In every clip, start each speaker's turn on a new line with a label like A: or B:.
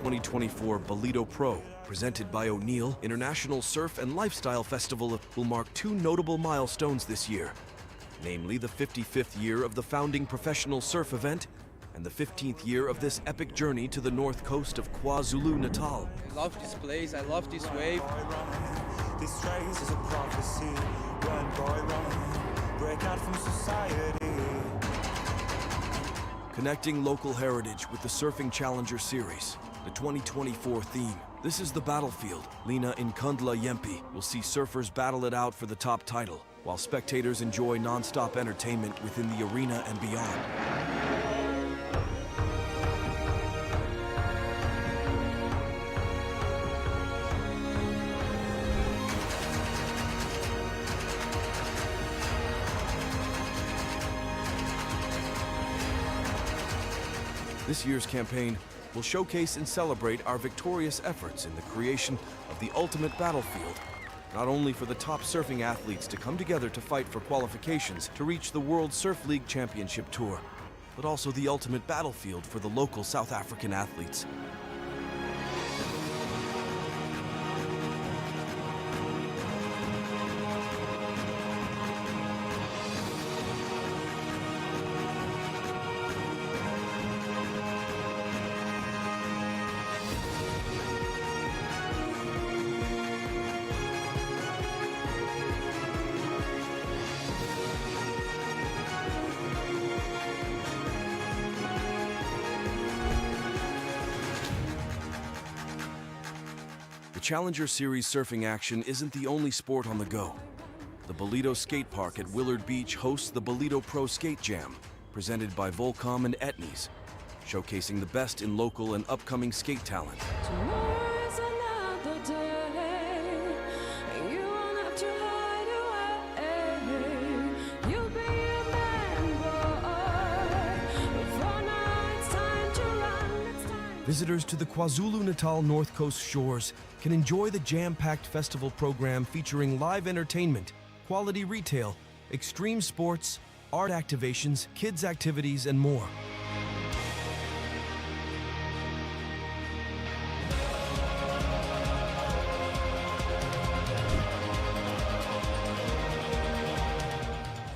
A: 2024 Ballito Pro, presented by O'Neill, International Surf and Lifestyle Festival will mark two notable milestones this year, namely the 55th year of the founding professional surf event and the 15th year of this epic journey to the north coast of KwaZulu-Natal.
B: I love this place, I love this wave.
C: This race is a prophecy, run boy run, break out from society.
A: Connecting local heritage with the Surfing Challenger Series, the 2024 theme. This is the battlefield. Lina Nkundla Yempi will see surfers battle it out for the top title, while spectators enjoy non-stop entertainment within the arena and beyond. This year's campaign will showcase and celebrate our victorious efforts in the creation of the ultimate battlefield, not only for the top surfing athletes to come together to fight for qualifications to reach the World Surf League Championship Tour, but also the ultimate battlefield for the local South African athletes. The Challenger Series surfing action isn't the only sport on the go. The Ballito Skate Park at Willard Beach hosts the Ballito Pro Skate Jam, presented by Volcom and Etnies, showcasing the best in local and upcoming skate talent.
D: Tomorrow's another day. You won't have to hide away. You'll be a man, boy. For now it's time to run. It's time.
A: Visitors to the KwaZulu-Natal North Coast shores can enjoy the jam-packed festival program featuring live entertainment, quality retail, extreme sports, art activations, kids activities, and more.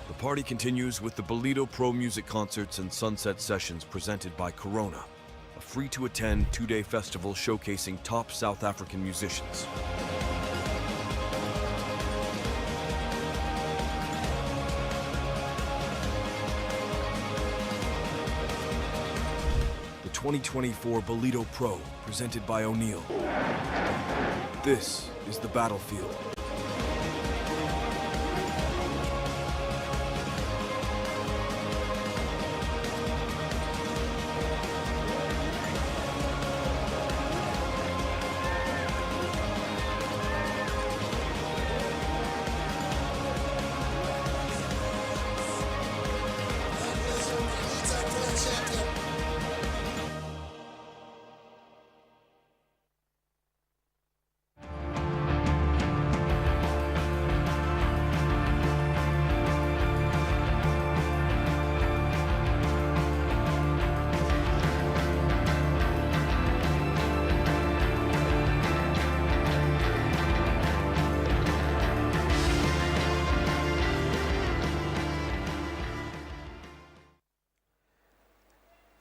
A: The party continues with the Ballito Pro Music Concerts and Sunset Sessions presented by Corona, a free-to-attend two-day festival showcasing top South African musicians. The 2024 Ballito Pro, presented by O'Neill. This is the battlefield.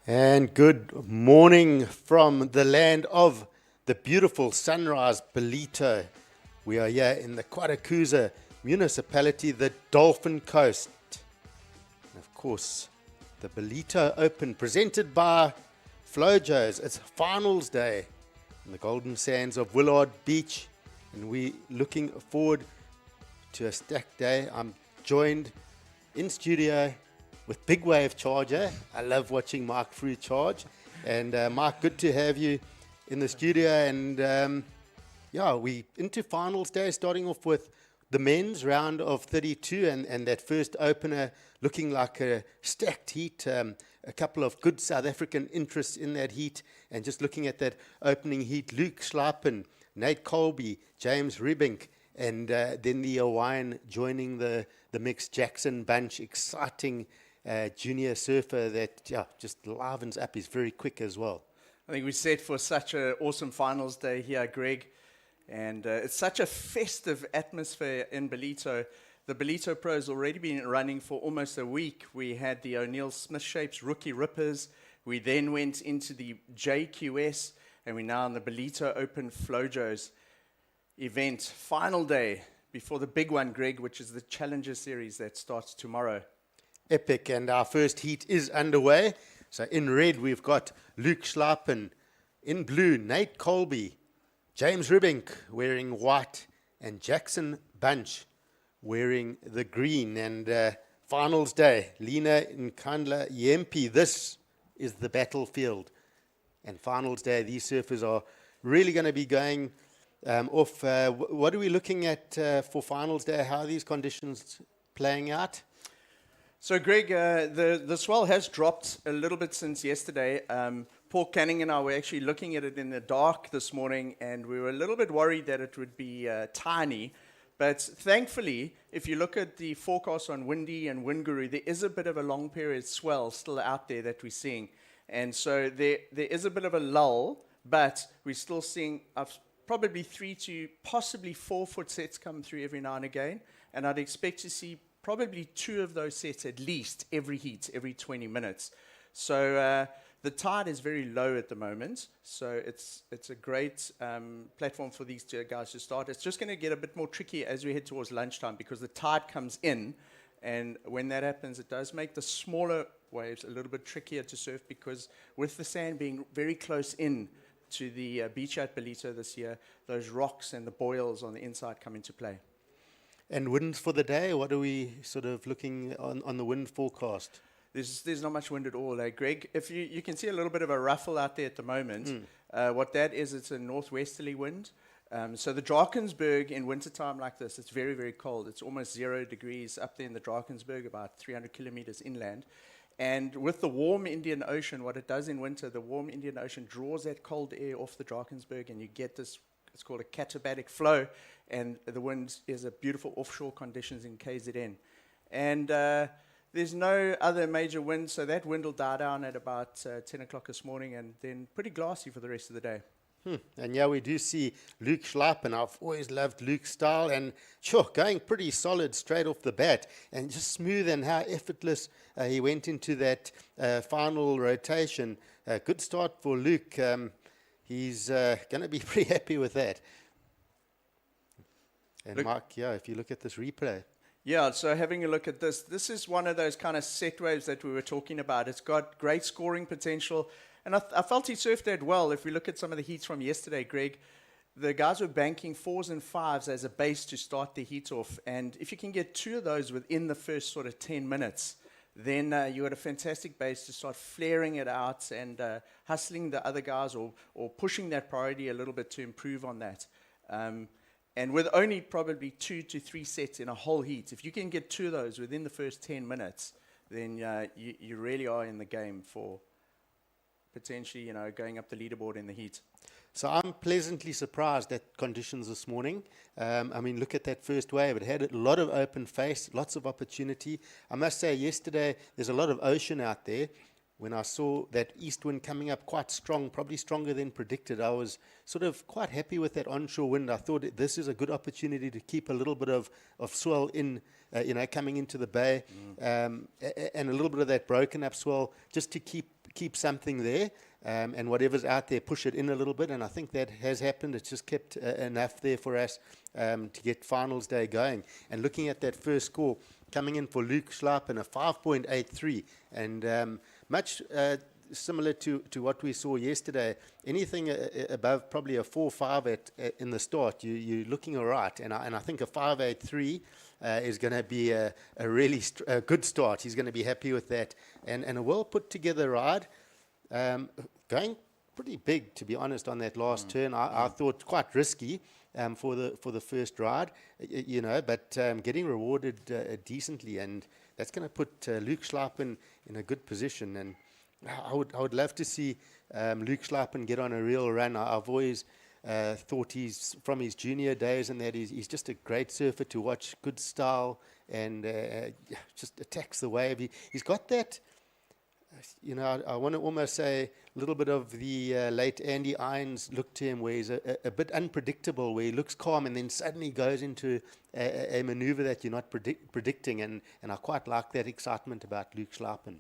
E: And good morning from the land of the beautiful sunrise Ballito. We are here in the Quarterfinals municipality, the Dolphin Coast. And of course, the Ballito Open presented by Flojos. It's finals day in the golden sands of Willard Beach. And we're looking forward to a stacked day. I'm joined in studio with Big Wave Charger. I love watching Mark Frew charge. And Mark, good to have you in the studio. And yeah, we into finals day, starting off with the men's round of 32 and that first opener looking like a stacked heat. A couple of good South African interests in that heat. And just looking at that opening heat, Luke Schleipen, Nate Colby, James Ribink, and then the Hawaiian joining the mix, Jackson Bunch, exciting junior surfer that just livens up. He's very quick as well.
F: I think we're set for such an awesome finals day here, Greg. And it's such a festive atmosphere in Ballito. The Ballito Pro's already been running for almost a week. We had the O'Neill Smith Shapes Rookie Rippers. We then went into the JQS, and we're now on the Ballito Open Flojos event. Final day before the big one, Greg, which is the Challenger Series that starts tomorrow.
E: Epic, and our first heat is underway. So in red, we've got Luke Schlappen. In blue, Nate Colby. James Rubink wearing white. And Jackson Bunch wearing the green. And finals day, Lena Nkandla Yempi. This is the battlefield. And finals day, these surfers are really going to be going off. What are we looking at for finals day? How are these conditions playing out?
F: So, Greg, the swell has dropped a little bit since yesterday. Paul Canning and I were actually looking at it in the dark this morning, and we were a little bit worried that it would be tiny. But thankfully, if you look at the forecast on Windy and Windguru, there is a bit of a long period swell still out there that we're seeing. And so there is a bit of a lull, but we're still seeing probably 3 to possibly 4 foot sets come through every now and again. And I'd expect to see probably 2 of those sets at least every heat, every 20 minutes. So the tide is very low at the moment. So it's a great platform for these 2 guys to start. It's just going to get a bit more tricky as we head towards lunchtime because the tide comes in. And when that happens, it does make the smaller waves a little bit trickier to surf because with the sand being very close in to the beach at Ballito this year, those rocks and the boils on the inside come into play.
E: And winds for the day, what are we sort of looking on the wind forecast?
F: There's not much wind at all, Greg. If you can see a little bit of a ruffle out there at the moment. What that is, it's a northwesterly wind. So the Drakensberg in wintertime like this, it's very, very cold. It's almost 0 degrees up there in the Drakensberg, about 300 kilometers inland. And with the warm Indian Ocean, what it does in winter, the warm Indian Ocean draws that cold air off the Drakensberg, and you get this, it's called a katabatic flow, and the wind is a beautiful offshore conditions in KZN. And there's no other major wind, so that wind will die down at about 10 o'clock this morning, and then pretty glassy for the rest of the day.
E: And yeah, we do see Luke Schlappen. I've always loved Luke's style, and sure, going pretty solid straight off the bat, and just smooth and how effortless he went into that final rotation. Good start for Luke. He's going to be pretty happy with that. And Mark, yeah, if you look at this replay.
F: Yeah, so having a look at this is one of those kind of set waves that we were talking about. It's got great scoring potential. And I felt he surfed that well. If we look at some of the heats from yesterday, Greg, the guys were banking 4s and 5s as a base to start the heat off. And if you can get 2 of those within the first sort of 10 minutes, then you got a fantastic base to start flaring it out and hustling the other guys or pushing that priority a little bit to improve on that. And with only probably 2 to 3 sets in a whole heat, if you can get 2 of those within the first 10 minutes, then you really are in the game for potentially, going up the leaderboard in the heat.
E: So I'm pleasantly surprised at conditions this morning. I mean, look at that first wave. It had a lot of open face, lots of opportunity. I must say, yesterday, there's a lot of ocean out there. When I saw that east wind coming up quite strong, probably stronger than predicted, I was sort of quite happy with that onshore wind. I thought this is a good opportunity to keep a little bit of swell in, coming into the bay, and a little bit of that broken up swell just to keep something there, and whatever's out there, push it in a little bit. And I think that has happened. It's just kept enough there for us to get finals day going. And looking at that first score, coming in for Luke Schlappen, a 5.83, and much similar to what we saw yesterday. Anything above probably a 4.5 in the start, you're looking all right. And I think a 5.83 is going to be a really good start. He's going to be happy with that. And a well put together ride, going pretty big, to be honest, on that last turn. I thought quite risky for the first ride, but getting rewarded decently, and that's going to put Luke Schlappen in a good position. And I would love to see Luke Schlappen get on a real run. I've always thought he's, from his junior days and that, he's just a great surfer to watch, good style, and just attacks the wave. He's got that I want to almost say a little bit of the late Andy Irons look to him, where he's a bit unpredictable, where he looks calm and then suddenly goes into a maneuver that you're not predicting. And I quite like that excitement about Luke Schleipen.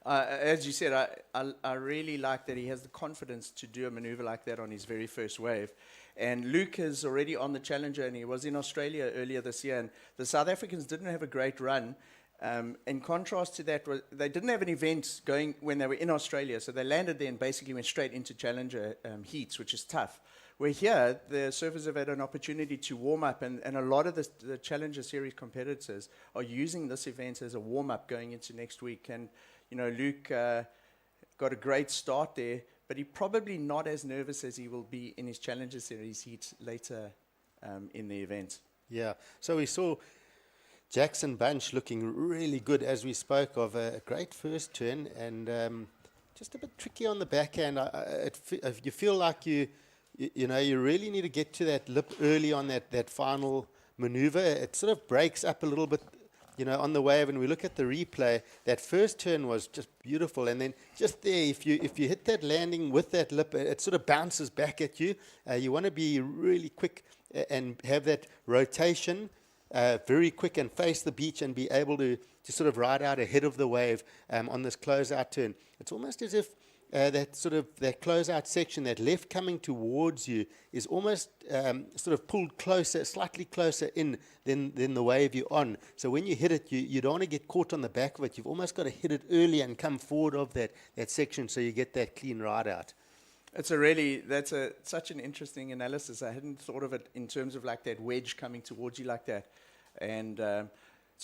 F: As you said, I really like that he has the confidence to do a maneuver like that on his very first wave. And Luke is already on the Challenger, and he was in Australia earlier this year. And the South Africans didn't have a great run. In contrast to that, they didn't have an event going when they were in Australia, so they landed there and basically went straight into Challenger heats, which is tough. Where here, the surfers have had an opportunity to warm up, and a lot of the Challenger Series competitors are using this event as a warm-up going into next week. And, Luke got a great start there, but he's probably not as nervous as he will be in his Challenger Series heat later in the event.
E: Yeah, so we saw Jackson Bunch looking really good, as we spoke of. A great first turn, and just a bit tricky on the backhand. You feel like you really need to get to that lip early on that final maneuver. It sort of breaks up a little bit, on the wave. And we look at the replay, that first turn was just beautiful. And then just there, if you hit that landing with that lip, it sort of bounces back at you. You want to be really quick and have that rotation very quick and face the beach and be able to sort of ride out ahead of the wave on this closeout turn. It's almost as if that closeout section, that left coming towards you, is almost sort of pulled closer, slightly closer in than the wave you're on. So when you hit it, you don't want to get caught on the back of it. You've almost got to hit it early and come forward of that section so you get that clean ride out.
F: That's such an interesting analysis. I hadn't thought of it in terms of like that wedge coming towards you like that. And so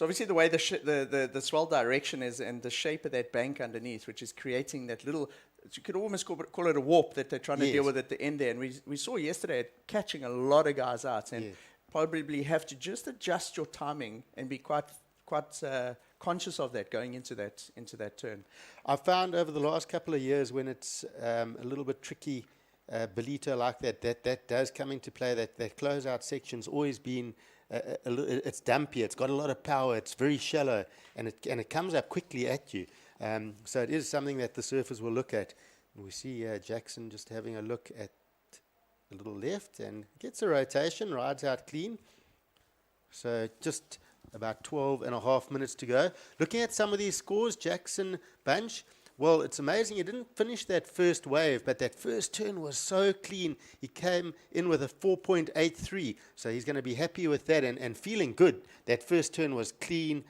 F: obviously the way the swell direction is and the shape of that bank underneath, which is creating that little, you could almost call it a warp that they're trying to deal with at the end there. And we saw yesterday it catching a lot of guys out, and probably have to just adjust your timing and be quite conscious of that going into that turn.
E: I found over the last couple of years when it's a little bit tricky, Ballito like that does come into play. That closeout section's always been it's dumpy. It's got a lot of power. It's very shallow, and it comes up quickly at you. So it is something that the surfers will look at. And we see Jackson just having a look at a little left and gets a rotation, rides out clean. So just about 12 and a half minutes to go. Looking at some of these scores, Jackson Bunch, well, it's amazing. He didn't finish that first wave, but that first turn was so clean. He came in with a 4.83, so he's going to be happy with that and feeling good. That first turn was clean,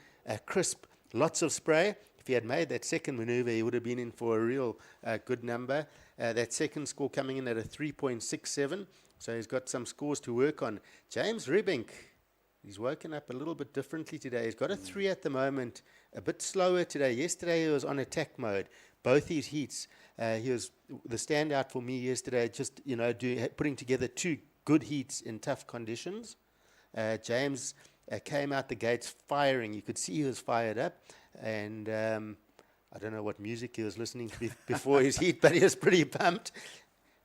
E: crisp, lots of spray. If he had made that second maneuver, he would have been in for a real good number. That second score coming in at a 3.67, so he's got some scores to work on. James Rebink, he's woken up a little bit differently today. He's got a 3 at the moment, a bit slower today. Yesterday he was on attack mode. Both his heats, he was the standout for me yesterday, just putting together 2 good heats in tough conditions. James came out the gates firing. You could see he was fired up. And I don't know what music he was listening to before his heat, but he was pretty pumped.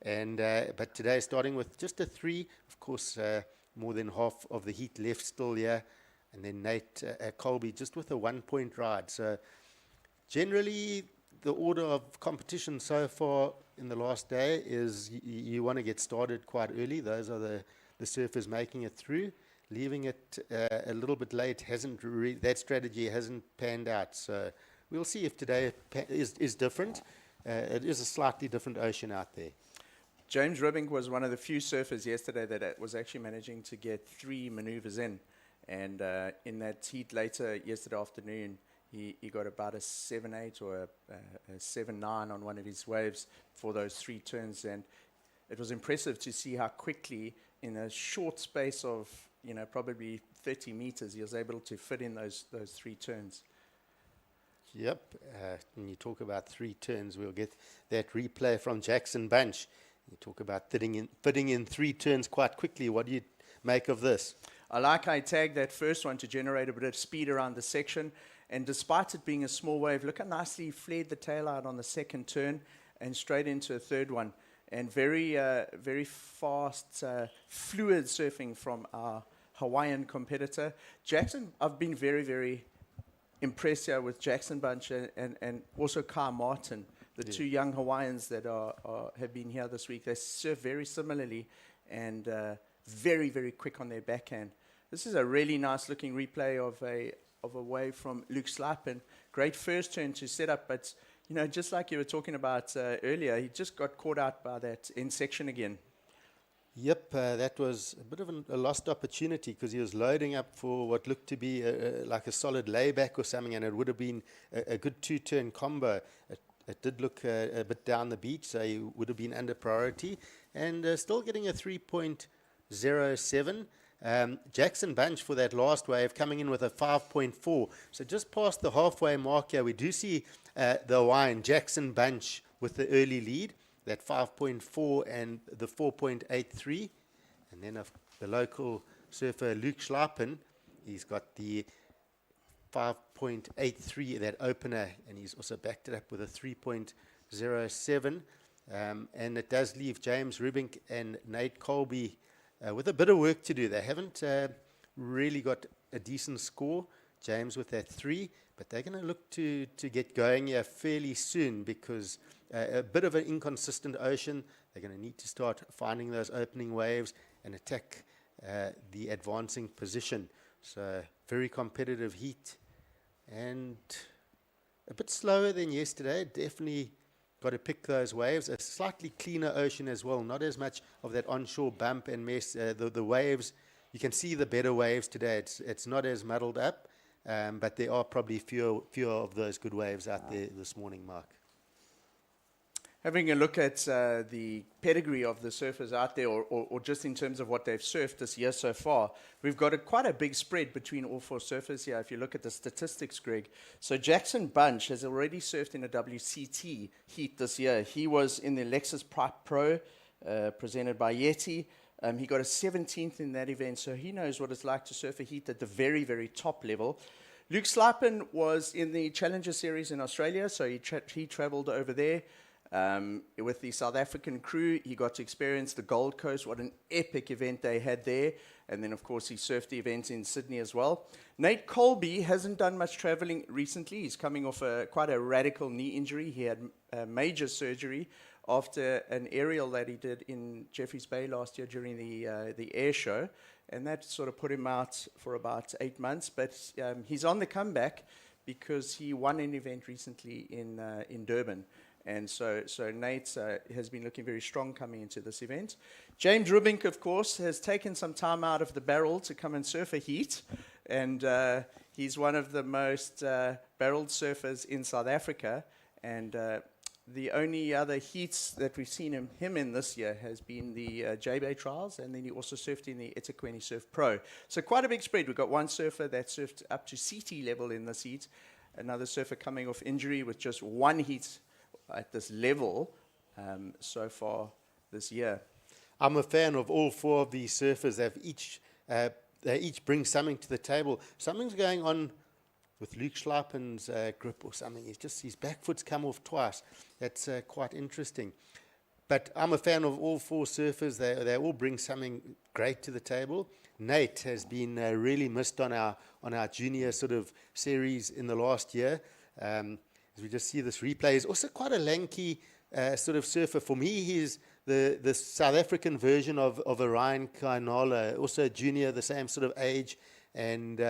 E: And but today, starting with just a 3, of course, more than half of the heat left still here. And then Nate Colby just with a 1-point ride. So generally, the order of competition so far in the last day is you want to get started quite early. Those are the surfers making it through. Leaving it a little bit late that strategy hasn't panned out. So we'll see if today is different. It is a slightly different ocean out there.
F: James Ribbing was one of the few surfers yesterday that was actually managing to get 3 maneuvers in. And in that heat later yesterday afternoon, he got about a 7.8 or a 7.9 on one of his waves for those 3 turns. And it was impressive to see how quickly, in a short space of probably 30 meters, he was able to fit in those 3 turns.
E: Yep. When you talk about 3 turns, we'll get that replay from Jackson Bunch. You talk about fitting in 3 turns quite quickly. What do you make of this?
F: I like how he tagged that first one to generate a bit of speed around the section. And despite it being a small wave, look how nicely he flared the tail out on the second turn and straight into a third one. And very, very fast, fluid surfing from our Hawaiian competitor. Jackson, I've been very, very impressed here with Jackson Bunch and also Kai Martin, the two young Hawaiians that have been here this week. They serve very similarly and very, very quick on their backhand. This is a really nice looking replay of a wave from Luke Slypen. Great first turn to set up, but just like you were talking about earlier, he just got caught out by that end section again.
E: Yep, that was a bit of a lost opportunity because he was loading up for what looked to be like a solid layback or something, and it would have been a good two-turn combo. It did look a bit down the beach, so he would have been under priority, and still getting a 3.07. Jackson Bunch for that last wave coming in with a 5.4. So just past the halfway mark here, we do see the Hawaiian Jackson Bunch with the early lead, that 5.4 and the 4.83. And then the local surfer Luke Schlappen, he's got the 5.83, that opener, and he's also backed it up with a 3.07. And it does leave James Rubink and Nate Colby with a bit of work to do. They haven't really got a decent score. James with that 3, but they're going to look to get going here fairly soon because a bit of an inconsistent ocean. They're going to need to start finding those opening waves and attack the advancing position. So very competitive heat and a bit slower than yesterday. Definitely got to pick those waves. A slightly cleaner ocean as well. Not as much of that onshore bump and mess. The waves, you can see the better waves today. It's not as muddled up, but there are probably fewer of those good waves out there this morning, Mark.
F: Having a look at the pedigree of the surfers out there, or just in terms of what they've surfed this year so far, we've got quite a big spread between all 4 surfers here. If you look at the statistics, Greg. So Jackson Bunch has already surfed in a WCT heat this year. He was in the Lexus Pro presented by Yeti. He got a 17th in that event, so he knows what it's like to surf a heat at the very, very top level. Luke Slypen was in the Challenger Series in Australia, so he traveled over there. With the South African crew, he got to experience the Gold Coast. What an epic event they had there. And then, of course, he surfed the event in Sydney as well. Nate Colby hasn't done much traveling recently. He's coming off quite a radical knee injury. He had major surgery after an aerial that he did in Jeffreys Bay last year during the air show. And that sort of put him out for about 8 months. But he's on the comeback because he won an event recently in Durban. And so Nate has been looking very strong coming into this event. James Rubink, of course, has taken some time out of the barrel to come and surf a heat. And he's one of the most barreled surfers in South Africa. And the only other heats that we've seen him in this year has been the J-Bay Trials. And then he also surfed in the eThekwini Surf Pro. So quite a big spread. We've got one surfer that surfed up to CT level in this heat. Another surfer coming off injury with just one heat at this level so far this year.
E: I'm a fan of all 4 of these surfers. They each bring something to the table. Something's going on with Luke Schleipen's grip or something. His back foot's come off twice. That's quite interesting. But I'm a fan of all 4 surfers. They all bring something great to the table. Nate has been really missed on our junior sort of series in the last year. As we just see this replay, he's also quite a lanky sort of surfer. For me, he's the South African version of a Ryan Kainala, also a junior, the same sort of age. And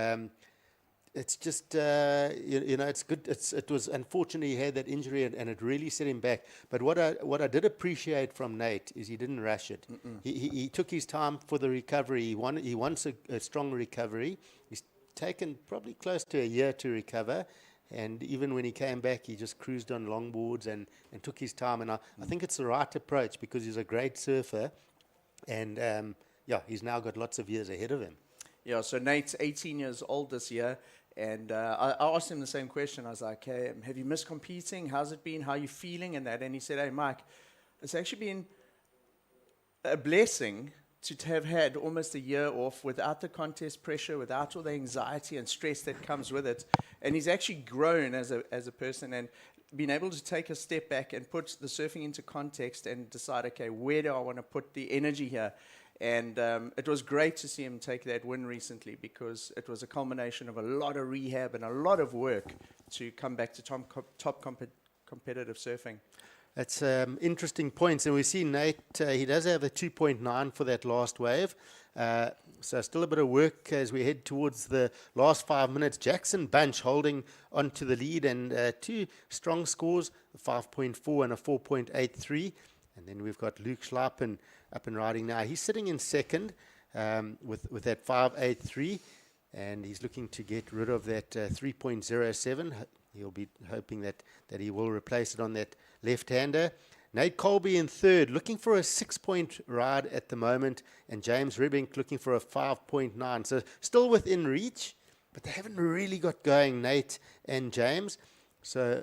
E: it's just, it's good. It was unfortunately he had that injury and it really set him back. But what I did appreciate from Nate is he didn't rush it. He took his time for the recovery. He wants a strong recovery. He's taken probably close to a year to recover. And even when he came back, he just cruised on longboards and took his time. And I think it's the right approach because he's a great surfer. And, he's now got lots of years ahead of him.
F: Yeah, so Nate's 18 years old this year. And I asked him the same question. I was like, hey, have you missed competing? How's it been? How are you feeling? And he said, hey, Mike, it's actually been a blessing to have had almost a year off without the contest pressure, without all the anxiety and stress that comes with it. And he's actually grown as a person and been able to take a step back and put the surfing into context and decide, okay, where do I want to put the energy here? And it was great to see him take that win recently because it was a culmination of a lot of rehab and a lot of work to come back to top competitive surfing.
E: That's interesting points. And we see Nate, he does have a 2.9 for that last wave. So still a bit of work as we head towards the last 5 minutes. Jackson Bunch holding on to the lead, and two strong scores, a 5.4 and a 4.83. And then we've got Luke Schleipen up and riding now. He's sitting in second with that 5.83, and he's looking to get rid of that 3.07. He'll be hoping that he will replace it on that left-hander. Nate Colby in third, looking for a 6-point ride at the moment, and James Rebink looking for a 5.9. So still within reach, but they haven't really got going, Nate and James. So,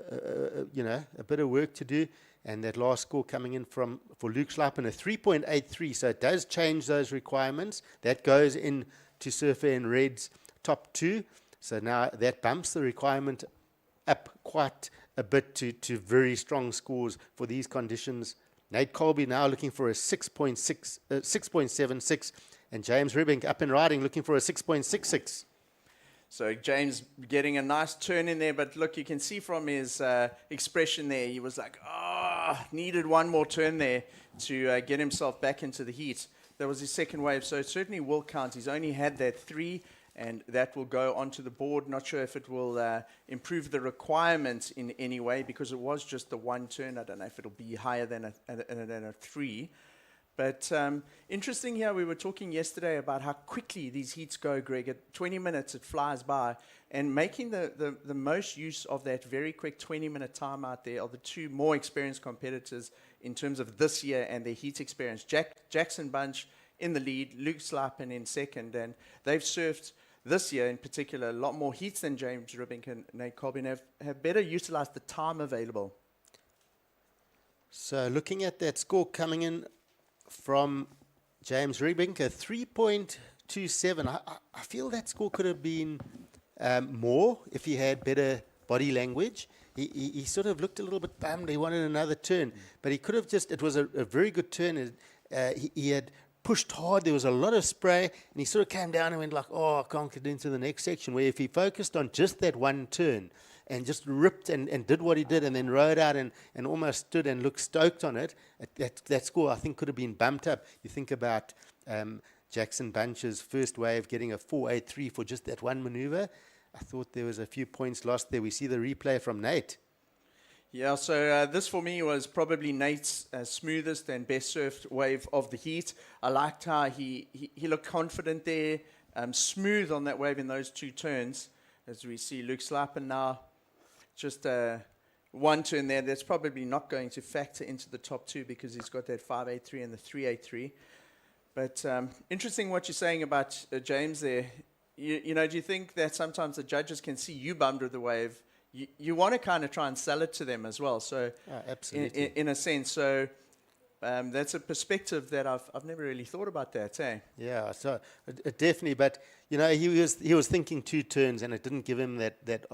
E: a bit of work to do. And that last score coming in for Luke Schleipen, a 3.83. So it does change those requirements. That goes in to Surfer and Red's top two. So now that bumps the requirement up quite a bit to very strong scores for these conditions. Nate Colby now looking for a 6.76, and James Rebink up and riding looking for a 6.66.
F: So James getting a nice turn in there, but look, you can see from his expression there, he was like, needed one more turn there to get himself back into the heat. That was his second wave, so it certainly will count. He's only had that 3, and that will go onto the board. Not sure if it will improve the requirements in any way, because it was just the one turn. I don't know if it'll be higher than a 3. But interesting here, we were talking yesterday about how quickly these heats go, Greg. At 20 minutes, it flies by. And making the most use of that very quick 20-minute time out there are the two more experienced competitors in terms of this year and their heat experience. Jackson Bunch in the lead, Luke Schleipen in second. And they've surfed this year in particular a lot more heats than James Rebink and Nate Colby, and have better utilized the time available.
E: So looking at that score coming in from James Rebink, a 3.27. I feel that score could have been more if he had better body language. He sort of looked a little bit bummed. He wanted another turn, but he could have just, it was a very good turn. He had pushed hard. There was a lot of spray, and he sort of came down and went like, I can't get into the next section, where if he focused on just that one turn and just ripped and did what he did and then rode out and almost stood and looked stoked on it, that score, I think, could have been bumped up. You think about Jackson Bunch's first wave getting a 4.83 for just that one maneuver. I thought there was a few points lost there. We see the replay from Nate.
F: Yeah, so this for me was probably Nate's smoothest and best surfed wave of the heat. I liked how he looked confident there, smooth on that wave in those two turns. As we see Luke Schleipen now, just one turn there. That's probably not going to factor into the top two because he's got that 5.83 and the 3.83. But interesting what you're saying about James there. You know, do you think that sometimes the judges can see you bummed with the wave? You want to kind of try and sell it to them as well. So,
E: absolutely,
F: in a sense, so that's a perspective that I've never really thought about that.
E: Yeah, so definitely. But you know, he was thinking two turns, and it didn't give him that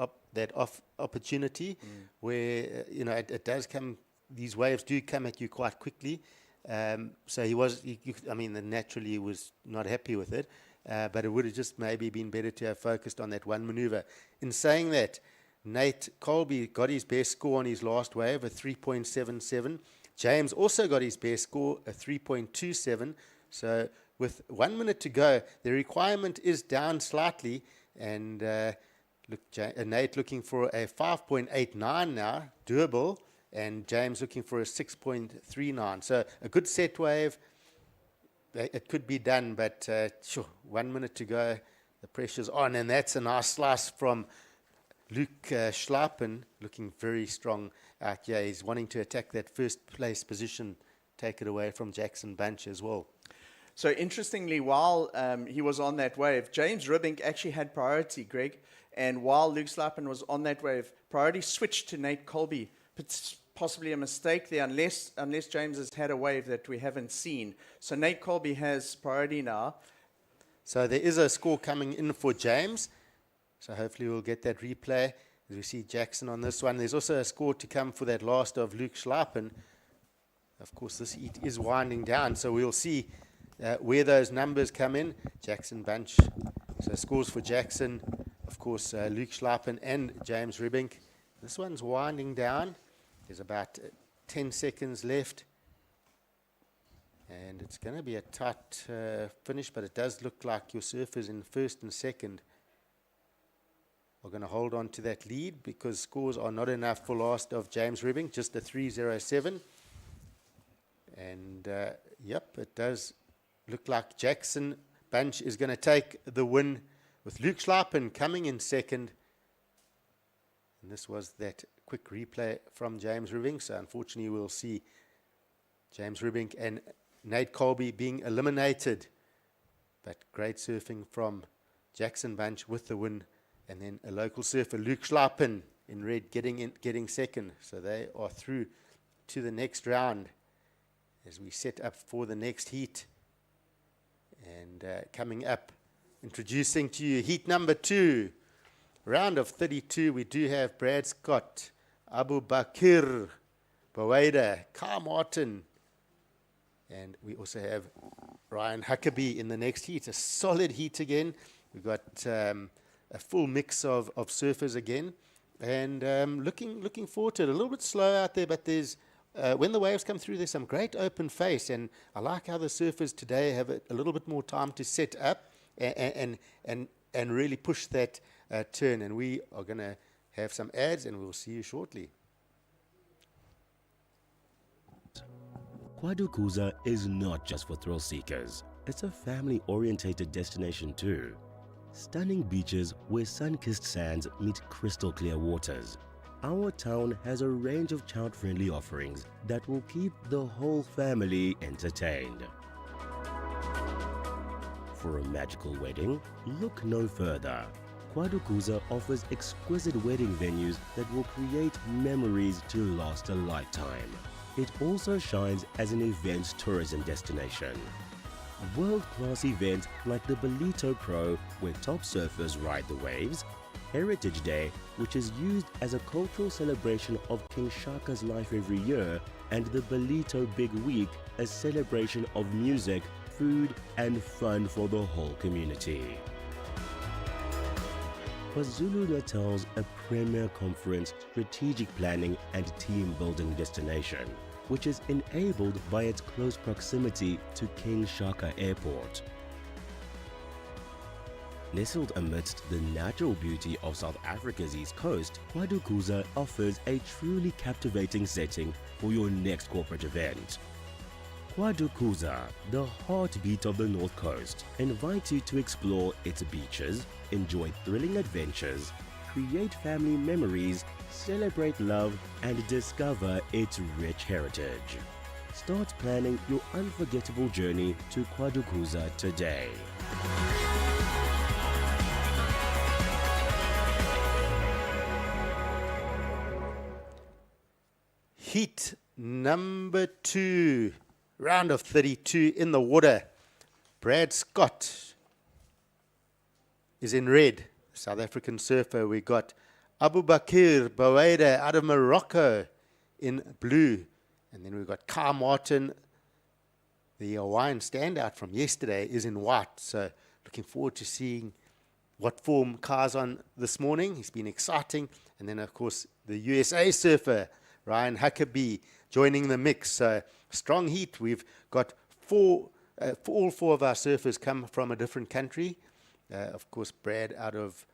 E: opportunity. Where you know it does come. These waves do come at you quite quickly. So naturally he was not happy with it. But it would have just maybe been better to have focused on that one maneuver. In saying that, Nate Colby got his best score on his last wave, a 3.77. James also got his best score, a 3.27. So with 1 minute to go, the requirement is down slightly. And Nate looking for a 5.89 now, doable. And James looking for a 6.39. So a good set wave. It could be done, but 1 minute to go. The pressure's on. And that's a nice slice from Luke Schleipen, looking very strong out here. He's wanting to attack that first place position, take it away from Jackson Bunch as well.
F: So interestingly, while he was on that wave, James Rebink actually had priority, Greg. And while Luke Schleipen was on that wave, priority switched to Nate Colby. Possibly a mistake there, unless James has had a wave that we haven't seen. So Nate Colby has priority now.
E: So there is a score coming in for James. So hopefully we'll get that replay as we see Jackson on this one. There's also a score to come for that last of Luke Schleipen. Of course, this heat is winding down, so we'll see where those numbers come in. Jackson Bunch. So scores for Jackson, of course, Luke Schleipen and James Ribink. This one's winding down. There's about 10 seconds left. And it's going to be a tight finish, but it does look like your surfers in first and second are going to hold on to that lead, because scores are not enough for last of James Ribink, just a 3:07. And yep, it does look like Jackson Bunch is going to take the win, with Luke Schleipen coming in second. And this was that quick replay from James Ribink. So unfortunately, we'll see James Ribink and Nate Colby being eliminated. But great surfing from Jackson Bunch with the win. And then a local surfer, Luke Schleipen, in red, getting second. So they are through to the next round as we set up for the next heat. And coming up, introducing to you heat number 2. Round of 32, we do have Brad Scott, Abu Bakr, Baweda, Carl Martin, and we also have Ryan Huckabee in the next heat. A solid heat again. We've got a full mix of surfers again, and looking forward to it. A little bit slow out there, but there's when the waves come through, there's some great open face, and I like how the surfers today have a little bit more time to set up and really push that turn. And we are going to have some ads, and we'll see you shortly.
G: Kwadukuza is not just for thrill seekers. It's a family-orientated destination too. Stunning beaches where sun-kissed sands meet crystal clear waters. Our town has a range of child-friendly offerings that will keep the whole family entertained. For a magical wedding, look no further. Kwadukuza offers exquisite wedding venues that will create memories to last a lifetime. It also shines as an events tourism destination. World-class events like the Ballito Pro, where top surfers ride the waves, Heritage Day, which is used as a cultural celebration of King Shaka's life every year, and the Ballito Big Week, a celebration of music, food and fun for the whole community. KwaZulu-Natal's a premier conference, strategic planning and team building destination, which is enabled by its close proximity to King Shaka Airport. Nestled amidst the natural beauty of South Africa's east coast, Kwadukuza offers a truly captivating setting for your next corporate event. Kwadukuza, the heartbeat of the North Coast, invites you to explore its beaches, enjoy thrilling adventures, create family memories, celebrate love, and discover its rich heritage. Start planning your unforgettable journey to Kwadukuza today.
E: Heat number 2, round of 32 in the water. Brad Scott is in red, South African surfer. We got Abu Bakr Baweda out of Morocco in blue. And then we've got Carl Martin, the Hawaiian standout from yesterday, is in white. So looking forward to seeing what form Car's on this morning. He's been exciting. And then, of course, the USA surfer, Ryan Huckabee, joining the mix. So strong heat. We've got all 4 of our surfers come from a different country. Of course, Brad out of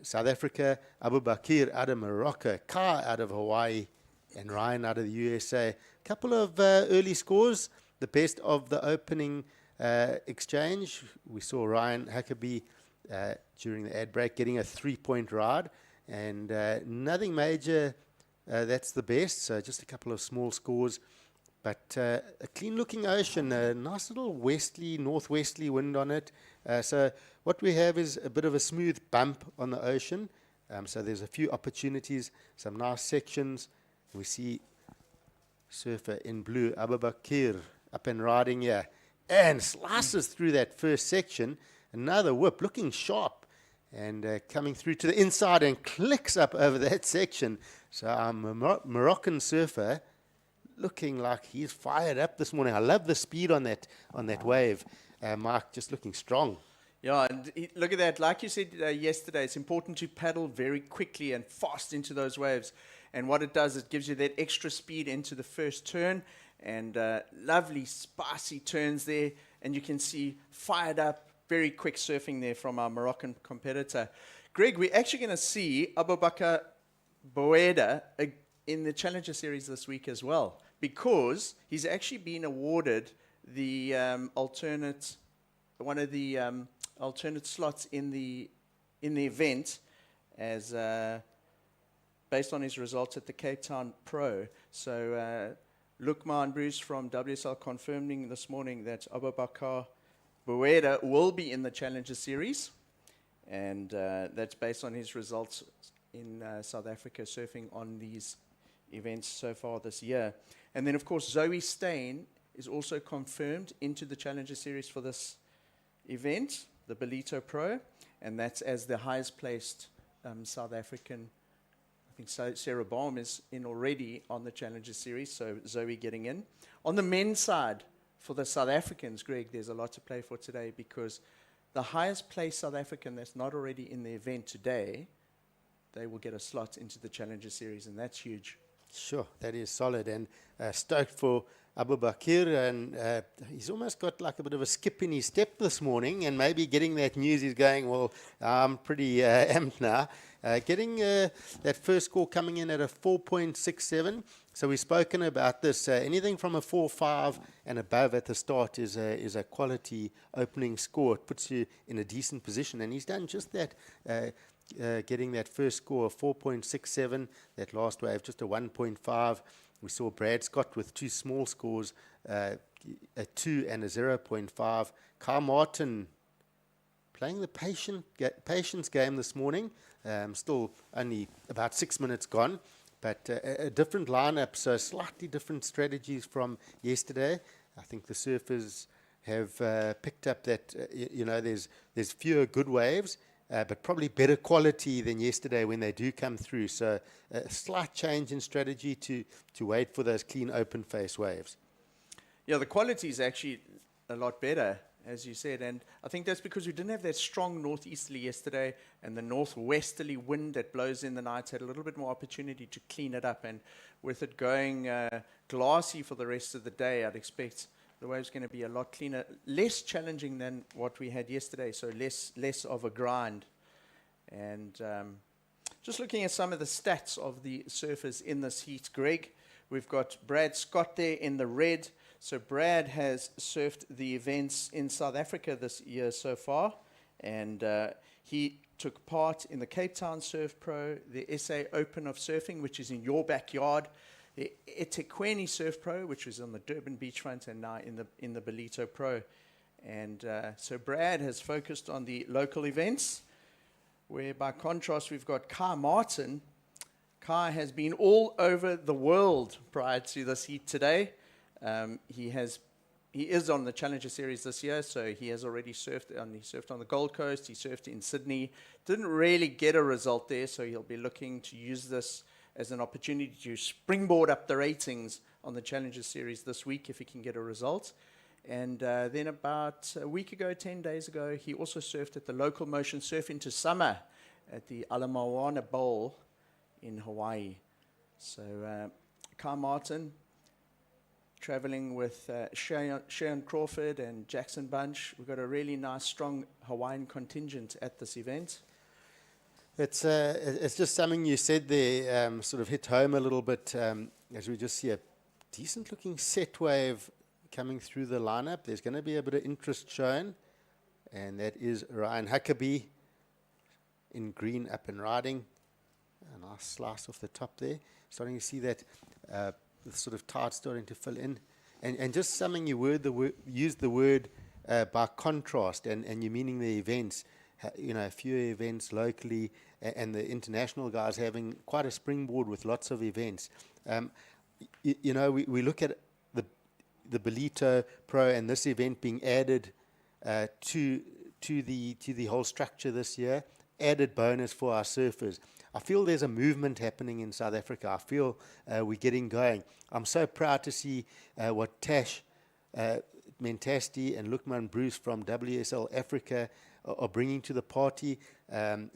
E: South Africa, Abu Bakr out of Morocco, Ka out of Hawaii, and Ryan out of the USA. A couple of early scores. The best of the opening exchange. We saw Ryan Huckabee during the ad break getting a 3-point ride, and nothing major. That's the best. So just a couple of small scores. But a clean-looking ocean, a nice little northwesterly wind on it. So what we have is a bit of a smooth bump on the ocean. So there's a few opportunities, some nice sections. We see surfer in blue, Abu Bakr, up and riding here, and slices through that first section. Another whip, looking sharp, and coming through to the inside and clicks up over that section. So our Moroccan surfer looking like he's fired up this morning. I love the speed on that wave. Mark just looking strong.
F: Yeah, and look at that. Like you said yesterday, it's important to paddle very quickly and fast into those waves. And what it does, it gives you that extra speed into the first turn, and lovely spicy turns there. And you can see fired up, very quick surfing there from our Moroccan competitor. Greg, we're actually going to see Abubakar Boeda in the Challenger Series this week as well, because he's actually been awarded the alternate slots in the event as based on his results at the Cape Town Pro. So Lukman and Bruce from WSL confirming this morning that Abubakar Boeda will be in the Challenger Series, and that's based on his results in South Africa surfing on these events so far this year. And then, of course, Zoe Steyn is also confirmed into the Challenger Series for this event, the Ballito Pro, and that's as the highest placed South African. I think Sarah Baum is in already on the Challenger Series, so Zoe getting in. On the men's side, for the South Africans, Greg, there's a lot to play for today, because the highest placed South African that's not already in the event today, they will get a slot into the Challenger Series, and that's huge.
E: Sure, that is solid. And stoked for Abu Bakr, and he's almost got like a bit of a skip in his step this morning, and maybe getting that news, he's going, well, I'm pretty amped now. Getting that first score coming in at a 4.67. So we've spoken about this. Anything from a 4.5 and above at the start is a quality opening score. It puts you in a decent position, and he's done just that. Getting that first score of 4.67, that last wave just a 1.5. We saw Brad Scott with two small scores, a 2 and a 0.5. Kyle Martin playing the patience game this morning. Still only about 6 minutes gone, but a different lineup, so slightly different strategies from yesterday. I think the surfers have picked up that there's fewer good waves, but probably better quality than yesterday when they do come through. So a slight change in strategy to wait for those clean open face waves.
F: Yeah, the quality is actually a lot better, as you said, and I think that's because we didn't have that strong northeasterly yesterday, and the northwesterly wind that blows in the night had a little bit more opportunity to clean it up. And with it going glassy for the rest of the day, I'd expect the wave's going to be a lot cleaner, less challenging than what we had yesterday, so less of a grind. And just looking at some of the stats of the surfers in this heat, Greg, we've got Brad Scott there in the red. So Brad has surfed the events in South Africa this year so far, and he took part in the Cape Town Surf Pro, the SA Open of Surfing, which is in your backyard, the eThekwini Surf Pro, which was on the Durban beachfront, and now in the Ballito Pro. And so Brad has focused on the local events, where by contrast we've got Kai Martin. Kai has been all over the world prior to this heat today. He is on the Challenger Series this year, so he has already surfed. He surfed on the Gold Coast. He surfed in Sydney. Didn't really get a result there, so he'll be looking to use this as an opportunity to springboard up the ratings on the Challenger Series this week if he can get a result. And then about a week ago, 10 days ago, he also surfed at the local motion Surf Into Summer at the Ala Bowl in Hawaii. So Kai Martin traveling with Sharon Crawford and Jackson Bunch. We've got a really nice, strong Hawaiian contingent at this event.
E: It's just something you said there, sort of hit home a little bit, as we just see a decent-looking set wave coming through the lineup. There's going to be a bit of interest shown, and that is Ryan Huckabee in green up and riding. A nice slice off the top there. Starting to see that the sort of tide starting to fill in. And just something you used the word by contrast, and you're meaning the events. A few events locally, and the international guys having quite a springboard with lots of events. We look at the Ballito Pro and this event being added to the whole structure this year. Added bonus for our surfers. I feel there's a movement happening in South Africa. I feel we're getting going. I'm so proud to see what Tash Mentasti and Lukman Bruce from WSL Africa are bringing to the party,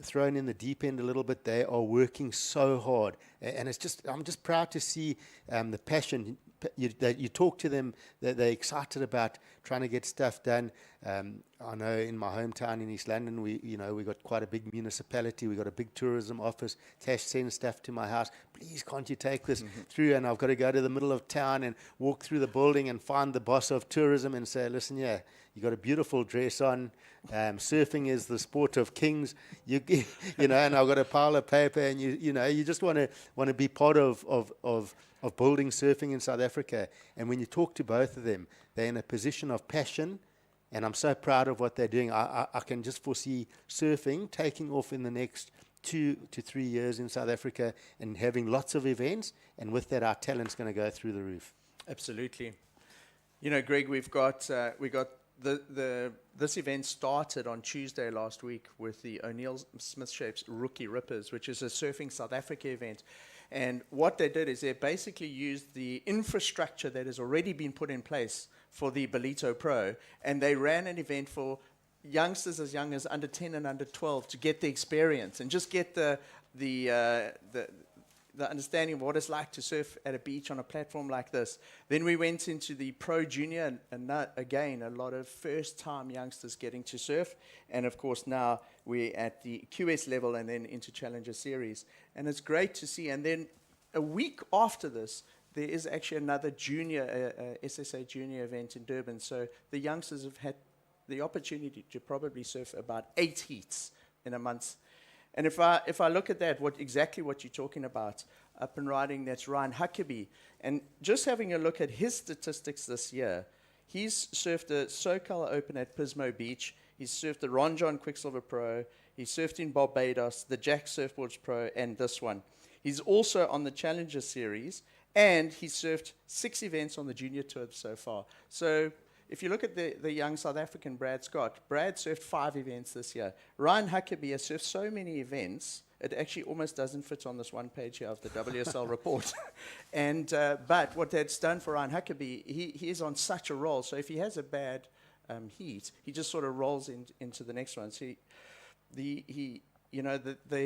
E: thrown in the deep end a little bit. They are working so hard, and I'm just proud to see the passion. You talk to them, they're excited about trying to get stuff done. I know in my hometown in East London, we got quite a big municipality. We got a big tourism office. Tash sends stuff to my house. Please, can't you take this through? And I've got to go to the middle of town and walk through the building and find the boss of tourism and say, listen, yeah, you got a beautiful dress on. Surfing is the sport of kings. And I've got a pile of paper, and you just want to be part of building surfing in South Africa. And when you talk to both of them, they're in a position of passion, and I'm so proud of what they're doing. I can just foresee surfing taking off in the next 2 to 3 years in South Africa and having lots of events, and with that, our talent's going to go through the roof.
F: Absolutely. Greg, we got this event started on Tuesday last week with the O'Neill Smith Shapes Rookie Rippers, which is a Surfing South Africa event. And what they did is they basically used the infrastructure that has already been put in place for the Ballito Pro, and they ran an event for youngsters as young as under 10 and under 12 to get the experience and just get the understanding of what it's like to surf at a beach on a platform like this. Then we went into the Pro Junior, and again, a lot of first-time youngsters getting to surf. And, of course, now we're at the QS level and then into Challenger Series. And it's great to see. And then a week after this, there is actually another junior, SSA junior event in Durban. So the youngsters have had the opportunity to probably surf about 8 heats in a month. And if I look at that, exactly what you're talking about, up and riding, that's Ryan Huckabee. And just having a look at his statistics this year, he's surfed the SoCal Open at Pismo Beach. He's surfed the Ron John Quicksilver Pro. He's surfed in Barbados, the Jack Surfboards Pro, and this one. He's also on the Challenger Series, and he's surfed 6 events on the Junior Tour so far. So if you look at the young South African Brad Scott, Brad surfed 5 events this year. Ryan Huckabee has surfed so many events, it actually almost doesn't fit on this one page here of the WSL report. And but what that's done for Ryan Huckabee, he is on such a roll. So if he has a bad heat, he just sort of rolls into the next one. So the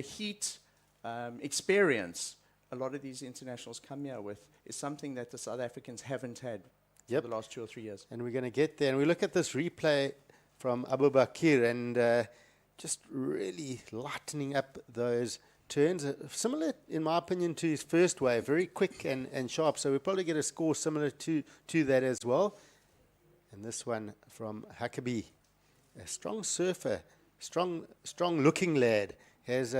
F: heat experience a lot of these internationals come here with is something that the South Africans haven't had for the last 2 or 3 years.
E: And we're going to get there. And we look at this replay from Abu Bakr and just really lightening up those turns. Similar, in my opinion, to his first wave. Very quick and sharp. So we'll probably get a score similar to that as well. And this one from Huckabee. A strong surfer. Strong looking lad. Has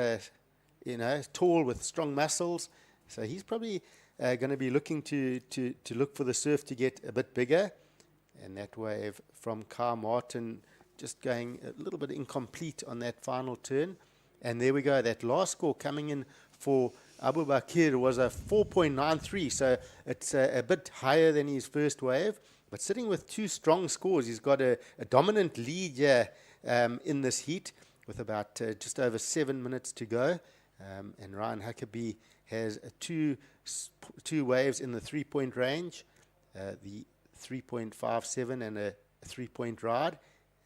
E: tall with strong muscles. So he's probably going to be looking to look for the surf to get a bit bigger. And that wave from Carl Martin just going a little bit incomplete on that final turn. And there we go. That last score coming in for Abu Bakr was a 4.93. So it's a bit higher than his first wave. But sitting with 2 strong scores, he's got a dominant lead here in this heat with about just over 7 minutes to go. And Ryan Huckabee has 2 waves in the 3-point range, the 3.57 and a 3-point ride.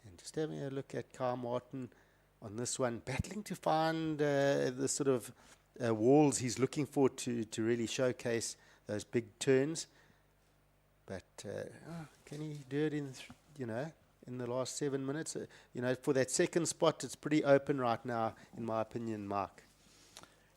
E: And just having a look at Carl Martin on this one, battling to find the sort of walls he's looking for to really showcase those big turns. But can he do it in the last 7 minutes? For that second spot, it's pretty open right now, in my opinion, Mark.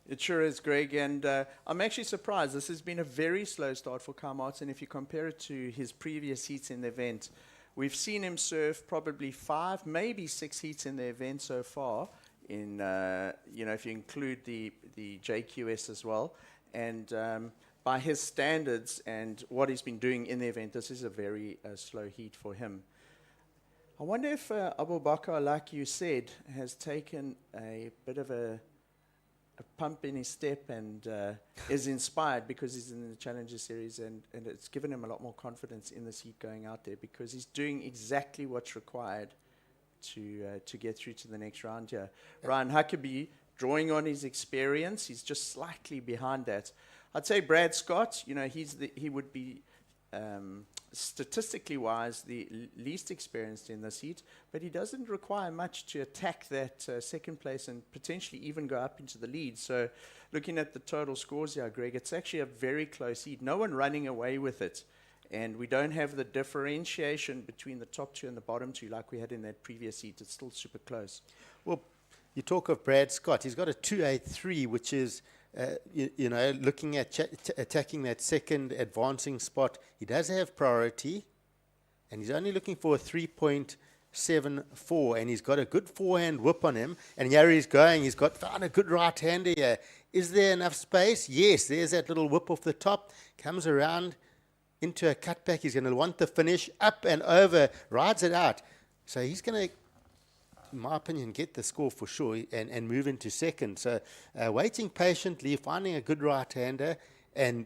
F: It sure is, Greg, and I'm actually surprised. This has been a very slow start for Carl Martin. If you compare it to his previous heats in the event, we've seen him surf probably 5, maybe 6 heats in the event so far. In if you include the JQS as well, and by his standards and what he's been doing in the event, this is a very slow heat for him. I wonder if Abu Bakr, like you said, has taken a bit of a pump in his step and is inspired because he's in the Challenger Series, and it's given him a lot more confidence in this heat going out there because he's doing exactly what's required to get through to the next round here. Ryan Huckabee drawing on his experience. He's just slightly behind that. I'd say Brad Scott, he would be statistically wise the least experienced in this heat, but he doesn't require much to attack that second place and potentially even go up into the lead. So looking at the total scores here, Greg, it's actually a very close heat. No one running away with it. And we don't have the differentiation between the top two and the bottom two like we had in that previous heat. It's still super close.
E: Well, you talk of Brad Scott. He's got a 283, which is, looking at attacking that second advancing spot. He does have priority, and he's only looking for a 3.74, and he's got a good forehand whip on him. And here he's going. He's found a good right-hander here. Is there enough space? Yes, there's that little whip off the top. Comes around into a cutback. He's going to want the finish, up and over, rides it out. So he's going to, in my opinion, get the score for sure and move into second. So waiting patiently, finding a good right-hander, and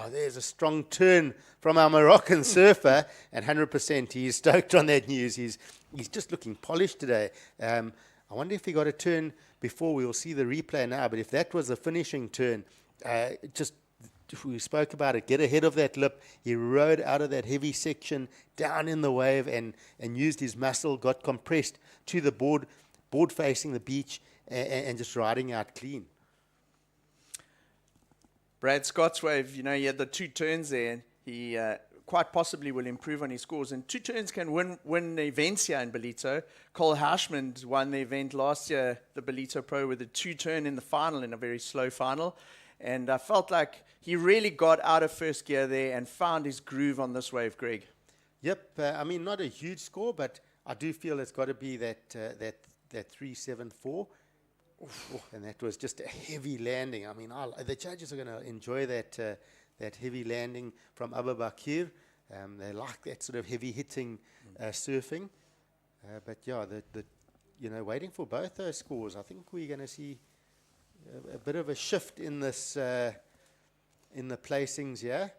E: there's a strong turn from our Moroccan surfer, and 100% he's stoked on that news. He's just looking polished today. I wonder if he got a turn before. We'll see the replay now, but if that was the finishing turn, we spoke about it, get ahead of that lip. He rode out of that heavy section down in the wave and used his muscle, got compressed to the board facing the beach, and just riding out clean.
F: Brad Scott's wave, he had the 2 turns there, and he quite possibly will improve on his scores. And 2 turns can win events here in Ballito. Cole Hauschman won the event last year, the Ballito Pro, with a 2-turn in the final, in a very slow final. And I felt like he really got out of first gear there and found his groove on this wave, Greg.
E: Yep. Not a huge score, but I do feel it's got to be that 3.74. And that was just a heavy landing. The judges are going to enjoy that heavy landing from Abu Bakr. They like that sort of heavy hitting surfing. Waiting for both those scores, I think we're going to see a bit of a shift in this in the placings here.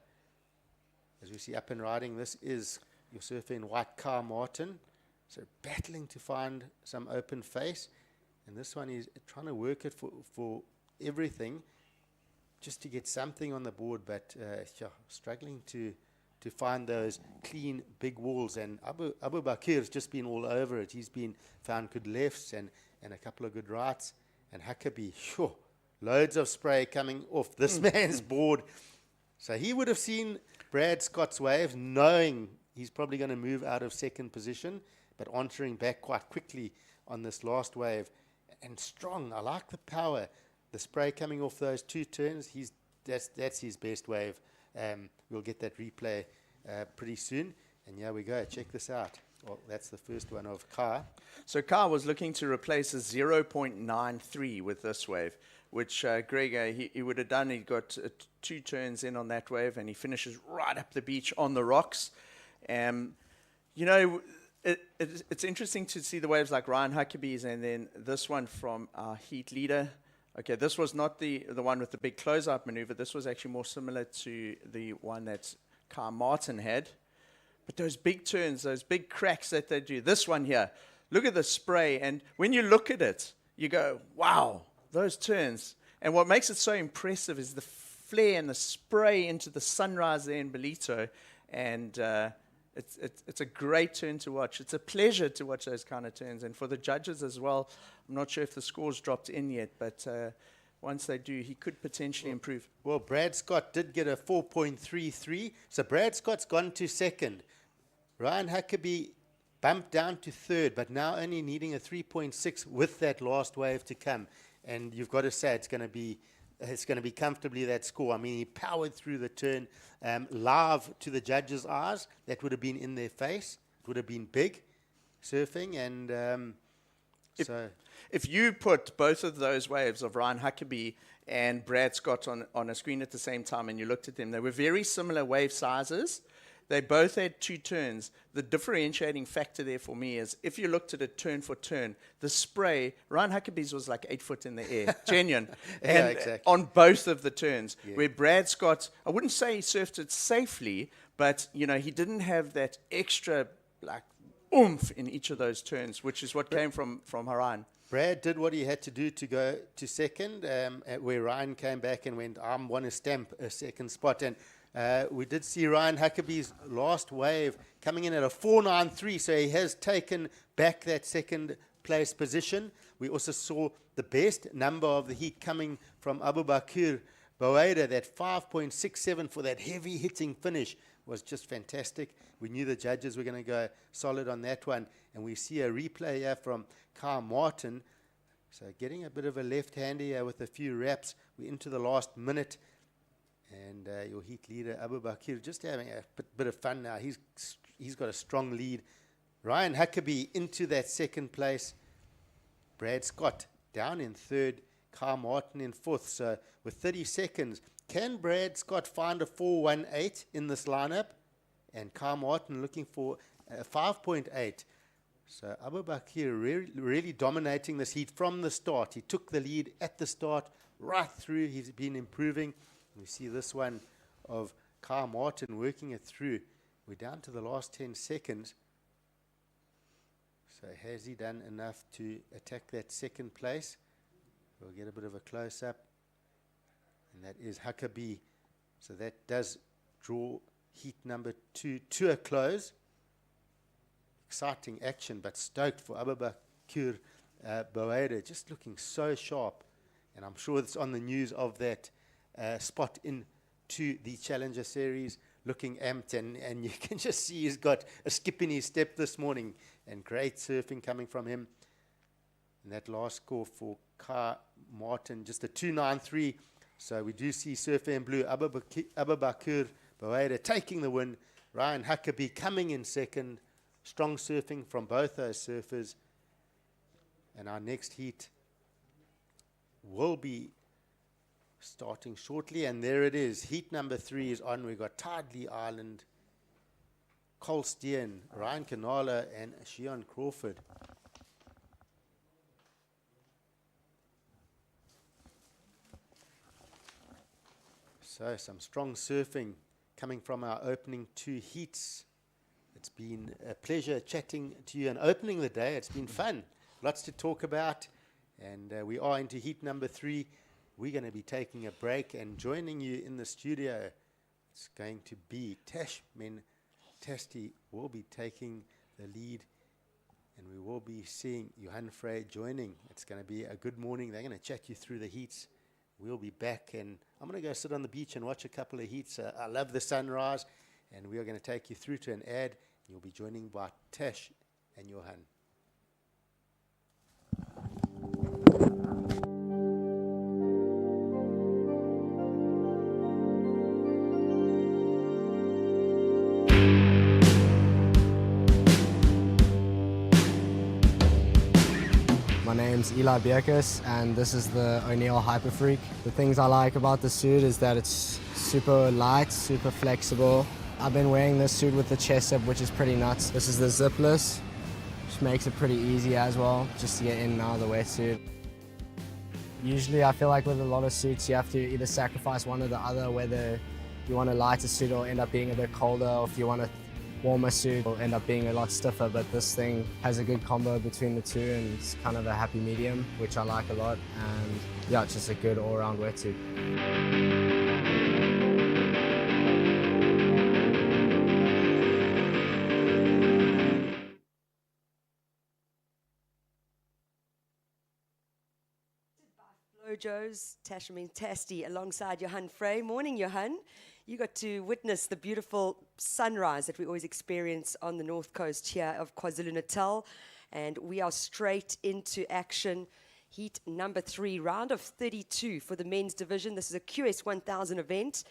E: As we see up and riding, this is your surfer in white, Carl Martin. So battling to find some open face. And this one is trying to work it for everything, just to get something on the board, but struggling to find those clean big walls. And Abu Bakr has just been all over it. He's found good lefts and a couple of good rights. And Huckabee, loads of spray coming off this man's board. So he would have seen Brad Scott's wave, knowing he's probably going to move out of second position, but answering back quite quickly on this last wave. And strong. I like the power. The spray coming off those 2 turns, that's his best wave. We'll get that replay pretty soon. And here we go. Check this out. Well, that's the first one of Ka.
F: So Ka was looking to replace a 0.93 with this wave, which Greg, he would have done. He got 2 turns in on that wave, and he finishes right up the beach on the rocks. It's interesting to see the waves like Ryan Huckabee's, and then this one from our heat leader. Okay, this was not the one with the big close-out maneuver. This was actually more similar to the one that Carl Martin had. But those big turns, those big cracks that they do. This one here, look at the spray. And when you look at it, you go, wow, those turns. And what makes it so impressive is the flare and the spray into the sunrise there in Ballito. And it's a great turn to watch. It's a pleasure to watch those kind of turns. And for the judges as well, I'm not sure if the scores dropped in yet, but once they do, he could potentially improve.
E: Well, Brad Scott did get a 4.33. So Brad Scott's gone to second. Ryan Huckabee bumped down to third, but now only needing a 3.6 with that last wave to come. And you've got to say it's going to be comfortably that score. He powered through the turn live to the judges' eyes. That would have been in their face. It would have been big surfing. And
F: if you put both of those waves of Ryan Huckabee and Brad Scott on a screen at the same time and you looked at them, they were very similar wave sizes. They both had 2 turns. The differentiating factor there for me is if you looked at it turn for turn, the spray, Ryan Huckabee's was like 8 foot in the air, genuine.
E: Yeah, exactly.
F: On both of the turns, where Brad Scott, I wouldn't say he surfed it safely, but he didn't have that extra oomph in each of those turns, which is what came from Haran.
E: Brad did what he had to do to go to second, where Ryan came back and went, I want to stamp a second spot. And we did see Ryan Huckabee's last wave coming in at a 4.93, so he has taken back that second place position. We also saw the best number of the heat coming from Abu Bakr Boada. That 5.67 for that heavy hitting finish was just fantastic. We knew the judges were going to go solid on that one. And we see a replay here from Kyle Martin. So getting a bit of a left-hander here with a few wraps. We're into the last minute. And your heat leader, Abu Bakr, just having a bit of fun now. He's got a strong lead. Ryan Huckabee into that second place. Brad Scott down in third. Kyle Martin in fourth. So with 30 seconds, can Brad Scott find a 4.18 in this lineup? And Kyle Martin looking for 5.8. So Abu Bakr really dominating this heat from the start. He took the lead at the start, right through. He's been improving. We see this one of Kyle Martin working it through. We're down to the last 10 seconds. So has he done enough to attack that second place? We'll get a bit of a close-up. And that is Huckabee. So that does draw heat number 2 to a close. Exciting action, but stoked for Abu Bakr Boada. Just looking so sharp. And I'm sure it's on the news of that spot into the Challenger Series, looking amped, and you can just see he's got a skip in his step this morning, and great surfing coming from him. And that last score for Kyle Martin, just a 2.93. So we do see surfer in blue, Abu Bakr Boada taking the win. Ryan Huckabee coming in second. Strong surfing from both those surfers. And our next heat will be starting shortly, and there it is. Heat number 3 is on. We've got Tidley Island, Cole Steen, Ryan Canala, and Shion Crawford. So some strong surfing coming from our opening 2 heats. It's been a pleasure chatting to you and opening the day. It's been fun. Lots to talk about. And we are into heat number 3. We're going to be taking a break, and joining you in the studio, it's going to be Tashmen Tasti will be taking the lead, and we will be seeing Johan Frey joining. It's going to be a good morning. They're going to chat you through the heats. We'll be back, and I'm going to go sit on the beach and watch a couple of heats. I love the sunrise, and we are going to take you through to an ad. You'll be joining by Tash and Johan.
H: My name's Eli Bierkus, and this is the O'Neill Hyperfreak. The things I like about the suit is that it's super light, super flexible. I've been wearing this suit with the chest zip, which is pretty nuts. This is the zipless, which makes it pretty easy as well, just to get in and out of the wetsuit. Usually I feel like with a lot of suits, you have to either sacrifice one or the other, whether you want a lighter suit or end up being a bit colder, or if you want a warmer suit will end up being a lot stiffer, but this thing has a good combo between the two, and it's kind of a happy medium, which I like a lot, and yeah, it's just a good all-around wetsuit.
I: Flojos, Tashmen Tasti, alongside Johan Frey. Morning, Johan. You got to witness the beautiful sunrise that we always experience on the north coast here of KwaZulu-Natal. And we are straight into action. Heat number 3, round of 32 for the men's division. This is a QS 1000 event.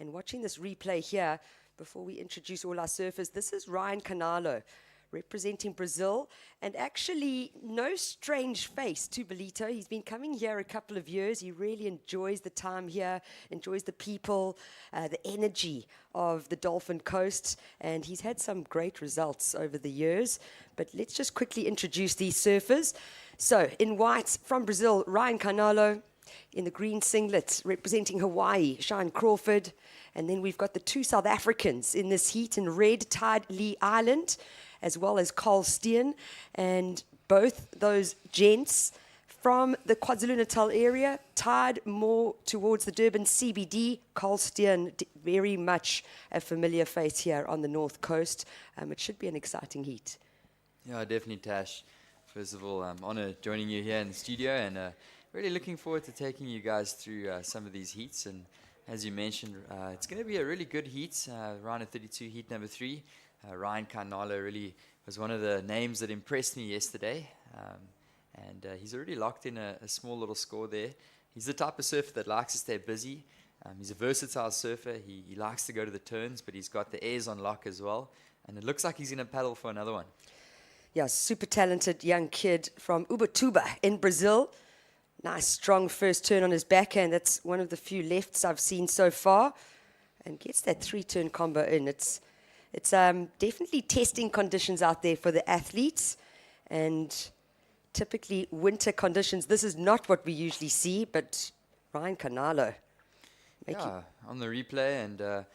I: And watching this replay here, before we introduce all our surfers, this is Ryan Canalo, representing Brazil, and actually no strange face to Ballito. He's been coming here a couple of years. He really enjoys the time here, enjoys the people, the energy of the Dolphin Coast, and he's had some great results over the years. But let's just quickly introduce these surfers. So in white from Brazil, Ryan Canalo. In the green singlet, representing Hawaii, Shion Crawford. And then we've got the two South Africans in this heat in red, Tide Lee Island, as well as Carl Steen. And both those gents from the KwaZulu-Natal area, Tide more towards the Durban CBD, Carl Steen, very much a familiar face here on the North Coast. It should be an exciting heat.
J: Yeah, definitely, Tash. First of all, I'm honored joining you here in the studio, and really looking forward to taking you guys through some of these heats. And as you mentioned, it's going to be a really good heat, round of 32, heat number 3. Ryan Carnalo really was one of the names that impressed me yesterday. And he's already locked in a small little score there. He's the type of surfer that likes to stay busy. He's a versatile surfer. He likes to go to the turns, but he's got the airs on lock as well. And it looks like he's going to paddle for another one.
I: Yeah, super talented young kid from Ubatuba in Brazil. Nice, strong first turn on his backhand. That's one of the few lefts I've seen so far. And gets that 3-turn combo in. It's definitely testing conditions out there for the athletes. And typically winter conditions, this is not what we usually see, but Ryan Carnalo.
J: On the replay, and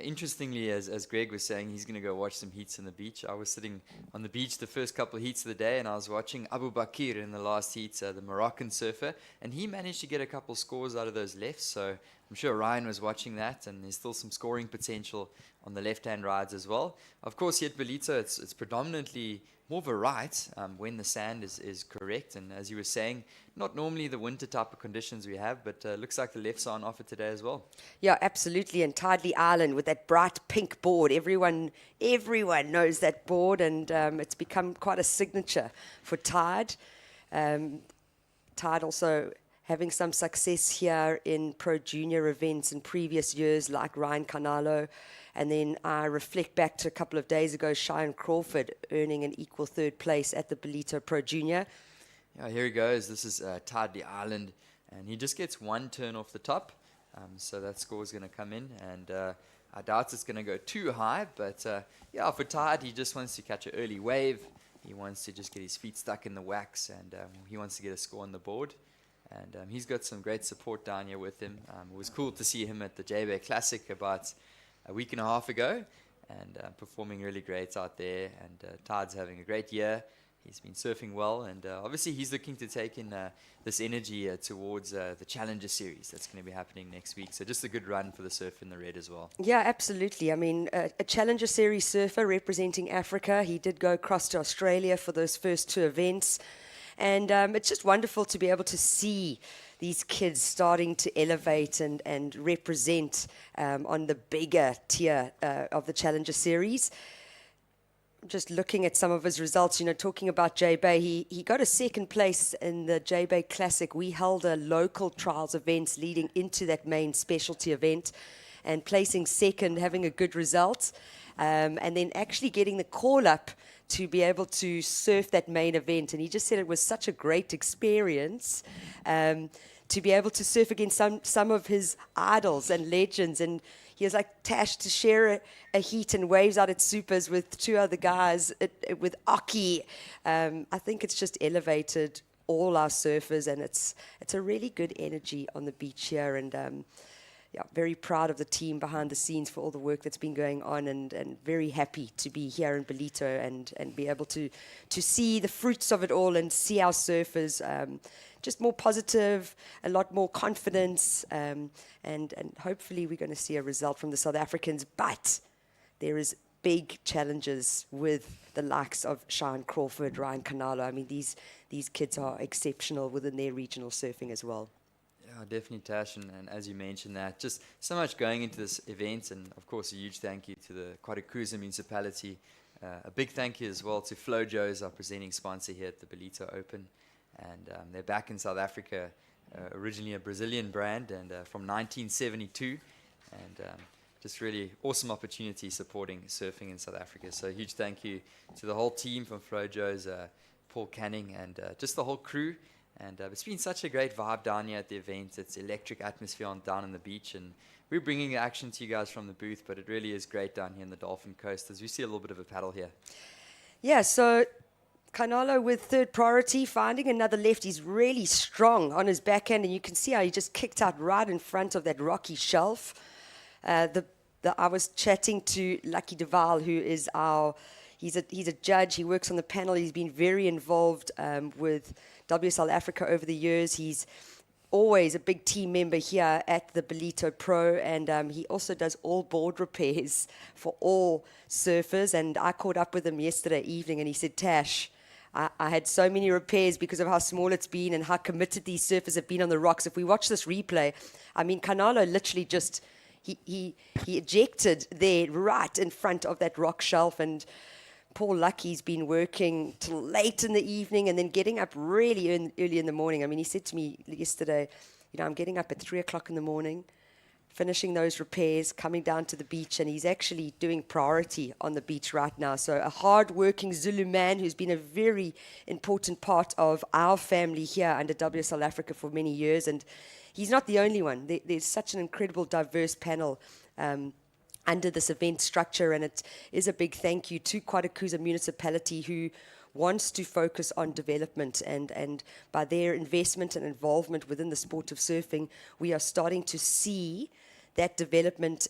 J: interestingly, as Greg was saying, he's going to go watch some heats on the beach. I was sitting on the beach the first couple of heats of the day, and I was watching Abu Bakr in the last heat, the Moroccan surfer, and he managed to get a couple scores out of those lefts, so I'm sure Ryan was watching that, and there's still some scoring potential on the left-hand rides as well. Of course, here at Ballito, it's predominantly more of a right when the sand is correct. And as you were saying, not normally the winter type of conditions we have, but looks like the lefts are on offer today as well.
I: Yeah, absolutely. And Tide Lee Island with that bright pink board. Everyone knows that board, and it's become quite a signature for Tide. Tide also having some success here in Pro Junior events in previous years, like Ryan Carnalo. And then I reflect back to a couple of days ago, Cheyenne Crawford earning an equal third place at the Ballito Pro Junior.
J: Yeah, here he goes. This is Tide Lee Island, and he just gets one turn off the top. So that score is going to come in, and I doubt it's going to go too high. But yeah, for Tide, he just wants to catch an early wave. He wants to just get his feet stuck in the wax, and he wants to get a score on the board. And he's got some great support down here with him. It was cool to see him at the J-Bay Classic about a week and a half ago, and performing really great out there. And Tide's having a great year. He's been surfing well, and obviously he's looking to take in this energy towards the Challenger Series that's going to be happening next week. So just a good run for the surf in the red as well.
I: Yeah, absolutely. I mean, a Challenger Series surfer representing Africa. He did go across to Australia for those first 2 events. And it's just wonderful to be able to see these kids starting to elevate and represent on the bigger tier of the Challenger Series. Just looking at some of his results, talking about J-Bay, he got a second place in the J-Bay Classic. We held a local trials events leading into that main specialty event, and placing second, having a good result, and then actually getting the call up to be able to surf that main event. And he just said it was such a great experience to be able to surf against some of his idols and legends. And he was like, Tash, to share a heat and waves out at Supers with 2 other guys, with Aki, I think it's just elevated all our surfers, and it's a really good energy on the beach here. And yeah, very proud of the team behind the scenes for all the work that's been going on, and very happy to be here in Ballito and be able to see the fruits of it all, and see our surfers just more positive, a lot more confidence, and hopefully we're going to see a result from the South Africans. But there is big challenges with the likes of Cheyenne Crawford, Ryan Carnalo. I mean, these kids are exceptional within their regional surfing as well.
J: Yeah, definitely, Tash, and as you mentioned that, just so much going into this event, and of course a huge thank you to the Quarterfinals municipality. A big thank you as well to Flojos, our presenting sponsor here at the Ballito Open, and they're back in South Africa, originally a Brazilian brand, and from 1972, and just really awesome opportunity supporting surfing in South Africa. So a huge thank you to the whole team from Flojos, Paul Canning, and just the whole crew. And it's been such a great vibe down here at the event. It's electric atmosphere down on the beach, and we're bringing action to you guys from the booth, but it really is great down here in the Dolphin Coast as we see a little bit of a paddle here.
I: Yeah, so Carnalo with third priority, finding another left. He's really strong on his backhand, and you can see how he just kicked out right in front of that rocky shelf. I was chatting to Lucky Deval, who is he's a judge. He works on the panel. He's been very involved with WSL Africa over the years. He's always a big team member here at the Ballito Pro, and he also does all board repairs for all surfers. And I caught up with him yesterday evening, and he said, Tash, I had so many repairs because of how small it's been and how committed these surfers have been on the rocks. If we watch this replay, I mean, Canalo literally just, he ejected there right in front of that rock shelf, and Paul Lucky's been working till late in the evening and then getting up really early in the morning. I mean, he said to me yesterday, I'm getting up at 3 o'clock in the morning, finishing those repairs, coming down to the beach, and he's actually doing priority on the beach right now. So a hard-working Zulu man who's been a very important part of our family here under WSL Africa for many years, and he's not the only one. There's such an incredible, diverse panel under this event structure, and it is a big thank you to Quarterfinals municipality, who wants to focus on development, and by their investment and involvement within the sport of surfing, we are starting to see that development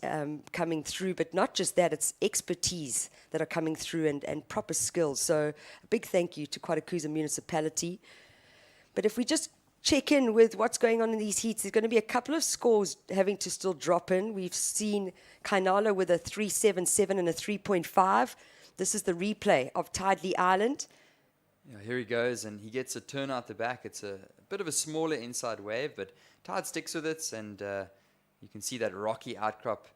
I: coming through. But not just that, it's expertise that are coming through and proper skills. So a big thank you to Quarterfinals municipality. But if we just check in with what's going on in these heats, there's going to be a couple of scores having to still drop in. We've seen Kainala with a 3.77 and a 3.5. This is the replay of Tidely Island.
J: Yeah, here he goes, and he gets a turn out the back. It's a bit of a smaller inside wave, but Tide sticks with it, and you can see that rocky outcrop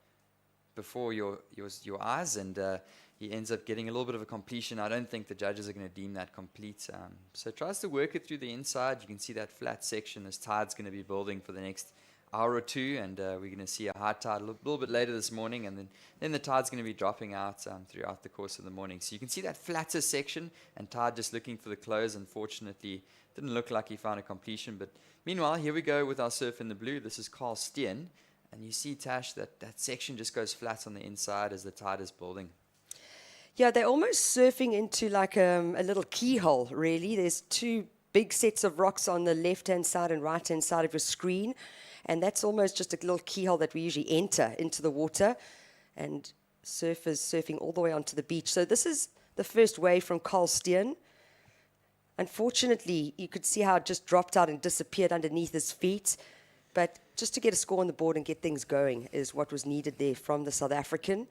J: before your eyes, and he ends up getting a little bit of a completion. I don't think the judges are going to deem that complete. So tries to work it through the inside. You can see that flat section as Tide's going to be building for the next hour or two, and we're going to see a high tide a little bit later this morning, and then the tide's going to be dropping out throughout the course of the morning. So you can see that flatter section, and Tide just looking for the close. Unfortunately, didn't look like he found a completion. But meanwhile, here we go with our surf in the blue. This is Carl Steen, and you see, Tash, that section just goes flat on the inside as the tide is building.
I: Yeah, they're almost surfing into like a little keyhole, really. There's two big sets of rocks on the left-hand side and right-hand side of your screen, and that's almost just a little keyhole that we usually enter into the water, and surfers surfing all the way onto the beach. So this is the first wave from Carl Steen. Unfortunately, you could see how it just dropped out and disappeared underneath his feet, but just to get a score on the board and get things going is what was needed there from the South African.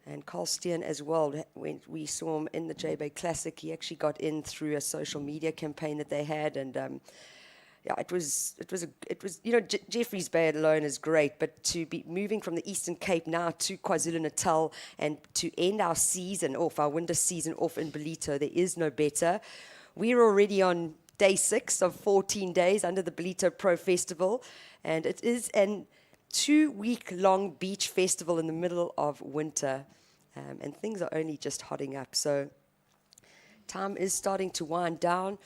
I: And Carl Steen as well, when we saw him in the J-Bay Classic, he actually got in through a social media campaign that they had, and yeah, it was Jeffreys Bay alone is great, but to be moving from the Eastern Cape now to KwaZulu-Natal and to end our season off, our winter season off in Ballito, there is no better. We're already on day 6 of 14 days under the Ballito Pro Festival, and it is an 2-week-long beach festival in the middle of winter, and things are only just hotting up. So time is starting to wind down.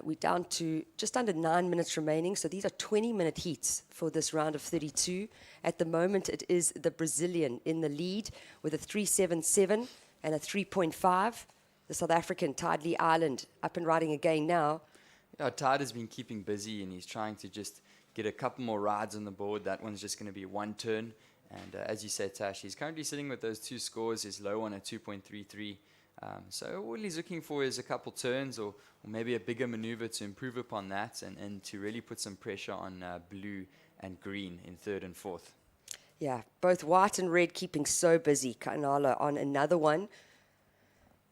I: We're down to just under 9 minutes remaining. So these are 20-minute heats for this round of 32. At the moment, it is the Brazilian in the lead with a 3.77 and a 3.5. The South African, Tidely Island, up and riding again now.
J: Yeah, Tide has been keeping busy, and he's trying to just get a couple more rides on the board. That one's just going to be one turn. And as you said, Tash, he's currently sitting with those 2 scores. His low one at 2.33. So all he's looking for is a couple turns or maybe a bigger maneuver to improve upon that and to really put some pressure on blue and green in 3rd and 4th.
I: Yeah, both white and red keeping so busy. Kanala on another one.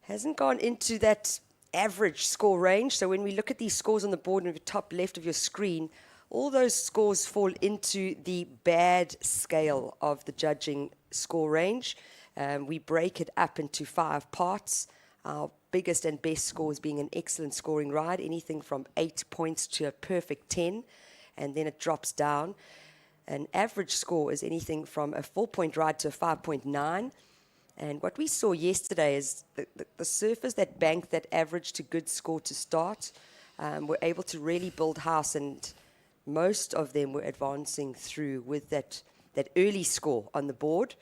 I: Hasn't gone into that average score range. So when we look at these scores on the board in the top left of your screen, all those scores fall into the bad scale of the judging score range. We break it up into 5 parts. Our biggest and best scores being an excellent scoring ride, anything from 8 points to a perfect 10, and then it drops down. An average score is anything from a 4-point ride to a 5.9. And what we saw yesterday is the surfers that banked that average to good score to start were able to really build house, and most of them were advancing through with that early score on the board.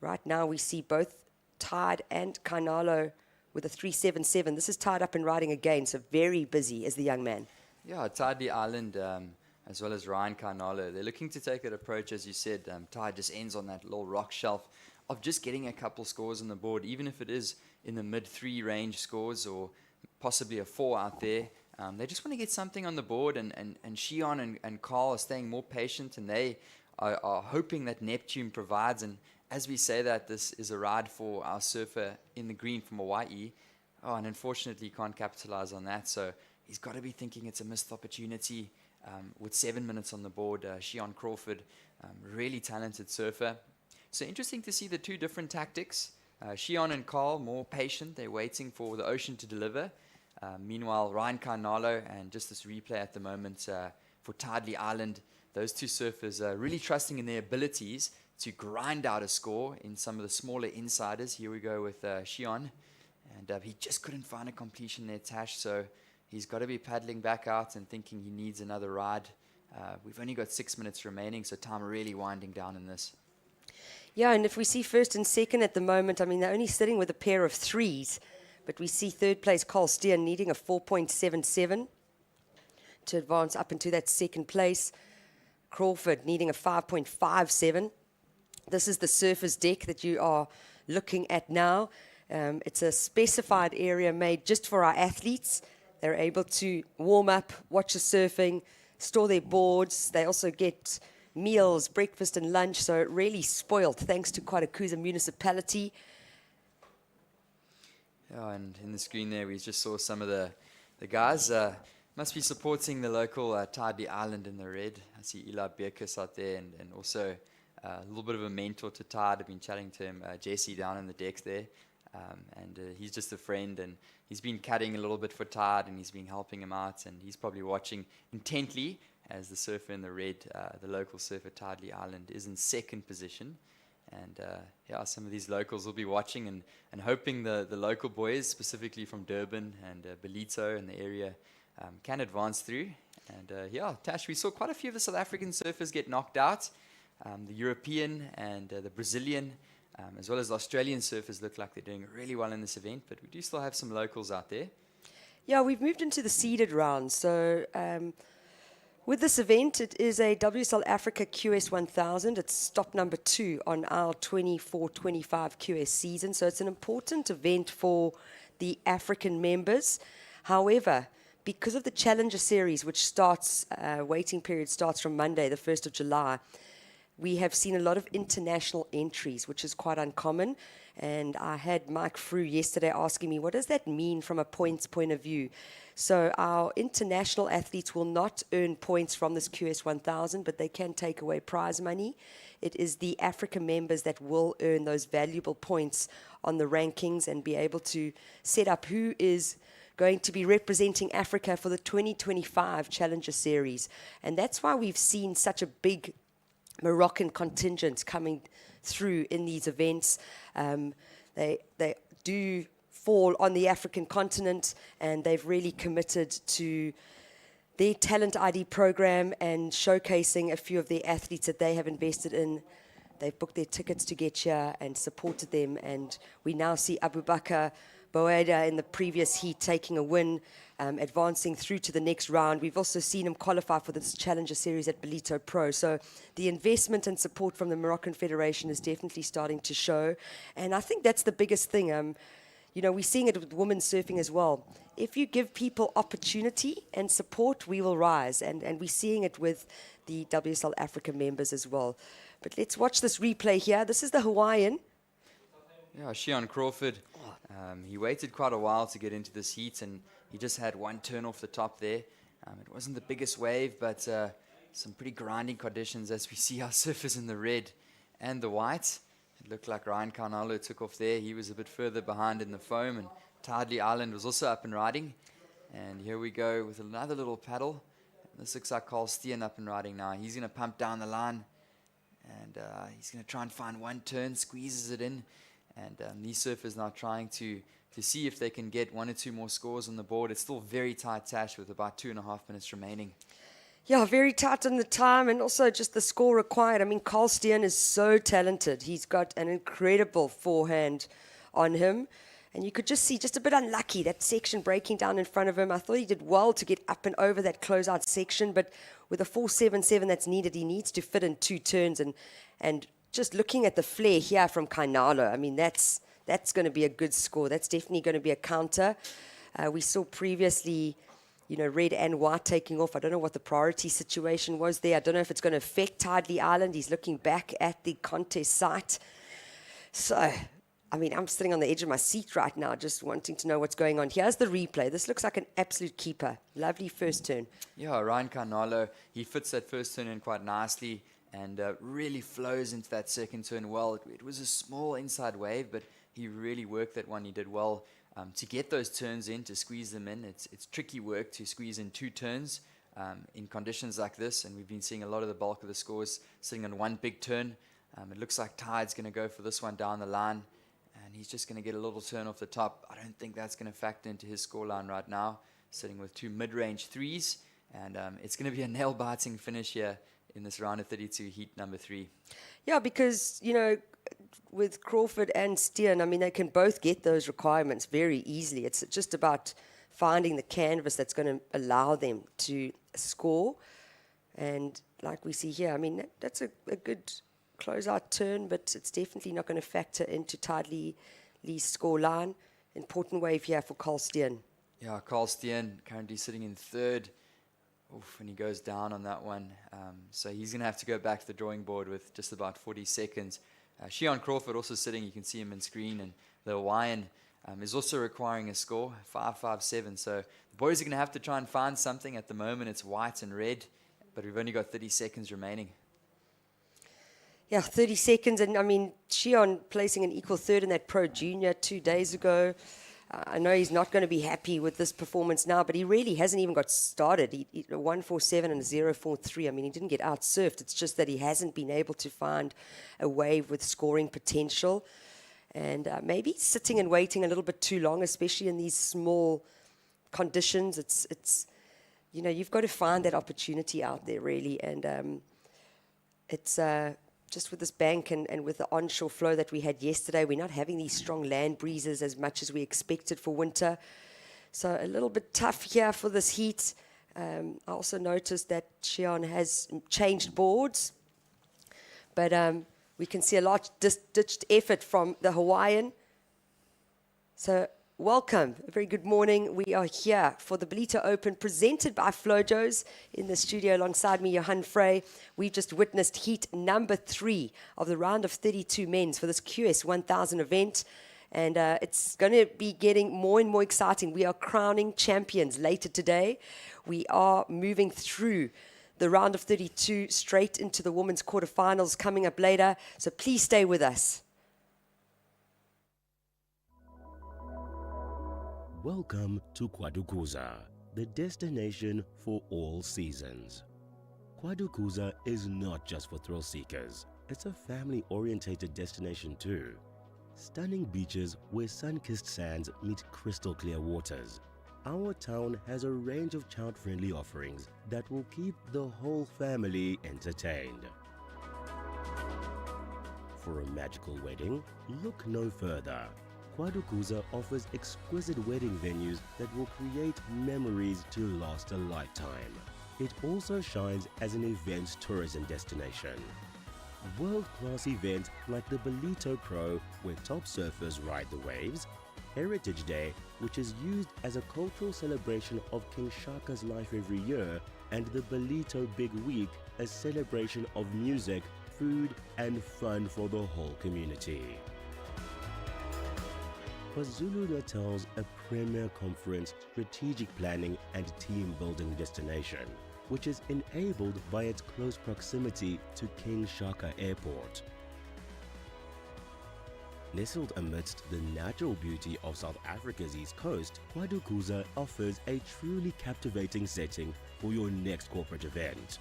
I: Right now we see both Tide and Kainalo with a 3.77. This is Tide up and riding again, so very busy as the young man.
J: Yeah, Tidely Island, as well as Ryan Carnalo. They're looking to take that approach, as you said. Tide just ends on that little rock shelf of just getting a couple scores on the board, even if it is in the mid-3 range scores or possibly a 4 out there. They just want to get something on the board, and Shion and Carl are staying more patient, and they are hoping that Neptune provides. And as we say that, this is a ride for our surfer in the green from Hawaii. Oh, and unfortunately, he can't capitalize on that. So he's got to be thinking it's a missed opportunity with 7 minutes on the board. Shion Crawford, really talented surfer. So interesting to see the two different tactics. Shion and Carl, more patient. They're waiting for the ocean to deliver. Meanwhile, Ryan Carnalo and just this replay at the moment for Tidley Island, those two surfers are really trusting in their abilities to grind out a score in some of the smaller insiders. Here we go with Shion. And he just couldn't find a completion there, Tash. So he's got to be paddling back out and thinking he needs another ride. We've only got 6 minutes remaining, so time really winding down in this.
I: Yeah, and if we see first and second at the moment, I mean, they're only sitting with a pair of 3s. But we see third place Carl Steyn needing a 4.77 to advance up into that second place. Crawford needing a 5.57. This is the surfer's deck that you are looking at now. It's a specified area made just for our athletes. They're able to warm up, watch the surfing, store their boards. They also get meals, breakfast and lunch, so really spoiled thanks to Quarterfinals municipality.
J: Yeah, and in the screen there, we just saw some of the guys. Must be supporting the local Tidley Island in the red. I see Eli Beerkus out there, and also a little bit of a mentor to Tide. I've been chatting to him, Jesse, down in the decks there. And he's just a friend, and he's been caddying a little bit for Tide, and he's been helping him out, and he's probably watching intently as the surfer in the red, the local surfer, Tidley Island, is in second position. And yeah, some of these locals will be watching and hoping the local boys, specifically from Durban and Ballito in the area, can advance through. And yeah, Tash, we saw quite a few of the South African surfers get knocked out. The European and the Brazilian, as well as the Australian surfers, look like they're doing really well in this event, but we do still have some locals out there.
I: Yeah, we've moved into the seeded round. So with this event, it is a WSL Africa QS 1000. It's stop number 2 on our 24-25 QS season. So it's an important event for the African members. However, because of the Challenger Series, which starts, waiting period starts from Monday, the 1st of July, we have seen a lot of international entries, which is quite uncommon. And I had Mike Frew yesterday asking me, what does that mean from a points point of view? So our international athletes will not earn points from this QS 1000, but they can take away prize money. It is the African members that will earn those valuable points on the rankings and be able to set up who is going to be representing Africa for the 2025 Challenger Series. And that's why we've seen such a big Moroccan contingent coming through in these events. They do fall on the African continent, and they've really committed to their talent ID program and showcasing a few of the athletes that they have invested in. They've booked their tickets to get here and supported them, and we now see Abubakar Boada in the previous heat taking a win, advancing through to the next round. We've also seen him qualify for this Challenger Series at Ballito Pro. So the investment and support from the Moroccan Federation is definitely starting to show. And I think that's the biggest thing. You know, we're seeing it with women's surfing as well. If you give people opportunity and support, we will rise. And we're seeing it with the WSL Africa members as well. But let's watch this replay here. This is the Hawaiian.
J: Yeah, Shion Crawford. He waited quite a while to get into this heat, and he just had one turn off the top there. It wasn't the biggest wave, but some pretty grinding conditions as we see our surfers in the red and the white. It looked like Ryan Carnalo took off there. He was a bit further behind in the foam, and Tidley Island was also up and riding. And here we go with another little paddle. This looks like Carl Steyn up and riding now. He's going to pump down the line, and he's going to try and find one turn, squeezes it in. And these surfers now trying to see if they can get 1 or 2 more scores on the board. It's still very tight, Tash, with about 2.5 minutes remaining.
I: Yeah, very tight on the time, and also just the score required. I mean, Carl Steyn is so talented. He's got an incredible forehand on him. And you could just see, just a bit unlucky, that section breaking down in front of him. I thought he did well to get up and over that closeout section, but with a 4.77 that's needed, he needs to fit in 2 turns. And just looking at the flare here from Kainalo, I mean, that's going to be a good score. That's definitely going to be a counter. We saw previously, red and white taking off. I don't know what the priority situation was there. I don't know if it's going to affect Tidley Island. He's looking back at the contest site. So, I mean, I'm sitting on the edge of my seat right now, just wanting to know what's going on. Here's the replay. This looks like an absolute keeper. Lovely first turn.
J: Yeah, Ryan Carnalo, he fits that first turn in quite nicely and really flows into that second turn well. It was a small inside wave, but he really worked that one. He did well to get those turns in, to squeeze them in. It's tricky work to squeeze in 2 turns in conditions like this, and we've been seeing a lot of the bulk of the scores sitting on one big turn. It looks like Tide's going to go for this one down the line. And he's just going to get a little turn off the top. I don't think that's going to factor into his scoreline right now, sitting with 2 mid-range threes. And it's going to be a nail-biting finish here in this round of 32, heat number 3.
I: Yeah, because, with Crawford and Steyn, I mean, they can both get those requirements very easily. It's just about finding the canvas that's going to allow them to score. And like we see here, I mean, that's a good close-out turn, but it's definitely not going to factor into Tidley Lee's score line. Important wave here for Carl Steyn.
J: Yeah, Carl Steyn currently sitting in 3rd. Oof, and he goes down on that one. So he's going to have to go back to the drawing board with just about 40 seconds. Shion Crawford also sitting, you can see him in screen, and the Hawaiian is also requiring a score, 5.57. So the boys are going to have to try and find something. At the moment, it's white and red, but we've only got 30 seconds remaining.
I: Yeah, 30 seconds. And, I mean, Shion placing an equal 3rd in that Pro Junior 2 days ago. I know he's not going to be happy with this performance now, but he really hasn't even got started. He 1.47 and a 0.43. I mean, he didn't get out-surfed. It's just that he hasn't been able to find a wave with scoring potential. And maybe sitting and waiting a little bit too long, especially in these small conditions. It's you've got to find that opportunity out there, really. And it's just with this bank and with the onshore flow that we had yesterday, we're not having these strong land breezes as much as we expected for winter. So a little bit tough here for this heat. I also noticed that Shion has changed boards, but we can see a large ditched effort from the Hawaiian. So welcome, a very good morning. We are here for the Ballito Open presented by Flojos. In the studio alongside me, Johan Frey. We've just witnessed heat number 3 of the round of 32 men's for this QS 1000 event. And it's going to be getting more and more exciting. We are crowning champions later today. We are moving through the round of 32 straight into the women's quarterfinals coming up later. So please stay with us.
G: Welcome to Kwadukuza, the destination for all seasons. Kwadukuza is not just for thrill seekers, it's a family-orientated destination too. Stunning beaches where sun-kissed sands meet crystal clear waters. Our town has a range of child-friendly offerings that will keep the whole family entertained. For a magical wedding, look no further. Kwadukuza offers exquisite wedding venues that will create memories to last a lifetime. It also shines as an event tourism destination. World-class events like the Ballito Pro, where top surfers ride the waves, Heritage Day, which is used as a cultural celebration of King Shaka's life every year, and the Ballito Big Week, a celebration of music, food, and fun for the whole community. KwaZulu-Natal's a premier conference, strategic planning and team building destination, which is enabled by its close proximity to King Shaka Airport. Nestled amidst the natural beauty of South Africa's east coast, Kwadukuza offers a truly captivating setting for your next corporate event.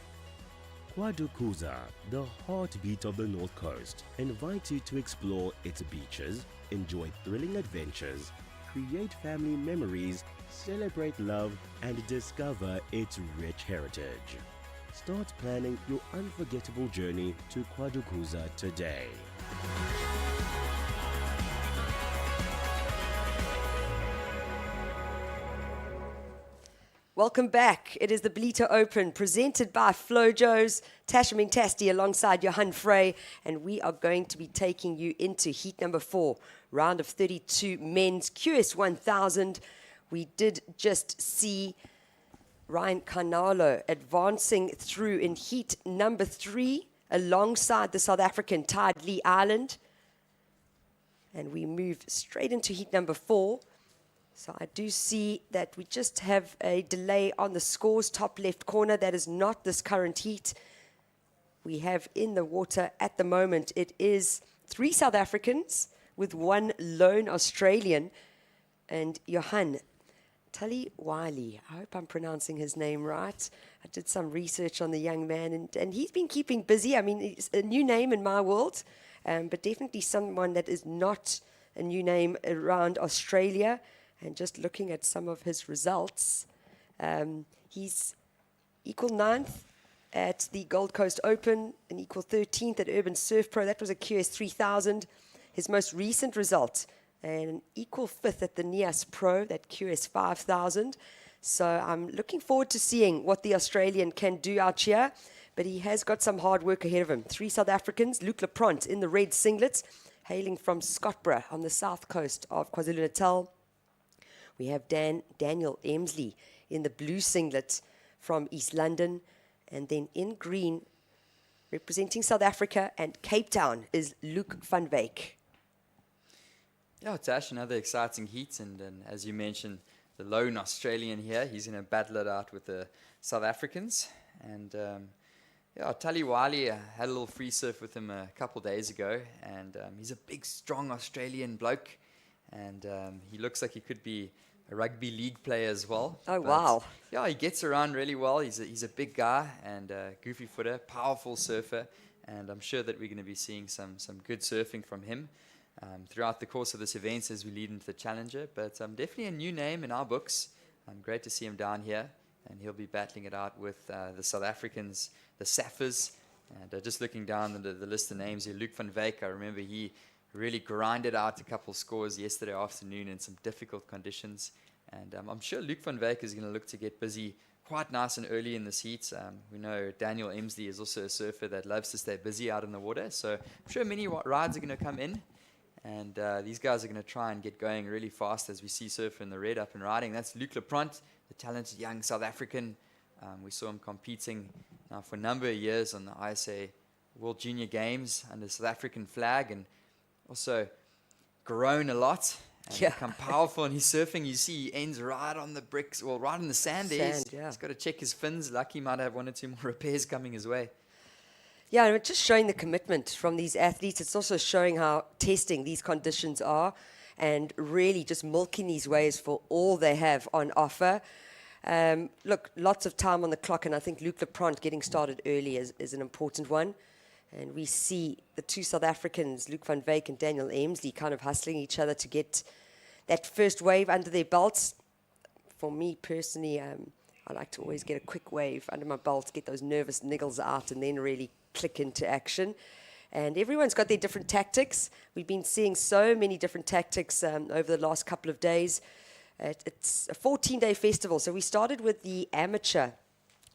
G: Kwadukuza, the heartbeat of the North Coast, invites you to explore its beaches, enjoy thrilling adventures, create family memories, celebrate love, and discover its rich heritage. Start planning your unforgettable journey to Kwadukuza today.
I: Welcome back. It is the Ballito Open presented by Flojos, Tasha Mintasti alongside Johan Frey, and we are going to be taking you into heat number 4, round of 32 men's QS 1000. We did just see Ryan Carnalo advancing through in heat number 3 alongside the South African Tide Lee Island. And we move straight into heat number 4. So I do see that we just have a delay on the scores, top left corner. That is not this current heat. We have in the water at the moment, it is 3 South Africans with 1 lone Australian. And Johan Taliwali, I hope I'm pronouncing his name right. I did some research on the young man, and he's been keeping busy. I mean, it's a new name in my world, but definitely someone that is not a new name around Australia. And just looking at some of his results, he's equal 9th at the Gold Coast Open, and equal 13th at Urban Surf Pro. That was a QS 3000. His most recent result, and equal 5th at the NIAS Pro, that QS 5000. So I'm looking forward to seeing what the Australian can do out here, but he has got some hard work ahead of him. 3 South Africans, Luke Lapront in the red singlets, hailing from Scottburgh on the south coast of KwaZulu-Natal. We have Daniel Emsley in the blue singlet from East London. And then in green, representing South Africa and Cape Town, is Luke van Wyk.
J: Yeah, Tash, another exciting heat. And as you mentioned, the lone Australian here, he's going to battle it out with the South Africans. And Taliwali had a little free surf with him a couple days ago. And he's a big, strong Australian bloke. And he looks like he could be a rugby league player as well.
I: Oh, wow.
J: Yeah, he gets around really well. He's a big guy and a goofy footer, powerful surfer. And I'm sure that we're going to be seeing some good surfing from him throughout the course of this event as we lead into the Challenger. But definitely a new name in our books. Great to see him down here. And he'll be battling it out with the South Africans, the Saffers. And just looking down the list of names here, Luke van Wyk, I remember he really grinded out a couple scores yesterday afternoon in some difficult conditions. And I'm sure Luke van Wyk is going to look to get busy quite nice and early in this heat. We know Daniel Emsley is also a surfer that loves to stay busy out in the water. So I'm sure many rides are going to come in. And these guys are going to try and get going really fast as we see surfer in the red up and riding. That's Luke Lapront, the talented young South African. We saw him competing now for a number of years on the ISA World Junior Games under the South African flag, and also grown a lot and become powerful in his surfing. You see he ends right on the bricks, well, right in the sand. He's got to check his fins. Lucky he might have 1 or 2 more repairs coming his way.
I: Yeah, and it's just showing the commitment from these athletes. It's also showing how testing these conditions are and really just milking these waves for all they have on offer. Look, lots of time on the clock, and I think Luke Lapront getting started early is an important one. And we see the 2 South Africans, Luke van Wyk and Daniel Emsley, kind of hustling each other to get that first wave under their belts. For me personally, I like to always get a quick wave under my belt, get those nervous niggles out, and then really click into action. And everyone's got their different tactics. We've been seeing so many different tactics over the last couple of days. It's a 14-day festival. So we started with the amateur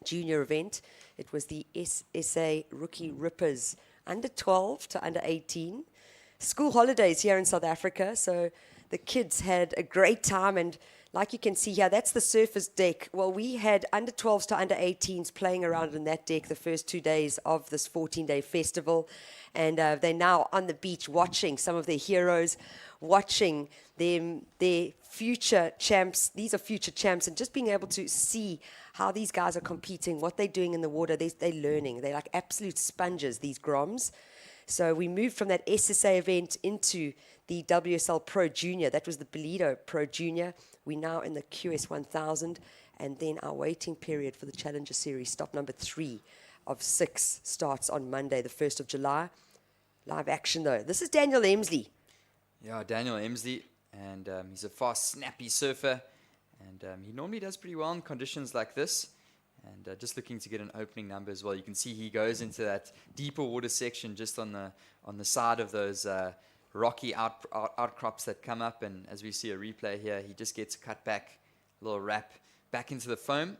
I: junior event. It was the SSA Rookie Rippers, under 12 to under 18. School holidays here in South Africa, so the kids had a great time. And like you can see here, that's the surfers deck. Well, we had under 12s to under 18s playing around in that deck the first 2 days of this 14-day festival. And they're now on the beach watching some of their heroes, watching them, their future champs. These are future champs, and just being able to see how these guys are competing, what they're doing in the water, they're learning. They're like absolute sponges, these Groms. So we moved from that SSA event into the WSL Pro Junior. That was the Ballito Pro Junior. We're now in the QS 1000, and then our waiting period for the Challenger Series, stop number 3 of 6, starts on Monday, the 1st of July. Live action, though. This is Daniel Emsley.
J: Yeah, Daniel Emsley, and he's a fast, snappy surfer, and he normally does pretty well in conditions like this. And just looking to get an opening number as well. You can see he goes into that deeper water section just on the side of those rocky outcrops that come up. And as we see a replay here, he just gets cut back, a little wrap back into the foam,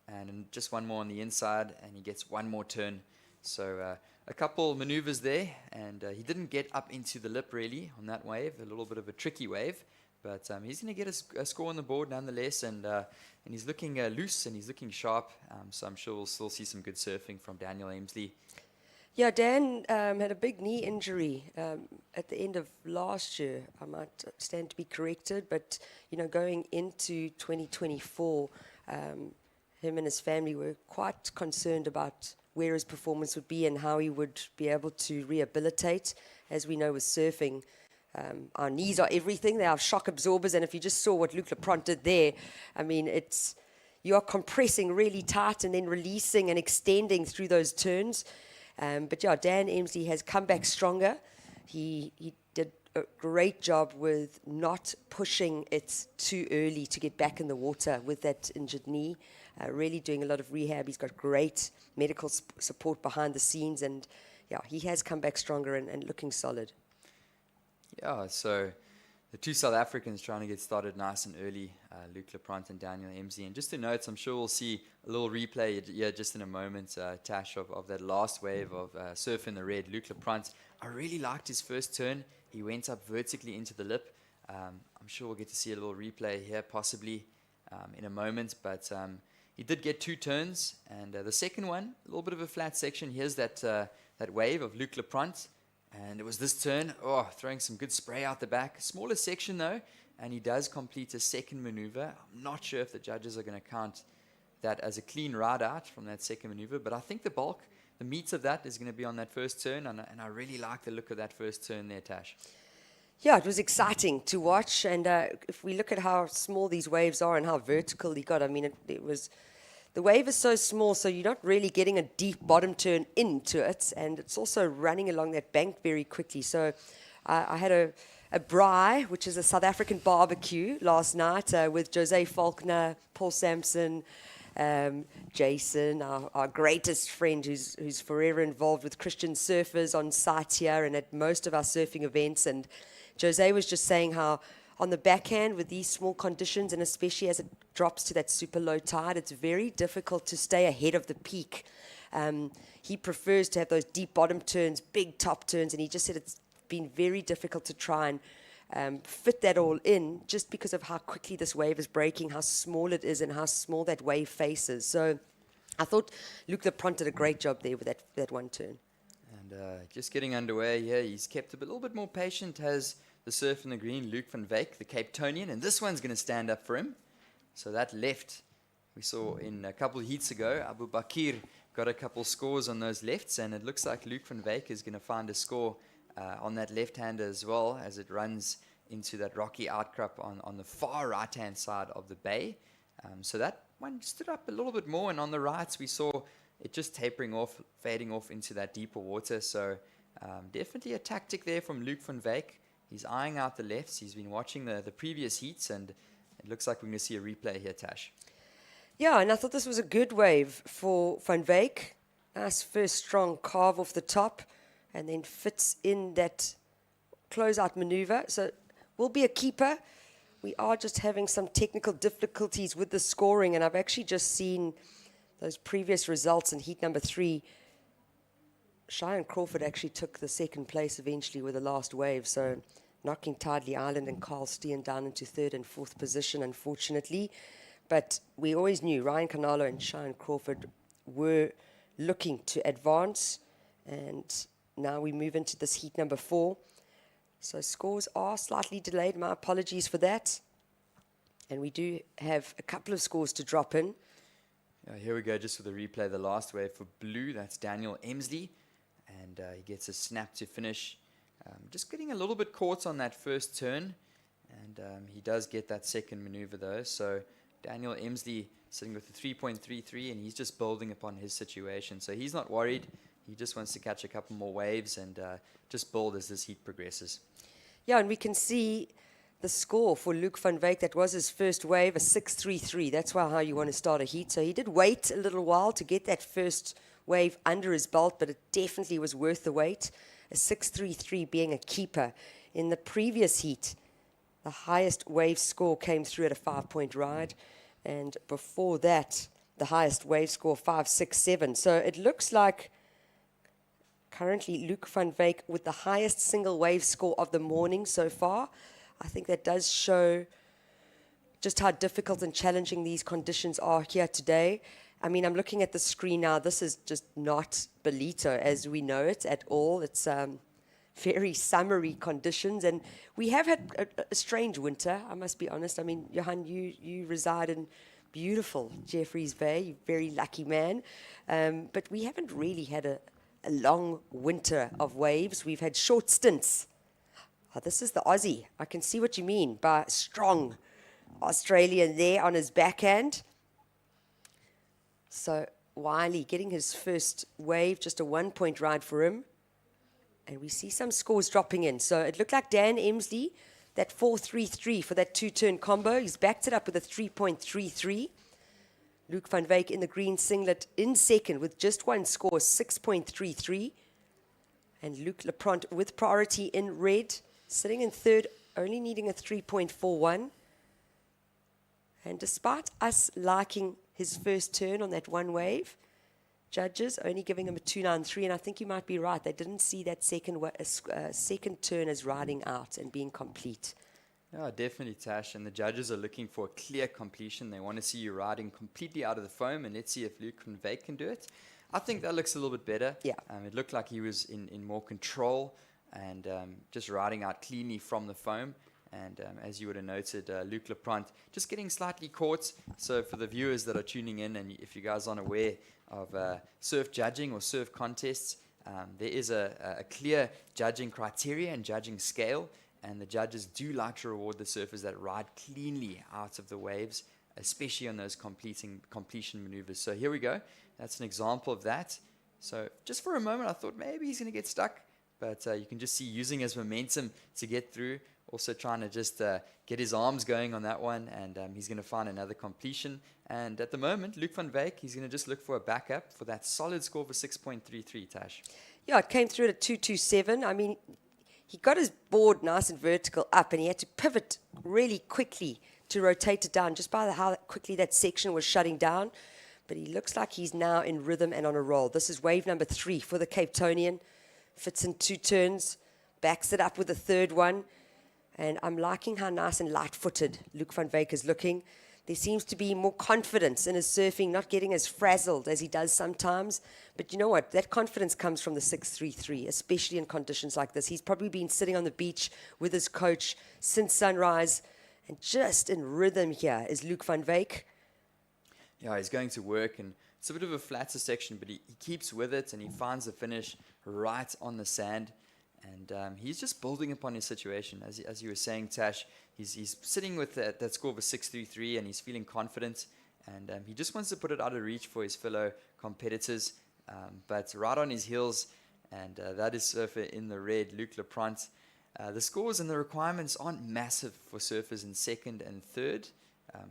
J: and just one more on the inside, and he gets one more turn. So a couple maneuvers there, and he didn't get up into the lip really on that wave, a little bit of a tricky wave, but he's going to get a score on the board nonetheless, and he's looking loose and he's looking sharp, so I'm sure we'll still see some good surfing from Daniel Emsley.
I: Yeah, Dan had a big knee injury at the end of last year. I might stand to be corrected, but going into 2024, him and his family were quite concerned about where his performance would be and how he would be able to rehabilitate. As we know with surfing, our knees are everything. They are shock absorbers, and if you just saw what Luc Leprant did there, I mean, you are compressing really tight and then releasing and extending through those turns. But yeah, Dan Emsley has come back stronger. He did a great job with not pushing it too early to get back in the water with that injured knee. Really doing a lot of rehab. He's got great medical support behind the scenes, and yeah, he has come back stronger and looking solid.
J: Yeah, so the two South Africans trying to get started nice and early, Luc Leprant and Daniel Emsley. And just to note, I'm sure we'll see a little replay just in a moment, Tash, of that last wave of surf in the red. Luc Leprant, I really liked his first turn. He went up vertically into the lip. I'm sure we'll get to see a little replay here possibly in a moment, but he did get two turns, and the second one, a little bit of a flat section. Here's that wave of Luc Leprant, and it was this turn, throwing some good spray out the back. Smaller section though, and he does complete a second maneuver. I'm not sure if the judges are going to count that as a clean ride out from that second maneuver, but I think the meat of that is going to be on that first turn, and I really like the look of that first turn there, Tash.
I: Yeah, it was exciting to watch, and if we look at how small these waves are and how vertical he got, I mean, the wave is so small, so you're not really getting a deep bottom turn into it, and it's also running along that bank very quickly. So I had a braai, which is a South African barbecue, last night with Jose Faulkner, Paul Sampson, Jason, our greatest friend who's forever involved with Christian surfers on site here and at most of our surfing events. And Jose was just saying how on the backhand with these small conditions, and especially as it drops to that super low tide, it's very difficult to stay ahead of the peak. He prefers to have those deep bottom turns, big top turns, and he just said it's been very difficult to try and fit that all in just because of how quickly this wave is breaking, how small it is, and how small that wave faces. So I thought Luc Leprant did a great job there with that one turn.
J: And just getting underway here, he's kept a little bit more patient, has the surf in the green, Luc van Wyk, the Cape Townian, and this one's going to stand up for him. So that left, we saw in a couple of heats ago, Abu Bakr got a couple scores on those lefts, and it looks like Luc van Wyk is going to find a score on that left-hander as well, as it runs into that rocky outcrop on the far right-hand side of the bay. So that one stood up a little bit more, and on the rights we saw it just tapering off, fading off into that deeper water. So definitely a tactic there from Luc van Wyk. He's eyeing out the lefts. He's been watching the previous heats, and it looks like we're going to see a replay here, Tash.
I: Yeah, and I thought this was a good wave for Van Wyk. Nice first strong carve off the top, and then fits in that closeout maneuver. So will be a keeper. We are just having some technical difficulties with the scoring, and I've actually just seen those previous results in heat number 3. Cheyenne Crawford actually took the second place eventually with the last wave, so knocking Tidley Island and Carl Steen down into 3rd and 4th position, unfortunately. But we always knew Ryan Canalo and Cheyenne Crawford were looking to advance, and now we move into this heat number 4. So scores are slightly delayed. My apologies for that. And we do have a couple of scores to drop in.
J: Here we go, just for the replay, the last wave for blue. That's Daniel Emsley. And he gets a snap to finish. Just getting a little bit caught on that first turn. And he does get that second maneuver, though. So Daniel Emsley sitting with a 3.33, and he's just building upon his situation. So he's not worried. He just wants to catch a couple more waves and just build as this heat progresses.
I: Yeah, and we can see the score for Luc van Wyk. That was his first wave, a 6.33. That's how you want to start a heat. So he did wait a little while to get that first wave under his belt, but it definitely was worth the wait. A 6.33 being a keeper. In the previous heat, the highest wave score came through at a 5-point ride. And before that, the highest wave score, 5.67. So it looks like currently Luc van Wyk with the highest single wave score of the morning so far. I think that does show just how difficult and challenging these conditions are here today. I mean, I'm looking at the screen now. This is just not Ballito as we know it at all. It's very summery conditions, and we have had a strange winter, I must be honest. I mean, Johan, you reside in beautiful Jeffreys Bay. You're a very lucky man. But we haven't really had a long winter of waves. We've had short stints. Oh, this is the Aussie. I can see what you mean by strong Australian there on his backhand. So Wiley getting his first wave, just a 1-point ride for him. And we see some scores dropping in. So it looked like Dan Emsley, that 4.33 for that two-turn combo. He's backed it up with a 3.33. Luc van Wyk in the green singlet in second with just one score, 6.33. And Luc Leprant with priority in red, sitting in third, only needing a 3.41. And despite us liking his first turn on that one wave, judges only giving him a 2.93, and I think you might be right. They didn't see that second turn as riding out and being complete.
J: Yeah, definitely, Tash. And the judges are looking for a clear completion. They want to see you riding completely out of the foam, and let's see if Luc van Wyk can do it. I think that looks a little bit better.
I: Yeah.
J: It looked like he was in more control and just riding out cleanly from the foam. And as you would have noted, Luc Leprant just getting slightly caught. So for the viewers that are tuning in, and if you guys aren't aware of surf judging or surf contests, there is a clear judging criteria and judging scale. And the judges do like to reward the surfers that ride cleanly out of the waves, especially on those completion maneuvers. So here we go. That's an example of that. So just for a moment, I thought maybe he's going to get stuck. But you can just see using his momentum to get through. Also trying to just get his arms going on that one. And he's going to find another completion. And at the moment, Luc van Wyk, he's going to just look for a backup for that solid score of 6.33, Tash.
I: Yeah, it came through at a 2.27. I mean, he got his board nice and vertical up, and he had to pivot really quickly to rotate it down, just by how quickly that section was shutting down. But he looks like he's now in rhythm and on a roll. This is wave number 3 for the Cape Tonian. Fits in 2 turns, backs it up with a third one. And I'm liking how nice and light-footed Luc van Wyk is looking. There seems to be more confidence in his surfing, not getting as frazzled as he does sometimes. But you know what? That confidence comes from the 6.33, especially in conditions like this. He's probably been sitting on the beach with his coach since sunrise. And just in rhythm here is Luc van Wyk.
J: Yeah, he's going to work, and it's a bit of a flatter section, but he keeps with it, and he finds the finish right on the sand. And he's just building upon his situation. As you were saying, Tash, he's sitting with that score of a 6.33, and he's feeling confident. And he just wants to put it out of reach for his fellow competitors. But right on his heels, and that is surfer in the red, Luc Leprant. The scores and the requirements aren't massive for surfers in second and third.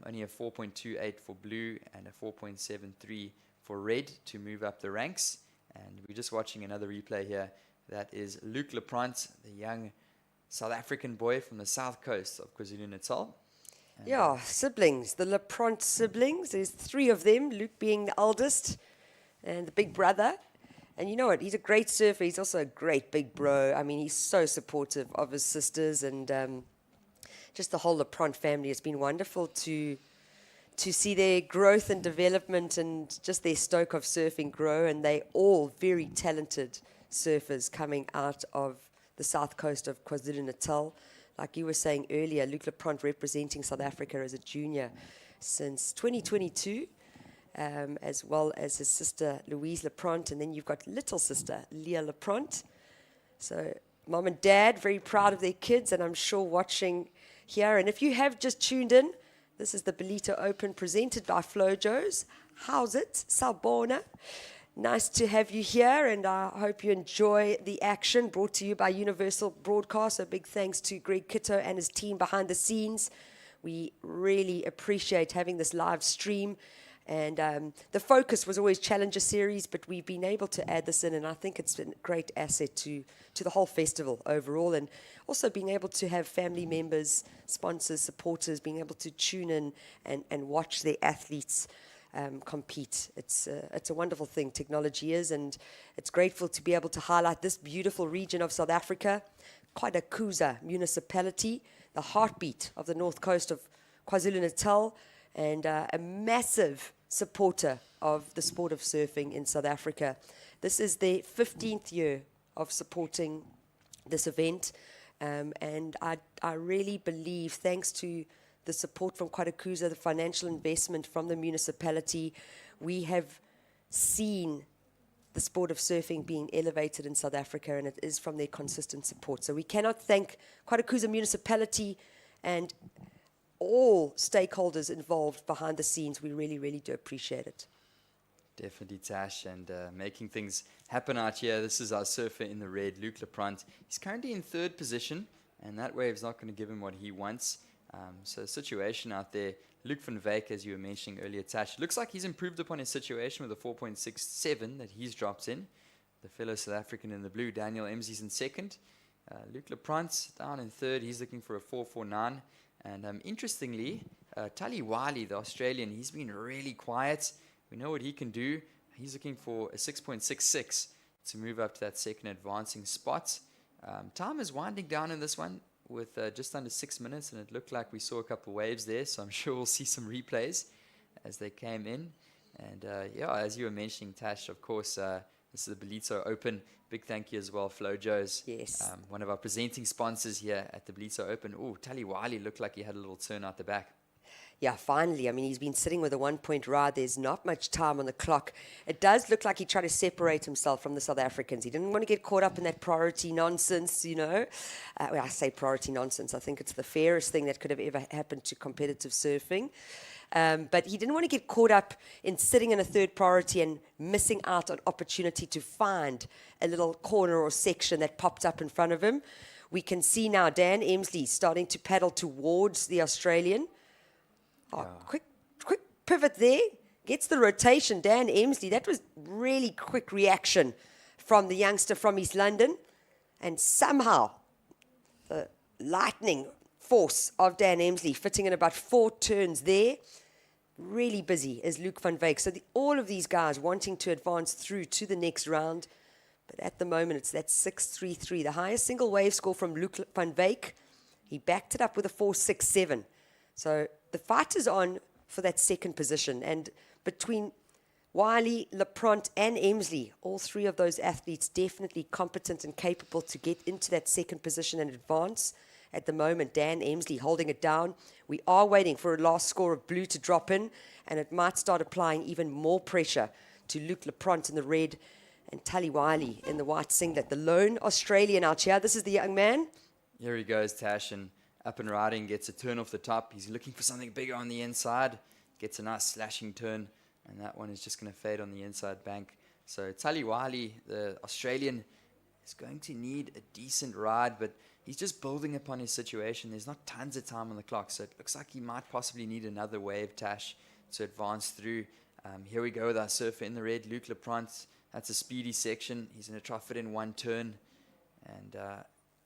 J: Only a 4.28 for blue and a 4.73 for red to move up the ranks. And we're just watching another replay here. That is Luc Leprant, the young South African boy from the south coast of KwaZulu-Natal.
I: Yeah, siblings, the Leprant siblings. There's 3 of them, Luc being the eldest and the big brother. And you know what? He's a great surfer. He's also a great big bro. I mean, he's so supportive of his sisters, and just the whole Leprant family. It's been wonderful to see their growth and development and just their stoke of surfing grow. And they all very talented surfers coming out of the south coast of KwaZulu-Natal. Like you were saying earlier, Luc Leprant representing South Africa as a junior since 2022, as well as his sister Louise Leprant, and then you've got little sister Leah Leprant. So mom and dad very proud of their kids, and I'm sure watching here. And if you have just tuned in, this is the Ballito Open presented by Flojos. How's it, Sawubona? Nice to have you here, and I hope you enjoy the action brought to you by Universal Broadcast. A big thanks to Greg Kitto and his team behind the scenes. We really appreciate having this live stream And the focus was always Challenger Series, but we've been able to add this in, and I think it's been a great asset to the whole festival overall. And also being able to have family members, sponsors, supporters, being able to tune in and watch their athletes compete. It's a wonderful thing, technology is, and it's grateful to be able to highlight this beautiful region of South Africa, Quarterfinals municipality, the heartbeat of the north coast of KwaZulu-Natal, and a massive supporter of the sport of surfing in South Africa. This is their 15th year of supporting this event, and I really believe, thanks to the support from Quarterfinals, the financial investment from the municipality, we have seen the sport of surfing being elevated in South Africa, and it is from their consistent support. So we cannot thank Quarterfinals municipality and all stakeholders involved behind the scenes. We really, really do appreciate it.
J: Definitely, Tash, and making things happen out here. This is our surfer in the red, Luc Leprant. He's currently in third position, and that wave's not going to give him what he wants. So situation out there, Luc van Wyk, as you were mentioning earlier, Tash, looks like he's improved upon his situation with a 4.67 that he's dropped in. The fellow South African in the blue, Daniel Emsley's in second. Luc Leprant's down in third. He's looking for a 4.49. And interestingly, Tali Wiley, the Australian, he's been really quiet. We know what he can do. He's looking for a 6.66 to move up to that second advancing spot. Time is winding down in this one with just under 6 minutes, and it looked like we saw a couple of waves there, so I'm sure we'll see some replays as they came in. And yeah, as you were mentioning, Tash, of course, this is the Ballito Open. Big thank you as well, Flojos.
I: Yes.
J: One of our presenting sponsors here at the Ballito Open. Oh, Tali Wiley looked like he had a little turn out the back.
I: Yeah, finally. I mean, he's been sitting with a 1-point ride. There's not much time on the clock. It does look like he tried to separate himself from the South Africans. He didn't want to get caught up in that priority nonsense, you know. Well, I say priority nonsense. I think it's the fairest thing that could have ever happened to competitive surfing. But he didn't want to get caught up in sitting in a third priority and missing out on opportunity to find a little corner or section that popped up in front of him. We can see now Dan Emsley starting to paddle towards the Australian. Oh, quick pivot there. Gets the rotation, Dan Emsley. That was really quick reaction from the youngster from East London. And somehow, the lightning force of Dan Emsley fitting in about 4 turns there. Really busy is Luc van Wyk. So all of these guys wanting to advance through to the next round. But at the moment, it's that 6.33. The highest single wave score from Luc van Wyk. He backed it up with a 4.67. So the fight is on for that second position. And between Wiley, Leprant, and Emsley, all three of those athletes definitely competent and capable to get into that second position and advance. At the moment, Dan Emsley holding it down. We are waiting for a last score of blue to drop in, and it might start applying even more pressure to Luc Leprant in the red and Tali Wiley in the white singlet. The lone Australian out here. This is the young man.
J: Here he goes, Tash, and up and riding, gets a turn off the top. He's looking for something bigger on the inside. Gets a nice slashing turn, and that one is just going to fade on the inside bank. So Tali Wiley, the Australian, is going to need a decent ride, but he's just building upon his situation. There's not tons of time on the clock, so it looks like he might possibly need another wave, Tash, to advance through. Here we go with our surfer in the red, Luc Leprant. That's a speedy section. He's going to try to fit in one turn and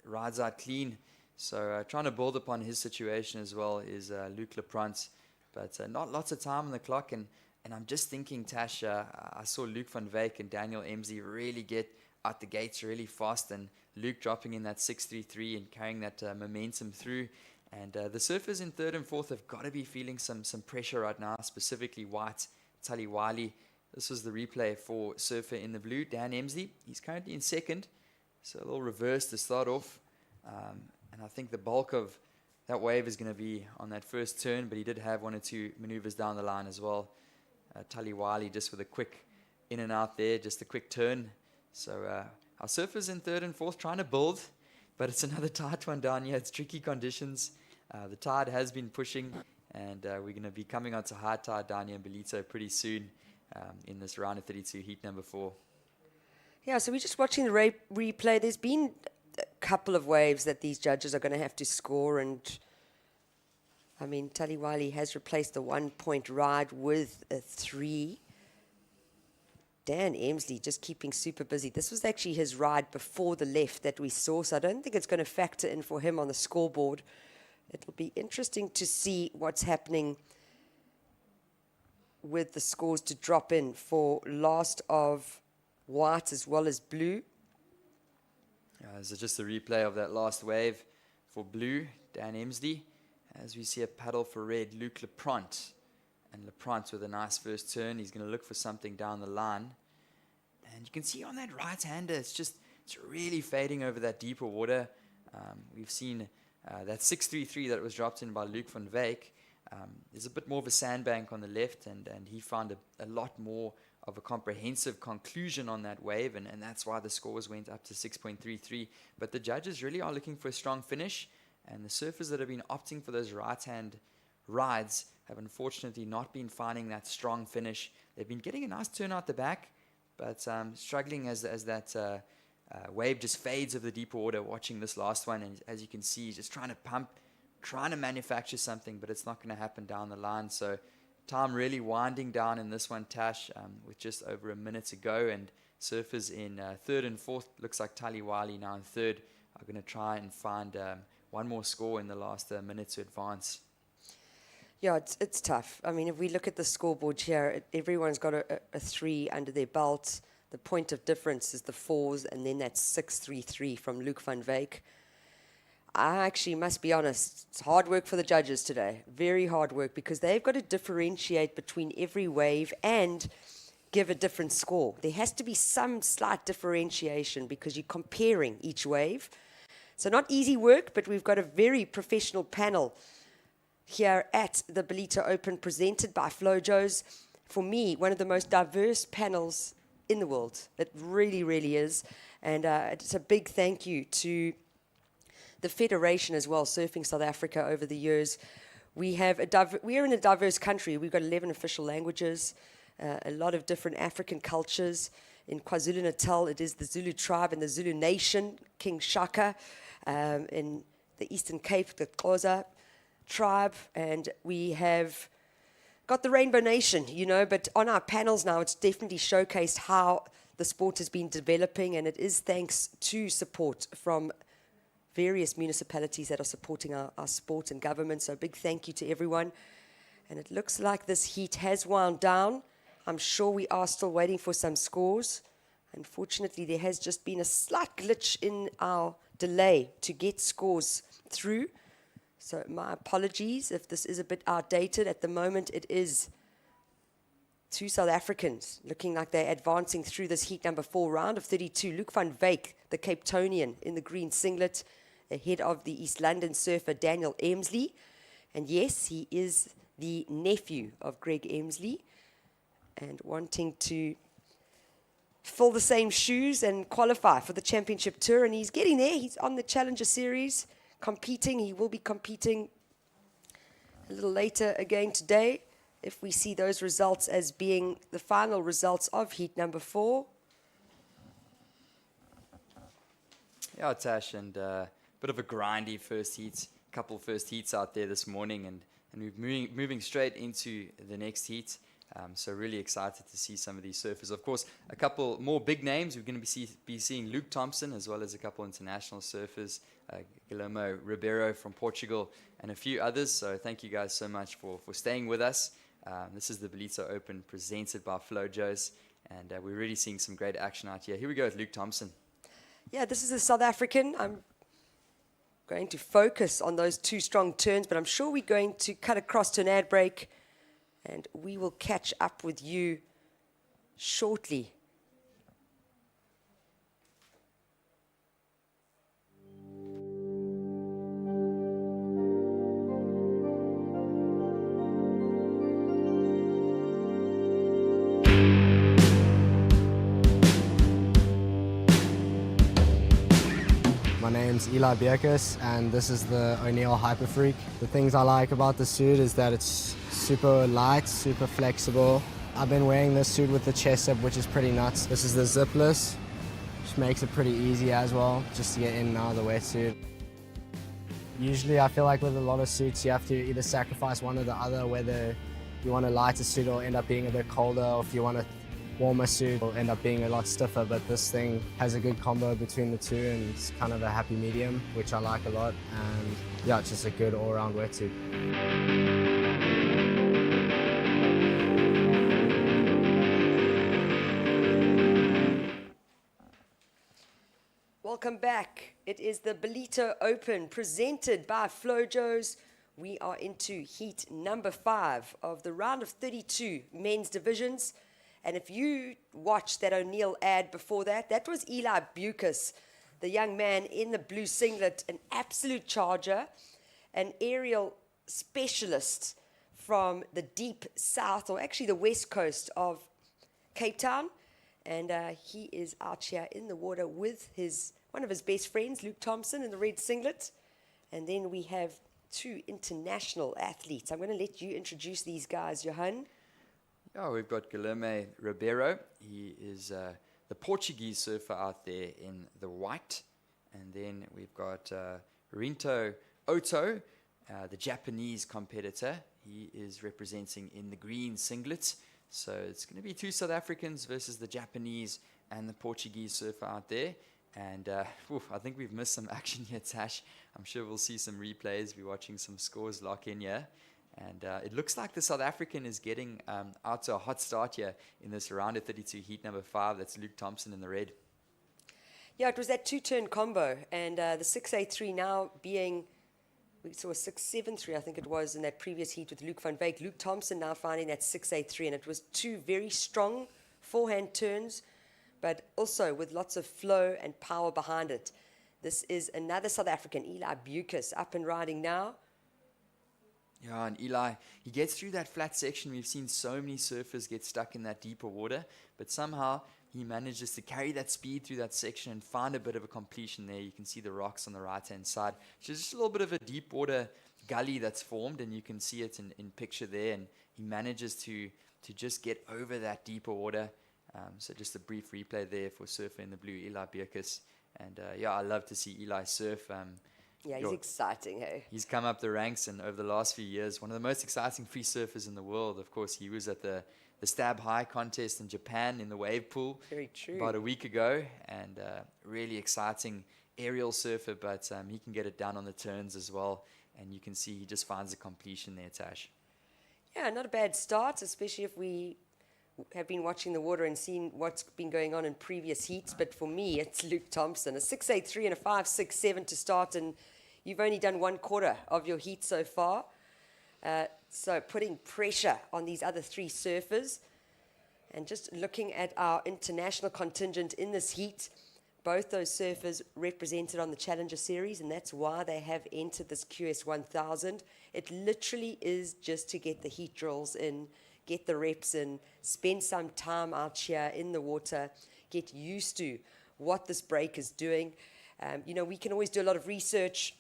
J: rides out clean. So trying to build upon his situation as well is Luc Leprant. But not lots of time on the clock. And I'm just thinking, Tash, I saw Luc van Wyk and Daniel Emsley really get out the gates really fast. And Luc dropping in that 6.33 and carrying that momentum through. And the surfers in third and fourth have got to be feeling some pressure right now, specifically White, Tali Wiley. This was the replay for surfer in the blue, Dan Emsley. He's currently in second. So a little reverse to start off. And I think the bulk of that wave is going to be on that first turn, but he did have 1 or 2 maneuvers down the line as well. Tali Wiley just with a quick in and out there, just a quick turn. So our surfers in third and fourth trying to build, but it's another tight one down here. It's tricky conditions. The tide has been pushing, and we're going to be coming onto high tide down here in Ballito pretty soon in this round of 32 heat number 4.
I: Yeah, so we're just watching the replay. There's been a couple of waves that these judges are going to have to score, and I mean, Taliwali has replaced the 1 point ride with a 3. Dan Emsley just keeping super busy. This was actually his ride before the left that we saw, so I don't think it's going to factor in for him on the scoreboard. It'll be interesting to see what's happening with the scores to drop in for last of white as well as blue.
J: This is just a replay of that last wave for blue, Dan Emsley. As we see a paddle for red, Luke Leprant. And Leprant with a nice first turn. He's going to look for something down the line. And you can see on that right-hander, it's really fading over that deeper water. We've seen that 633 that was dropped in by Luke van Wyk. There's a bit more of a sandbank on the left, and he found a lot more of a comprehensive conclusion on that wave, and that's why the scores went up to 6.33. But the judges really are looking for a strong finish, and the surfers that have been opting for those right-hand rides have unfortunately not been finding that strong finish. They've been getting a nice turn out the back, but struggling as that wave just fades over the deeper water, watching this last one. And as you can see, he's just trying to pump, trying to manufacture something, but it's not going to happen down the line. So time really winding down in this one, Tash, with just over a minute to go. And surfers in third and fourth, looks like Taliwali now in third, are going to try and find one more score in the last minute to advance.
I: Yeah, it's tough. I mean, if we look at the scoreboard here, everyone's got a 3 under their belt. The point of difference is the 4s, and then that's 633 from Luke van Wyk. I actually must be honest, it's hard work for the judges today. Very hard work, because they've got to differentiate between every wave and give a different score. There has to be some slight differentiation because you're comparing each wave. So not easy work, but we've got a very professional panel here at the Ballito Open, presented by Flojos. For me, one of the most diverse panels in the world. It really, really is. And it's a big thank you to the Federation as well, Surfing South Africa, over the years. We are in a diverse country. We've got 11 official languages, a lot of different African cultures. In KwaZulu-Natal, it is the Zulu tribe and the Zulu nation, King Shaka. In the Eastern Cape, the Xhosa tribe, and we have got the Rainbow Nation, but on our panels now, it's definitely showcased how the sport has been developing, and it is thanks to support from various municipalities that are supporting our sport and government. So a big thank you to everyone. And it looks like this heat has wound down. I'm sure we are still waiting for some scores. Unfortunately, there has just been a slight glitch in our delay to get scores through. So my apologies if this is a bit outdated. At the moment, it is 2 South Africans looking like they're advancing through this heat number 4 round of 32. Luke van Wyk, the Cape Townian, in the green singlet, ahead of the East London surfer Daniel Emsley. And yes, he is the nephew of Greg Emsley, and wanting to fill the same shoes and qualify for the championship tour. And he's getting there. He's on the Challenger Series, competing. He will be competing a little later again today, if we see those results as being the final results of heat number 4.
J: Yeah, Tash, and a bit of a grindy first heat, couple first heats out there this morning, and we're moving straight into the next heat. So really excited to see some of these surfers. Of course, a couple more big names. We're going to be seeing Luke Thompson, as well as a couple international surfers, Guillermo Ribeiro from Portugal, and a few others. So thank you guys so much for staying with us. This is the Ballito Open presented by Flojos, and we're really seeing some great action out here. Here we go with Luke Thompson.
I: Yeah, this is a South African. I'm going to focus on those 2 strong turns, but I'm sure we're going to cut across to an ad break, and we will catch up with you shortly.
H: My name's Eli Bierkus, and this is the O'Neill Hyperfreak. The things I like about the suit is that it's super light, super flexible. I've been wearing this suit with the chest zip, which is pretty nuts. This is the zipless, which makes it pretty easy as well, just to get in and out of the wetsuit. Usually I feel like with a lot of suits you have to either sacrifice one or the other, whether you want a lighter suit or end up being a bit colder, or if you want a warmer suit will end up being a lot stiffer, but this thing has a good combo between the two and it's kind of a happy medium, which I like a lot, and yeah, it's just a good all-round wetsuit.
I: Welcome back. It is the Ballito Open presented by Flojos. We are into heat number 5 of the round of 32 men's divisions. And if you watched that O'Neill ad before that, that was Eli Bucas, the young man in the blue singlet, an absolute charger, an aerial specialist from the deep south, or actually the west coast of Cape Town. And he is out here in the water with one of his best friends, Luke Thompson, in the red singlet. And then we have 2 international athletes. I'm going to let you introduce these guys, Johan.
J: Yeah, we've got Guilherme Ribeiro. He is the Portuguese surfer out there in the white. And then we've got Rinto Oto, the Japanese competitor. He is representing in the green singlet. So it's going to be 2 South Africans versus the Japanese and the Portuguese surfer out there. And I think we've missed some action here, Tash. I'm sure we'll see some replays. We're watching some scores lock in here. And it looks like the South African is getting out to a hot start here in this round of 32 heat number 5. That's Luke Thompson in the red.
I: Yeah, it was that 2-turn combo. And the 683 now being, we saw a 673, I think it was, in that previous heat with Luke van Wyk. Luke Thompson now finding that 683. And it was 2 very strong forehand turns, but also with lots of flow and power behind it. This is another South African, Eli Bucas, up and riding now.
J: Yeah, and Eli, he gets through that flat section. We've seen so many surfers get stuck in that deeper water, but somehow he manages to carry that speed through that section and find a bit of a completion there. You can see the rocks on the right-hand side. So just a little bit of a deep water gully that's formed, and you can see it in picture there, and he manages to just get over that deeper water. So just a brief replay there for surfer in the blue, Eli Bucas. And yeah, I love to see Eli surf.
I: Yeah, he's exciting, hey?
J: He's come up the ranks, and over the last few years, one of the most exciting free surfers in the world. Of course, he was at the Stab High contest in Japan in the wave pool.
I: Very true.
J: About a week ago, and really exciting aerial surfer, but he can get it down on the turns as well. And you can see he just finds a completion there, Tash.
I: Yeah, not a bad start, especially if we have been watching the water and seen what's been going on in previous heats. But for me, it's Luke Thompson, a 683 and a 567 to start, and you've only done 1/4 of your heat so far. So putting pressure on these other 3 surfers. And just looking at our international contingent in this heat, both those surfers represented on the Challenger Series, and that's why they have entered this QS 1000. It literally is just to get the heat drills in, get the reps in, spend some time out here in the water, get used to what this break is doing. We can always do a lot of research,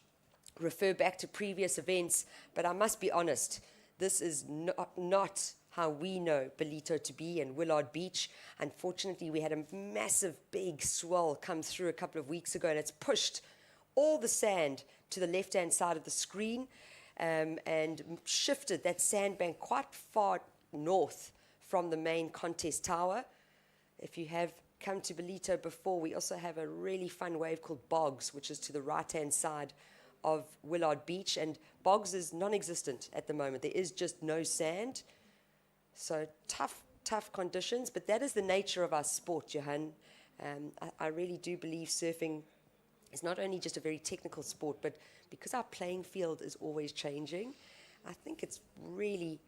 I: refer back to previous events, but I must be honest, this is not how we know Ballito to be in Willard Beach. Unfortunately, we had a massive big swell come through a couple of weeks ago, and it's pushed all the sand to the left-hand side of the screen and shifted that sandbank quite far north from the main contest tower. If you have come to Ballito before, we also have a really fun wave called Bogs, which is to the right-hand side of Willard Beach, and Bogs is non-existent at the moment. There is just no sand. So tough conditions, but that is the nature of our sport, Johan. I really do believe surfing is not only just a very technical sport, but because our playing field is always changing, I think it's really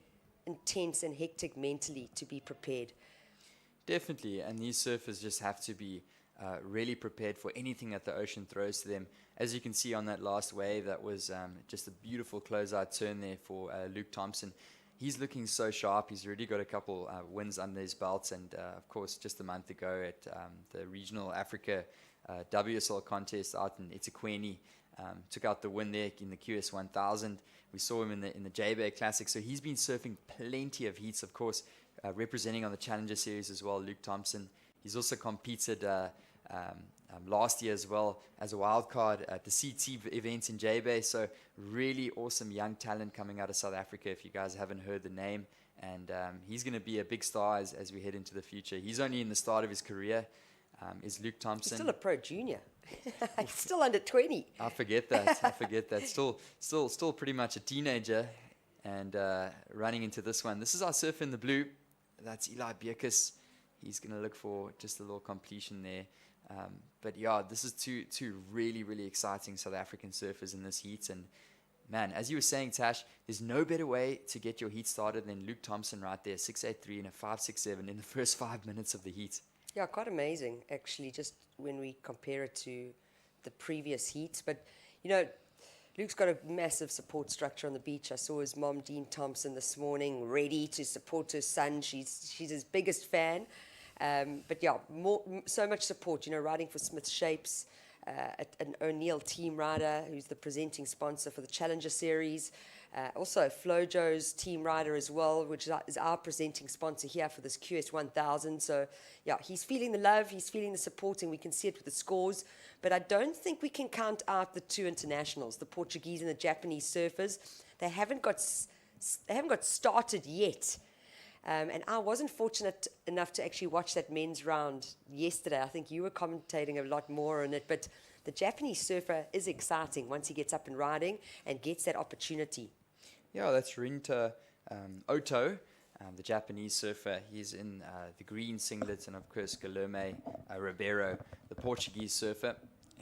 I: intense and hectic mentally to be prepared.
J: Definitely, and these surfers just have to be really prepared for anything that the ocean throws to them. As you can see on that last wave, that was just a beautiful closeout turn there for Luke Thompson. He's looking so sharp. He's already got a couple wins under his belt, and of course, just a month ago at the Regional Africa WSL contest out in eThekwini, took out the win there in the QS 1000. We saw him in the J-Bay Classic, so he's been surfing plenty of heats, of course, representing on the Challenger Series as well, Luke Thompson. He's also competed last year as well as a wild card at the CT event in J-Bay. So really awesome young talent coming out of South Africa, if you guys haven't heard the name. And he's going to be a big star as we head into the future. He's only in the start of his career, is Luke Thompson.
I: He's still a pro junior. He's still under 20.
J: I forget that. Still pretty much a teenager. And running into this one. This is our surfer in the blue. That's Eli Bierkus. He's going to look for just a little completion there. But yeah, this is two really, really exciting South African surfers in this heat. And man, as you were saying, Tash, there's no better way to get your heat started than Luke Thompson right there, 6'8" and a 5'6" in the first 5 minutes of the heat.
I: Yeah, quite amazing, actually, just when we compare it to the previous heats. But, Luke's got a massive support structure on the beach. I saw his mom, Dean Thompson, this morning, ready to support her son. She's his biggest fan. But yeah, so much support, riding for Smith Shapes, an O'Neill team rider who's the presenting sponsor for the Challenger Series. Also, Flojos team rider as well, which is our presenting sponsor here for this QS 1000. So, yeah, he's feeling the love, he's feeling the support, and we can see it with the scores. But I don't think we can count out the two internationals, the Portuguese and the Japanese surfers. They haven't got started yet. And I wasn't fortunate enough to actually watch that men's round yesterday. I think you were commentating a lot more on it. But the Japanese surfer is exciting once he gets up and riding and gets that opportunity.
J: Yeah, that's Rinta Oto, the Japanese surfer. He's in the green singlet, and of course Guilherme Ribeiro, the Portuguese surfer.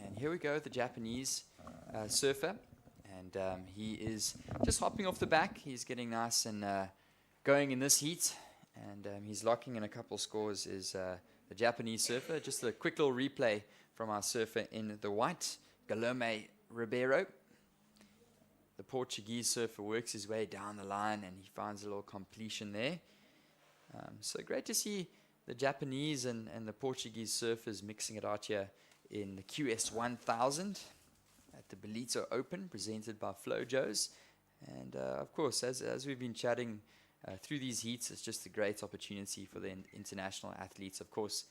J: And here we go, the Japanese surfer. And he is just hopping off the back. He's getting nice and going in this heat. And he's locking in a couple scores is the Japanese surfer. Just a quick little replay from our surfer in the white, Guilherme Ribeiro. The Portuguese surfer works his way down the line and he finds a little completion there. So great to see the Japanese and the Portuguese surfers mixing it out here in the QS 1000 at the Ballito Open, presented by Flojos. And of course, as we've been chatting through these heats, it's just a great opportunity for the international athletes. Of course,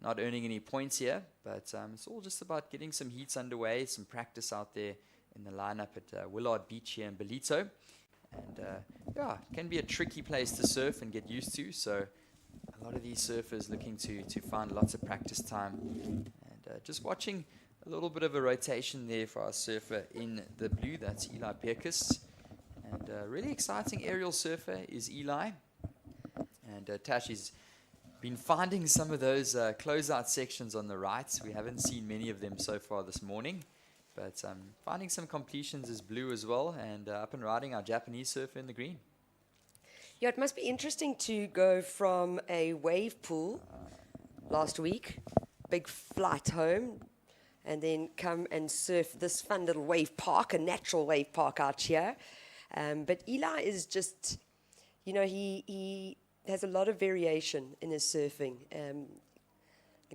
J: not earning any points here, but it's all just about getting some heats underway, some practice out there in the lineup at Willard Beach here in Ballito. And yeah, it can be a tricky place to surf and get used to. So a lot of these surfers looking to find lots of practice time. And just watching a little bit of a rotation there for our surfer in the blue. That's Eli Bierkus. And really exciting aerial surfer is Eli. And Tash has been finding some of those closeout sections on the right. We haven't seen many of them so far this morning. But finding some completions is blue as well, and up and riding our Japanese surfer in the green.
I: Yeah, it must be interesting to go from a wave pool last week, big flight home, and then come and surf this fun little wave park, a natural wave park out here. But Eli is just, he has a lot of variation in his surfing.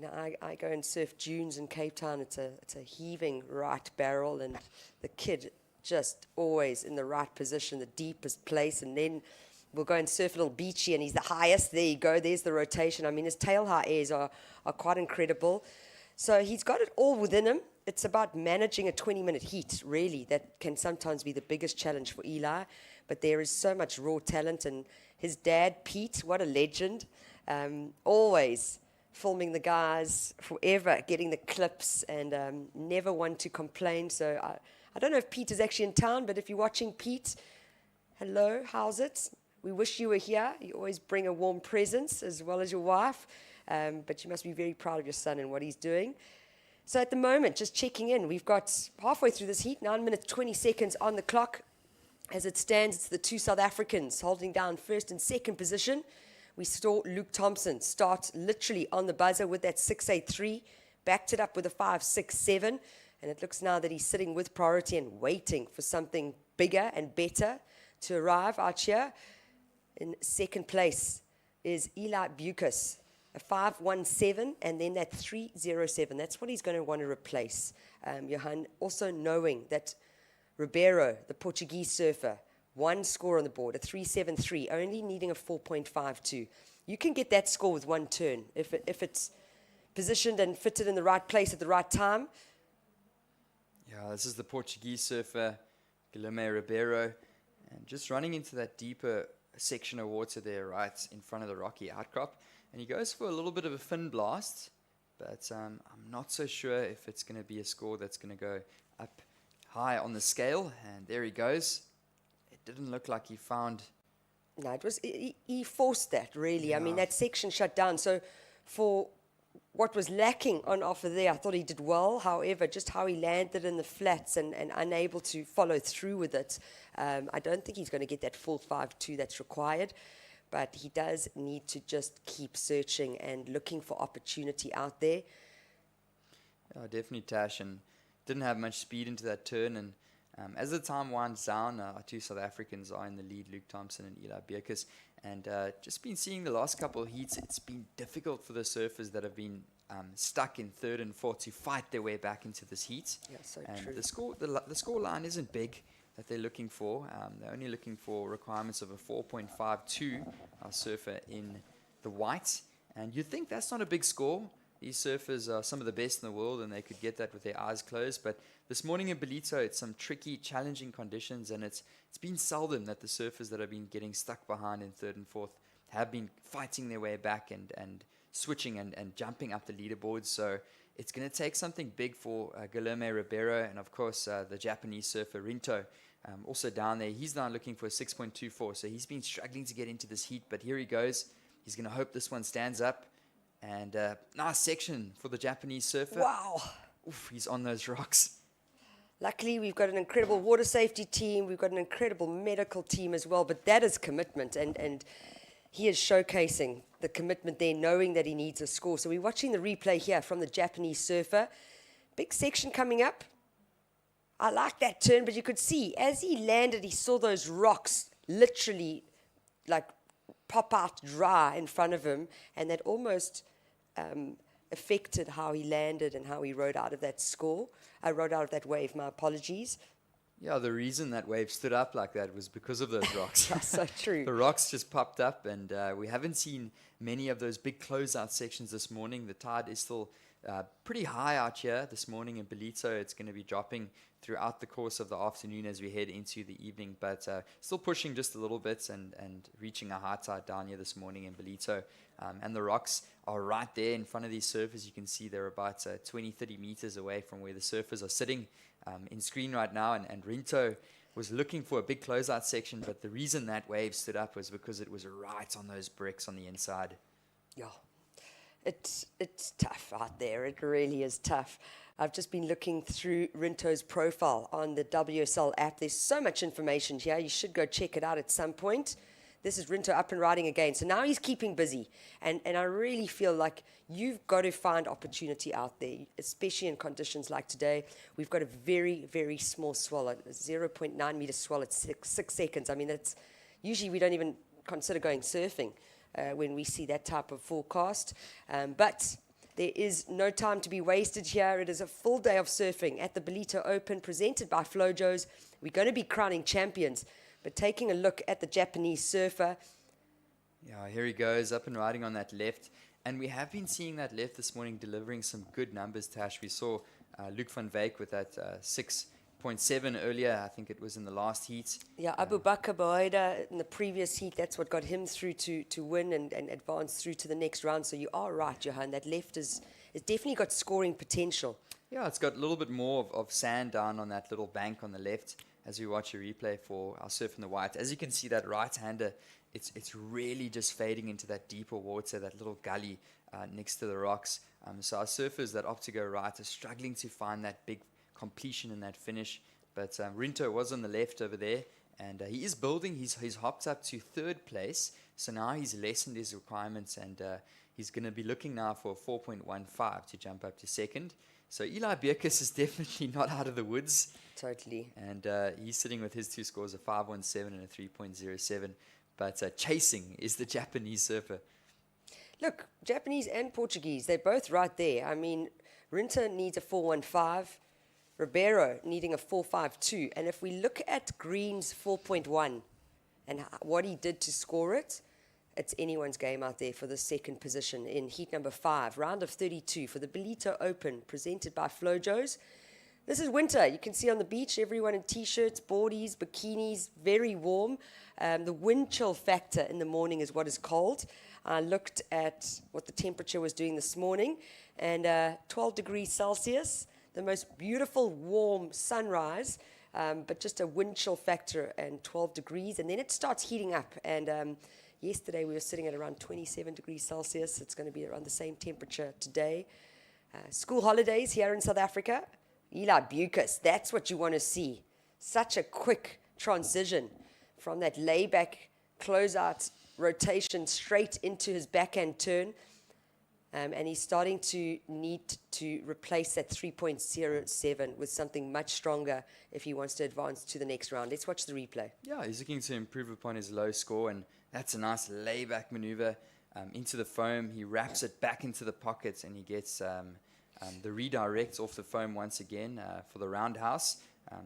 I: I go and surf dunes in Cape Town. It's a heaving right barrel, and the kid just always in the right position, the deepest place. And then we'll go and surf a little beachy, and he's the highest. There you go. There's the rotation. I mean, his tail high airs are quite incredible. So he's got it all within him. It's about managing a 20-minute heat, really. That can sometimes be the biggest challenge for Eli. But there is so much raw talent. And his dad, Pete, what a legend, always filming the guys forever, getting the clips, and never one to complain. So I don't know if Pete is actually in town, but if you're watching, Pete, hello, how's it? We wish you were here. You always bring a warm presence, as well as your wife. But you must be very proud of your son and what he's doing. So at the moment, just checking in, we've got halfway through this heat, 9 minutes, 20 seconds on the clock. As it stands, it's the two South Africans holding down first and second position. We saw Luke Thompson start literally on the buzzer with that 683, backed it up with a 567, and it looks now that he's sitting with priority and waiting for something bigger and better to arrive out here. In second place is Eli Bierkus, a 517, and then that 307. That's what he's going to want to replace, Johan. Also knowing that Ribeiro, the Portuguese surfer, one score on the board, a 373, only needing a 4.52. You can get that score with one turn. If it's positioned and fitted in the right place at the right time.
J: Yeah, this is the Portuguese surfer, Guilherme Ribeiro, and just running into that deeper section of water there right in front of the rocky outcrop. And he goes for a little bit of a fin blast, but I'm not so sure if it's going to be a score that's going to go up high on the scale. And there he goes. It didn't look like he found...
I: No, it was he forced that, really.
J: Yeah.
I: I mean, that section shut down. So for what was lacking on offer there, I thought he did well. However, just how he landed in the flats and unable to follow through with it, I don't think he's going to get that full 5-2 that's required. But he does need to just keep searching and looking for opportunity out there.
J: Yeah, definitely Tash, and didn't have much speed into that turn. And as the time winds down, our two South Africans are in the lead, Luke Thompson and Eli Bierkes. And just been seeing the last couple of heats, it's been difficult for the surfers that have been stuck in third and fourth to fight their way back into this heat.
I: Yeah, so
J: and
I: true.
J: The score line isn't big that they're looking for. They're only looking for requirements of a 4.52, our surfer in the white. And you'd think that's not a big score. These surfers are some of the best in the world, and they could get that with their eyes closed. But this morning in Ballito, it's some tricky, challenging conditions, and it's been seldom that the surfers that have been getting stuck behind in third and fourth have been fighting their way back and switching and jumping up the leaderboards. So it's going to take something big for Guilherme Ribeiro, and of course the Japanese surfer Rinto, also down there. He's now looking for a 6.24, so he's been struggling to get into this heat, but here he goes. He's going to hope this one stands up. And nice section for the Japanese surfer.
I: Wow.
J: Oof, he's on those rocks.
I: Luckily, we've got an incredible water safety team. We've got an incredible medical team as well. But that is commitment. And he is showcasing the commitment there, knowing that he needs a score. So we're watching the replay here from the Japanese surfer. Big section coming up. I like that turn, but you could see as he landed, he saw those rocks literally like pop out dry in front of him. And that almost affected how he landed and how he rode out of that score. I rode out of that wave, my apologies.
J: Yeah, the reason that wave stood up like that was because of those rocks.
I: That's so true.
J: The rocks just popped up, and we haven't seen many of those big closeout sections this morning. The tide is still pretty high out here this morning in Ballito. It's going to be dropping throughout the course of the afternoon as we head into the evening, but still pushing just a little bit and reaching a high tide down here this morning in Ballito. And the rocks are right there in front of these surfers. You can see they're about 20, 30 meters away from where the surfers are sitting in screen right now. And Rinto was looking for a big closeout section, but the reason that wave stood up was because it was right on those bricks on the inside.
I: Yeah, it's tough out there. It really is tough. I've just been looking through Rinto's profile on the WSL app. There's so much information here. You should go check it out at some point. This is Rinto up and riding again. So now he's keeping busy. And I really feel like you've got to find opportunity out there, especially in conditions like today. We've got a very, very small swell, a 0.9 meter swell at 6 seconds. I mean, that's usually we don't even consider going surfing when we see that type of forecast. But there is no time to be wasted here. It is a full day of surfing at the Ballito Open presented by Flojos. We're going to be crowning champions. But taking a look at the Japanese surfer.
J: Yeah, here he goes, up and riding on that left. And we have been seeing that left this morning delivering some good numbers, Tash. We saw Luke van Wyk with that 6.7 earlier. I think it was in the last heat.
I: Yeah, Abu Bakr Baida in the previous heat, that's what got him through to win and advance through to the next round. So you are right, Johan. That left is definitely got scoring potential.
J: Yeah, it's got a little bit more of sand down on that little bank on the left. As we watch a replay for our surf in the white, as you can see, that right-hander, it's really just fading into that deeper water, that little gully next to the rocks. So our surfers that opt to go right are struggling to find that big completion in that finish. But Rinto was on the left over there, and he is building. He's hopped up to third place, so now he's lessened his requirements, and he's going to be looking now for a 4.15 to jump up to second. So Eli Bierkes is definitely not out of the woods.
I: Totally.
J: And he's sitting with his two scores, a 5.17 and a 3.07. But chasing is the Japanese surfer.
I: Look, Japanese and Portuguese, they're both right there. I mean, Rinto needs a 4.15, Ribeiro needing a 4.52. And if we look at Green's 4.1 and what he did to score it, it's anyone's game out there for the second position in heat number 5, round of 32 for the Ballito Open, presented by Flojos. This is winter. You can see on the beach, everyone in t-shirts, boardies, bikinis, very warm. The wind chill factor in the morning is what is cold. I looked at what the temperature was doing this morning, and 12 degrees Celsius, the most beautiful warm sunrise, but just a wind chill factor and 12 degrees, and then it starts heating up. And yesterday we were sitting at around 27 degrees Celsius. It's going to be around the same temperature today. School holidays here in South Africa. Eli Bucas, that's what you want to see. Such a quick transition from that layback closeout rotation straight into his backhand turn. And he's starting to need to replace that 3.07 with something much stronger if he wants to advance to the next round. Let's watch the replay.
J: Yeah, he's looking to improve upon his low score, and that's a nice layback maneuver into the foam. He wraps it back into the pockets, and he gets the redirect off the foam once again for the roundhouse.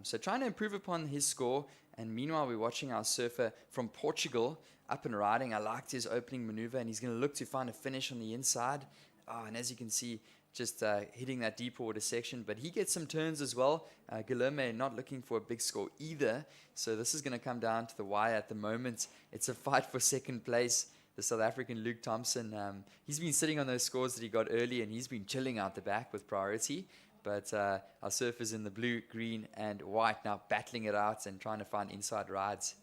J: So trying to improve upon his score, and meanwhile we're watching our surfer from Portugal up and riding. I liked his opening maneuver, and he's going to look to find a finish on the inside. And as you can see, just hitting that deep water section, but he gets some turns as well. Guilherme not looking for a big score either, so this is going to come down to the wire at the moment. It's a fight for second place. The South African Luke Thompson, he's been sitting on those scores that he got early, and he's been chilling out the back with priority. But our surfers in the blue, green, and white now battling it out and trying to find inside rides.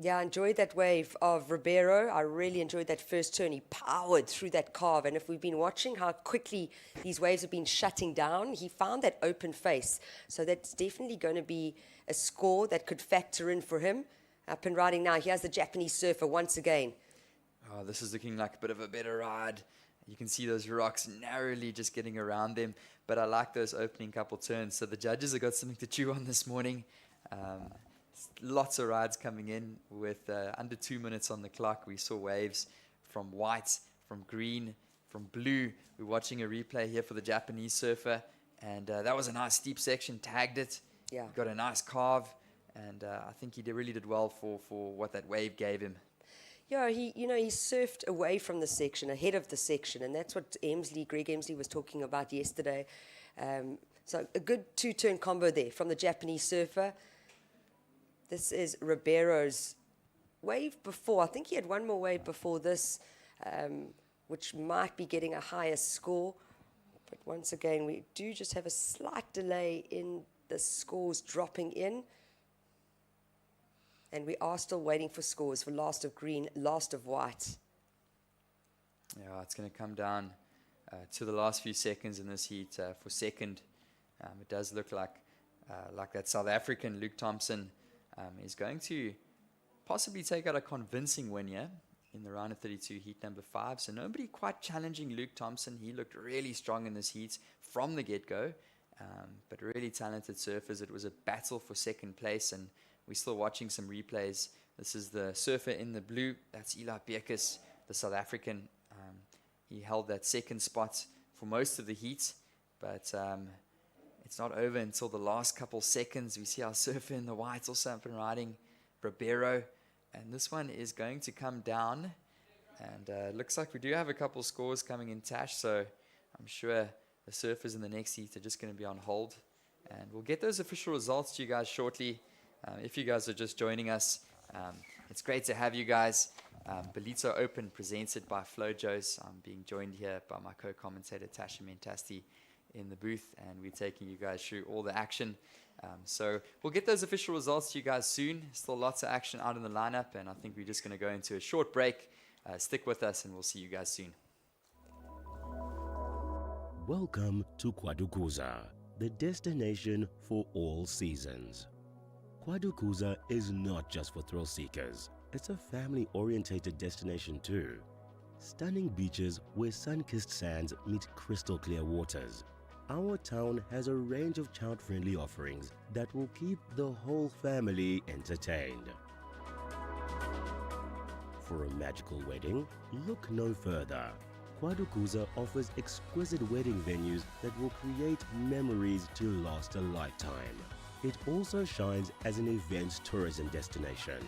I: Yeah, I enjoyed that wave of Ribeiro. I really enjoyed that first turn. He powered through that carve, and if we've been watching how quickly these waves have been shutting down, he found that open face. So that's definitely going to be a score that could factor in for him. Up and riding now. Here's the Japanese surfer once again.
J: Oh, this is looking like a bit of a better ride. You can see those rocks narrowly just getting around them, but I like those opening couple turns. So the judges have got something to chew on this morning. Lots of rides coming in with under 2 minutes on the clock. We saw waves from white, from green, from blue. We're watching a replay here for the Japanese surfer, and that was a nice steep section, tagged it.
I: Yeah.
J: Got a nice carve, and I think he really did well for what that wave gave him.
I: Yeah, he surfed away from the section, ahead of the section, and that's what Greg Emsley was talking about yesterday. So a good two-turn combo there from the Japanese surfer. This is Ribeiro's wave before. I think he had one more wave before this, which might be getting a higher score. But once again, we do just have a slight delay in the scores dropping in. And we are still waiting for scores for last of green, last of white.
J: Yeah, it's going to come down to the last few seconds in this heat for second. It does look like that South African Luke Thompson is going to possibly take out a convincing win here in the round of 32, heat number 5. So nobody quite challenging Luke Thompson. He looked really strong in this heat from the get-go, but really talented surfers. It was a battle for second place, and we're still watching some replays. This is the surfer in the blue. That's Eli Bekus, the South African. He held that second spot for most of the heat, but it's not over until the last couple seconds. We see our surfer in the white also up and riding, Ribeiro. And this one is going to come down. And looks like we do have a couple scores coming in, Tash. So I'm sure the surfers in the next heat are just going to be on hold. And we'll get those official results to you guys shortly. If you guys are just joining us, it's great to have you guys. Ballito Open presented by Flojos. I'm being joined here by my co-commentator Tasha Mentasti in the booth, and we're taking you guys through all the action. So we'll get those official results to you guys soon. Still lots of action out in the lineup, and I think we're just going to go into a short break. Stick with us, and we'll see you guys soon.
G: Welcome to Kwadukuza, the destination for all seasons. Kwadukuza is not just for thrill seekers. It's a family-orientated destination too. Stunning beaches where sun-kissed sands meet crystal clear waters. Our town has a range of child-friendly offerings that will keep the whole family entertained. For a magical wedding, look no further. Kwadukuza offers exquisite wedding venues that will create memories to last a lifetime. It also shines as an event tourism destination.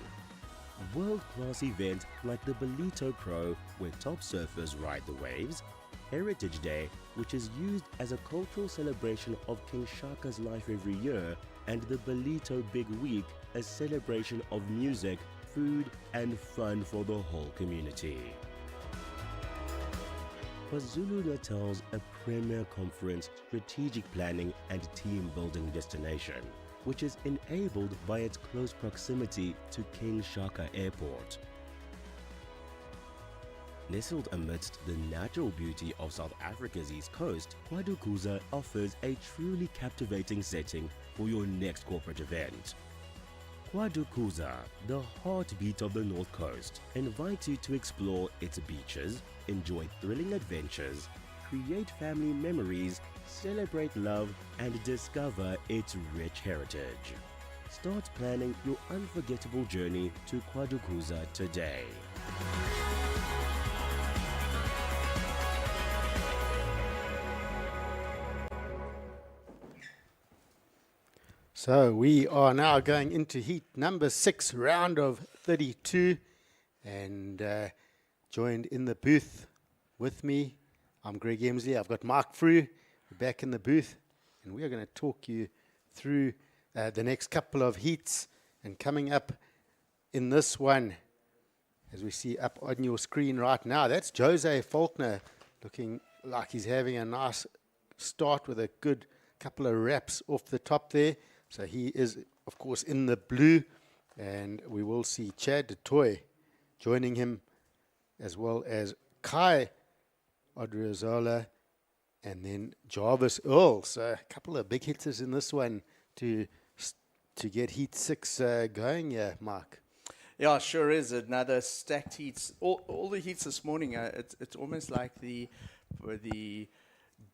G: World-class events like the Ballito Pro, where top surfers ride the waves, Heritage Day, which is used as a cultural celebration of King Shaka's life every year, and the Ballito Big Week, a celebration of music, food and fun for the whole community. KwaZulu-Natal's a premier conference, strategic planning and team building destination, which is enabled by its close proximity to King Shaka Airport. Nestled amidst the natural beauty of South Africa's east coast, Kwadukuza offers a truly captivating setting for your next corporate event. Kwadukuza, the heartbeat of the North Coast, invites you to explore its beaches, enjoy thrilling adventures, create family memories, celebrate love, and discover its rich heritage. Start planning your unforgettable journey to Kwadukuza today.
E: So we are now going into heat number 6, round of 32, and joined in the booth with me, I'm Greg Emsley. I've got Mark Frew back in the booth, and we are going to talk you through the next couple of heats. And coming up in this one, as we see up on your screen right now, that's Jose Faulkner, looking like he's having a nice start with a good couple of wraps off the top there. So he is, of course, in the blue, and we will see Chad du Toit joining him, as well as Kai Odriozola, and then Jarvis Earl. So a couple of big hitters in this one to get heat 6 going, Mark.
F: Yeah, sure is another stacked heats. All the heats this morning, it's almost like the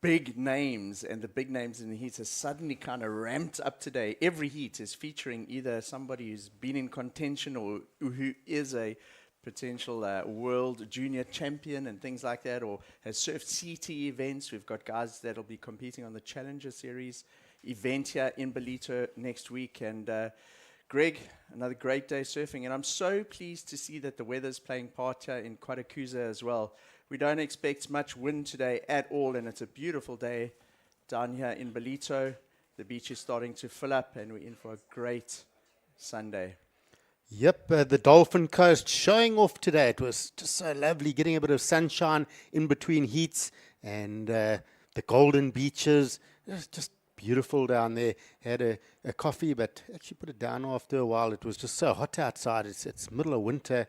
F: big names and the big names in the heats are suddenly kind of ramped up today. Every heat is featuring either somebody who's been in contention or who is a potential world junior champion and things like that, or has surfed CT events. We've got guys that'll be competing on the Challenger Series event here in Ballito next week. And Greg, another great day surfing. And I'm so pleased to see that the weather's playing part here in Quarterfinals as well. We don't expect much wind today at all, and it's a beautiful day down here in Ballito. The beach is starting to fill up, and we're in for a great Sunday.
E: Yep, the Dolphin Coast showing off today. It was just so lovely, getting a bit of sunshine in between heats, and the golden beaches. It was just beautiful down there. Had a coffee, but actually put it down after a while. It was just so hot outside. It's middle of winter.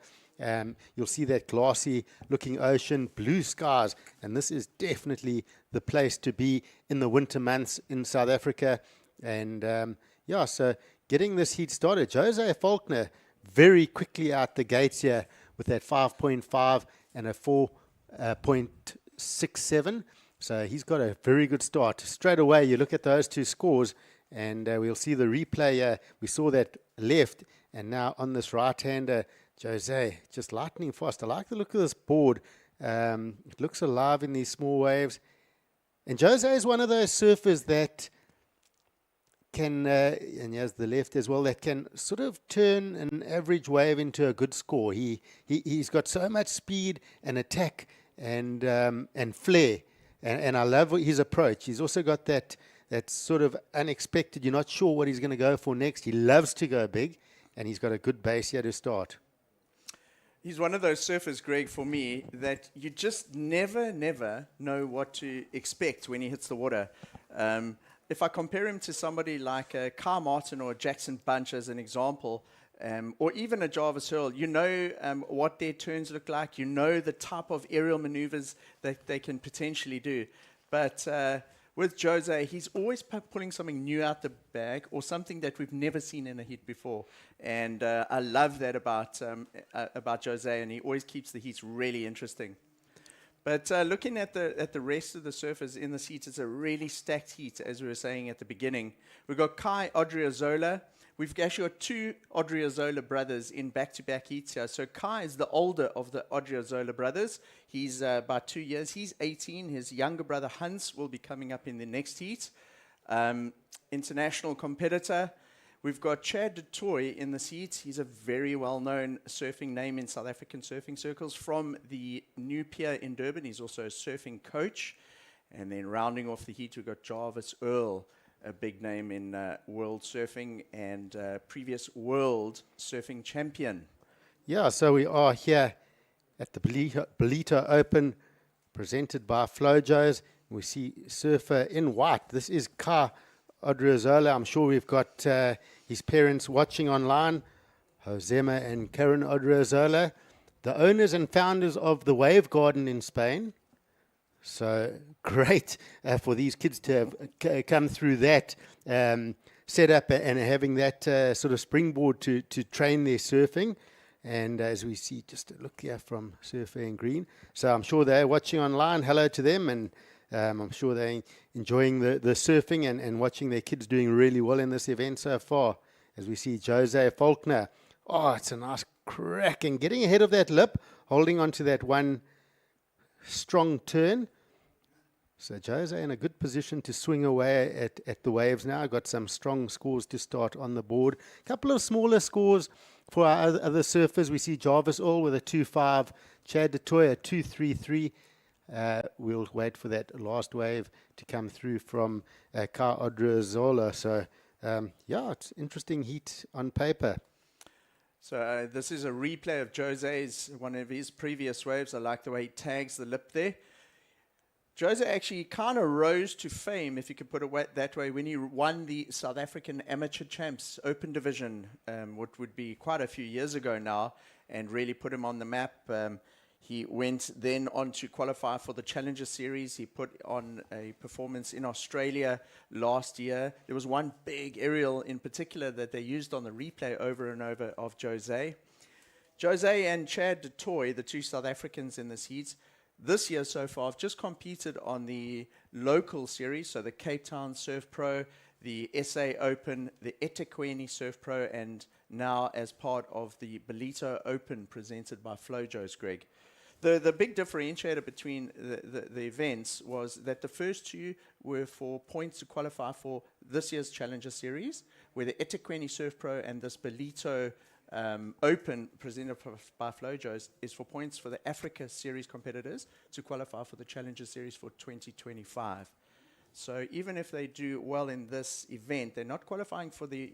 E: You'll see that glassy looking ocean, blue skies, and this is definitely the place to be in the winter months in South Africa. And so getting this heat started, Jose Faulkner very quickly out the gates here with that 5.5 and a 4.67. So he's got a very good start. Straight away, you look at those two scores, and we'll see the replay. We saw that left, and now on this right-hander, Jose, just lightning fast. I like the look of this board. It looks alive in these small waves. And Jose is one of those surfers that can, and he has the left as well, that can sort of turn an average wave into a good score. He's got so much speed and attack and flair. And I love his approach. He's also got that sort of unexpected, you're not sure what he's going to go for next. He loves to go big, and he's got a good base here to start.
F: He's one of those surfers, Greg, for me, that you just never know what to expect when he hits the water. If I compare him to somebody like Kyle Martin or Jackson Bunch as an example, or even a Jarvis Earl, you know what their turns look like. You know the type of aerial maneuvers that they can potentially do. But with Jose, he's always pulling something new out the bag or something that we've never seen in a heat before. And I love that about Jose, and he always keeps the heats really interesting. But looking at the rest of the surfers in the heat, it's a really stacked heat, as we were saying at the beginning. We've got Kai Odriozola. We've actually got two Odriozola brothers in back-to-back heats here. So Kai is the older of the Odriozola brothers. He's about 2 years. He's 18. His younger brother, Hans, will be coming up in the next heat. International competitor. We've got Chad du Toit in the seats. He's a very well-known surfing name in South African surfing circles from the new pier in Durban. He's also a surfing coach. And then rounding off the heat, we've got Jarvis Earl, a big name in world surfing and previous world surfing champion.
E: Yeah, so we are here at the Ballito Open, presented by Flojos. We see surfer in white. This is Ka Odriozola. I'm sure we've got his parents watching online, Josema and Karen Odriozola, the owners and founders of the Wave Garden in Spain. So great for these kids to have come through that setup and having that sort of springboard to train their surfing. And as we see, just a look here from Surfer and Green. So I'm sure they're watching online. Hello to them. And I'm sure they're enjoying the surfing and watching their kids doing really well in this event so far. As we see Jose Faulkner. Oh, it's a nice crack. And getting ahead of that lip, holding on to that one strong turn. So Jose in a good position to swing away at the waves now. Got some strong scores to start on the board. A couple of smaller scores for our other surfers. We see Jarvis Earl with a 2.5, Chad du Toit a 2.33. We'll wait for that last wave to come through from Ka Odriozola. So, it's interesting heat on paper.
F: So this is a replay of Jose's, one of his previous waves. I like the way he tags the lip there. Jose actually kind of rose to fame, if you could put it that way, when he won the South African Amateur Champs Open Division, what would be quite a few years ago now, and really put him on the map. He went then on to qualify for the Challenger Series. He put on a performance in Australia last year. There was one big aerial in particular that they used on the replay over and over of Jose. Jose and Chad du Toit, the two South Africans in this heat, this year so far have just competed on the local series, so the Cape Town Surf Pro, the SA Open, the eThekwini Surf Pro, and now as part of the Ballito Open presented by Flojos, Greg. The big differentiator between the events was that the first two were for points to qualify for this year's Challenger Series, where the eThekwini Surf Pro and this Ballito Open presented by Flojos is for points for the Africa Series competitors to qualify for the Challenger Series for 2025. So even if they do well in this event, they're not qualifying for the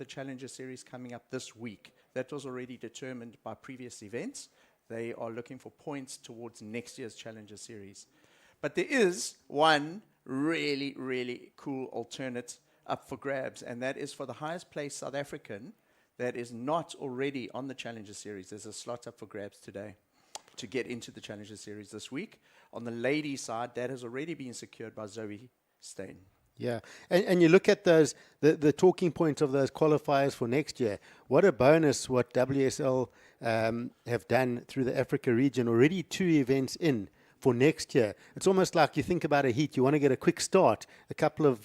F: Challenger Series coming up this week. That was already determined by previous events. They are looking for points towards next year's Challenger Series. But there is one really, really cool alternate up for grabs, and that is for the highest placed South African that is not already on the Challenger Series. There's a slot up for grabs today to get into the Challenger Series this week. On the ladies' side, that has already been secured by Zoe Steyn.
E: Yeah, and you look at those, the talking points of those qualifiers for next year. What a bonus what WSL have done through the Africa region. Already 2 events in for next year. It's almost like you think about a heat. You want to get a quick start, a couple of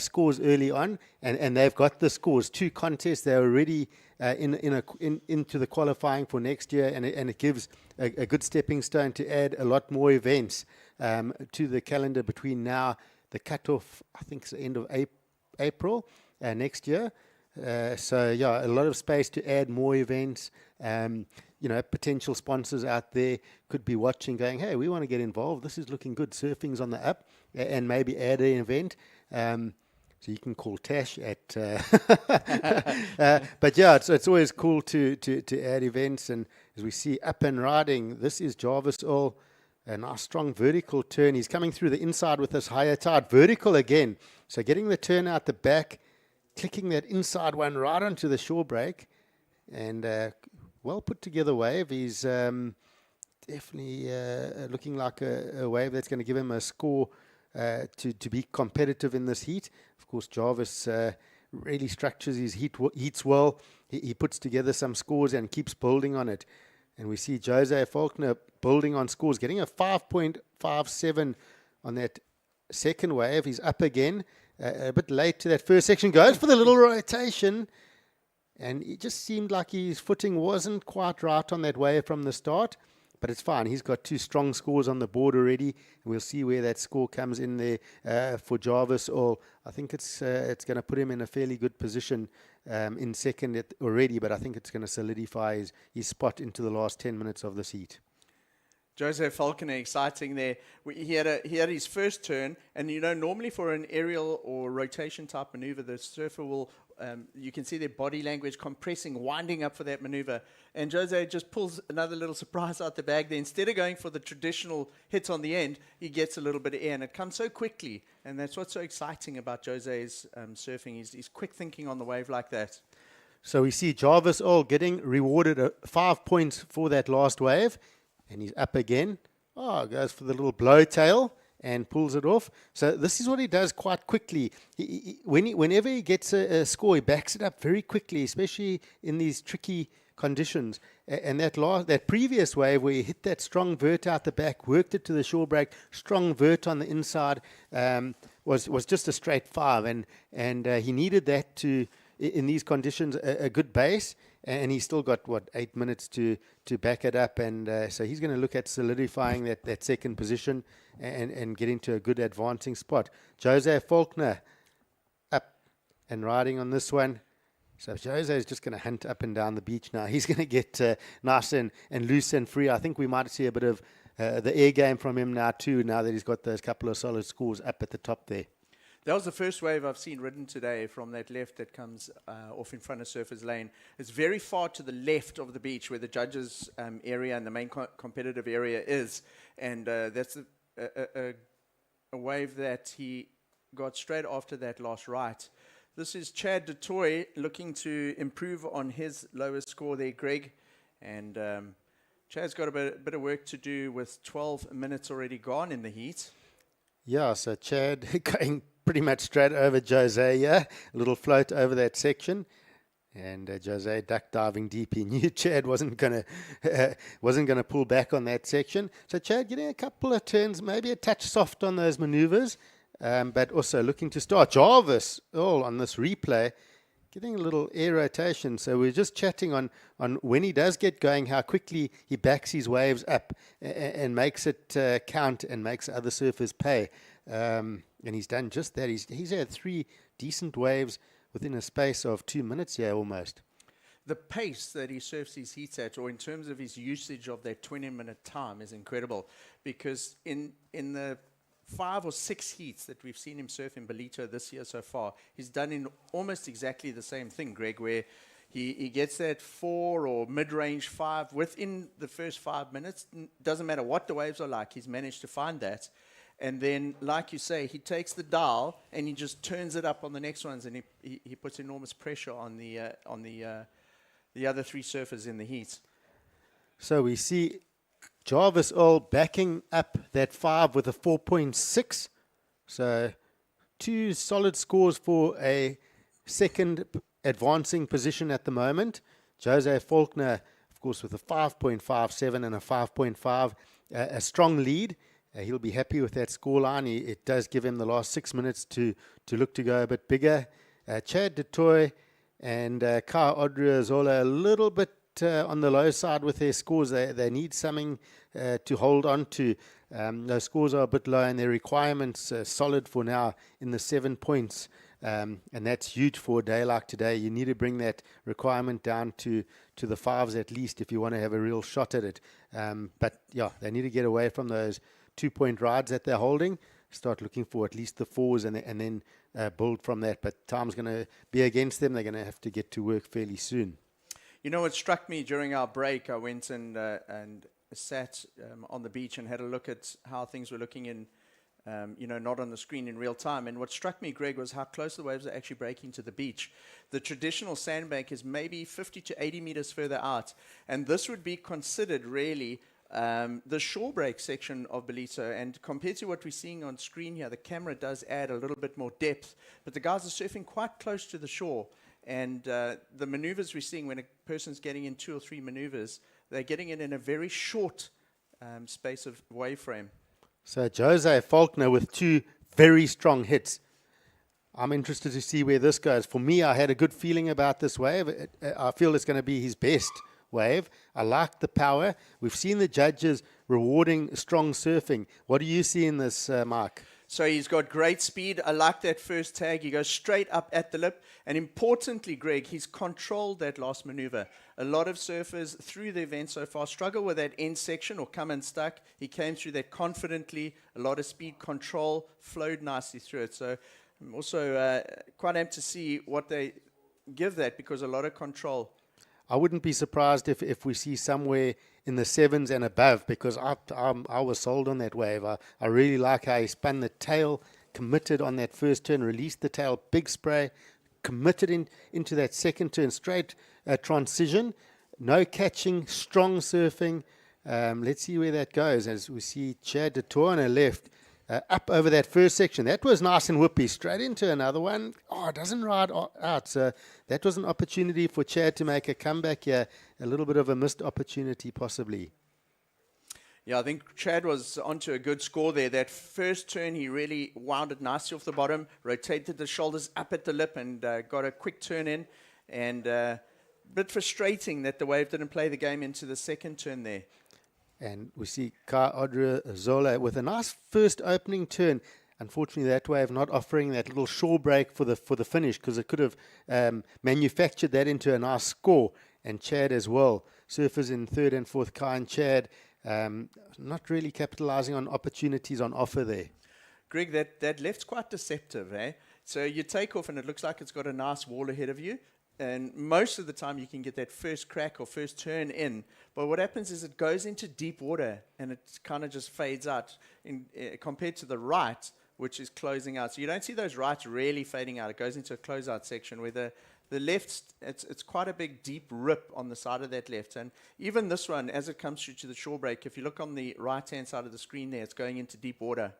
E: scores early on, and they've got the scores. 2 contests. They're already into the qualifying for next year, and it gives a good stepping stone to add a lot more events to the calendar between now. The cutoff, I think, is the end of April next year. So, a lot of space to add more events. Potential sponsors out there could be watching, going, hey, we want to get involved. This is looking good. Surfing's on the up, and maybe add an event. So you can call Tash at... but, it's always cool to add events. And as we see up and riding, this is Jarvis Earl. A nice strong vertical turn. He's coming through the inside with this higher tide. Vertical again. So getting the turn out the back, clicking that inside one right onto the shore break. And well put together wave. He's definitely looking like a wave that's going to give him a score to be competitive in this heat. Of course, Jarvis really structures his heats well. He puts together some scores and keeps building on it. And we see Jose Faulkner building on scores, getting a 5.57 on that second wave. He's up again, a bit late to that first section. Goes for the little rotation, and it just seemed like his footing wasn't quite right on that wave from the start. but it's fine. He's got 2 strong scores on the board already, and we'll see where that score comes in there for Jarvis. Or I think it's going to put him in a fairly good position in second already, but I think it's going to solidify his spot into the last 10 minutes of this heat.
F: Jose Falconer, exciting there. He had his first turn, and normally for an aerial or rotation type maneuver, the surfer will, you can see their body language compressing, winding up for that maneuver. And Jose just pulls another little surprise out the bag there. Instead of going for the traditional hit on the end, he gets a little bit of air, and it comes so quickly. And that's what's so exciting about Jose's surfing. He's quick thinking on the wave like that.
E: So we see Jarvis Earl getting rewarded 5 points for that last wave. And he's up again. Goes for the little blowtail and pulls it off. So this is what he does quite quickly. Whenever he gets a score, he backs it up very quickly, especially in these tricky conditions. And that previous wave where he hit that strong vert out the back, worked it to the shore break, strong vert on the inside, was just a straight 5. And he needed that to, in these conditions, a good base. And he's still got, 8 minutes to back it up. And so he's going to look at solidifying that second position and get into a good advancing spot. Jose Faulkner up and riding on this one. So Jose is just going to hunt up and down the beach now. He's going to get nice and loose and free. I think we might see a bit of the air game from him now too, now that he's got those couple of solid scores up at the top there.
F: That was the first wave I've seen ridden today from that left that comes off in front of Surfers Lane. It's very far to the left of the beach where the judges' area and the main competitive area is. And that's a wave that he got straight after that last right. This is Chad du Toit looking to improve on his lowest score there, Greg. And Chad's got a bit of work to do with 12 minutes already gone in the heat.
E: Yeah, so Chad going pretty much straight over Jose, yeah. A little float over that section. And Jose duck diving deep. He knew Chad wasn't gonna pull back on that section. So Chad getting a couple of turns, maybe a touch soft on those maneuvers, but also looking to start. Jarvis, on this replay, getting a little air rotation. So we're just chatting on when he does get going, how quickly he backs his waves up and makes it count and makes other surfers pay. And he's done just that. He's had 3 decent waves within a space of 2 minutes here almost.
F: The pace that he surfs his heats at, or in terms of his usage of that 20-minute time, is incredible. Because in the 5 or 6 heats that we've seen him surf in Ballito this year so far, he's done in almost exactly the same thing, Greg, where he gets that 4 or mid-range 5 within the first 5 minutes. Doesn't matter what the waves are like, he's managed to find that. And then, like you say, he takes the dial and he just turns it up on the next ones, and he puts enormous pressure on the other 3 surfers in the heat.
E: So we see Jarvis Earl backing up that 5 with a 4.6. So 2 solid scores for a second advancing position at the moment. Jose Faulkner, of course, with a 5.57 and a 5.5, a strong lead. He'll be happy with that scoreline. It does give him the last 6 minutes to look to go a bit bigger. Chad du Toit and Kai Odriozola a little bit on the low side with their scores. They need something to hold on to. Those scores are a bit low, and their requirements are solid for now in the 7 points. And that's huge for a day like today. You need to bring that requirement down to the 5s at least if you want to have a real shot at it. But yeah, they need to get away from those 2-point rides that they're holding, start looking for at least the 4s and then build from that. But time's going to be against them. They're going to have to get to work fairly soon.
F: You know, what struck me during our break, I went and sat on the beach and had a look at how things were looking in, not on the screen in real time. And what struck me, Greg, was how close the waves are actually breaking to the beach. The traditional sandbank is maybe 50 to 80 meters further out. And this would be considered really the shore break section of Ballito. And compared to what we're seeing on screen here, the camera does add a little bit more depth. But the guys are surfing quite close to the shore. And the maneuvers we're seeing, when a person's getting in 2 or 3 maneuvers, they're getting it in a very short space of wave frame.
E: So Jose Faulkner with 2 very strong hits. I'm interested to see where this goes. For me, I had a good feeling about this wave. I feel it's going to be his best wave. I like the power. We've seen the judges rewarding strong surfing. What do you see in this, Mark?
F: So he's got great speed. I like that first tag. He goes straight up at the lip. And importantly, Greg, he's controlled that last maneuver. A lot of surfers through the event so far struggle with that end section or come unstuck. He came through that confidently. A lot of speed control, flowed nicely through it. So I'm also quite amped to see what they give that, because a lot of control.
E: I wouldn't be surprised if we see somewhere in the 7s and above, because I was sold on that wave. I really like how he spun the tail, committed on that first turn, released the tail, big spray, committed into that second turn, straight transition, no catching, strong surfing. Let's see where that goes as we see Chad de Tour on her left. Up over that first section. That was nice and whippy. Straight into another one. Oh, it doesn't ride out. So that was an opportunity for Chad to make a comeback here. A little bit of a missed opportunity, possibly.
F: Yeah, I think Chad was onto a good score there. That first turn, he really wound it nicely off the bottom, rotated the shoulders up at the lip, and got a quick turn in. And a bit frustrating that the wave didn't play the game into the second turn there.
E: And we see Kai Zola with a nice first opening turn. Unfortunately, that wave not offering that little shore break for the finish, because it could have manufactured that into a nice score. And Chad as well. Surfers in third and fourth, Kai and Chad, not really capitalizing on opportunities on offer there.
F: Greg, that left's quite deceptive, eh? So you take off and it looks like it's got a nice wall ahead of you. And most of the time you can get that first crack or first turn in. But what happens is it goes into deep water and it kind of just fades out compared to the right, which is closing out. So you don't see those rights really fading out. It goes into a closeout section where the left, it's quite a big deep rip on the side of that left. And even this one, as it comes through to the shore break, if you look on the right-hand side of the screen there, it's going into deep water.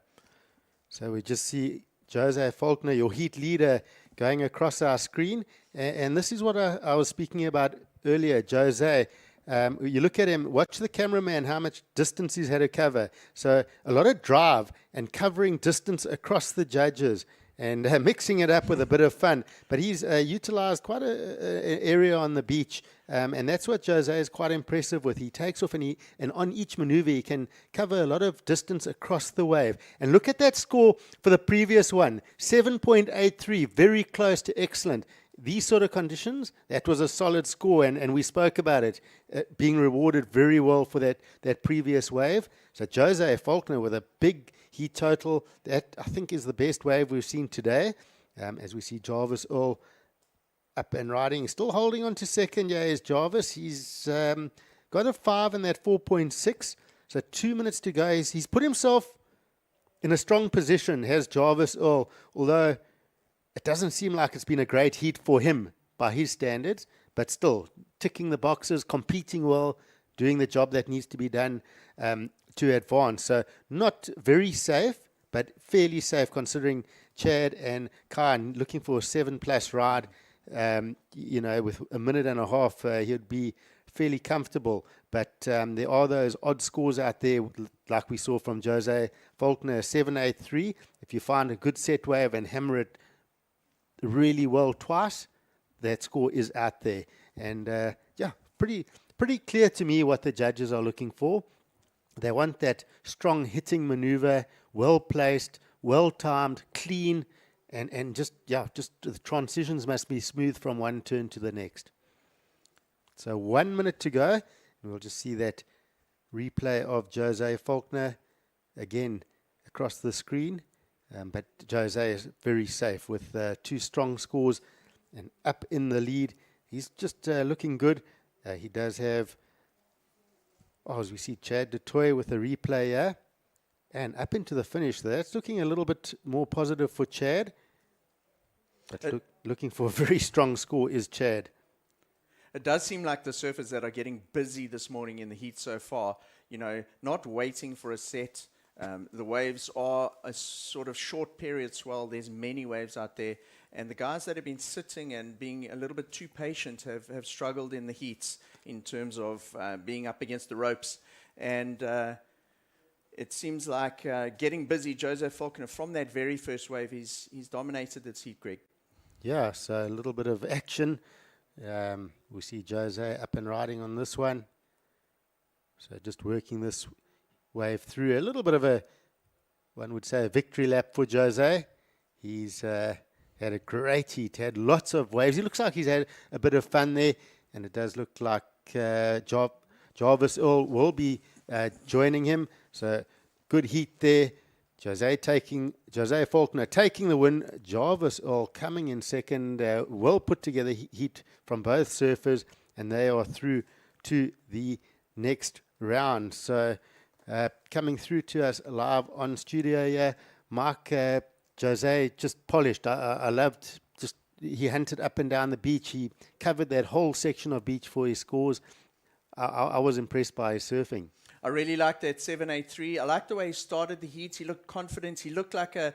E: So we just see Jose Faulkner, your heat leader, going across our screen. And this is what I was speaking about earlier, Jose. You look at him, watch the cameraman, how much distance he's had to cover. So a lot of drive and covering distance across the judges and mixing it up with a bit of fun. But he's utilized quite an area on the beach. And that's what Jose is quite impressive with. He takes off and on each maneuver he can cover a lot of distance across the wave. And look at that score for the previous one, 7.83, very close to excellent. These sort of conditions, that was a solid score, and we spoke about it being rewarded very well for that previous wave. So Jose Faulkner with a big heat total, that I think is the best wave we've seen today. As we see Jarvis Earl up and riding, still holding on to second. Yeah, is Jarvis. He's got a 5 in that 4.6. So 2 minutes to go. He's put himself in a strong position, has Jarvis Earl, although it doesn't seem like it's been a great heat for him by his standards, but still ticking the boxes, competing well, doing the job that needs to be done to advance. So not very safe, but fairly safe considering Chad and Khan looking for a 7+ ride. With a minute and a half, he'd be fairly comfortable. But there are those odd scores out there, like we saw from Jose Faulkner, 7.83. If you find a good set wave and hammer it really well twice, that score is out there. And pretty clear to me what the judges are looking for. They want that strong hitting maneuver, well placed, well timed, clean, and just the transitions must be smooth from one turn to the next. So 1 minute to go, and we'll just see that replay of Jose Faulkner again across the screen. But Jose is very safe with 2 strong scores and up in the lead. He's just looking good. He does have, as we see Chad du Toit with a replay here. And up into the finish. That's looking a little bit more positive for Chad. But looking for a very strong score is Chad.
F: It does seem like the surfers that are getting busy this morning in the heat so far, not waiting for a set. The waves are a sort of short period swell. There's many waves out there. And the guys that have been sitting and being a little bit too patient have struggled in the heats in terms of being up against the ropes. And it seems like getting busy, Jose Faulkner, from that very first wave, he's dominated this heat, Greg.
E: Yeah, so a little bit of action We see Jose up and riding on this one. So just working this wave through. A little bit of one would say, a victory lap for Jose. He's had a great heat, had lots of waves. He looks like he's had a bit of fun there, and it does look like Jarvis Earl will be joining him. So good heat there. Jose Faulkner taking the win. Jarvis Earl coming in second. Well put together heat from both surfers, and they are through to the next round. So coming through to us live on studio here, Mark. Jose just polished. I loved just he hunted up and down the beach. He covered that whole section of beach for his scores. I was impressed by his surfing.
F: I really liked that 783. I liked the way he started the heat. He looked confident. He looked like a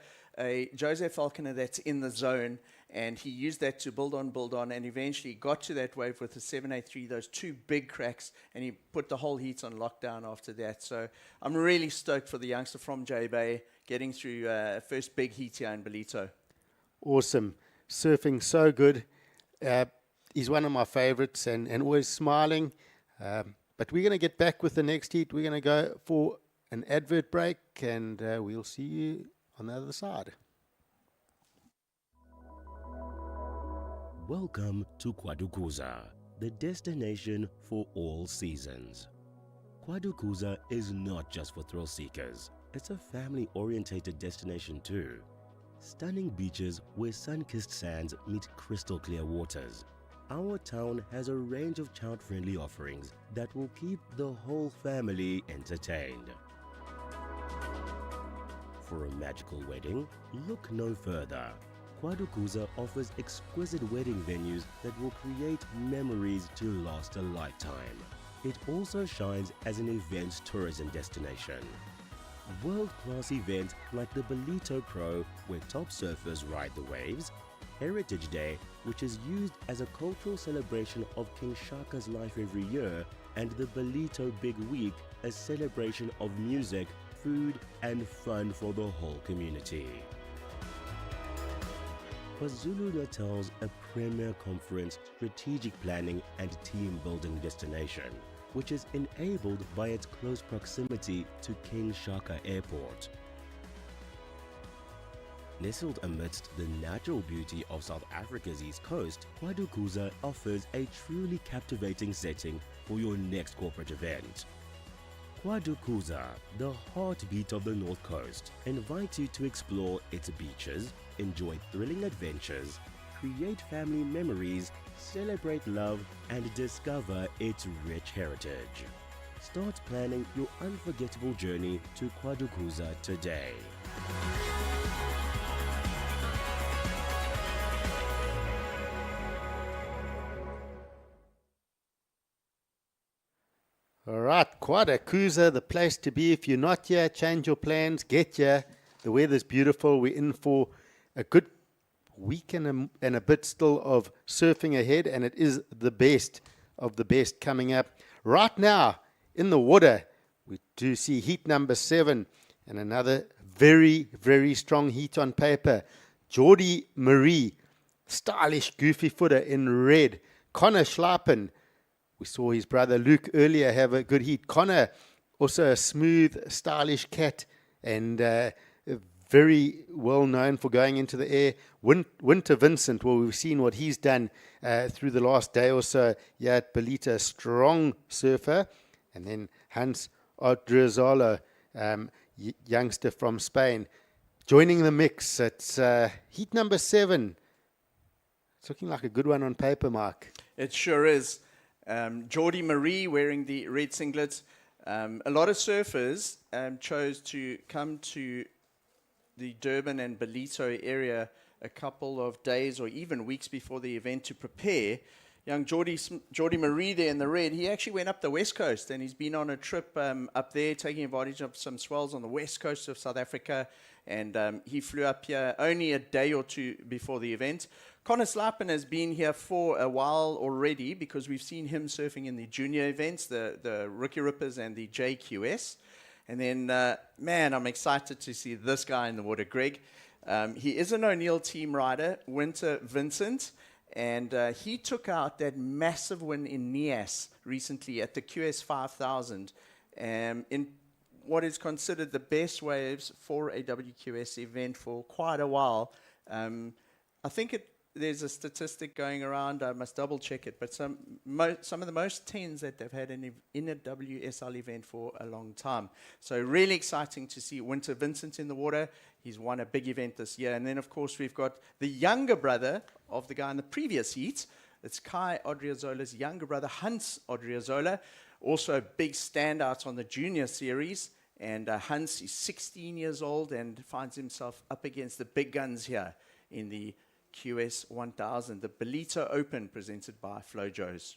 F: Jose Falconer that's in the zone, and he used that to build on, and eventually got to that wave with the 783, those two big cracks, and he put the whole heat on lockdown after that. So I'm really stoked for the youngster from J Bay getting through first big heat here in Ballito.
E: Awesome. Surfing so good. He's one of my favorites and always smiling. But we're going to get back with the next heat. We're going to go for an advert break, and we'll see you on the other side.
G: Welcome to Kwadukuza, the destination for all seasons. Kwadukuza is not just for thrill seekers. It's a family-orientated destination too. Stunning beaches where sun-kissed sands meet crystal clear waters. Our town has a range of child-friendly offerings that will keep the whole family entertained. For a magical wedding, look no further. Kwadukuza offers exquisite wedding venues that will create memories to last a lifetime. It also shines as an events tourism destination. World-class events like the Ballito Pro, where top surfers ride the waves, Heritage Day, which is used as a cultural celebration of King Shaka's life every year, and the Ballito Big Week, a celebration of music, food, and fun for the whole community. KwaZulu-Natal's a premier conference, strategic planning, and team-building destination, which is enabled by its close proximity to King Shaka Airport. Nestled amidst the natural beauty of South Africa's east coast, Kwadukuza offers a truly captivating setting for your next corporate event. Kwadukuza, the heartbeat of the North Coast, invites you to explore its beaches, enjoy thrilling adventures, create family memories, celebrate love, and discover its rich heritage. Start planning your unforgettable journey to Kwadukuza today.
E: All right, Kwadukuza, the place to be. If you're not here, change your plans, get here. The weather's beautiful. We're in for a good week and a bit still of surfing ahead, and it is the best of the best coming up. Right now, in the water, we do see heat number 7 and another very, very strong heat on paper. Geordie Marie, stylish, goofy footer in red. Connor Schleipen, we saw his brother Luke earlier have a good heat. Connor, also a smooth, stylish cat, and very well known for going into the air. Winter Vincent, well, we've seen what he's done through the last day or so. Yeah, at Ballito, strong surfer. And then Hans Odriozola, youngster from Spain, joining the mix. It's heat number 7. It's looking like a good one on paper, Mark.
F: It sure is. Geordie Marie wearing the red singlet. A lot of surfers chose to come to the Durban and Ballito area a couple of days or even weeks before the event to prepare. Young Geordie Marie there in the red, he actually went up the west coast, and he's been on a trip up there, taking advantage of some swells on the west coast of South Africa, and he flew up here only a day or two before the event. Connor Slapen has been here for a while already, because we've seen him surfing in the junior events, the Rookie Rippers and the JQS. And then, man, I'm excited to see this guy in the water, Greg. He is an O'Neill team rider, Winter Vincent, And he took out that massive win in Nias recently at the QS 5000 in what is considered the best waves for a WQS event for quite a while. I think there's a statistic going around, I must double check it, but some of the most 10s that they've had in a WSL event for a long time. So really exciting to see Winter Vincent in the water. He's won a big event this year. And then, of course, we've got the younger brother of the guy in the previous heat. It's Kai Odriazola's younger brother, Hans Odriazola. Also a big standout on the junior series. And Hans is 16 years old and finds himself up against the big guns here in the QS 1000, the Ballito Open presented by Flojos.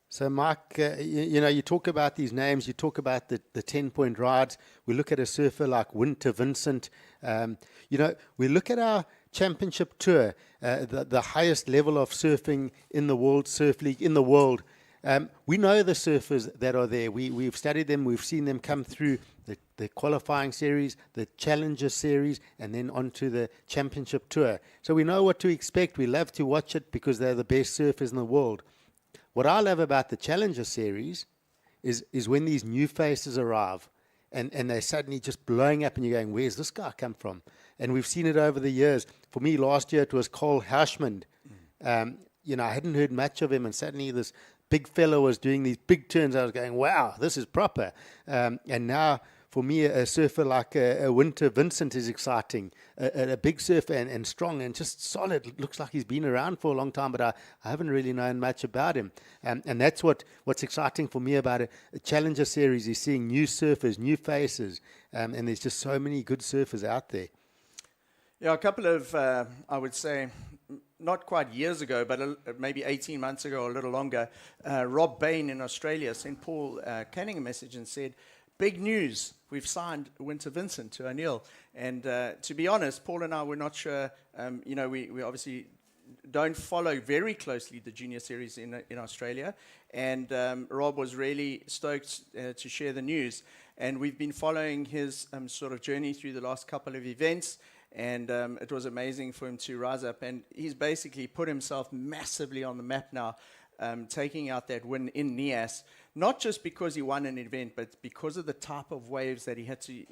E: So, Mike, you talk about these names, you talk about the 10-point rides. We look at a surfer like Winter Vincent. We look at our championship tour, the highest level of surfing in the World Surf League, in the world. We know the surfers that are there. We've studied them. We've seen them come through the qualifying series, the Challenger series, and then onto the championship tour. So we know what to expect. We love to watch it because they're the best surfers in the world. What I love about the Challenger series is when these new faces arrive and they're suddenly just blowing up and you're going, where's this guy come from? And we've seen it over the years. For me, last year it was Cole Hauschmund. I hadn't heard much of him, and suddenly this big fellow was doing these big turns. I was going, wow, this is proper. And now, for me, a surfer like a Winter Vincent is exciting. A big surfer and strong and just solid. It looks like he's been around for a long time, but I haven't really known much about him. And that's what's exciting for me about a Challenger series is seeing new surfers, new faces. And there's just so many good surfers out there.
F: Yeah, a couple of, I would say, not quite years ago, but maybe 18 months ago or a little longer, Rob Bain in Australia sent Paul Canning a message and said, big news, we've signed Winter Vincent to O'Neill. And to be honest, Paul and I were not sure. We obviously don't follow very closely the junior series in Australia. And Rob was really stoked to share the news. And we've been following his sort of journey through the last couple of events. And it was amazing for him to rise up. And he's basically put himself massively on the map now, taking out that win in Nias. Not just because he won an event, but because of the type of waves that he had to,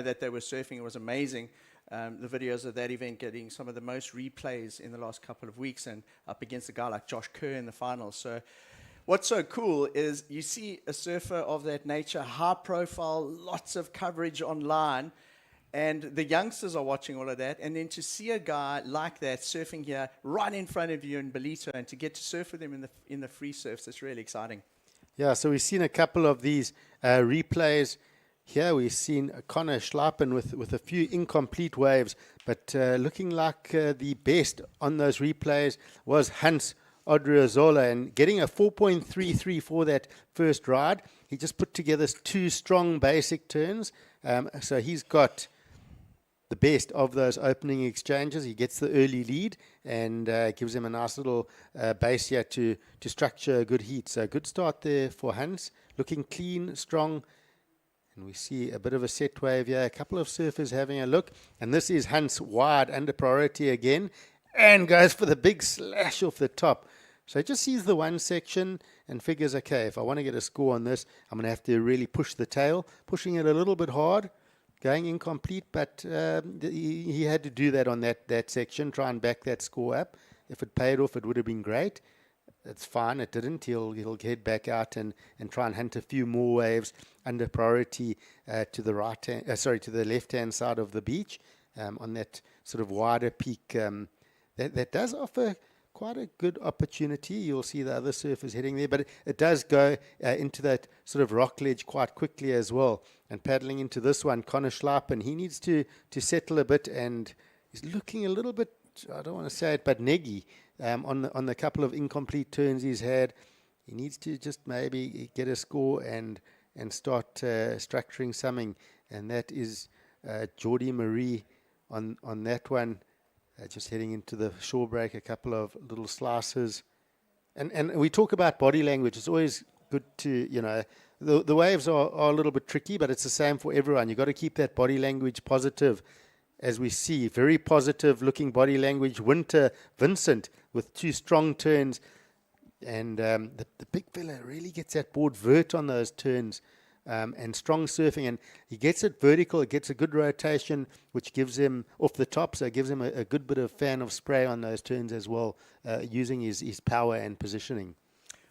F: that they were surfing. It was amazing. The videos of that event getting some of the most replays in the last couple of weeks, and up against a guy like Josh Kerr in the finals. So what's so cool is you see a surfer of that nature, high profile, lots of coverage online, and the youngsters are watching all of that. And then to see a guy like that surfing here right in front of you in Ballito, and to get to surf with him in the free surfs, it's really exciting.
E: Yeah, so we've seen a couple of these replays. Here we've seen Connor Schlappen with a few incomplete waves, but looking like the best on those replays was Hans Odriazola, and getting a 4.33 for that first ride. He just put together two strong basic turns, so he's got the best of those opening exchanges. He gets the early lead and gives him a nice little base here to structure a good heat. So good start there for Hans. Looking clean, strong. And we see a bit of a set wave here. A couple of surfers having a look. And this is Hans wide under priority again. And goes for the big slash off the top. So he just sees the one section and figures, okay, if I want to get a score on this, I'm going to have to really push the tail. Pushing it a little bit hard. Going incomplete, but he had to do that on that section, try and back that score up. If it paid off, it would have been great. It's fine, it didn't. He'll head back out and try and hunt a few more waves under priority to the left-hand side of the beach on that sort of wider peak. That does offer quite a good opportunity. You'll see the other surfers heading there, but it does go into that sort of rock ledge quite quickly as well. And paddling into this one, Connor Schlappen, he needs to settle a bit, and he's looking a little bit, I don't want to say it, but neggy on the couple of incomplete turns he's had. He needs to just maybe get a score and start structuring something, and that is Geordie Marie on that one. Just heading into the shore break, a couple of little slices. And we talk about body language. It's always good to, the waves are a little bit tricky, but it's the same for everyone. You've got to keep that body language positive, as we see. Very positive looking body language. Winter Vincent with 2 strong turns. And the big fella really gets that board vert on those turns, and strong surfing. And he gets it vertical, it gets a good rotation, which gives him off the top, so it gives him a good bit of fan of spray on those turns as well, using his power and positioning.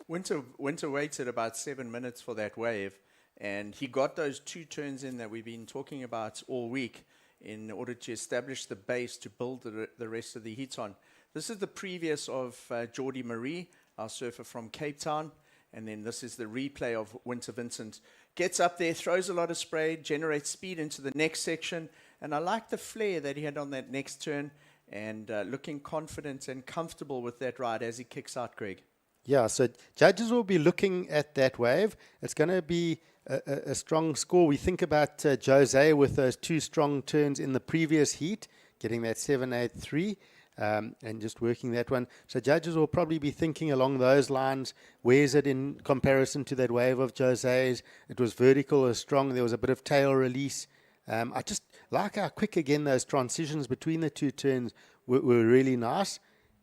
F: Winter waited about 7 minutes for that wave, and he got those 2 turns in that we've been talking about all week in order to establish the base to build the rest of the heat on. This is the previous of Geordie Marie, our surfer from Cape Town, and then this is the replay of Winter Vincent. Gets up there, throws a lot of spray, generates speed into the next section, and I like the flair that he had on that next turn, and looking confident and comfortable with that ride as he kicks out, Greg.
E: Yeah, so judges will be looking at that wave. It's going to be a strong score. We think about Jose with those 2 strong turns in the previous heat, getting that 7.83. And just working that one. So judges will probably be thinking along those lines. Where is it in comparison to that wave of Jose's? It was vertical or strong. There was a bit of tail release. I just like how quick, again, those transitions between the 2 turns were really nice.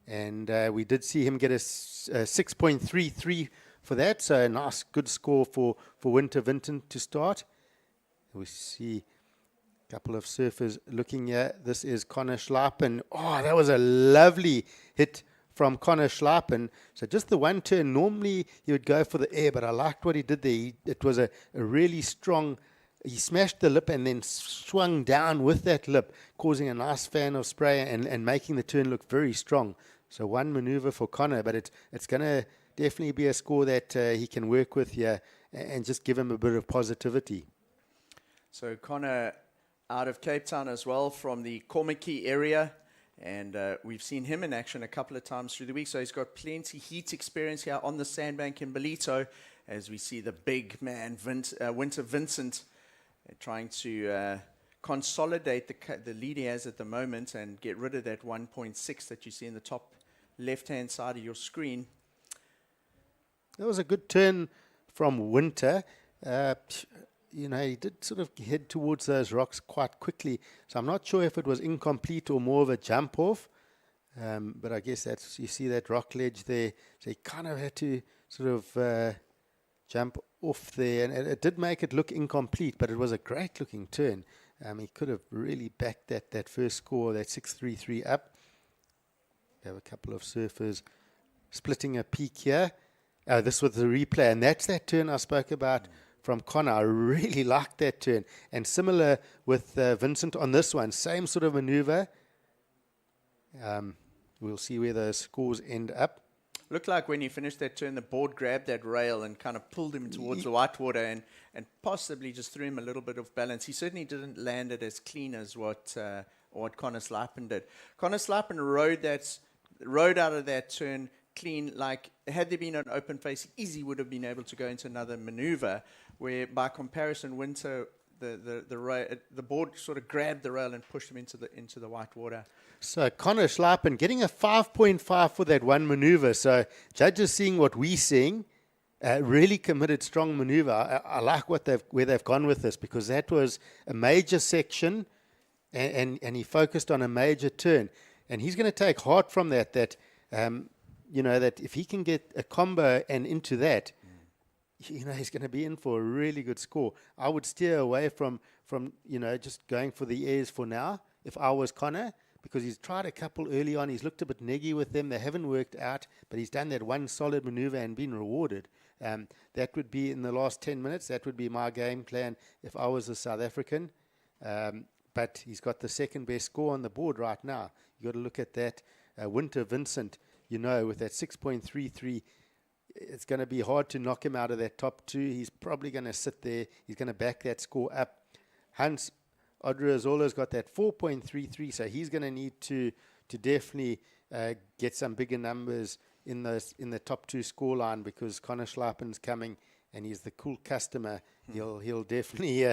E: And we did see him get a 6.33 for that. So a nice, good score for Winter Vincent to start. We see couple of surfers looking here. This is Connor Schleipen. Oh, that was a lovely hit from Connor Schleipen. So just the one turn. Normally he would go for the air, but I liked what he did there. It was a really strong. He smashed the lip and then swung down with that lip, causing a nice fan of spray and making the turn look very strong. So one maneuver for Connor, but it's going to definitely be a score that he can work with here and just give him a bit of positivity.
F: So Connor, out of Cape Town as well, from the Komaki area, and we've seen him in action a couple of times through the week, so he's got plenty heat experience here on the sandbank in Ballito, as we see the big man Winter Vincent trying to consolidate the lead he has at the moment and get rid of that 1.6 that you see in the top left-hand side of your screen.
E: That was a good turn from Winter. He did sort of head towards those rocks quite quickly. So I'm not sure if it was incomplete or more of a jump off. But I guess you see that rock ledge there. So he kind of had to sort of jump off there. And it did make it look incomplete, but it was a great looking turn. He could have really backed that first score, that 6.33 up. We have a couple of surfers splitting a peak here. This was the replay, and that's that turn I spoke about from Connor. I really liked that turn. And similar with Vincent on this one, same sort of maneuver. We'll see where those scores end up.
F: Looked like when he finished that turn, the board grabbed that rail and kind of pulled him towards the whitewater and possibly just threw him a little bit of balance. He certainly didn't land it as clean as what Connor Schleipen did. Connor Schleipen rode out of that turn clean. Like, had there been an open face, easy would have been able to go into another maneuver, where by comparison, Winter, the board sort of grabbed the rail and pushed him into the white water.
E: So Connor Schleipen getting a 5.5 for that one maneuver. So judges seeing what we're seeing, really committed, strong maneuver. I like where they've gone with this, because that was a major section, and he focused on a major turn, and he's going to take heart from that. That if he can get a combo and into that, he's going to be in for a really good score. I would steer away from just going for the airs for now if I was Connor, because he's tried a couple early on. He's looked a bit neggy with them. They haven't worked out, but he's done that one solid maneuver and been rewarded. That would be in the last 10 minutes. That would be my game plan if I was a South African. But he's got the second best score on the board right now. You got to look at that. Winter Vincent, with that 6.33, it's going to be hard to knock him out of that top two. He's probably going to sit there. He's going to back that score up. Hans Odriazola's got that 4.33, so he's going to need to definitely get some bigger numbers in the top two scoreline, because Connor Schleipen's coming and he's the cool customer. He'll definitely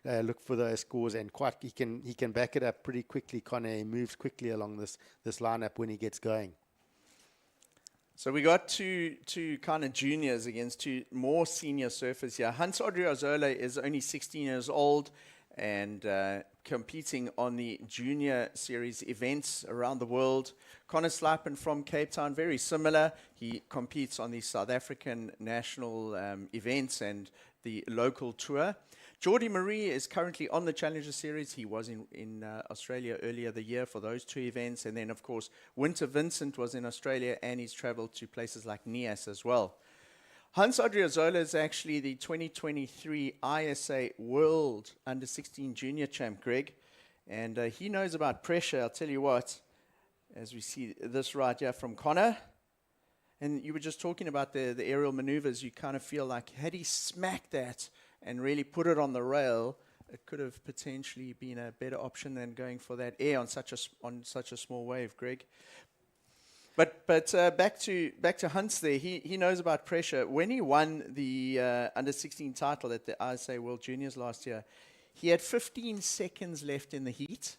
E: look for those scores, and he can back it up pretty quickly. Connor, he moves quickly along this lineup when he gets going.
F: So we got two kind of juniors against two more senior surfers here. Hans Odriazola is only 16 years old, and competing on the junior series events around the world. Connor Slipen from Cape Town, very similar. He competes on the South African national events and the local tour. Geordie Marie is currently on the Challenger Series. He was in Australia earlier the year for those two events. And then, of course, Winter Vincent was in Australia, and he's traveled to places like Nias as well. Hans Adriozola is actually the 2023 ISA World Under-16 Junior Champ, Greg. And he knows about pressure, I'll tell you what, as we see this right here from Connor. And you were just talking about the aerial maneuvers. You kind of feel like, had he smacked that and really put it on the rail, it could have potentially been a better option than going for that air on such a small wave, Greg. But back to Hans there. He knows about pressure. When he won the under-16 title at the ISA World Juniors last year, he had 15 seconds left in the heat.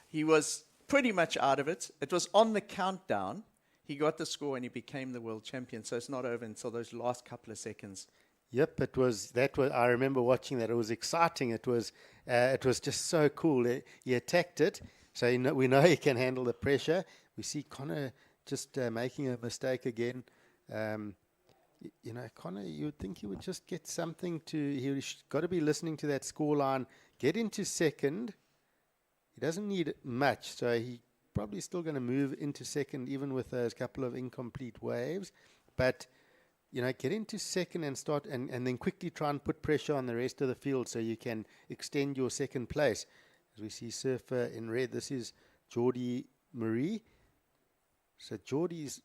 F: He was pretty much out of it. It was on the countdown. He got the score and he became the world champion. So it's not over until those last couple of seconds.
E: Yep, it was. I remember watching that. It was exciting. It was just so cool. He attacked it, so we know he can handle the pressure. We see Connor just making a mistake again. Connor, you would think he would just get something he's got to be listening to that score line, get into second. He doesn't need much, so he probably still going to move into second, even with those couple of incomplete waves. But get into second and start, and then quickly try and put pressure on the rest of the field so you can extend your second place. As we see surfer in red, this is Geordie Marie. So Geordie's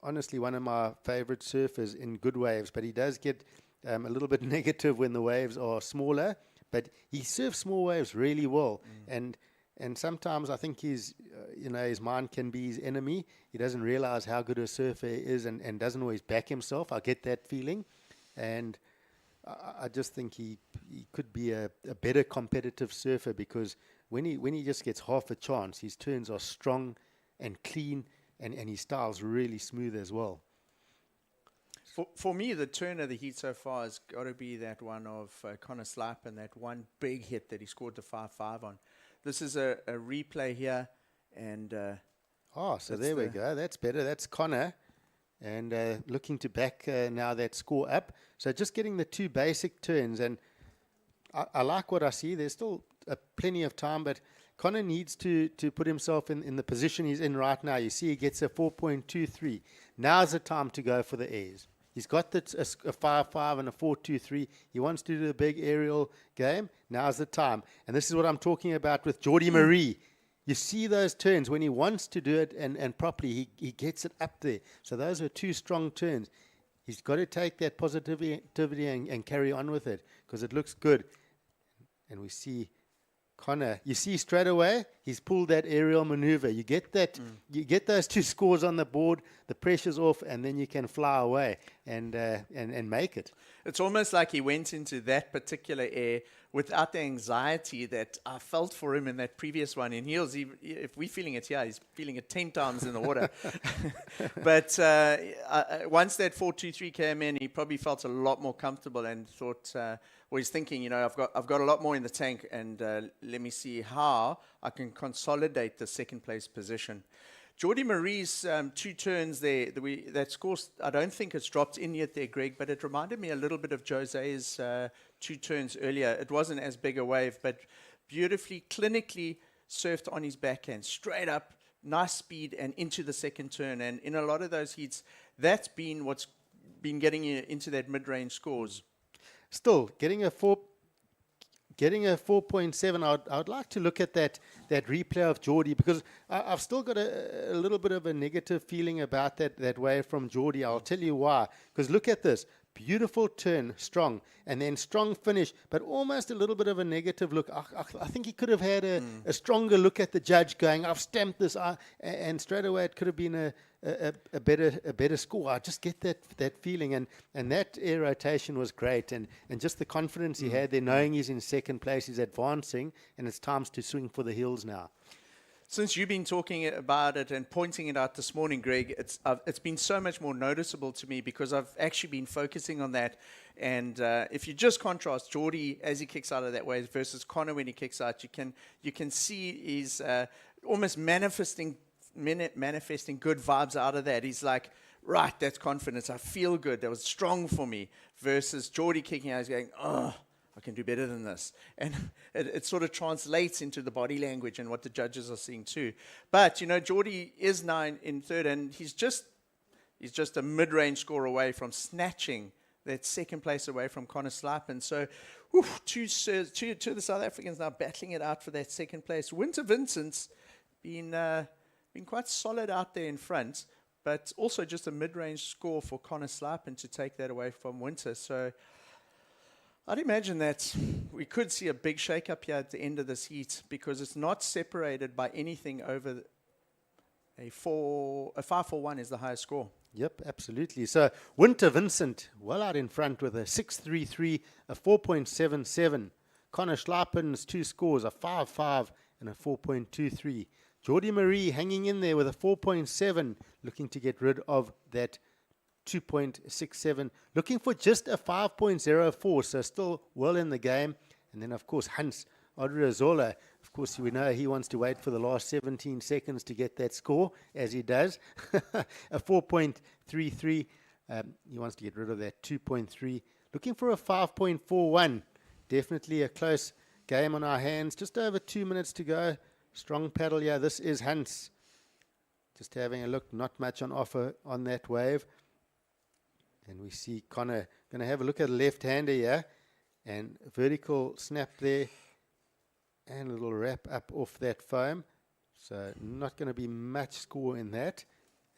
E: honestly one of my favorite surfers in good waves, but he does get a little bit negative when the waves are smaller. But he surfs small waves really well, and sometimes I think his mind can be his enemy. He doesn't realize how good a surfer he is, and doesn't always back himself. I get that feeling, and I just think he could be a better competitive surfer, because when he just gets half a chance, his turns are strong and clean, and his style's really smooth as well.
F: For me, the turn of the heat so far has got to be that one of Connor Slipe, and that one big hit that he scored the 5-5 on. This is a replay here, and
E: so there we go. That's better. That's Connor, and looking to back now that score up. So just getting the two basic turns, and I like what I see. There's still plenty of time, but Connor needs to put himself in the position he's in right now. You see he gets a 4.23. Now's the time to go for the airs. He's got a 5-5 and a 4.23. He wants to do the big aerial game. Now's the time. And this is what I'm talking about with Geordie Marie. You see those turns. When he wants to do it and properly, he gets it up there. So those are two strong turns. He's got to take that positivity and carry on with it, because it looks good. And we see Connor, you see straight away, he's pulled that aerial maneuver. You get that, you get those two scores on the board, the pressure's off, and then you can fly away and make it.
F: It's almost like he went into that particular air without the anxiety that I felt for him in that previous one in heels. If we're feeling it here, he's feeling it 10 times in the water. But once that 4.23 came in, he probably felt a lot more comfortable and thought, he's thinking, I've got a lot more in the tank, and let me see how I can consolidate the second place position. Geordie Marie's two turns there, that score, I don't think it's dropped in yet there, Greg, but it reminded me a little bit of Jose's two turns earlier. It wasn't as big a wave, but beautifully, clinically surfed on his backhand, straight up, nice speed, and into the second turn. And in a lot of those heats, that's been what's been getting you into that mid-range scores.
E: Still, getting a 4.7, I'd like to look at that replay of Geordie, because I've still got a little bit of a negative feeling about that wave from Geordie. I'll tell you why. Because look at this. Beautiful turn, strong, and then strong finish, but almost a little bit of a negative look. I think he could have had a stronger look at the judge going, I've stamped this, and straight away it could have been a better score. I just get that feeling, and that air rotation was great, and just the confidence he had there, knowing he's in second place, he's advancing, and it's time to swing for the hills now.
F: since you've been talking about it and pointing it out this morning, Greg, it's been so much more noticeable to me because I've actually been focusing on that. And if you just contrast Geordie as he kicks out of that way versus Connor when he kicks out, you can see he's almost manifesting good vibes out of that. He's like, right, that's confidence. I feel good. That was strong for me. Versus Geordie kicking out, he's going, oh, I can do better than this. And it sort of translates into the body language and what the judges are seeing too. But, Geordie is now in third, and he's just a mid-range score away from snatching that second place away from Connor Slapp. And so, two of the South Africans now battling it out for that second place. Winter Vincent's been quite solid out there in front, but also just a mid-range score for Connor Slapp and to take that away from Winter. So I'd imagine that we could see a big shake-up here at the end of this heat because it's not separated by anything over a 5-4-1 is the highest score.
E: Yep, absolutely. So Winter Vincent, well out in front with a 6.33, a 4.77. Connor Schlappen's 2 scores, a 5.5 and a 4.23. Geordie Marie hanging in there with a 4.7, looking to get rid of that 2.67, looking for just a 5.04, so still well in the game. And then, of course, Hans Odriozola. Of course, we know he wants to wait for the last 17 seconds to get that score, as he does. A 4.33. He wants to get rid of that 2.3. Looking for a 5.41. Definitely a close game on our hands. Just over 2 minutes to go. Strong paddle, yeah. This is Hans. Just having a look. Not much on offer on that wave. And we see Connor going to have a look at the left-hander here. And vertical snap there. And a little wrap up off that foam. So not going to be much score in that.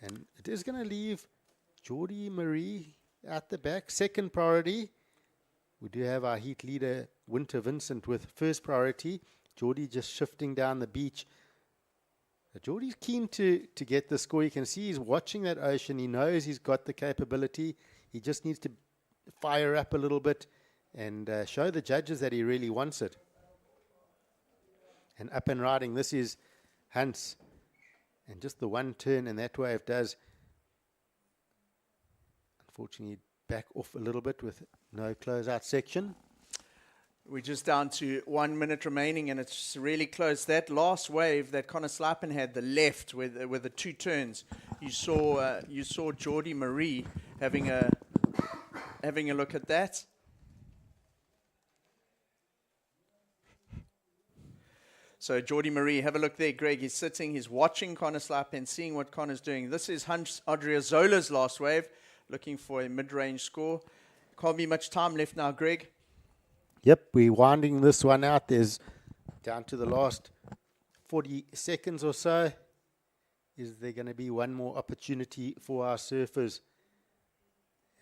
E: And it is going to leave Geordie Marie at the back. Second priority. We do have our heat leader, Winter Vincent, with first priority. Geordie just shifting down the beach. Geordie's keen to get the score. You can see he's watching that ocean. He knows he's got the capability. He just needs to fire up a little bit and show the judges that he really wants it. And up and riding, this is Hans. And just the one turn, and that wave does, unfortunately, back off a little bit with no closeout section.
F: We're just down to 1 minute remaining, and it's really close. That last wave that Connor Slappen had, the left with the 2 turns, you saw Geordie Marie having a look at that. So Geordie Marie, have a look there. Greg, he's sitting, he's watching Connor Slapp and seeing what Connor's doing. This is Hans Adriazola's last wave, looking for a mid-range score. Can't be much time left now, Greg.
E: Yep, we're winding this one out. There's down to the last 40 seconds or so. Is there going to be one more opportunity for our surfers?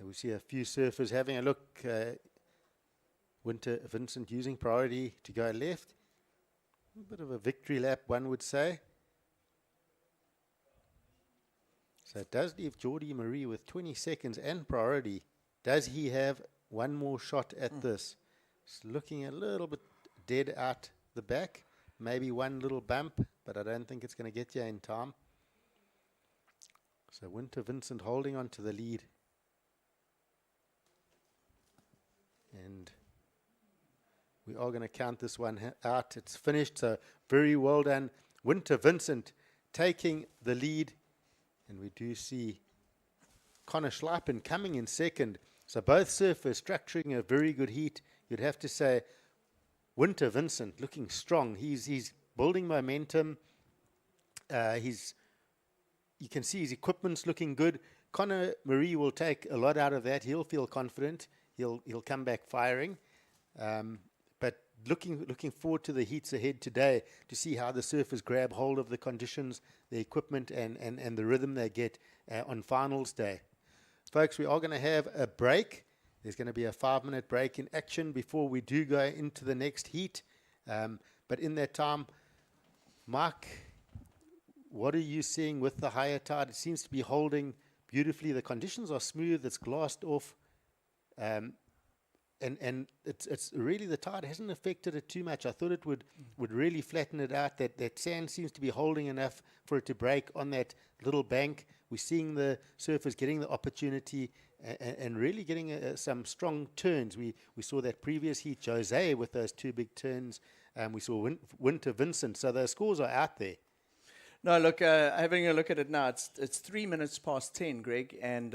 E: We see a few surfers having a look. Winter Vincent using priority to go left. A bit of a victory lap, one would say. So it does leave Geordie Marie with 20 seconds and priority. Does he have one more shot at this? It's looking a little bit dead out the back. Maybe one little bump, but I don't think it's going to get you in time. So Winter Vincent holding on to the lead. And we are going to count this one out. It's finished, so very well done. Winter Vincent taking the lead. And we do see Connor Schleipen coming in second. So both surfers structuring a very good heat. You'd have to say Winter Vincent looking strong. He's building momentum. You can see his equipment's looking good. Connor Marie will take a lot out of that. He'll feel confident. He'll come back firing. But looking forward to the heats ahead today to see how the surfers grab hold of the conditions, the equipment, and the rhythm they get on finals day. Folks, we are going to have a break. There's going to be a 5-minute break in action before we do go into the next heat. But in that time, Mark, what are you seeing with the higher tide? It seems to be holding beautifully. The conditions are smooth. It's glassed off. and it's really, the tide hasn't affected it too much. I thought it would really flatten it out. That sand seems to be holding enough for it to break on that little bank. We're seeing the surfers getting the opportunity and really getting some strong turns. We saw that previous heat, Jose with those two big turns. We saw Winter Vincent. So those scores are out there.
F: No, look, having a look at it now, it's 3 minutes past 10, Greg, and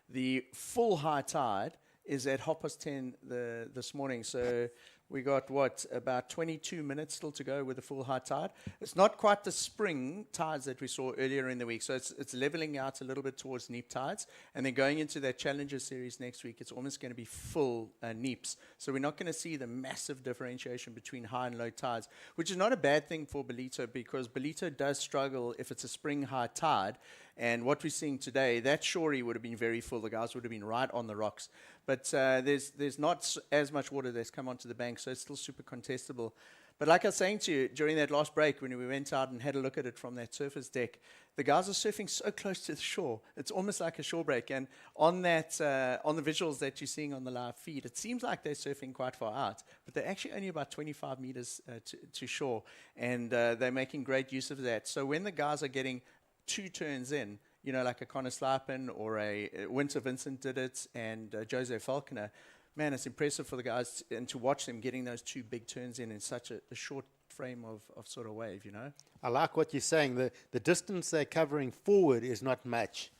F: the full high tide is at 10:30 this morning. So we got, about 22 minutes still to go with the full high tide. It's not quite the spring tides that we saw earlier in the week. So it's leveling out a little bit towards neap tides. And then going into that Challenger Series next week, it's almost going to be full neaps. So we're not going to see the massive differentiation between high and low tides, which is not a bad thing for Ballito, because Ballito does struggle if it's a spring high tide. And what we're seeing today, that shorey would have been very full. The guys would have been right on the rocks. But there's not as much water that's come onto the bank, so it's still super contestable. But like I was saying to you, during that last break, when we went out and had a look at it from that surface deck, the guys are surfing so close to the shore. It's almost like a shore break. And on that, on the visuals that you're seeing on the live feed, it seems like they're surfing quite far out, but they're actually only about 25 meters to shore, and they're making great use of that. So when the guys are getting 2 turns in, you know, like a Connor Slipen or a Winter Vincent did it, and Jose Falconer, man, it's impressive for the guys and to watch them getting those 2 big turns in such a short frame of sort of wave, you know.
E: I like what you're saying. The distance they're covering forward is not much,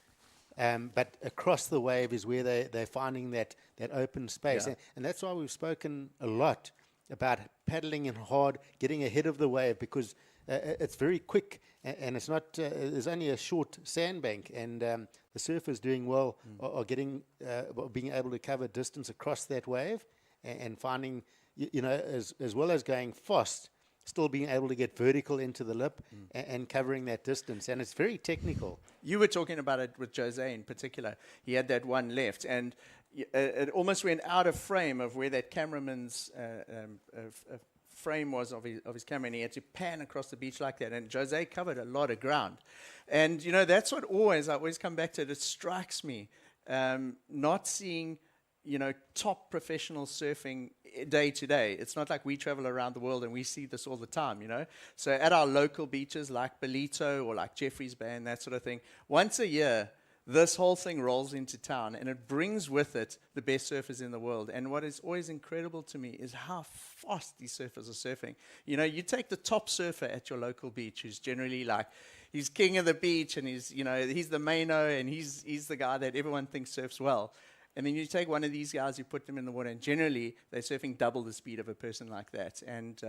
E: but across the wave is where they're finding that open space.
F: Yeah.
E: And that's why we've spoken a lot about paddling in hard, getting ahead of the wave, because it's very quick, and it's not. There's only a short sandbank, and the surfers doing well are getting, being able to cover distance across that wave, and finding, you know, as well as going fast, still being able to get vertical into the lip and covering that distance, and it's very technical.
F: You were talking about it with Jose in particular. He had that one left, and it almost went out of frame of where that cameraman's frame was of his camera, and he had to pan across the beach like that. And Jose covered a lot of ground. And, you know, that's what I always come back to it. It strikes me not seeing, you know, top professional surfing day to day. It's not like we travel around the world and we see this all the time, you know. So at our local beaches like Ballito or like Jeffrey's Bay and that sort of thing, once a year, this whole thing rolls into town, and it brings with it the best surfers in the world. And what is always incredible to me is how fast these surfers are surfing. You know, you take the top surfer at your local beach, who's generally like, he's king of the beach, and he's, you know, he's the maino, and he's the guy that everyone thinks surfs well. And then you take one of these guys, you put them in the water, and generally they're surfing double the speed of a person like that. And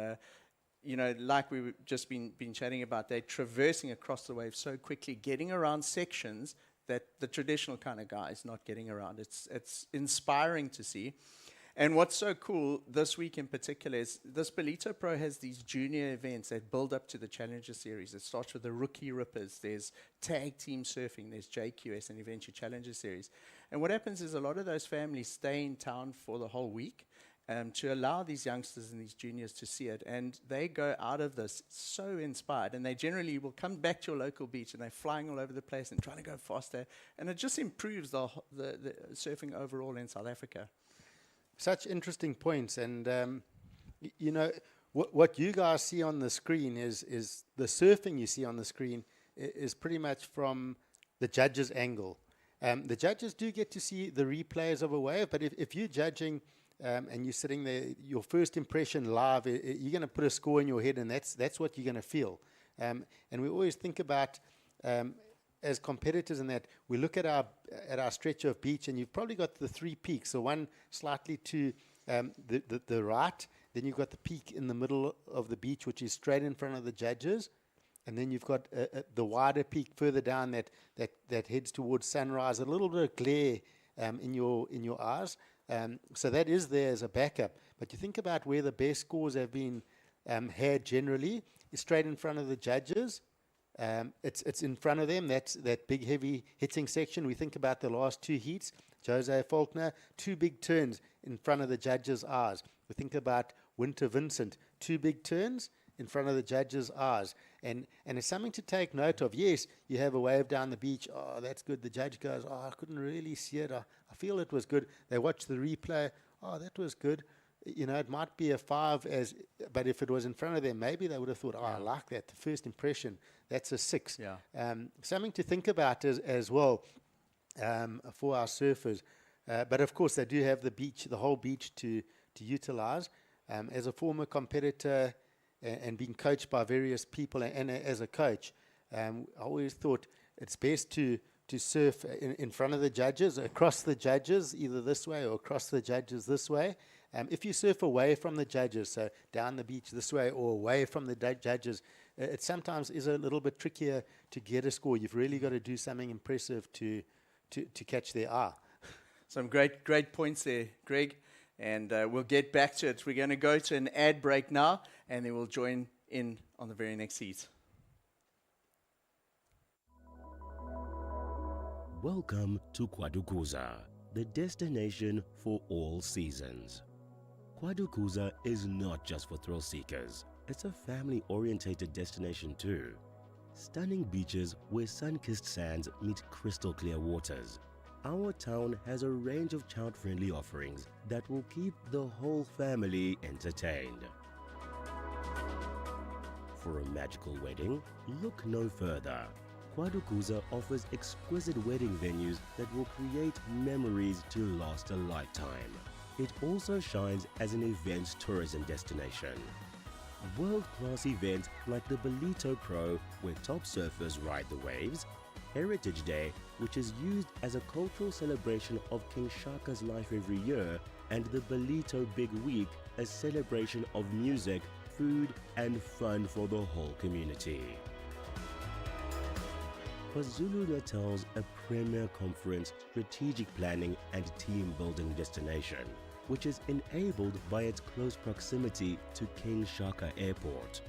F: you know, like we've just been chatting about, they're traversing across the wave so quickly, getting around sections that the traditional kind of guy is not getting around. It's inspiring to see. And what's so cool this week in particular is this Ballito Pro has these junior events that build up to the Challenger Series. It starts with the Rookie Rippers. There's tag team surfing. There's JQS and eventually Challenger Series. And what happens is a lot of those families stay in town for the whole week to allow these youngsters and these juniors to see it. And they go out of this so inspired. And they generally will come back to your local beach, and they're flying all over the place and trying to go faster. And it just improves the surfing overall in South Africa.
E: Such interesting points. And, you know, what you guys see on the screen is the surfing you see on the screen is pretty much from the judge's angle. The judges do get to see the replays of a wave, but if you're judging and you're sitting there, your first impression live, you're going to put a score in your head, and that's what you're going to feel. And we always think about, as competitors in that, we look at our stretch of beach, and you've probably got the 3 peaks. So one slightly to the right, then you've got the peak in the middle of the beach, which is straight in front of the judges. And then you've got the wider peak further down that heads towards sunrise, a little bit of glare in your eyes. So that is there as a backup. But you think about where the best scores have been had generally, is straight in front of the judges. It's in front of them. That's that big, heavy hitting section. We think about the last 2 heats. Jose Faulkner, 2 big turns in front of the judges' eyes. We think about Winter Vincent, 2 big turns in front of the judges' eyes. And it's something to take note of. Yes, you have a wave down the beach. Oh, that's good. The judge goes, oh, I couldn't really see it. I feel it was good. They watch the replay oh, that was good. It might be a 5 but if it was in front of them, maybe they would have thought, oh, I like that. The first impression, that's a 6.
F: Yeah.
E: Something to think about as well for our surfers. But of course, they do have the whole beach to utilize. As a former competitor and being coached by various people and as a coach, I always thought it's best to surf in front of the judges, across the judges, either this way or across the judges this way. If you surf away from the judges, so down the beach this way or away from the judges, it sometimes is a little bit trickier to get a score. You've really got to do something impressive to catch their eye.
F: Some great points there, Greg. And we'll get back to it. We're going to go to an ad break now, and then we'll join in on the very next heat.
G: Welcome to Kwadukuza, the destination for all seasons. Kwadukuza is not just for thrill seekers. It's a family-orientated destination too. Stunning beaches where sun-kissed sands meet crystal clear waters. Our town has a range of child-friendly offerings that will keep the whole family entertained. For a magical wedding, look no further. Kwadukuza offers exquisite wedding venues that will create memories to last a lifetime. It also shines as an events tourism destination. World-class events like the Ballito Pro, where top surfers ride the waves, Heritage Day, which is used as a cultural celebration of King Shaka's life every year, and the Ballito Big Week, a celebration of music, food, and fun for the whole community. KwaZulu-Natal's a premier conference, strategic planning, and team-building destination, which is enabled by its close proximity to King Shaka Airport.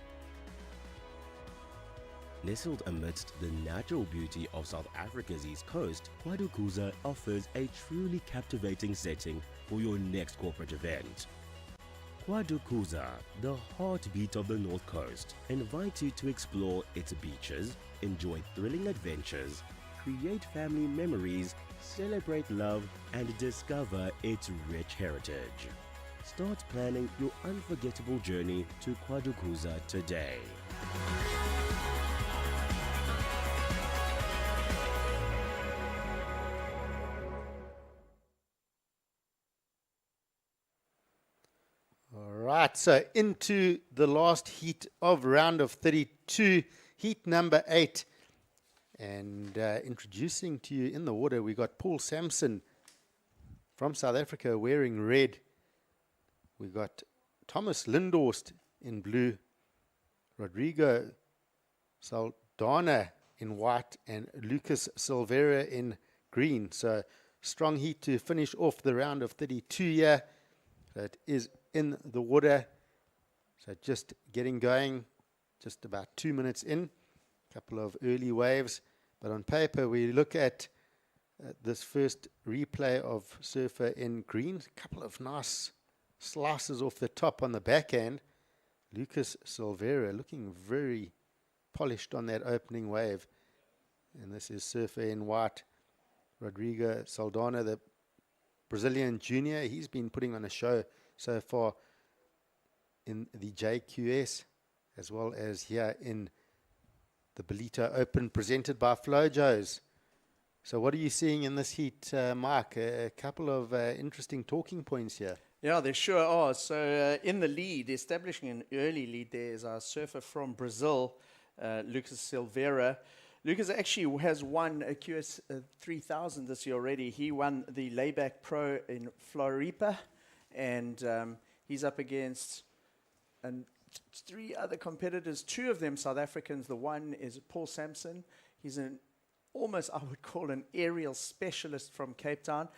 G: Nestled amidst the natural beauty of South Africa's east coast, Kwadukuza offers a truly captivating setting for your next corporate event. Kwadukuza, the heartbeat of the North Coast, invites you to explore its beaches, enjoy thrilling adventures, create family memories, celebrate love, and discover its rich heritage. Start planning your unforgettable journey to Kwadukuza today.
E: All right, so into the last heat of round of 32, heat number 8. And introducing to you in the water, we got Paul Sampson from South Africa wearing red. We got Thomas Lindhorst in blue, Rodrigo Saldana in white, and Lucas Silveira in green. So strong heat to finish off the round of 32 here. So it is in the water. So just getting going, just about 2 minutes in. Couple of early waves. But on paper, we look at this first replay of surfer in green. A couple of nice slices off the top on the backhand. Lucas Silveira looking very polished on that opening wave. And this is surfer in white. Rodrigo Saldana, the Brazilian junior. He's been putting on a show so far in the JQS, as well as here in the Ballito Open presented by Flojos. So what are you seeing in this heat, Mike? A couple of interesting talking points here.
F: Yeah, there sure are. So in the lead, establishing an early lead there is our surfer from Brazil, Lucas Silveira. Lucas actually has won a QS 3000 this year already. He won the Layback Pro in Floripa, and he's up against three other competitors, two of them South Africans. The one is Paul Sampson. He's an almost, I would call, an aerial specialist from Cape Town.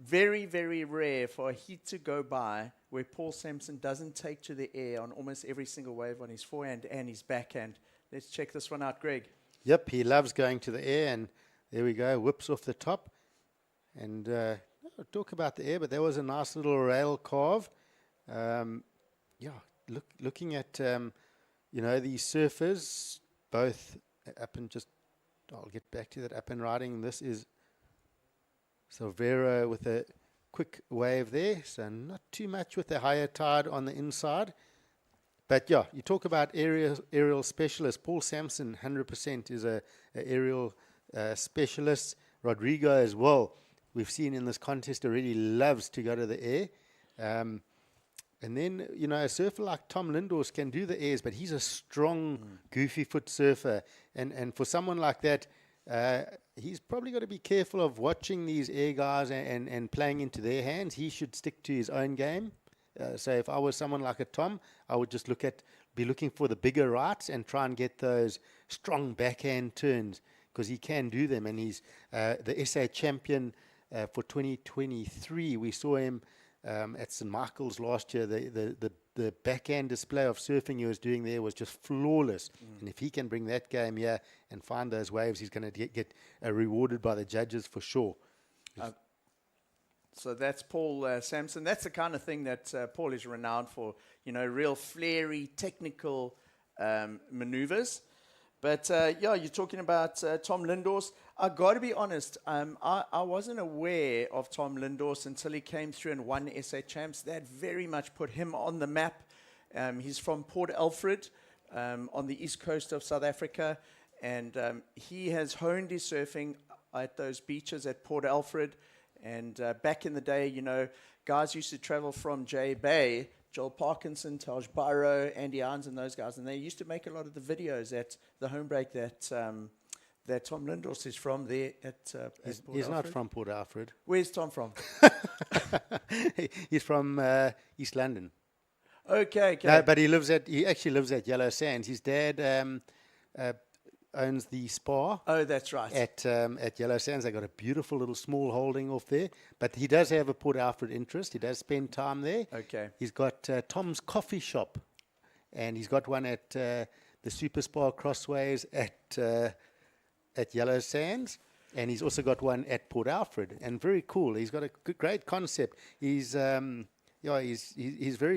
F: Very, very rare for a heat to go by where Paul Sampson doesn't take to the air on almost every single wave on his forehand and his backhand. Let's check this one out, Greg.
E: Yep, he loves going to the air, and there we go, whips off the top. And I'll talk about the air, but that was a nice little rail carve. Looking at, these surfers, both up and just, I'll get back to that, up and riding. This is Silveira with a quick wave there, so not too much with the higher tide on the inside. But yeah, you talk about aerial specialist. Paul Sampson, 100% is a aerial specialist. Rodrigo as well, we've seen in this contest already, loves to go to the air. And then, a surfer like Tom Lindors can do the airs, but he's a strong, goofy foot surfer. And for someone like that, he's probably got to be careful of watching these air guys and playing into their hands. He should stick to his own game. So if I was someone like a Tom, I would just be looking for the bigger rights and try and get those strong backhand turns, because he can do them. And he's the SA champion for 2023. We saw him at St. Michael's last year. The backhand display of surfing he was doing there was just flawless. And if he can bring that game here and find those waves, he's going to get rewarded by the judges for sure.
F: So that's Paul Sampson. That's the kind of thing that Paul is renowned for, real flary, technical maneuvers. But you're talking about Tom Lindors. I got to be honest, I wasn't aware of Tom Lindors until he came through and won SA Champs. That very much put him on the map. He's from Port Alfred on the east coast of South Africa. And he has honed his surfing at those beaches at Port Alfred. And back in the day, guys used to travel from J Bay, Joel Parkinson, Taj Byro, Andy Irons, and those guys. And they used to make a lot of the videos at the home break that Tom Lindors is from there at Port
E: He's
F: Alfred.
E: not from Port Alfred.
F: Where's Tom from?
E: He's from East London.
F: Okay.
E: No, but he actually lives at Yellow Sands. His dad owns the spa.
F: Oh, that's right.
E: At Yellow Sands. They got a beautiful little small holding off there. But he does have a Port Alfred interest. He does spend time there.
F: Okay.
E: He's got Tom's Coffee Shop, and he's got one at the Super Spa Crossways at Yellow Sands, and he's also got one at Port Alfred. And very cool. He's got a great concept. He's very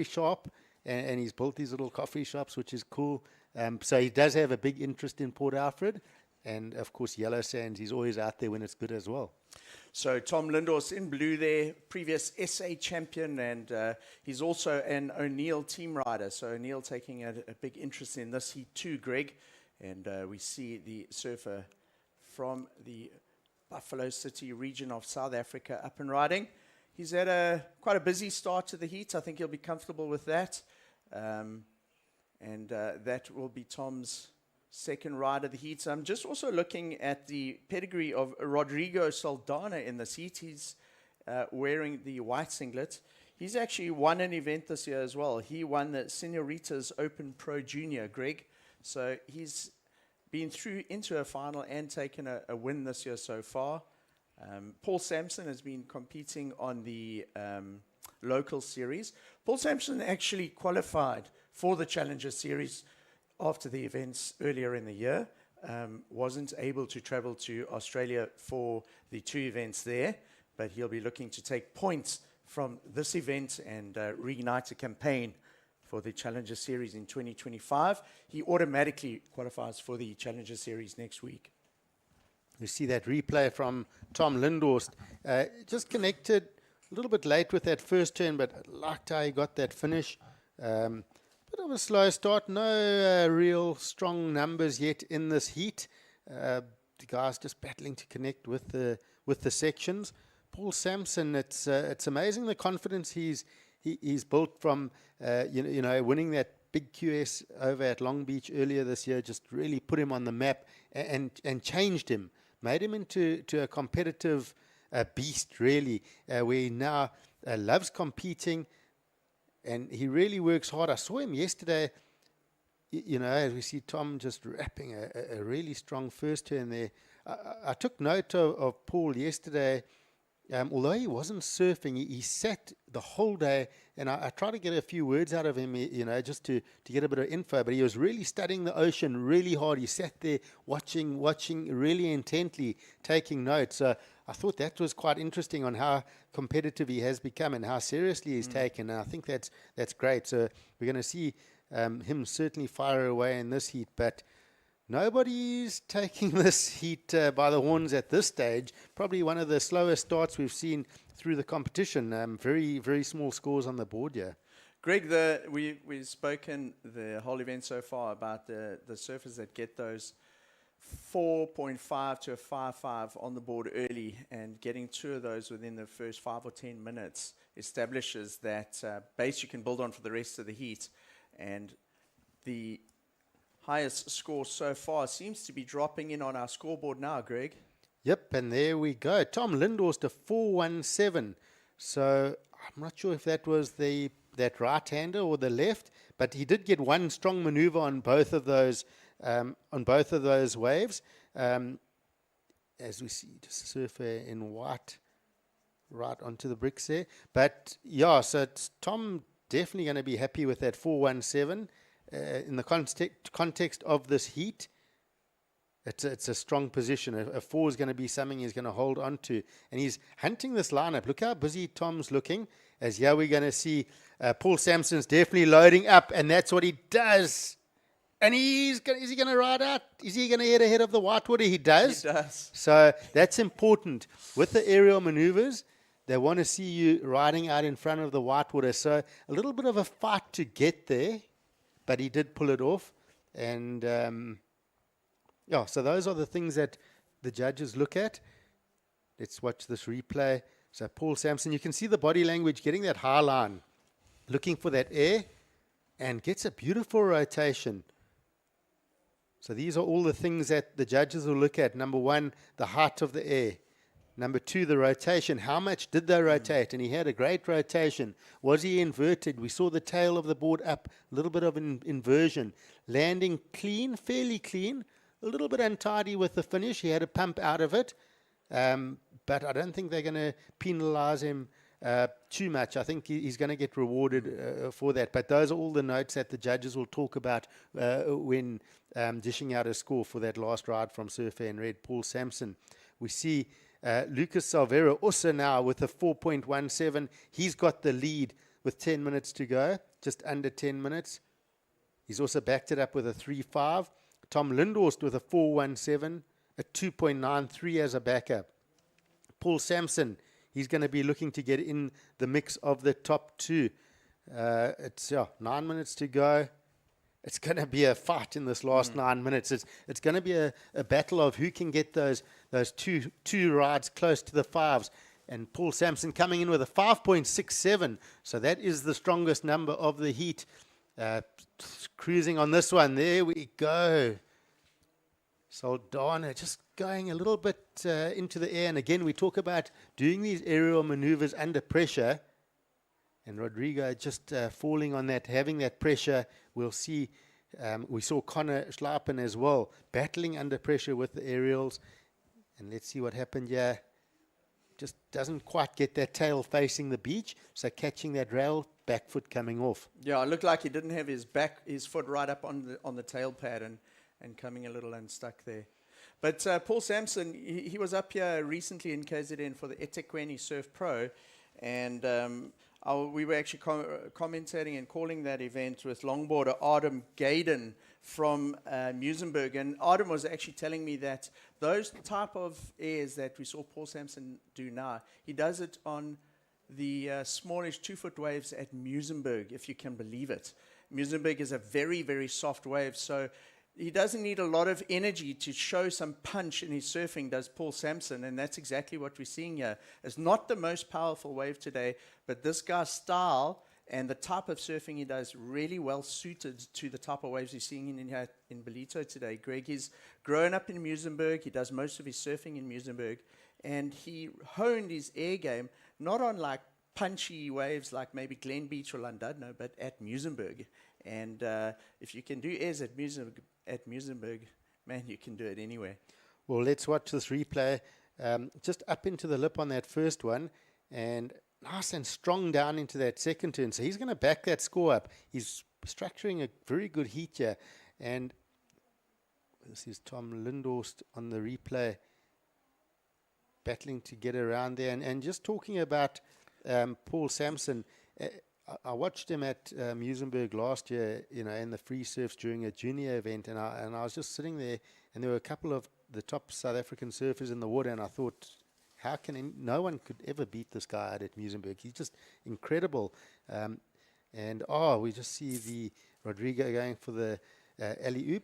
E: sharp, and he's built these little coffee shops, which is cool. So he does have a big interest in Port Alfred, and of course Yellow Sands. He's always out there when it's good as well.
F: So Tom Lindors in blue there, previous SA champion, and he's also an O'Neill team rider. So O'Neill taking a big interest in this heat too, Greg. And we see the surfer from the Buffalo City region of South Africa up and riding. He's had quite a busy start to the heat. I think he'll be comfortable with that. And that will be Tom's second ride of the heat. So I'm just also looking at the pedigree of Rodrigo Saldana in this heat. He's wearing the white singlet. He's actually won an event this year as well. He won the Senoritas Open Pro Junior, Greg. So he's been through into a final and taken a win this year so far. Paul Sampson has been competing on the local series. Paul Sampson actually qualified for the Challenger Series after the events earlier in the year. Wasn't able to travel to Australia for the two events there, but he'll be looking to take points from this event and reignite a campaign for the Challenger Series in 2025. He automatically qualifies for the Challenger Series next week.
E: You see that replay from Tom Lindors. Just connected a little bit late with that first turn, but I liked how he got that finish. Bit of a slow start. No real strong numbers yet in this heat. The guys just battling to connect with the sections. Paul Sampson, it's amazing the confidence he's built from winning that big QS over at Long Beach earlier this year. Just really put him on the map and changed him, made him into a competitive beast really, where he now loves competing. And he really works hard. I saw him yesterday, as we see Tom just wrapping a really strong first turn there. I took note of Paul yesterday. Although he wasn't surfing, he sat the whole day, and I tried to get a few words out of him, just to get a bit of info. But he was really studying the ocean really hard. He sat there watching really intently, taking notes. I thought that was quite interesting on how competitive he has become and how seriously he's taken. And I think that's great. So we're going to see him certainly fire away in this heat. But nobody's taking this heat by the horns at this stage. Probably one of the slowest starts we've seen through the competition. Very, very small scores on the board here.
F: Greg, we've spoken the whole event so far about the surfers that get those 4.5 to a 5.5 on the board early, and getting 2 of those within the first 5 or 10 minutes establishes that base you can build on for the rest of the heat. And the highest score so far seems to be dropping in on our scoreboard now, Greg.
E: Yep, and there we go. Tom Lindhorst, a 4.17. So I'm not sure if that was that right-hander or the left, but he did get one strong maneuver on both of those waves. As we see, just surfer in white right onto the bricks there. But yeah, so Tom definitely going to be happy with that 4.17 in the context of this heat. It's a strong position. A 4 is going to be something he's going to hold on to. And he's hunting this lineup. Look how busy Tom's looking. As here we're going to see Paul Sampson's definitely loading up. And that's what he does. And is he going to ride out? Is he going to head ahead of the whitewater? He does.
F: He does.
E: So that's important. With the aerial maneuvers, they want to see you riding out in front of the whitewater. So a little bit of a fight to get there. But he did pull it off. And yeah, so those are the things that the judges look at. Let's watch this replay. So Paul Sampson, you can see the body language, getting that high line, looking for that air, and gets a beautiful rotation. So these are all the things that the judges will look at. Number 1, the height of the air. Number 2, the rotation. How much did they rotate? And he had a great rotation. Was he inverted? We saw the tail of the board up, a little bit of an inversion. Landing clean, fairly clean, a little bit untidy with the finish. He had a pump out of it. But I don't think they're going to penalize him too much. I think he's going to get rewarded for that. But those are all the notes that the judges will talk about when dishing out a score for that last ride from Surfer in Red, Paul Sampson. We see Lucas Salvera also now with a 4.17. He's got the lead with 10 minutes to go, just under 10 minutes. He's also backed it up with a 3.5. Tom Lindhorst with a 4.17, a 2.93 as a backup. Paul Sampson, he's going to be looking to get in the mix of the top 2. It's 9 minutes to go. It's going to be a fight in this last 9 minutes. It's going to be a battle of who can get those two rides close to the 5s. And Paul Sampson coming in with a 5.67. So that is the strongest number of the heat. Cruising on this one. There we go. Saldana just going a little bit into the air. And again, we talk about doing these aerial maneuvers under pressure. And Rodrigo just falling on that, having that pressure. We'll see, we saw Connor Schleipen as well, battling under pressure with the aerials. And let's see what happened here. Just doesn't quite get that tail facing the beach. So catching that rail, back foot coming off.
F: Yeah, it looked like he didn't have his foot right up on the tail pad and coming a little unstuck there. But Paul Sampson, he was up here recently in KZN for the eThekwini Surf Pro. And we were actually commentating and calling that event with longboarder Adam Gaydon from Muizenberg. And Adam was actually telling me that those type of airs that we saw Paul Sampson do now, he does it on the smallish 2-foot waves at Muizenberg, if you can believe it. Muizenberg is a very, very soft wave, so he doesn't need a lot of energy to show some punch in his surfing, does Paul Sampson, and that's exactly what we're seeing here. It's not the most powerful wave today, but this guy's style and the type of surfing he does really well suited to the type of waves he's seeing in Ballito today. Greg, he's grown up in Muizenberg. He does most of his surfing in Muizenberg, and he honed his air game not on like punchy waves like maybe Glen Beach or Llandudno, but at Muizenberg. And if you can do airs at Muizenberg, man, you can do it anywhere.
E: Well, let's watch this replay. Just up into the lip on that first one, and nice and strong down into that second turn. So he's going to back that score up. He's structuring a very good heat here. And this is Tom Lindhorst on the replay, battling to get around there. And just talking about Paul Sampson, I watched him at Musenberg last year, in the free surfs during a junior event, and I was just sitting there, and there were a couple of the top South African surfers in the water, and I thought, how can no one could ever beat this guy out at Musenberg? He's just incredible. And we just see the Rodrigo going for the alley-oop.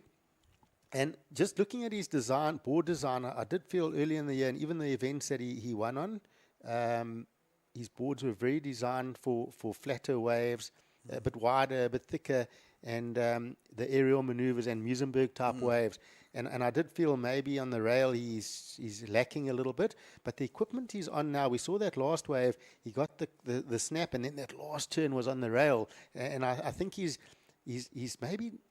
E: And just looking at his board design, I did feel early in the year, and even the events that he won on, his boards were very designed for flatter waves, a bit wider, a bit thicker, and the aerial maneuvers and Musenberg type waves. And I did feel maybe on the rail he's lacking a little bit, but the equipment he's on now, we saw that last wave, he got the snap, and then that last turn was on the rail, and I think he's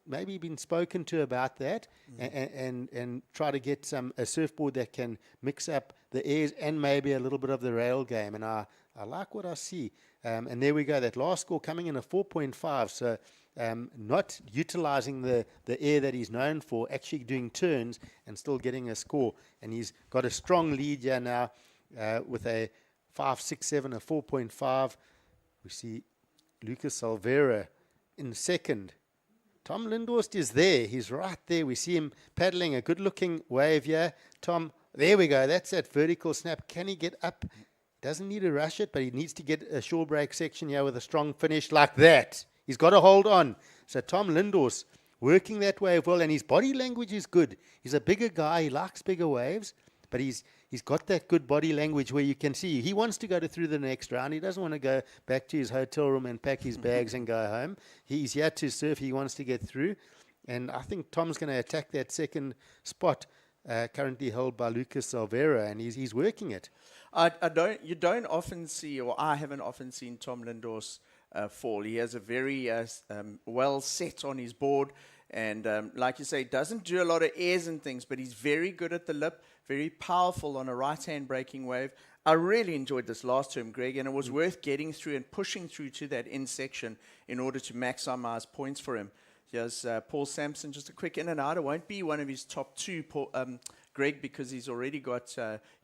E: maybe been spoken to about that, and try to get a surfboard that can mix up the airs and maybe a little bit of the rail game. And I like what I see. And there we go. That last score coming in a 4.5. So not utilizing the air that he's known for, actually doing turns and still getting a score. And he's got a strong lead here now with a 5.67, a 4.5. We see Lucas Silveira in second. Tom Lindhorst is there. He's right there. We see him paddling a good-looking wave here. Tom, there we go. That's that vertical snap. Can he get up? Doesn't need to rush it, but he needs to get a shore break section here with a strong finish like that. He's got to hold on. So Tom Lindhorst working that wave well, and his body language is good. He's a bigger guy. He likes bigger waves, but he's got that good body language where you can see he wants to go through the next round. He doesn't want to go back to his hotel room and pack his bags and go home. He's here to surf. He wants to get through. And I think Tom's going to attack that second spot, currently held by Lucas Silveira, and he's working it.
F: You don't often see, or I haven't often seen Tom Lindhorst fall. He has a very well set on his board, and like you say, doesn't do a lot of airs and things, but he's very good at the lip, very powerful on a right-hand breaking wave. I really enjoyed this last term, Greg, and it was worth getting through and pushing through to that end section in order to maximize points for him. Here's Paul Sampson, just a quick in and out. It won't be one of his top two, Greg, because he's already got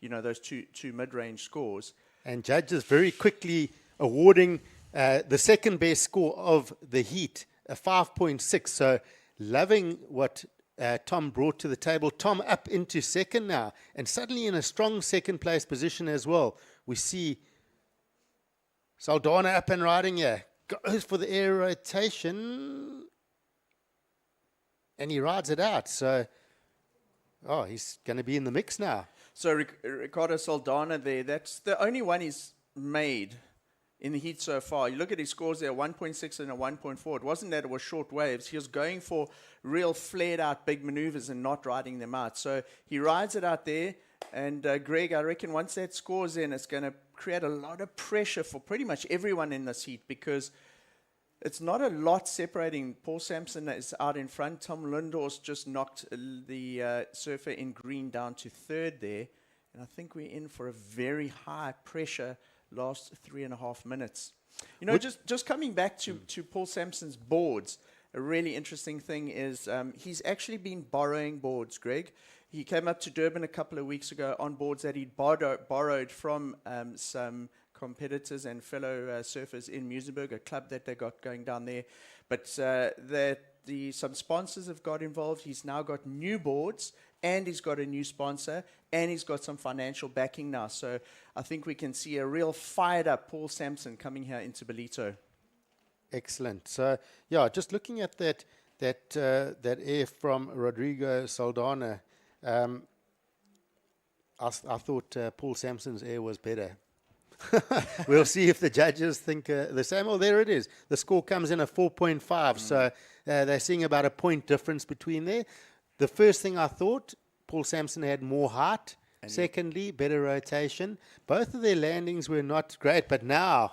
F: those two mid-range scores.
E: And judges very quickly awarding the second best score of the heat, a 5.6. So loving what Tom brought to the table. Tom up into second now, and suddenly in a strong second place position as well. We see Saldana up and riding here. Goes for the air rotation, and he rides it out. So, he's going to be in the mix now.
F: So Ricardo Saldana there, that's the only one he's made in the heat so far. You look at his scores there, 1.6 and a 1.4. It wasn't that it was short waves. He was going for real flared out big maneuvers and not riding them out. So he rides it out there. And Greg, I reckon once that scores in, it's going to create a lot of pressure for pretty much everyone in this heat, because it's not a lot separating. Paul Sampson is out in front. Tom Lindhorst just knocked the surfer in green down to third there. And I think we're in for a very high pressure last 3.5 minutes. Just coming back to Paul Sampson's boards, a really interesting thing is he's actually been borrowing boards, Greg. He came up to Durban a couple of weeks ago on boards that he'd borrowed from some competitors and fellow surfers in Musenberg, a club that they got going down there. But some sponsors have got involved. He's now got new boards, and he's got a new sponsor, and he's got some financial backing now. So I think we can see a real fired up Paul Sampson coming here into Ballito.
E: Excellent. So, just looking at that air from Rodrigo Saldana, I thought Paul Sampson's air was better. We'll see if the judges think the same. Oh, there it is. The score comes in at 4.5. So they're seeing about a point difference between there. The first thing I thought, Paul Sampson had more height. Secondly, better rotation. Both of their landings were not great, but now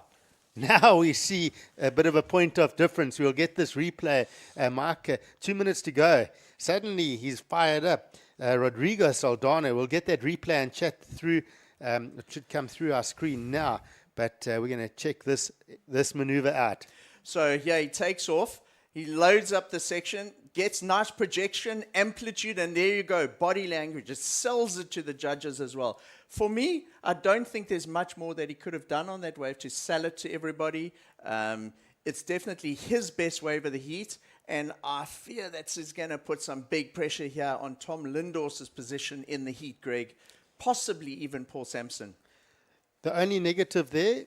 E: we see a bit of a point of difference. We'll get this replay, Mike. 2 minutes to go. Suddenly he's fired up. Rodrigo Saldana, we'll get that replay and chat through. It should come through our screen now, but we're going to check this maneuver out.
F: So he takes off. He loads up the section, gets nice projection, amplitude, and there you go, body language. It sells it to the judges as well. For me, I don't think there's much more that he could have done on that wave to sell it to everybody. It's definitely his best wave of the heat, and I fear that is going to put some big pressure here on Tom Lindor's position in the heat, Greg, possibly even Paul Sampson.
E: The only negative there,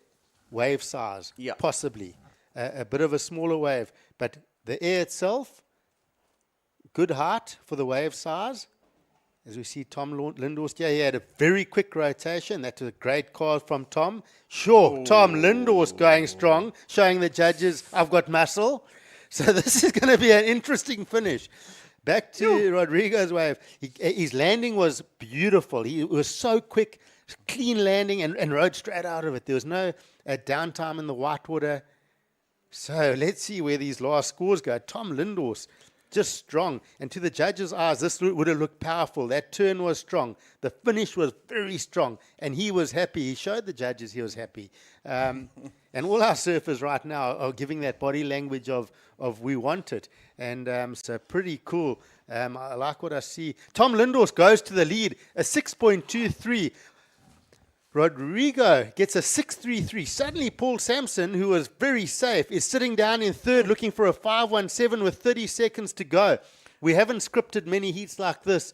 E: wave size,
F: Yeah.
E: possibly. A bit of a smaller wave, but the air itself, good height for the wave size. As we see Tom Lindor's here, he had a very quick rotation. That was a great call from Tom. Sure, Tom Lindor's going strong, showing the judges, I've got muscle. So this is going to be an interesting finish. Back to Rodrigo's wave. His landing was beautiful. He was so quick, clean landing, and rode straight out of it. There was no downtime in the whitewater. So let's see where these last scores go. Tom Lindor's just strong. And to the judges' eyes, this would have looked powerful. That turn was strong. The finish was very strong. And he was happy. He showed the judges he was happy. And all our surfers right now are giving that body language of we want it. And so pretty cool. I like what I see. Tom Lindor's goes to the lead, a 6.23. Rodrigo gets a 6.33. Suddenly, Paul Sampson, who was very safe, is sitting down in third looking for a 5.17 with 30 seconds to go. We haven't scripted many heats like this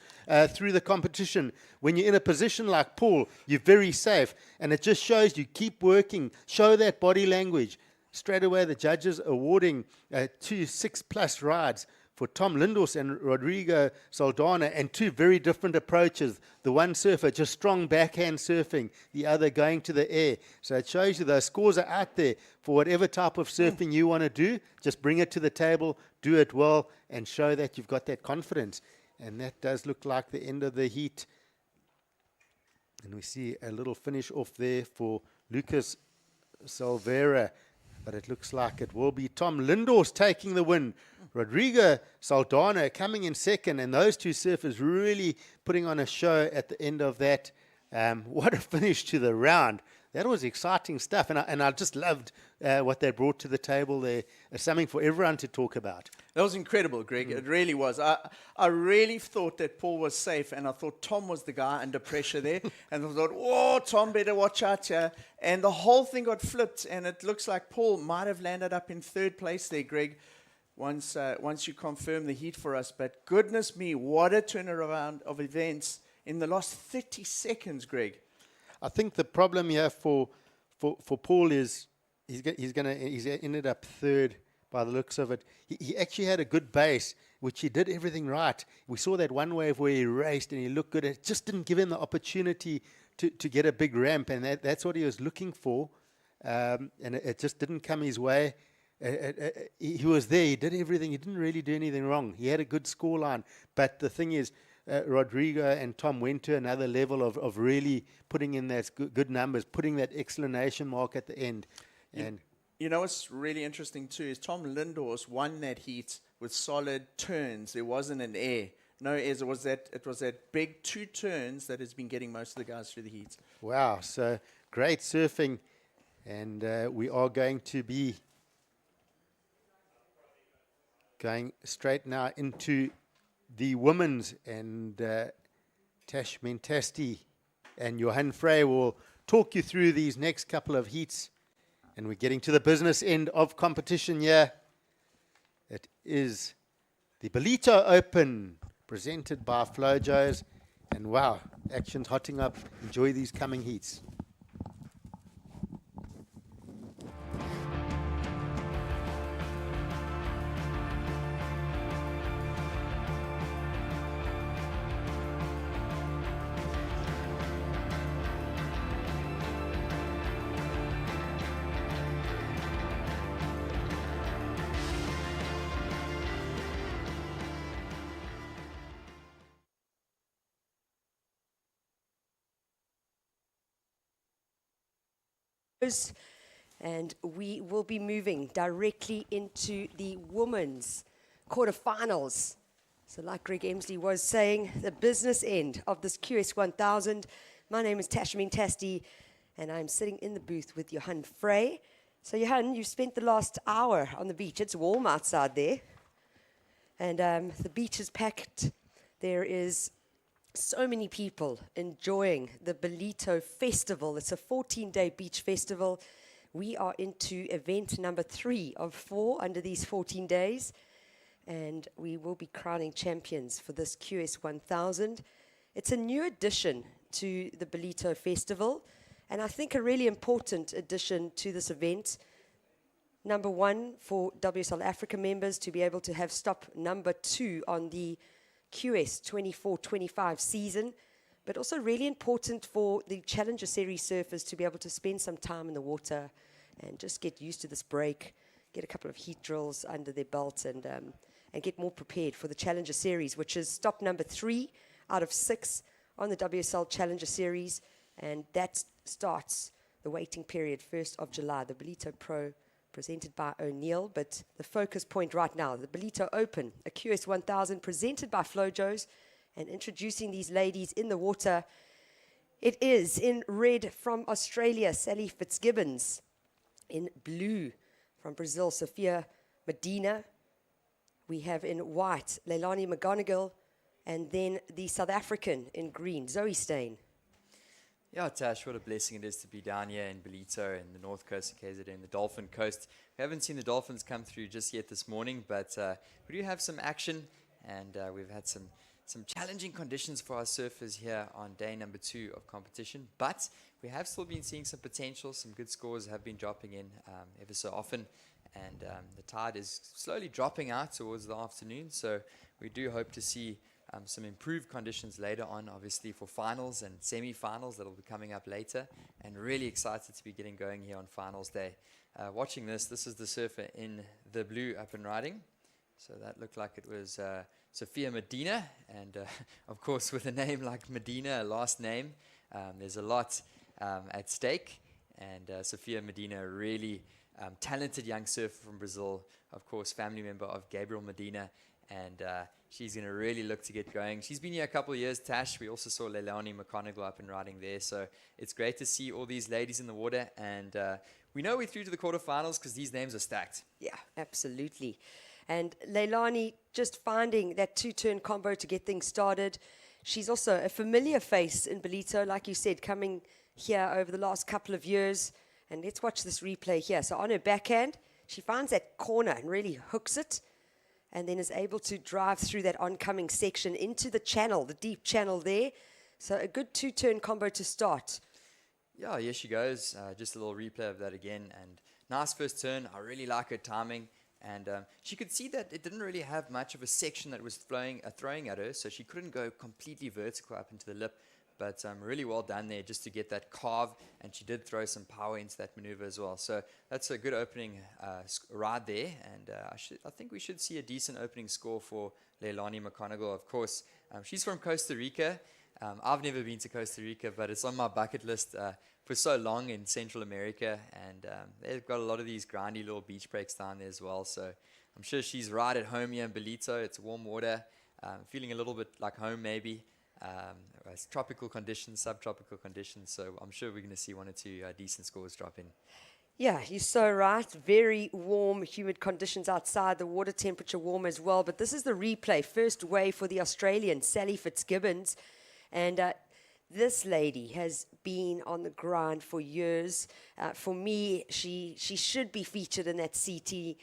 E: through the competition. When you're in a position like Paul, you're very safe. And it just shows you keep working, show that body language. Straight away, the judges awarding 2 6+ rides for Tom Lindors and Rodrigo Saldana, and two very different approaches. The one surfer just strong backhand surfing, the other going to the air. So it shows you those scores are out there for whatever type of surfing you want to do. Just bring it to the table, do it well, and show that you've got that confidence. And that does look like the end of the heat. And we see a little finish off there for Lucas Silveira. But it looks like it will be Tom Lindors taking the win. Rodrigo Saldana coming in second, and those two surfers really putting on a show at the end of that. What a finish to the round. That was exciting stuff, and I just loved what they brought to the table there. Something for everyone to talk about.
F: That was incredible, Greg. It really was. I really thought that Paul was safe, and I thought Tom was the guy under pressure there. And I thought, oh, Tom better watch out here. And the whole thing got flipped, and it looks like Paul might have landed up in third place there, Greg, once you confirm the heat for us. But goodness me, what a turnaround of events in the last 30 seconds, Greg.
E: I think the problem here for Paul is he's ended up third by the looks of it. He actually had a good base, which he did everything right. We saw that one wave where he raced and he looked good. It just didn't give him the opportunity to get a big ramp, and that's what he was looking for. And it just didn't come his way. He was there. He did everything. He didn't really do anything wrong. He had a good scoreline. But the thing is, Rodrigo and Tom went to another level of really putting in that good numbers, putting that exclamation mark at the end. And
F: you know what's really interesting too is Tom Lindors won that heat with solid turns. There wasn't an air. No airs. It was that big 2 turns that has been getting most of the guys through the heat.
E: Wow. So great surfing. And we are going to be going straight now into the women's, and Tash Mentasti and Johan Frey will talk you through these next couple of heats. And we're getting to the business end of competition here. It is the Ballito Open, presented by Flojos. And wow, action's hotting up. Enjoy these coming heats.
I: And we will be moving directly into the women's quarterfinals. So like Greg Emsley was saying, the business end of this QS 1000. My name is Tash Mentasti, and I'm sitting in the booth with Johan Frey. So Johan, you've spent the last hour on the beach. It's warm outside there. And the beach is packed. There is so many people enjoying the Ballito Festival. It's a 14-day beach festival We are into event number 3 of 4 under these 14 days, and we will be crowning champions for this QS 1000. It's a new addition to the Ballito Festival, and I think a really important addition to this event. Number 1, for WSL Africa members to be able to have stop number 2 on the QS 24-25 season, but also really important for the Challenger Series surfers to be able to spend some time in the water and just get used to this break, get a couple of heat drills under their belt, and get more prepared for the Challenger Series, which is stop number 3 out of 6 on the WSL Challenger Series, and that starts the waiting period 1st of July. The Ballito Pro presented by O'Neill, but the focus point right now, the Ballito Open, a QS 1000 presented by Flojos, and introducing these ladies in the water. It is in red from Australia, Sally Fitzgibbons. In blue from Brazil, Sophia Medina. We have in white, Leilani McGonigal, and then the South African in green, Zoe Steyn.
J: Yeah, Tash, what a blessing it is to be down here in Ballito in the north coast of KZN, in the Dolphin Coast. We haven't seen the Dolphins come through just yet this morning, but we do have some action, and we've had some challenging conditions for our surfers here on day number 2 of competition, but we have still been seeing some potential. Some good scores have been dropping in ever so often, and the tide is slowly dropping out towards the afternoon, so we do hope to see some improved conditions later on, obviously for finals and semi-finals that will be coming up later, and really excited to be getting going here on finals day. Watching this is the surfer in the blue up and riding, so that looked like it was Sophia Medina, and of course with a name like Medina, a last name, there's a lot at stake, and Sophia Medina, a really talented young surfer from Brazil, of course family member of Gabriel Medina, and she's going to really look to get going. She's been here a couple of years, Tash. We also saw Leilani McGonigal up and riding there, so it's great to see all these ladies in the water, and we know we're through to the quarterfinals because these names are stacked.
I: Yeah, absolutely. And Leilani just finding that 2-turn combo to get things started. She's also a familiar face in Ballito, like you said, coming here over the last couple of years. And let's watch this replay here. So on her backhand, she finds that corner and really hooks it, and then is able to drive through that oncoming section into the channel, the deep channel there. So a good 2-turn combo to start.
J: Yeah, here she goes. Just a little replay of that again. And nice first turn. I really like her timing. And she could see that it didn't really have much of a section that was throwing at her, so she couldn't go completely vertical up into the lip. But really well done there just to get that carve, and she did throw some power into that maneuver as well. So that's a good opening ride there, and I think we should see a decent opening score for Leilani McGonigal. Of course, she's from Costa Rica. I've never been to Costa Rica, but it's on my bucket list for so long in Central America, and they've got a lot of these grindy little beach breaks down there as well. So I'm sure she's right at home here in Ballito. It's warm water, feeling a little bit like home maybe. It's tropical conditions, subtropical conditions, so I'm sure we're going to see 1 or 2 decent scores drop in.
I: Yeah, you're so right. Very warm, humid conditions outside. The water temperature warm as well. But this is the replay. First wave for the Australian, Sally Fitzgibbons. And this lady has been on the grind for years. For me, she should be featured in that CT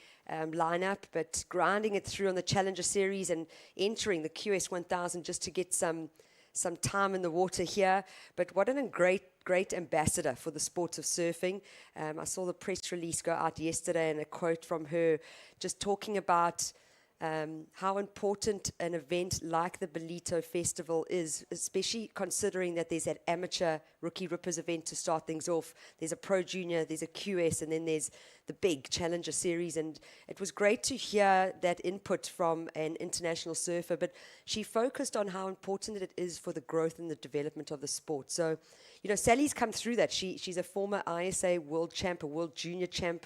I: lineup, but grinding it through on the Challenger Series and entering the QS 1000 just to get some time in the water here. But what a great ambassador for the sport of surfing. I saw the press release go out yesterday, and a quote from her just talking about how important an event like the Ballito Festival is, especially considering that there's that amateur Rookie Rippers event to start things off. There's a Pro Junior, there's a QS, and then there's the big Challenger Series. And it was great to hear that input from an international surfer, but she focused on how important it is for the growth and the development of the sport. So, you know, Sally's come through that. She's a former ISA world champ, a world junior champ.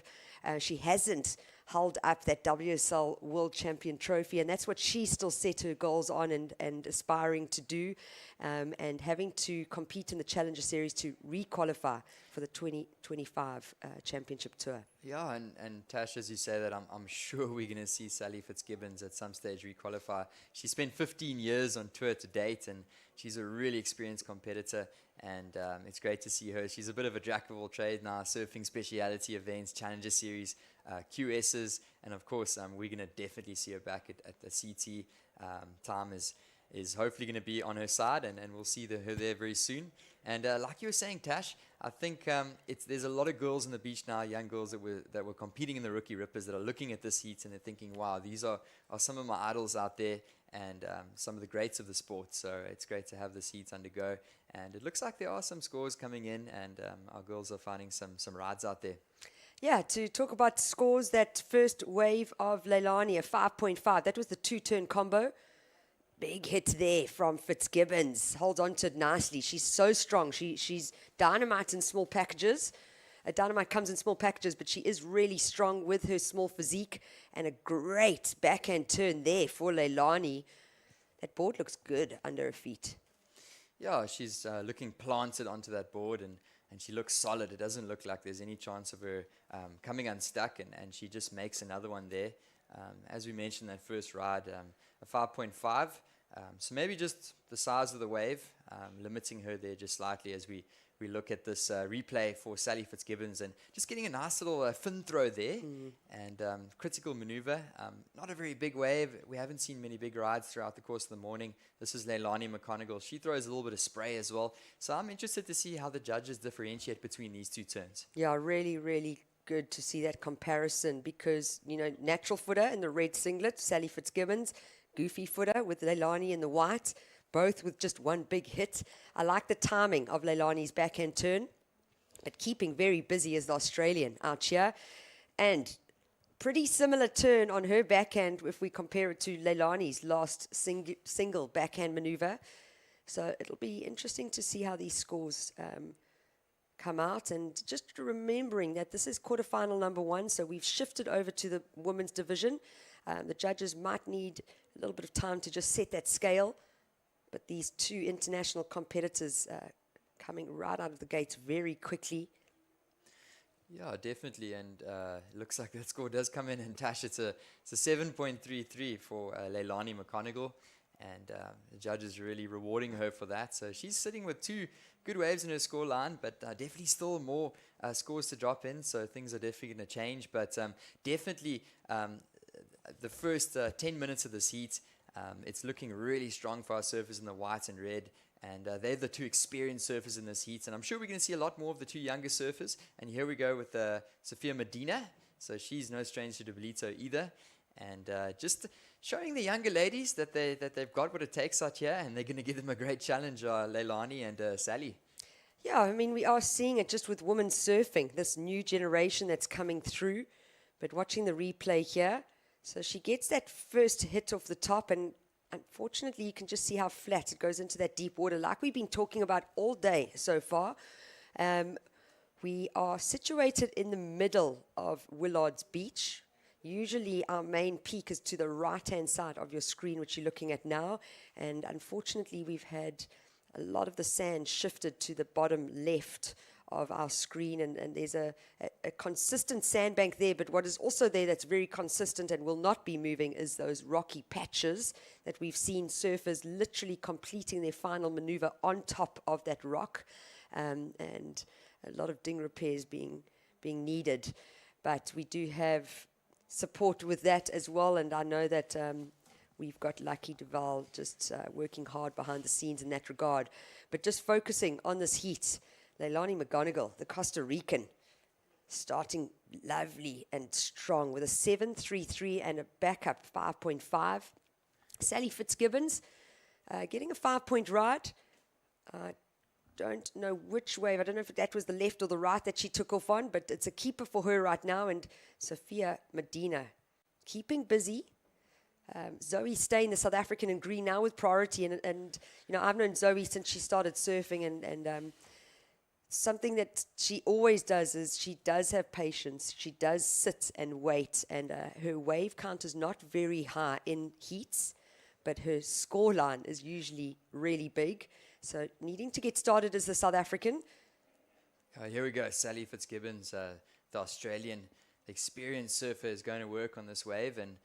I: She hasn't held up that WSL World Champion trophy, and that's what she still set her goals on and aspiring to do, and having to compete in the Challenger Series to re-qualify for the 2025 Championship Tour.
J: Yeah, and Tash, as you say that, I'm sure we're going to see Sally Fitzgibbons at some stage re-qualify. She spent 15 years on tour to date, and she's a really experienced competitor, and it's great to see her. She's a bit of a jack of all trades now, surfing speciality events, Challenger Series, QSs, and of course, we're going to definitely see her back at the CT. Time is hopefully going to be on her side, and we'll see her there very soon. And like you were saying, Tash, I think there's a lot of girls on the beach now, young girls that were competing in the Rookie Rippers, that are looking at this heat and they're thinking, wow, these are some of my idols out there, and some of the greats of the sport. So it's great to have this heat undergo, and it looks like there are some scores coming in, and our girls are finding some rides out there.
I: Yeah, to talk about scores, that first wave of Leilani, a 5.5, that was the two-turn combo. Big hit there from Fitzgibbons. Holds on to it nicely. She's so strong. She's dynamite in small packages. Dynamite comes in small packages, but she is really strong with her small physique, and a great backhand turn there for Leilani. That board looks good under her feet.
J: Yeah, she's looking planted onto that board, and she looks solid. It doesn't look like there's any chance of her coming unstuck, and she just makes another one there. As we mentioned, that first ride, a 5.5. So maybe just the size of the wave, limiting her there just slightly as we look at this replay for Sally Fitzgibbons, and just getting a nice little fin throw there, and critical maneuver. Not a very big wave. We haven't seen many big rides throughout the course of the morning. This is Leilani McConigal. She throws a little bit of spray as well. So I'm interested to see how the judges differentiate between these two turns.
I: Yeah, really, really good to see that comparison, because, natural footer in the red singlet, Sally Fitzgibbons, goofy footer with Leilani in the white, both with just one big hit. I like the timing of Leilani's backhand turn, but keeping very busy as the Australian out here. And pretty similar turn on her backhand if we compare it to Leilani's last single backhand maneuver. So it'll be interesting to see how these scores come out. And just remembering that this is quarterfinal number 1, so we've shifted over to the women's division. The judges might need a little bit of time to just set that scale, but these two international competitors coming right out of the gates very quickly.
J: Yeah, definitely, and it looks like that score does come in, and Tash, it's a 7.33 for Leilani McConigal, and the judges really rewarding her for that. So she's sitting with 2 good waves in her score line, but definitely still more scores to drop in, so things are definitely going to change. But definitely the first 10 minutes of this heat, it's looking really strong for our surfers in the white and red, and they're the 2 experienced surfers in this heat, and I'm sure we're going to see a lot more of the 2 younger surfers. And here we go with Sophia Medina, so she's no stranger to Ballito either, and just showing the younger ladies that they've got what it takes out here, and they're going to give them a great challenge, Leilani and Sally.
I: Yeah, I mean, we are seeing it just with women surfing, this new generation that's coming through. But watching the replay here, so she gets that first hit off the top, and unfortunately you can just see how flat it goes into that deep water, like we've been talking about all day so far. We are situated in the middle of Willard's Beach. Usually our main peak is to the right-hand side of your screen, which you're looking at now. And unfortunately, we've had a lot of the sand shifted to the bottom left of our screen. And there's a consistent sandbank there. But what is also there that's very consistent and will not be moving is those rocky patches that we've seen surfers literally completing their final maneuver on top of that rock. And a lot of ding repairs being needed. But we do have support with that as well, and I know that we've got Lucky Duval just working hard behind the scenes in that regard. But just focusing on this heat, Leilani McGonigal, the Costa Rican, starting lovely and strong with a 7.33 and a backup 5.5. Sally Fitzgibbons getting a 5-point ride. Don't know which wave. I don't know if that was the left or the right that she took off on, but it's a keeper for her right now. And Sophia Medina keeping busy. Zoe staying the South African in green now with priority. And I've known Zoe since she started surfing, and something that she always does is she does have patience. She does sit and wait, and her wave count is not very high in heats, but her score line is usually really big. So needing to get started as the South African.
J: Here we go. Sally Fitzgibbons, the Australian experienced surfer, is going to work on this wave. And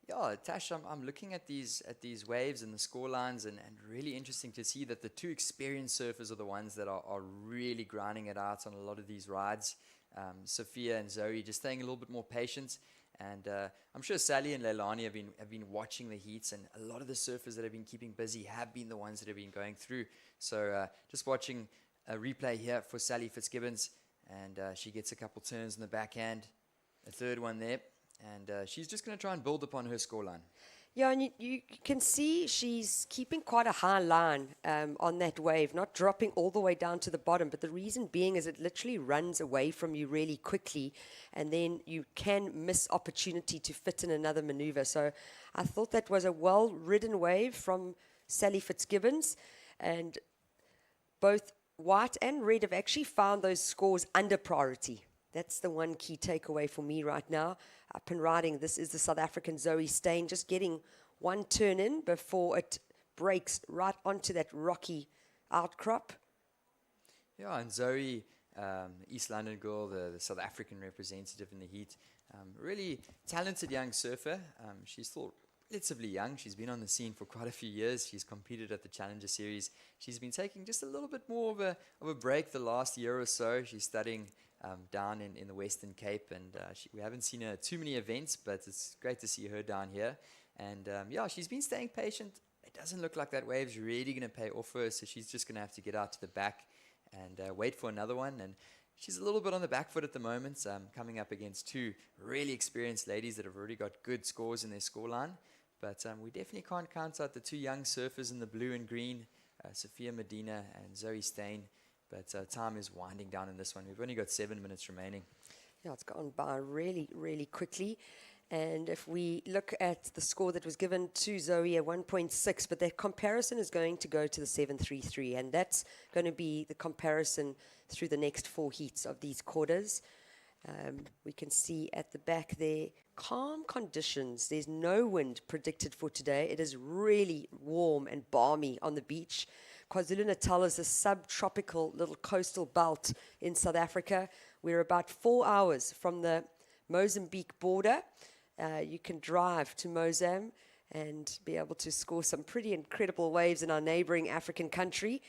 J: yeah, Tash, I'm looking at these waves and the score lines, and really interesting to see that the two experienced surfers are the ones that are really grinding it out on a lot of these rides. Sophia and Zoe just staying a little bit more patient. And I'm sure Sally and Leilani have been watching the heats, and a lot of the surfers that have been keeping busy have been the ones that have been going through. So just watching a replay here for Sally Fitzgibbons, and she gets a couple turns in the backhand, a third one there, and she's just going to try and build upon her scoreline.
I: Yeah, and you can see she's keeping quite a high line on that wave, not dropping all the way down to the bottom. But the reason being is it literally runs away from you really quickly, and then you can miss opportunity to fit in another maneuver. So I thought that was a well-ridden wave from Sally Fitzgibbons, and both white and red have actually found those scores under priority. That's the one key takeaway for me right now. Up and riding, this is the South African Zoe Steyn, just getting one turn in before it breaks right onto that rocky outcrop.
J: Yeah, and Zoe, East London girl, the South African representative in the heat, really talented young surfer. She's still relatively young. She's been on the scene for quite a few years. She's competed at the Challenger Series. She's been taking just a little bit more of a break the last year or so. She's studying down in the Western Cape, and we haven't seen her at too many events, but it's great to see her down here. And yeah, she's been staying patient. It doesn't look like that wave's really going to pay off for her, so she's just going to have to get out to the back and wait for another one. And she's a little bit on the back foot at the moment, coming up against two really experienced ladies that have already got good scores in their scoreline. But we definitely can't count out the two young surfers in the blue and green, Sophia Medina and Zoe Steyn. But time is winding down in this one. We've only got 7 minutes remaining.
I: Yeah, it's gone by really, really quickly. And if we look at the score that was given to Zoe at 1.6, but that comparison is going to go to the 733, and that's going to be the comparison through the next 4 heats of these quarters. We can see at the back there, calm conditions. There's no wind predicted for today. It is really warm and balmy on the beach. KwaZulu-Natal is a subtropical little coastal belt in South Africa. We're about 4 hours from the Mozambique border. You can drive to Mozambique and be able to score some pretty incredible waves in our neighboring African country.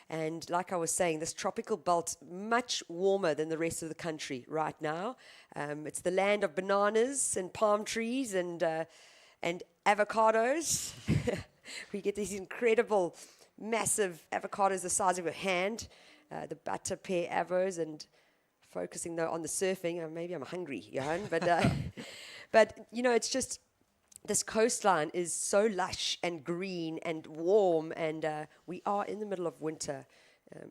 I: And like I was saying, this tropical belt, much warmer than the rest of the country right now. It's the land of bananas and palm trees and avocados. We get these incredible, massive avocados the size of a hand, the butter pear avos, and focusing though on the surfing. Maybe I'm hungry, Johan, but you know, it's just, this coastline is so lush and green and warm, and we are in the middle of winter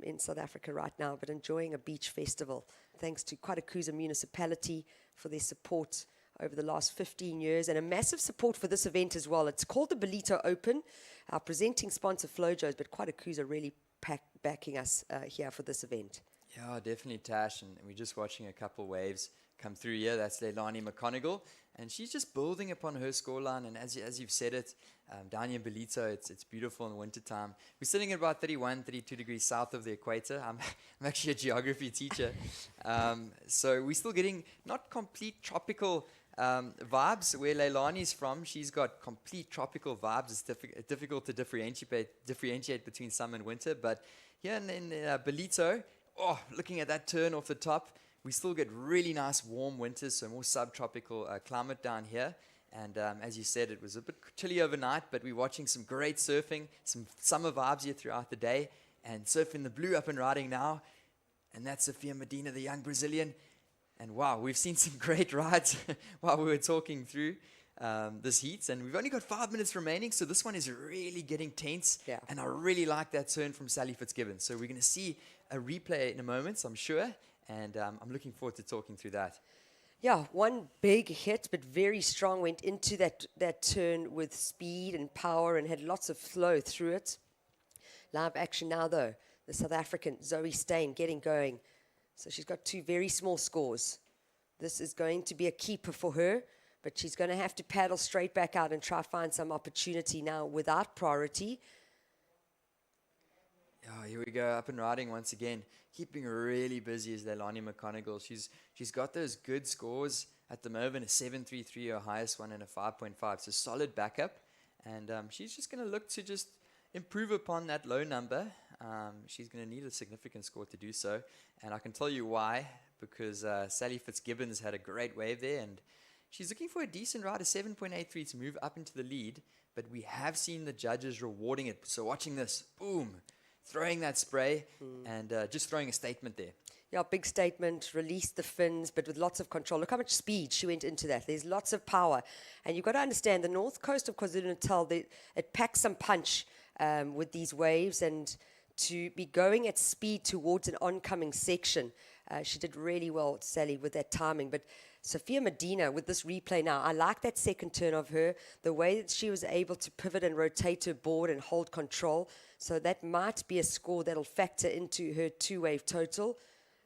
I: in South Africa right now, but enjoying a beach festival. Thanks to QuarterFinals municipality for their support over the last 15 years, and a massive support for this event as well. It's called the Ballito Open. Our presenting sponsor, Flojos, but QuarterFinals are really backing us here for this event.
J: Yeah, definitely, Tash, and we're just watching a couple waves come through here. That's Leilani McConigal, and she's just building upon her scoreline. And as you've said it, down here in Ballito, it's beautiful in the wintertime. We're sitting at about 31, 32 degrees south of the equator. I'm actually a geography teacher, so we're still getting not complete tropical vibes where Leilani's from. She's got complete tropical vibes. It's difficult to differentiate between summer and winter, but here in Ballito, looking at that turn off the top, we still get really nice warm winters, so more subtropical climate down here. And as you said, it was a bit chilly overnight, but we're watching some great surfing, some summer vibes here throughout the day, and surfing the blue up and riding now. And that's Sophia Medina, the young Brazilian. And wow, we've seen some great rides while we were talking through this heat. And we've only got 5 minutes remaining, so this one is really getting tense.
I: Yeah.
J: And I really like that turn from Sally Fitzgibbons. So we're going to see a replay in a moment, I'm sure. And I'm looking forward to talking through that.
I: Yeah, one big hit, but very strong, went into that turn with speed and power and had lots of flow through it. Live action now, though. the South African Zoe Steyn getting going. So she's got 2 very small scores. This is going to be a keeper for her, but she's going to have to paddle straight back out and try find some opportunity now without priority.
J: Oh, here we go, up and riding once again. Keeping her really busy is Leilani McConaughey. She's got those good scores at the moment, a 7.33, her highest one, and a 5.5. So solid backup. And she's just going to look to just improve upon that low number. She's going to need a significant score to do so. And I can tell you why, because Sally Fitzgibbons had a great wave there. And she's looking for a decent ride, a 7.83 to move up into the lead. But we have seen the judges rewarding it. So watching this, boom, throwing that spray and just throwing a statement there.
I: Yeah, big statement, released the fins, but with lots of control. Look how much speed she went into that. There's lots of power. And you've got to understand, the north coast of KwaZulu-Natal, it packs some punch with these waves. And to be going at speed towards an oncoming section, she did really well, Sally, with that timing. But Sophia Medina, with this replay now, I like that second turn of her, the way that she was able to pivot and rotate her board and hold control. So that might be a score that'll factor into her 2-wave total.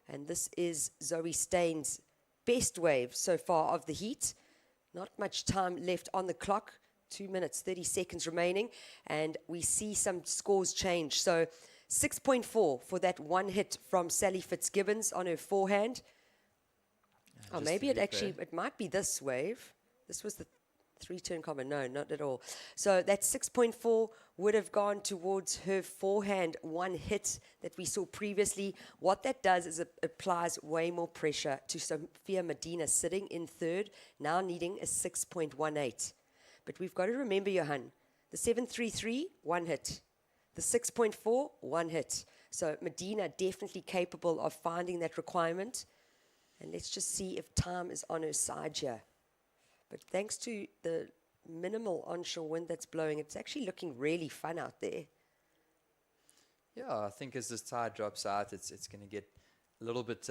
I: And this is Zoe Steyn's best wave so far of the heat. Not much time left on the clock. 2 minutes, 30 seconds remaining. And we see some scores change. So 6.4 for that one hit from Sally Fitzgibbons on her forehand. Oh, maybe it might be this wave. This was the 3-turn combo. No, not at all. So that 6.4 would have gone towards her forehand one hit that we saw previously. What that does is it applies way more pressure to Sophia Medina sitting in third, now needing a 6.18. But we've got to remember, Johan, the 7.33, one hit. The 6.4, one hit. So Medina definitely capable of finding that requirement. And let's just see if time is on her side here. But thanks to the minimal onshore wind that's blowing, it's actually looking really fun out there.
J: Yeah, I think as this tide drops out, it's going to get a little bit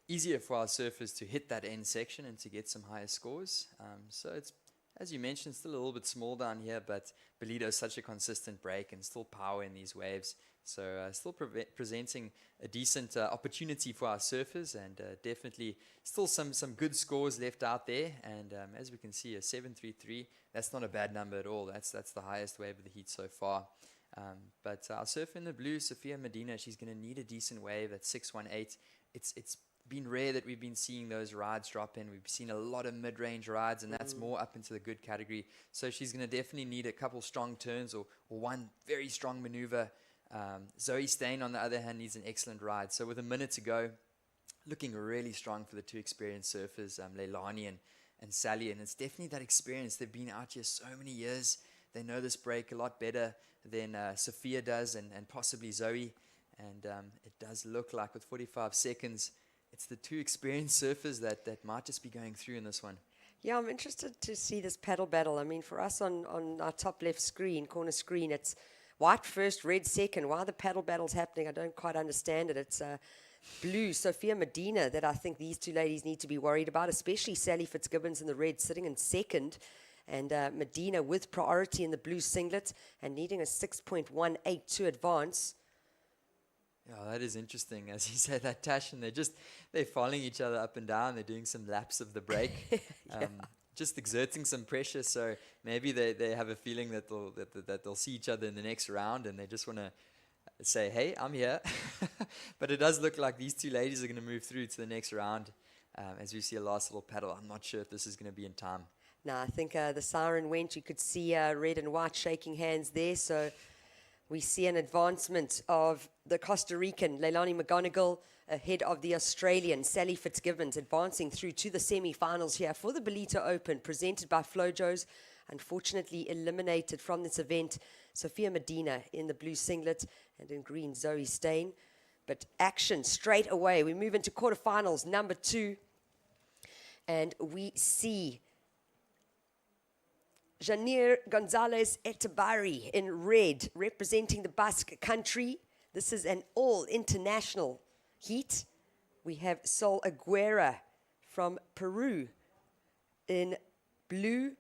J: easier for our surfers to hit that end section and to get some higher scores. So it's, as you mentioned, still a little bit small down here, but Ballito is such a consistent break and still power in these waves. So still presenting a decent opportunity for our surfers, and definitely still some good scores left out there. And as we can see, a 7.33, that's not a bad number at all. That's the highest wave of the heat so far. But our surfer in the blue, Sophia Medina, she's going to need a decent wave at 6.18. It's been rare that we've been seeing those rides drop in. We've seen a lot of mid-range rides, and that's more up into the good category. So she's going to definitely need a couple strong turns or one very strong maneuver. Zoe Steyn, on the other hand, needs an excellent ride. So with a minute to go, looking really strong for the two experienced surfers, Leilani and Sally. And it's definitely that experience. They've been out here so many years. They know this break a lot better than Sophia does and possibly Zoe. And it does look like with 45 seconds, it's the two experienced surfers that might just be going through in this one.
I: Yeah, I'm interested to see this paddle battle. I mean, for us on our top left screen, corner screen, it's white first, red second. Why the paddle battle's happening, I don't quite understand it. It's blue, Sophia Medina, that I think these two ladies need to be worried about, especially Sally Fitzgibbons in the red, sitting in second, and Medina with priority in the blue singlet and needing a 6.18 to advance.
J: Yeah, that is interesting. As you say, that Tash, and they're following each other up and down. They're doing some laps of the break.
I: Yeah.
J: Just exerting some pressure, so maybe they have a feeling that they'll see each other in the next round, and they just want to say, hey, I'm here. But it does look like these two ladies are going to move through to the next round. As we see a last little paddle, I'm not sure if this is going to be in time.
I: No, I think the siren went. You could see red and white shaking hands there, so we see an advancement of the Costa Rican, Leilani McGonigal, ahead of the Australian, Sally Fitzgibbons, advancing through to the semi-finals here for the Ballito Open, presented by Flojos. Unfortunately eliminated from this event, Sophia Medina in the blue singlet and in green, Zoe Steyn. But action straight away. We move into quarterfinals, number 2. And we see Janir Gonzalez Etabari in red, representing the Basque country. This is an all-international heat. We have Sol Aguera from Peru in blue.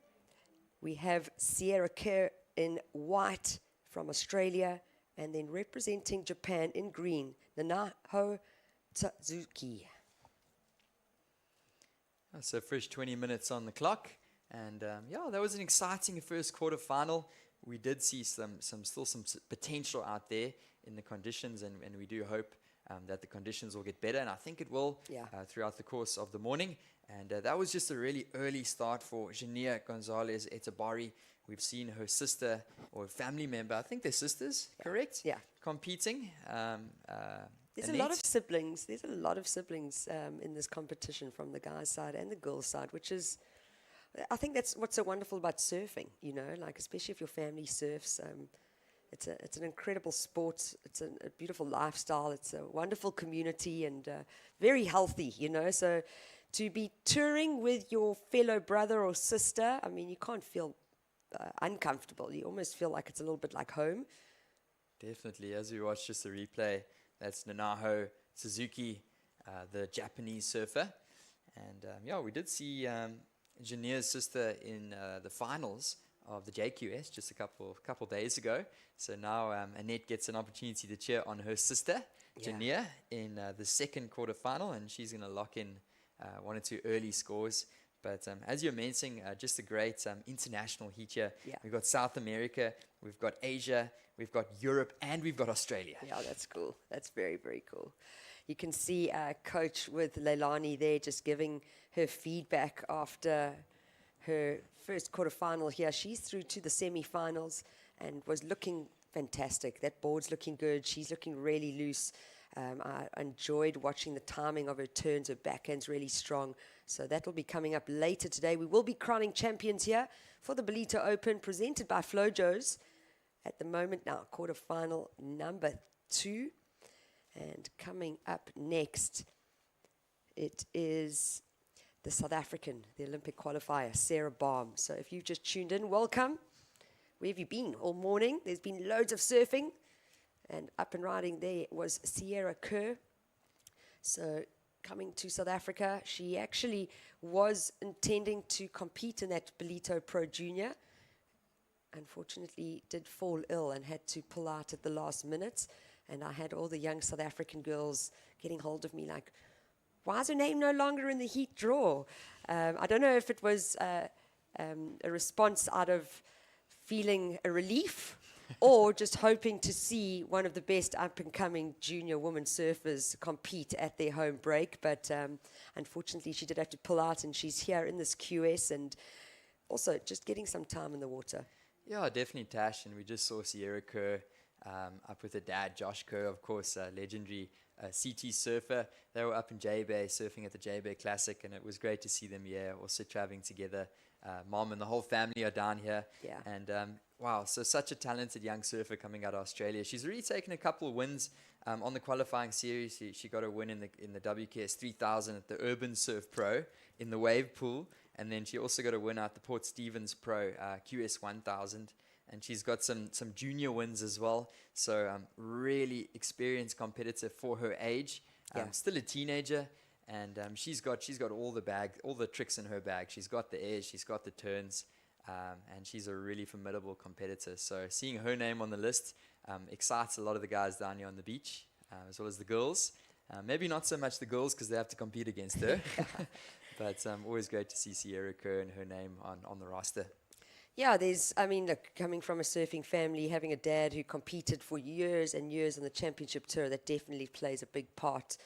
I: We have Sierra Kerr in white from Australia, And then representing Japan in green, Nanaho Tsuzuki.
J: So fresh 20 minutes on the clock. And yeah, that was an exciting first quarterfinal. We did see still some potential out there in the conditions, and we do hope that the conditions will get better, and I think it will throughout the course of the morning. And that was just a really early start for Jania Gonzalez Etabari. We've seen her sister or family member, I think they're sisters, correct?
I: Yeah.
J: Competing.
I: There's a lot of siblings. There's a lot of siblings in this competition from the guys' side and the girls' side, which is, I think that's what's so wonderful about surfing, you know, like especially if your family surfs. It's an incredible sport. It's a beautiful lifestyle. It's a wonderful community and very healthy, you know. So to be touring with your fellow brother or sister, I mean, you can't feel uncomfortable. You almost feel like it's a little bit like home.
J: Definitely. As we watch just the replay, that's Nanaho Suzuki, the Japanese surfer. And yeah, we did see Jania's sister in the finals of the JQS just a couple days ago. So now Annette gets an opportunity to cheer on her sister, Jania, in the second quarterfinal, and she's going to lock in one or two early scores. But as you're mentioning, just a great international heat here.
I: Yeah.
J: We've got South America, we've got Asia, we've got Europe, and we've got Australia.
I: Yeah, that's cool. That's very, very cool. You can see Coach with Leilani there just giving her feedback after her first quarterfinal here. She's through to the semifinals and was looking fantastic. That board's looking good. She's looking really loose. I enjoyed watching the timing of her turns. Her backhand's really strong. So that will be coming up later today. We will be crowning champions here for the Ballito Open, presented by Flojos. At the moment now, quarterfinal number 2. And coming up next, it is the South African, the Olympic qualifier, Sarah Baum. So if you've just tuned in, welcome. Where have you been all morning? There's been loads of surfing. And up and riding there was Sierra Kerr. So coming to South Africa, she actually was intending to compete in that Ballito Pro Junior. Unfortunately, did fall ill and had to pull out at the last minute. And I had all the young South African girls getting hold of me like, why is her name no longer in the heat draw? I don't know if it was a response out of feeling a relief or just hoping to see one of the best up-and-coming junior women surfers compete at their home break. But unfortunately, she did have to pull out, and she's here in this QS and also just getting some time in the water.
J: Yeah, definitely, Tash. And we just saw Sierra Kerr up with her dad, Josh Kerr, of course, legendary CT surfer. They were up in J-Bay surfing at the J-Bay Classic, and it was great to see them here, also traveling together. Mom and the whole family are down here.
I: Yeah.
J: And wow, so such a talented young surfer coming out of Australia. She's already taken a couple of wins on the qualifying series. She got a win in the WKS 3000 at the Urban Surf Pro in the wave pool. And then she also got a win at the Port Stevens Pro QS 1000. And she's got some junior wins as well. So really experienced competitor for her age. Still a teenager. And she's got all the tricks in her bag. She's got the airs, she's got the turns, and she's a really formidable competitor. So seeing her name on the list excites a lot of the guys down here on the beach, as well as the girls. Maybe not so much the girls because they have to compete against her. But always great to see Sierra Kerr and her name on the roster.
I: Yeah, look, coming from a surfing family, having a dad who competed for years and years on the championship tour, that definitely plays a big part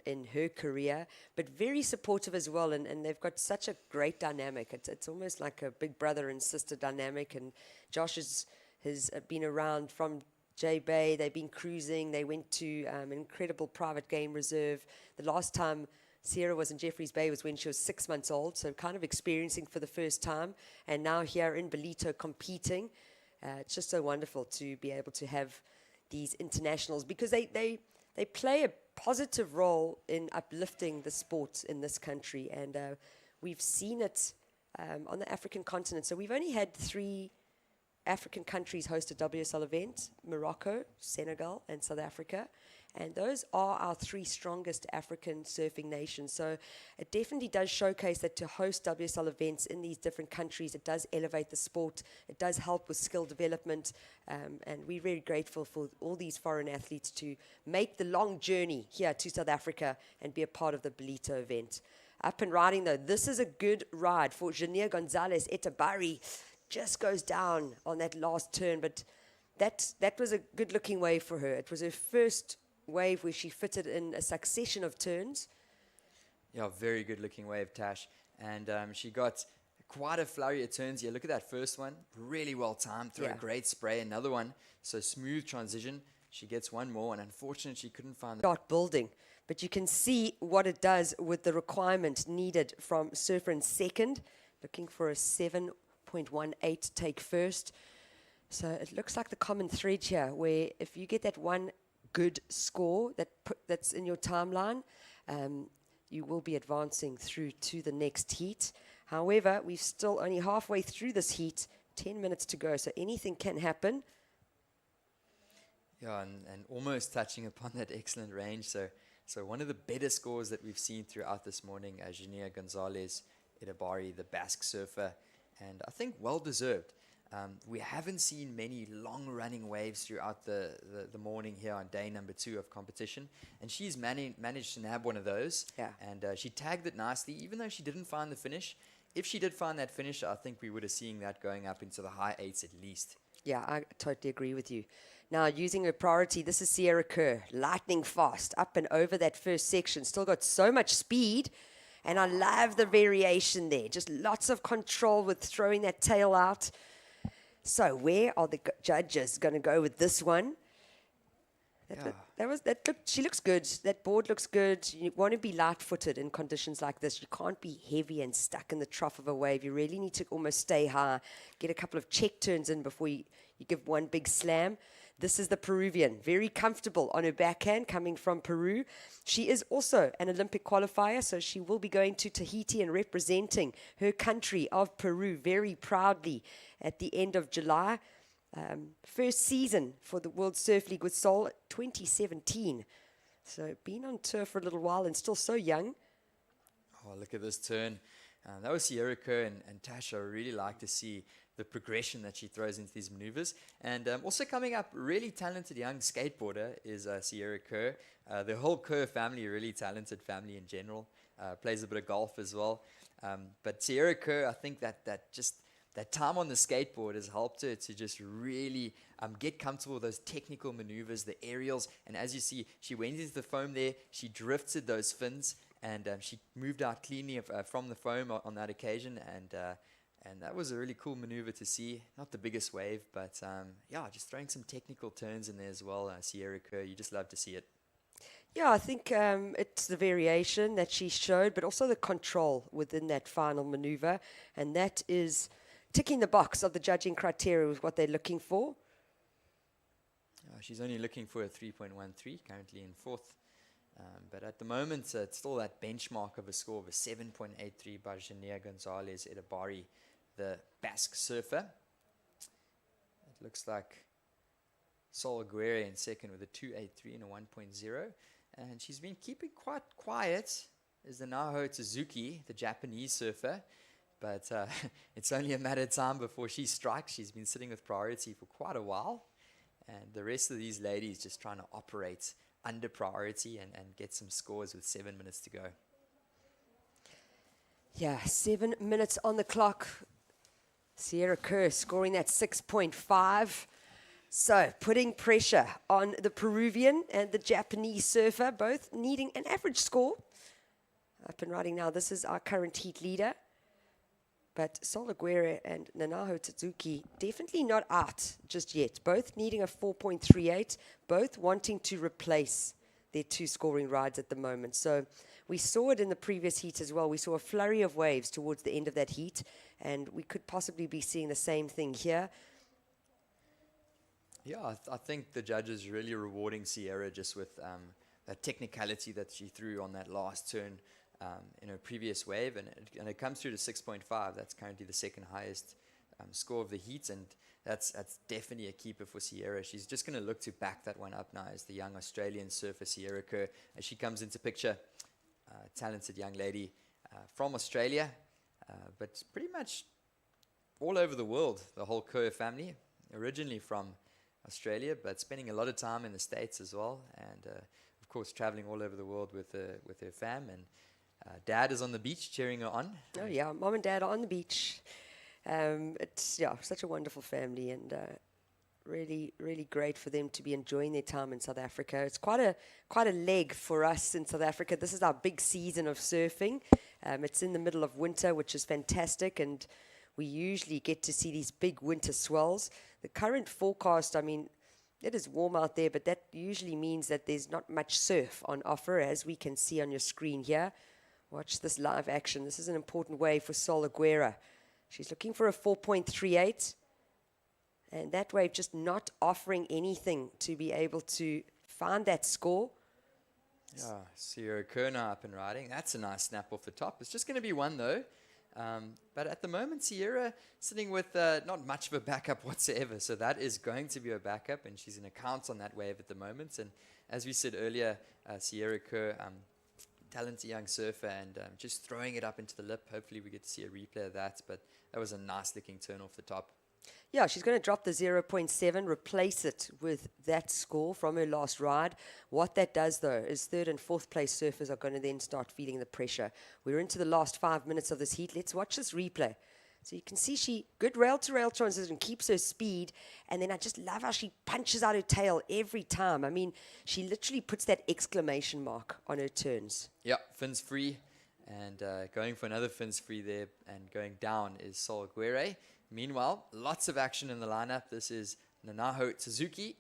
I: in her career, but very supportive as well, and they've got such a great dynamic. It's almost like a big brother and sister dynamic, and Josh has been around from J-Bay. They've been cruising. They went to an incredible private game reserve. The last time Sierra was in Jeffreys Bay was when she was 6 months old, so kind of experiencing for the first time, and now here in Ballito competing. It's just so wonderful to be able to have these internationals, because they play a positive role in uplifting the sport in this country, and we've seen it on the African continent. So we've only had 3 African countries host a WSL event: Morocco, Senegal, and South Africa. And those are our three strongest African surfing nations. So it definitely does showcase that to host WSL events in these different countries, it does elevate the sport. It does help with skill development. And we're very grateful for all these foreign athletes to make the long journey here to South Africa and be a part of the Ballito event. Up and riding, though, this is a good ride for Jania Gonzalez Etabari. Just goes down on that last turn, but that was a good-looking wave for her. It was her first wave where she fitted in a succession of turns.
J: Yeah, very good looking wave, Tash. And she got quite a flurry of turns here. Look at that first one. Really well timed. Throw a great spray. Another one. So smooth transition. She gets one more. And unfortunately, she couldn't find the
I: Start building. But you can see what it does with the requirement needed from surfer in second. Looking for a 7.18 take first. So it looks like the common thread here, where if you get that one good score that's in your timeline, you will be advancing through to the next heat. However, we've still only halfway through this heat, 10 minutes to go, so anything can happen.
J: Yeah, and almost touching upon that excellent range. So one of the better scores that we've seen throughout this morning, Jania Gonzalez Etabari, the Basque surfer, and I think well deserved. We haven't seen many long-running waves throughout the morning here on day number 2 of competition, and she's managed to nab one of those.
I: Yeah.
J: And she tagged it nicely, even though she didn't find the finish. If she did find that finish, I think we would have seen that going up into the high 8s at least.
I: Yeah, I totally agree with you. Now, using her priority, this is Sierra Kerr, lightning fast, up and over that first section. Still got so much speed, and I love the variation there. Just lots of control with throwing that tail out. So where are the judges going to go with this one? She looks good. That board looks good. You want to be light-footed in conditions like this. You can't be heavy and stuck in the trough of a wave. You really need to almost stay high, get a couple of check turns in before you give one big slam. This is the Peruvian, very comfortable on her backhand, coming from Peru. She is also an Olympic qualifier, so she will be going to Tahiti and representing her country of Peru very proudly at the end of July. First season for the World Surf League with Seoul, 2017. So been on tour for a little while and still so young.
J: Oh, look at this turn. That was Sierra Kerr and Tasha. I really like to see the progression that she throws into these maneuvers. And also coming up, really talented young skateboarder is Sierra Kerr. The whole Kerr family, really talented family in general. Plays a bit of golf as well. But Sierra Kerr, I think that time on the skateboard has helped her to just really get comfortable with those technical maneuvers, the aerials. And as you see, she went into the foam there. She drifted those fins, and she moved out cleanly from the foam on that occasion. And that was a really cool maneuver to see. Not the biggest wave, but just throwing some technical turns in there as well. Sierra Kerr, you just love to see it.
I: Yeah, I think it's the variation that she showed, but also the control within that final maneuver. And that is ticking the box of the judging criteria with what they're looking for.
J: She's only looking for a 3.13, currently in 4th. But at the moment, it's still that benchmark of a score of a 7.83 by Jania Gonzalez Etabari, the Basque surfer. It looks like Sol Aguirre in second with a 2.83 and a 1.0. And she's been keeping quite quiet is the Naho Tsuzuki, the Japanese surfer. But it's only a matter of time before she strikes. She's been sitting with priority for quite a while. And the rest of these ladies just trying to operate under priority and get some scores with 7 minutes to go.
I: Yeah, 7 minutes on the clock. Sierra Kerr scoring that 6.5. So putting pressure on the Peruvian and the Japanese surfer, both needing an average score. Up and riding now. This is our current heat leader. But Sol Aguirre and Nanaho Tsuzuki definitely not out just yet. Both needing a 4.38, both wanting to replace their 2 scoring rides at the moment. So we saw it in the previous heat as well. We saw a flurry of waves towards the end of that heat, and we could possibly be seeing the same thing here.
J: Yeah, I think the judges really rewarding Sierra just with that technicality that she threw on that last turn. In her previous wave, and it comes through to 6.5. That's currently the second highest score of the heats, and that's definitely a keeper for Sierra. She's just going to look to back that one up now as the young Australian surfer Sierra Kerr, as she comes into picture. Talented young lady from Australia, but pretty much all over the world, the whole Kerr family, originally from Australia, but spending a lot of time in the States as well, and of course traveling all over the world with her fam. And Dad is on the beach cheering her on.
I: Oh yeah, Mom and Dad are on the beach. It's such a wonderful family, and really, really great for them to be enjoying their time in South Africa. It's quite a leg for us in South Africa. This is our big season of surfing. It's in the middle of winter, which is fantastic, and we usually get to see these big winter swells. The current forecast, I mean, it is warm out there, but that usually means that there's not much surf on offer, as we can see on your screen here. Watch this live action. This is an important wave for Sol Aguera. She's looking for a 4.38. And that wave just not offering anything to be able to find that score.
J: Yeah, Sierra Kerr now up and riding. That's a nice snap off the top. It's just going to be one, though. But at the moment, Sierra sitting with not much of a backup whatsoever. So that is going to be a backup, and she's going to count on that wave at the moment. And as we said earlier, Sierra Kerr, talented young surfer, and just throwing it up into the lip. Hopefully we get to see a replay of that. But that was a nice looking turn off the top.
I: Yeah, she's going to drop the 0.7, replace it with that score from her last ride. What that does, though, is third and fourth place surfers are going to then start feeling the pressure. We're into the last 5 minutes of this heat. Let's watch this replay. So you can see she, good rail-to-rail transition, keeps her speed, and then I just love how she punches out her tail every time. I mean, she literally puts that exclamation mark on her turns.
J: Yeah, fins free, and going for another fins free there, and going down is Sol Aguera. Meanwhile, lots of action in the lineup. This is Nanaho Suzuki,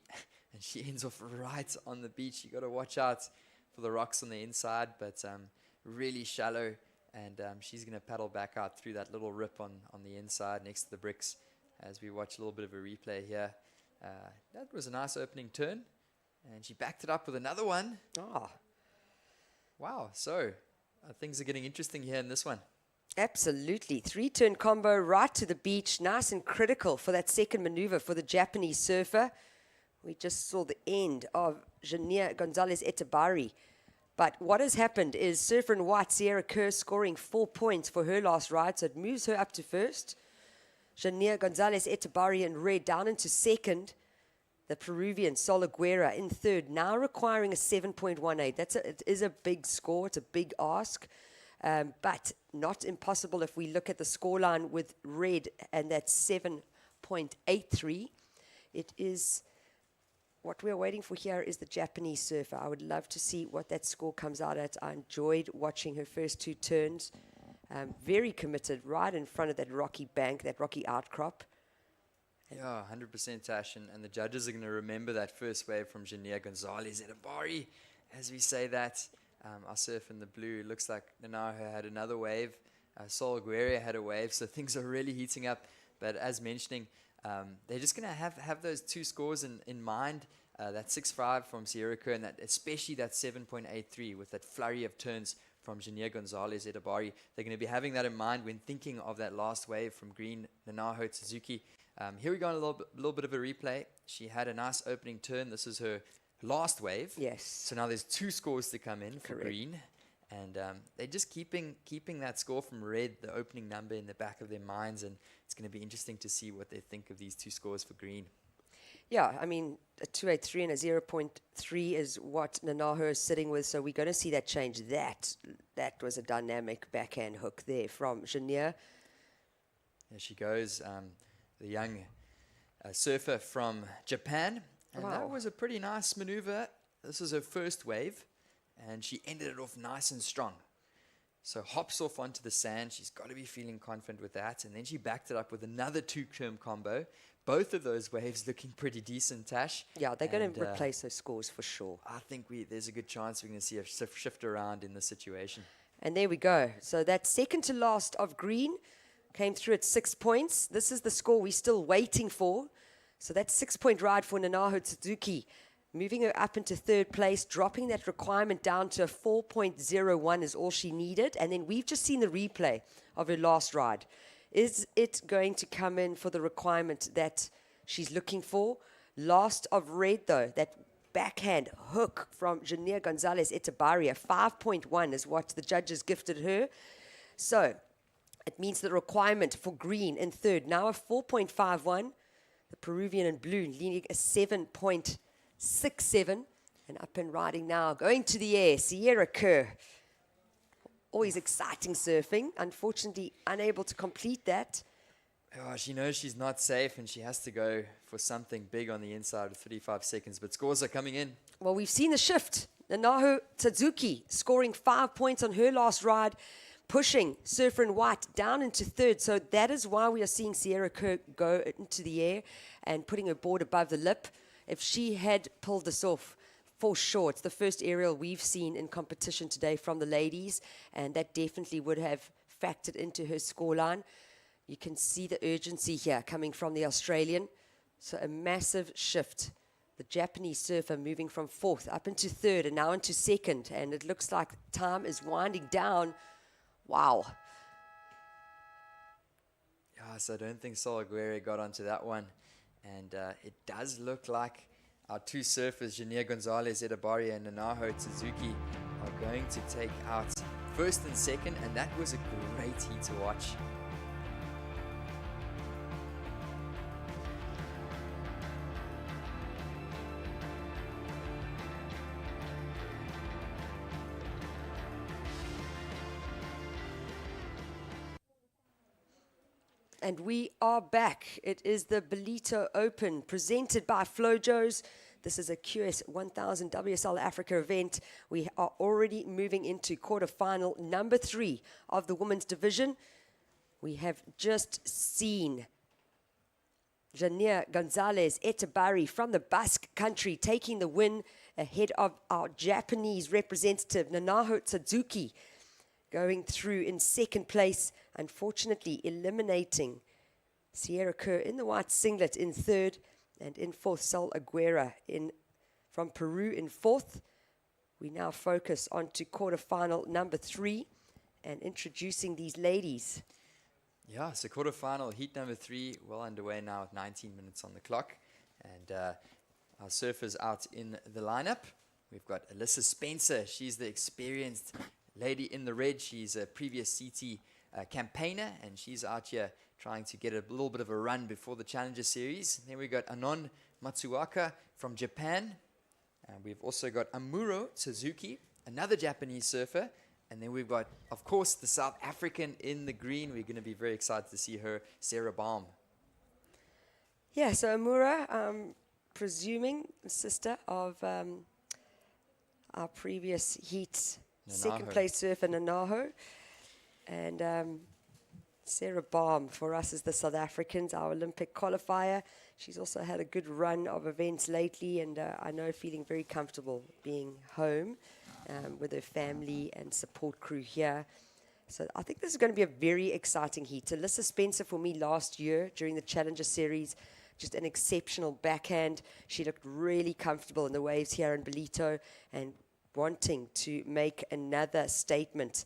J: and she ends off right on the beach. You got to watch out for the rocks on the inside, but really shallow, and she's going to paddle back out through that little rip on the inside next to the bricks as we watch a little bit of a replay here. That was a nice opening turn, and she backed it up with another one.
I: Ah,
J: wow. So things are getting interesting here in this one.
I: absolutely. 3-turn combo right to the beach. Nice and critical for that second maneuver for the Japanese surfer. We just saw the end of Jania Gonzalez Etabari. But what has happened is surfer in white, Sierra Kerr, scoring 4 points for her last ride. So it moves her up to first. Jania Gonzalez Etabari in red down into second. The Peruvian Sol Aguera in third, now requiring a 7.18. It is a big score. It's a big ask. But not impossible if we look at the scoreline with red, and that's 7.83. It is, what we're waiting for here is the Japanese surfer. I would love to see what that score comes out at. I enjoyed watching her first 2 turns. Very committed, right in front of that rocky bank, that rocky outcrop.
J: Yeah, 100% Tash, and the judges are going to remember that first wave from Jania Gonzalez Etabari as we say that. Our surf in the blue, looks like Nanaho had another wave. Sol Aguera had a wave, so things are really heating up. But as mentioning, they're just going to have those 2 scores in mind. That 6.5 from Sierra Kerr, and that, especially that 7.83 with that flurry of turns from Jania Gonzalez Etabari. They're going to be having that in mind when thinking of that last wave from green, Nanaho Suzuki. Here we go on a little bit of a replay. She had a nice opening turn. This is her last wave.
I: Yes.
J: So now there's 2 scores to come in for
I: Correct.
J: green. And they're just keeping that score from red, the opening number, in the back of their minds. And it's going to be interesting to see what they think of these 2 scores for green.
I: Yeah, I mean, a 2.83 and a 0.3 is what Nanaho is sitting with. So we're going to see that change. That was a dynamic backhand hook there from Jania.
J: There she goes. The young surfer from Japan. And that was a pretty nice maneuver. This is her first wave, and she ended it off nice and strong. So hops off onto the sand. She's got to be feeling confident with that. And then she backed it up with another 2-term combo. Both of those waves looking pretty decent, Tash.
I: Yeah, they're going to replace those scores for sure.
J: I think there's a good chance we're going to see a shift around in this situation.
I: And there we go. So that second to last of green came through at 6 points. This is the score we're still waiting for. So that 6-point ride for Nanaho Suzuki, moving her up into third place, dropping that requirement down to a 4.01 is all she needed. And then we've just seen the replay of her last ride. Is it going to come in for the requirement that she's looking for. Last of red, though, that backhand hook from Jania Gonzalez Etabaria. 5.1 is what the judges gifted her. So it means the requirement for green in third. Now a 4.51. The Peruvian in blue leading a 7.67. And up and riding now, going to the air, Sierra Kerr. Always exciting surfing. Unfortunately, unable to complete that.
J: Oh, she knows she's not safe and she has to go for something big on the inside of 35 seconds. But scores are coming in.
I: Well, we've seen the shift. Nanaho Tadzuki scoring 5 points on her last ride, pushing Surfer in White down into third. So that is why we are seeing Sierra Kerr go into the air and putting her board above the lip. If she had pulled this off, for sure, it's the first aerial we've seen in competition today from the ladies, and that definitely would have factored into her scoreline. You can see the urgency here coming from the Australian. So a massive shift. The Japanese surfer moving from fourth up into third and now into second, and it looks like time is winding down. Wow.
J: Yes, I don't think Sol Aguirre got onto that one. And it does look like our two surfers, Jania Gonzalez Etabaria and Nanaho Tsuzuki, are going to take out first and second, and that was a great heat to watch.
I: And we are back. It is the Ballito Open presented by Flojos. This is a QS 1000 WSL Africa event. We are already moving into quarterfinal number 3 of the women's division. We have just seen Jania Gonzalez Etabari from the Basque country taking the win ahead of our Japanese representative Nanaho Tsuzuki, going through in second place, unfortunately eliminating Sierra Kerr in the white singlet in third, and in fourth, Sol Aguirre from Peru in fourth. We now focus on to quarterfinal number 3 and introducing these ladies.
J: Yeah, so quarterfinal heat number 3, well underway now with 19 minutes on the clock. And our surfers out in the lineup. We've got Alyssa Spencer. She's the experienced lady in the red. She's a previous CT campaigner, and she's out here trying to get a little bit of a run before the Challenger Series. And then we've got Anon Matsuaka from Japan. And we've also got Amuro Suzuki, another Japanese surfer. And then we've got, of course, the South African in the green. We're going to be very excited to see her, Sarah Baum.
I: Yeah, so Amura, presuming sister of our previous heat second place surfer Nanaho. And Sarah Baum for us is the South Africans, our Olympic qualifier. She's also had a good run of events lately, and I know feeling very comfortable being home with her family and support crew here. So I think this is going to be a very exciting heat. Alyssa Spencer for me last year during the Challenger Series, just an exceptional backhand. She looked really comfortable in the waves here in Ballito and wanting to make another statement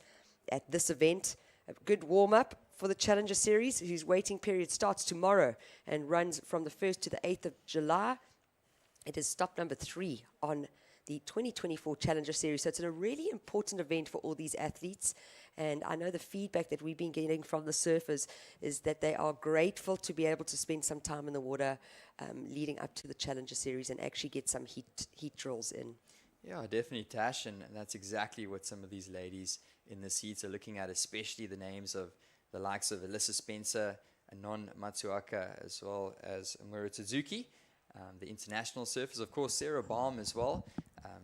I: at this event. A good warm-up for the Challenger Series, whose waiting period starts tomorrow and runs from the 1st to the 8th of July. It is stop number 3 on the 2024 Challenger Series. So it's a really important event for all these athletes. And I know the feedback that we've been getting from the surfers is that they are grateful to be able to spend some time in the water leading up to the Challenger Series and actually get some heat drills in.
J: Yeah, definitely, Tash, and that's exactly what some of these ladies in the seats are looking at, especially the names of the likes of Alyssa Spencer, Anon Matsuaka, as well as Amuro Tsuzuki, the international surfers. Of course, Sarah Baum as well.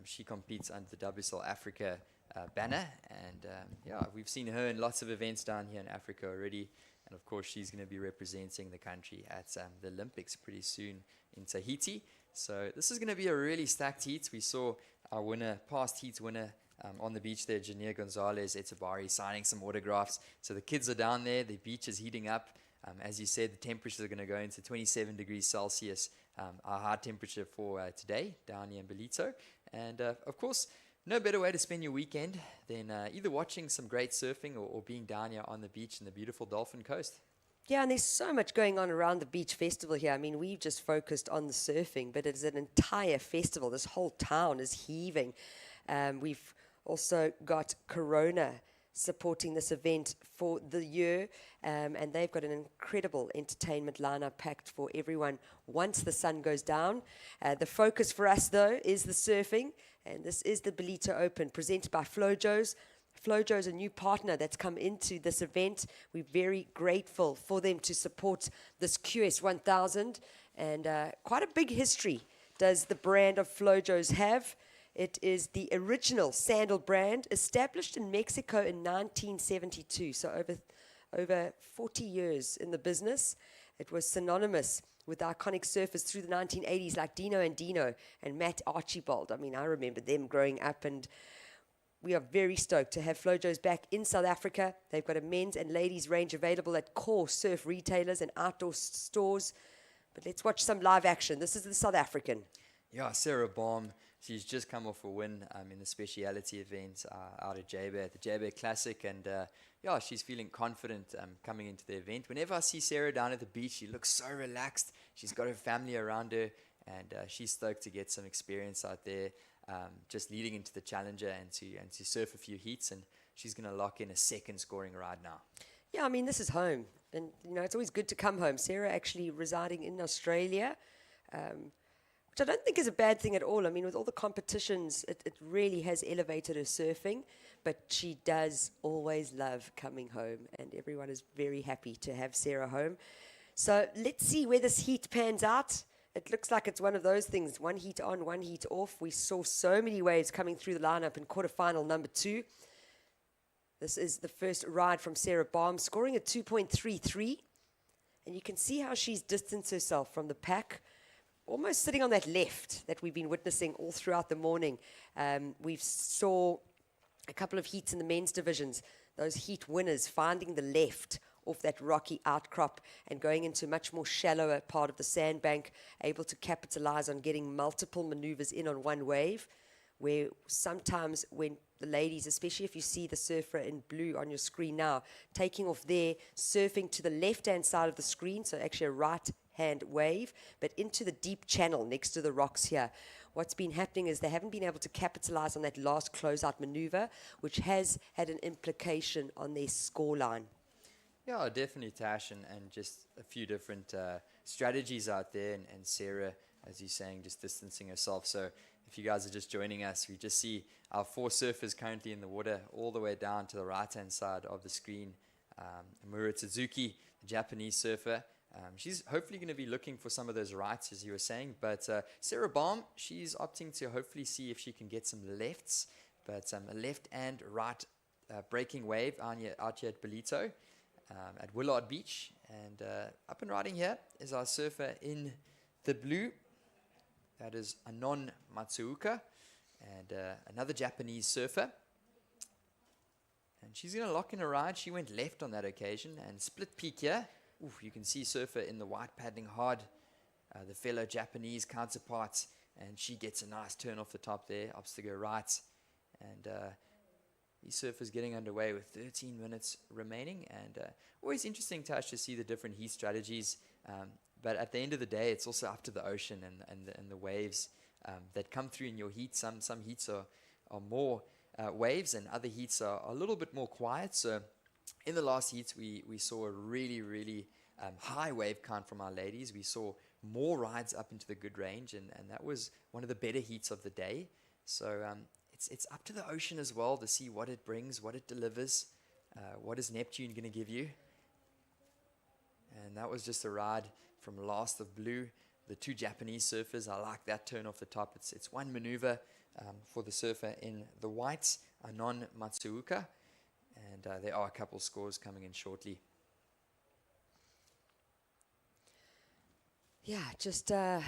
J: She competes under the WSL Africa banner, and yeah, we've seen her in lots of events down here in Africa already. And of course, she's going to be representing the country at the Olympics pretty soon in Tahiti. So this is going to be a really stacked heat. We saw our winner, past heat winner, on the beach there, Jania Gonzalez Etabari, signing some autographs. So the kids are down there. The beach is heating up. As you said, the temperatures are going to go into 27 degrees Celsius, our high temperature for today down here in Ballito. And of course, no better way to spend your weekend than either watching some great surfing or being down here on the beach in the beautiful Dolphin Coast.
I: Yeah, and there's so much going on around the beach festival here. I mean, we've just focused on the surfing, but it's an entire festival. This whole town is heaving. We've also got Corona supporting this event for the year, and they've got an incredible entertainment lineup packed for everyone once the sun goes down. The focus for us, though, is the surfing, and this is the Ballito Open presented by Flojos. Flojo is a new partner that's come into this event. We're very grateful for them to support this QS 1000. And quite a big history does the brand of Flojos have. It is the original sandal brand established in Mexico in 1972. So over 40 years in the business. It was synonymous with iconic surfers through the 1980s like Dino Andino and Matt Archibald. I mean, I remember them growing up, and we are very stoked to have Flojos back in South Africa. They've got a men's and ladies range available at core surf retailers and outdoor stores. But let's watch some live action. This is the South African.
J: Yeah, Sarah Baum, she's just come off a win in the speciality event out of J-Bay at the J-Bay Classic. And yeah, she's feeling confident coming into the event. Whenever I see Sarah down at the beach, she looks so relaxed. She's got her family around her, and she's stoked to get some experience out there. Just leading into the Challenger and to surf a few heats, and she's going to lock in a second scoring ride now.
I: Yeah, I mean, this is home, and you know it's always good to come home. Sarah actually residing in Australia, which I don't think is a bad thing at all. I mean, with all the competitions, it really has elevated her surfing, but she does always love coming home, and everyone is very happy to have Sarah home. So let's see where this heat pans out. It looks like it's one of those things, one heat on, one heat off. We saw so many waves coming through the lineup in quarterfinal number 2. This is the first ride from Sarah Baum, scoring a 2.33. And you can see how she's distanced herself from the pack, almost sitting on that left that we've been witnessing all throughout the morning. We've saw a couple of heats in the men's divisions, those heat winners finding the left off that rocky outcrop and going into a much more shallower part of the sandbank, able to capitalize on getting multiple maneuvers in on one wave, where sometimes when the ladies, especially if you see the surfer in blue on your screen now, taking off there, surfing to the left-hand side of the screen, so actually a right-hand wave, but into the deep channel next to the rocks here. What's been happening is they haven't been able to capitalize on that last closeout maneuver, which has had an implication on their scoreline.
J: Yeah, definitely, Tash, and just a few different strategies out there. And Sarah, as you're saying, just distancing herself. So if you guys are just joining us, we just see our 4 surfers currently in the water all the way down to the right-hand side of the screen. Mura Tsuzuki, the Japanese surfer. She's hopefully going to be looking for some of those rights, as you were saying. But Sarah Baum, she's opting to hopefully see if she can get some lefts. But a left and right breaking wave out here at Ballito. At Willard Beach, and up and riding here is our surfer in the blue. That is Anon Matsuoka, and another Japanese surfer. And she's going to lock in a ride. She went left on that occasion, and split peak here. Oof, you can see surfer in the white paddling hard, the fellow Japanese counterparts, and she gets a nice turn off the top there, opts to go right, and these surfers getting underway with 13 minutes remaining, and always interesting to actually see the different heat strategies. But at the end of the day, it's also up to the ocean and the waves that come through in your heat. Some heats are more waves, and other heats are a little bit more quiet. So in the last heats, we saw a really high wave count from our ladies. We saw more rides up into the good range, and that was one of the better heats of the day. So it's up to the ocean as well to see what it brings, what it delivers, what is Neptune going to give you. And that was just a ride from last of blue, the 2 Japanese surfers. I like that turn off the top. It's one maneuver for the surfer in the whites, Anon Matsuoka, and there are a couple scores coming in shortly.
I: Yeah, just, I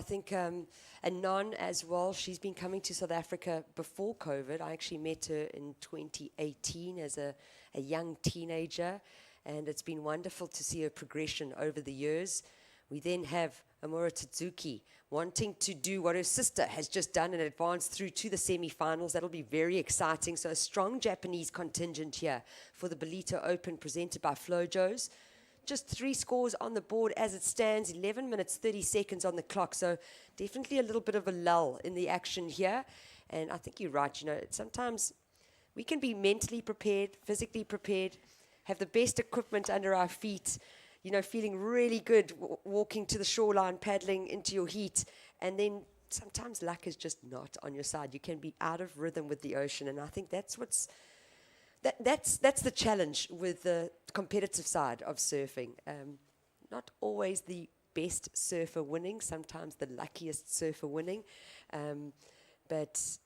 I: think Anon as well, she's been coming to South Africa before COVID. I actually met her in 2018 as a young teenager, and it's been wonderful to see her progression over the years. We then have Amura Tsuzuki wanting to do what her sister has just done and advance through to the semifinals. That'll be very exciting. So a strong Japanese contingent here for the Ballito Open presented by Flojos. just 3 scores on the board as it stands, 11 minutes, 30 seconds on the clock. So definitely a little bit of a lull in the action here. And I think you're right, sometimes we can be mentally prepared, physically prepared, have the best equipment under our feet, feeling really good walking to the shoreline, paddling into your heat, and then sometimes luck is just not on your side. You can be out of rhythm with the ocean, and I think that's the challenge with the competitive side of surfing. Not always the best surfer winning, sometimes the luckiest surfer winning, but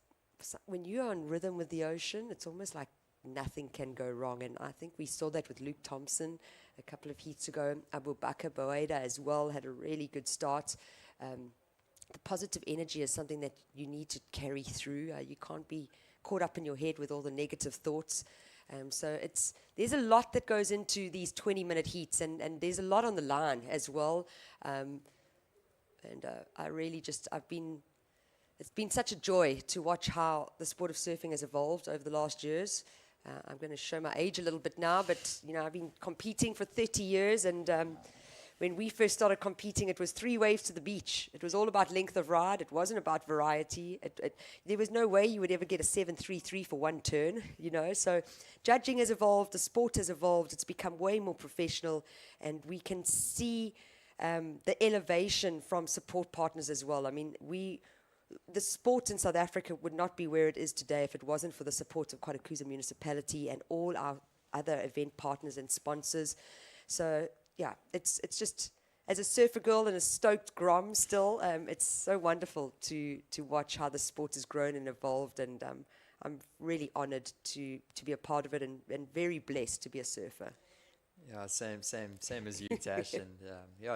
I: when you're on rhythm with the ocean, it's almost like nothing can go wrong. And I think we saw that with Luke Thompson a couple of heats ago. Abu Bakr Boeda as well had a really good start. The positive energy is something that you need to carry through. You can't be caught up in your head with all the negative thoughts. So there's a lot that goes into these 20-minute heats, and there's a lot on the line as well. It's been such a joy to watch how the sport of surfing has evolved over the last years. I'm going to show my age a little bit now, but I've been competing for 30 years, and when we first started competing, it was 3 waves to the beach. It was all about length of ride. It wasn't about variety. There was no way you would ever get a 7.33 for one turn, So judging has evolved. The sport has evolved. It's become way more professional, and we can see the elevation from support partners as well. I mean, the sport in South Africa would not be where it is today if it wasn't for the support of QuarterFinal municipality and all our other event partners and sponsors. So yeah, it's just, as a surfer girl and a stoked Grom still, it's so wonderful to watch how the sport has grown and evolved, and I'm really honored to be a part of it, and very blessed to be a surfer.
J: Yeah, same as you, Tash, and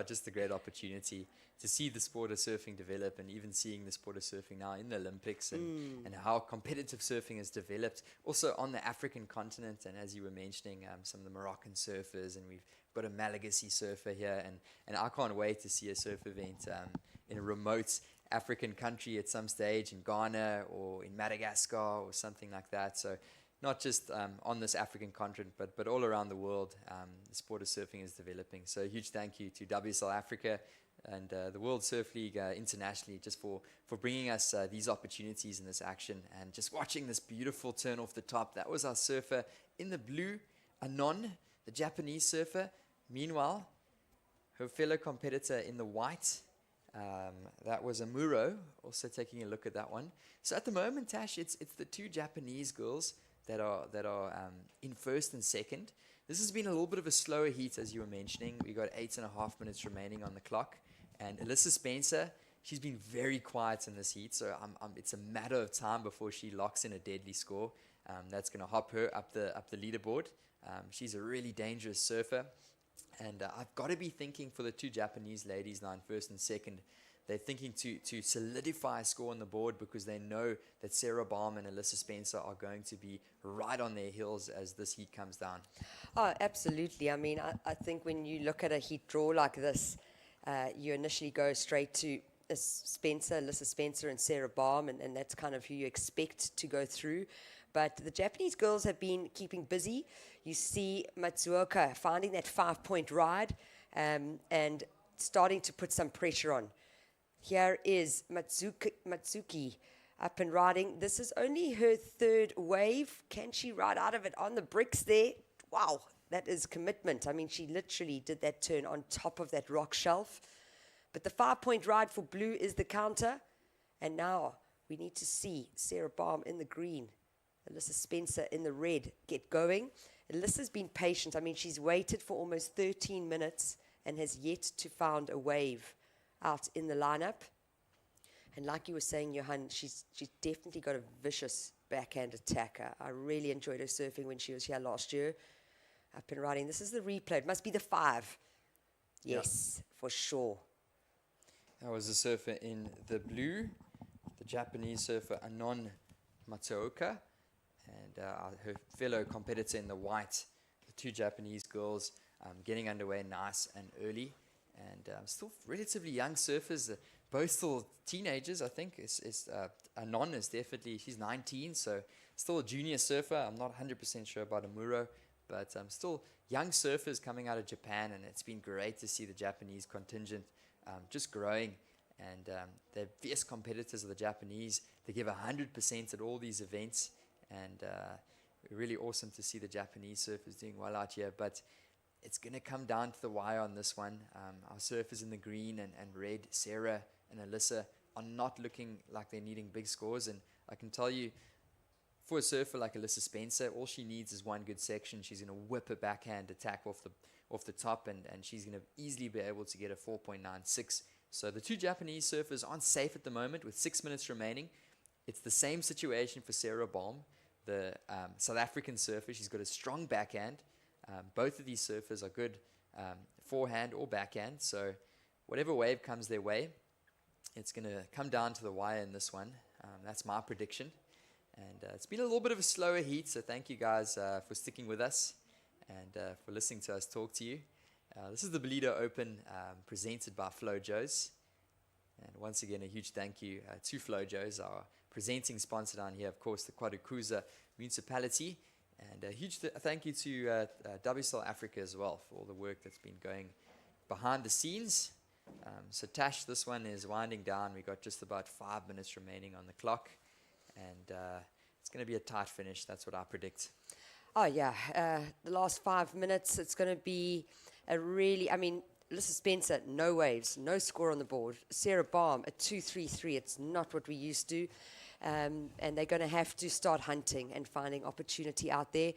J: just a great opportunity to see the sport of surfing develop, and even seeing the sport of surfing now in the Olympics, and how competitive surfing has developed also on the African continent. And as you were mentioning, some of the Moroccan surfers, and we've got a Malagasy surfer here, and I can't wait to see a surf event in a remote African country at some stage, in Ghana or in Madagascar or something like that. So not just on this African continent, but all around the world, the sport of surfing is developing. So a huge thank you to WSL Africa and the World Surf League internationally, just for bringing us these opportunities and this action, and just watching this beautiful turn off the top. That was our surfer in the blue, Anon, the Japanese surfer. Meanwhile, her fellow competitor in the white, that was Amuro, also taking a look at that one. So at the moment, Tash, it's the 2 Japanese girls that are in first and second. This has been a little bit of a slower heat, as you were mentioning. We got 8.5 minutes remaining on the clock, and Alyssa Spencer, she's been very quiet in this heat, so it's a matter of time before she locks in a deadly score. That's going to hop her up the leaderboard. She's a really dangerous surfer, and I've got to be thinking for the 2 Japanese ladies now in first and second. They're thinking to solidify a score on the board, because they know that Sarah Baum and Alyssa Spencer are going to be right on their heels as this heat comes down.
I: Oh, absolutely. I mean, I think when you look at a heat draw like this, you initially go straight to Alyssa Spencer and Sarah Baum, and that's kind of who you expect to go through. But the Japanese girls have been keeping busy. You see Matsuoka finding that 5-point ride and starting to put some pressure on. Here is Matsuki up and riding. This is only her 3rd wave. Can she ride out of it on the bricks there? Wow, that is commitment. I mean, she literally did that turn on top of that rock shelf. But the 5-point ride for blue is the counter. And now we need to see Sarah Baum in the green, Alyssa Spencer in the red get going. Alyssa's been patient. I mean, she's waited for almost 13 minutes and has yet to find a wave out in the lineup. And like you were saying, Johan, she's definitely got a vicious backhand attacker. I really enjoyed her surfing when she was here last year. Up and riding. This is the replay. It must be the 5. Yes, for sure.
J: That was the surfer in the blue, the Japanese surfer Anon Matsuoka, and her fellow competitor in the white, the 2 Japanese girls getting underway nice and early. And still relatively young surfers, both still teenagers, I think. Anon is definitely, she's 19, so still a junior surfer. I'm not 100% sure about Amuro, but still young surfers coming out of Japan, and it's been great to see the Japanese contingent just growing. And they're fierce competitors of the Japanese. They give 100% at all these events, and really awesome to see the Japanese surfers doing well out here. But it's going to come down to the wire on this one. Our surfers in the green and red, Sarah and Alyssa, are not looking like they're needing big scores. And I can tell you, for a surfer like Alyssa Spencer, all she needs is one good section. She's going to whip a backhand attack off the top, and she's going to easily be able to get a 4.96. So the two Japanese surfers aren't safe at the moment with 6 minutes remaining. It's the same situation for Sarah Baum, the South African surfer. She's got a strong backhand. Both of these surfers are good forehand or backhand. So whatever wave comes their way, it's going to come down to the wire in this one. That's my prediction. And it's been a little bit of a slower heat, so thank you guys for sticking with us and for listening to us talk to you. This is the Ballito Open presented by Flojos. And once again, a huge thank you to Flojos, our presenting sponsor down here, of course, the QuadriCuza municipality. And a huge thank you to WSL Africa as well for all the work that's been going behind the scenes. So Tash, this one is winding down. We got just about 5 minutes remaining on the clock. And it's going to be a tight finish. That's what I predict.
I: Oh, yeah. The last 5 minutes, it's going to be a really, Alyssa Spencer, no waves, no score on the board. Sarah Baum, a 2.33. It's not what we used to. And they're going to have to start hunting and finding opportunity out there.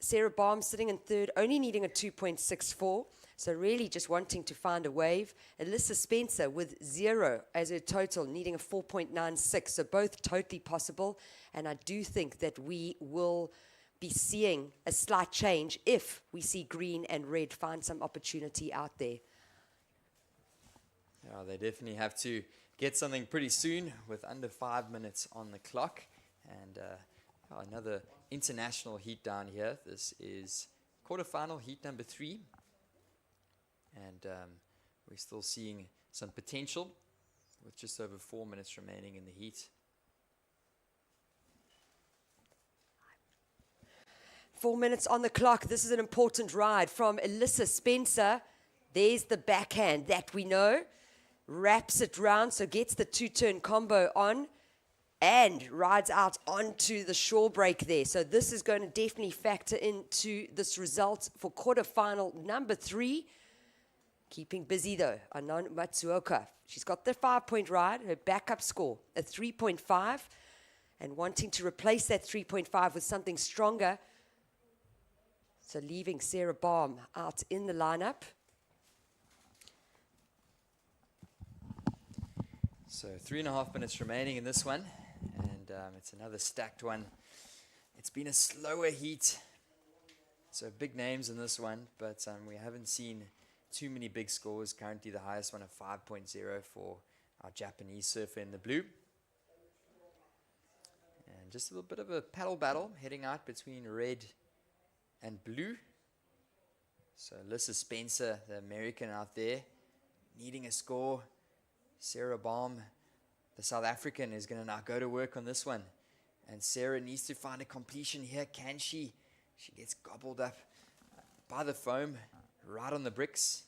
I: Sarah Baum sitting in third, only needing a 2.64. So really just wanting to find a wave. Alyssa Spencer with 0 as her total, needing a 4.96. So both totally possible. And I do think that we will be seeing a slight change if we see green and red find some opportunity out there.
J: Yeah, they definitely have to get something pretty soon with under 5 minutes on the clock. And another international heat down here. This is quarterfinal heat number 3. And we're still seeing some potential with just over 4 minutes remaining in the heat.
I: 4 minutes on the clock. This is an important ride from Alyssa Spencer. There's the backhand that we know. Wraps it round, so gets the two-turn combo on and rides out onto the shore break there. So this is going to definitely factor into this result for quarterfinal number 3. Keeping busy though, Anon Matsuoka. She's got the 5-point ride, her backup score, a 3.5, and wanting to replace that 3.5 with something stronger. So leaving Sarah Baum out in the lineup.
J: So 3.5 minutes remaining in this one, and it's another stacked one. It's been a slower heat, so big names in this one, but we haven't seen too many big scores. Currently the highest one of 5.0 for our Japanese surfer in the blue. And just a little bit of a paddle battle heading out between red and blue. So Alyssa Spencer, the American out there, needing a score. Sarah Baum, the South African, is going to now go to work on this one. And Sarah needs to find a completion here. Can she? She gets gobbled up by the foam right on the bricks.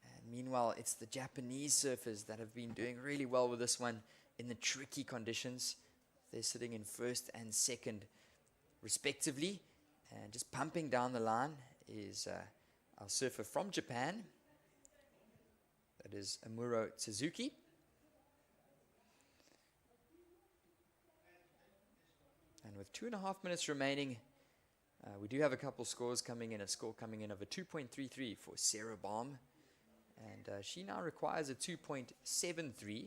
J: And meanwhile, it's the Japanese surfers that have been doing really well with this one in the tricky conditions. They're sitting in first and second respectively. And just pumping down the line is our surfer from Japan. That is Amuro Suzuki. And with 2.5 minutes remaining, we do have a couple scores coming in. A score coming in of a 2.33 for Sarah Baum. And she now requires a 2.73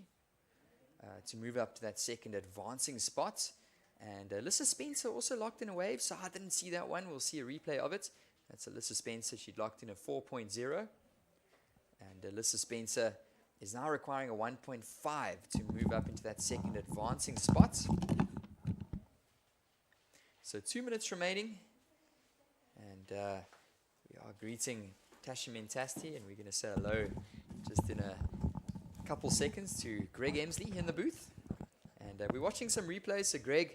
J: to move up to that second advancing spot. And Alyssa Spencer also locked in a wave, so I didn't see that one. We'll see a replay of it. That's Alyssa Spencer. She locked in a 4.0. And Alyssa Spencer is now requiring a 1.5 to move up into that second advancing spot. So 2 minutes remaining. And we are greeting Tasha Mentasti, and we're going to say hello just in a couple seconds to Greg Emsley in the booth. And we're watching some replays. So Greg,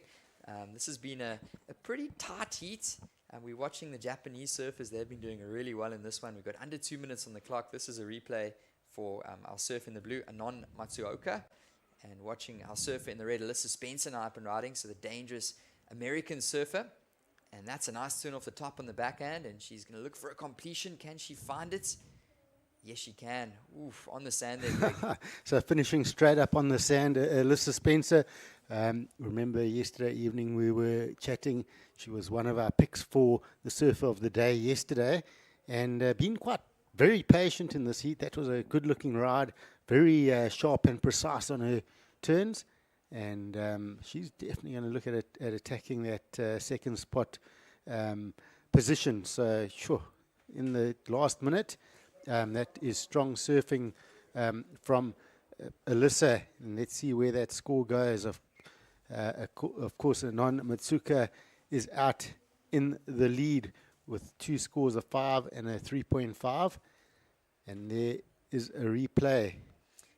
J: this has been a pretty tight heat. And we're watching the Japanese surfers. They've been doing really well in this one. We've got under 2 minutes on the clock. This is a replay for our surfer in the blue, Anon Matsuoka. And watching our surfer in the red, Alyssa Spencer, now up and riding. So the dangerous American surfer. And that's a nice turn off the top on the backhand. And she's going to look for a completion. Can she find it? Yes, she can. Oof, on the sand there, Greg.
E: So finishing straight up on the sand, Alyssa Spencer. Remember yesterday evening we were chatting. She was one of our picks for the surfer of the day yesterday, and been quite very patient in this heat. That was a good-looking ride, very sharp and precise on her turns, and she's definitely going to look at attacking that second spot position. So sure, in the last minute. That is strong surfing from Alyssa. And let's see where that score goes. Of course, Anon Matsuka is out in the lead with 2 scores of 5 and a 3.5. And there is a replay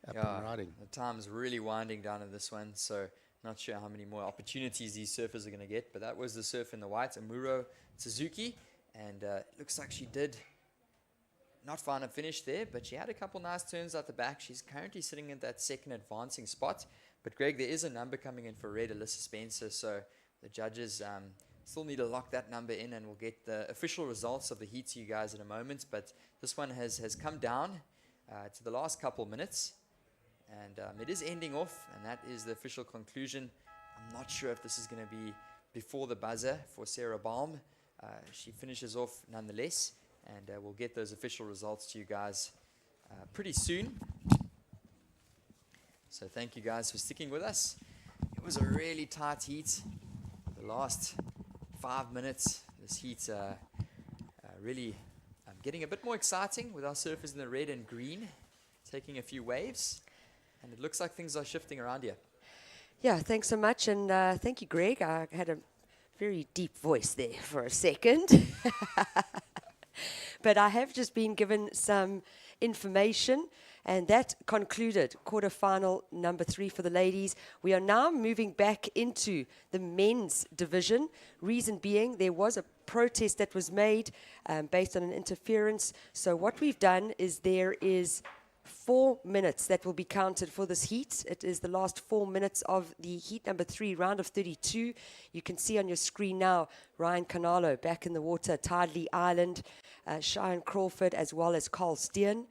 E: up and riding.
J: The time's really winding down in this one, so not sure how many more opportunities these surfers are going to get. But that was the surf in the white, Amuro Suzuki. And it looks like she did not find a finish there, but she had a couple nice turns out the back. She's currently sitting at that second advancing spot. But Greg, there is a number coming in for red, Alyssa Spencer, so the judges still need to lock that number in, and we'll get the official results of the heat to you guys in a moment. But this one has come down to the last couple minutes, and it is ending off, and that is the official conclusion. I'm not sure if this is going to be before the buzzer for Sarah Baum. She finishes off nonetheless. And we'll get those official results to you guys pretty soon. So thank you guys for sticking with us. It was a really tight heat. The last 5 minutes, this heat really getting a bit more exciting with our surfers in the red and green, taking a few waves. And it looks like things are shifting around here.
I: Yeah, thanks so much. And thank you, Greg. I had a very deep voice there for a second. But I have just been given some information, and that concluded quarterfinal number 3 for the ladies. We are now moving back into the men's division. Reason being, there was a protest that was made based on an interference. So what we've done is there is 4 minutes that will be counted for this heat. It is the last 4 minutes of the heat number 3, round of 32. You can see on your screen now Ryan Canalo back in the water, Tidley Island, Cheyenne Crawford, as well as Carl Steen.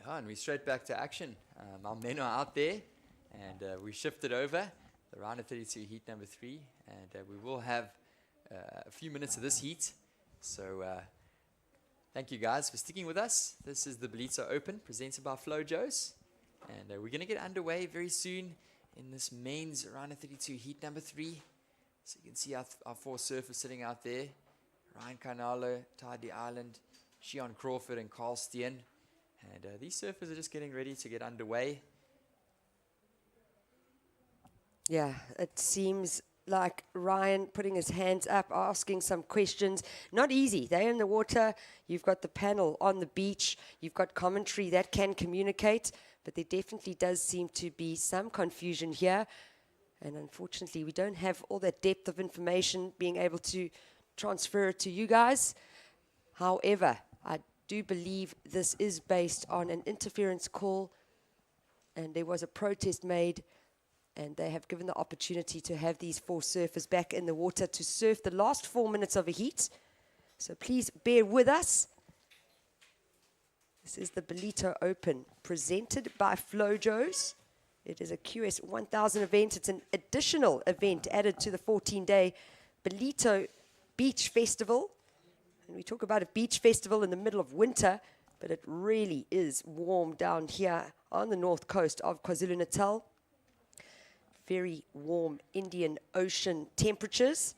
J: Yeah, and we're straight back to action. Our men are out there, and we shifted over the round of 32 heat number 3, and we will have a few minutes of this heat. So thank you guys for sticking with us. This is the Ballito Open presented by Flojos, and we're going to get underway very soon in this men's round of 32 heat number 3. So you can see our 4 surfers sitting out there. Ryan Carnalo, Tidley Island, Shion Crawford, and Carl Steen. And these surfers are just getting ready to get underway.
I: Yeah, it seems like Ryan putting his hands up, asking some questions. Not easy. They're in the water. You've got the panel on the beach. You've got commentary that can communicate. But there definitely does seem to be some confusion here. And unfortunately, we don't have all that depth of information being able to transfer it to you guys. However, I do believe this is based on an interference call, and there was a protest made, and they have given the opportunity to have these 4 surfers back in the water to surf the last 4 minutes of a heat. So please bear with us. This is the Ballito Open presented by Flojos. It is a QS 1000 event. It's an additional event added to the 14-day Ballito Beach Festival. And we talk about a beach festival in the middle of winter, but it really is warm down here on the north coast of KwaZulu-Natal. Very warm Indian Ocean temperatures.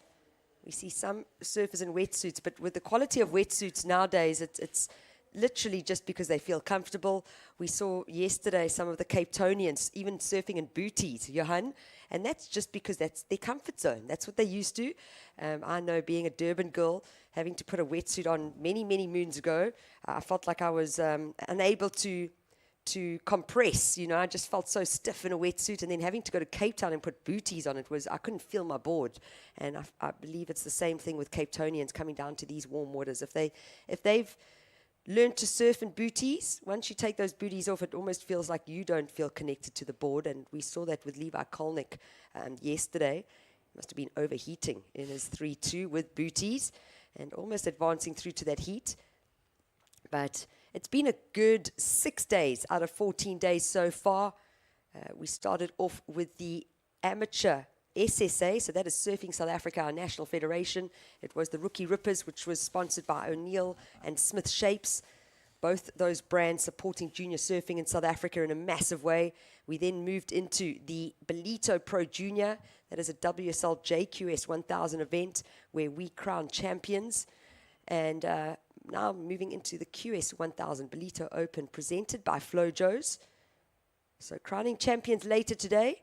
I: We see some surfers in wetsuits, but with the quality of wetsuits nowadays, it's literally just because they feel comfortable. We saw yesterday some of the Cape Townians even surfing in booties, Johan, and that's just because that's their comfort zone. That's what they're used to. I know, being a Durban girl, having to put a wetsuit on many, many moons ago, I felt like I was unable to to compress. You know, I just felt so stiff in a wetsuit, and then having to go to Cape Town and put booties on it I couldn't feel my board. And I believe it's the same thing with Cape Townians coming down to these warm waters. If they've learned to surf in booties, once you take those booties off, it almost feels like you don't feel connected to the board. And we saw that with Levi Kolnick yesterday. He must have been overheating in his 3-2 with booties and almost advancing through to that heat. But it's been a good 6 days out of 14 days so far. We started off with the amateur SSA, so that is Surfing South Africa, our national federation. It was the Rookie Rippers, which was sponsored by O'Neill and Smith Shapes, both those brands supporting junior surfing in South Africa in a massive way. We then moved into the Ballito Pro Junior, that is a WSL JQS 1000 event where we crown champions. And now moving into the QS 1000 Ballito Open presented by Flojos. So crowning champions later today.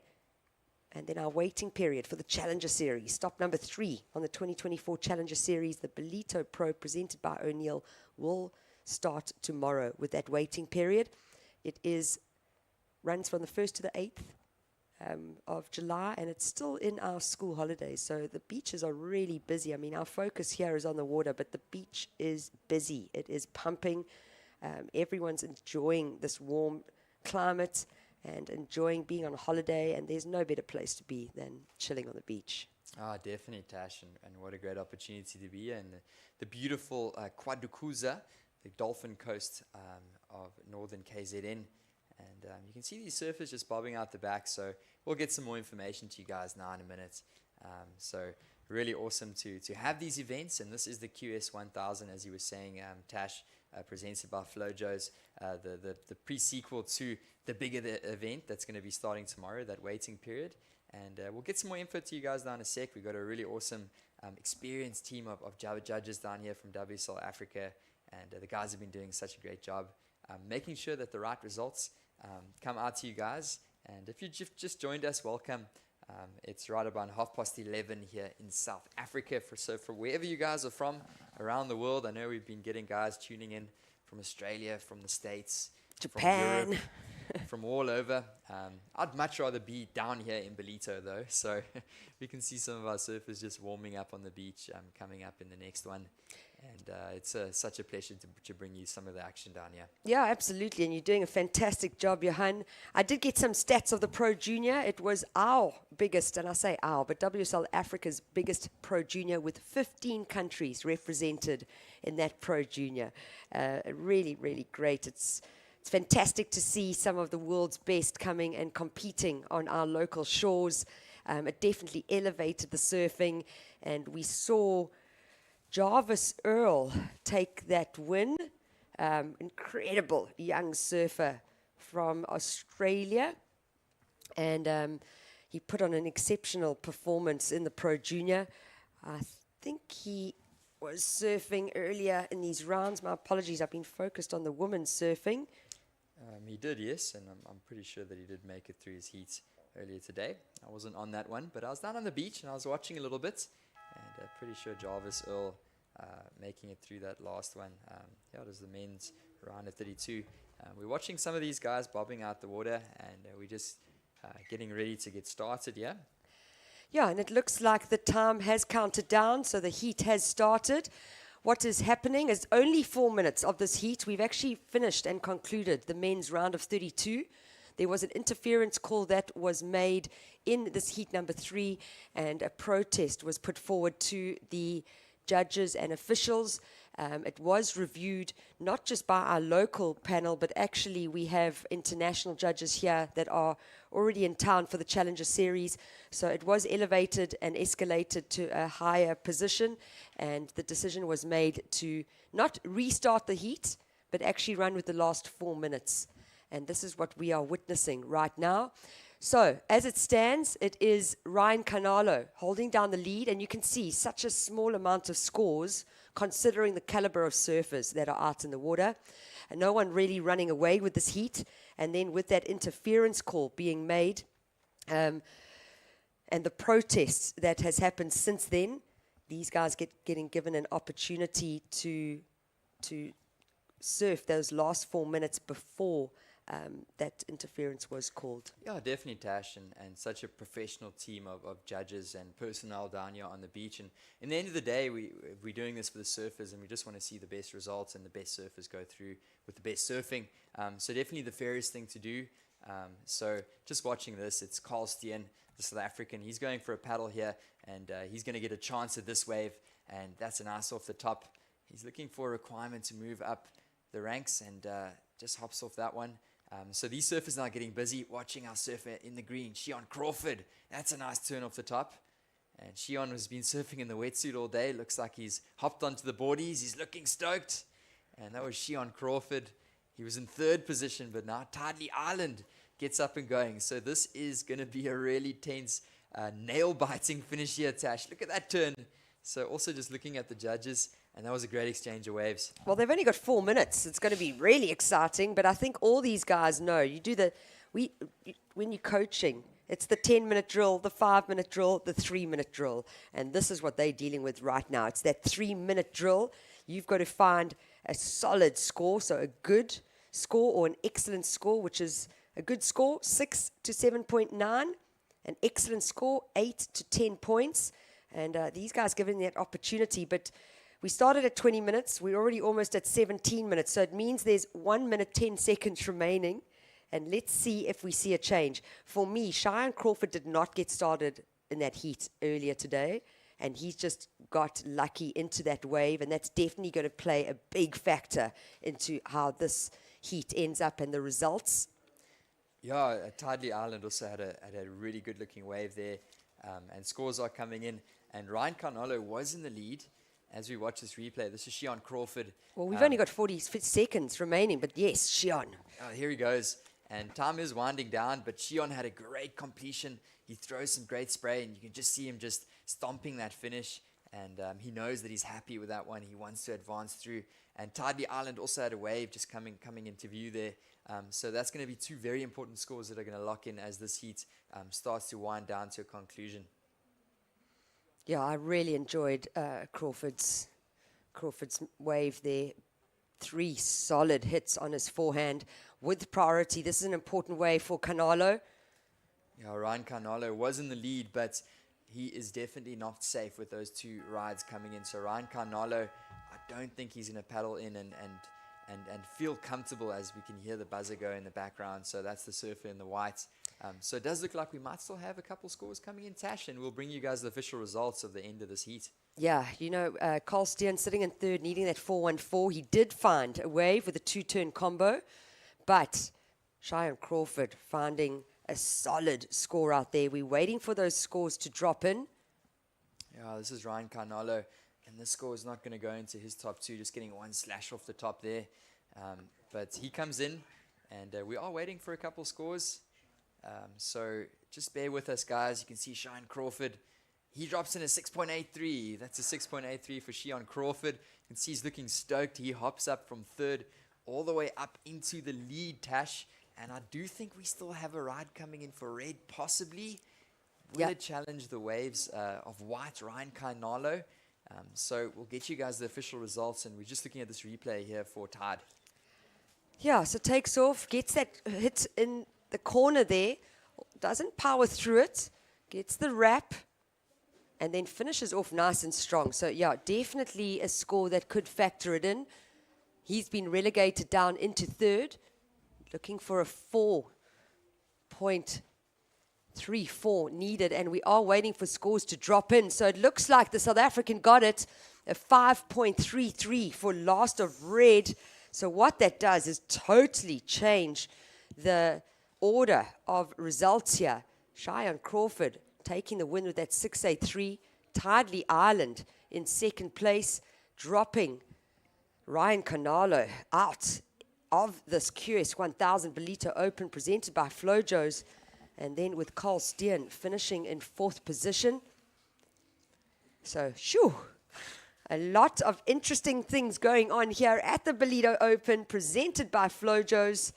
I: And then our waiting period for the Challenger Series. Stop number 3 on the 2024 Challenger Series. The Ballito Pro presented by O'Neill will start tomorrow with that waiting period. It runs from the 1st to the 8th of July, and it's still in our school holidays. So the beaches are really busy. I mean, our focus here is on the water, but the beach is busy. It is pumping. Everyone's enjoying this warm climate and enjoying being on holiday, and there's no better place to be than chilling on the beach.
J: Definitely, Tash, and what a great opportunity to be here in the beautiful Quarterfinals, the Dolphin Coast of northern KZN. And you can see these surfers just bobbing out the back, so we'll get some more information to you guys now in a minute. So really awesome to have these events, and this is the QS 1000, as you were saying, Tash, presented by Flojos, the pre-sequel to the bigger event that's going to be starting tomorrow, that waiting period. And we'll get some more info to you guys down in a sec. We've got a really awesome, experienced team of judges down here from WSL Africa, and the guys have been doing such a great job making sure that the right results come out to you guys. And if you just joined us, welcome. It's right about 11:30 here in South Africa. So for wherever you guys are from around the world, I know we've been getting guys tuning in from Australia, from the States,
I: Japan,
J: from Europe, from all over. I'd much rather be down here in Ballito though, so we can see some of our surfers just warming up on the beach coming up in the next one. And it's such a pleasure to bring you some of the action down here.
I: Yeah, absolutely. And you're doing a fantastic job, Johan. I did get some stats of the Pro Junior. It was our biggest, and I say our, but WSL Africa's biggest Pro Junior, with 15 countries represented in that Pro Junior. Really, really great. It's fantastic to see some of the world's best coming and competing on our local shores. It definitely elevated the surfing, and we saw Jarvis Earl take that win. Incredible young surfer from Australia. And he put on an exceptional performance in the Pro Junior. I think he was surfing earlier in these rounds. My apologies, I've been focused on the women's surfing.
J: He did, yes, and I'm pretty sure that he did make it through his heats earlier today. I wasn't on that one, but I was down on the beach and I was watching a little bit. And pretty sure Jarvis Earl making it through that last one. It was the men's round of 32. We're watching some of these guys bobbing out the water, and we're just getting ready to get started, yeah?
I: Yeah, and it looks like the time has counted down, so the heat has started. What is happening is only 4 minutes of this heat. We've actually finished and concluded the men's round of 32. There was an interference call that was made in this heat number 3, and a protest was put forward to the judges and officials. It was reviewed not just by our local panel, but actually we have international judges here that are already in town for the Challenger Series. So it was elevated and escalated to a higher position, and the decision was made to not restart the heat, but actually run with the last 4 minutes. And this is what we are witnessing right now. So, as it stands, it is Ryan Canalo holding down the lead, and you can see such a small amount of scores considering the caliber of surfers that are out in the water. And no one really running away with this heat. And then with that interference call being made, and the protests that has happened since then, these guys getting given an opportunity to surf those last 4 minutes before that interference was called.
J: Yeah, definitely, Tash, and such a professional team of judges and personnel down here on the beach. And in the end of the day, we're doing this for the surfers, and we just want to see the best results and the best surfers go through with the best surfing. So definitely the fairest thing to do. So just watching this, it's Carl Steen, the South African. He's going for a paddle here, and he's going to get a chance at this wave, and that's a nice off the top. He's looking for a requirement to move up the ranks, and just hops off that one. So these surfers now getting busy watching our surfer in the green, Shion Crawford. That's a nice turn off the top. And Shion has been surfing in the wetsuit all day. Looks like he's hopped onto the boardies. He's looking stoked. And that was Shion Crawford. He was in third position, but now Tidley Island gets up and going. So this is going to be a really tense, nail-biting finish here, Tash. Look at that turn. So also just looking at the judges, and that was a great exchange of waves.
I: Well, they've only got 4 minutes. It's going to be really exciting, but I think all these guys know. When you're coaching, it's the 10-minute drill, the 5-minute drill, the 3-minute drill, and this is what they're dealing with right now. It's that 3-minute drill. You've got to find a solid score, so a good score or an excellent score, which is a good score, 6 to 7.9, an excellent score, 8 to 10 points, and these guys given that opportunity, but we started at 20 minutes. We're already almost at 17 minutes. So it means there's 1 minute, 10 seconds remaining. And let's see if we see a change. For me, Shion Crawford did not get started in that heat earlier today. And he's just got lucky into that wave. And that's definitely going to play a big factor into how this heat ends up and the results.
J: Yeah, Tidley Island also had a really good looking wave there. And scores are coming in. And Ryan Carnolo was in the lead. As we watch this replay, this is Shion Crawford.
I: Well, we've only got 40 seconds remaining, but yes, Shion.
J: Here he goes. And time is winding down, but Shion had a great completion. He throws some great spray, and you can just see him just stomping that finish. And he knows that he's happy with that one. He wants to advance through. And Tidley Island also had a wave just coming into view there. So that's going to be two very important scores that are going to lock in as this heat starts to wind down to a conclusion.
I: Yeah, I really enjoyed Crawford's wave there. 3 solid hits on his forehand with priority. This is an important wave for Canalo.
J: Yeah, Ryan Carnolo was in the lead, but he is definitely not safe with those 2 rides coming in. So Ryan Carnolo, I don't think he's going to paddle in and feel comfortable, as we can hear the buzzer go in the background. So that's the surfer in the white. So it does look like we might still have a couple scores coming in, Tash, and we'll bring you guys the official results of the end of this heat.
I: Yeah, Carl Steen sitting in third, needing that 414. He did find a wave with a 2-turn combo, but Shion Crawford finding a solid score out there. We're waiting for those scores to drop in.
J: Yeah, this is Ryan Carnolo, and this score is not going to go into his top 2, just getting 1 slash off the top there. But he comes in, and we are waiting for a couple scores. So just bear with us, guys. You can see Shion Crawford. He drops in a 6.83. That's a 6.83 for Shion Crawford. You can see he's looking stoked. He hops up from third all the way up into the lead, Tash. And I do think we still have a ride coming in for red, possibly. Will it challenge the waves of white, Ryan Carnolo? So we'll get you guys the official results. And we're just looking at this replay here for Tide.
I: Yeah, so takes off, gets that hit in the corner there, doesn't power through it, gets the wrap, and then finishes off nice and strong. So, yeah, definitely a score that could factor it in. He's been relegated down into third, looking for a 4.34 needed, and we are waiting for scores to drop in. So it looks like the South African got it, a 5.33 for last of red. So what that does is totally change the order of results here. Shion Crawford taking the win with that 6.83. Tidley Island in second place, dropping Ryan Carnolo out of this QS 1000 Ballito Open presented by Flojos. And then with Carl Steen finishing in 4th position. So, a lot of interesting things going on here at the Ballito Open presented by Flojos.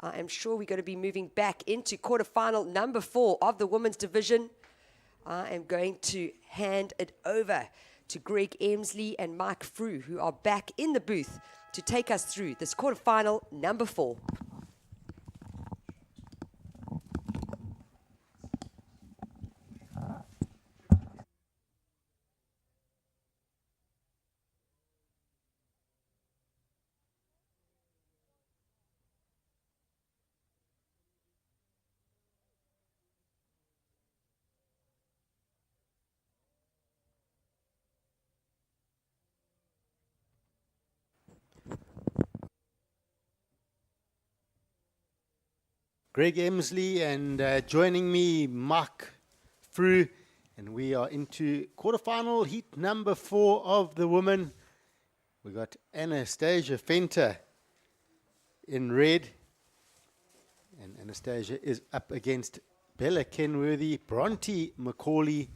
I: I am sure we're going to be moving back into quarterfinal number 4 of the women's division. I am going to hand it over to Greg Emsley and Mike Frew, who are back in the booth to take us through this quarterfinal number 4.
E: Greg Emsley, and joining me, Mark Frew, and we are into quarterfinal heat number 4 of the women. We got Anastasia Fenter in red, and Anastasia is up against Bella Kenworthy, Bronte Macaulay,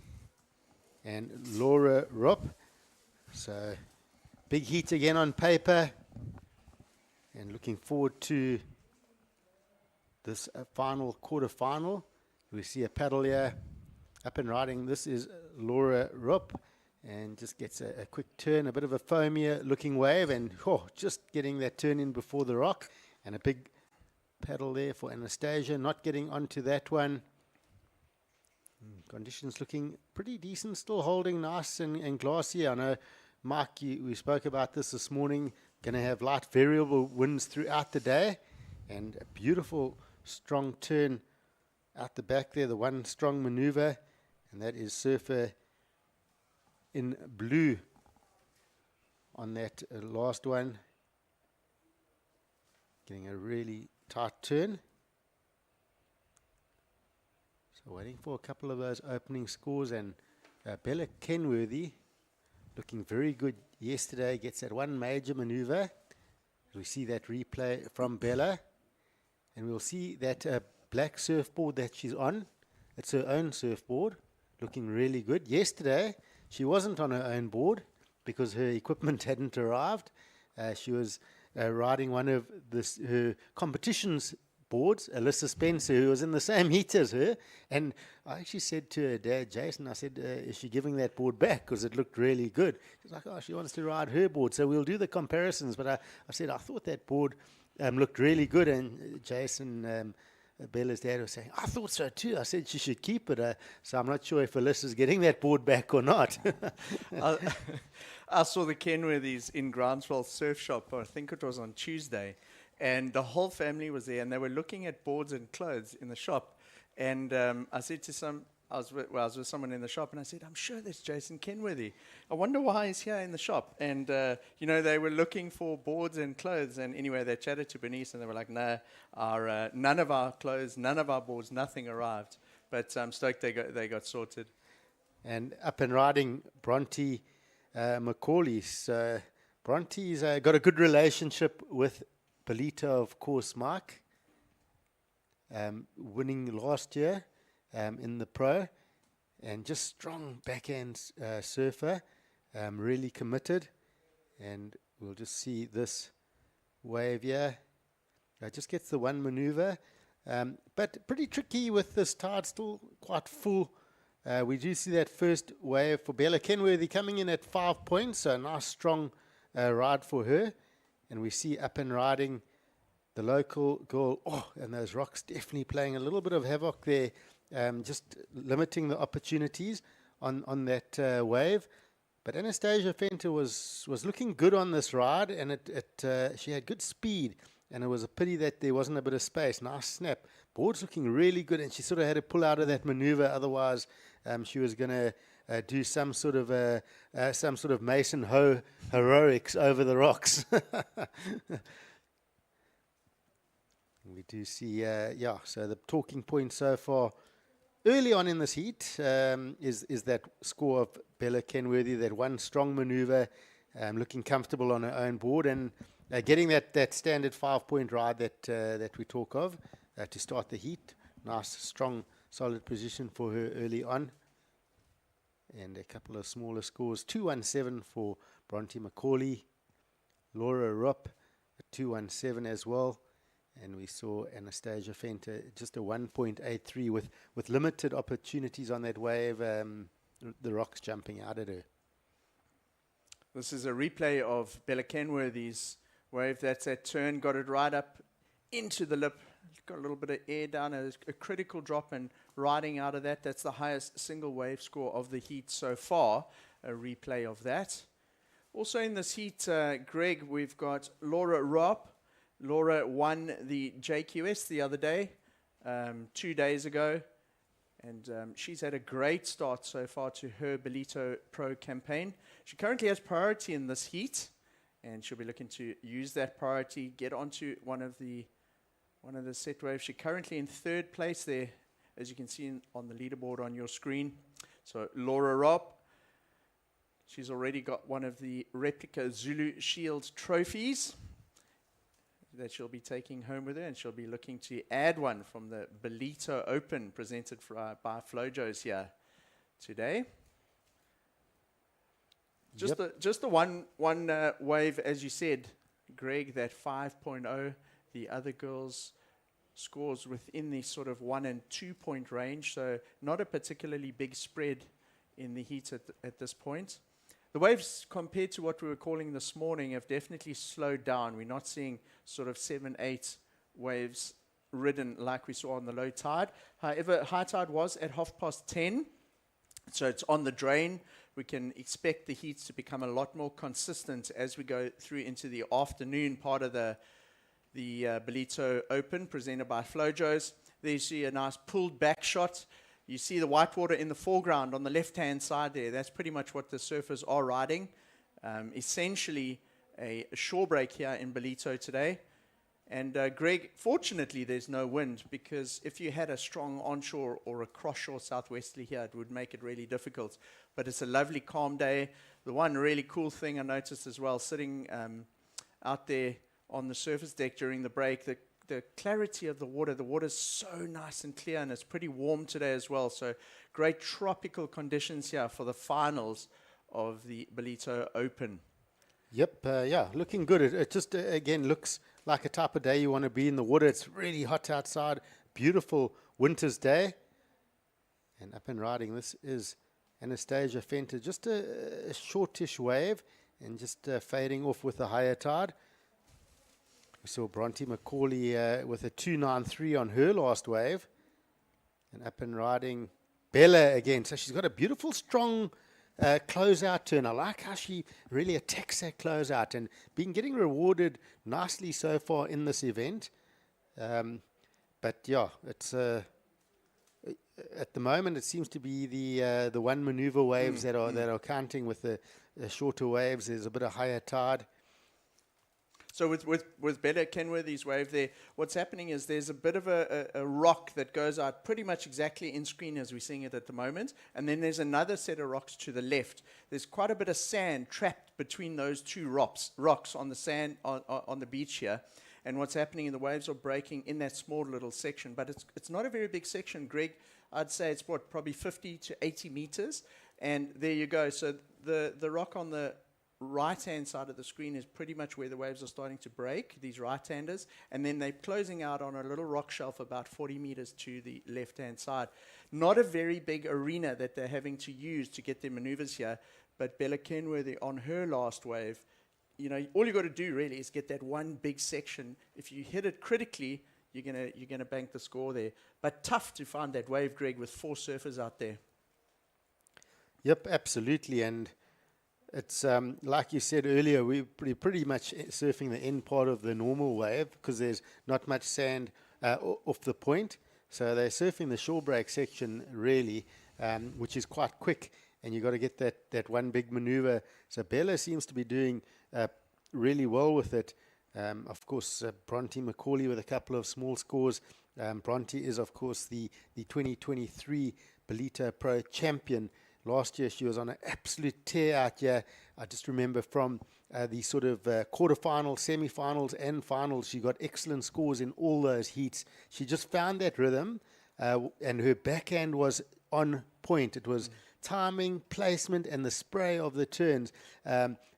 E: and Laura Rupp. So big heat again on paper, and looking forward to this final quarterfinal. We see a paddle here up and riding. This is Laura Rupp, and just gets a quick turn, a bit of a foamier looking wave, and just getting that turn in before the rock, and a big paddle there for Anastasia, not getting onto that one. Conditions looking pretty decent, still holding nice and glassy. I know, Mark, we spoke about this morning, going to have light variable winds throughout the day, and a beautiful strong turn out the back there, the one strong maneuver, and that is surfer in blue on that last one, getting a really tight turn. So waiting for a couple of those opening scores, and Bella Kenworthy looking very good yesterday, gets that one major maneuver. We see that replay from Bella, and we'll see that black surfboard that she's on. It's her own surfboard, looking really good. Yesterday, she wasn't on her own board because her equipment hadn't arrived. She was riding one of her competition's boards, Alyssa Spencer, who was in the same heat as her. And I actually said to her dad, Jason, I said, is she giving that board back? Because it looked really good. She's like, she wants to ride her board. So we'll do the comparisons. But I said, I thought that board looked really good. And Jason, Bella's dad, was saying, I thought so too. I said she should keep it. So I'm not sure if Alyssa's getting that board back or not.
F: I saw the Kenworthys in Groundswell Surf Shop, I think it was on Tuesday, and the whole family was there, and they were looking at boards and clothes in the shop. And I said to I was with someone in the shop, and I said, I'm sure that's Jason Kenworthy. I wonder why he's here in the shop. And, they were looking for boards and clothes. And anyway, they chatted to Bernice, and they were like, no, none of our clothes, none of our boards, nothing arrived. But I'm stoked they got sorted.
E: And up and riding, Bronte Macaulay. So Bronte's got a good relationship with Ballito, of course, Mark. Winning last year in the pro, and just strong backhand surfer, really committed. And we'll just see this wave here. Just gets the one maneuver, but pretty tricky with this tide still quite full. We do see that first wave for Bella Kenworthy coming in at 5 points, so a nice strong ride for her. And we see up and riding the local girl, and those rocks definitely playing a little bit of havoc there, just limiting the opportunities on that wave. But Anastasia Fenter was looking good on this ride, and she had good speed, and it was a pity that there wasn't a bit of space. Nice snap. Board's looking really good, and she sort of had to pull out of that maneuver, otherwise she was going to do some sort of Mason Ho heroics over the rocks. We do see, so the talking point so far early on in this heat is that score of Bella Kenworthy, that one strong maneuver, looking comfortable on her own board, and getting that standard 5-point ride that we talk of to start the heat. Nice, strong, solid position for her early on. And a couple of smaller scores, 217 for Bronte Macaulay, Laura Rupp, 217 as well. And we saw Anastasia Fenter just a 1.83 with limited opportunities on that wave, the rocks jumping out at her.
F: This is a replay of Bella Kenworthy's wave. That's that turn, got it right up into the lip, got a little bit of air down, a critical drop, and riding out of that. That's the highest single wave score of the heat so far, a replay of that. Also in this heat, Greg, we've got Laura Rupp. Laura won the JQS the other day, 2 days ago, and she's had a great start so far to her Ballito Pro campaign. She currently has priority in this heat, and she'll be looking to use that priority, get onto one of the one of the set waves. She's currently in third place there, as you can see on the leaderboard on your screen. So Laura Robb, she's already got one of the replica Zulu Shield trophies that she'll be taking home with her, and she'll be looking to add one from the Ballito Open presented by Flojos here today. Just the one wave, as you said, Greg, that 5.0. The other girls' scores within the sort of 1 and 2 point range, so not a particularly big spread in the heat at this point. The waves, compared to what we were calling this morning, have definitely slowed down. We're not seeing sort of 7, 8 waves ridden like we saw on the low tide. However, high tide was at 10:30, so it's on the drain. We can expect the heats to become a lot more consistent as we go through into the afternoon part of the Ballito Open presented by Flojos. There you see a nice pulled back shot. You see the whitewater in the foreground on the left-hand side there. That's pretty much what the surfers are riding. Essentially a shore break here in Ballito today. And Greg, fortunately there's no wind, because if you had a strong onshore or a cross-shore southwesterly here, it would make it really difficult. But it's a lovely calm day. The one really cool thing I noticed as well, sitting out there on the surface deck during the break, the clarity of the water's so nice and clear, and it's pretty warm today as well. So great tropical conditions here for the finals of the Ballito Open.
E: Yep, yeah, looking good. It just, again, looks like a type of day you want to be in the water. It's really hot outside, beautiful winter's day. And up and riding, this is Anastasia Fenter, just a shortish wave, and just fading off with a higher tide. We saw Bronte Macaulay with a 293 on her last wave. And up and riding Bella again. So she's got a beautiful, strong closeout turn. I like how she really attacks that closeout, and been getting rewarded nicely so far in this event. But yeah, it's at the moment it seems to be the one maneuver waves that are counting. With the shorter waves, there's a bit of higher tide.
F: So with Bella Kenworthy's wave there, what's happening is there's a bit of a rock that goes out pretty much exactly in screen as we're seeing it at the moment, and then there's another set of rocks to the left. There's quite a bit of sand trapped between those two rocks on the sand on the beach here, and what's happening is the waves are breaking in that small little section, but it's not a very big section, Greg. I'd say it's probably 50 to 80 meters, and there you go. So the rock on the right-hand side of the screen is pretty much where the waves are starting to break, these right-handers, and then they're closing out on a little rock shelf about 40 meters to the left-hand side. Not a very big arena that they're having to use to get their maneuvers here, but Bella Kenworthy on her last wave, you know, all you got to do really is get that one big section. If you hit it critically, you're gonna bank the score there. But tough to find that wave, Greg, with 4 surfers out there.
E: Yep, absolutely. And it's like you said earlier, we're pretty much surfing the end part of the normal wave because there's not much sand off the point. So they're surfing the shore break section really, which is quite quick, and you got to get that one big maneuver. So Bella seems to be doing really well with it. Of course, Bronte Macaulay with a couple of small scores. Bronte is, of course, the 2023 Ballito Pro champion. Last year, she was on an absolute tear out here. I just remember from the sort of quarterfinals, semifinals, and finals, she got excellent scores in all those heats. She just found that rhythm, and her backhand was on point. It was timing, placement, and the spray of the turns.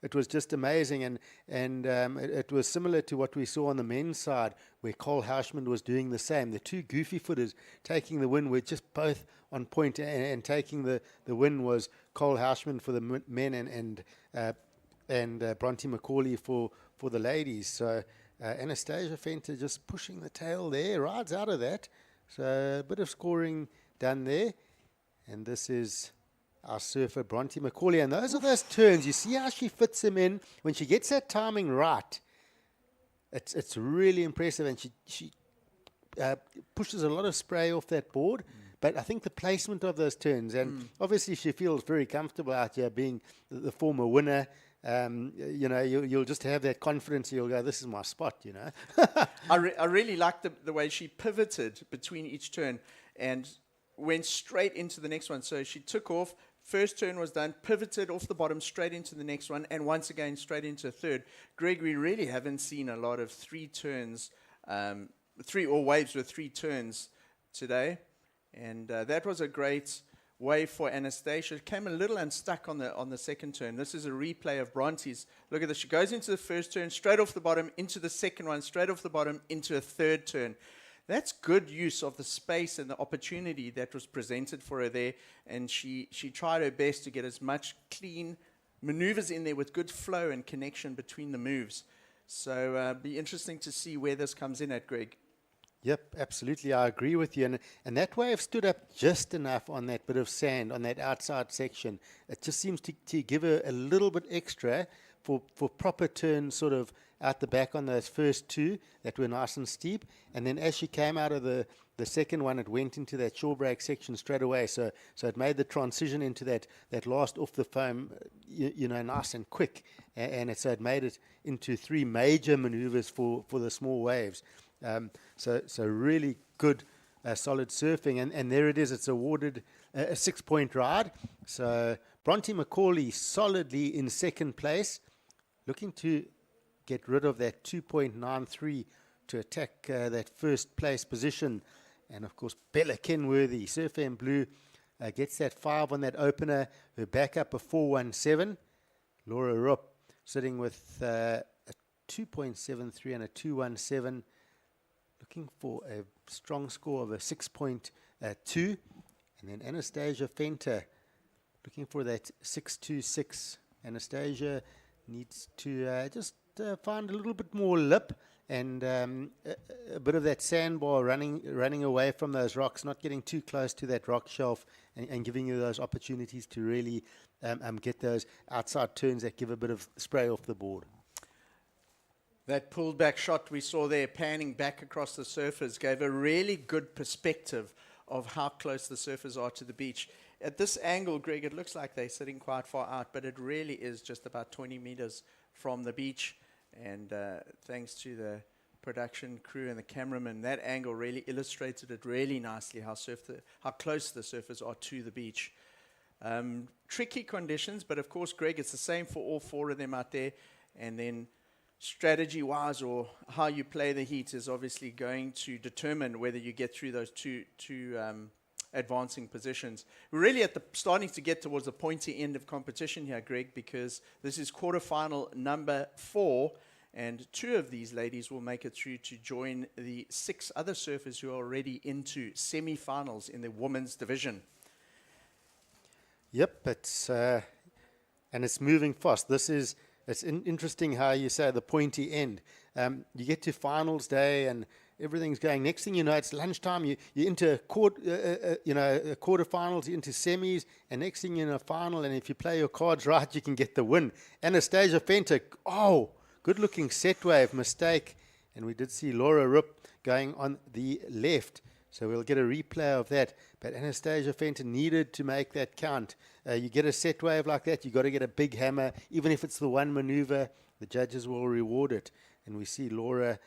E: It was just amazing, and it was similar to what we saw on the men's side, where Cole Hauschman was doing the same. The 2 goofy footers taking the win were just both on point, and taking the win was Cole Hauschman for the men and Bronte Macaulay for the ladies. So Anastasia Fenter just pushing the tail there, rides out of that. So a bit of scoring done there, and this is our surfer Bronte Macaulay, and those are those turns. You see how she fits them in when she gets that timing right. It's really impressive, and she pushes a lot of spray off that board. But I think the placement of those turns, and obviously she feels very comfortable out here being the former winner. you'll just have that confidence. You'll go, this is my spot,
F: I really liked the way she pivoted between each turn and went straight into the next one. So she took off, first turn was done, pivoted off the bottom straight into the next one, and once again straight into a third. Greg, we really haven't seen a lot of 3 turns, 3 or waves with 3 turns today. And that was a great wave for Anastasia. It came a little unstuck on the second turn. This is a replay of Bronte's. Look at this. She goes into the first turn, straight off the bottom, into the second one, straight off the bottom, into a third turn. That's good use of the space and the opportunity that was presented for her there. And she tried her best to get as much clean maneuvers in there with good flow and connection between the moves. So be interesting to see where this comes in at, Greg.
E: Yep, absolutely. I agree with you. And that wave stood up just enough on that bit of sand, on that outside section. It just seems to give her a little bit extra for proper turns sort of out the back on those first 2 that were nice and steep. And then as she came out of the second one, it went into that shore break section straight away. So it made the transition into that last off the foam, nice and quick. So it made it into 3 major maneuvers for the small waves. So really good, solid surfing. And there it is. It's awarded a 6-point ride. So Bronte McCauley solidly in second place, looking to get rid of that 2.93 to attack that first place position. And of course, Bella Kenworthy, surfer in blue, gets that 5 on that opener. Her backup a 4.17. Laura Rupp sitting with a 2.73 and a 2.17. Looking for a strong score of a 6.2. And then Anastasia Fenter looking for that 6.26. Anastasia needs to just find a little bit more lip and a bit of that sandbar running away from those rocks, not getting too close to that rock shelf and giving you those opportunities to really get those outside turns that give a bit of spray off the board.
F: That pulled back shot we saw there, panning back across the surfers, gave a really good perspective of how close the surfers are to the beach. At this angle, Greg, it looks like they're sitting quite far out, but it really is just about 20 meters from the beach. And thanks to the production crew and the cameraman, that angle really illustrated it really nicely, how close the surfers are to the beach. Tricky conditions, but of course, Greg, it's the same for all 4 of them out there. And then strategy-wise, or how you play the heat, is obviously going to determine whether you get through those two advancing positions. We're really starting to get towards the pointy end of competition here, Greg, because this is quarterfinal number 4, and 2 of these ladies will make it through to join the 6 other surfers who are already into semifinals in the women's division.
E: Yep, and it's moving fast. It's interesting how you say the pointy end. You get to finals day and everything's going. Next thing you know, it's lunchtime. You're into quarterfinals, you're into semis, and next thing you're in a final. And if you play your cards right, you can get the win. Anastasia Fenter, good-looking set wave mistake, and we did see Laura Rupp going on the left. So we'll get a replay of that. But Anastasia Fenter needed to make that count. You get a set wave like that, you got to get a big hammer. Even if it's the one maneuver, the judges will reward it. And we see Laura,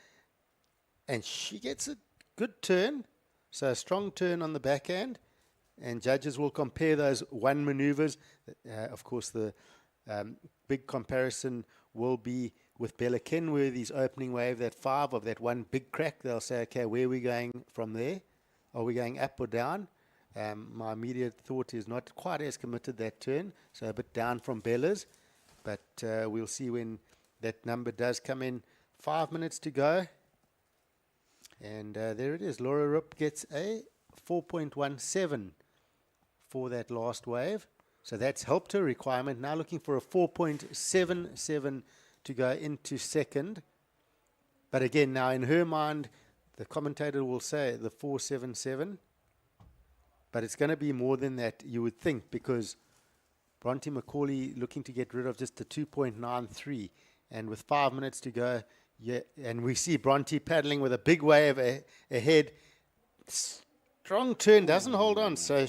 E: and she gets a good turn. So a strong turn on the backhand. And judges will compare those one maneuvers. Of course, the big comparison will be with Bella Kenworthy's opening wave, that 5 of that one big crack. They'll say, okay, where are we going from there? Are we going up or down? My immediate thought is not quite as committed that turn, so a bit down from Bella's. But we'll see when that number does come in. 5 minutes to go. And there it is. Laura Rupp gets a 4.17 for that last wave. So that's helped her requirement. Now looking for a 4.77 to go into second. But again, now in her mind, the commentator will say the 4.77. But it's going to be more than that, you would think, because Bronte McCauley looking to get rid of just a 2.93. And with 5 minutes to go, and we see Bronte paddling with a big wave ahead. Strong turn, doesn't hold on, so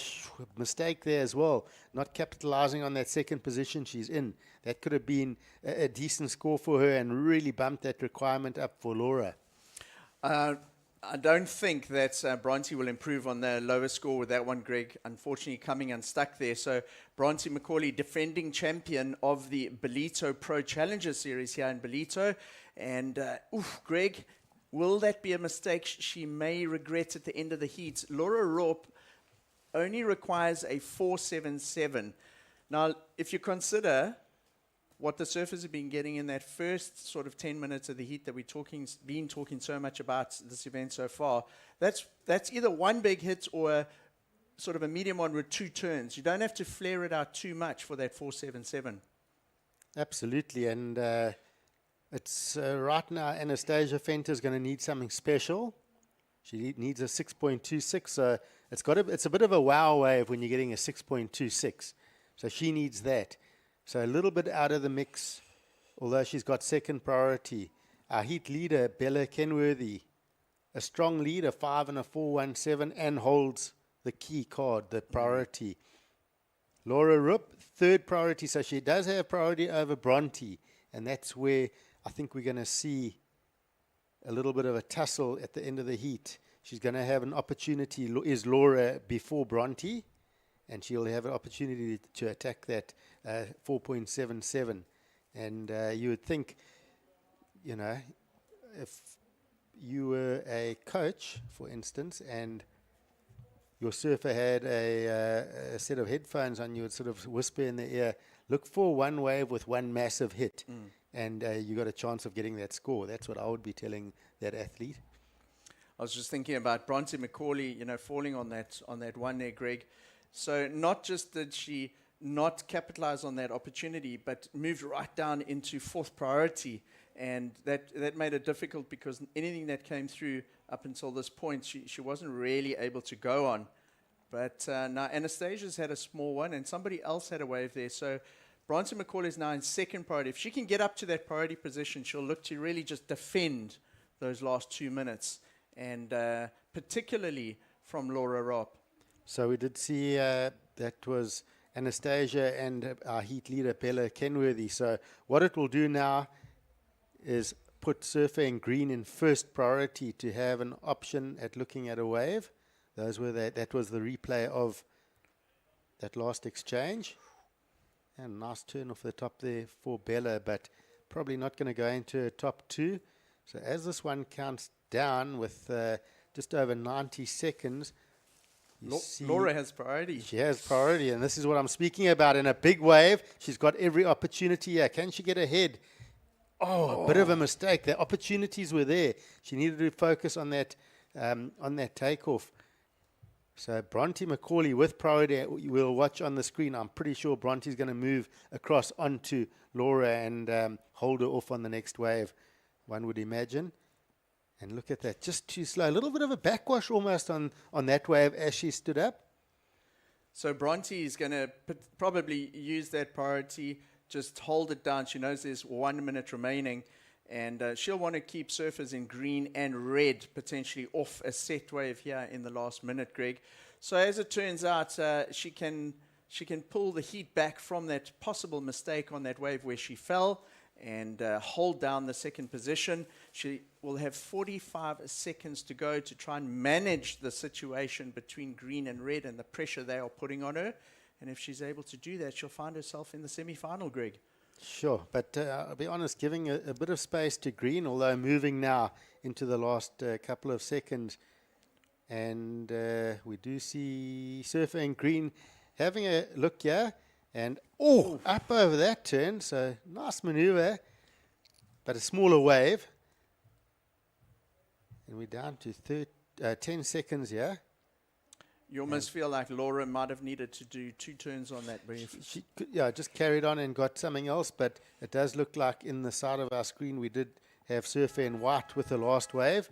E: mistake there as well. Not capitalizing on that second position she's in. That could have been a decent score for her and really bumped that requirement up for Laura.
F: I don't think that Bronte will improve on the lower score with that one, Greg. Unfortunately, coming unstuck there. So Bronte Macaulay, defending champion of the Ballito Pro Challenger Series here in Ballito. And, Greg, will that be a mistake she may regret at the end of the heat? Laura Rorp only requires a 4.77. Now, if you consider what the surfers have been getting in that first sort of 10 minutes of the heat that been talking so much about this event so far, that's either one big hit or sort of a medium one with 2 turns. You don't have to flare it out too much for that 4.77.
E: Absolutely, and it's right now Anastasia Fenter is going to need something special. She needs a 6.26, so it's a bit of a wow wave when you're getting a 6.26. So she needs that. So a little bit out of the mix, although she's got second priority. Our heat leader, Bella Kenworthy, a strong leader, 5 and a 4.17, and holds the key card, the priority. Laura Rupp, third priority, so she does have priority over Bronte, and that's where I think we're going to see a little bit of a tussle at the end of the heat. She's going to have an opportunity, is Laura before Bronte, and she'll have an opportunity to attack that 4.77. And you would think, if you were a coach, for instance, and your surfer had a set of headphones on, you would sort of whisper in the ear, look for one wave with one massive hit, and you got a chance of getting that score. That's what I would be telling that athlete.
F: I was just thinking about Bronte Macaulay, falling on that one there, Greg. So not just did she not capitalize on that opportunity, but moved right down into fourth priority. And that made it difficult because anything that came through up until this point, she wasn't really able to go on. But now Anastasia's had a small one, and somebody else had a wave there. So Bronte Macaulay is now in second priority. If she can get up to that priority position, she'll look to really just defend those last 2 minutes, and particularly from Laura Ropp.
E: So we did see that was Anastasia and our heat leader, Bella Kenworthy. So what it will do now is put surfer in green in first priority to have an option at looking at a wave. That was the replay of that last exchange. And nice turn off the top there for Bella, but probably not going to go into a top 2. So as this one counts down with just over 90 seconds,
F: Laura has priority.
E: She has priority, and this is what I'm speaking about. In a big wave, she's got every opportunity here. Can she get ahead? A bit of a mistake. The opportunities were there. She needed to focus on that takeoff. So Bronte Macaulay with priority, we'll watch on the screen. I'm pretty sure Bronte's going to move across onto Laura and hold her off on the next wave, one would imagine. And look at that, just too slow. A little bit of a backwash almost on that wave as she stood up.
F: So Bronte is going to probably use that priority, just hold it down. She knows there's 1 minute remaining, and she'll want to keep surfers in green and red, potentially off a set wave here in the last minute, Greg. So as it turns out, she can pull the heat back from that possible mistake on that wave where she fell, and hold down the second position. She will have 45 seconds to go to try and manage the situation between green and red and the pressure they are putting on her. And if she's able to do that, she'll find herself in the semi-final, Greg.
E: Sure, but I'll be honest, giving a bit of space to green, although moving now into the last couple of seconds. And we do see surfer in green having a look here. And up over that turn, so nice maneuver, but a smaller wave. And we're down to 10 seconds here.
F: You almost feel like Laura might have needed to do 2 turns on that wave.
E: She just carried on and got something else, but it does look like in the side of our screen we did have surfer in white with the last wave.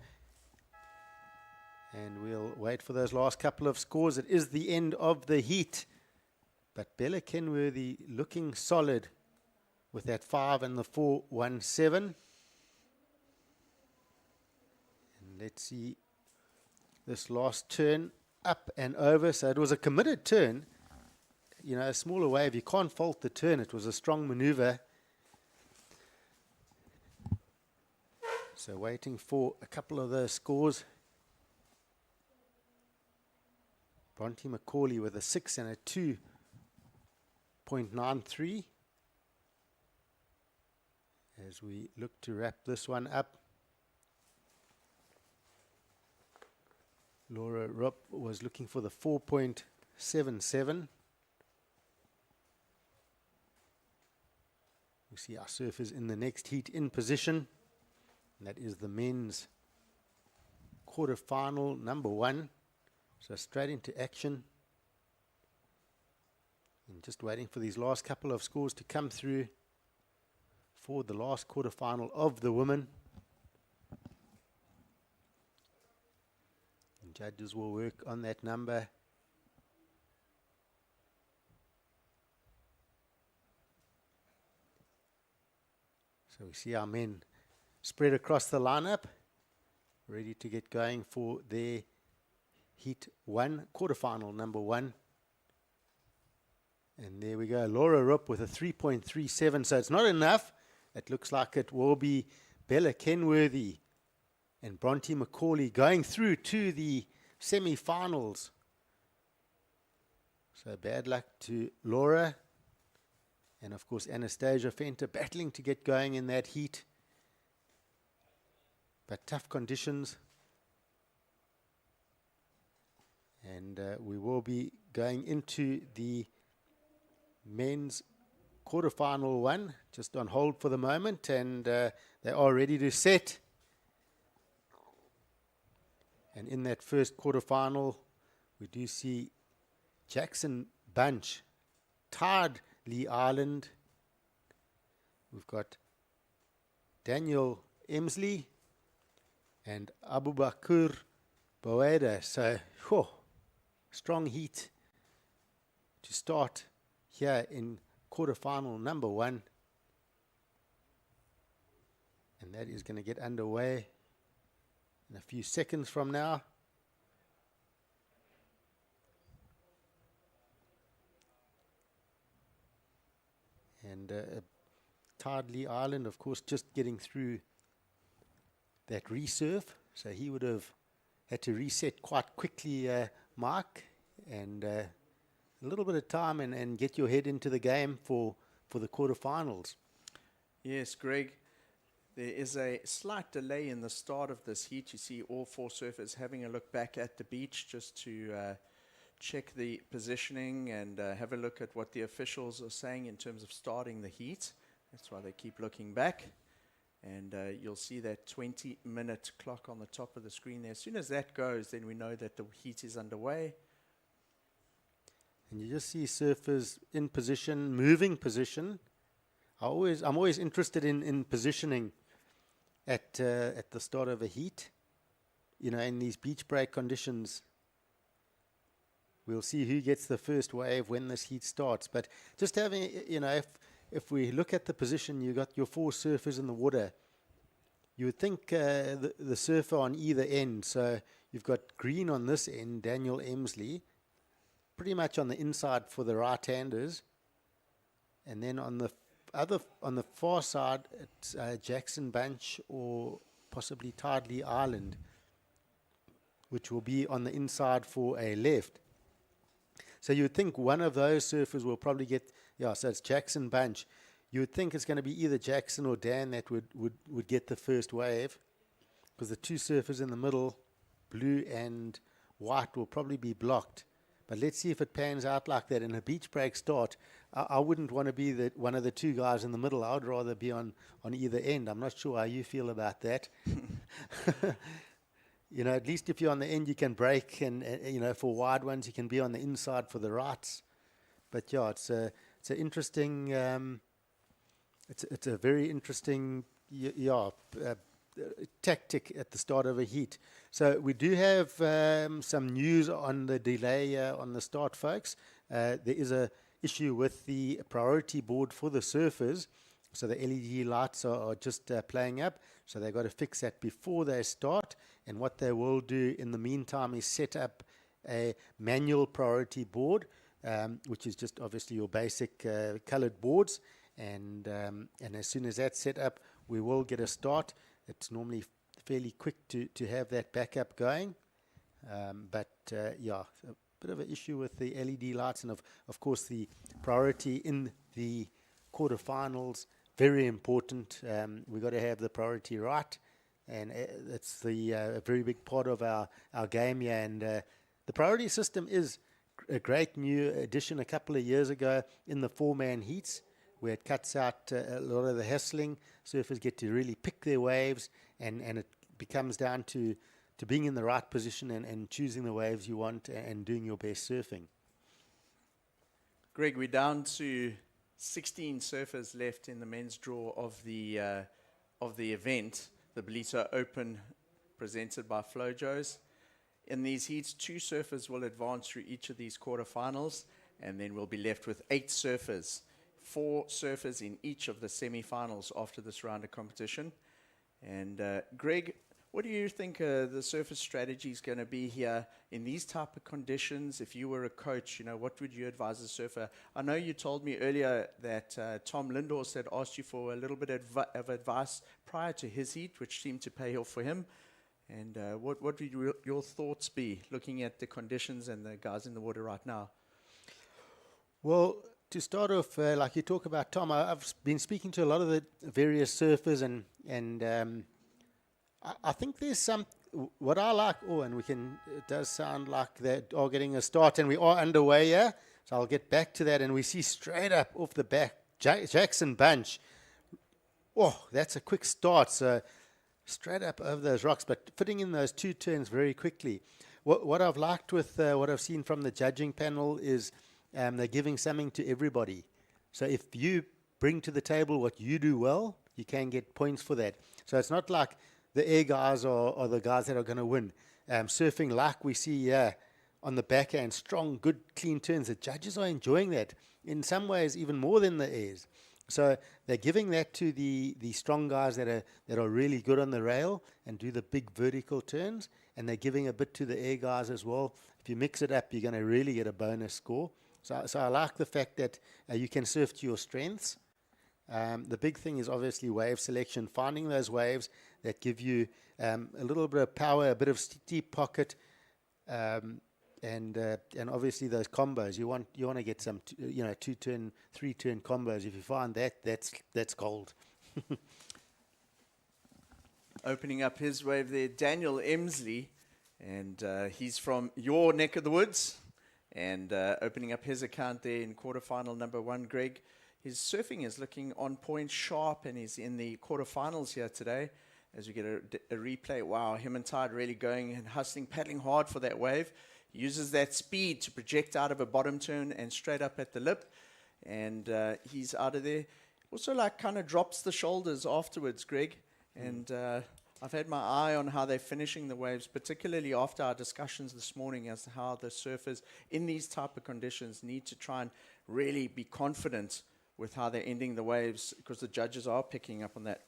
E: And we'll wait for those last couple of scores. It is the end of the heat. But Bella Kenworthy looking solid with that 5 and the 4.17. And let's see this last turn. up and over. So it was a committed turn. You know, a smaller wave, you can't fault the turn. It was a strong maneuver. So waiting for a couple of those scores. Bronte Macaulay with a 6 and a 2.93. As we look to wrap this one up. Laura Rupp was looking for the 4.77. We see our surfers in the next heat in position. And that is the men's quarterfinal number 1. So straight into action. And just waiting for these last couple of scores to come through for the last quarterfinal of the women. And judges will work on that number. So we see our men spread across the lineup, ready to get going for their Heat 1, quarterfinal number 1. And there we go, Laura Rupp with a 3.37, so it's not enough. It looks like it will be Bella Kenworthy and Bronte Macaulay going through to the semi-finals. So bad luck to Laura. And of course Anastasia Fenter battling to get going in that heat. But tough conditions. And we will be going into the men's quarterfinal 1, just on hold for the moment. And they are ready to set. And in that first quarterfinal, we do see Jackson Bunch, Todd Lee Ireland. We've got Daniel Emsley and Abubakar Boeda. So, strong heat to start here in quarterfinal number 1. And that is going to get underway in a few seconds from now. And Todd Lee Ireland, of course, just getting through that resurf. So he would have had to reset quite quickly, Mark, and a little bit of time and get your head into the game for the quarterfinals.
F: Yes, Greg. There is a slight delay in the start of this heat. You see all 4 surfers having a look back at the beach just to check the positioning and have a look at what the officials are saying in terms of starting the heat. That's why they keep looking back. And you'll see that 20-minute clock on the top of the screen there. As soon as that goes, then we know that the heat is underway.
E: And you just see surfers in position, moving position. I'm always interested in positioning at the start of a heat. You know, in these beach break conditions, we'll see who gets the first wave when this heat starts. But just having, you know, if we look at the position, you got your 4 surfers in the water. You would think the surfer on either end. So you've got Green on this end, Daniel Emsley, pretty much on the inside for the right-handers, and then on the far side, it's Jackson Bunch or possibly Todd Lee Ireland, which will be on the inside for a left. So you would think one of those surfers will probably get, so it's Jackson Bunch. You would think it's going to be either Jackson or Dan that would get the first wave, because the 2 surfers in the middle, blue and white, will probably be blocked. But let's see if it pans out like that. In a beach break start, I wouldn't want to be one of the 2 guys in the middle. I would rather be on either end. I'm not sure how you feel about that. You know, at least if you're on the end, you can break, and you know, for wide ones, you can be on the inside for the rights. But yeah, it's an interesting. It's a very interesting tactic at the start of a heat. So we do have some news on the delay on the start, folks. There is a issue with the priority board for the surfers. So the LED lights are just playing up. So they've got to fix that before they start. And what they will do in the meantime is set up a manual priority board, which is just obviously your basic colored boards. And as soon as that's set up, we will get a start. It's normally fairly quick to have that backup going. But yeah, a bit of an issue with the LED lights, and of course the priority in the quarterfinals, very important. We've got to have the priority right, and it's a very big part of our game here. And the priority system is a great new addition a couple of years ago in the four-man heats, where it cuts out a lot of the hassling. Surfers get to really pick their waves, and it becomes down to being in the right position and choosing the waves you want and doing your best surfing.
F: Greg, we're down to 16 surfers left in the men's draw of the event, the Ballito Open, presented by Flojos. In these heats, 2 surfers will advance through each of these quarterfinals, and then we'll be left with 8 surfers, 4 surfers in each of the semifinals after this round of competition. And Greg, what do you think the surfer strategy is going to be here in these type of conditions? If you were a coach, what would you advise a surfer? I know you told me earlier that Tom Lindhorst had asked you for a little bit of advice prior to his heat, which seemed to pay off for him. And what would your thoughts be looking at the conditions and the guys in the water right now?
E: Well, to start off, like you talk about Tom, I've been speaking to a lot of the various surfers, and I think there's some, what I like, it does sound like they are getting a start, and we are underway here, so I'll get back to that. And we see straight up off the back, Jackson Bunch. Oh, that's a quick start, so straight up over those rocks, but fitting in those 2 turns very quickly. What I've liked with what I've seen from the judging panel is they're giving something to everybody. So if you bring to the table what you do well, you can get points for that. So it's not like the air guys are the guys that are going to win. Surfing, like we see here on the backhand, strong, good, clean turns. The judges are enjoying that in some ways even more than the airs. So they're giving that to the strong guys that are really good on the rail and do the big vertical turns, and they're giving a bit to the air guys as well. If you mix it up, you're going to really get a bonus score. So I like the fact that you can surf to your strengths. The big thing is obviously wave selection, finding those waves that give you a little bit of power, a bit of steep pocket, and obviously those combos. You want to get some 2-turn, 3-turn combos. If you find that, that's gold.
F: Opening up his wave there, Daniel Emsley, and he's from your neck of the woods, and opening up his account there in quarterfinal number 1, Greg. His surfing is looking on point, sharp, and he's in the quarterfinals here today. As we get a replay, wow, him and Tide really going and hustling, paddling hard for that wave. He uses that speed to project out of a bottom turn and straight up at the lip, and he's out of there. Also, kind of drops the shoulders afterwards, Greg. And I've had my eye on how they're finishing the waves, particularly after our discussions this morning as to how the surfers in these type of conditions need to try and really be confident with how they're ending the waves, because the judges are picking up on that.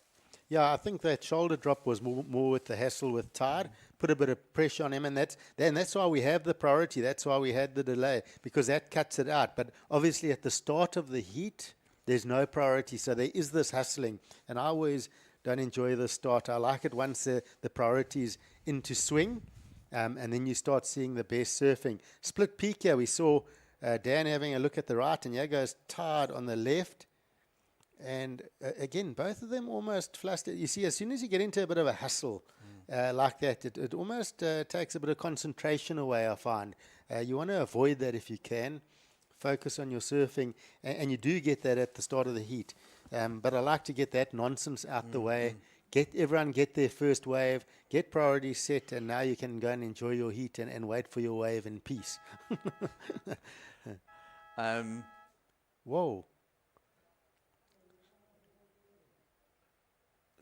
E: Yeah, I think that shoulder drop was more with the hassle with Tide, put a bit of pressure on him, and that's why we have the priority. That's why we had the delay, because that cuts it out. But obviously at the start of the heat, there's no priority, so there is this hustling, and I always don't enjoy the start. I like it once the priority is into swing, and then you start seeing the best surfing. Split peak here, we saw Dan having a look at the right, and here goes Tide on the left. And again, both of them almost flustered. You see, as soon as you get into a bit of a hustle like that, it almost takes a bit of concentration away, I find. You want to avoid that if you can. Focus on your surfing, and you do get that at the start of the heat. But I like to get that nonsense out the way. Everyone get their first wave, get priority set, and now you can go and enjoy your heat and wait for your wave in peace. Whoa.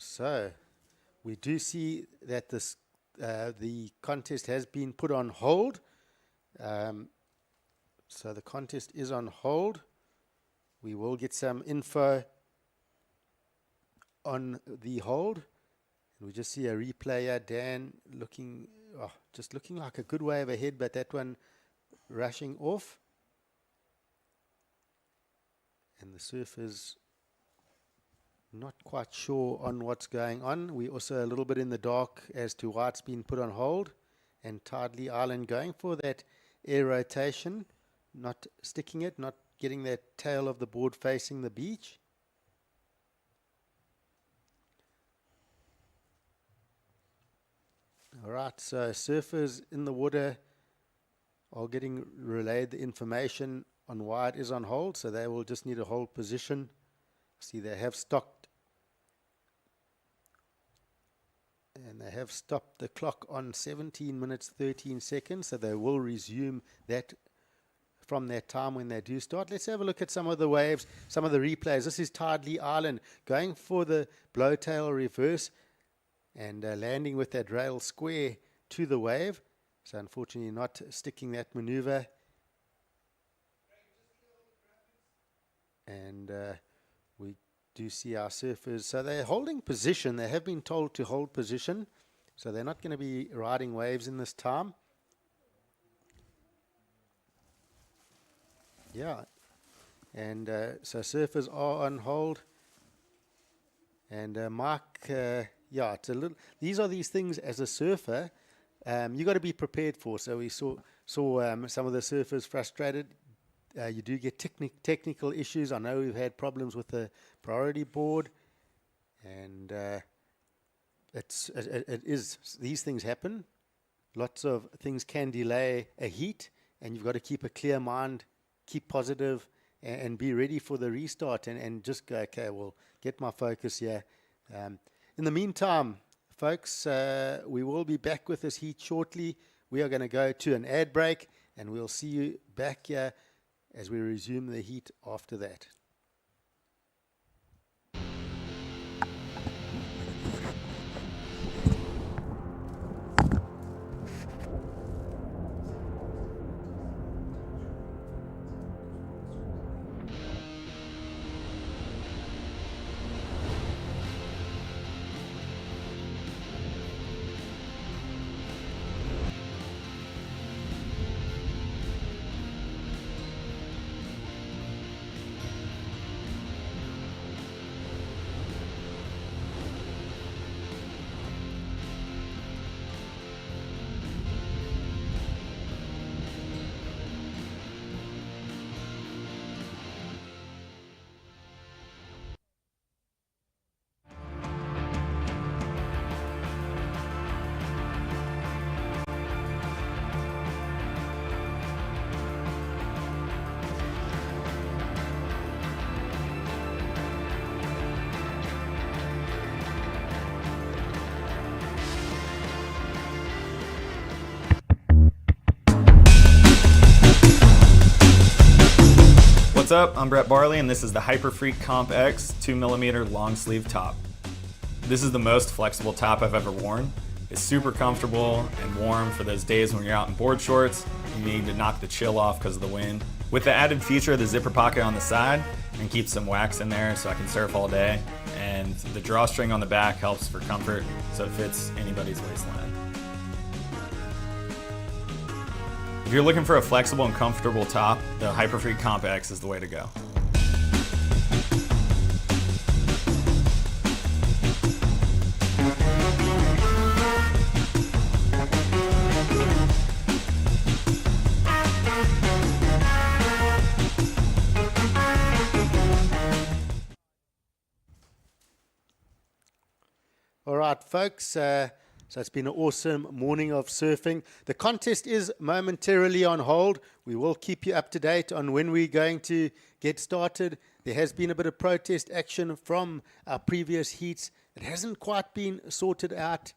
E: So, we do see that the contest has been put on hold. So the contest is on hold. We will get some info on the hold. We just see a replayer, Dan looking just looking like a good wave ahead, but that one rushing off. And the surfer's not quite sure on what's going on. We're also a little bit in the dark as to why it's been put on hold. And Tidley Island going for that air rotation, not sticking it, not getting that tail of the board facing the beach. All right, so surfers in the water are getting relayed the information on why it is on hold, so they will just need to hold position. See, they have stopped, and they have stopped the clock on 17 minutes 13 seconds, so they will resume that from that time when they do start. Let's have a look at some of the waves, some of the replays. This is Tidley Island going for the blowtail reverse and landing with that rail square to the wave. So unfortunately not sticking that maneuver. And we do see our surfers. So they're holding position. They have been told to hold position. So they're not going to be riding waves in this time. Yeah. And so surfers are on hold. And Mark, yeah, it's a little. These are these things as a surfer, you got to be prepared for. So we saw some of the surfers frustrated. You do get technical issues. I know we've had problems with the priority board, and it is these things happen. Lots of things can delay a heat, and you've got to keep a clear mind, keep positive, and be ready for the restart, and just go, okay, well, get my focus here. In the meantime, folks, we will be back with this heat shortly. We are going to go to an ad break, and we'll see you back here as we resume the heat after that.
K: What's up? I'm Brett Barley, and this is the Hyperfreak Comp X 2mm long sleeve top. This is the most flexible top I've ever worn. It's super comfortable and warm for those days when you're out in board shorts, you need to knock the chill off because of the wind. With the added feature of the zipper pocket on the side, and keep some wax in there so I can surf all day. And the drawstring on the back helps for comfort, so it fits anybody's waistline. If you're looking for a flexible and comfortable top, the Hyperfreak Comp X is the way to go.
E: All right, folks. So it's been an awesome morning of surfing. The contest is momentarily on hold. We will keep you up to date on when we're going to get started. There has been a bit of protest action from our previous heats. It hasn't quite been sorted out,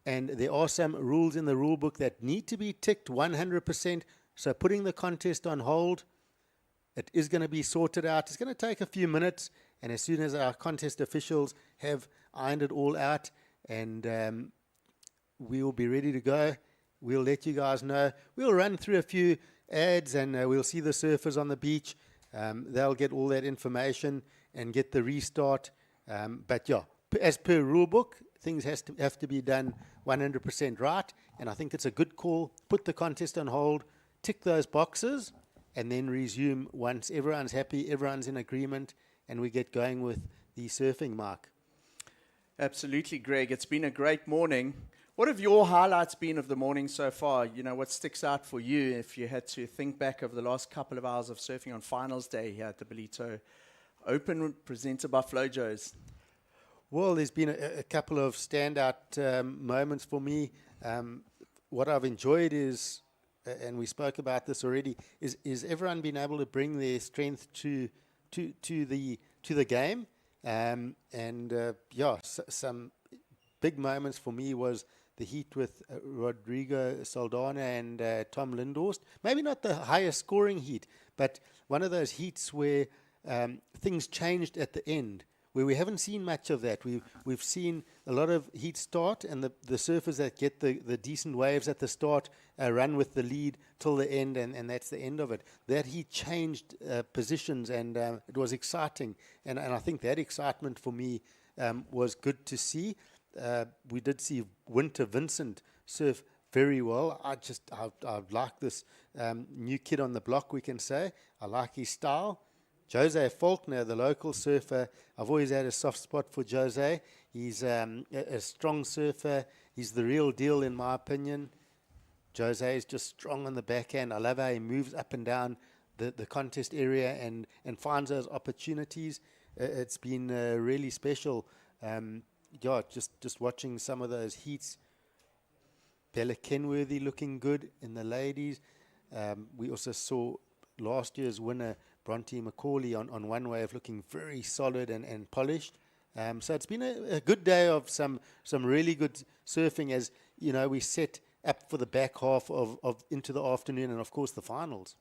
E: and there are some rules in the rule book that need to be ticked 100%. So putting the contest on hold, it is going to be sorted out. It's going to take a few minutes, and as soon as our contest officials have ironed it all out, and we will be ready to go, we'll let you guys know. We'll run through a few ads, and we'll see the surfers on the beach. They'll get all that information and get the restart. But yeah, as per rule book, things have to be done 100% right, and I think it's a good call. Put the contest on hold, tick those boxes, and then resume once everyone's happy, everyone's in agreement, and we get going with the surfing, Mark.
F: Absolutely, Greg. It's been a great morning. What have your highlights been of the morning so far? You know, what sticks out for you if you had to think back over the last couple of hours of surfing on finals day here at the Ballito Open, presented by Flojos?
E: Well, there's been a couple of standout moments for me. What I've enjoyed is, and we spoke about this already, is everyone being able to bring their strength to the game. Some big moments for me was the heat with Rodrigo Saldana and Tom Lindhorst. Maybe not the highest scoring heat, but one of those heats where things changed at the end, where we haven't seen much of that. We've seen a lot of heat start, and the surfers that get the decent waves at the start run with the lead till the end, and that's the end of it. That heat changed positions, and it was exciting. And I think that excitement for me was good to see. We did see Winter Vincent surf very well. I like this new kid on the block, we can say. I like his style. Jose Faulkner, the local surfer, I've always had a soft spot for Jose. He's a strong surfer. He's the real deal, in my opinion. Jose is just strong on the backhand. I love how he moves up and down the contest area and finds those opportunities. It's been really special. Just watching some of those heats. Bella Kenworthy looking good in the ladies. We also saw last year's winner, Bronte Macaulay, on one wave looking very solid and polished. So it's been a good day of some really good surfing as, you know, we set up for the back half of into the afternoon and, of course, the finals.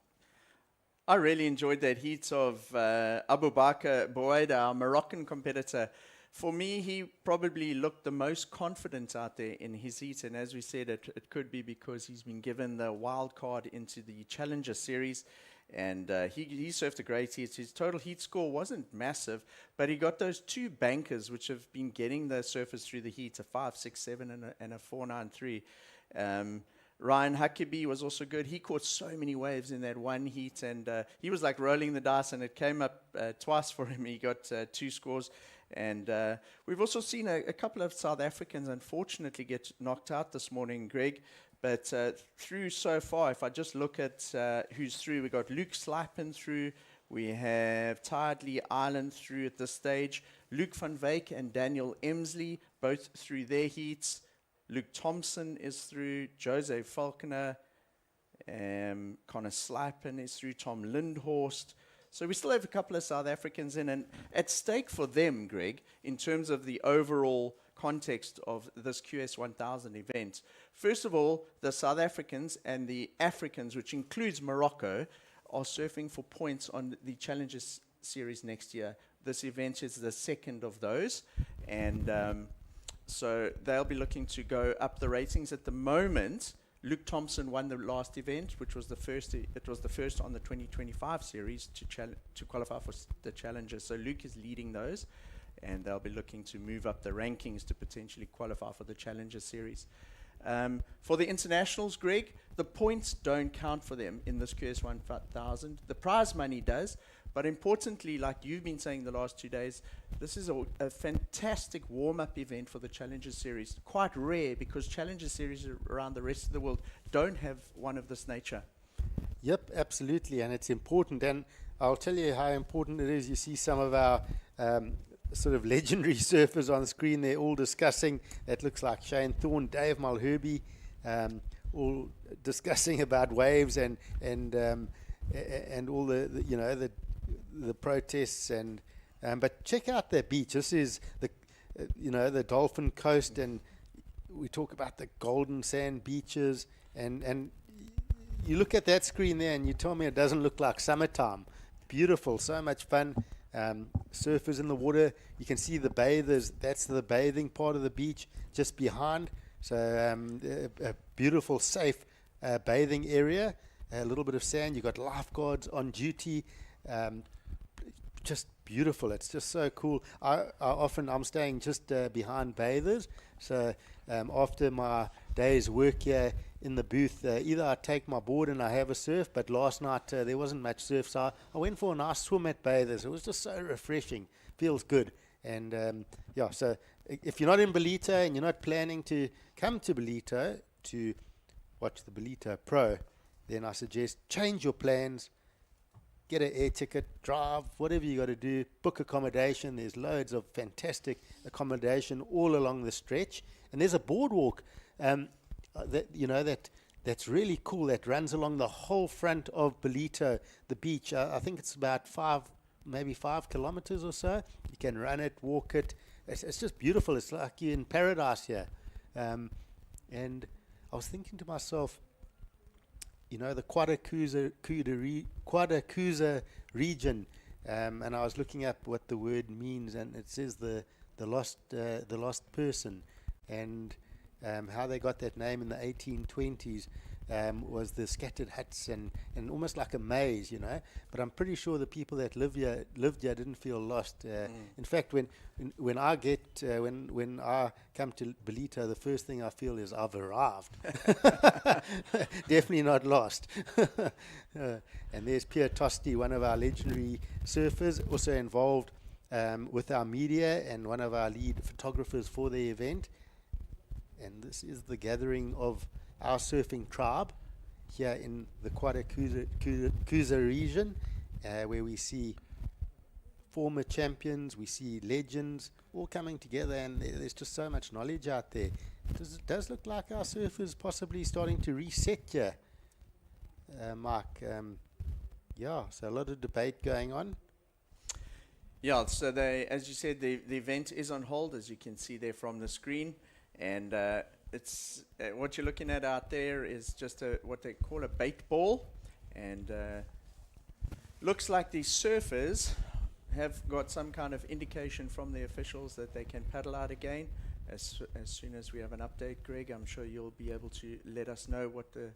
F: I really enjoyed that heat of Abu Bakr Bouaida, our Moroccan competitor. For me, he probably looked the most confident out there in his heat, and as we said, it could be because he's been given the wild card into the Challenger Series, and he surfed a great heat. His total heat score wasn't massive, but he got those two bankers which have been getting the surfers through the heat, a 5.67 and a 4.93. Ryan Huckabee was also good. He caught so many waves in that one heat, and he was like rolling the dice, and it came up twice for him. He got 2 scores. And we've also seen a couple of South Africans, unfortunately, get knocked out this morning, Greg. But through so far, if I just look at who's through, we got Luke Slipen through. We have Tidley Island through at this stage. Luke van Wyk and Daniel Emsley, both through their heats. Luke Thompson is through. Jose Falconer. Connor Slipen is through. Tom Lindhorst. So we still have a couple of South Africans in, and at stake for them, Greg, in terms of the overall context of this QS 1000 event. First of all, the South Africans and the Africans, which includes Morocco, are surfing for points on the Challengers Series next year. This event is the second of those, and so they'll be looking to go up the ratings. At the moment, Luke Thompson won the last event, which was the first. It was the first on the 2025 series to qualify for the Challenger. So Luke is leading those, and they'll be looking to move up the rankings to potentially qualify for the Challenger series. For the internationals, Greg, the points don't count for them in this QS 1000. The prize money does, but importantly, like you've been saying the last 2 days, this is a fantastic warm-up event for the Challenger Series. Quite rare, because Challenger Series around the rest of the world don't have one of this nature.
E: Yep, absolutely, and it's important. And I'll tell you how important it is. You see some of our sort of legendary surfers on the screen. They're all discussing. That looks like Shane Thorne, Dave Mulherby, all discussing about waves and all the protests and but check out their beach. This is the Dolphin Coast, and we talk about the golden sand beaches, and you look at that screen there and you tell me it doesn't look like summertime. Beautiful, so much fun. Surfers in the water. You can see the bathers. That's the bathing part of the beach just behind. So a beautiful, safe bathing area. A little bit of sand. You've got lifeguards on duty. just beautiful. It's just so cool. I'm staying just behind bathers. So after my day's work here in the booth, either I take my board and I have a surf, but last night there wasn't much surf, so I went for a nice swim at bathers. It was just so refreshing. Feels good. And so if you're not in Ballito and you're not planning to come to Ballito to watch the Ballito Pro, then I suggest change your plans. Get an air ticket, drive, whatever you got to do, book accommodation. There's loads of fantastic accommodation all along the stretch. And there's a boardwalk that's really cool, that runs along the whole front of Ballito, the beach. I think it's about 5 kilometers or so. You can run it, walk it. It's just beautiful. It's like you're in paradise here. And I was thinking to myself, the Quarterfinals region, and I was looking up what the word means, and it says the lost person, and how they got that name in the 1820s was the scattered huts and almost like a maze, But I'm pretty sure the people that lived here didn't feel lost. In fact, when I come to Ballito, the first thing I feel is I've arrived. Definitely not lost. And there's Pierre Tosti, one of our legendary surfers, also involved with our media and one of our lead photographers for the event. And this is the gathering of our surfing tribe here in the Quarterfinals region, where we see former champions, we see legends all coming together, and there's just so much knowledge out there. It does look like our surfers possibly starting to reset here, Mike. So a lot of debate going on.
F: Yeah, so as you said, the event is on hold, as you can see there from the screen. And it's what you're looking at out there is just what they call a bait ball, and looks like these surfers have got some kind of indication from the officials that they can paddle out again. As soon as we have an update, Greg, I'm sure you'll be able to let us know what the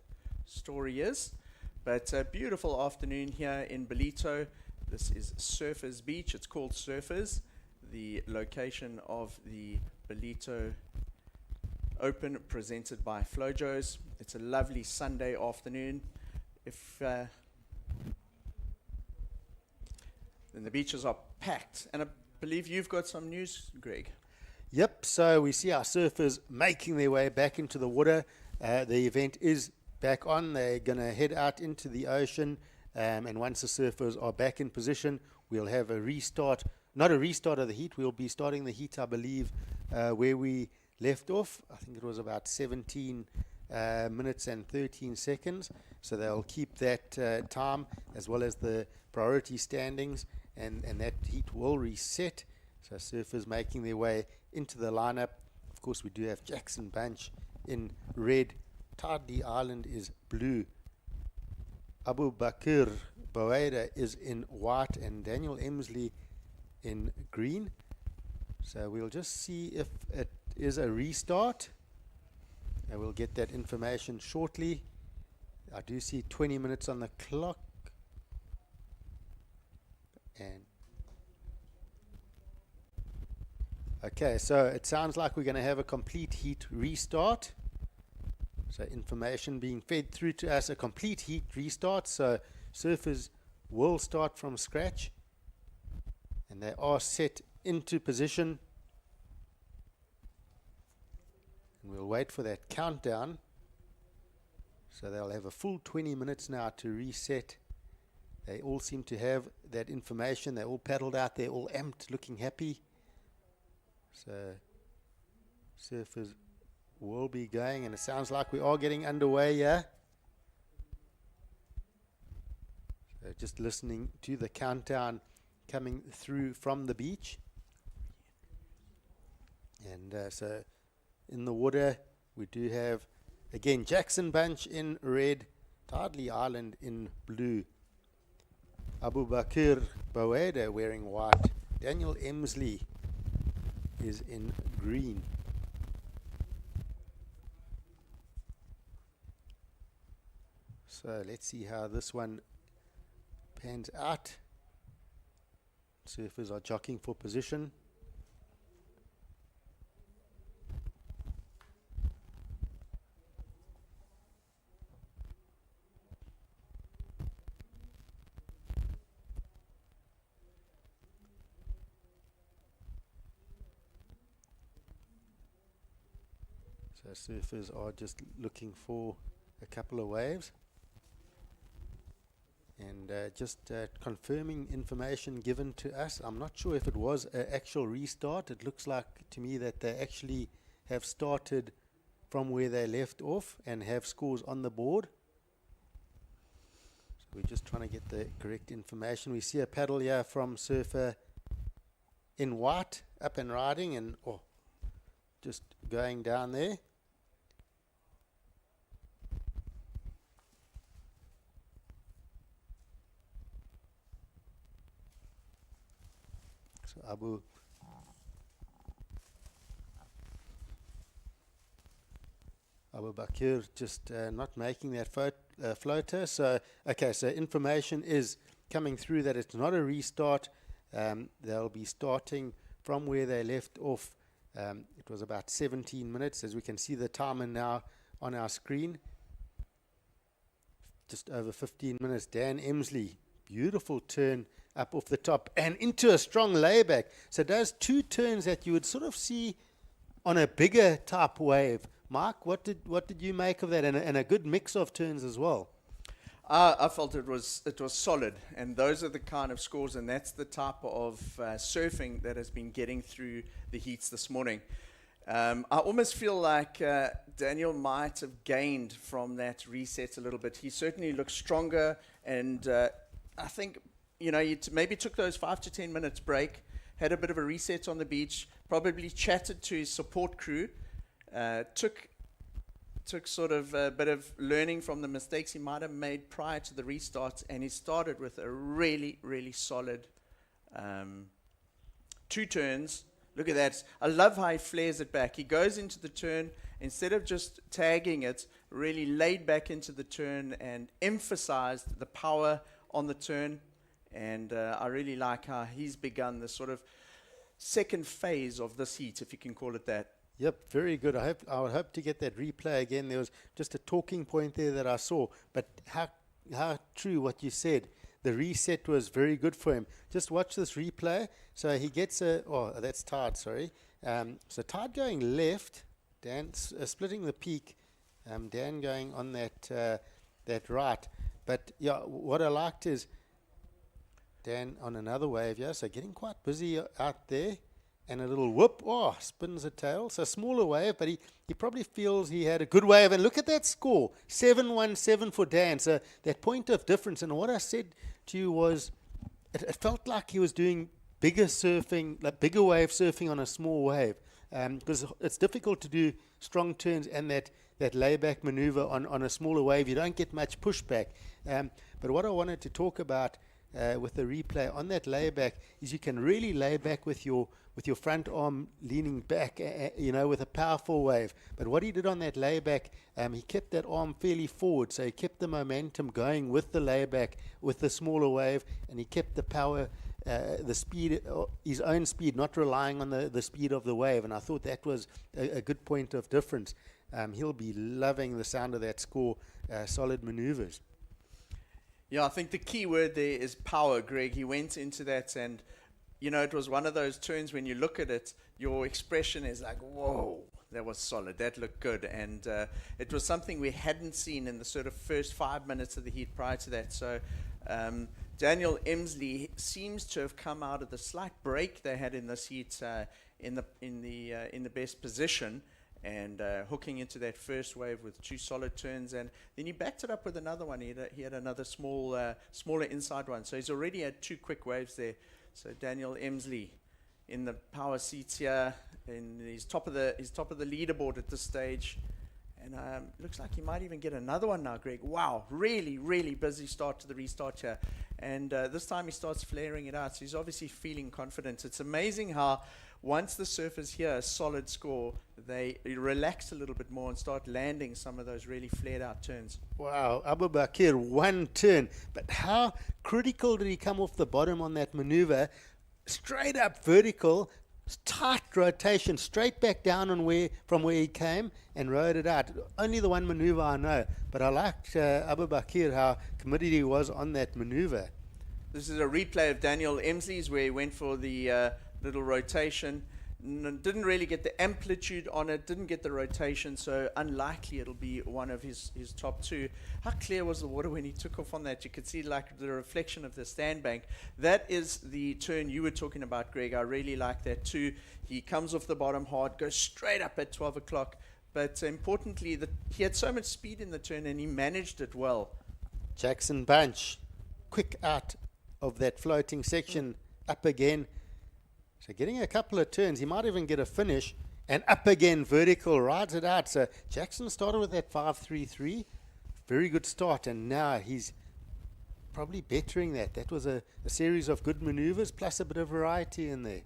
F: story is. But a beautiful afternoon here in Ballito. This is Surfers Beach. It's called Surfers. The location of the Ballito Open presented by Flojos. It's a lovely Sunday afternoon. Then the beaches are packed, and I believe you've got some news, Greg.
E: Yep, so we see our surfers making their way back into the water. The event is back on. They're going to head out into the ocean, and once the surfers are back in position, we'll have a restart. Not a restart of the heat. We'll be starting the heat, I believe, where we left off. I think it was about 17 minutes and 13 seconds. So they'll keep that time as well as the priority standings, and that heat will reset. So surfers making their way into the lineup. Of course, we do have Jackson Bunch in red. Tardley Island is blue. Abu Bakr Baweda is in white, and Daniel Emsley in green. So we'll just see if it is a restart, and we'll get that information shortly. I do see 20 minutes on the clock, and okay, so it sounds like we're going to have a complete heat restart. So information being fed through to us, a complete heat restart. So surfers will start from scratch, and they are set into position. And we'll wait for that countdown. So they'll have a full 20 minutes now to reset. They all seem to have that information. They're all paddled out. They're all amped, looking happy. So surfers will be going, and it sounds like we are getting underway here. So just listening to the countdown coming through from the beach. And so in the water, we do have, again, Jackson Bunch in red, Tardley Island in blue, Abu Bakr Baweda wearing white, Daniel Emsley is in green. So let's see how this one pans out. Surfers are jockeying for position. So surfers are just looking for a couple of waves. And just confirming information given to us. I'm not sure if it was an actual restart. It looks like to me that they actually have started from where they left off and have scores on the board. So we're just trying to get the correct information. We see a paddle here from surfer in white, up and riding, and just going down there. So Abu Bakir just not making that floater. So, okay, so information is coming through that it's not a restart. They'll be starting from where they left off. It was about 17 minutes, as we can see the timer now on our screen. Just over 15 minutes. Dan Emsley, beautiful turn up off the top and into a strong layback. So does two turns that you would sort of see on a bigger type wave. Mark, what did you make of that? And a good mix of turns as well.
F: I felt it was solid, and those are the kind of scores, and that's the type of surfing that has been getting through the heats this morning. I almost feel like Daniel might have gained from that reset a little bit. He certainly looks stronger, and I think he maybe took those 5 to 10 minutes break, had a bit of a reset on the beach, probably chatted to his support crew, took sort of a bit of learning from the mistakes he might have made prior to the restarts, and he started with a really, really solid 2 turns. Look at that. I love how he flares it back. He goes into the turn, instead of just tagging it, really laid back into the turn and emphasized the power on the turn. And I really like how he's begun the sort of second phase of this heat, if you can call it that.
E: Yep, very good. I would hope to get that replay again. There was just a talking point there that I saw, but how true what you said. The reset was very good for him. Just watch this replay. So he gets that's Tide, sorry. So Tide going left, Dan splitting the peak, Dan going on that right. But yeah, what I liked is Dan on another wave, yeah, so getting quite busy out there. And a little whoop, spins a tail. So smaller wave, but he probably feels he had a good wave. And look at that score, 7-1-7 for Dan. So that point of difference. And what I said to you was, it felt like he was doing bigger surfing, like bigger wave surfing on a small wave. Because it's difficult to do strong turns and that layback maneuver on a smaller wave. You don't get much pushback. But what I wanted to talk about with the replay on that layback is you can really lay back with your front arm leaning back, with a powerful wave. But what he did on that layback, he kept that arm fairly forward, so he kept the momentum going with the layback, with the smaller wave, and he kept the power, the speed, his own speed, not relying on the speed of the wave. And I thought that was a good point of difference. He'll be loving the sound of that score, solid maneuvers.
F: Yeah, I think the key word there is power, Greg. He went into that, and it was one of those turns when you look at it, your expression is like, whoa, that was solid. That looked good. And it was something we hadn't seen in the sort of first 5 minutes of the heat prior to that. So Daniel Emsley seems to have come out of the slight break they had in this heat in the best position, and hooking into that first wave with 2 solid turns, and then he backed it up with another one. He had another smaller inside one. So he's already had 2 quick waves there. So Daniel Emsley in the power seats here, and he's top of the leaderboard at this stage, and looks like he might even get another one now, Greg. Wow, really, really busy start to the restart here, and this time he starts flaring it out. So he's obviously feeling confident. It's amazing how once the surfers hear a solid score, they relax a little bit more and start landing some of those really flared out turns.
E: Wow, Abu Bakir, 1 turn. But how critical did he come off the bottom on that maneuver? straight up vertical, tight rotation, straight back down from where he came and rode it out. Only the one maneuver I know, but I liked Abu Bakr, how committed he was on that maneuver.
F: This is a replay of Daniel Emsley's where he went for the little rotation. Didn't really get the amplitude on it, didn't get the rotation, so unlikely it'll be one of his top two. How clear was the water when he took off on that? You could see like the reflection of the stand bank. That is the turn you were talking about, Greg. I really like that too. He comes off the bottom hard, goes straight up at 12 o'clock. But importantly, he had so much speed in the turn and he managed it well.
E: Jackson Bunch, quick out of that floating section, up again. So getting a couple of turns, he might even get a finish, and up again, vertical, rides it out. So Jackson started with that 5.33, very good start, and now he's probably bettering that. That was a series of good maneuvers, plus a bit of variety in there.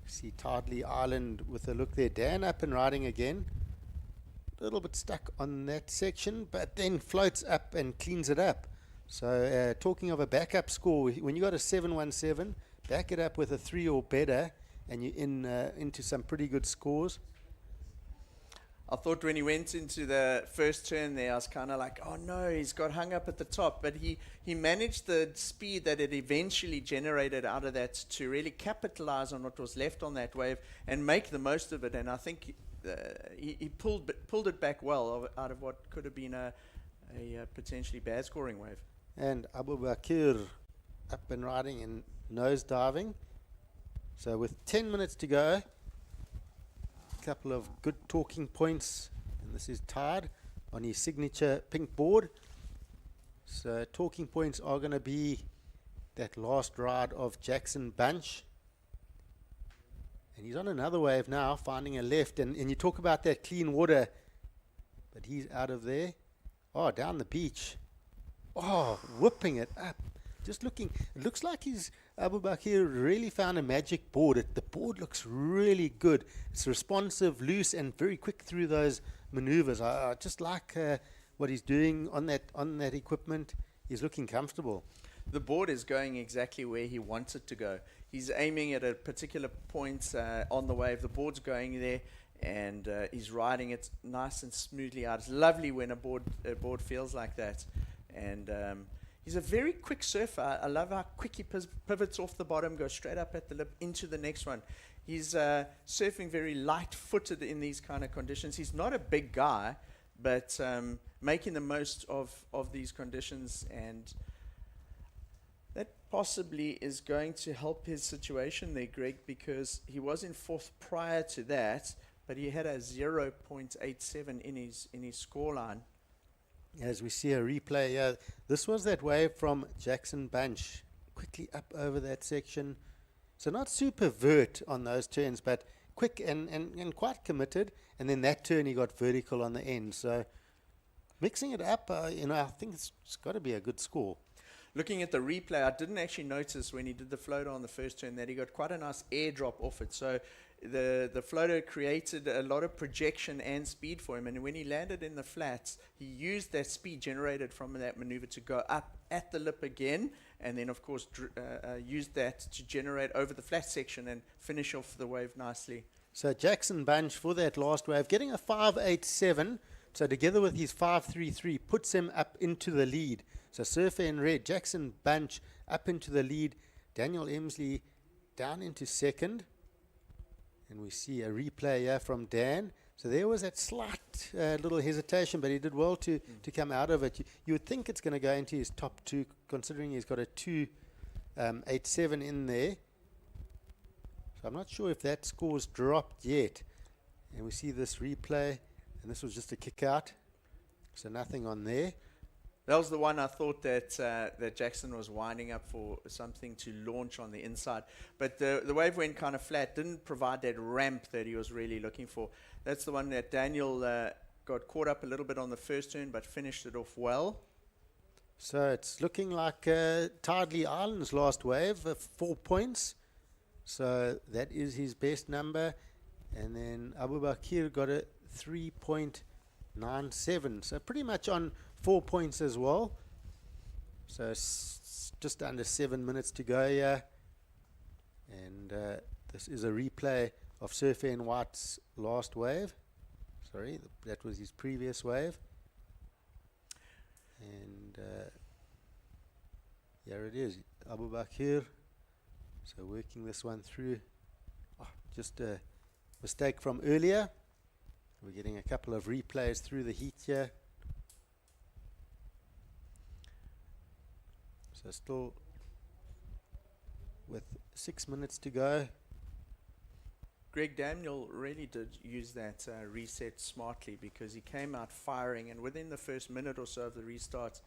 E: See Tardley Island with a look there. Dan up and riding again. A little bit stuck on that section, but then floats up and cleans it up. So talking of a backup score, when you got a 717, back it up with a 3 or better, and you're into some pretty good scores.
F: I thought when he went into the first turn there, I was kind of like, oh no, he's got hung up at the top. But he managed the speed that it eventually generated out of that to really capitalize on what was left on that wave and make the most of it. And I think he pulled it back well out of what could have been a potentially bad scoring wave.
E: And Abu Bakr up and riding and nose diving. So with 10 minutes to go, a couple of good talking points, and this is tied on his signature pink board. So talking points are going to be that last ride of Jackson Bunch, and he's on another wave now, finding a left, and you talk about that clean water, but he's out of there. Oh, down the beach. Oh, whipping it up. Just looking, it looks like Abu Bakr really found a magic board. The board looks really good. It's responsive, loose, and very quick through those maneuvers. I just like what he's doing on that equipment. He's looking comfortable.
F: The board is going exactly where he wants it to go. He's aiming at a particular point on the wave. The board's going there, and he's riding it nice and smoothly out. It's lovely when a board feels like that. And he's a very quick surfer. I love how quick he pivots off the bottom, goes straight up at the lip into the next one. He's surfing very light-footed in these kind of conditions. He's not a big guy, but making the most of these conditions, and that possibly is going to help his situation there, Greg, because he was in fourth prior to that, but he had a 0.87 in his scoreline.
E: As we see a replay, this was that wave from Jackson Bunch, quickly up over that section. So not super vert on those turns, but quick and quite committed. And then that turn he got vertical on the end. So mixing it up, I think it's got to be a good score.
F: Looking at the replay, I didn't actually notice when he did the floater on the first turn that he got quite a nice airdrop off it. So the floater created a lot of projection and speed for him, and when he landed in the flats, he used that speed generated from that maneuver to go up at the lip again, and then of course used that to generate over the flat section and finish off the wave nicely.
E: So Jackson Bunch for that last wave, getting a 5.87, so together with his 5.33 puts him up into the lead. So surfer in red, Jackson Bunch up into the lead, Daniel Emsley down into second. And we see a replay here from Dan. So there was that slight little hesitation, but he did well to come out of it. You would think it's going to go into his top two, considering he's got a 2.87 in there. So I'm not sure if that score's dropped yet. And we see this replay, and this was just a kick out. So nothing on there.
F: That was the one I thought that Jackson was winding up for something to launch on the inside. But the wave went kind of flat, didn't provide that ramp that he was really looking for. That's the one that Daniel got caught up a little bit on the first turn, but finished it off well.
E: So it's looking like Tardley Island's last wave, 4 points. So that is his best number. And then Abu Bakr got a 3.97. So pretty much on 4 points as well. So just under 7 minutes to go here. And this is a replay of Surfer and White's last wave. Sorry, that was his previous wave. And here it is, Abu Bakr. So working this one through. Oh, just a mistake from earlier. We're getting a couple of replays through the heat here. So still with 6 minutes to go.
F: Greg, Daniel really did use that reset smartly, because he came out firing, and within the first minute or so of the restart,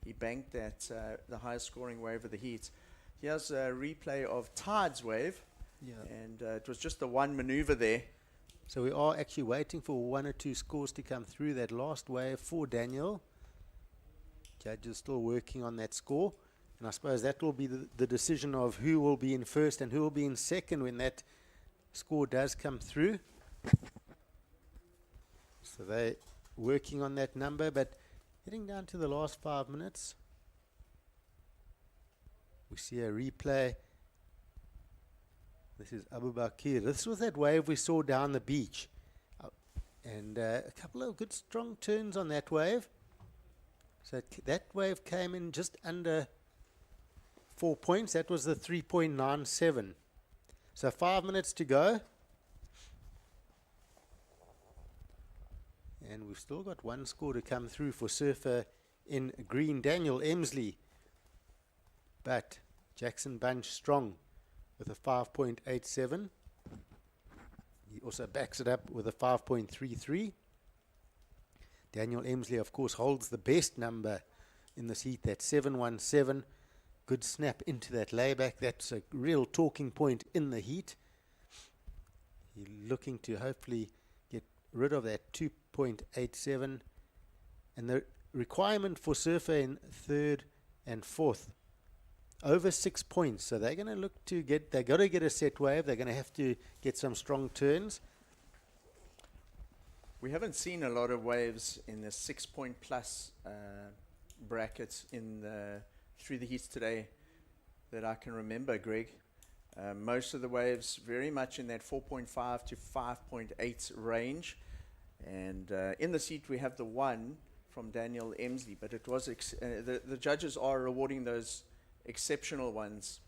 F: he banked that the highest scoring wave of the heat. Here's a replay of Tide's wave, and it was just the one maneuver there.
E: So we are actually waiting for one or two scores to come through that last wave for Daniel. Judge is still working on that score, and I suppose that will be the decision of who will be in first and who will be in second when that score does come through. So they're working on that number, but heading down to the last 5 minutes, we see a replay. This is Abu Bakr. This was that wave we saw down the beach, and a couple of good strong turns on that wave. So that wave came in just under 4 points. That was the 3.97. So 5 minutes to go. And we've still got one score to come through for Surfer in green, Daniel Emsley. But Jackson Bunch strong with a 5.87. He also backs it up with a 5.33. Daniel Emsley, of course, holds the best number in this heat, that 717. Good snap into that layback. That's a real talking point in the heat. He's looking to hopefully get rid of that 2.87. And the requirement for Surfer in third and fourth, over 6 points. So they're going to look to get, they've got to get a set wave. They're going to have to get some strong turns.
F: We haven't seen a lot of waves in the 6 point plus brackets in the through the heats today that I can remember, Greg. Most of the waves very much in that 4.5 to 5.8 range. And in the seat we have the one from Daniel Emsley, but it was the judges are rewarding those exceptional ones.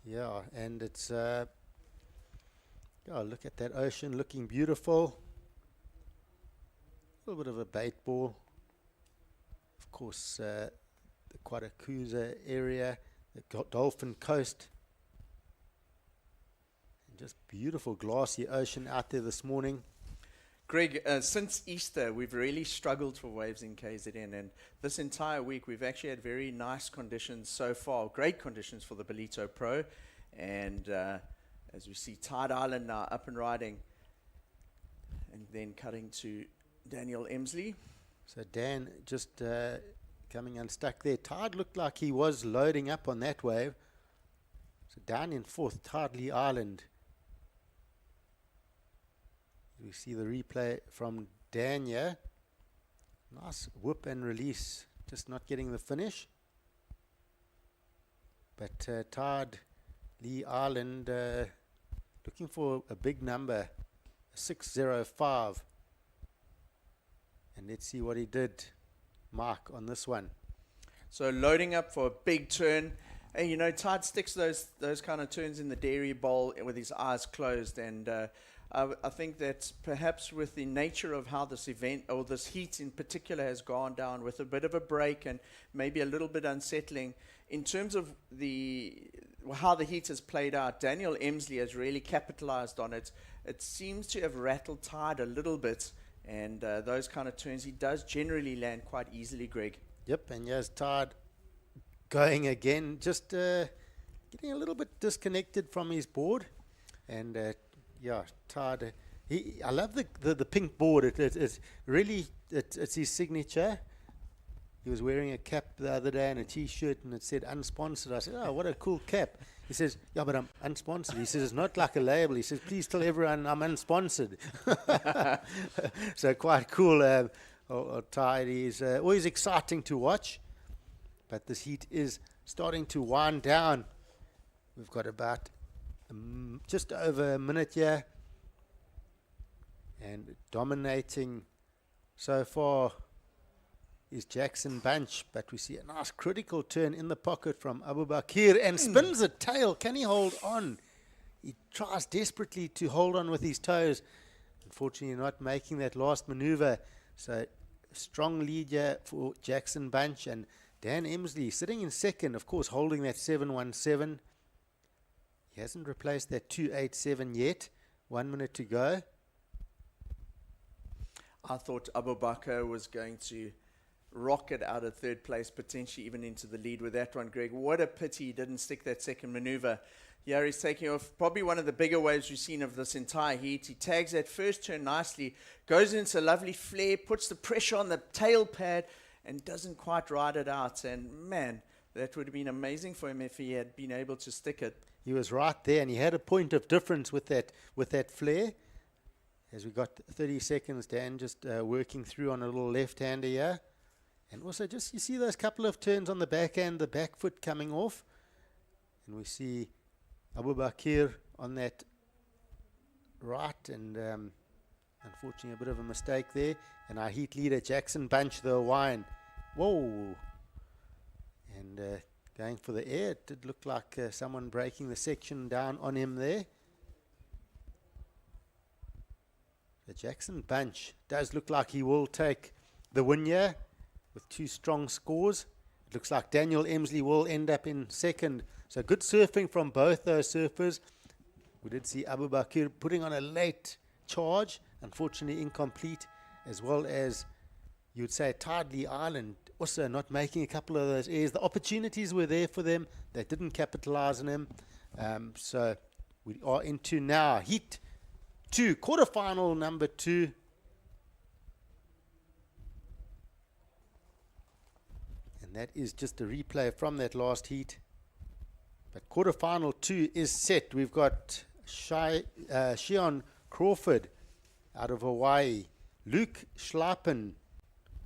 E: Yeah, and it's look at that ocean looking beautiful. A little bit of a bait ball. Of course, the Quarterfinals area, the Dolphin Coast. And just beautiful glassy ocean out there this morning.
F: Greg, since Easter, we've really struggled for waves in KZN, and this entire week we've actually had very nice conditions so far, great conditions for the Ballito Pro, and as we see Tide Island now up and riding, and then cutting to Daniel Emsley.
E: So Dan just coming unstuck there. Tide looked like he was loading up on that wave. So down in fourth, Tide Lee Island. We see the replay from Dania. Nice whip and release, just not getting the finish. But Tide Lee Island looking for a big number, 605. And let's see what he did, Mark, on this one.
F: So loading up for a big turn. And you know, Tide sticks those kind of turns in the dairy bowl with his eyes closed. And I think that perhaps with the nature of how this event, or this heat in particular, has gone down, with a bit of a break and maybe a little bit unsettling, in terms of how the heat has played out, Daniel Emsley has really capitalized on it. It seems to have rattled Tide a little bit. And those kind of turns, he does generally land quite easily, Greg.
E: Yep, and here's Tide going again, just getting a little bit disconnected from his board. And Tide, I love the pink board. It's really, it's his signature. He was wearing a cap the other day and a T-shirt, and it said unsponsored. I said, oh, what a cool cap. He says, yeah, but I'm unsponsored. He says, it's not like a label. He says, please tell everyone I'm unsponsored. So quite cool. Tide is always exciting to watch. But this heat is starting to wind down. We've got about just over a minute here. And dominating so far is Jackson Bunch, but we see a nice critical turn in the pocket from Abu Bakr and spins a tail. Can he hold on? He tries desperately to hold on with his toes. Unfortunately, not making that last maneuver. So, strong lead here for Jackson Bunch, and Dan Emsley sitting in second, of course, holding that 717. He hasn't replaced that 287 yet. 1 minute to go.
F: I thought Abu Bakr was going to rocket out of third place, potentially even into the lead with that one, Greg. What a pity he didn't stick that second maneuver. Here he's taking off probably one of the bigger waves we've seen of this entire heat. He tags that first turn nicely, goes into a lovely flare, puts the pressure on the tail pad, and doesn't quite ride it out. And man, that would have been amazing for him if he had been able to stick it.
E: He was right there, and he had a point of difference with that flare. As we got 30 seconds, Dan just working through on a little left-hander here. And also just, you see those couple of turns on the back end, the back foot coming off. And we see Abu Bakr on that right, and unfortunately a bit of a mistake there. And our heat leader, Jackson Bunch, the Hawaiian. Whoa! And going for the air. It did look like someone breaking the section down on him there. The Jackson Bunch does look like he will take the win here with 2 strong scores. It looks like Daniel Emsley will end up in second. So good surfing from both those surfers. We did see Abu Bakr putting on a late charge, unfortunately incomplete, as well as you would say Tidley Island also not making a couple of those airs. The opportunities were there for them. They didn't capitalize on them. So we are into now Heat 2, quarterfinal number 2. And that is just a replay from that last heat. But quarterfinal 2 is set. We've got Shion Crawford out of Hawaii, Luke Schlappen,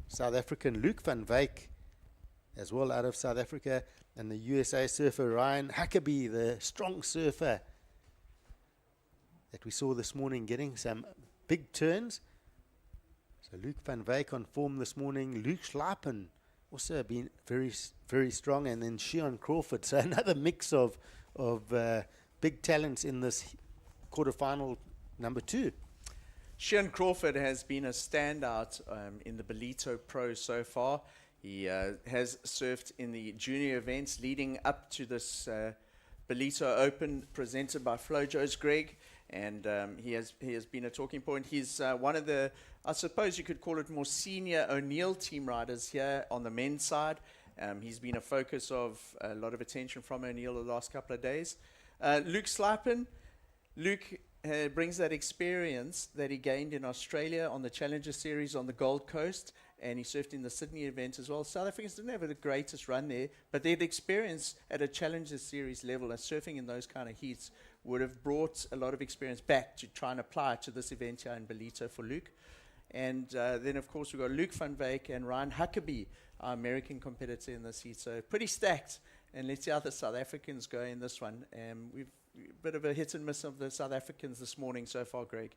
E: South African, Luke van Wyk as well out of South Africa, and the USA surfer Ryan Huckabee, the strong surfer that we saw this morning getting some big turns. So Luke van Wyk on form this morning. Luke Schlappen also been very, very strong. And then Shion Crawford. So another mix of big talents in this quarterfinal number 2.
F: Shion Crawford has been a standout in the Ballito Pro so far. He has surfed in the junior events leading up to this Ballito Open presented by Flojos, Greg. And he has been a talking point. He's one of the, I suppose you could call it, more senior O'Neill team riders here on the men's side. He's been a focus of a lot of attention from O'Neill the last couple of days. Luke Schlappen. Luke brings that experience that he gained in Australia on the Challenger Series on the Gold Coast, and he surfed in the Sydney event as well. South Africans didn't have the greatest run there, but their experience at a Challenger Series level and surfing in those kind of heats would have brought a lot of experience back to try and apply to this event here in Ballito for Luke. And then, of course, we've got Luke van Wyk and Ryan Huckabee, our American competitor in this heat. So pretty stacked. And let's see how the South Africans go in this one. We've a bit of a hit and miss of the South Africans this morning so far, Greg.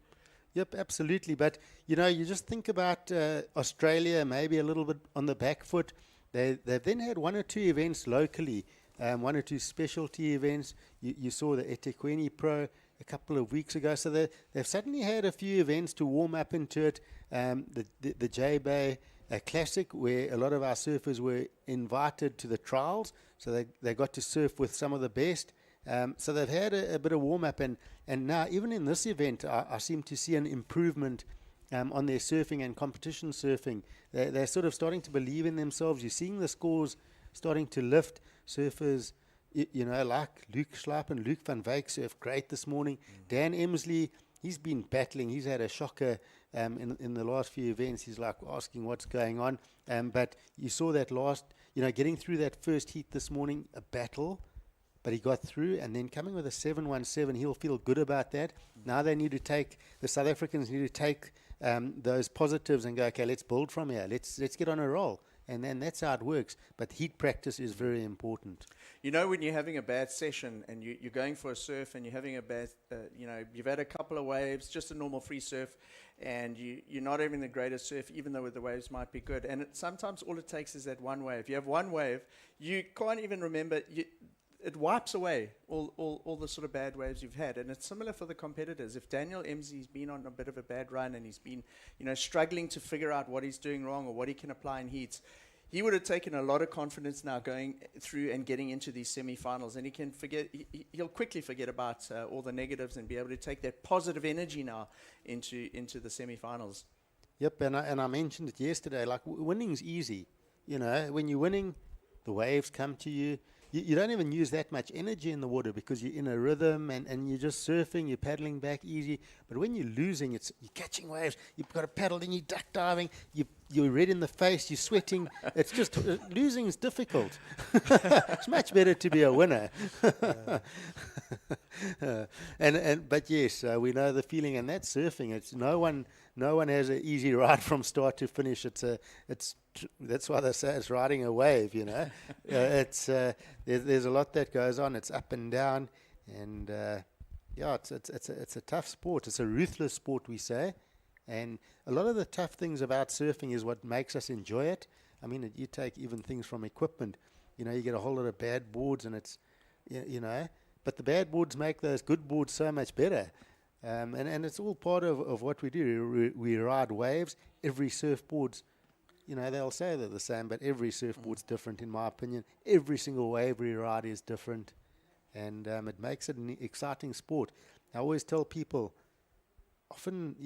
E: Yep, absolutely. But, you know, you just think about Australia, maybe a little bit on the back foot. They've then had 1 or 2 events locally, 1 or 2 specialty events. You saw the eThekwini Pro a couple of weeks ago. So they've suddenly had a few events to warm up into it. The J-Bay Classic, where a lot of our surfers were invited to the trials. So they got to surf with some of the best. So they've had a bit of warm-up, and now even in this event, I seem to see an improvement on their surfing and competition surfing. They're sort of starting to believe in themselves. You're seeing the scores starting to lift. Surfers, you know, like Luke Schlappen, Luke van Wyk surfed great this morning. Dan Emsley, he's been battling. He's had a shocker in the last few events. He's like asking what's going on. But you saw that last, you know, getting through that first heat this morning, a battle. But he got through, and then coming with a 717, he'll feel good about that. Now they need to take, the South Africans need to take those positives and go, okay, let's build from here. Let's get on a roll. and then that's how it works. But heat practice is very important.
F: You know, when you're having a bad session and you're going for a surf and you're having a bad, you've had a couple of waves, just a normal free surf, and you're not having the greatest surf, even though the waves might be good. And sometimes all it takes is that one wave. You have one wave, you can't even remember. It wipes away all the sort of bad waves you've had. And it's similar for the competitors. If Daniel Emsey's been on a bit of a bad run and he's been, struggling to figure out what he's doing wrong or what he can apply in heats, he would have taken a lot of confidence now going through and getting into these semifinals. And he can forget, he'll quickly forget about all the negatives and be able to take that positive energy now into the semifinals.
E: Yep, and I mentioned it yesterday, like winning's easy. When you're winning, the waves come to you. You don't even use that much energy in the water because you're in a rhythm and you're just surfing, you're paddling back easy. But when you're losing, you're catching waves, you've got to paddle, then you're duck diving, you're red in the face, you're sweating. It's just, losing is difficult. It's much better to be a winner. But yes, we know the feeling, and that's surfing. It's no one has an easy ride from start to finish. That's why they say it's riding a wave. There's a lot that goes on. It's up and down, and it's a tough sport. It's a ruthless sport, we say, and a lot of the tough things about surfing is what makes us enjoy it. I mean, you take even things from equipment. You get a whole lot of bad boards, and it's but the bad boards make those good boards so much better. And it's all part of what we do. We ride waves. Every surfboard's, they'll say they're the same, but every surfboard's different, in my opinion. Every single wave we ride is different, and it makes it an exciting sport. I always tell people, often,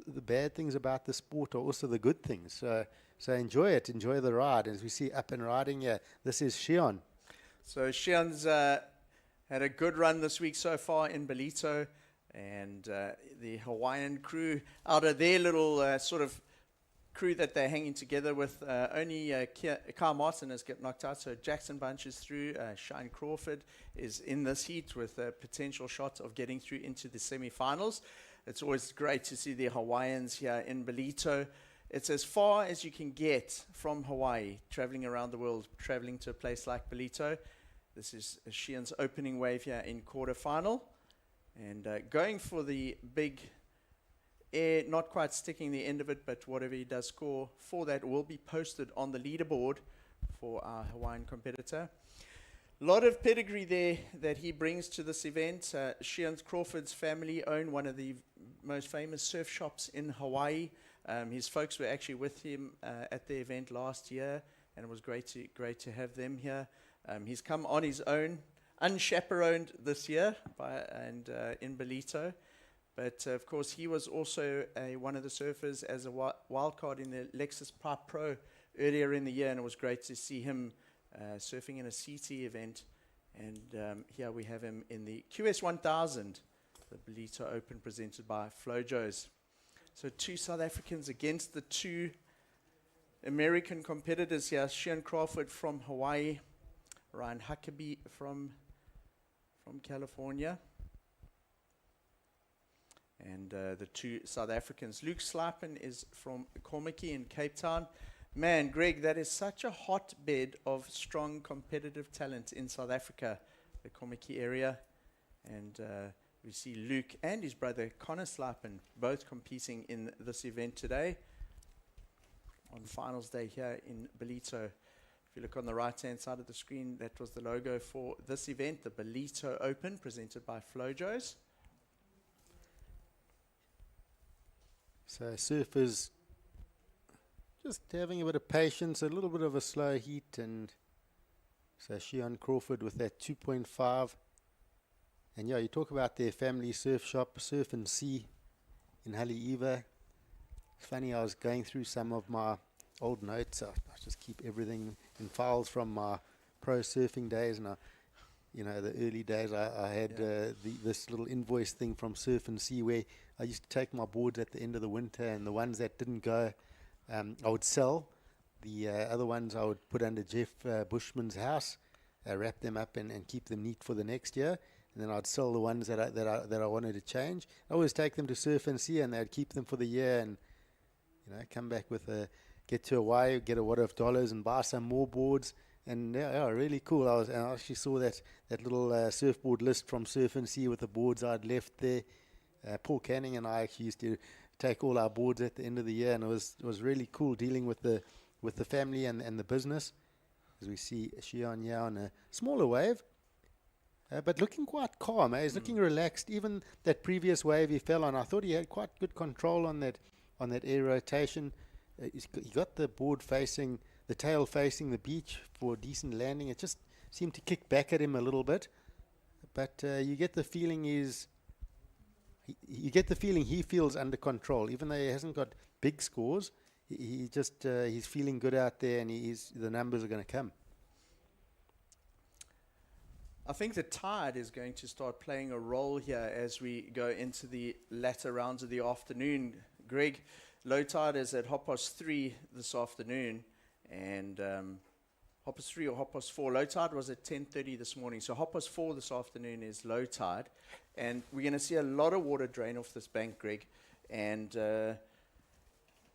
E: the bad things about the sport are also the good things. So enjoy it, enjoy the ride. As we see up and riding here, this is Shion.
F: So Shion's had a good run this week so far in Ballito, and the Hawaiian crew, out of their little sort of crew that they're hanging together with, only Kyle Martin has got knocked out, so Jackson Bunch is through. Shine Crawford is in this heat with a potential shot of getting through into the semifinals. It's always great to see the Hawaiians here in Ballito. It's as far as you can get from Hawaii, traveling around the world, traveling to a place like Ballito. This is Shion's opening wave here in quarterfinal. And going for the big air, not quite sticking the end of it, but whatever he does score for that will be posted on the leaderboard for our Hawaiian competitor. A lot of pedigree there that he brings to this event. Shion Crawford's family own one of the most famous surf shops in Hawaii. His folks were actually with him at the event last year, and it was great to have them here. He's come on his own, unchaperoned this year in Ballito. But of course, he was also one of the surfers as a wild card in the Lexus Pipe Pro earlier in the year, and it was great to see him surfing in a CT event. And here we have him in the QS 1000, the Ballito Open presented by Flojos. So 2 South Africans against the 2 American competitors here. Shion Crawford from Hawaii, Ryan Huckabee from California. And the 2 South Africans. Luke Slipen is from Komaki in Cape Town. Man, Greg, that is such a hotbed of strong competitive talent in South Africa, the Komaki area. And we see Luke and his brother Connor Slipen both competing in this event today on finals day here in Ballito. If you look on the right-hand side of the screen, that was the logo for this event, the Ballito Open, presented by Flojos.
E: So surfers just having a bit of patience, a little bit of a slow heat, and so Shion Crawford with that 2.5. And yeah, you talk about their family surf shop, Surf and Sea in Haleiwa. It's funny, I was going through some of my old notes. I just keep everything in files from my pro surfing days, and the early days I had this little invoice thing from Surf and Sea where I used to take my boards at the end of the winter, and the ones that didn't go, I would sell. The other ones I would put under Jeff Bushman's house, wrap them up and keep them neat for the next year. And then I'd sell the ones that I wanted to change. I always take them to Surf and Sea, and they'd keep them for the year, and come back with a get to Hawaii, get a wad of dollars, and buy some more boards. And really cool. I actually saw that little surfboard list from Surf and Sea with the boards I'd left there. Paul Canning and I actually used to take all our boards at the end of the year, and it was really cool dealing with the family and the business. As we see Shion here on a smaller wave, but looking quite calm. He's looking relaxed. Even that previous wave he fell on, I thought he had quite good control on that air rotation. He got the board facing, the tail facing the beach for a decent landing. It just seemed to kick back at him a little bit, but you get the feeling he feels under control, even though he hasn't got big scores. He's feeling good out there, and the numbers are going to come.
F: I think the tide is going to start playing a role here as we go into the latter rounds of the afternoon. Greg, low tide is at 3:30 this afternoon, and 3:30 or 4:30. Low tide was at 10:30 this morning, so 4:30 this afternoon is low tide, and we're going to see a lot of water drain off this bank, Greg, and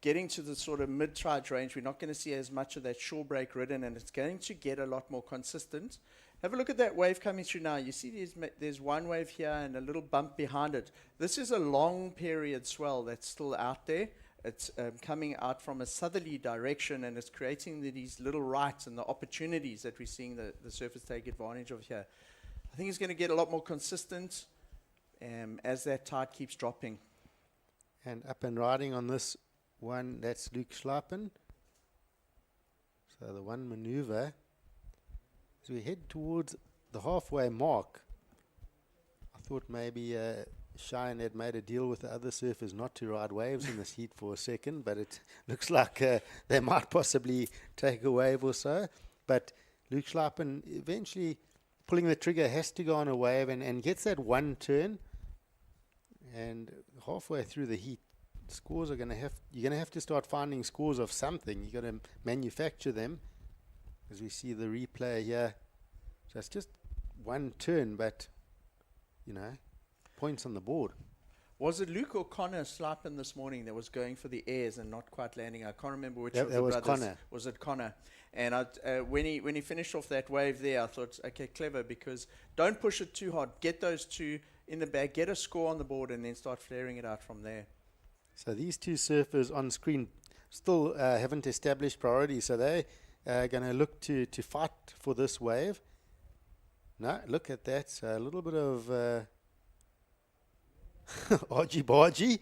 F: getting to the sort of mid-tide range, we're not going to see as much of that shore break ridden, and it's going to get a lot more consistent. Have a look at that wave coming through now. You see there's one wave here and a little bump behind it. This is a long period swell that's still out there. It's coming out from a southerly direction, and it's creating these little rights and the opportunities that we're seeing the surfers take advantage of here. I think it's going to get a lot more consistent as that tide keeps dropping.
E: And up and riding on this one, that's Luke Schlappen. So the one maneuver, as we head towards the halfway mark, I thought maybe Shine had made a deal with the other surfers not to ride waves in this heat for a second, but it looks like they might possibly take a wave or so. But Luke Schlappen eventually pulling the trigger has to go on a wave and gets that one turn. And halfway through the heat, scores you're going to have to start finding scores of something. You've got to manufacture them, as we see the replay here. So it's just one turn, but points on the board.
F: Was it Luke or Connor Slappen this morning that was going for the airs and not quite landing? I can't remember which of the
E: was
F: brothers.
E: Connor.
F: Was it Connor? And when he finished off that wave there, I thought, okay, clever, because don't push it too hard. Get those two in the bag, get a score on the board, and then start flaring it out from there.
E: So these two surfers on screen still haven't established priority, so they're going to look to fight for this wave. No, look at that. So a little bit of argy-bargy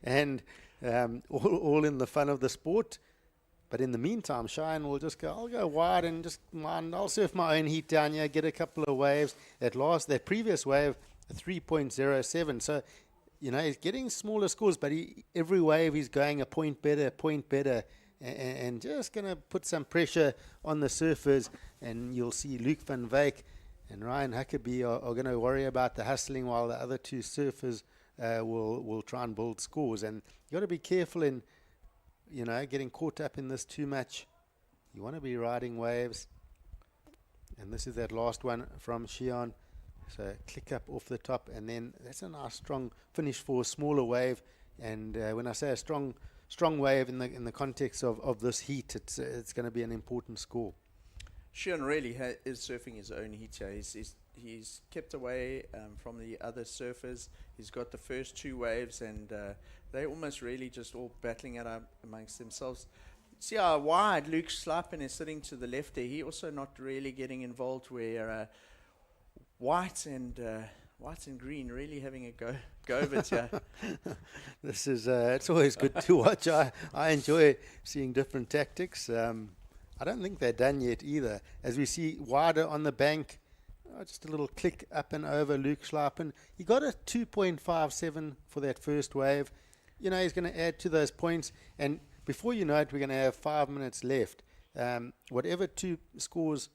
E: and all in the fun of the sport. But in the meantime, Shine will just go, I'll go wide and I'll surf my own heat down here, get a couple of waves. That previous wave, a 3.07. So, he's getting smaller scores, but every wave he's going a point better, and just going to put some pressure on the surfers. And you'll see Luke van Wyk and Ryan Huckabee are going to worry about the hustling, while the other two surfers will try and build scores. And you got to be careful in, getting caught up in this too much. You want to be riding waves. And this is that last one from Shion. So click up off the top, and then that's a nice strong finish for a smaller wave. And when I say a strong wave in the context of this heat, it's going to be an important score.
F: Shion really is surfing his own heat here. He's kept away from the other surfers. He's got the first two waves, and they're almost really just all battling it out amongst themselves. See how wide Luke Slappen is sitting to the left there. He also not really getting involved, where white and green really having a go of it here.
E: This is it's always good to watch. I enjoy seeing different tactics. I don't think they're done yet either. As we see wider on the bank, just a little click up and over Luke Schlappen. He got a 2.57 for that first wave. He's going to add to those points, and before you know it, we're going to have 5 minutes left. Whatever two scores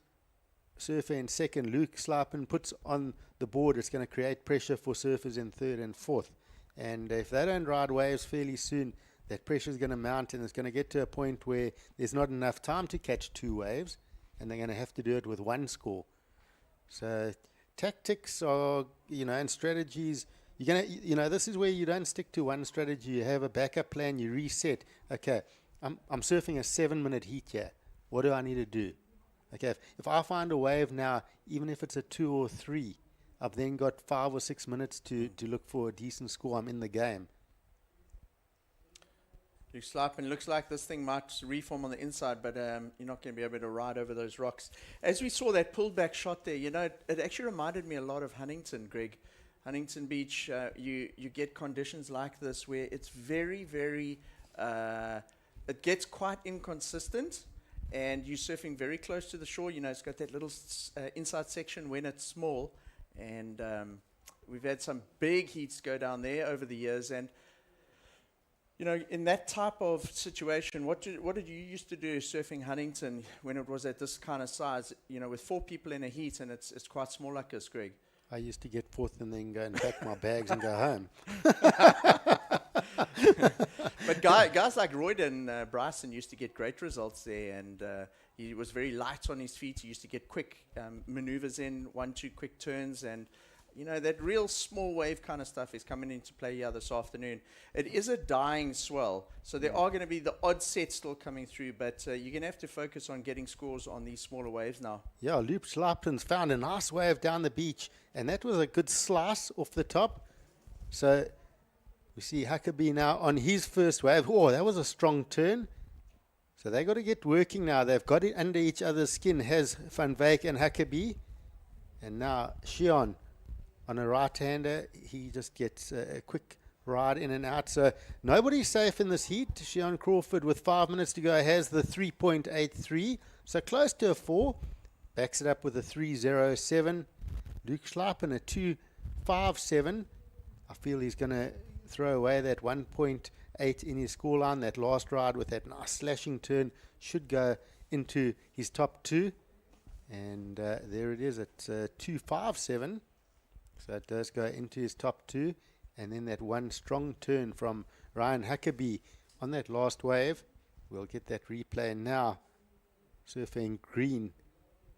E: surfer in second, Luke Schlappen puts on the board, it's going to create pressure for surfers in third and fourth. And if they don't ride waves fairly soon, that pressure is going to mount, and it's going to get to a point where there's not enough time to catch two waves, and they're going to have to do it with one score. So tactics are, and strategies, you're going to, this is where you don't stick to one strategy. You have a backup plan, you reset. Okay, I'm surfing a 7-minute heat here. What do I need to do? Okay, if I find a wave now, even if it's a 2 or 3, I've then got 5 or 6 minutes to look for a decent score. I'm in the game.
F: And looks like this thing might reform on the inside, but you're not going to be able to ride over those rocks. As we saw that pulled back shot there, it actually reminded me a lot of Huntington, Greg. Huntington Beach, you get conditions like this where it's very, very, it gets quite inconsistent, and you're surfing very close to the shore. It's got that little inside section when it's small, and we've had some big heats go down there over the years, and in that type of situation, what did you used to do surfing Huntington when it was at this kind of size, with 4 people in a heat, and it's quite small like this, Greg?
E: I used to get fourth and then go and pack my bags and go home.
F: But guys like Royd and Bryson used to get great results there, and he was very light on his feet. He used to get quick maneuvers in, 1-2 quick turns, and that real small wave kind of stuff is coming into play here this afternoon. It is a dying swell, so there are going to be the odd sets still coming through, but you're going to have to focus on getting scores on these smaller waves now.
E: Yeah, Loop Schlappen's found a nice wave down the beach, and that was a good slice off the top. So we see Huckabee now on his first wave. Oh, that was a strong turn. So they got to get working now. They've got it under each other's skin, has Van Wyk and Huckabee. And now Shion on a right-hander, he just gets a quick ride in and out. So nobody's safe in this heat. Shion Crawford, with 5 minutes to go, has the 3.83. So close to a 4. Backs it up with a 3.07. Luke Schlappen, a 2.57. I feel he's going to throw away that 1.8 in his scoreline. That last ride with that nice slashing turn should go into his top 2. And there it is at 2.57. So it does go into his top 2. And then that one strong turn from Ryan Huckabee on that last wave. We'll get that replay now. Surfing Green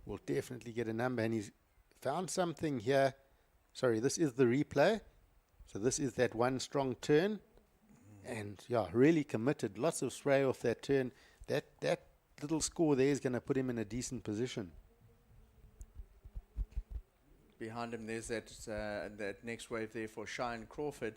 E: will definitely get a number. And he's found something here. Sorry, this is the replay. So this is that one strong turn. And yeah, really committed. Lots of spray off that turn. That little score there is going to put him in a decent position.
F: Behind him, there's that next wave there for Shine Crawford.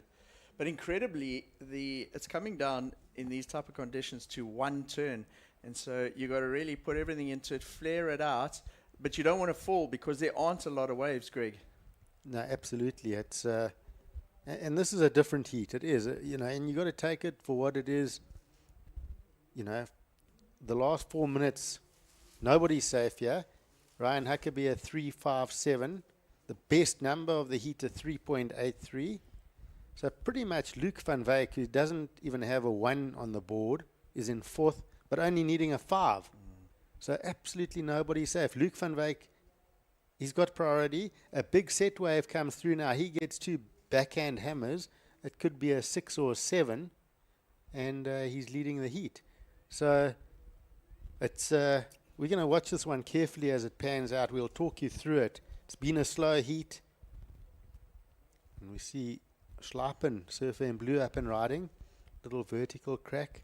F: But incredibly, it's coming down in these type of conditions to one turn. And so you got to really put everything into it, flare it out. But you don't want to fall because there aren't a lot of waves, Greg.
E: No, absolutely. It's and this is a different heat. It is, and you got to take it for what it is. The last 4 minutes, nobody's safe here. Ryan Huckabee at 3.57. The best number of the heat at 3.83. So pretty much Luke Van Wyk, who doesn't even have a 1 on the board, is in 4th, but only needing a 5. So absolutely nobody safe. Luke Van Wyk, he's got priority. A big set wave comes through now. He gets 2 backhand hammers. It could be a 6 or a 7, and he's leading the heat. So it's we're going to watch this one carefully as it pans out. We'll talk you through it. It's been a slow heat. And we see Schlappen, surfer in blue, up and riding. Little vertical crack.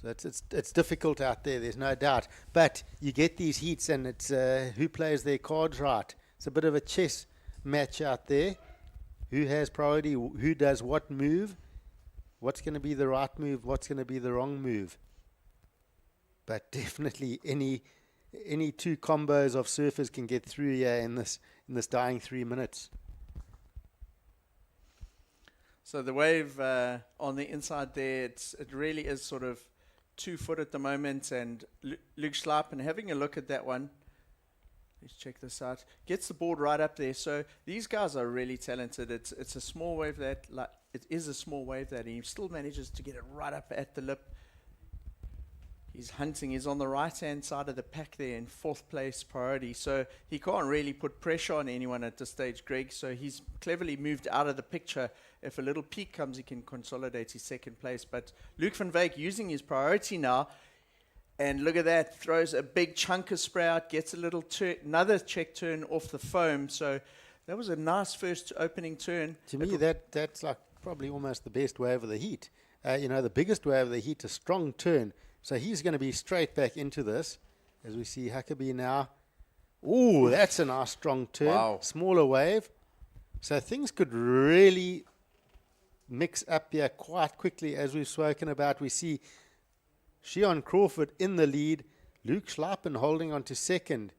E: So it's difficult out there, there's no doubt. But you get these heats, and it's who plays their cards right. It's a bit of a chess match out there. Who has priority? Who does what move? What's going to be the right move? What's going to be the wrong move? But definitely any 2 combos of surfers can get through here in this dying 3 minutes.
F: So the wave on the inside there, it really is sort of 2 foot at the moment, and Luke Schlappen, having a look at that one, let's check this out, gets the board right up there. So these guys are really talented. It's a small wave that, it is a small wave that he still manages to get it right up at the lip. He's hunting. He's on the right-hand side of the pack there in 4th place priority. So he can't really put pressure on anyone at this stage, Greg. So he's cleverly moved out of the picture. If a little peak comes, he can consolidate his 2nd place. But Luke Van Wyk using his priority now. And look at that. Throws a big chunk of spray out. Gets a little another check turn off the foam. So that was a nice first opening turn.
E: To me, that's like probably almost the best wave of the heat. the biggest wave of the heat, a strong turn. So he's going to be straight back into this. As we see Huckabee now. Ooh, that's a nice strong turn.
F: Wow.
E: Smaller wave. So things could really mix up here quite quickly, as we've spoken about. We see Shion Crawford in the lead, Luke Schleipen holding on to second,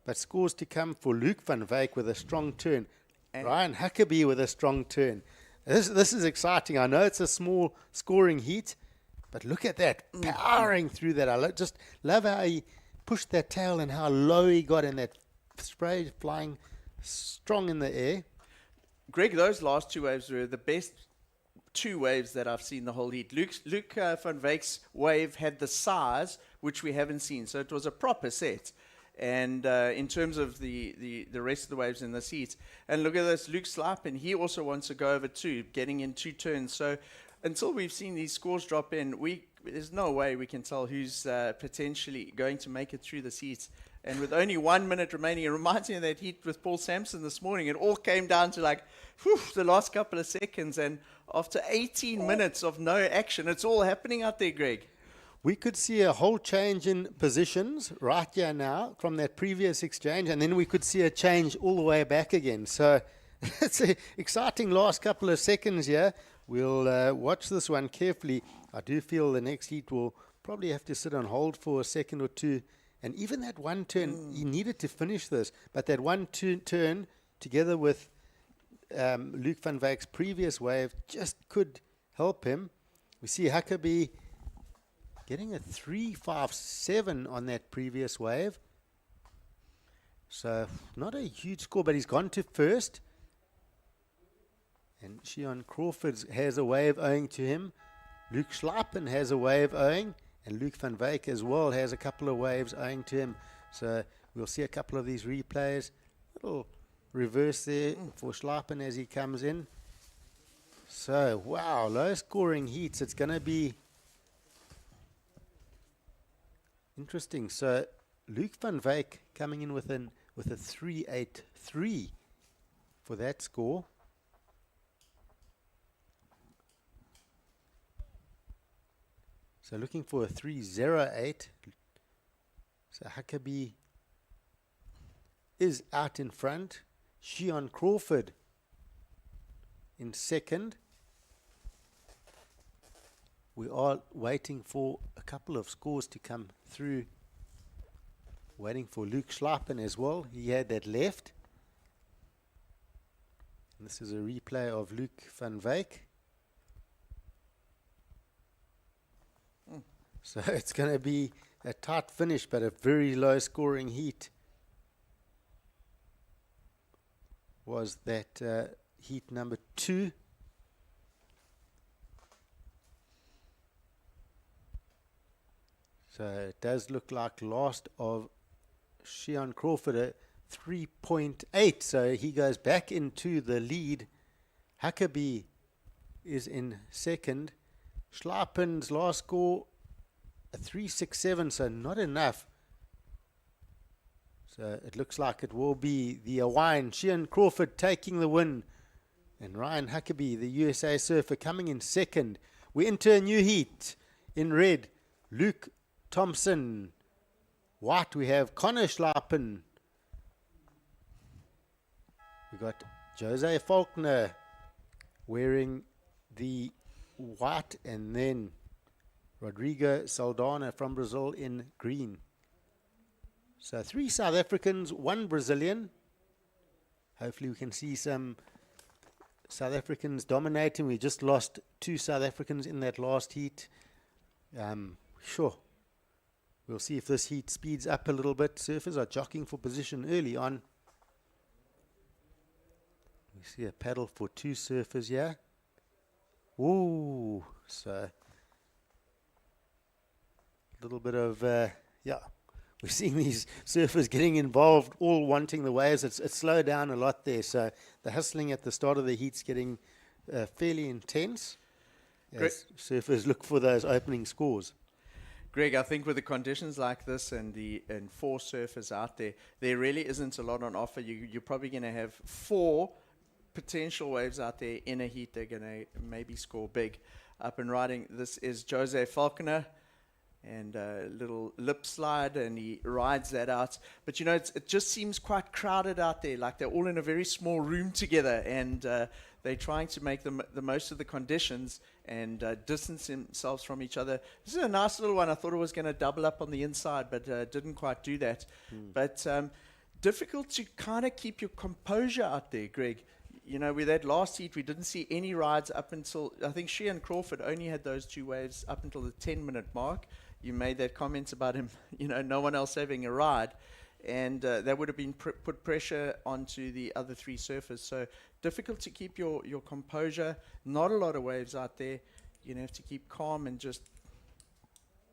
E: but scores to come for Luke van Wyk with a strong turn, and Ryan Huckabee with a strong turn. This is exciting. I know it's a small scoring heat, but look at that, powering through that. I just love how he pushed that tail and how low he got, in that spray flying strong in the air.
F: Greg, those last two waves were the best two waves that I've seen the whole heat. Luke van Wyk's wave had the size which we haven't seen, so it was a proper set. And in terms of the rest of the waves in this heat, and look at this, Luke Schleipen, he also wants to go over two, getting in two turns. So until we've seen these scores drop in, there's no way we can tell who's potentially going to make it through this heat. And with only 1 minute remaining, it reminds me of that heat with Paul Sampson this morning. It all came down to the last couple of seconds. And after 18 minutes of no action, it's all happening out there, Greg.
E: We could see a whole change in positions right here now from that previous exchange, and then we could see a change all the way back again. So it's an exciting last couple of seconds here. We'll watch this one carefully. I do feel the next heat will probably have to sit on hold for a second or two. And even that one turn, he needed to finish this, but that one turn together with Luke van Wyk's previous wave just could help him. We see Huckabee getting a 3.57 on that previous wave. So not a huge score, but he's gone to first. And Shion Crawford has a wave owing to him. Luke Schleipen has a wave owing. And Luke van Wyk as well has a couple of waves owing to him. So we'll see a couple of these replays. Little reverse there for Schleipen as he comes in. So, wow, low scoring heats. It's going to be interesting. So Luke van Wyk coming in with a 3.83 for that score. So looking for a 3.08. So Huckabee is out in front. Shion Crawford in second. We are waiting for a couple of scores to come through. Waiting for Luke Schleipen as well. He had that left. And this is a replay of Luke van Wyk. So it's going to be a tight finish, but a very low scoring heat. Was that heat number 2. So it does look like last of Shion Crawford at 3.8. So he goes back into the lead. Huckabee is in second. Schleipen's last score, a 3.67, so not enough. So it looks like it will be the Hawaiian Shion Crawford taking the win. And Ryan Huckabee, the USA surfer, coming in second. We enter a new heat. In red, Luke Thompson. White, we have Connor Schleipen. We got Jose Faulkner wearing the white, and then Rodrigo Saldana from Brazil in green. So 3 South Africans, 1 Brazilian. Hopefully we can see some South Africans dominating. We just lost 2 South Africans in that last heat. Sure. We'll see if this heat speeds up a little bit. Surfers are jockeying for position early on. We see a paddle for 2 surfers here. Ooh, so little bit of, we're seeing these surfers getting involved, all wanting the waves. It's slowed down a lot there. So the hustling at the start of the heat's getting fairly intense as surfers look for those opening scores.
F: Greg, I think with the conditions like this and 4 surfers out there, there really isn't a lot on offer. You're probably going to have 4 potential waves out there in a heat. They're going to maybe score big. up and riding. This is Jose Falconer, and a little lip slide, and he rides that out. But you know, it just seems quite crowded out there, like they're all in a very small room together, and they're trying to make the most of the conditions and distance themselves from each other. This is a nice little one. I thought it was going to double up on the inside, but didn't quite do that. But difficult to kind of keep your composure out there, Greg. You know, with that last heat, we didn't see any rides up until, I think she and Crawford only had those two waves up until the 10-minute mark. You made that comment about him, you know, no one else having a ride. And that would have been put pressure onto the other three surfers. So difficult to keep your composure. Not a lot of waves out there. You have to keep calm and just,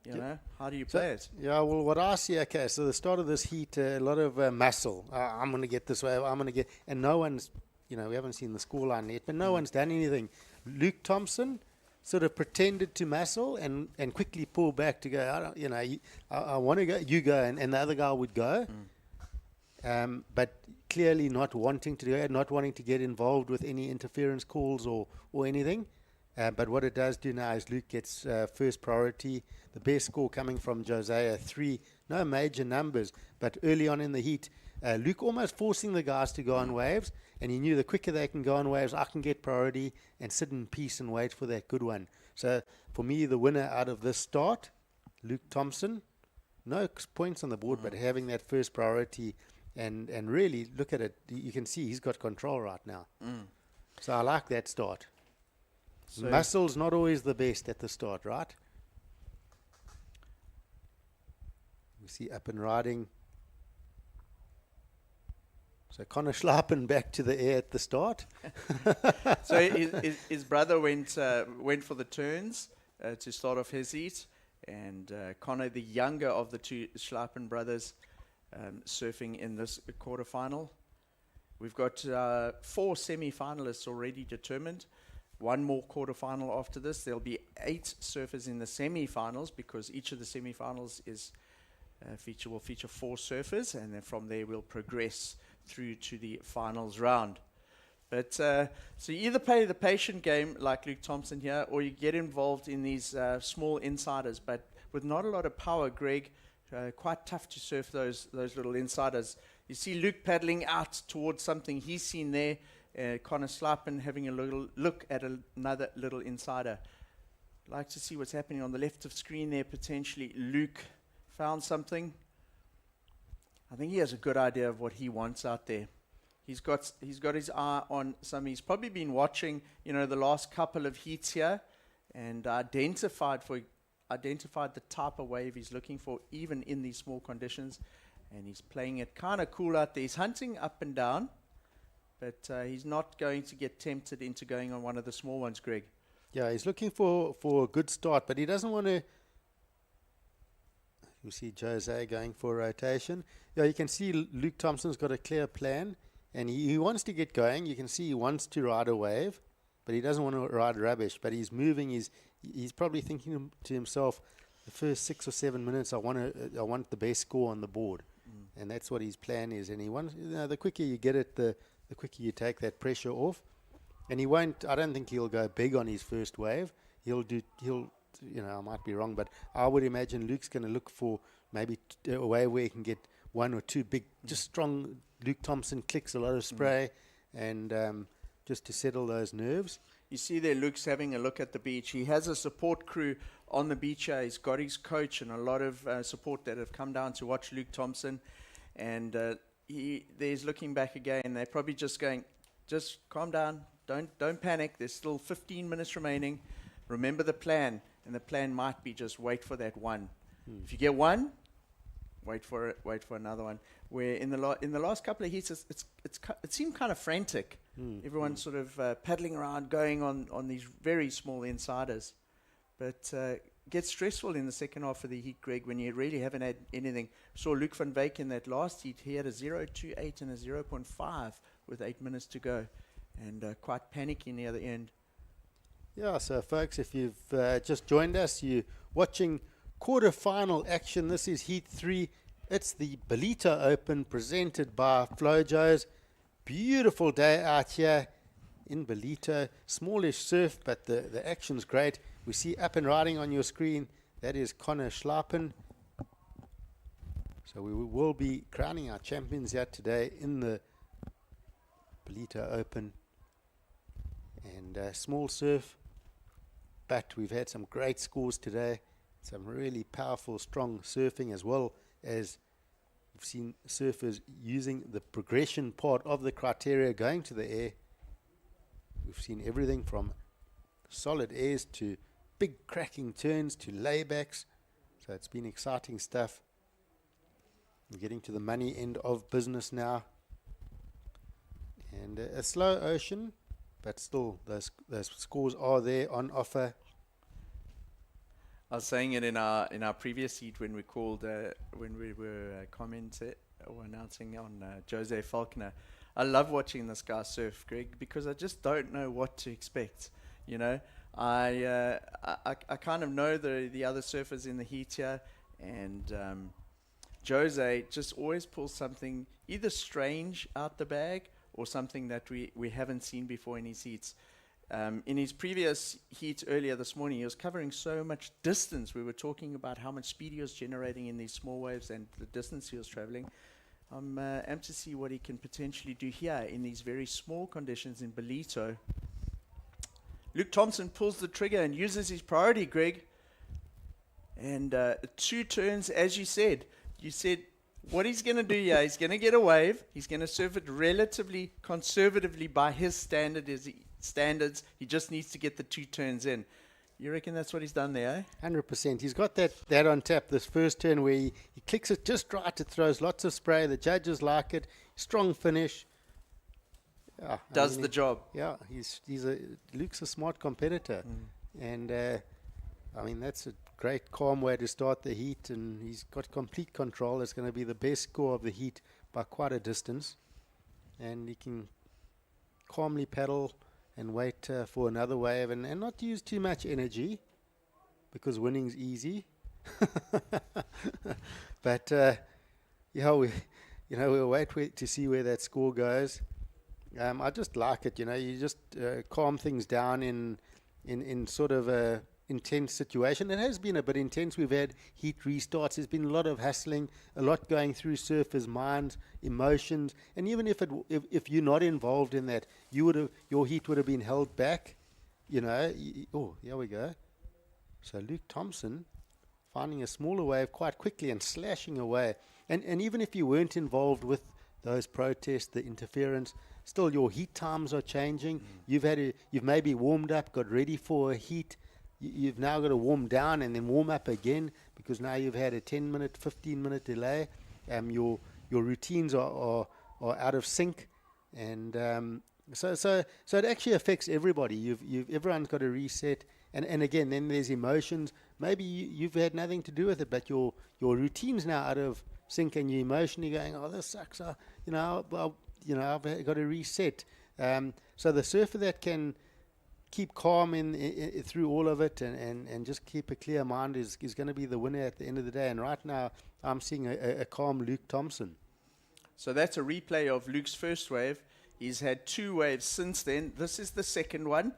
F: you know, how do you play it?
E: Yeah, well, what I see, okay, so the start of this heat, a lot of muscle. I'm going to get this wave, I'm going to get, and no one's, you know, we haven't seen the scoreline yet, but no one's done anything. Luke Thompson sort of pretended to muscle and quickly pull back to go, I don't, you know, I want to go, you go, and the other guy would go. But clearly not wanting to do it, not wanting to get involved with any interference calls or anything. But what it does do now is Luke gets first priority. The best score coming from Josiah, 3. No major numbers, but early on in the heat, Luke almost forcing the guys to go on waves, and he knew the quicker they can go on waves, I can get priority and sit in peace and wait for that good one. So for me, the winner out of this start, Luke Thompson, no points on the board, but having that first priority and really look at it, you can see he's got control right now. So I like that start. So muscle's not always the best at the start, right? We see up and riding. So Connor Schlappen back to the air at the start.
F: So his brother went for the turns to start off his heat, and Connor, the younger of the two Schlappen brothers, surfing in this quarterfinal. We've got 4 semi-finalists already determined. One more quarterfinal after this. There'll be 8 surfers in the semi-finals, because each of the semi-finals is will feature 4 surfers, and then from there we'll progress through to the finals round. But so you either play the patient game like Luke Thompson here, or you get involved in these small insiders, but with not a lot of power, Greg. Quite tough to surf those little insiders. You see Luke paddling out towards something he's seen there. Connor Schlappen having a little look at another little insider. Like to see what's happening on the left of screen there. Potentially Luke found something. I think he has a good idea of what he wants out there. He's got his eye on some. He's probably been watching, you know, the last couple of heats here, and identified the type of wave he's looking for, even in these small conditions. And he's playing it kind of cool out there. He's hunting up and down, but he's not going to get tempted into going on one of the small ones, Greg.
E: Yeah, he's looking for a good start, but he doesn't want to. You see Jose going for a rotation. Yeah, you can see Luke Thompson's got a clear plan, and he wants to get going. You can see he wants to ride a wave, but he doesn't want to ride rubbish. But he's moving. He's probably thinking to himself, the first 6 or 7 minutes, I want the best score on the board, and that's what his plan is. And he wants, you know, the quicker you get it, the quicker you take that pressure off. And he won't. I don't think he'll go big on his first wave. He'll. You know, I might be wrong, but I would imagine Luke's going to look for maybe a wave where he can get 1 or 2 big, just strong. Luke Thompson clicks a lot of spray, and just to settle those nerves.
F: You see there, Luke's having a look at the beach. He has a support crew on the beach here. He's got his coach and a lot of support that have come down to watch Luke Thompson. And he's looking back again. They're probably just going, just calm down. Don't panic. There's still 15 minutes remaining. Remember the plan. And the plan might be just wait for that one. If you get one, wait for it. Wait for another one. Where in the last couple of heats, it seemed kind of frantic. Everyone's sort of paddling around, going on these very small insiders. But gets stressful in the second half of the heat, Greg, when you really haven't had anything. Saw Luke van Wyk in that last heat. He had a 0.28 and a 0.5 with 8 minutes to go, and quite panicky near the end.
E: Yeah, so folks, if you've just joined us, you're watching quarterfinal action. This is Heat 3. It's the Ballito Open presented by Flojos. Beautiful day out here in Ballito. Smallish surf, but the action's great. we see up and riding on your screen, that is Connor Schlappen. So we will be crowning our champions here today in the Ballito Open. And small surf, but we've had some great scores today. Some really powerful, strong surfing, as well as we've seen surfers using the progression part of the criteria going to the air. We've seen everything from solid airs to big cracking turns to laybacks. So it's been exciting stuff. We're getting to the money end of business now. And a slow ocean, but still those scores are there on offer.
F: I was saying it in our previous heat when we called when we were commenting or announcing on Jose Faulkner. I love watching this guy surf, Greg, because I just don't know what to expect. You know, I kind of know the other surfers in the heat here, and Jose just always pulls something either strange out the bag or something that we haven't seen before in his heats. In his previous heat earlier this morning, he was covering so much distance. We were talking about how much speed he was generating in these small waves and the distance he was traveling. I'm amped to see what he can potentially do here in these very small conditions in Ballito. Luke Thompson pulls the trigger and uses his priority, Greg. And 2 turns, as you said. You said what he's going to do here, he's going to get a wave. He's going to surf it relatively conservatively by his standards. He just needs to get the 2 turns in. You reckon that's what he's done there, eh?
E: 100%. He's got that on tap, this first turn where he clicks it just right. It throws lots of spray. The judges like it. Strong finish. Yeah,
F: Does the job.
E: Yeah, Luke's a smart competitor. And, I mean, that's a great, calm way to start the heat. And he's got complete control. It's going to be the best score of the heat by quite a distance. And he can calmly paddle and wait for another wave and not use too much energy because winning's easy. But we'll wait to see where that score goes. I just like it, you just calm things down in sort of a intense situation. It has been a bit intense. We've had heat restarts. There's been a lot of hustling, a lot going through surfers' minds, emotions, and even if you're not involved in that, your heat would have been held back. Oh, here we go. So Luke Thompson finding a smaller wave quite quickly and slashing away. And even if you weren't involved with those protests, the interference, still your heat times are changing. You've maybe warmed up, got ready for a heat. You've now got to warm down and then warm up again because now you've had a 10-minute, 15-minute delay. Your routines are out of sync, and so it actually affects everybody. Everyone's got to reset, and again, then there's emotions. Maybe you've had nothing to do with it, but your routine's now out of sync, and you're emotionally going, "Oh, this sucks." I've got to reset. So the surfer that can keep calm through all of it and just keep a clear mind is going to be the winner at the end of the day. And right now, I'm seeing a calm Luke Thompson.
F: So that's a replay of Luke's first wave. He's had 2 waves since then. This is the second one.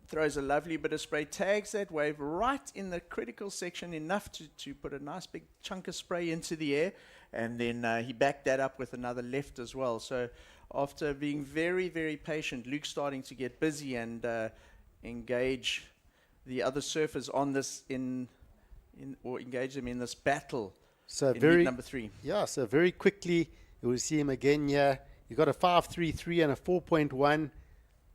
F: Throws a lovely bit of spray, tags that wave right in the critical section, enough to put a nice big chunk of spray into the air. And then he backed that up with another left as well. So after being very, very patient, Luke's starting to get busy and engage the other surfers on this or engage them in this battle.
E: So
F: in heat number 3.
E: Yeah, so very quickly you will see him again here. He got a 5.33 and a 4.1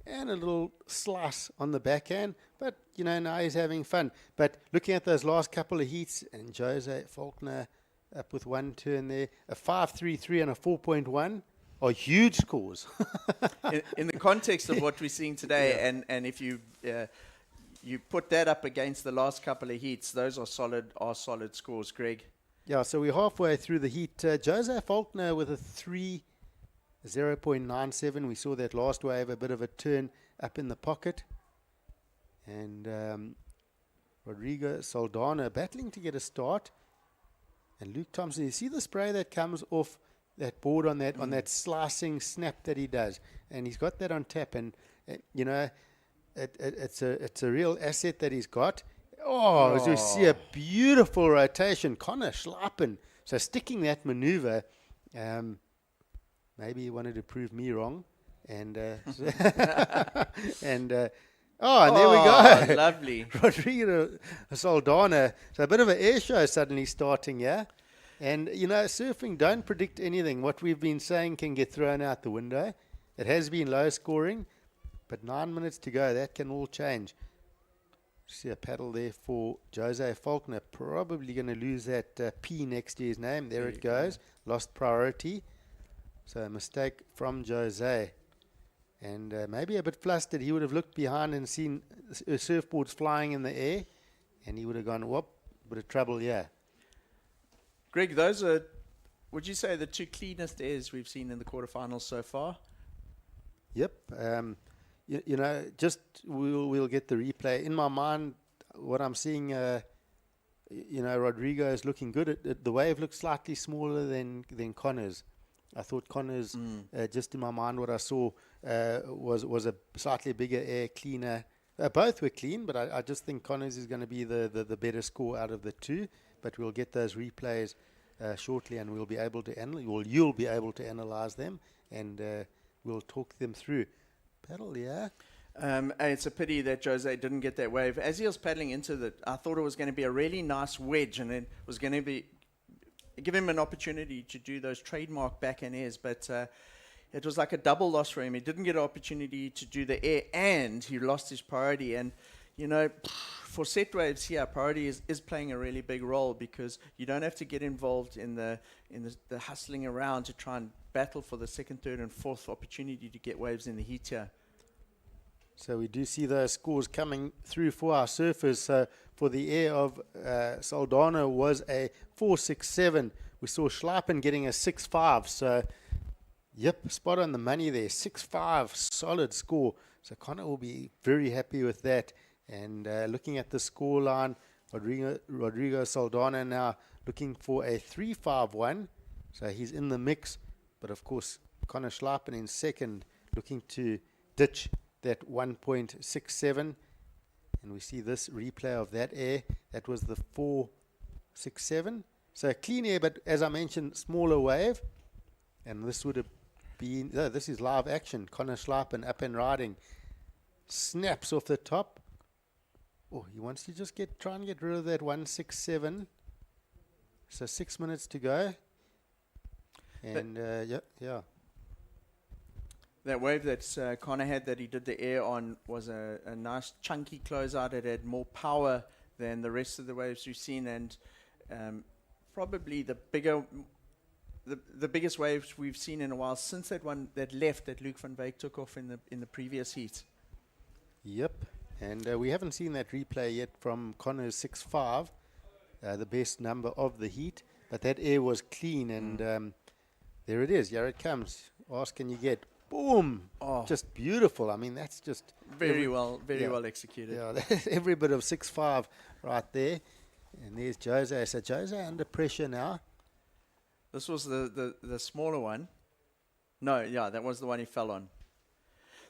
E: and a little slice on the backhand. But, now he's having fun. But looking at those last couple of heats, and Jose Faulkner up with 1 turn there, a 5.33 and a 4.1. Are huge scores.
F: in the context of what we're seeing today, yeah. and if you put that up against the last couple of heats, those are solid scores, Greg.
E: Yeah, so we're halfway through the heat. Jose Faulkner with a 0.97. We saw that last wave, a bit of a turn up in the pocket. And Rodrigo Saldana battling to get a start. And Luke Thompson, you see the spray that comes off that board on that slicing snap that he does, and he's got that on tap. And it's a real asset that he's got. Oh, as you see a beautiful rotation. Connor Schlappen. So sticking that maneuver, maybe he wanted to prove me wrong. And and there we go.
F: Lovely.
E: Rodrigo Saldana. So a bit of an air show suddenly starting, yeah? And, you know, surfing, don't predict anything. What we've been saying can get thrown out the window. It has been low scoring, but 9 minutes to go. That can all change. See a paddle there for Jose Faulkner. Probably going to lose that P next to his name. There it goes. Lost priority. So a mistake from Jose. And maybe a bit flustered. He would have looked behind and seen surfboards flying in the air. And he would have gone, whoop, bit of trouble, yeah.
F: Greg, those are, would you say, the two cleanest airs we've seen in the quarterfinals so far?
E: Yep. You know, just we'll get the replay. In my mind, what I'm seeing, you know, Rodrigo is looking good. The wave looks slightly smaller than Connor's. I thought Connor's, just in my mind, what I saw was a slightly bigger air, cleaner. Both were clean, but I just think Connor's is going to be the better score out of the two. But we'll get those replays shortly, and we'll be able to you'll be able to analyze them, and we'll talk them through. Paddle, yeah.
F: And it's a pity that Jose didn't get that wave. As he was paddling into it, I thought it was going to be a really nice wedge, and it was going to give him an opportunity to do those trademark backhand airs, but it was like a double loss for him. He didn't get an opportunity to do the air, and he lost his priority. And, you know, for set waves here, priority is playing a really big role, because you don't have to get involved in the hustling around to try and battle for the second, third, and fourth opportunity to get waves in the heat here.
E: So we do see those scores coming through for our surfers. So for the air of Saldana was a 4.67. We saw Schlappen getting a 6.5. So, yep, spot on the money there. 6.5, solid score. So Connor will be very happy with that. And looking at the score line, Rodrigo Saldana now looking for a 3.51. So he's in the mix. But of course, Connor Schlappen in second, looking to ditch that 1.67. And we see this replay of that air. That was the 4.67. So clean air, but as I mentioned, smaller wave. And this would have been, this is live action. Connor Schlappen up and riding. Snaps off the top. Oh, he wants to just try and get rid of that 1.67. So 6 minutes to go. And yeah.
F: That wave that Connor had that he did the air on was a nice chunky closeout. It had more power than the rest of the waves we've seen, and probably the biggest waves we've seen in a while since that one that left that Luke van Wyk took off in the previous heat.
E: Yep, and we haven't seen that replay yet from Connor's 6.5, the best number of the heat, but that air was clean, and there it is. Here it comes. Ask can you get. Boom! Oh. Just beautiful. I mean, that's just
F: very well executed.
E: Yeah, every bit of 6.5 right there. And there's Jose. So Jose under pressure now.
F: This was the smaller one. No, yeah, that was the one he fell on.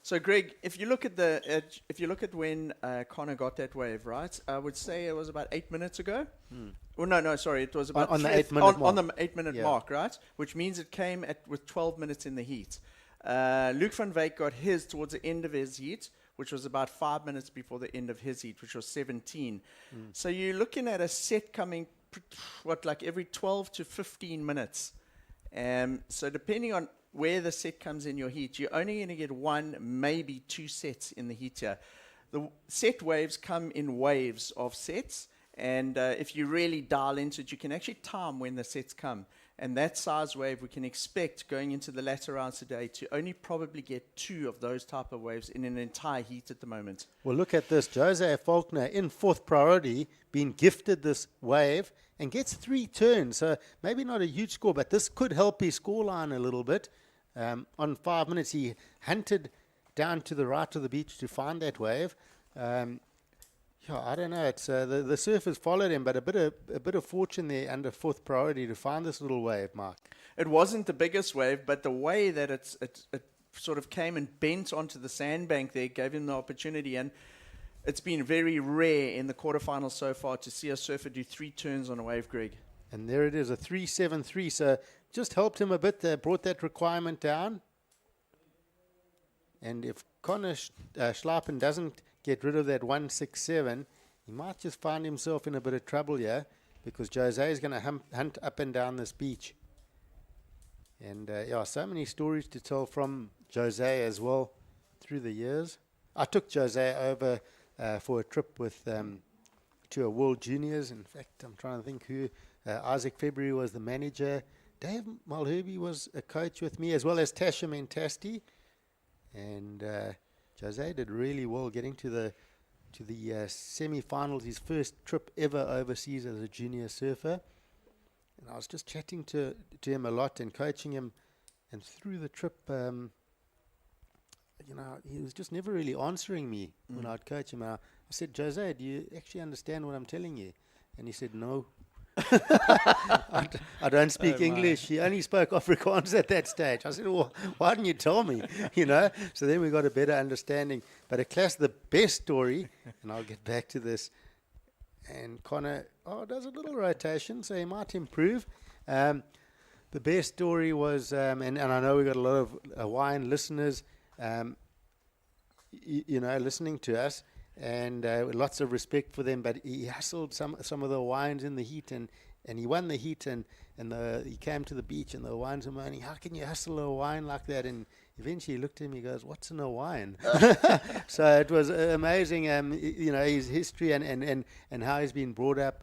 F: So Greg, if you look at when Connor got that wave, right? I would say it was about 8 minutes ago. Well, no, sorry, it was about
E: on the 8 minute mark.
F: On the 8 minute mark, right? Which means it came with 12 minutes in the heat. Luke van Wyk got his towards the end of his heat, which was about 5 minutes before the end of his heat, which was 17. So you're looking at a set coming, like every 12 to 15 minutes. So depending on where the set comes in your heat, you're only going to get one, maybe two sets in the heat here. The set waves come in waves of sets, and if you really dial into it, you can actually time when the sets come. And that size wave we can expect going into the latter rounds today to only probably get two of those type of waves in an entire heat at the moment.
E: Well, look at this. Jose Faulkner in fourth priority, being gifted this wave and gets 3 turns. So maybe not a huge score, but this could help his scoreline a little bit. On 5 minutes, he hunted down to the right of the beach to find that wave. I don't know. It's the surfers followed him, but a bit of fortune there under fourth priority to find this little wave, Mark.
F: It wasn't the biggest wave, but the way that sort of came and bent onto the sandbank there, gave him the opportunity. And it's been very rare in the quarterfinals so far to see a surfer do 3 turns on a wave, Greg.
E: And there it is, a 3.73. So just helped him a bit there, brought that requirement down. And if Connor Schlappen doesn't get rid of that 1.67, he might just find himself in a bit of trouble here, because Jose is going to hunt up and down this beach. And yeah, so many stories to tell from Jose as well through the years. I took Jose over for a trip with to a World Juniors. In fact, I'm trying to think who. Isaac February was the manager. Dave Mulherby was a coach with me, as well as Tasha Mentasti. And Jose did really well getting to the semi-finals, his first trip ever overseas as a junior surfer. And I was just chatting to him a lot and coaching him. And through the trip, you know, he was just never really answering me when I'd coach him. I said, Jose, do you actually understand what I'm telling you? And he said, no. I don't speak English. He only spoke Afrikaans at that stage. I said, well, why didn't you tell me? You know. So then we got a better understanding. But at class, the best story, and I'll get back to this. And Connor does a little rotation, so he might improve. The best story was, and I know we got a lot of Hawaiian listeners, you know, listening to us. And lots of respect for them, but he hustled some of the Hawaiians in the heat, and he won the heat, and he came to the beach, and the Hawaiians were moaning, how can you hustle a Hawaiian like that? And eventually he looked at him, he goes, what's an Hawaiian? So it was amazing, you know, his history and how he's been brought up.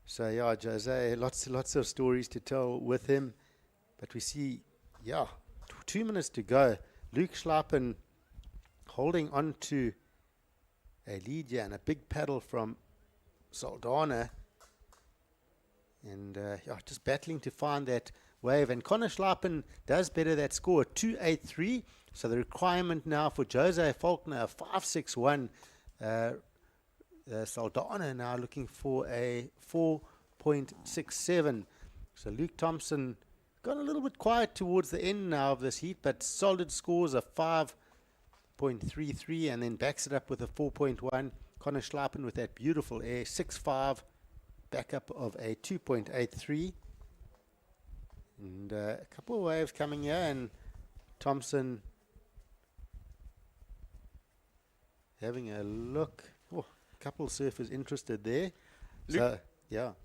E: So yeah, Jose, lots of stories to tell with him. But we see, 2 minutes to go. Luke Schlappen holding on to a lead and a big paddle from Saldana, and just battling to find that wave. And Connor Schlappen does better that score, 2.83. So the requirement now for Jose Faulkner, 5.61. Saldana now looking for a 4.67. So Luke Thompson got a little bit quiet towards the end now of this heat, but solid scores of 5.33, and then backs it up with a 4.1. Connor Schlappen with that beautiful air, 6.5, backup of a 2.83. And a couple of waves coming here, and Thompson having a look. Oh, a couple of surfers interested there.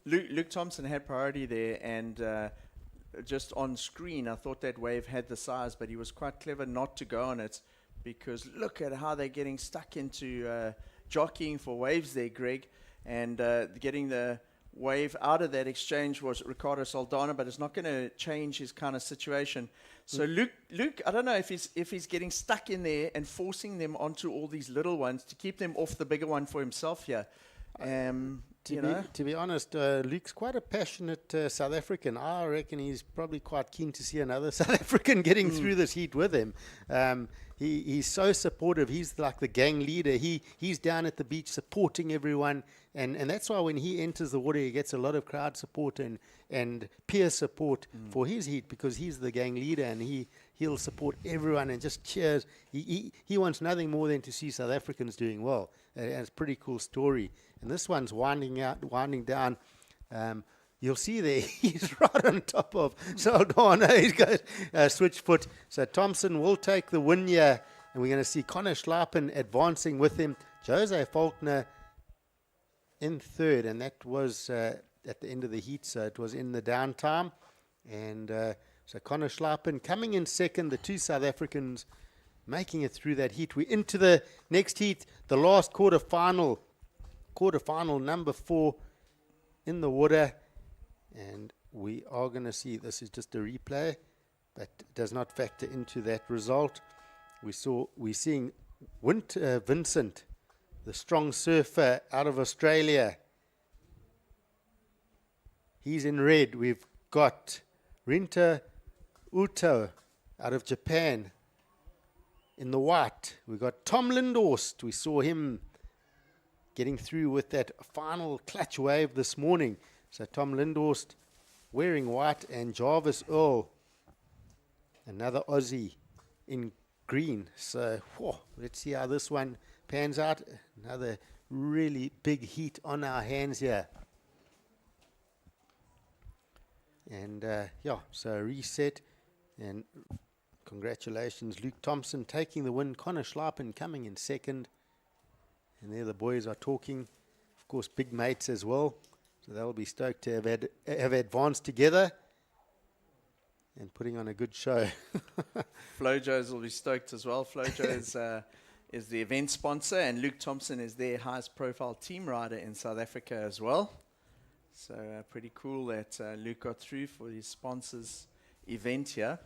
F: Luke Thompson had priority there, and just on screen, I thought that wave had the size, but he was quite clever not to go on it. Because look at how they're getting stuck into jockeying for waves there, Greg. And getting the wave out of that exchange was Ricardo Saldana, but it's not going to change his kind of situation. So Luke, I don't know if he's getting stuck in there and forcing them onto all these little ones to keep them off the bigger one for himself here.
E: To be honest, Luke's quite a passionate South African. I reckon he's probably quite keen to see another South African getting through this heat with him. He's so supportive. He's like the gang leader. He's down at the beach supporting everyone. And that's why when he enters the water, he gets a lot of crowd support and peer support for his heat, because he's the gang leader, and he'll support everyone and just cheers. He wants nothing more than to see South Africans doing well. And it's a pretty cool story. And this one's winding down. You'll see there, he's right on top of Saldana. He goes switch foot. So Thompson will take the win here, and we're going to see Connor Schlappen advancing with him. Jose Faulkner in third, and that was at the end of the heat, so it was in the downtime. And so Connor Schlappen coming in second, the two South Africans making it through that heat. We're into the next heat, the last quarterfinal number 4 in the water. And we are going to see, this is just a replay, but does not factor into that result. We're seeing Vincent, the strong surfer out of Australia. He's in red. We've got Rinta Uto out of Japan in the white. We've got Tom Lindhorst. We saw him getting through with that final clutch wave this morning. So Tom Lindhorst wearing white, and Jarvis Earl, another Aussie, in green. So let's see how this one pans out. Another really big heat on our hands here. And so reset, and congratulations, Luke Thompson taking the win. Connor Schleipen coming in second. And there the boys are talking. Of course, big mates as well. So they'll be stoked to have advanced together and putting on a good show.
F: Flojos will be stoked as well. Flojo is the event sponsor, and Luke Thompson is their highest profile team rider in South Africa as well. So pretty cool that Luke got through for his sponsors event here.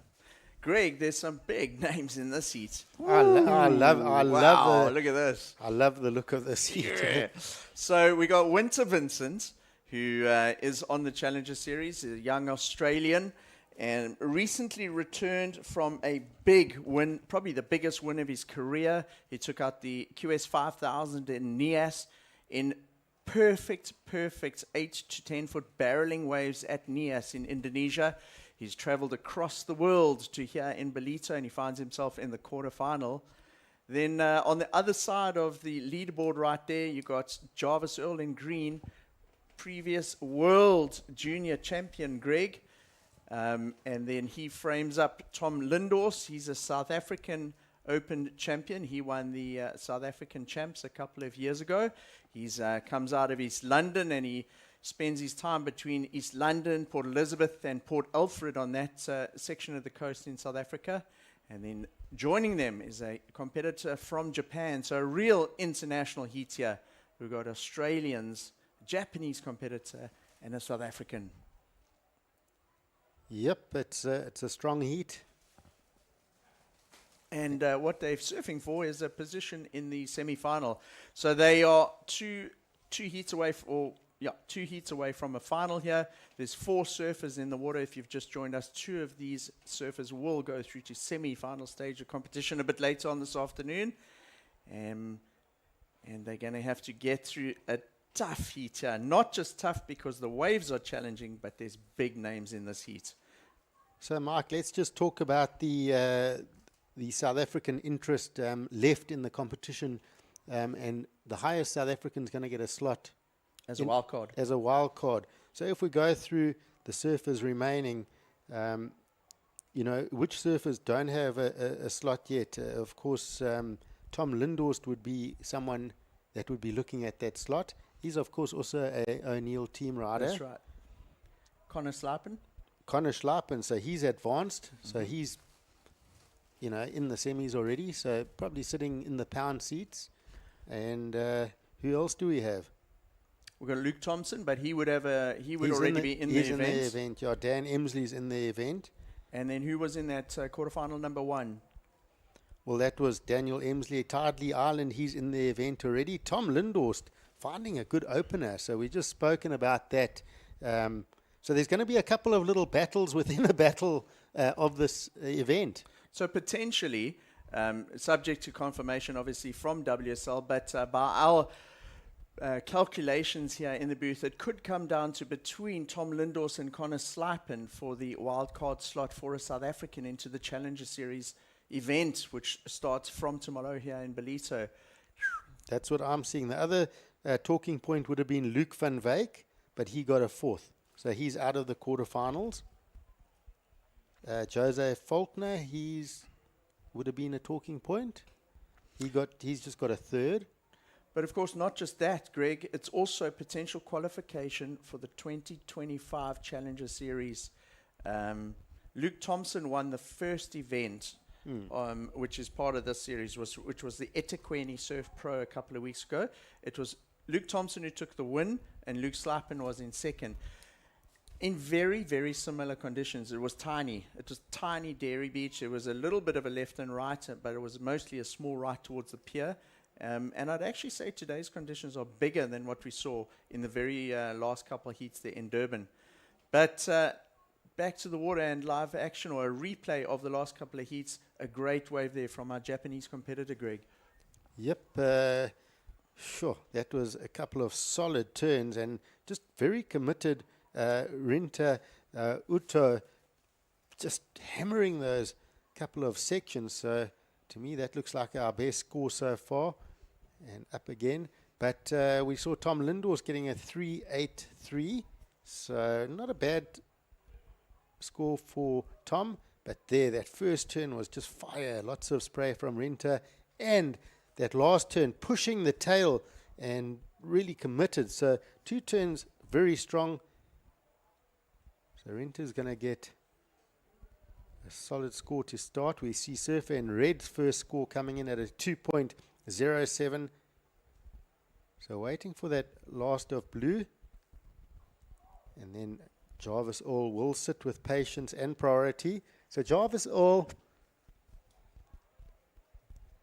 F: Greg, there's some big names in this heat.
E: I love
F: look at this.
E: I love the look of this heat.
F: Yeah. So we got Winter Vincent, who is on the Challenger Series, a young Australian, and recently returned from a big win, probably the biggest win of his career. He took out the QS 5000 in Nias in perfect 8 to 10 foot barreling waves at Nias in Indonesia. He's traveled across the world to here in Ballito, and he finds himself in the quarterfinal. Then on the other side of the leaderboard right there, you got Jarvis Earl in green, previous world junior champion Greg. And then he frames up Tom Lindors. He's a South African Open champion. He won the South African champs a couple of years ago. He's comes out of East London, and he spends his time between East London, Port Elizabeth, and Port Alfred on that section of the coast in South Africa. And then joining them is a competitor from Japan. So a real international heat here. We've got Australians, Japanese competitor, and a South African.
E: Yep, it's a strong heat.
F: And what they're surfing for is a position in the semi-final. So they are two heats away, two heats away from a final here. There's 4 surfers in the water. If you've just joined us, 2 of these surfers will go through to semi-final stage of competition a bit later on this afternoon. And they're going to have to get through a tough heat here. Not just tough because the waves are challenging, but there's big names in this heat.
E: So, Mike, let's just talk about the South African interest left in the competition, and the highest South African is going to get a slot
F: as a wild card.
E: As a wild card. So if we go through the surfers remaining, which surfers don't have a slot yet? Of course, Tom Lindhorst would be someone that would be looking at that slot. He's, of course, also a O'Neill team rider.
F: That's right. Connor Schleipen,
E: so he's advanced. Mm-hmm. So he's, in the semis already. So probably sitting in the pound seats. And who else do we have?
F: We've got Luke Thompson, but he would already be in the event. He's in the
E: event, yeah. Dan Emsley's in the event.
F: And then who was in that quarterfinal number 1?
E: Well, that was Daniel Emsley, Tidley Island. He's in the event already. Tom Lindhorst finding a good opener. So we've just spoken about that. So there's going to be a couple of little battles within a battle of this event.
F: So potentially, subject to confirmation, obviously, from WSL, but by our calculations here in the booth, it could come down to between Tom Lindhorst and Connor Schleipen for the wildcard slot for a South African into the Challenger Series event, which starts from tomorrow here in Ballito.
E: That's what I'm seeing. The other talking point would have been Luke van Wyk, but he got a 4th. So he's out of the quarterfinals. Jose Faulkner, would have been a talking point. He's just got a 3rd.
F: But of course, not just that, Greg. It's also potential qualification for the 2025 Challenger Series. Luke Thompson won the first event, which is part of this series, which was the eThekwini Surf Pro a couple of weeks ago. It was Luke Thompson who took the win, and Luke Schleipen was in second. In very, very similar conditions. It was tiny. It was tiny Dairy Beach. It was a little bit of a left and right, but it was mostly a small right towards the pier. And I'd actually say today's conditions are bigger than what we saw in the very last couple of heats there in Durban. But back to the water and live action, or a replay of the last couple of heats. A great wave there from our Japanese competitor, Greg.
E: Yep. Sure. That was a couple of solid turns and just very committed. Rinta Uto just hammering those couple of sections. So to me, that looks like our best score so far. And up again. But we saw Tom Lindor's getting a 3.83. So not a bad score for Tom. But there, that first turn was just fire. Lots of spray from Rinta. And that last turn, pushing the tail and really committed. So 2 turns, very strong. So Rinta's going to get a solid score to start. We see Surfer in Red's first score coming in at a 2.07. So waiting for that last of blue. And then Jarvis All will sit with patience and priority. So Jarvis All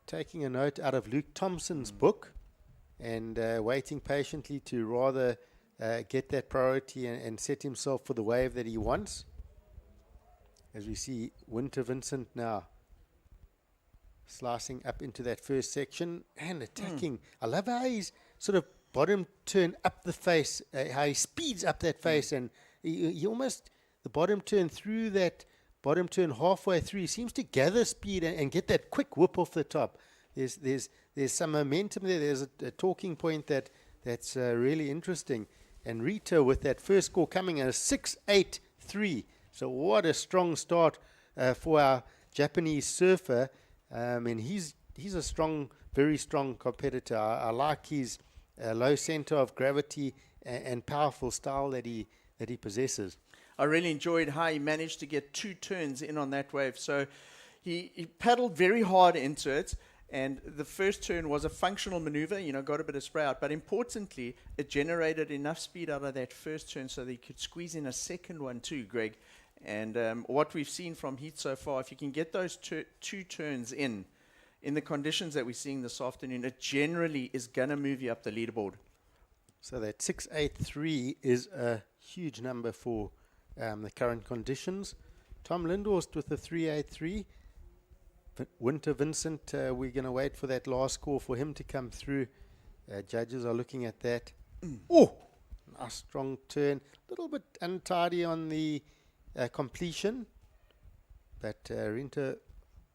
E: taking a note out of Luke Thompson's book and waiting patiently to rather get that priority and set himself for the wave that he wants. As we see Winter Vincent now slicing up into that first section and attacking. I love how he's sort of bottom turn up the face, how he speeds up that face, and he almost, the bottom turn through that, bottom turn halfway through, he seems to gather speed and get that quick whip off the top. There's some momentum there. There's a talking point that's really interesting. And Rita with that first score coming at a 6.83. So what a strong start for our Japanese surfer. And he's a strong, very strong competitor. I like his low center of gravity and powerful style that he possesses.
F: I really enjoyed how he managed to get 2 turns in on that wave. So he paddled very hard into it. And the first turn was a functional maneuver, got a bit of spray out. But importantly, it generated enough speed out of that first turn so that he could squeeze in a second one too, Greg. And what we've seen from heat so far, if you can get those 2 turns in the conditions that we're seeing this afternoon, it generally is going to move you up the leaderboard.
E: So that 6.83 is a huge number for the current conditions. Tom Lindhorst with the 3.83. Winter Vincent, we're going to wait for that last score for him to come through. Judges are looking at that. Oh, nice strong turn. A little bit untidy on the completion. But Rinta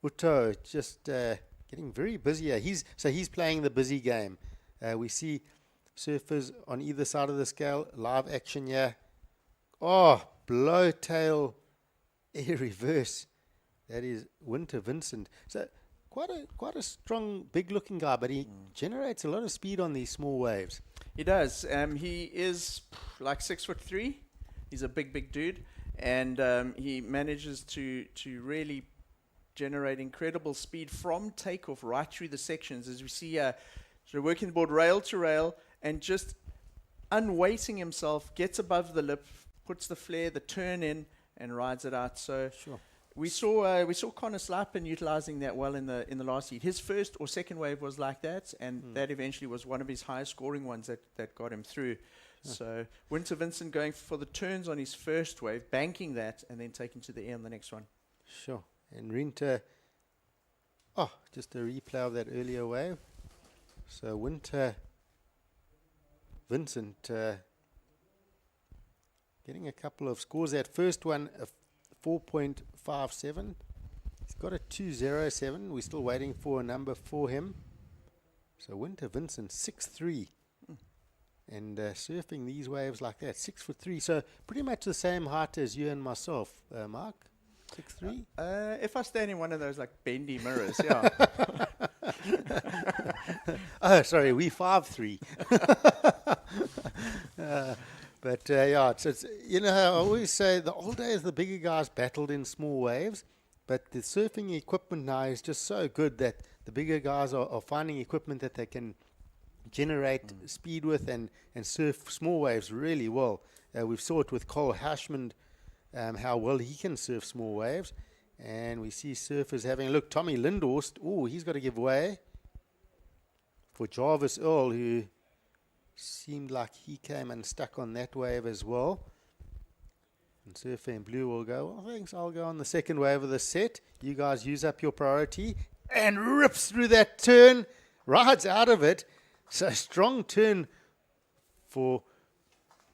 E: Uto just getting very busy here. He's playing the busy game. We see surfers on either side of the scale. Live action here. Oh, blow tail air reverse. That is Winter Vincent. So quite a strong, big-looking guy, but he generates a lot of speed on these small waves.
F: He does. He is like 6'3". He's a big dude, and he manages to really generate incredible speed from takeoff right through the sections. As we see, sort of working the board rail to rail, and just unweighting himself, gets above the lip, puts the flare, the turn in, and rides it out. So.
E: Sure.
F: We saw Connor Slipen utilizing that well in the last heat. His first or second wave was like that, and that eventually was one of his highest scoring ones that got him through. So Winter Vincent going for the turns on his first wave, banking that, and then taking to the air on the next one.
E: Sure. And Rinta, just a replay of that earlier wave. So Winter Vincent getting a couple of scores. That first one, 4.57. He's got a 2.07. We're still waiting for a number for him. So Winter Vincent, 6'3". And surfing these waves like that, 6'3". So pretty much the same height as you and myself, Mark. 6'3".
F: If I stand in one of those like bendy mirrors, yeah.
E: Oh, sorry, we 5'3". But it's I always say the old days the bigger guys battled in small waves, but the surfing equipment now is just so good that the bigger guys are finding equipment that they can generate speed with and surf small waves really well. We've saw it with Cole Hashmond, how well he can surf small waves, and we see surfers having a look. Tommy Lindhorst, he's got to give way for Jarvis Earl, who seemed like he came unstuck on that wave as well. And Surfer in Blue will go, well, thanks, I'll go on the second wave of the set. You guys use up your priority. And rips through that turn, rides out of it. So strong turn for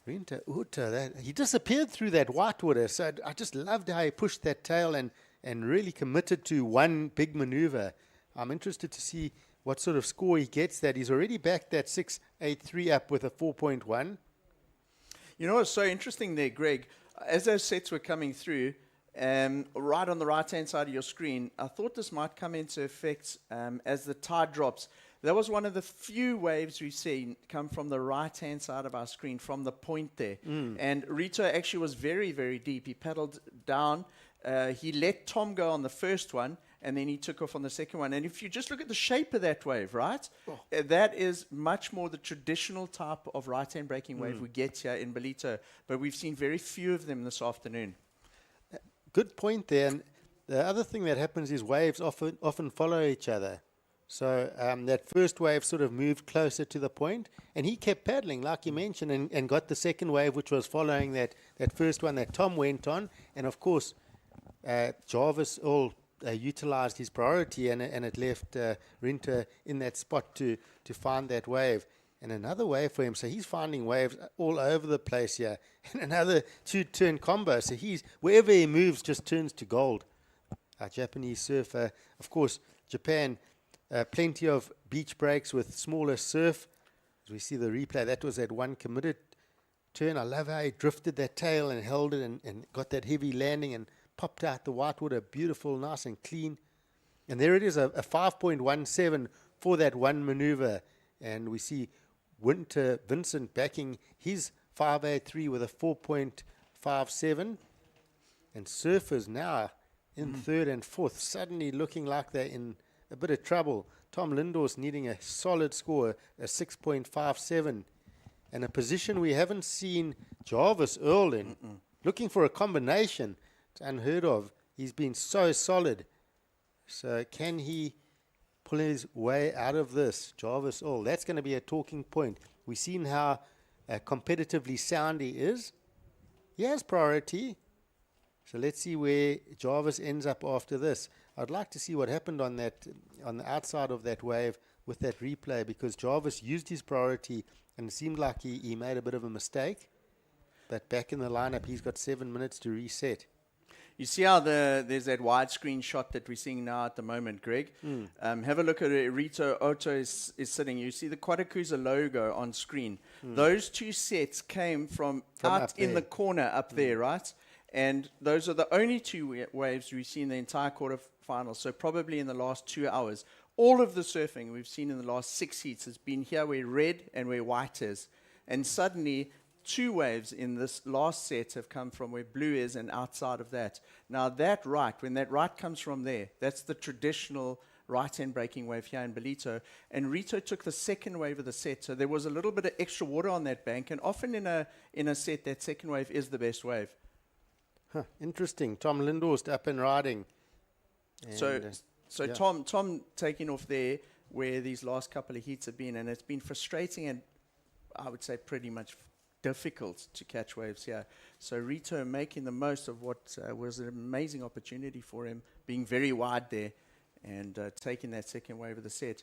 E: Rinta Uta. He disappeared through that whitewater. So I just loved how he pushed that tail and and really committed to one big maneuver. I'm interested to see what sort of score he gets that. He's already backed that 6-8-3 up with a 4.1.
F: You know what's so interesting there, Greg? As those sets were coming through, right on the right-hand side of your screen, I thought this might come into effect as the tide drops. That was one of the few waves we've seen come from the right-hand side of our screen, from the point there. And Rito actually was very, very deep. He paddled down. He let Tom go on the first one, and then he took off on the second one. And if you just look at the shape of that wave, right, that is much more the traditional type of right-hand breaking wave we get here in Ballito. But we've seen very few of them this afternoon.
E: Good point there. And the other thing that happens is waves often follow each other. So that first wave sort of moved closer to the point, and he kept paddling, like you mentioned, and got the second wave, which was following that first one that Tom went on. And, of course, Jarvis all utilized his priority, and it left Rinter in that spot to find that wave. And another wave for him, so he's finding waves all over the place here. And another two-turn combo, so wherever he moves just turns to gold. Our Japanese surfer, of course, Japan, plenty of beach breaks with smaller surf. As we see the replay, that was that one committed turn. I love how he drifted that tail and held it and got that heavy landing and popped out the whitewater. Beautiful, nice and clean. And there it is, a 5.17 for that one maneuver. And we see Winter Vincent backing his 5.83 with a 4.57. And surfers now in third and fourth, suddenly looking like they're in a bit of trouble. Tom Lindor's needing a solid score, a 6.57, and a position we haven't seen Jarvis Earl in. Looking for a combination, it's unheard of. He's been so solid. So can he pull his way out of this, Jarvis Earl? That's going to be a talking point. We've seen how competitively sound he is. He has priority. So let's see where Jarvis ends up after this. I'd like to see what happened on the outside of that wave with that replay, because Jarvis used his priority and it seemed like he made a bit of a mistake. But back in the lineup, he's got 7 minutes to reset.
F: You see how there's that widescreen shot that we're seeing now at the moment, Greg? Have a look at it. Rito Oto is sitting. You see the Quarterfinals logo on screen. Those two sets came from out in the corner up there, right? And those are the only two waves we've seen the entire quarterfinals. So probably in the last 2 hours. All of the surfing we've seen in the last 6 heats has been here where red and where white is. And suddenly, 2 waves in this last set have come from where blue is and outside of that. Now that right, when that right comes from there, that's the traditional right-hand breaking wave here in Ballito. And Rito took the second wave of the set. So there was a little bit of extra water on that bank. And often in a set, that second wave is the best wave.
E: Huh, interesting. Tom Lindhorst up and riding. And
F: so yeah. Tom taking off there where these last couple of heats have been, and it's been frustrating and I would say pretty much difficult to catch waves here. So Rito making the most of what was an amazing opportunity for him, being very wide there and taking that second wave of the set.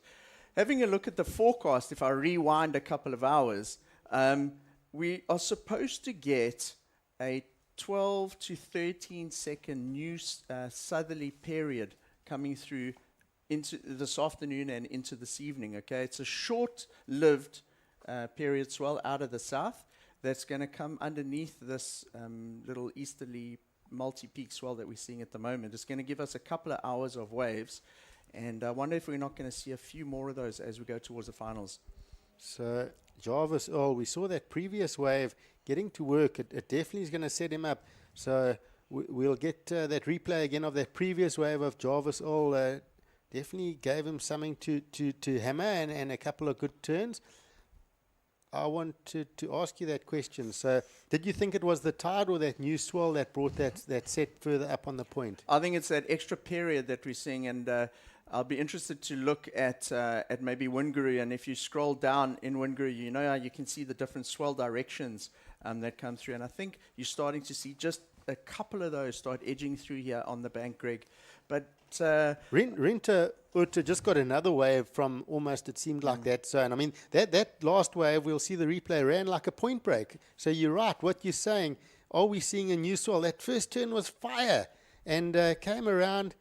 F: Having a look at the forecast, if I rewind a couple of hours, we are supposed to get a 12 to 13 second new southerly period coming through into this afternoon and into this evening. Okay, it's a short-lived period swell out of the south that's going to come underneath this little easterly multi-peak swell that we're seeing at the moment. It's going to give us a couple of hours of waves, and I wonder if we're not going to see a few more of those as we go towards the finals.
E: So Jarvis Earl, we saw that previous wave getting to work. It definitely is going to set him up. So we'll get that replay again of that previous wave of Jarvis Earl. Definitely gave him something to hammer and a couple of good turns. I want to ask you that question. So did you think it was the tide or that new swell that brought that set further up on the point?
F: I think it's that extra period that we're seeing, and I'll be interested to look at maybe Winguru, and if you scroll down in Winguru, you know how you can see the different swell directions that come through, and I think you're starting to see just a couple of those start edging through here on the bank, Greg. But
E: Rinter Uta just got another wave from almost, it seemed like that zone. I mean, that last wave, we'll see the replay, ran like a point break. So you're right, what you're saying, are we seeing a new swell? That first turn was fire. and came around.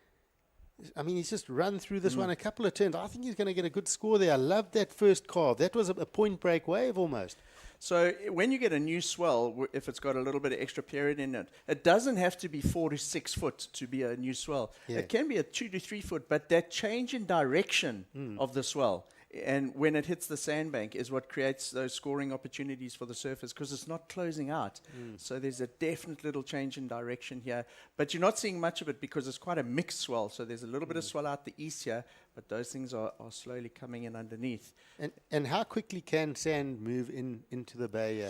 E: I mean, he's just run through this one a couple of turns. I think he's going to get a good score there. I loved that first carve. That was a point break wave almost.
F: So when you get a new swell, if it's got a little bit of extra period in it, it doesn't have to be 4 to 6 foot to be a new swell.
E: Yeah.
F: It can be a 2 to 3 foot, but that change in direction of the swell, and when it hits the sandbank, is what creates those scoring opportunities for the surfers, because it's not closing out. So there's a definite little change in direction here, but you're not seeing much of it because it's quite a mixed swell. So there's a little bit of swell out the east here, but those things are slowly coming in underneath.
E: And how quickly can sand move into the bay?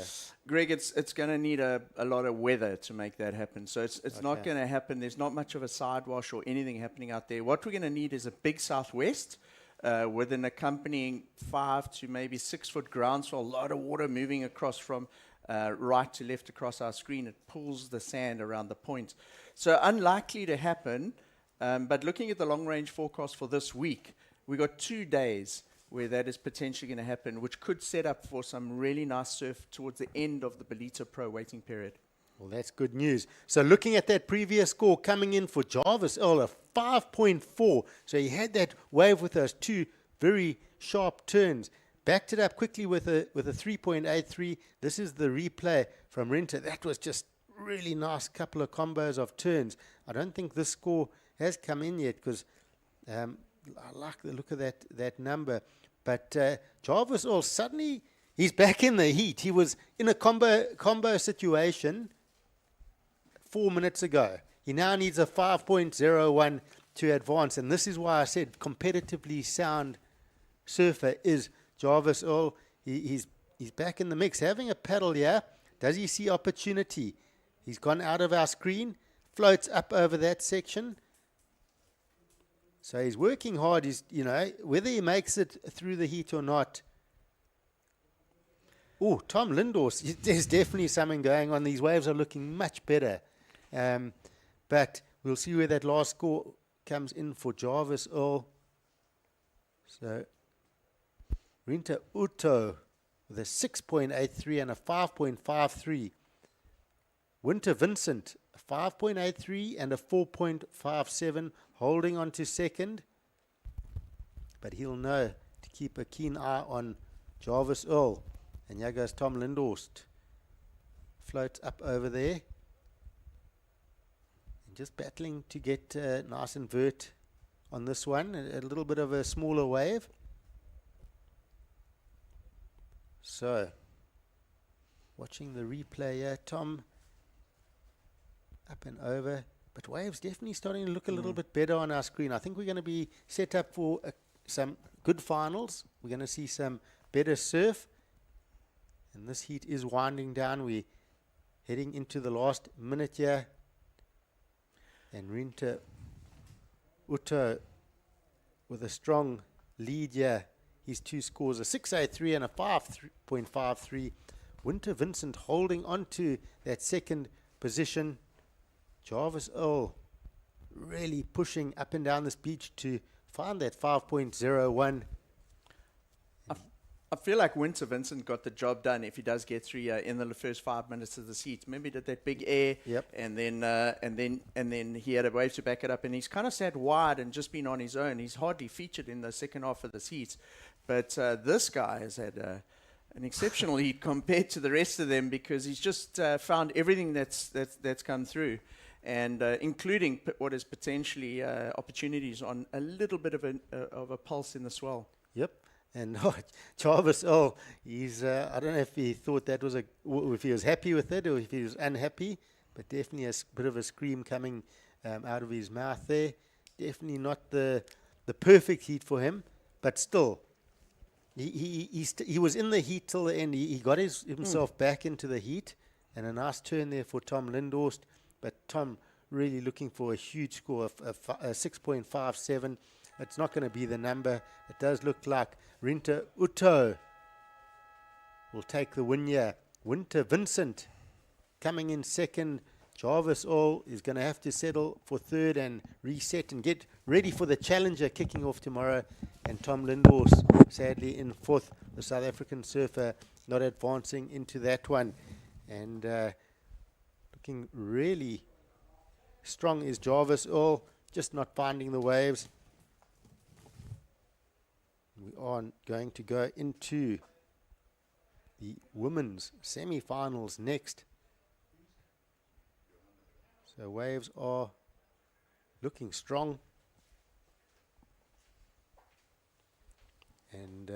F: Greg, it's going to need a lot of weather to make that happen. So it's not going to happen. There's not much of a side wash or anything happening out there. What we're going to need is a big southwest with an accompanying 5 to maybe 6 foot groundswell, a lot of water moving across from right to left across our screen. It pulls the sand around the point. So unlikely to happen, but looking at the long range forecast for this week, we got 2 days where that is potentially going to happen, which could set up for some really nice surf towards the end of the Ballito Pro waiting period.
E: Well, that's good news. So looking at that previous score coming in for Jarvis Earl, a 5.4. So he had that wave with those 2 very sharp turns. Backed it up quickly with a 3.83. This is the replay from Rinter. That was just really nice couple of combos of turns. I don't think this score has come in yet because I like the look of that number. But Jarvis Earl, suddenly he's back in the heat. He was in a combo situation 4 minutes ago. He now needs a 5.01 to advance, and this is why I said competitively sound surfer is Jarvis Earl. He's back in the mix, having a paddle here. Does he see opportunity? He's gone out of our screen, floats up over that section. So he's working hard. He's, whether he makes it through the heat or not. Oh, Tom Lindorf, there's definitely something going on. These waves are looking much better. But we'll see where that last score comes in for Jarvis Earl. So, Rinta Uto with a 6.83 and a 5.53. Winter Vincent, a 5.83 and a 4.57, holding on to second. But he'll know to keep a keen eye on Jarvis Earl. And here goes Tom Lindhorst. Floats up over there. And just battling to get nice and vert on this one. A little bit of a smaller wave. So, watching the replay here, Tom up and over. But waves definitely starting to look a little bit better on our screen. I think we're going to be set up for some good finals. We're going to see some better surf. And this heat is winding down. We're heading into the last minute here. And Rinta Uto with a strong lead here. His two scores, a 6.83 and a 5.53. Winter Vincent holding on to that second position. Jarvis Earl really pushing up and down this beach to find that 5.01.
F: I feel like Winter Vincent got the job done if he does get through in the first 5 minutes of the heat. Maybe he did that big air, and then he had a wave to back it up, and he's kind of sat wide and just been on his own. He's hardly featured in the second half of the heat, but this guy has had an exceptional heat compared to the rest of them because he's just found everything that's come through, and including what is potentially opportunities on a little bit of a pulse in the swell.
E: Yep. And Jarvis Earl, he's, I don't know if he thought that was if he was happy with it or if he was unhappy, but definitely a bit of a scream coming out of his mouth there. Definitely not the perfect heat for him, but still, he was in the heat till the end. He got himself back into the heat, and a nice turn there for Tom Lindhorst. But Tom really looking for a huge score of a 6.57. It's not going to be the number. It does look like Rinta Uto will take the win here. Winter Vincent coming in second. Jarvis Earl is going to have to settle for third and reset and get ready for the challenger kicking off tomorrow. And Tom Lindhorst sadly in fourth. The South African surfer not advancing into that one. And looking really strong is Jarvis Earl, just not finding the waves. We are going to go into the women's semi-finals next. So waves are looking strong. And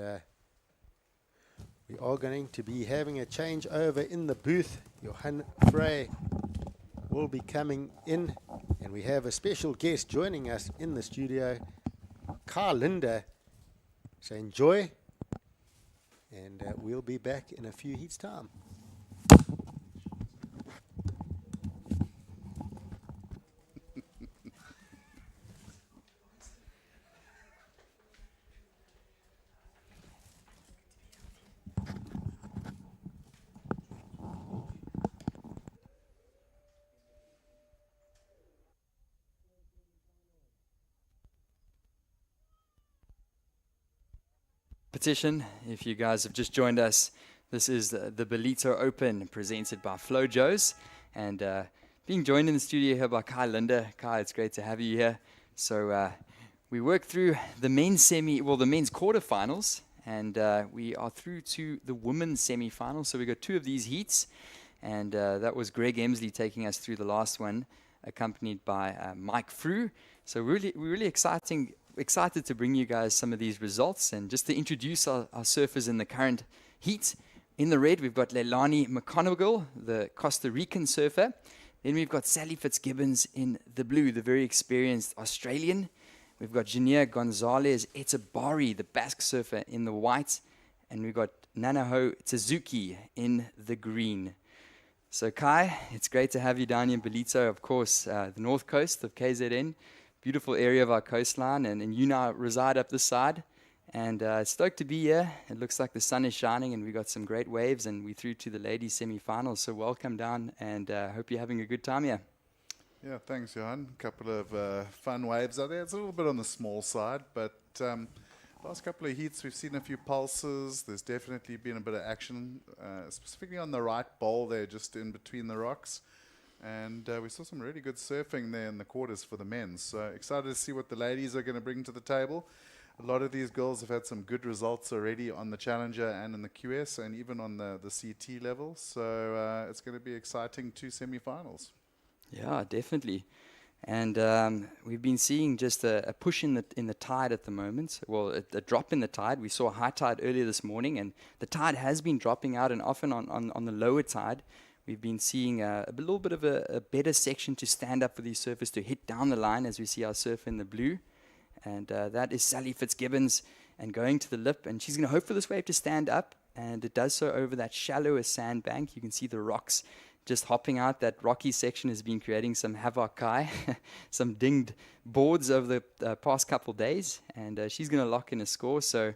E: we are going to be having a changeover in the booth. Johan Frey will be coming in, and we have a special guest joining us in the studio, Carl Linda. So enjoy, and we'll be back in a few heats' time.
J: Competition. If you guys have just joined us, this is the Ballito Open presented by Flojos, and being joined in the studio here by Kai Linda. Kai, it's great to have you here. So we worked through the men's the men's quarterfinals, and we are through to the women's semifinals. So we got two of these heats, and that was Greg Emsley taking us through the last one, accompanied by Mike Frew. So really excited to bring you guys some of these results, and just to introduce our surfers in the current heat. In the red, we've got Leilani McConaughey, the Costa Rican surfer. Then we've got Sally Fitzgibbons in the blue, the very experienced Australian. We've got Jania Gonzalez Etabari, the Basque surfer, in the white. And we've got Nanaho Tsuzuki in the green. So Kai, it's great to have you down here in Ballito, of course, the north coast of KZN. Beautiful area of our coastline, and you now reside up this side, and stoked to be here. It looks like the sun is shining, and we got some great waves, and we through to the ladies semi-finals. So welcome down, and hope you're having a good time here.
L: Yeah, thanks, Johan. A couple of fun waves out there. It's a little bit on the small side, but last couple of heats we've seen a few pulses. There's definitely been a bit of action, specifically on the right bowl there, just in between the rocks. And we saw some really good surfing there in the quarters for the men. So excited to see what the ladies are going to bring to the table. A lot of these girls have had some good results already on the Challenger and in the QS, and even on the CT level. So it's going to be exciting 2 semi-finals.
J: Yeah, definitely. And we've been seeing just a push in the tide at the moment. Well, a drop in the tide. We saw a high tide earlier this morning, and the tide has been dropping out, and often on the lower tide. We've been seeing a little bit of a better section to stand up for these surfers to hit down the line, as we see our surfer in the blue. And that is Sally Fitzgibbons, and going to the lip. And she's going to hope for this wave to stand up, and it does so over that shallower sandbank. You can see the rocks just hopping out. That rocky section has been creating some havoc, Kai, some dinged boards over the past couple days. And she's going to lock in a score. So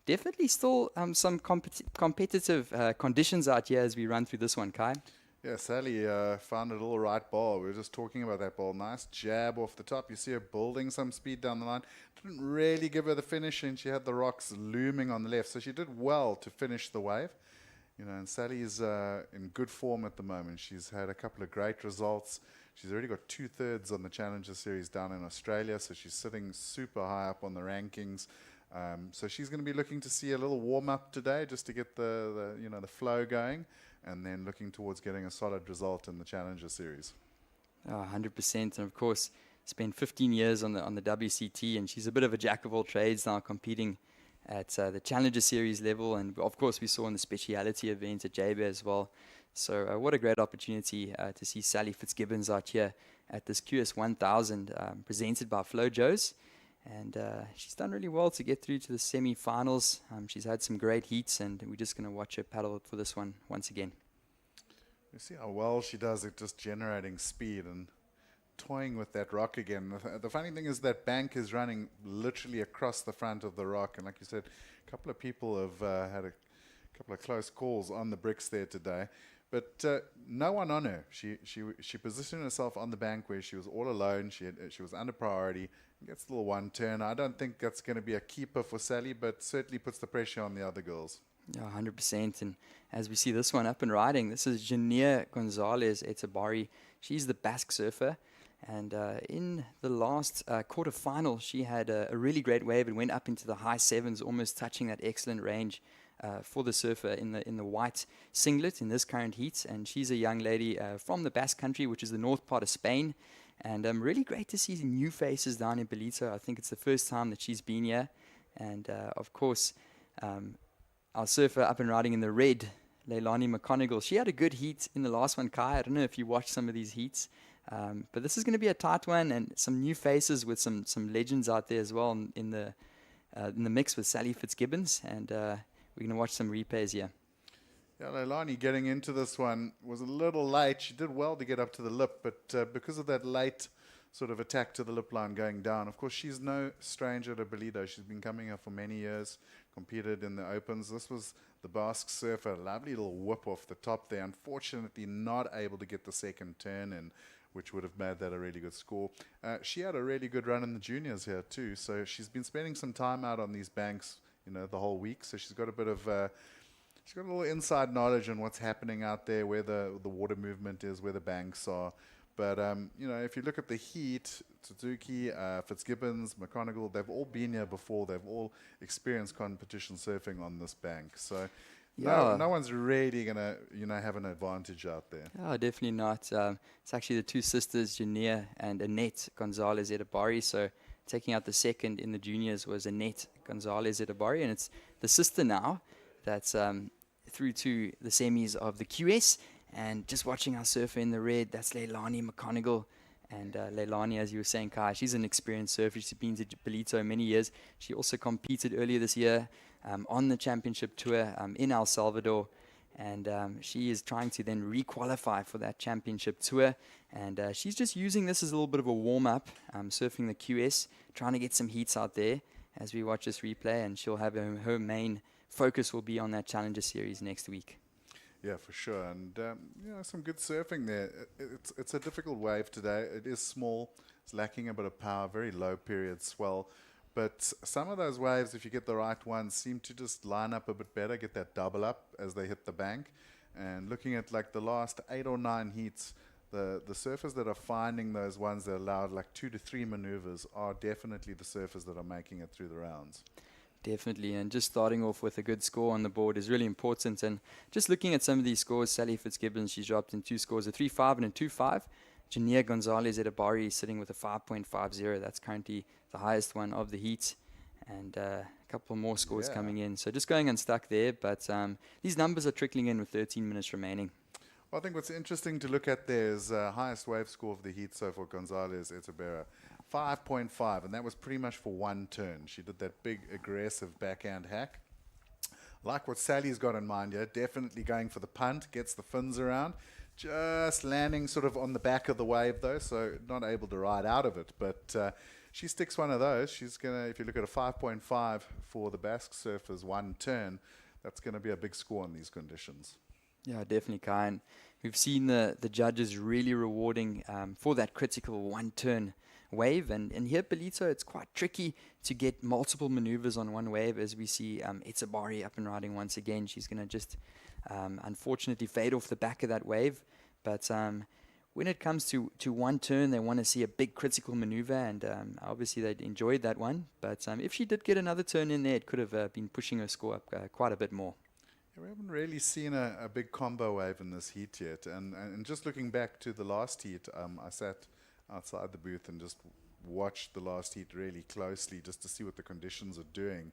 J: definitely still some competitive conditions out here as we run through this one, Kai.
L: Yeah, Sally found a little right ball. We were just talking about that ball. Nice jab off the top. You see her building some speed down the line. Didn't really give her the finish, and she had the rocks looming on the left. So she did well to finish the wave. You know, and Sally's in good form at the moment. She's had a couple of great results. She's already got 2/3 on the Challenger Series down in Australia, so she's sitting super high up on the rankings. So she's going to be looking to see a little warm-up today just to get the flow going, and then looking towards getting a solid result in the Challenger Series.
J: 100%. And of course, spent 15 years on the WCT, and she's a bit of a jack of all trades now, competing at the Challenger Series level. And of course, we saw in the speciality event at JB as well. So what a great opportunity to see Sally Fitzgibbons out here at this QS 1000 presented by Flojos. And she's done really well to get through to the semi-finals. She's had some great heats, and we're just going to watch her paddle for this one once again.
L: You see how well she does at just generating speed and toying with that rock again. The funny thing is that bank is running literally across the front of the rock. And like you said, a couple of people have had a couple of close calls on the bricks there today. But no one on her. She positioned herself on the bank where she was all alone. She was under priority. Gets a little one turn. I don't think that's going to be a keeper for Sally, but certainly puts the pressure on the other girls.
J: Yeah, 100%. And as we see this one up and riding, this is Jania Gonzalez Etabari. She's the Basque surfer. And in the last quarterfinal, she had a really great wave. It went up into the high sevens, almost touching that excellent range for the surfer in the white singlet in this current heat. And she's a young lady from the Basque Country, which is the north part of Spain. And really great to see new faces down in Ballito. I think it's the first time that she's been here. And of course, our surfer up and riding in the red, Leilani McConigal. She had a good heat in the last one, Kai. I don't know if you watched some of these heats. But this is going to be a tight one, and some new faces with some legends out there as well in the mix with Sally Fitzgibbons. And we're going to watch some replays here.
L: Yeah, Leilani getting into this one was a little late. She did well to get up to the lip, but because of that late sort of attack to the lip line going down, of course, she's no stranger to Ballito. She's been coming here for many years, competed in the Opens. This was the Basque surfer, lovely little whip off the top there. Unfortunately, not able to get the second turn in, which would have made that a really good score. She had a really good run in the juniors here too, so she's been spending some time out on these banks, the whole week. So she's got a bit of she's got a little inside knowledge on what's happening out there, where the water movement is, where the banks are. But if you look at the heat, Suzuki, Fitzgibbons, McConigal, they've all been here before. They've all experienced competition surfing on this bank. So no one's really gonna have an advantage out there.
J: Oh, definitely not. It's actually the two sisters, Jania and Annette Gonzalez Edabari. So taking out the second in the juniors was Annette Gonzalez Edabari, and it's the sister now that's through to the semis of the QS. And just watching our surfer in the red, that's Leilani McConigal. And Leilani, as you were saying, Kai, she's an experienced surfer. She's been to Ballito many years. She also competed earlier this year on the championship tour in El Salvador. And she is trying to then re-qualify for that championship tour. And she's just using this as a little bit of a warm-up, surfing the QS, trying to get some heats out there as we watch this replay. And she'll have her main focus will be on that Challenger Series next week.
L: Yeah, for sure. And, some good surfing there. It's a difficult wave today. It is small. It's lacking a bit of power, very low period swell. But some of those waves, if you get the right ones, seem to just line up a bit better, get that double up as they hit the bank. And looking at like the last 8 or 9 heats, the surfers that are finding those ones that allowed like 2 to 3 maneuvers are definitely the surfers that are making it through the rounds.
J: Definitely, and just starting off with a good score on the board is really important. And just looking at some of these scores, Sally Fitzgibbons, she's dropped in 2 scores, a 3.5 and a 2.5. Jania Gonzalez Edabari sitting with a 5.50. That's currently the highest one of the heat. And a couple more scores coming in. So just going unstuck there, but these numbers are trickling in with 13 minutes remaining.
L: Well, I think what's interesting to look at there is highest wave score of the heat so for Gonzalez Edabari. 5.5, and that was pretty much for one turn. She did that big, aggressive backhand hack. Like what Sally's got in mind here, definitely going for the punt, gets the fins around, just landing sort of on the back of the wave though, so not able to ride out of it. But she sticks one of those. She's going to, if you look at a 5.5 for the Basque surfers, one turn, that's going to be a big score in these conditions.
J: Yeah, definitely, Kai. And we've seen the judges really rewarding for that critical one turn wave, and here at Ballito it's quite tricky to get multiple maneuvers on one wave, as we see Edabari up and riding once again. She's going to just unfortunately fade off the back of that wave, but when it comes to one turn, they want to see a big critical maneuver, and obviously they enjoyed that one, but if she did get another turn in there, it could have been pushing her score up quite a bit more.
L: Yeah, we haven't really seen a big combo wave in this heat yet, and just looking back to the last heat, I sat outside the booth and just watched the last heat really closely just to see what the conditions are doing.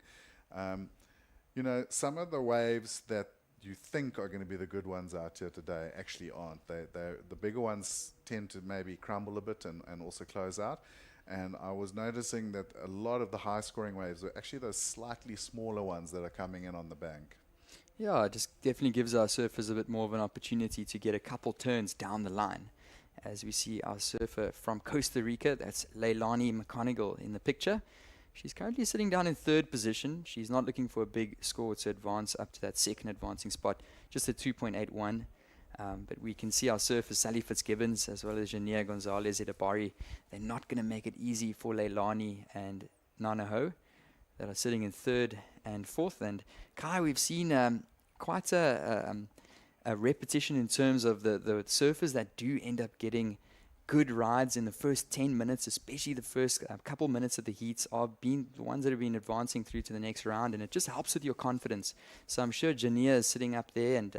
L: Some of the waves that you think are going to be the good ones out here today actually aren't. The bigger ones tend to maybe crumble a bit and also close out. And I was noticing that a lot of the high-scoring waves are actually those slightly smaller ones that are coming in on the bank.
J: Yeah, it just definitely gives our surfers a bit more of an opportunity to get a couple turns down the line. As we see our surfer from Costa Rica, that's Leilani McConigal in the picture. She's currently sitting down in 3rd position. She's not looking for a big score to advance up to that second advancing spot, just a 2.81. But we can see our surfers, Sally Fitzgibbons, as well as Jania Gonzalez Edabari, they're not going to make it easy for Leilani and Nanaho, that are sitting in 3rd and 4th. And Kai, we've seen quite a repetition in terms of the surfers that do end up getting good rides in the first 10 minutes, especially the first couple minutes of the heats, are being the ones that have been advancing through to the next round, and it just helps with your confidence. So I'm sure Jania is sitting up there, and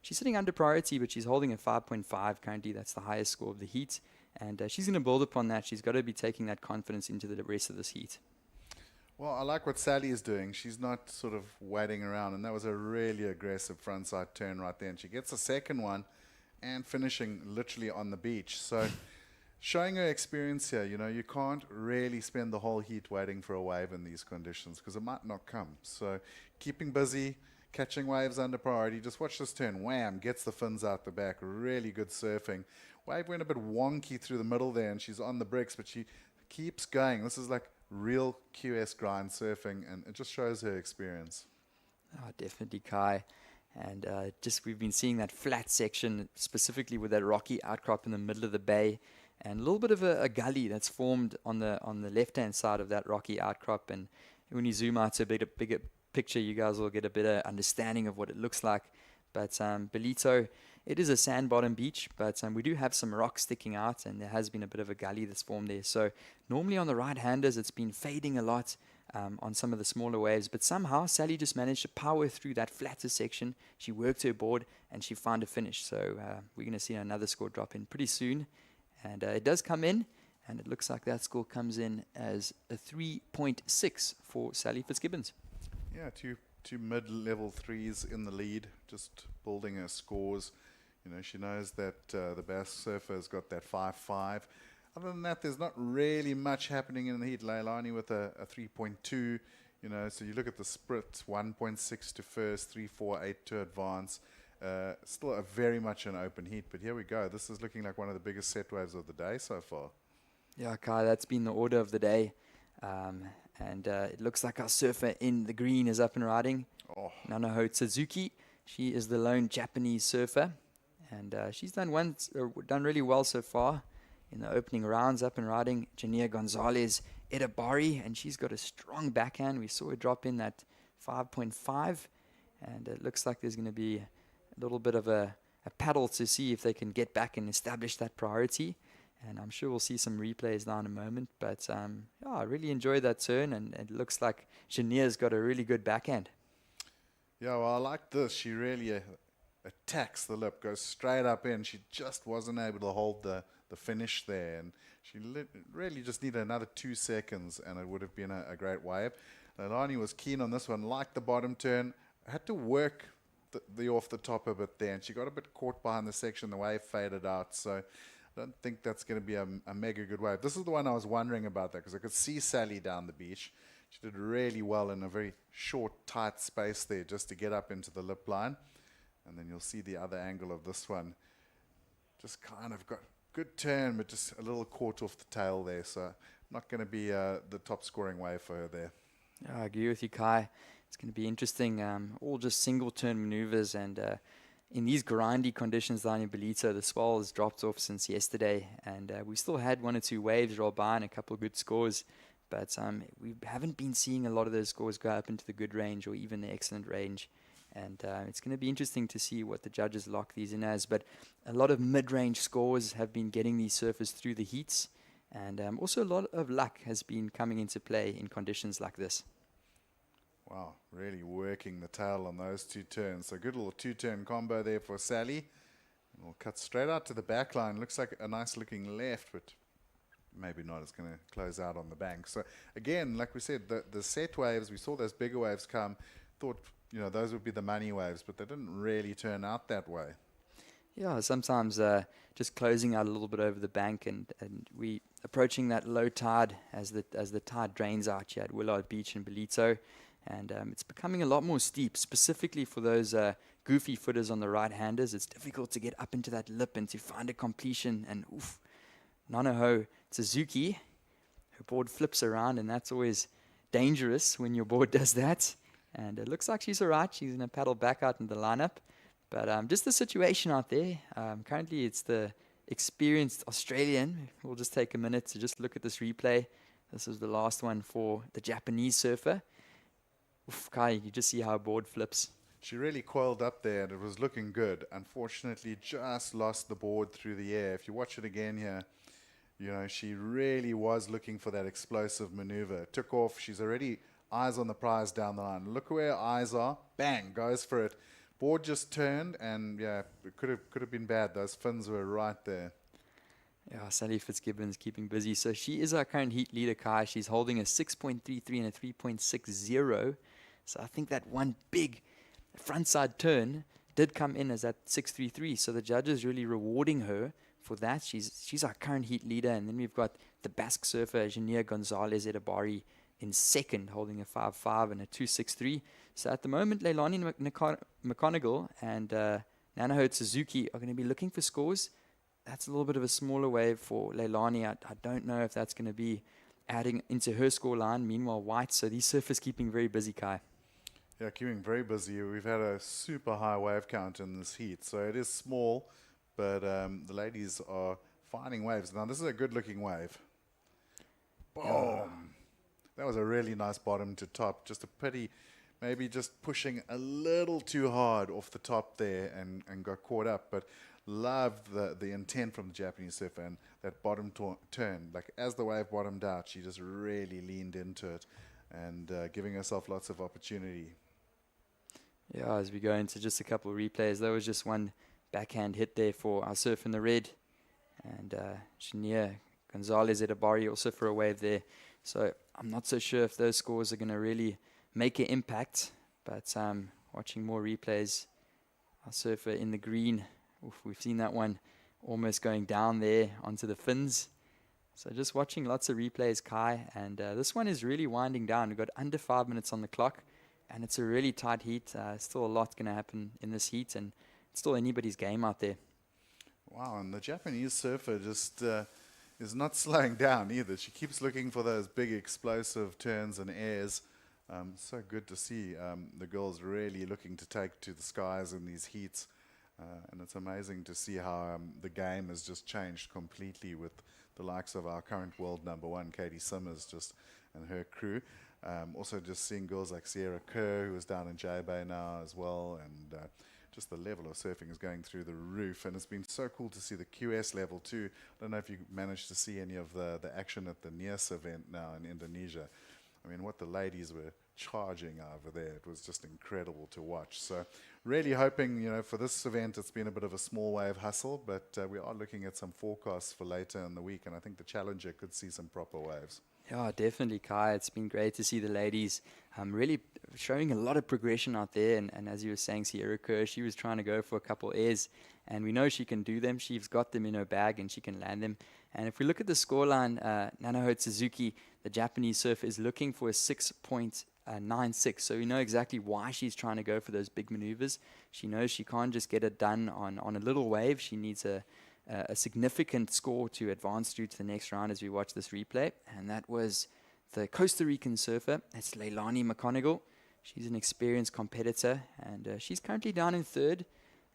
J: she's sitting under priority, but she's holding a 5.5 currently. That's the highest score of the heat, and she's going to build upon that. She's got to be taking that confidence into the rest of this heat.
L: Well, I like what Sally is doing. She's not sort of waiting around, and that was a really aggressive frontside turn right there. And she gets a second one and finishing literally on the beach. So showing her experience here, you can't really spend the whole heat waiting for a wave in these conditions because it might not come. So keeping busy, catching waves under priority. Just watch this turn. Wham, gets the fins out the back. Really good surfing. Wave went a bit wonky through the middle there, and she's on the bricks, but she keeps going. This is like real QS grind surfing, and it just shows her experience.
J: Oh, definitely, Kai. And we've been seeing that flat section, specifically with that rocky outcrop in the middle of the bay, and a little bit of a gully that's formed on the left-hand side of that rocky outcrop. And when you zoom out to a bigger picture, you guys will get a better understanding of what it looks like. But Ballito, it is a sand bottom beach, but we do have some rocks sticking out, and there has been a bit of a gully that's formed there. So normally on the right-handers, it's been fading a lot on some of the smaller waves, but somehow Sally just managed to power through that flatter section. She worked her board, and she found a finish. So we're going to see another score drop in pretty soon. And it does come in, and it looks like that score comes in as a 3.6 for Sally Fitzgibbons.
L: Yeah, two mid-level threes in the lead, just building her scores. She knows that the Bass surfer has got that 5.5. Other than that, there's not really much happening in the heat. Leilani with a 3.2. So you look at the split, 1.6 to first, 3.48 to advance. Still very much an open heat, but here we go. This is looking like one of the biggest set waves of the day so far.
J: Yeah, Kai, that's been the order of the day. And it looks like our surfer in the green is up and riding. Nanoho Tsuzuki. She is the lone Japanese surfer. And she's done really well so far in the opening rounds, up and riding. Jania Gonzalez Edabari, and she's got a strong backhand. We saw her drop in that 5.5, and it looks like there's going to be a little bit of a paddle to see if they can get back and establish that priority. And I'm sure we'll see some replays now in a moment. But I really enjoyed that turn, and it looks like Jania's got a really good backhand.
L: Yeah, well, I like this. She really attacks the lip, goes straight up in. She just wasn't able to hold the finish there, and she really just needed another 2 seconds, and it would have been a great wave. Leilani was keen on this one, liked the bottom turn, had to work the off the top a bit there, and she got a bit caught behind the section. The wave faded out, so I don't think that's going to be a mega good wave. This is the one I was wondering about, because I could see Sally down the beach. She did really well in a very short, tight space there just to get up into the lip line. And then you'll see the other angle of this one. Just kind of got good turn, but just a little caught off the tail there. So not going to be the top scoring wave for her there.
J: Yeah, I agree with you, Kai. It's going to be interesting. All just single turn maneuvers, and in these grindy conditions down in Ballito, the swell has dropped off since yesterday, and we still had 1 or 2 waves roll by and a couple of good scores. But we haven't been seeing a lot of those scores go up into the good range or even the excellent range. And it's going to be interesting to see what the judges lock these in as. But a lot of mid-range scores have been getting these surfers through the heats. And also a lot of luck has been coming into play in conditions like this.
L: Wow, really working the tail on those 2 turns. So good little 2-turn combo there for Sally. And we'll cut straight out to the back line. Looks like a nice looking left, but maybe not. It's going to close out on the bank. So again, like we said, the set waves, we saw those bigger waves come, thought those would be the money waves, but they didn't really turn out that way.
J: Yeah, sometimes just closing out a little bit over the bank, and we approaching that low tide as the tide drains out here at Willard Beach in Ballito, and it's becoming a lot more steep, specifically for those goofy footers on the right-handers. It's difficult to get up into that lip and to find a completion, and Nanoho Tsuzuki, her board flips around, and that's always dangerous when your board does that. And it looks like she's all right. She's going to paddle back out in the lineup. But just the situation out there. Currently, it's the experienced Australian. We'll just take a minute to just look at this replay. This is the last one for the Japanese surfer. Kai, you just see how her board flips.
L: She really coiled up there, and it was looking good. Unfortunately, just lost the board through the air. If you watch it again here, You know, she really was looking for that explosive maneuver. Took off. She's already eyes on the prize down the line. Look where her eyes are. Bang, goes for it. Board just turned, and yeah, it could have been bad. Those fins were right there.
J: Yeah, Sally Fitzgibbons keeping busy. So she is our current heat leader, Kai. She's holding a 6.33 and a 3.60. So I think that one big frontside turn did come in as that 6.33. So the judges really rewarding her for that. She's our current heat leader. And then we've got the Basque surfer, Jania Gonzalez Edabari, in second, holding a 5.5 and a 2.63. So at the moment, Leilani McConaughey and Nanaho Suzuki are going to be looking for scores. That's a little bit of a smaller wave for Leilani. I don't know if that's going to be adding into her score line. Meanwhile, White, so these surfers keeping very busy, Kai.
L: Yeah, keeping very busy. We've had a super high wave count in this heat, so it is small, but the ladies are finding waves. Now, this is a good-looking wave. Boom! That was a really nice bottom to top. Just a pity, maybe just pushing a little too hard off the top there and got caught up, but loved the intent from the Japanese surfer and that bottom turn. Like, as the wave bottomed out, she just really leaned into it and giving herself lots of opportunity.
J: Yeah, as we go into just a couple of replays, there was just one backhand hit there for our surf in the red. And Shania Gonzalez Edabari also for a wave there. So I'm not so sure if those scores are going to really make an impact. But watching more replays, our surfer in the green, we've seen that one almost going down there onto the fins. So just watching lots of replays, Kai. And this one is really winding down. We've got under 5 minutes on the clock. And it's a really tight heat. Still a lot going to happen in this heat. And it's still anybody's game out there.
L: Wow, and the Japanese surfer just is not slowing down either. She keeps looking for those big explosive turns and airs. So good to see the girls really looking to take to the skies in these heats. And it's amazing to see how the game has just changed completely with the likes of our current world number one, Katie Simmers, and her crew. Also just seeing girls like Sierra Kerr, who is down in J-Bay now as well, and just the level of surfing is going through the roof, and it's been so cool to see the QS level too. I don't know if you managed to see any of the action at the NIAS event now in Indonesia. I mean, what the ladies were charging over there, it was just incredible to watch. So really hoping, for this event, it's been a bit of a small wave hustle, but we are looking at some forecasts for later in the week, and I think the Challenger could see some proper waves.
J: Yeah, definitely, Kai. It's been great to see the ladies really showing a lot of progression out there. And as you were saying, Sierra Kerr, she was trying to go for a couple airs, and we know she can do them. She's got them in her bag, and she can land them. And if we look at the scoreline, Nanaho Suzuki, the Japanese surfer, is looking for a 6.96. So we know exactly why she's trying to go for those big maneuvers. She knows she can't just get it done on a little wave. She needs a significant score to advance through to the next round as we watch this replay. And that was the Costa Rican surfer. That's Leilani McConaughey. She's an experienced competitor, and she's currently down in third.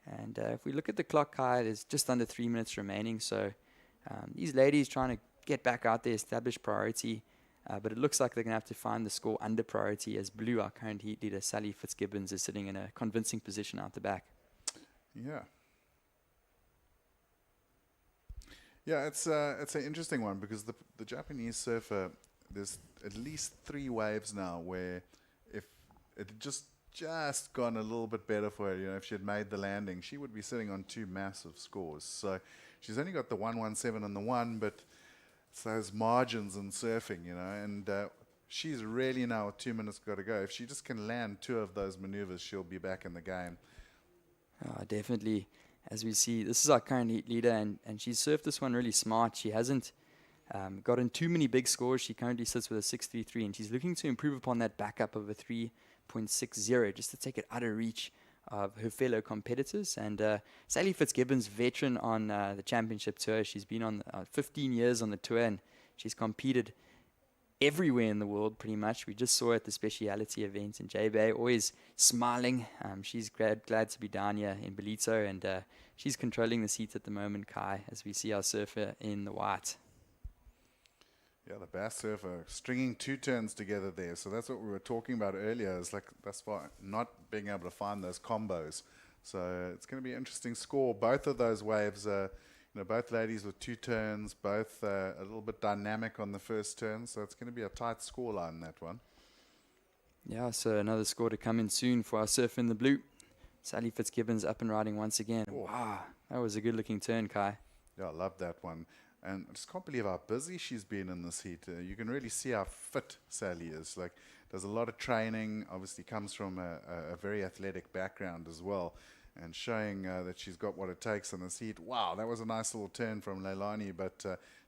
J: And if we look at the clock, Kai, there's just under 3 minutes remaining. So these ladies trying to get back out there, establish priority. But it looks like they're going to have to find the score under priority, as Blue, our current heat leader, Sally Fitzgibbons, is sitting in a convincing position out the back.
L: Yeah. Yeah, it's an interesting one because the Japanese surfer, there's at least 3 waves now where if it had just gone a little bit better for her, if she had made the landing, she would be sitting on 2 massive scores. So she's only got the 117 on the one, but it's those margins in surfing, and she's really now with 2 minutes got to go. If she just can land 2 of those maneuvers, she'll be back in the game.
J: Definitely. As we see, this is our current heat leader, and she's surfed this one really smart. She hasn't gotten too many big scores. She currently sits with a 6.33, and she's looking to improve upon that backup of a 3.60 just to take it out of reach of her fellow competitors. And Sally Fitzgibbons, veteran on the championship tour. She's been on 15 years on the tour, and she's competed everywhere in the world pretty much. We just saw her at the speciality event in J-Bay, always smiling. She's glad to be down here in Ballito, and she's controlling the seat at the moment, Kai, as we see our surfer in the white.
L: Yeah, the bass surfer stringing 2 turns together there. So that's what we were talking about earlier. Is like that's why not being able to find those combos. So it's going to be an interesting score. Both of those waves are, both ladies with 2 turns, both a little bit dynamic on the first turn, so it's going to be a tight scoreline, that one.
J: Yeah, so another score to come in soon for our surfer in the blue. Sally Fitzgibbons up and riding once again. Wow, that was a good-looking turn, Kai.
L: Yeah, I love that one. And I just can't believe how busy she's been in this heat. You can really see how fit Sally is. Like, does a lot of training, obviously comes from a very athletic background as well, and showing that she's got what it takes in this heat. Wow, that was a nice little turn from Leilani, but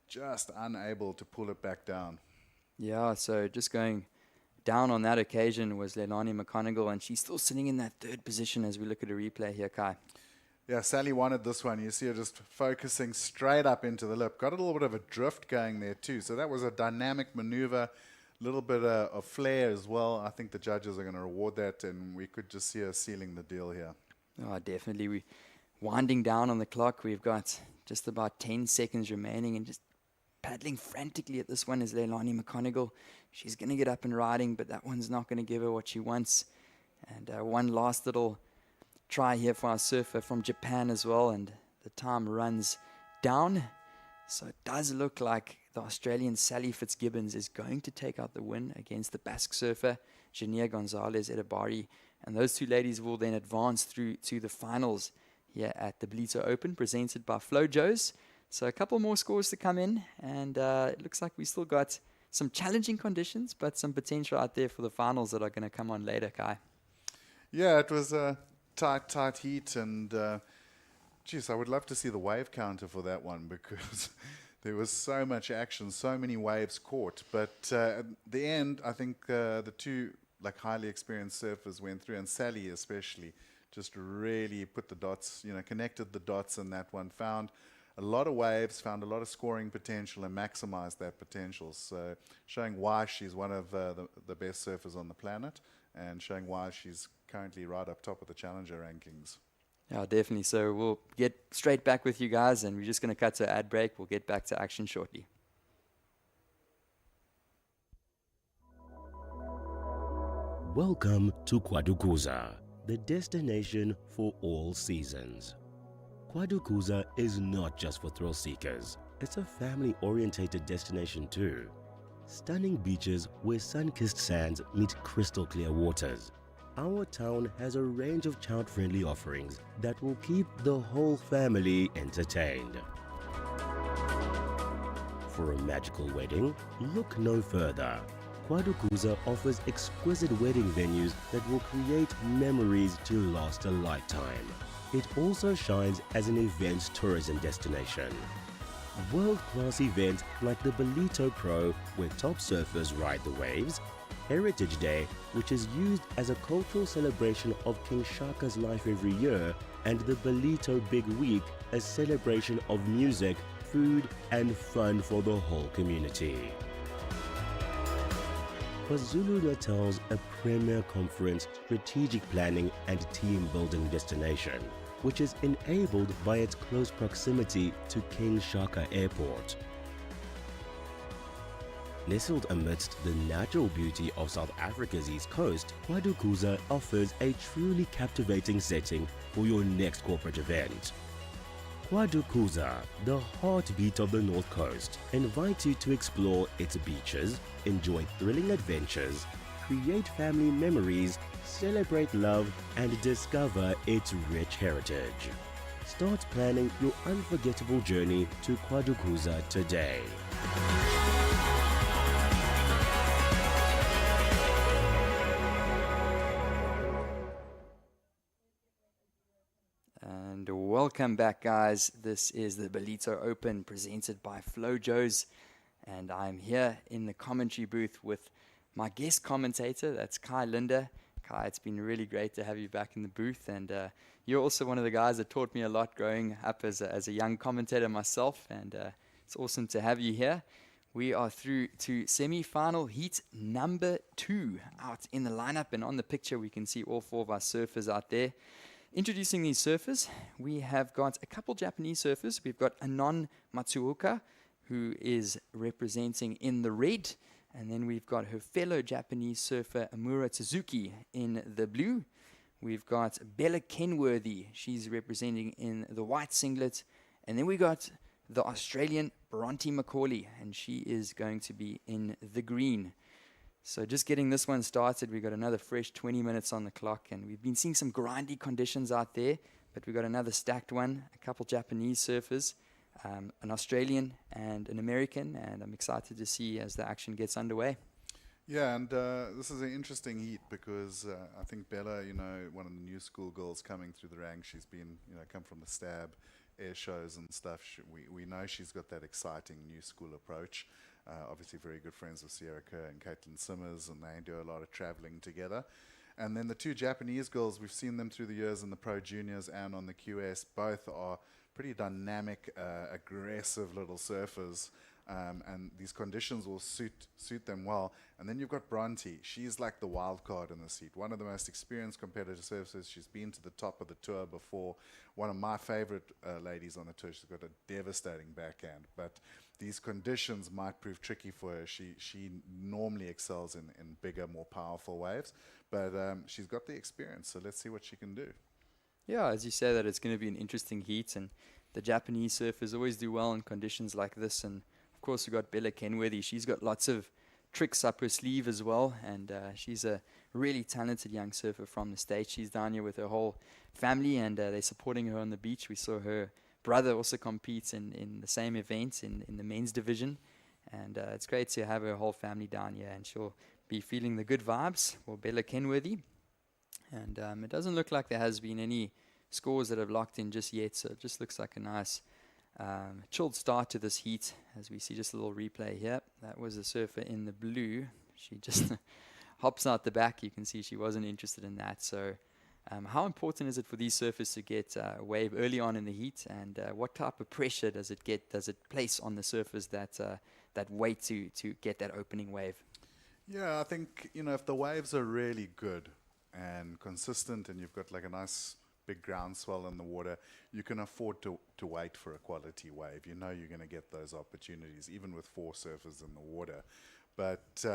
L: just unable to pull it back down.
J: Yeah, so just going down on that occasion was Leilani McConaughey, and she's still sitting in that 3rd position as we look at a replay here, Kai.
L: Yeah, Sally wanted this one. You see her just focusing straight up into the lip. Got a little bit of a drift going there too. So that was a dynamic maneuver, a little bit of flair as well. I think the judges are going to reward that, and we could just see her sealing the deal here.
J: Oh, definitely. We winding down on the clock. We've got just about 10 seconds remaining, and just paddling frantically at this one is Leilani McConaughey. She's going to get up and riding, but that one's not going to give her what she wants. And one last little try here for our surfer from Japan as well, and the time runs down. So it does look like the Australian Sally Fitzgibbons is going to take out the win against the Basque surfer, Jania Gonzalez Edabari. And those 2 ladies will then advance through to the finals here at the Ballito Open, presented by Flojos. So a couple more scores to come in, and it looks like we still got some challenging conditions, but some potential out there for the finals that are going to come on later, Kai.
L: Yeah, it was a tight heat, and geez, I would love to see the wave counter for that one, because there was so much action, so many waves caught. But at the end, I think the 2 highly experienced surfers went through, and Sally especially just really put the dots, connected the dots in that one, found a lot of waves, found a lot of scoring potential, and maximized that potential. So showing why she's one of the best surfers on the planet, and showing why she's currently right up top of the challenger rankings.
J: Yeah, definitely. So we'll get straight back with you guys, and we're just going to cut to an ad break. We'll get back to action shortly.
G: Welcome to Kwadukuza, the destination for all seasons. Kwadukuza is not just for thrill seekers. It's a family-orientated destination too. Stunning beaches where sun-kissed sands meet crystal clear waters. Our town has a range of child-friendly offerings that will keep the whole family entertained. For a magical wedding, look no further. Kwadukuza offers exquisite wedding venues that will create memories to last a lifetime. It also shines as an events tourism destination. World-class events like the Ballito Pro, where top surfers ride the waves, Heritage Day, which is used as a cultural celebration of King Shaka's life every year, and the Ballito Big Week, a celebration of music, food, and fun for the whole community. KwaZulu-Natal's a premier conference, strategic planning, and team-building destination, which is enabled by its close proximity to King Shaka Airport. Nestled amidst the natural beauty of South Africa's east coast, Kwadukuza offers a truly captivating setting for your next corporate event. Kwadukuza, the heartbeat of the North Coast, invites you to explore its beaches, enjoy thrilling adventures, create family memories, celebrate love, and discover its rich heritage. Start planning your unforgettable journey to Kwadukuza today.
J: And welcome back, guys. This is the Ballito Open presented by Flojos, and I'm here in the commentary booth with my guest commentator, that's Kai Linder. Kai, it's been really great to have you back in the booth, and you're also one of the guys that taught me a lot growing up as a young commentator myself, and it's awesome to have you here. We are through to semi-final heat number 2 out in the lineup, and on the picture we can see all 4 of our surfers out there. Introducing these surfers, we have got a couple Japanese surfers. We've got Anon Matsuoka, who is representing in the red, and then we've got her fellow Japanese surfer Amura Tsuzuki in the blue. We've got Bella Kenworthy, she's representing in the white singlet, And then we got the Australian Bronte Macaulay, and she is going to be in the green. So just getting this one started, we got another fresh 20 minutes on the clock, and we've been seeing some grindy conditions out there, but we got another stacked one, a couple Japanese surfers, an Australian and an American, and I'm excited to see as the action gets underway.
L: Yeah, and this is an interesting heat because I think Bella, one of the new school girls coming through the ranks, she's been, come from the Stab air shows and stuff. We know she's got that exciting new school approach. Obviously very good friends with Sierra Kerr and Caitlin Simmers, and they do a lot of traveling together. And then the two Japanese girls, we've seen them through the years in the Pro Juniors and on the QS. Both are pretty dynamic, aggressive little surfers. And these conditions will suit them well. And then you've got Bronte. She's like the wild card in this heat. One of the most experienced competitive surfers. She's been to the top of the tour before. One of my favorite ladies on the tour. She's got a devastating backhand. But these conditions might prove tricky for her. She normally excels in bigger, more powerful waves. But she's got the experience. So let's see what she can do.
J: Yeah, as you say that, it's going to be an interesting heat. And the Japanese surfers always do well in conditions like this. And of course, we've got Bella Kenworthy. She's got lots of tricks up her sleeve as well, and she's a really talented young surfer from the States. She's down here with her whole family, and they're supporting her on the beach. We saw her brother also compete in the same event in the men's division, and it's great to have her whole family down here, and she'll be feeling the good vibes for Bella Kenworthy. And it doesn't look like there has been any scores that have locked in just yet, so it just looks like a nice chilled start to this heat, as we see just a little replay here. That was a surfer in the blue. She just hops out the back. You can see she wasn't interested in that. So how important is it for these surfers to get a wave early on in the heat, and what type of pressure does it place on the surfers that wait to get that opening wave?
L: Yeah, I think, if the waves are really good and consistent, and you've got like a nice big groundswell in the water, you can afford to wait for a quality wave. You're going to get those opportunities, even with 4 surfers in the water. But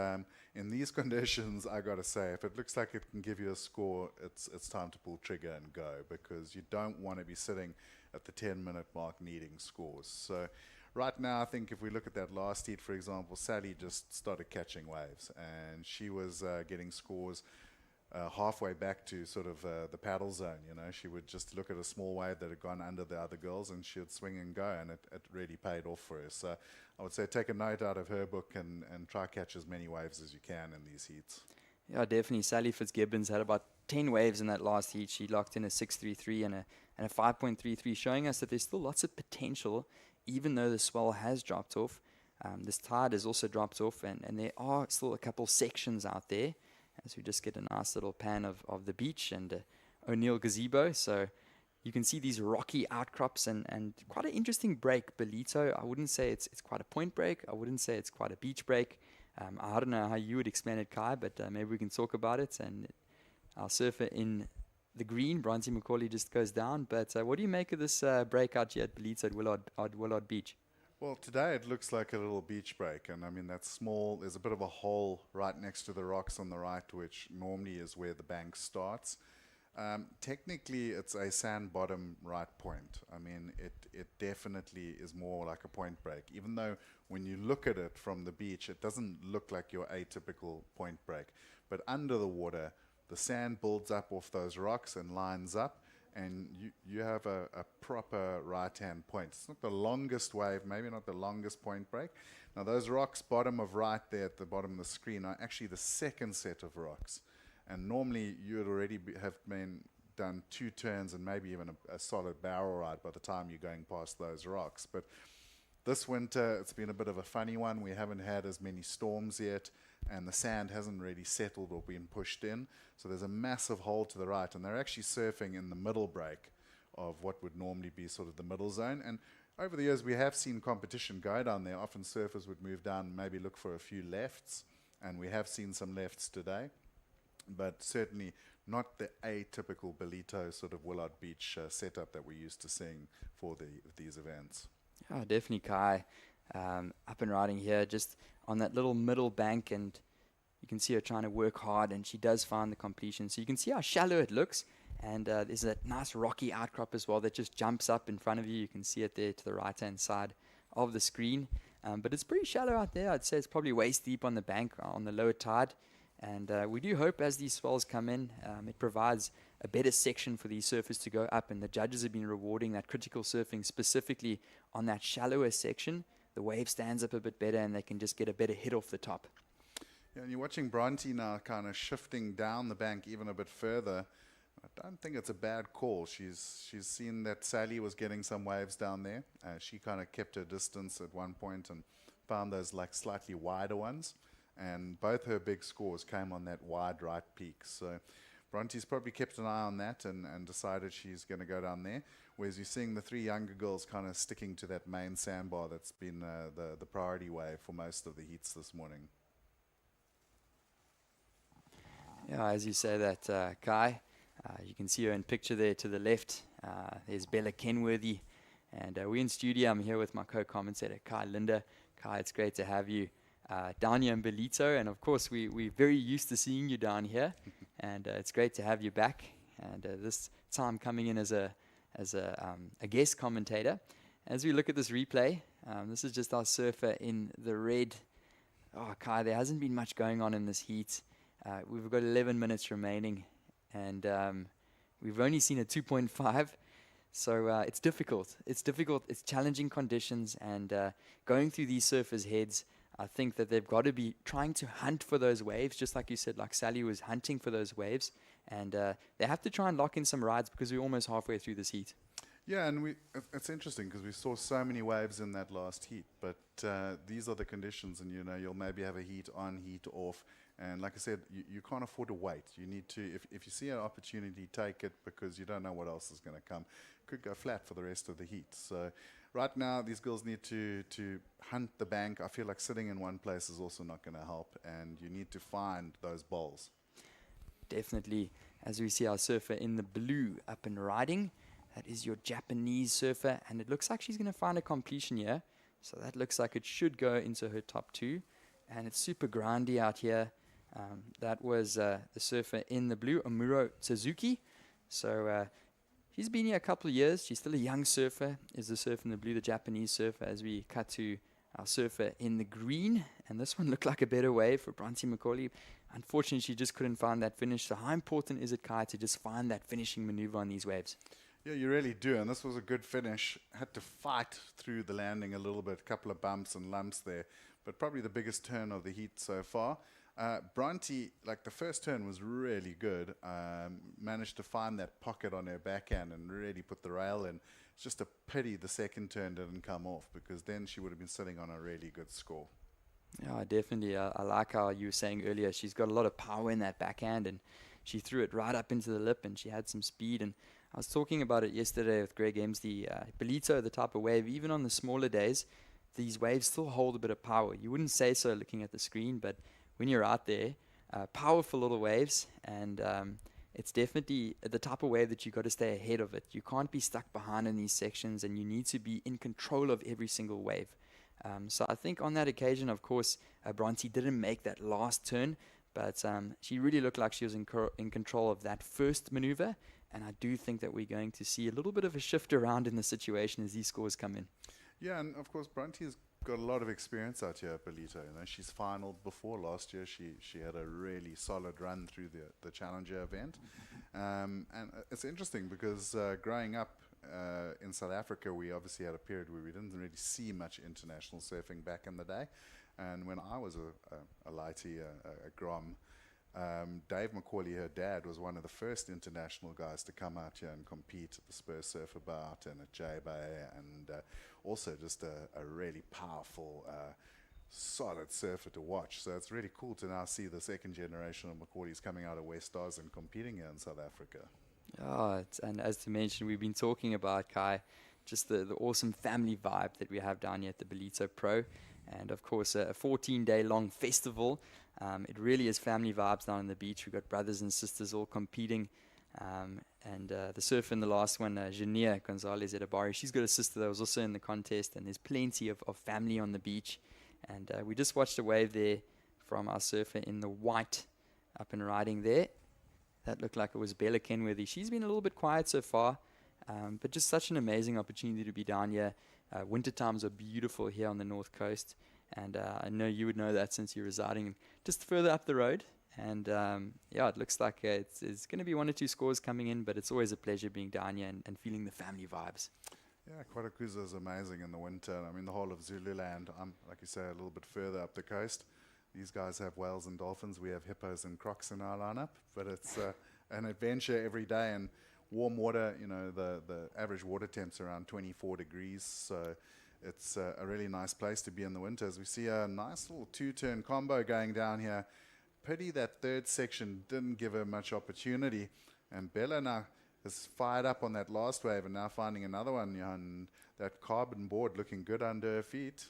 L: in these conditions, I got to say, if it looks like it can give you a score, it's time to pull trigger and go, because you don't want to be sitting at the 10-minute mark needing scores. So right now, I think if we look at that last heat, for example, Sally just started catching waves, and she was getting scores halfway back to sort of the paddle zone. She would just look at a small wave that had gone under the other girls, and she would swing and go, and it really paid off for her. So I would say take a note out of her book and try catch as many waves as you can in these heats.
J: Yeah, definitely. Sally Fitzgibbons had about 10 waves in that last heat. She locked in a 6.33 and a 5.33, showing us that there's still lots of potential, even though the swell has dropped off. This tide has also dropped off, and there are still a couple sections out there, as we just get a nice little pan of the beach and O'Neill gazebo. So you can see these rocky outcrops and quite an interesting break. Ballito, I wouldn't say it's quite a point break. I wouldn't say it's quite a beach break. I don't know how you would explain it, Kai, but maybe we can talk about it. And our surfer in the green, Bronte Macaulay, just goes down. But what do you make of this breakout here at Ballito at Willard Beach?
L: Well, today it looks like a little beach break, and I mean that's small. There's a bit of a hole right next to the rocks on the right, which normally is where the bank starts. Technically, it's a sand bottom right point. I mean, it definitely is more like a point break, even though when you look at it from the beach, it doesn't look like your atypical point break. But under the water, the sand builds up off those rocks and lines up, and you have a proper right-hand point. It's not the longest wave, maybe not the longest point break. Now, those rocks bottom of right there at the bottom of the screen are actually the second set of rocks. And normally, you would already have done 2 turns and maybe even a solid barrel ride by the time you're going past those rocks. But this winter, it's been a bit of a funny one. We haven't had as many storms yet, and the sand hasn't really settled or been pushed in. So there's a massive hole to the right, and they're actually surfing in the middle break of what would normally be sort of the middle zone. And over the years, we have seen competition go down there. Often surfers would move down and maybe look for a few lefts, and we have seen some lefts today, but certainly not the atypical Ballito sort of Willard Beach setup that we're used to seeing for these events.
J: Yeah, definitely, Kai. Up and riding here, just on that little middle bank, and you can see her trying to work hard, and she does find the completion. So you can see how shallow it looks, And there's that nice rocky outcrop as well that just jumps up in front of you. You can see it there to the right-hand side of the screen. But it's pretty shallow out there. I'd say it's probably waist deep on the bank on the lower tide. And we do hope as these swells come in, it provides a better section for these surfers to go up. And the judges have been rewarding that critical surfing specifically on that shallower section. The wave stands up a bit better and they can just get a better hit off the top.
L: Yeah, and you're watching Bronte now kind of shifting down the bank even a bit further. I don't think it's a bad call. She's seen that Sally was getting some waves down there. She kind of kept her distance at one point and found those like slightly wider ones. And both her big scores came on that wide right peak. So Bronte's probably kept an eye on that and decided she's going to go down there. Whereas you're seeing the three younger girls kind of sticking to that main sandbar that's been the priority wave for most of the heats this morning.
J: Yeah, as you say that, Kai, you can see her in picture there to the left. There's Bella Kenworthy. And we're in studio. I'm here with my co-commentator, Kai Linda. Kai, it's great to have you down here in Ballito. And, of course, we're very used to seeing you down here. And it's great to have you back. And this time coming in as a guest commentator. As we look at this replay, this is just our surfer in the red. Oh, Kai, there hasn't been much going on in this heat. We've got 11 minutes remaining. And we've only seen a 2.5. So it's difficult. It's challenging conditions. And going through these surfers' heads, I think that they've got to be trying to hunt for those waves, just like you said, like Sally was hunting for those waves. And they have to try and lock in some rides because we're almost halfway through this heat.
L: Yeah, and it's interesting because we saw so many waves in that last heat. But these are the conditions, and you'll maybe have a heat on, heat off. And like I said, you can't afford to wait. You need to, if you see an opportunity, take it because you don't know what else is going to come. Could go flat for the rest of the heat. So right now, these girls need to hunt the bank. I feel like sitting in one place is also not going to help, and you need to find those bowls.
J: Definitely. As we see our surfer in the blue up and riding, that is your Japanese surfer, and it looks like she's going to find a completion here. So that looks like it should go into her top two, and it's super grindy out here. That was the surfer in the blue, Omuro Suzuki. So she's been here a couple of years. She's still a young surfer, is the surfer in the blue, the Japanese surfer, as we cut to our surfer in the green. And this one looked like a better wave for Bronte McCauley. Unfortunately, she just couldn't find that finish. So how important is it, Kai, to just find that finishing maneuver on these waves?
L: Yeah, you really do. And this was a good finish. Had to fight through the landing a little bit, a couple of bumps and lumps there. But probably the biggest turn of the heat so far. Bronte, like the first turn was really good. Managed to find that pocket on her backhand and really put the rail in. It's just a pity the second turn didn't come off because then she would have been sitting on a really good score.
J: Yeah, definitely. I like how you were saying earlier, she's got a lot of power in that backhand and she threw it right up into the lip and she had some speed. And I was talking about it yesterday with Greg Emsey. Ballito, the type of wave, even on the smaller days, these waves still hold a bit of power. You wouldn't say so looking at the screen, but when you're out there, powerful little waves, and it's definitely the type of wave that you've got to stay ahead of it. You can't be stuck behind in these sections, and you need to be in control of every single wave. So I think on that occasion, of course, Bronte didn't make that last turn, but she really looked like she was in control of that first maneuver, and I do think that we're going to see a little bit of a shift around in the situation as these scores come in.
L: Yeah, and of course, Bronte's got a lot of experience out here at Ballito. She's finaled before last year. She had a really solid run through the Challenger event. And it's interesting because growing up in South Africa, we obviously had a period where we didn't really see much international surfing back in the day. And when I was a lighty, a Grom, Dave McCauley, her dad, was one of the first international guys to come out here and compete at the Spurs Surfer Bout and at J-Bay, and also just a really powerful, solid surfer to watch. So it's really cool to now see the second generation of McCauley's coming out of West Oz and competing here in South Africa.
J: Oh, and as to mention, we've been talking about, Kai, just the awesome family vibe that we have down here at the Ballito Pro. And, of course, a 14-day long festival. It really is family vibes down on the beach. We've got brothers and sisters all competing. And the surfer in the last one, Jania Gonzalez Edabari, she's got a sister that was also in the contest. And there's plenty of family on the beach. And we just watched a wave there from our surfer in the white up and riding there. That looked like it was Bella Kenworthy. She's been a little bit quiet so far, but just such an amazing opportunity to be down here. Winter times are beautiful here on the North Coast, and I know you would know that since you're residing just further up the road. And yeah, it looks like it's going to be 1 or 2 scores coming in, but it's always a pleasure being down here and feeling the family vibes.
L: Yeah, Quarterfinals is amazing in the winter. I mean, the whole of Zululand, like you say, a little bit further up the coast. These guys have whales and dolphins. We have hippos and crocs in our lineup, but it's an adventure every day. And warm water, the average water temp's around 24 degrees, so it's a really nice place to be in the winter. As we see a nice little 2-turn combo going down here. Pity that third section didn't give her much opportunity, and Bella now is fired up on that last wave and now finding another one, and that carbon board looking good under her feet.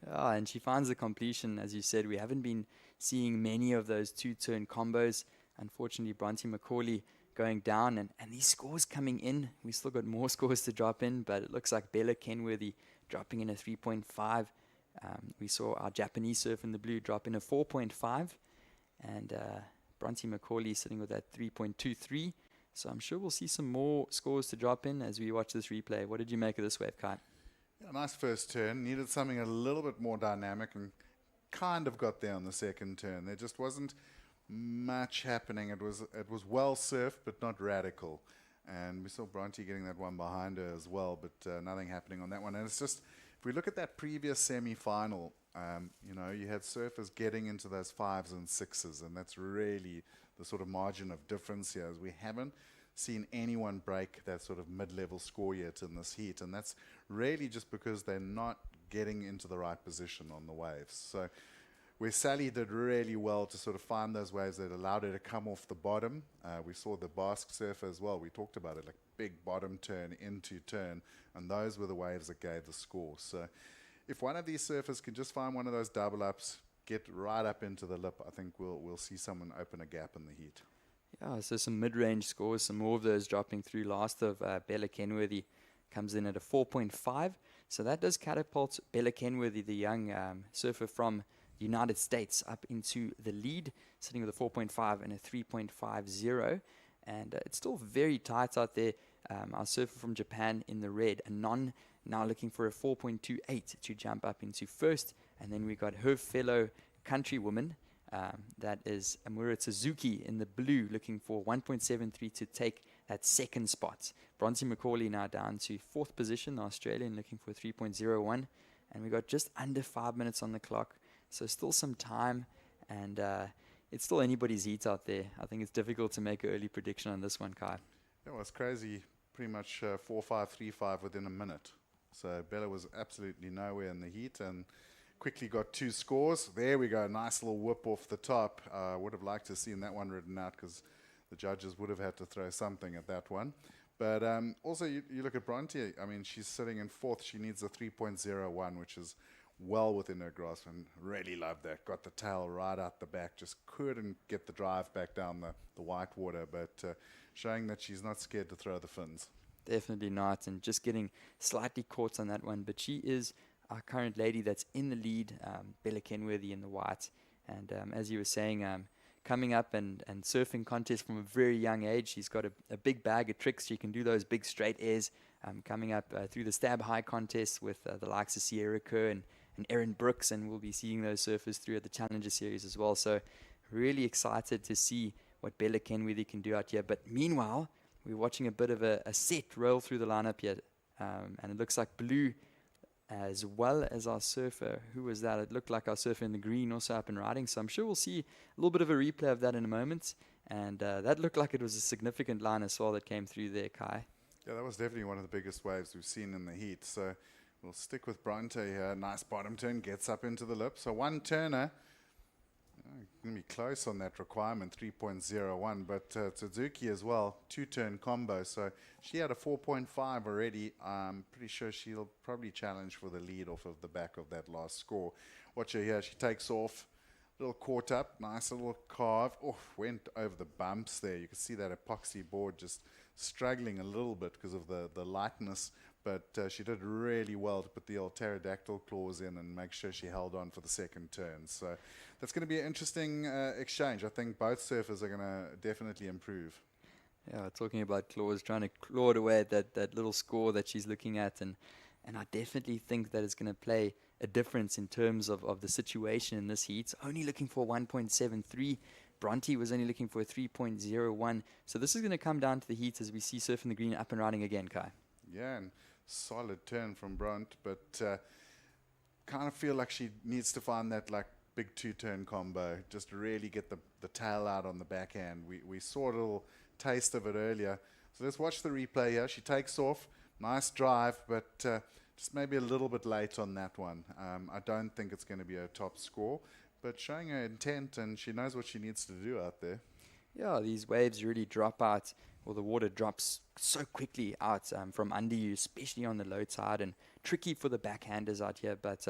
J: Yeah, and she finds the completion. As you said, we haven't been seeing many of those 2-turn combos. Unfortunately, Bronte McCauley going down, and these scores coming in. We still got more scores to drop in, but it looks like Bella Kenworthy dropping in a 3.5. We saw our Japanese surf in the blue drop in a 4.5, and Bronte McCauley sitting with that 3.23. So I'm sure we'll see some more scores to drop in as we watch this replay. What did you make of this wave, Kai?
L: Yeah, nice first turn. Needed something a little bit more dynamic, and kind of got there on the second turn. There just wasn't much happening. It was well surfed, but not radical. And we saw Bronte getting that one behind her as well, but nothing happening on that one. And it's just, if we look at that previous semi-final, you had surfers getting into those 5s and 6s, and that's really the sort of margin of difference here, as we haven't seen anyone break that sort of mid-level score yet in this heat, and that's really just because they're not getting into the right position on the waves. So where Sally did really well to sort of find those waves that allowed her to come off the bottom, we saw the Basque surfer as well. We talked about it, like big bottom turn into turn, and those were the waves that gave the score. So if one of these surfers can just find one of those double ups, get right up into the lip, I think we'll see someone open a gap in the heat.
J: Yeah, so some mid-range scores, some more of those dropping through. Last of Bella Kenworthy comes in at a 4.5. So that does catapult Bella Kenworthy, the young surfer from the United States, up into the lead, sitting with a 4.5 and a 3.50. And it's still very tight out there. Our surfer from Japan in the red, Anon, now looking for a 4.28 to jump up into first. And then we got her fellow countrywoman, that is Amura Suzuki in the blue, looking for 1.73 to take that second spot. Bronte McCauley now down to 4th position, the Australian, looking for 3.01. And we got just under 5 minutes on the clock. So still some time, and it's still anybody's heat out there. I think it's difficult to make an early prediction on this one, Kai.
L: Yeah, well, it's crazy. Pretty much 4.5, 3.5 within a minute. So Bella was absolutely nowhere in the heat and quickly got 2 scores. There we go. Nice little whip off the top. Would have liked to have seen that one written out because the judges would have had to throw something at that one. But also, you look at Bronte. I mean, she's sitting in 4th. She needs a 3.01, which is well within her grasp, and really loved that. Got the tail right out the back. Just couldn't get the drive back down the white water, but showing that she's not scared to throw the fins.
J: Definitely not, and just getting slightly caught on that one. But she is our current lady that's in the lead, Bella Kenworthy in the white. And as you were saying, coming up and surfing contests from a very young age. She's got a big bag of tricks. She can do those big straight airs. Coming up through the stab high contest with the likes of Sierra Kerr and Erin Brooks, and we'll be seeing those surfers through at the Challenger Series as well. So really excited to see what Bella Kenworthy can do out here. But meanwhile, we're watching a bit of a set roll through the lineup here. And it looks like blue as well as our surfer. Who was that? It looked like our surfer in the green also up and riding. So I'm sure we'll see a little bit of a replay of that in a moment. And that looked like it was a significant line as well that came through there, Kai.
L: Yeah, that was definitely one of the biggest waves we've seen in the heat. So we'll stick with Bronte here. Nice bottom turn, gets up into the lip. So one turner, going to be close on that requirement, 3.01. But Suzuki as well, 2-turn combo. So she had a 4.5 already. I'm pretty sure she'll probably challenge for the lead off of the back of that last score. Watch her here. She takes off. Little caught up, nice little carve. Oh, went over the bumps there. You can see that epoxy board just struggling a little bit because of the lightness. but she did really well to put the old pterodactyl claws in and make sure she held on for the second turn. So that's going to be an interesting exchange. I think both surfers are going to definitely improve.
J: Yeah, talking about claws, trying to claw it away at that little score that she's looking at, and I definitely think that it's going to play a difference in terms of the situation in this heat. Only looking for 1.73. Bronte was only looking for a 3.01. So this is going to come down to the heat as we see Surfing the Green up and running again, Kai.
L: Yeah, and solid turn from Bront, but kind of feel like she needs to find that like big two-turn combo, just to really get the tail out on the backhand. We saw a little taste of it earlier. So let's watch the replay here. She takes off, nice drive, but just maybe a little bit late on that one. I don't think it's going to be a top score, but showing her intent, and she knows what she needs to do out there.
J: Yeah, these waves really drop out, or the water drops so quickly out from under you, especially on the low tide, and tricky for the backhanders out here, but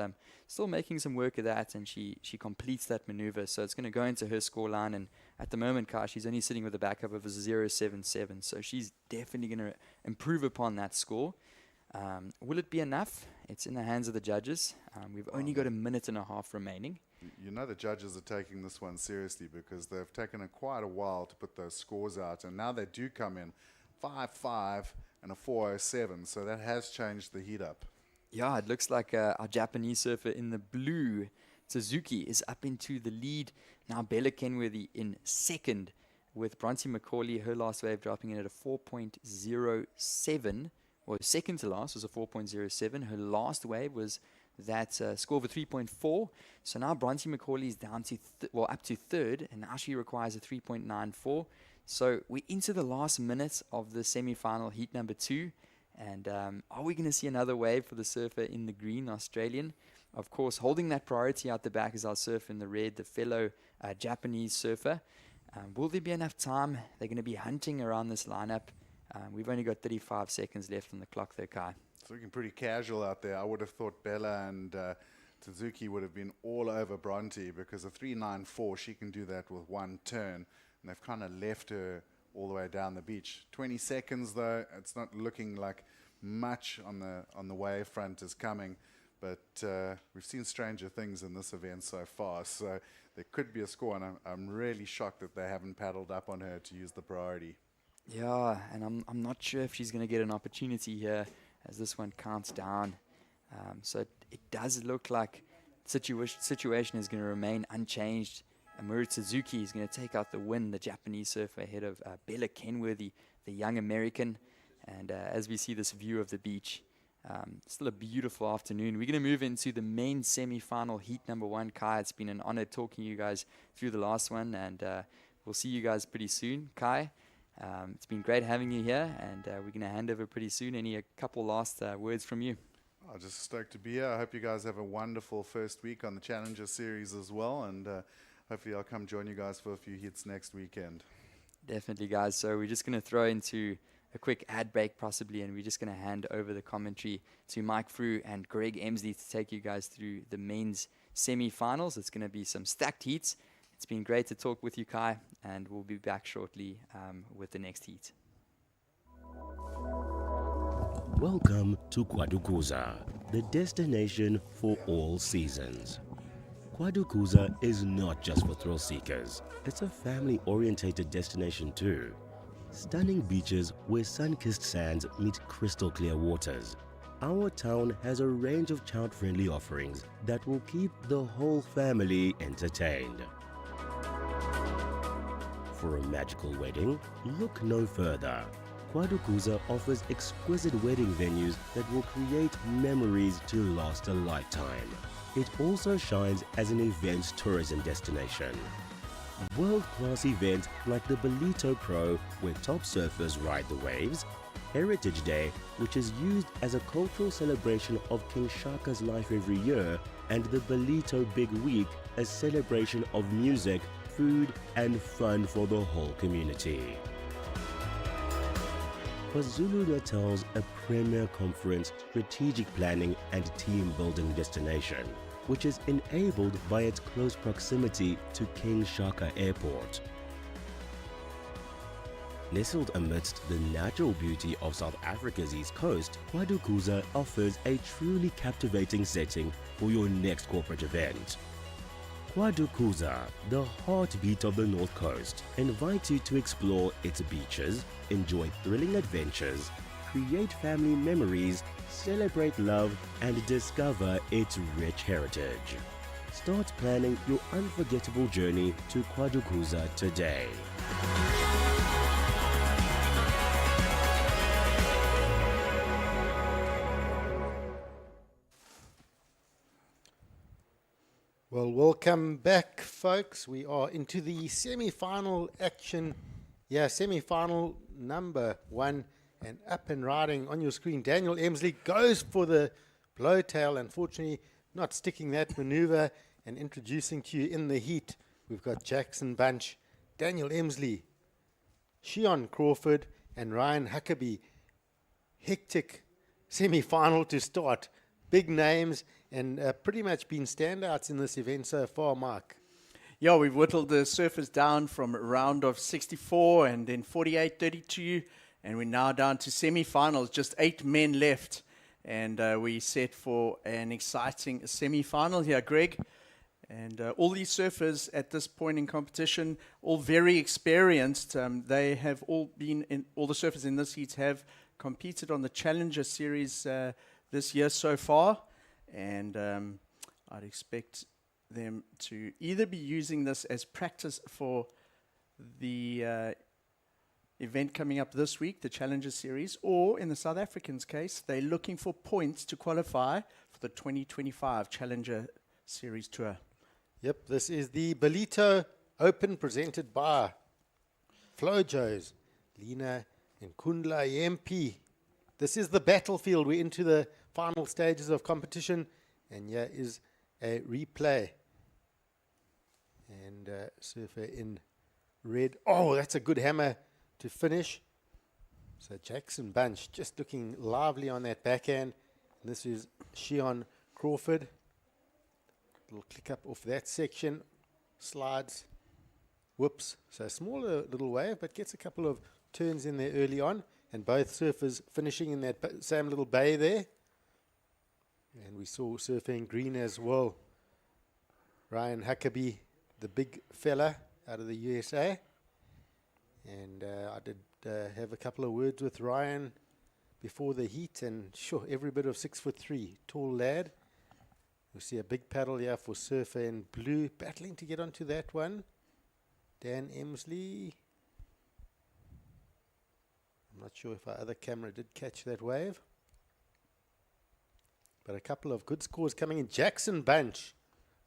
J: still making some work of that, and she completes that maneuver. So it's going to go into her scoreline, and at the moment, Kai, she's only sitting with a backup of a 0.77, so she's definitely going to improve upon that score. Will it be enough? It's in the hands of the judges. We've only got a minute and a half remaining.
L: You know the judges are taking this one seriously because they've taken quite a while to put those scores out, and now they do come in 5.5 and a 4.07, so that has changed the heat up.
J: Yeah, it looks like our Japanese surfer in the blue, Suzuki, is up into the lead. Now Bella Kenworthy in second, with Bronte Macaulay, her last wave dropping in at a 4.07. Well, second to last was a 4.07. Her last wave was that score of a 3.4. So now Bronte Macaulay is down to up to third, and now she requires a 3.94. So we're into the last minute of the semi-final heat number 2. And are we going to see another wave for the surfer in the green, Australian? Of course, holding that priority out the back is our surfer in the red, the fellow Japanese surfer. Will there be enough time? They're going to be hunting around this lineup. We've only got 35 seconds left on the clock there, Kai.
L: It's looking pretty casual out there. I would have thought Bella and Suzuki would have been all over Bronte because a 3.94, she can do that with one turn. And they've kind of left her all the way down the beach. 20 seconds, though, it's not looking like much on the wave front is coming. But we've seen stranger things in this event so far. So there could be a score, and I'm really shocked that they haven't paddled up on her to use the priority.
J: Yeah, and I'm not sure if she's going to get an opportunity here as this one counts down. So it does look like the situation is going to remain unchanged. Amuro Suzuki is going to take out the win, the Japanese surfer, ahead of Bella Kenworthy, the young American. And as we see this view of the beach, still a beautiful afternoon. We're going to move into the main semi-final heat number 1. Kai, it's been an honor talking to you guys through the last one, and we'll see you guys pretty soon. Kai, it's been great having you here, and we're going to hand over pretty soon. A couple last words from you?
L: I'm just stoked to be here. I hope you guys have a wonderful first week on the Challenger Series as well, and hopefully I'll come join you guys for a few hits next weekend.
J: Definitely, guys. So we're just going to throw into a quick ad break possibly, and we're just going to hand over the commentary to Mike Frew and Greg Emsley to take you guys through the men's semi-finals. It's going to be some stacked heats. It's been great to talk with you, Kai, and we'll be back shortly with the next heat.
G: Welcome to Kwadukuza, the destination for all seasons. Kwadukuza is not just for thrill seekers. It's a family-orientated destination too. Stunning beaches where sun-kissed sands meet crystal clear waters. Our town has a range of child-friendly offerings that will keep the whole family entertained. For a magical wedding, look no further. Kwadukuza offers exquisite wedding venues that will create memories to last a lifetime. It also shines as an events tourism destination. World-class events like the Ballito Pro, where top surfers ride the waves, Heritage Day, which is used as a cultural celebration of King Shaka's life every year, and the Ballito Big Week, a celebration of music, food, and fun for the whole community. KwaZulu-Natal's a premier conference, strategic planning, and team-building destination, which is enabled by its close proximity to King Shaka Airport. Nestled amidst the natural beauty of South Africa's east coast, Kwadukuza offers a truly captivating setting for your next corporate event. Kwadukuza, the heartbeat of the North Coast, invites you to explore its beaches, enjoy thrilling adventures, create family memories, celebrate love, and discover its rich heritage. Start planning your unforgettable journey to Kwadukuza today.
E: Well, welcome back, folks. We are into the semi-final action. Yeah, semi-final number 1, and up and riding on your screen. Daniel Emsley goes for the blowtail. Unfortunately, not sticking that maneuver, and introducing to you in the heat, we've got Jackson Bunch, Daniel Emsley, Shion Crawford, and Ryan Huckabee. Hectic semi-final to start. Big names, and pretty much been standouts in this event so far, Mark.
F: Yeah, we've whittled the surfers down from a round of 64 and then 48, 32, and we're now down to semi-finals, just 8 men left. And we set for an exciting semi-final here, Greg. And all these surfers at this point in competition, all very experienced. They have all been, all the surfers in this heat have competed on the Challenger Series this year so far. And I'd expect them to either be using this as practice for the event coming up this week, the Challenger Series, or in the South Africans' case, they're looking for points to qualify for the 2025 Challenger Series Tour.
E: Yep, this is the Ballito Open presented by Flojos, Lena and Kundla MP. This is the battlefield. We're into the final stages of competition, and here is a replay. And surfer in red. Oh, that's a good hammer to finish. So Jackson Bunch just looking lively on that backhand. And this is Shion Crawford. Little click up off that section. Slides. Whoops. So smaller little wave, but gets a couple of turns in there early on. And both surfers finishing in that same little bay there. And we saw surfing green as well. Ryan Huckabee, the big fella out of the USA. And I did have a couple of words with Ryan before the heat, and sure, every bit of 6'3", tall lad. We see a big paddle here for surfer in blue, battling to get onto that one. Dan Emsley. I'm not sure if our other camera did catch that wave. But a couple of good scores coming in. Jackson Bunch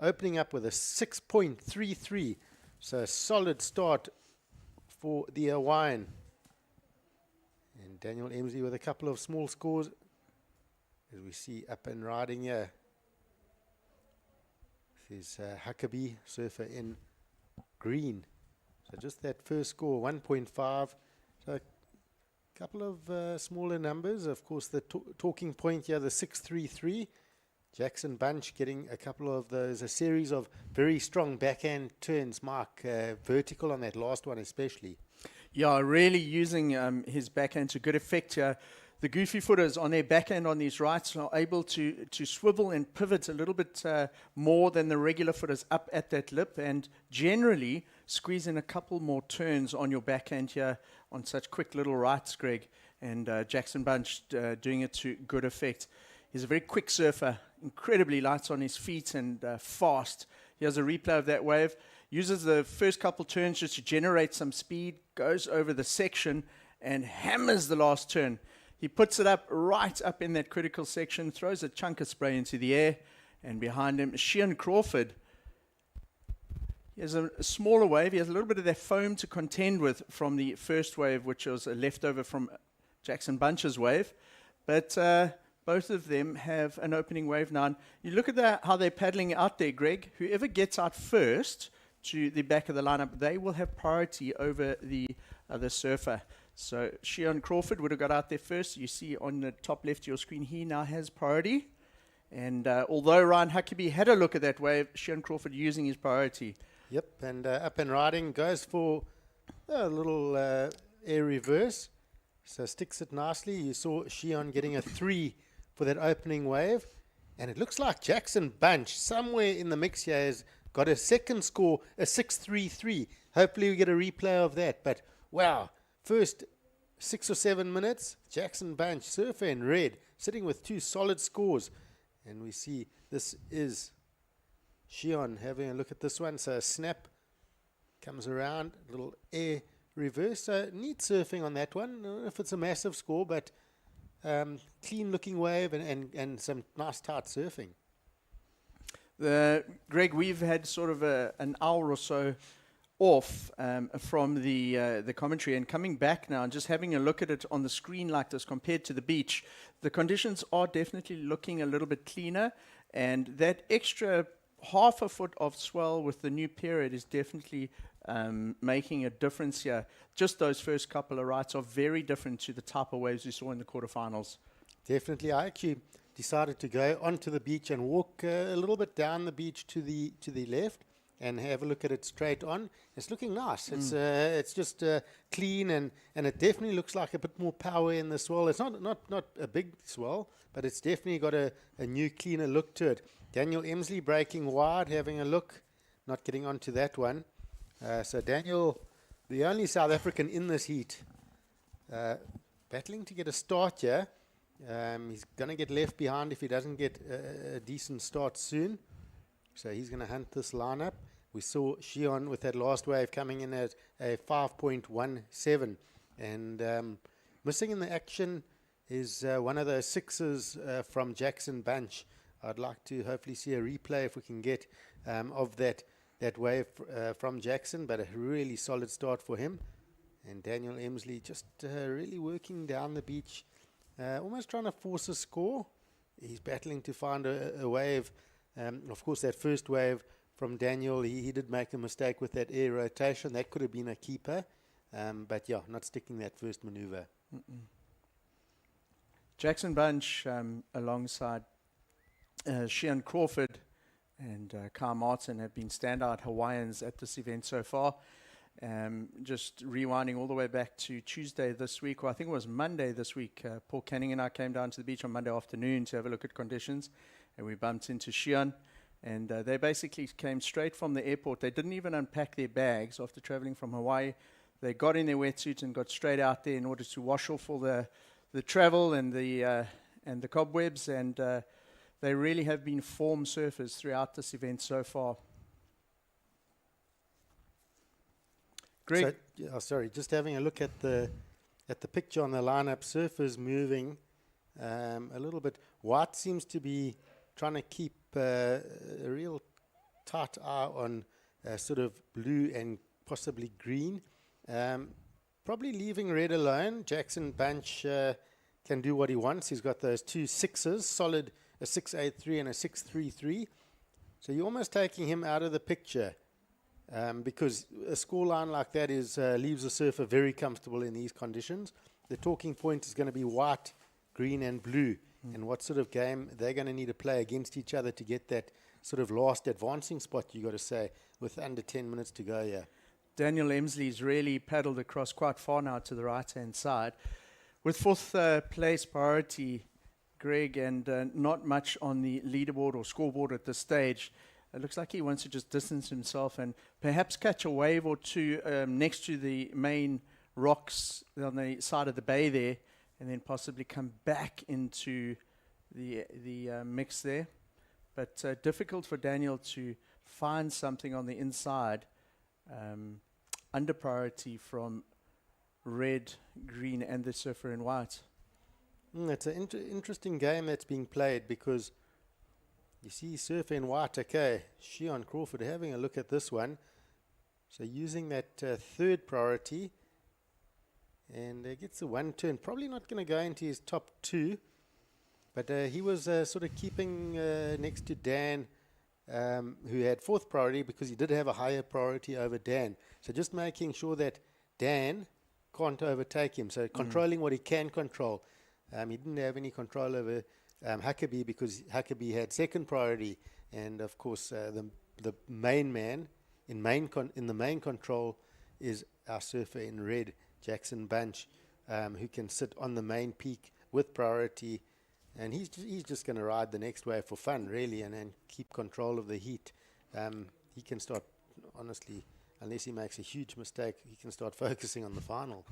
E: opening up with a 6.33. So a solid start for the Hawaiian. And Daniel Emsley with a couple of small scores. As we see up and riding here. This is Huckabee, surfer in green. So just that first score, 1.5. So a couple of smaller numbers. Of course, the talking point here, the 6.33. Jackson Bunch getting a couple of those, a series of very strong backhand turns, Mark, vertical on that last one especially.
F: Yeah, really using his backhand to good effect here. The goofy footers on their backhand on these rights are able to swivel and pivot a little bit more than the regular footers up at that lip, and generally squeeze in a couple more turns on your backhand here on such quick little rights, Greg. And Jackson Bunch doing it to good effect. He's a very quick surfer, incredibly light on his feet and fast. He has a replay of that wave, uses the first couple turns just to generate some speed, goes over the section and hammers the last turn. He puts it up right up in that critical section, throws a chunk of spray into the air, and behind him, Shion Crawford. He has a smaller wave. He has a little bit of that foam to contend with from the first wave, which was a leftover from Jackson Bunch's wave. But both of them have an opening wave now. And you look at how they're paddling out there, Greg. Whoever gets out first to the back of the lineup, they will have priority over the other surfer. So Shion Crawford would have got out there first. You see on the top left of your screen, he now has priority. And although Ryan Huckabee had a look at that wave, Shion Crawford using his priority.
E: Yep, and up and riding, goes for a little air reverse. So sticks it nicely. You saw Shion getting a 3 for that opening wave. And it looks like Jackson Bunch, somewhere in the mix here, has got a second score, a 6-3-3. Hopefully we get a replay of that. But, wow, first 6 or 7 minutes, Jackson Bunch, Surfer in red, sitting with 2 solid scores. And we see this is Shion having a look at this one. So a snap comes around, a little air reverse. So neat surfing on that one. I don't know if it's a massive score, but clean looking wave and some nice tight surfing.
F: Greg, we've had sort of an hour or so off from the commentary, and coming back now and just having a look at it on the screen like this compared to the beach, the conditions are definitely looking a little bit cleaner, and that extra half a foot of swell with the new period is definitely making a difference here. Just those first couple of rights are very different to the type of waves we saw in the quarterfinals.
E: Definitely. I actually decided to go onto the beach and walk a little bit down the beach to the left and have a look at it straight on. It's looking nice. It's just clean, and it definitely looks like a bit more power in the swell. It's not a big swell, but it's definitely got a new, cleaner look to it. Daniel Emsley breaking wide, having a look, not getting onto that one. So Daniel, the only South African in this heat, battling to get a start here. He's going to get left behind if he doesn't get a decent start soon. So he's going to hunt this lineup. We saw Shion with that last wave coming in at a 5.17. And missing in the action is one of those sixes from Jackson Bunch. I'd like to hopefully see a replay if we can get of that wave from Jackson, but a really solid start for him. And Daniel Emsley just really working down the beach, almost trying to force a score. He's battling to find a wave. Of course, that first wave from Daniel, he did make a mistake with that air rotation. That could have been a keeper. But yeah, not sticking that first maneuver.
F: Jackson Bunch alongside Shion Crawford and Kyle Martin have been standout Hawaiians at this event so far. Just rewinding all the way back to Tuesday this week, or I think it was Monday this week, Paul Canning and I came down to the beach on Monday afternoon to have a look at conditions, and we bumped into Shion, and they basically came straight from the airport. They didn't even unpack their bags after traveling from Hawaii. They got in their wetsuits and got straight out there in order to wash off all the travel and the cobwebs, and they really have been form surfers throughout this event so far. Greg?
E: So, just having a look at the picture on the lineup. Surfers moving a little bit. White seems to be trying to keep a real tight eye on sort of blue and possibly green. Probably leaving red alone. Jackson Bunch can do what he wants. He's got those 2 sixes, solid, a 6.83 and a 6.33. So you're almost taking him out of the picture. Because a scoreline like that leaves a surfer very comfortable in these conditions. The talking point is going to be white, green, and blue, and what sort of game they're going to need to play against each other to get that sort of last advancing spot, you got to say, with under 10 minutes to go here.
F: Daniel Emsley's really paddled across quite far now to the right-hand side. With fourth place priority, Greg, and not much on the leaderboard or scoreboard at this stage, it looks like he wants to just distance himself and perhaps catch a wave or two next to the main rocks on the side of the bay there, and then possibly come back into the mix there. But difficult for Daniel to find something on the inside under priority from red, green, and the surfer in white.
E: It's an interesting game that's being played because you see surfer in white. Okay, Shion Crawford having a look at this one. So using that third priority, and gets a 1 turn. Probably not going to go into his top 2, but he was sort of keeping next to Dan, who had fourth priority because he did have a higher priority over Dan. So just making sure that Dan can't overtake him. So controlling what he can control. He didn't have any control over Huckabee because Huckabee had second priority, and of course the main man in the main control is our surfer in red, Jackson Bunch, who can sit on the main peak with priority, and he's just going to ride the next wave for fun, really, and keep control of the heat. He can start, honestly, unless he makes a huge mistake, he can start focusing on the final.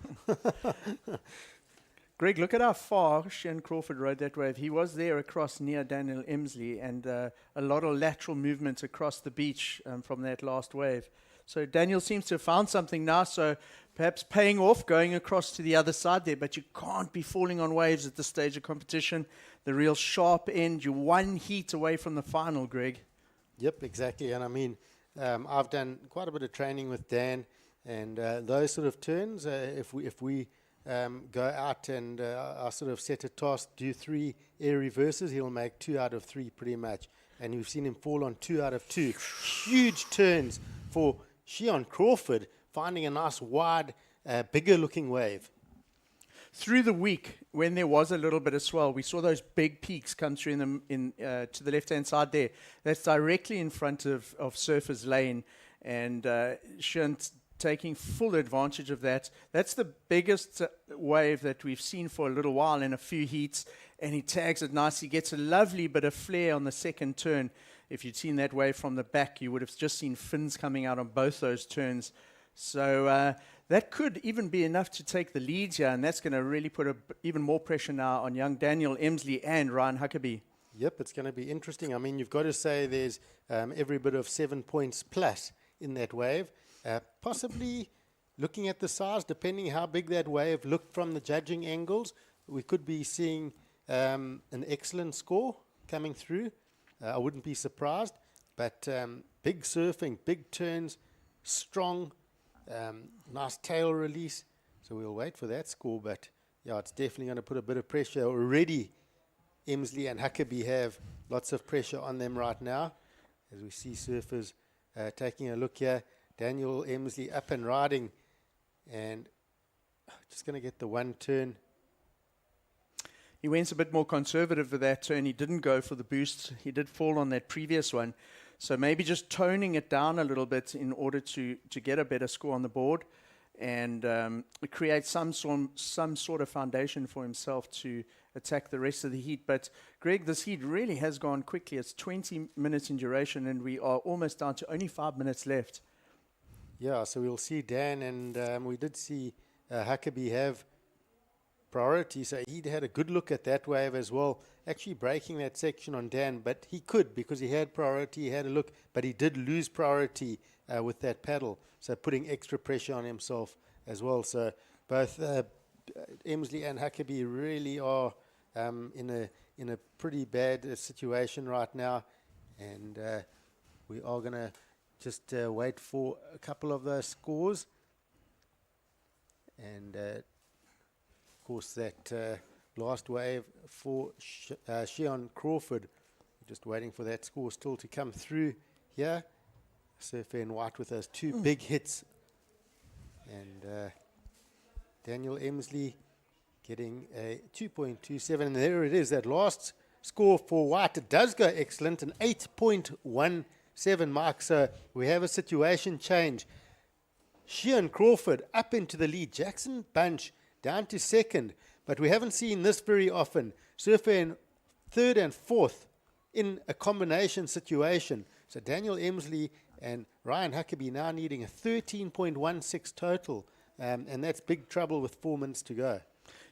F: Greg, look at how far Shane Crawford rode that wave. He was there across near Daniel Emsley, and a lot of lateral movement across the beach from that last wave. So Daniel seems to have found something now, so perhaps paying off going across to the other side there, but you can't be falling on waves at this stage of competition. The real sharp end, you're one heat away from the final, Greg.
E: Yep, exactly. And I mean, I've done quite a bit of training with Dan, and those sort of turns, if we go out and I sort of set a task, do 3 air reverses, he'll make 2 out of 3 pretty much. And we've seen him fall on 2 out of 2. Huge turns for Shane Crawford, finding a nice wide, bigger looking wave.
F: Through the week, when there was a little bit of swell, we saw those big peaks come through to the left-hand side there. That's directly in front of Surfer's Lane, and Shane's taking full advantage of that. That's the biggest wave that we've seen for a little while in a few heats, and he tags it nicely, gets a lovely bit of flare on the second turn. If you'd seen that wave from the back, you would have just seen fins coming out on both those turns. So that could even be enough to take the lead here, and that's going to really put even more pressure now on young Daniel Emsley and Ryan Huckabee.
E: Yep, it's going to be interesting. I mean, you've got to say there's every bit of 7 points plus in that wave. Possibly looking at the size, depending how big that wave looked from the judging angles, we could be seeing an excellent score coming through. I wouldn't be surprised, but big surfing, big turns, strong, nice tail release. So we'll wait for that score, but yeah, it's definitely going to put a bit of pressure. Already Emsley and Huckabee have lots of pressure on them right now, as we see surfers taking a look here. Daniel Emsley up and riding, and just going to get the one turn.
F: He went a bit more conservative with that turn. He didn't go for the boost. He did fall on that previous one. So maybe just toning it down a little bit in order to get a better score on the board and create some sort of foundation for himself to attack the rest of the heat. But Greg, this heat really has gone quickly. It's 20 minutes in duration, and we are almost down to only 5 minutes left.
E: Yeah, so we'll see Dan, and we did see Huckabee have priority, so he had a good look at that wave as well, actually breaking that section on Dan, but he could because he had priority, he had a look, but he did lose priority with that paddle, so putting extra pressure on himself as well. So both Emsley and Huckabee really are in a pretty bad situation right now, and we are going to just wait for a couple of those scores, and of course that last wave for Shane Crawford. We're just waiting for that score still to come through here. Surfer in white with those 2 big hits, and Daniel Emsley getting a 2.27, and there it is, that last score for white. It does go excellent, an 8.17 mark, so we have a situation change. Shane Crawford up into the lead, Jackson Bunch down to second, but we haven't seen this very often. Surfer in third and fourth in a combination situation. So Daniel Emsley and Ryan Huckabee now needing a 13.16 total, and that's big trouble with 4 minutes to go.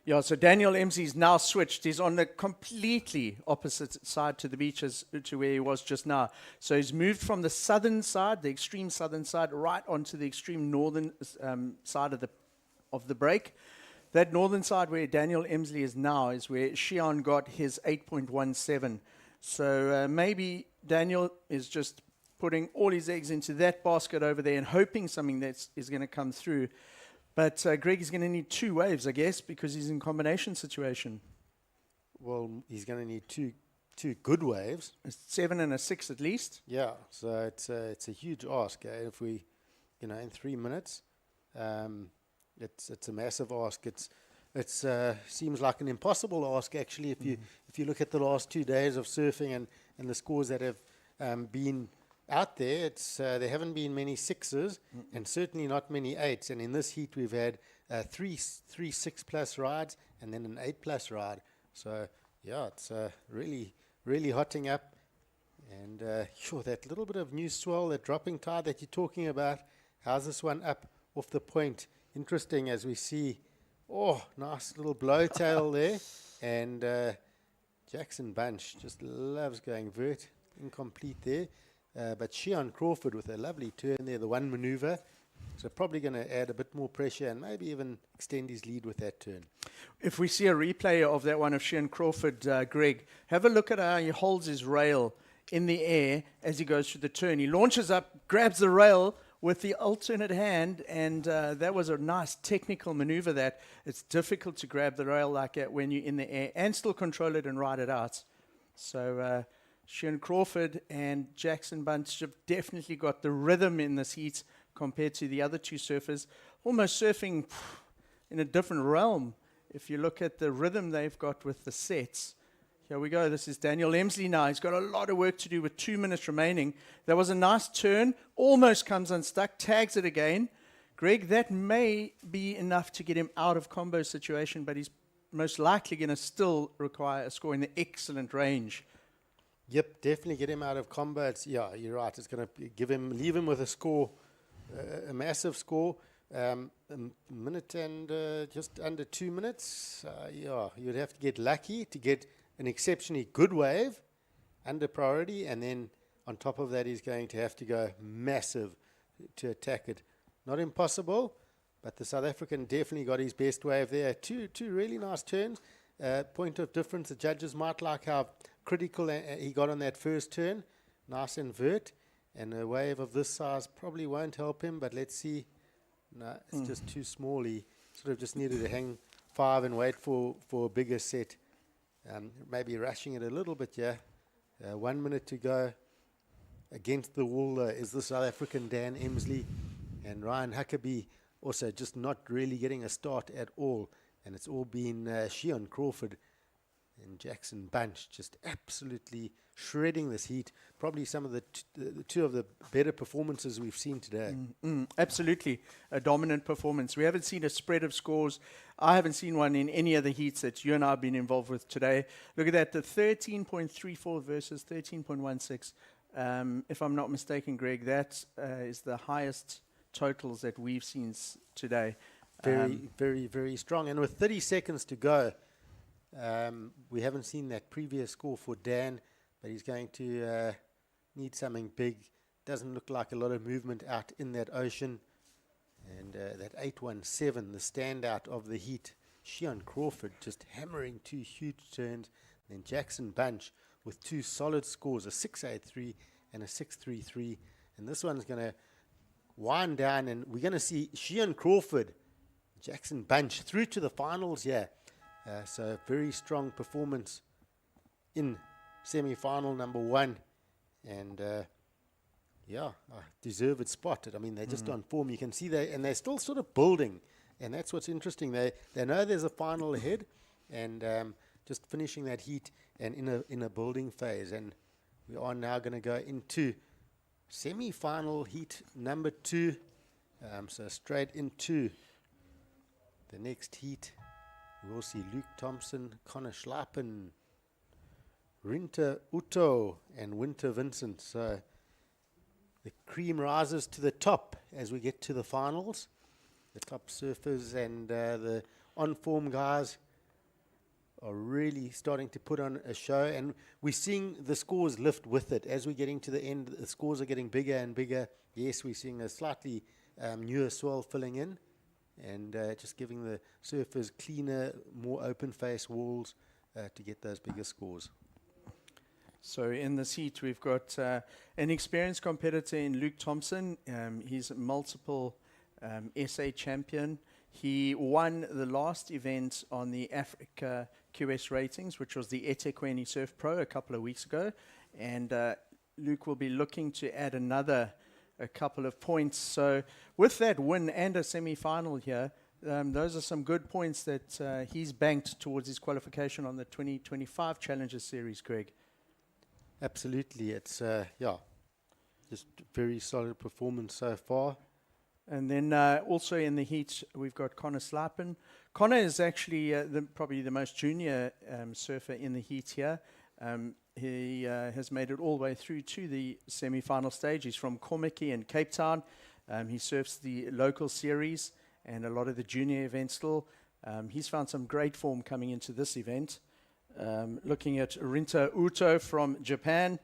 F: Yeah, so Daniel Emsley's now switched. He's on the completely opposite side to the beach as to where he was just now. So he's moved from the southern side, the extreme southern side, right onto the extreme northern side of the break. That northern side where Daniel Emsley is now is where Shane got his 8.17. So maybe Daniel is just putting all his eggs into that basket over there and hoping something that is going to come through. But Greg is going to need 2 waves, I guess, because he's in combination situation.
E: Well, he's going to need two good waves.
F: A 7 and a 6 at least.
E: Yeah, so it's a huge ask. If we, in 3 minutes, it's a massive ask. It's seems like an impossible ask actually. If you look at the last 2 days of surfing and the scores that have been out there, it's there haven't been many sixes and certainly not many eights. And in this heat, we've had three 6+ rides and then an 8+ ride. So yeah, it's really hotting up. And sure, that little bit of new swell, that dropping tide that you're talking about, how's this one up off the point? Interesting as we see, nice little blowtail there. And Jackson Bunch just loves going vert, incomplete there. But Shion Crawford with a lovely turn there, the one maneuver. So probably going to add a bit more pressure and maybe even extend his lead with that turn.
F: If we see a replay of that one of Shion Crawford, Greg, have a look at how he holds his rail in the air as he goes through the turn. He launches up, grabs the rail with the alternate hand, and that was a nice technical maneuver. That it's difficult to grab the rail like that when you're in the air and still control it and ride it out. So Shion Crawford and Jackson Bunch have definitely got the rhythm in this heat compared to the other two surfers, almost surfing in a different realm. If you look at the rhythm they've got with the sets. Here we go. This is Daniel Emsley now. He's got a lot of work to do with 2 minutes remaining. There was a nice turn, almost comes unstuck, tags it again. Greg, that may be enough to get him out of combo situation, but he's most likely going to still require a score in the excellent range.
E: Yep, definitely get him out of combo. Yeah, you're right. It's going to leave him with a score, a massive score. A minute and just under 2 minutes. Yeah, you'd have to get lucky to get an exceptionally good wave under priority, and then on top of that, he's going to have to go massive to attack it. Not impossible, but the South African definitely got his best wave there. Two really nice turns. Point of difference, the judges might like how critical he got on that first turn. Nice invert, and a wave of this size probably won't help him, but let's see. No, it's just too small. He sort of just needed to hang 5 and wait for a bigger set. Maybe rushing it a little bit, yeah. 1 minute to go. Against the wall is the South African Dan Emsley, and Ryan Huckabee also just not really getting a start at all. And it's all been Shion Crawford and Jackson Bunch just absolutely shredding this heat. Probably some of the two of the better performances we've seen today.
F: Absolutely. A dominant performance. We haven't seen a spread of scores. I haven't seen one in any of the heats that you and I have been involved with today. Look at that, the 13.34 versus 13.16. If I'm not mistaken, Greg, that is the highest totals that we've seen today.
E: Very, very strong. And with 30 seconds to go, we haven't seen that previous score for Dan, but he's going to need something big. Doesn't look like a lot of movement out in that ocean. And that 817, the standout of the heat, Shion Crawford just hammering 2 huge turns. And then Jackson Bunch with 2 solid scores, a 683 and a 633. And this one's going to wind down, and we're going to see Shion Crawford, Jackson Bunch through to the finals here. So very strong performance in semi-final number 1. And deserved spot. I mean, they're just on form. You can see and they're still sort of building. And that's what's interesting. They know there's a final ahead, and just finishing that heat and in a building phase. And we are now going to go into semi-final heat number 2. So straight into the next heat. We'll see Luke Thompson, Connor Schlappen, Rinta Uto, and Winter Vincent. So the cream rises to the top as we get to the finals. The top surfers and the on-form guys are really starting to put on a show. And we're seeing the scores lift with it. As we're getting to the end, the scores are getting bigger and bigger. Yes, we're seeing a slightly newer swell filling in, and just giving the surfers cleaner, more open-face walls to get those bigger scores.
F: So in this heat, we've got an experienced competitor in Luke Thompson. He's a multiple SA champion. He won the last event on the Africa QS ratings, which was the eThekwini Surf Pro a couple of weeks ago. And Luke will be looking to add a couple of points. So with that win and a semi-final here, those are some good points that he's banked towards his qualification on the 2025 Challenger Series, Greg.
E: Absolutely. It's, Just very solid performance so far.
F: And then also in the heat, we've got Connor Slapen. Connor is actually probably the most junior surfer in the heat here. He has made it all the way through to the semi-final stage. He's from Kommetjie in Cape Town. He surfs the local series and a lot of the junior events still. He's found some great form coming into this event. Looking at Rinta Uto from Japan.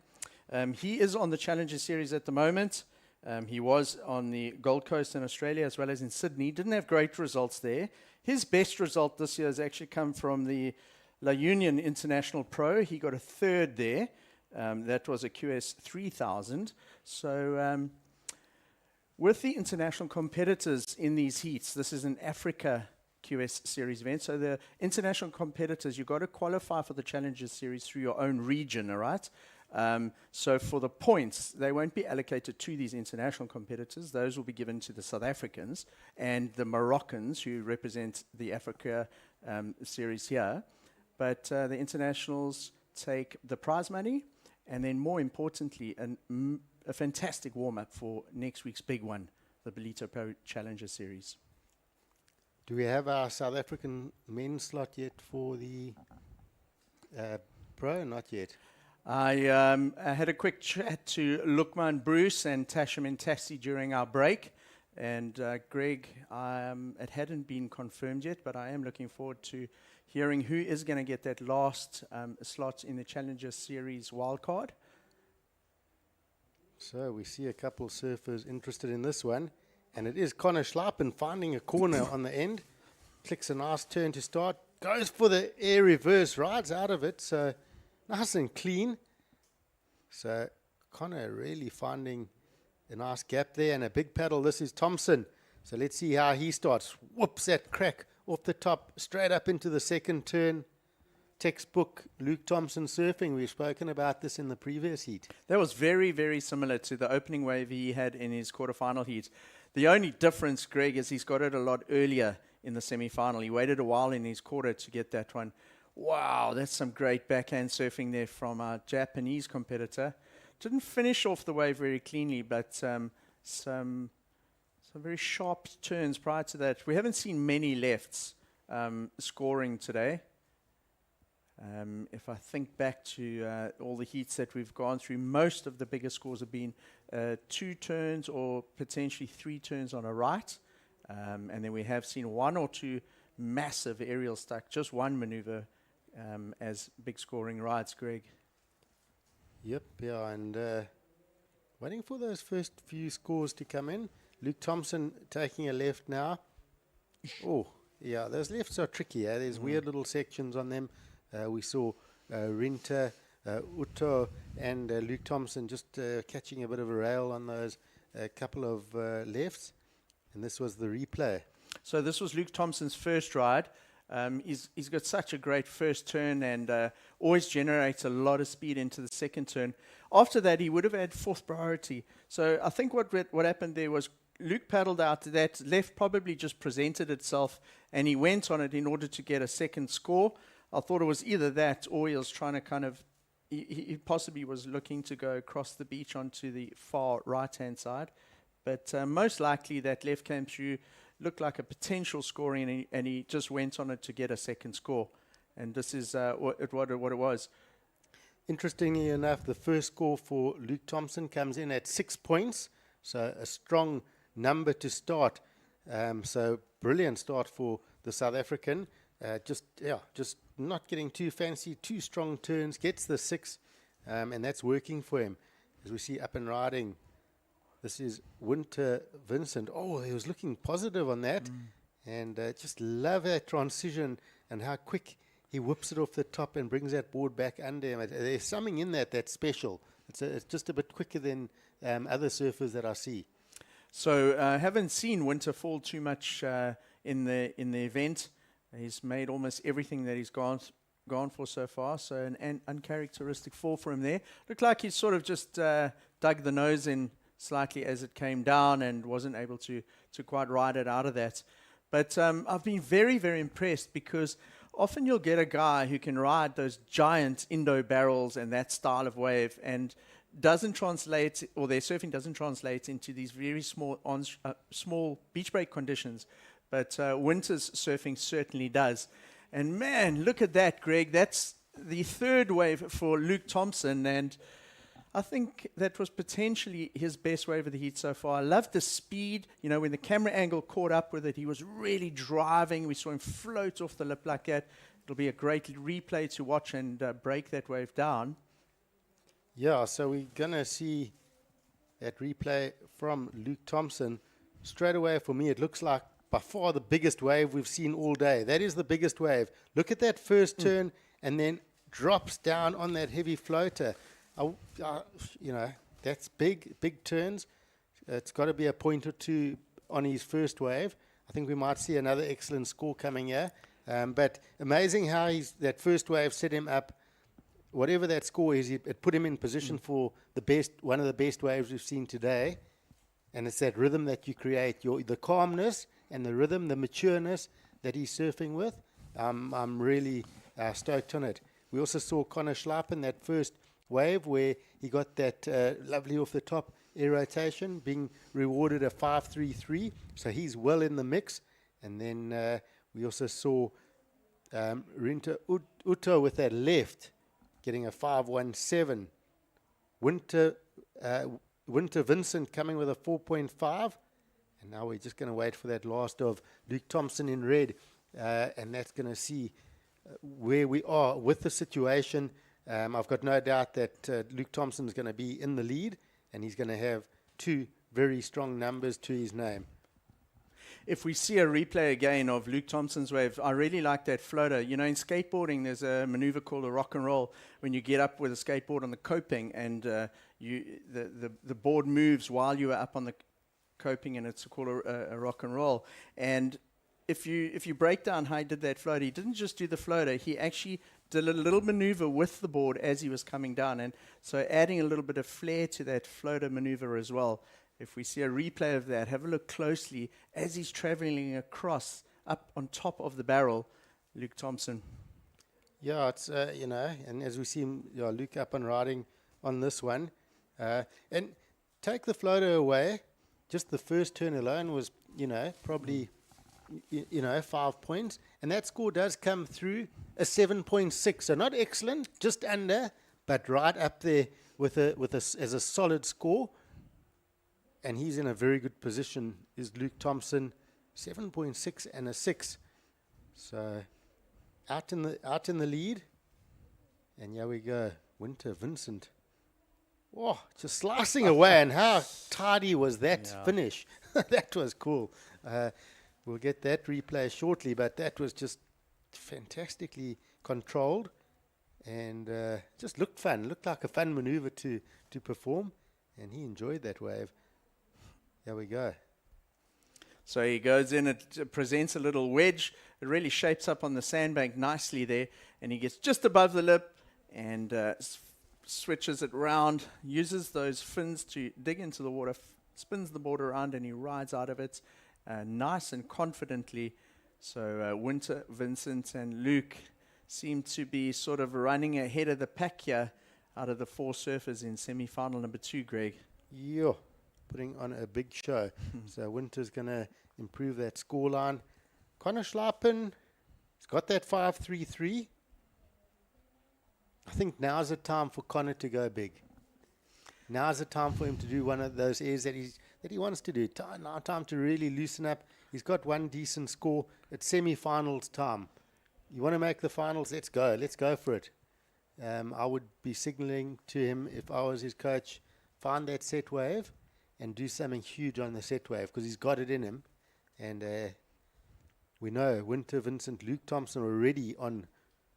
F: He is on the Challenger Series at the moment. He was on the Gold Coast in Australia as well as in Sydney. Didn't have great results there. His best result this year has actually come from the La Union International Pro. He got a third there. That was a QS 3000. So with the international competitors in these heats, this is an Africa QS Series event. So the international competitors, you've got to qualify for the Challenger Series through your own region, all right? So for the points, they won't be allocated to these international competitors. Those will be given to the South Africans and the Moroccans who represent the Africa series here. But the internationals take the prize money and then more importantly, a fantastic warm-up for next week's big one, the Ballito Pro Challenger Series.
E: Do we have our South African men's slot yet for the Pro? Not yet.
F: I had a quick chat to Lukman Bruce and Tasha Mentasi during our break. And Greg, it hadn't been confirmed yet, but I am looking forward to hearing who is going to get that last slot in the Challenger Series wildcard.
E: So we see a couple surfers interested in this one. And it is Connor Schlappen finding a corner on the end. Clicks a nice turn to start. Goes for the air reverse, rides out of it. So nice and clean. So Connor really finding a nice gap there and a big paddle. This is Thompson. So let's see how he starts. Whoops, that crack off the top, straight up into the second turn. Textbook Luke Thompson surfing. We've spoken about this in the previous heat.
F: That was very, very similar to the opening wave he had in his quarterfinal heat. The only difference, Greg, is he's got it a lot earlier in the semi-final. He waited a while in his quarter to get that one. Wow, that's some great backhand surfing there from our Japanese competitor. Didn't finish off the wave very cleanly, but some very sharp turns prior to that. We haven't seen many lefts scoring today. If I think back to all the heats that we've gone through, most of the bigger scores have been 2 turns or potentially 3 turns on a right. And then we have seen 1 or 2 massive aerial stuck, just one maneuver as big scoring rides, Greg.
E: Yep, yeah, and waiting for those first few scores to come in. Luke Thompson taking a left now. Oh, yeah, those lefts are tricky. There's weird little sections on them. We saw Rinta, Uto, and Luke Thompson just catching a bit of a rail on those couple of lefts. And this was the replay.
F: So this was Luke Thompson's first ride. He's got such a great first turn and always generates a lot of speed into the second turn. After that, he would have had 4th priority. So I think what happened there was Luke paddled out. That left probably just presented itself, and he went on it in order to get a second score. I thought it was either that or he was trying to kind of, he possibly was looking to go across the beach onto the far right-hand side. But most likely that left came through, looked like a potential scoring, and he just went on it to get a second score. And this is what it was.
E: Interestingly enough, the first score for Luke Thompson comes in at 6 points. So a strong number to start. So brilliant start for the South African. Just not getting too fancy, 2 strong turns, gets the 6, and that's working for him. As we see up and riding, this is Winter Vincent. Oh, he was looking positive on that, and just love that transition and how quick he whips it off the top and brings that board back under him. There's something in that's special. It's just a bit quicker than other surfers that I see.
F: So I haven't seen Winter fall too much in the event. He's made almost everything that he's gone for so far. So an uncharacteristic fall for him there. Looked like he sort of just dug the nose in slightly as it came down and wasn't able to quite ride it out of that. But I've been very, very impressed because often you'll get a guy who can ride those giant Indo barrels and that style of wave and doesn't translate, or their surfing doesn't translate into these very small beach break conditions, but Winter's surfing certainly does. And man, look at that, Greg. That's the third wave for Luke Thompson, and I think that was potentially his best wave of the heat so far. I loved the speed. You know, when the camera angle caught up with it, he was really driving. We saw him float off the lip like that. It'll be a great replay to watch and break that wave down.
E: Yeah, so we're going to see that replay from Luke Thompson. Straight away, for me, it looks like by far the biggest wave we've seen all day. That is the biggest wave. Look at that first turn and then drops down on that heavy floater. You know, that's big turns. It's got to be a point or two on his first wave. I think we might see another excellent score coming here. But amazing how that first wave set him up. Whatever that score is, it put him in position for one of the best waves we've seen today. And it's that rhythm that you create, the calmness and the rhythm, the matureness that he's surfing with. I'm really stoked on it. We also saw Connor Schlappen, that first wave where he got that lovely off the top air rotation, being rewarded a 5.33. So he's well in the mix. And then we also saw Rinta Utto with that left, getting a 5.17. Winter Vincent coming with a 4.5. And now we're just going to wait for that last of Luke Thompson in red. And that's going to see where we are with the situation. I've got no doubt that Luke Thompson is going to be in the lead. And he's going to have two very strong numbers to his name.
F: If we see a replay again of Luke Thompson's wave, I really like that floater. You know, in skateboarding, there's a maneuver called a rock and roll when you get up with a skateboard on the coping and the board moves while you are up on the coping, and it's called a rock and roll. And if you break down how he did that floater, he didn't just do the floater, he actually did a little maneuver with the board as he was coming down. And so adding a little bit of flair to that floater maneuver as well. If we see a replay of that, have a look closely as he's traveling across up on top of the barrel, Luke Thompson.
E: Yeah, it's, you know, and as we see him, Luke up and riding on this one. And take the floater away, just the first turn alone was, you know, probably, 5 points. And that score does come through a 7.6. So not excellent, just under, but right up there as a solid score. And he's in a very good position, is Luke Thompson, 7.6 and a 6. So out in the lead. And here we go, Winter Vincent. Oh, just slicing away, and how tidy was that finish? That was cool. We'll get that replay shortly, but that was just fantastically controlled, and just looked fun. Looked like a fun maneuver to perform, and he enjoyed that wave. There we go.
F: So he goes in, it presents a little wedge. It really shapes up on the sandbank nicely there, and he gets just above the lip and switches it round, uses those fins to dig into the water, spins the board around, and he rides out of it nice and confidently. So Winter, Vincent, and Luke seem to be sort of running ahead of the pack here out of the four surfers in semi-final number 2, Greg.
E: Yeah, putting on a big show. So Winter's going to improve that scoreline. Connor Schlappen, he's got that 5.33. I think now's the time for Connor to go big. Now's the time for him to do one of those airs that he wants to do. Now time to really loosen up. He's got one decent score. It's semi-finals time. You want to make the finals? Let's go. Let's go for it. I would be signaling to him if I was his coach, find that set wave and do something huge on the set wave, because he's got it in him. And we know Winter, Vincent, Luke Thompson already on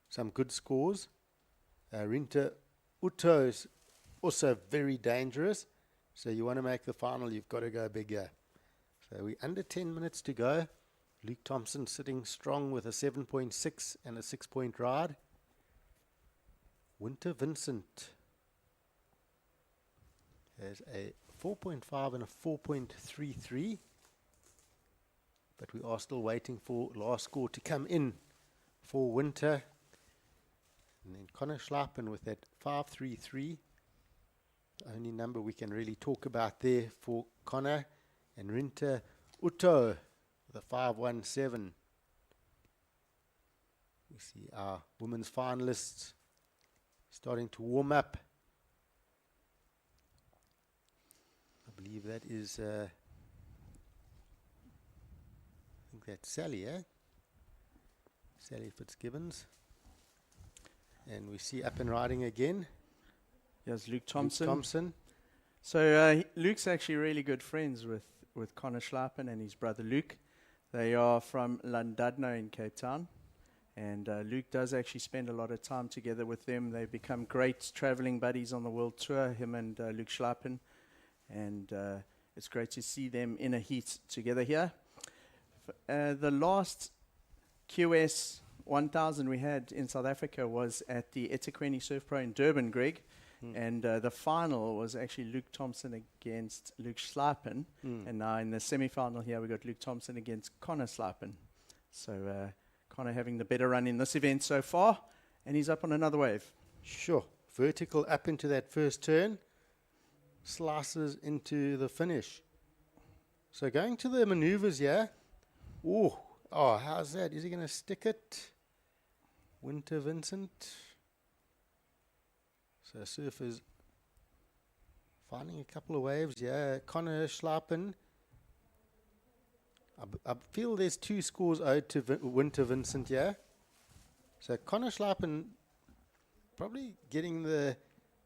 E: some good scores. Rinta Utto is also very dangerous. So you want to make the final, you've got to go bigger. So we're under 10 minutes to go. Luke Thompson sitting strong with a 7.6 and a 6-point ride. Winter Vincent has a 4.5 and a 4.33. But we are still waiting for last score to come in for Winter. And then Connor Schlappen with that 5.33. Only number we can really talk about there for Connor and Rinta Uto, the 517. We see our women's finalists starting to warm up. I believe that is, I think that's Sally, eh? Sally Fitzgibbons. And we see up and riding again.
F: Yes, Luke Thompson.
E: Luke Thompson.
F: So Luke's actually really good friends with Connor Schlappen and his brother Luke. They are from Llandudno in Cape Town. And Luke does actually spend a lot of time together with them. They've become great traveling buddies on the world tour, him and Luke Schlappen. And it's great to see them in a heat together here. The last QS 1000 we had in South Africa was at the eThekwini Surf Pro in Durban, Greg. And the final was actually Luke Thompson against Luke Schlappen. And now in the semi-final here, we got Luke Thompson against Connor Schlappen. So Connor having the better run in this event so far, and he's up on another wave.
E: Sure. Vertical up into that first turn, slices into the finish. So going to the maneuvers here. Oh, how's that? Is he going to stick it? Winter Vincent. So surfers finding a couple of waves. Yeah, Connor Schlappen. I feel there's 2 scores owed to Winter Vincent here. So Connor Schlappen probably getting the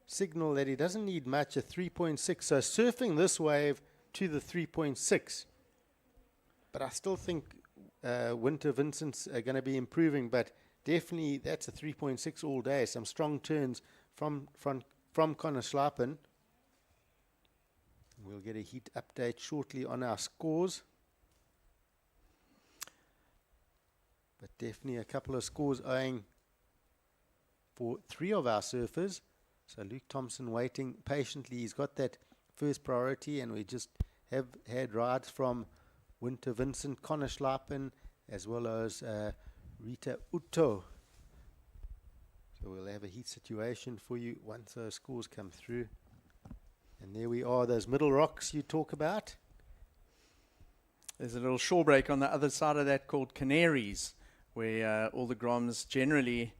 E: signal that he doesn't need much, a 3.6. So surfing this wave to the 3.6. But I still think Winter Vincent's going to be improving, but definitely that's a 3.6 all day. Some strong turns from Connor Schlappen. We'll get a heat update shortly on our scores. But definitely a couple of scores owing for 3 of our surfers. So Luke Thompson waiting patiently. He's got that first priority, and we just have had rides from Winter Vincent, Connor Schlappen, as well as Rita Uto. So we'll have a heat situation for you once those scores come through. And there we are, those middle rocks you talk about.
F: There's a little shore break on the other side of that called Canaries, where all the Groms generally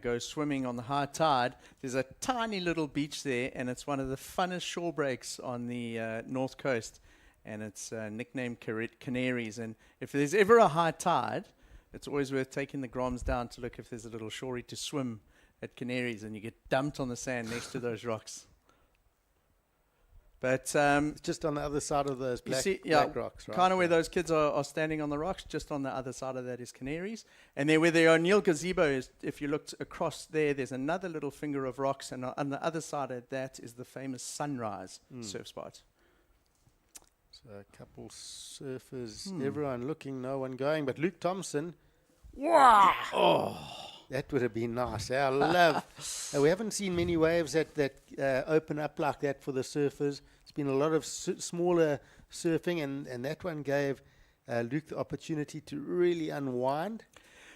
F: go swimming on the high tide. There's a tiny little beach there, and it's one of the funnest shore breaks on the north coast, and it's nicknamed Canaries. And if there's ever a high tide, it's always worth taking the Groms down to look if there's a little shorey to swim at Canaries, and you get dumped on the sand next to those rocks. But
E: just on the other side of those black rocks, right?
F: Kind of where those kids are standing on the rocks, just on the other side of that is Canaries. And there where the O'Neill gazebo is, if you looked across there, there's another little finger of rocks, and on the other side of that is the famous Sunrise surf spot.
E: So a couple surfers, everyone looking, no one going, but Luke Thompson.
F: Wow!
E: That would have been nice. I love. We haven't seen many waves that open up like that for the surfers. It's been a lot of smaller surfing, and that one gave Luke the opportunity to really unwind.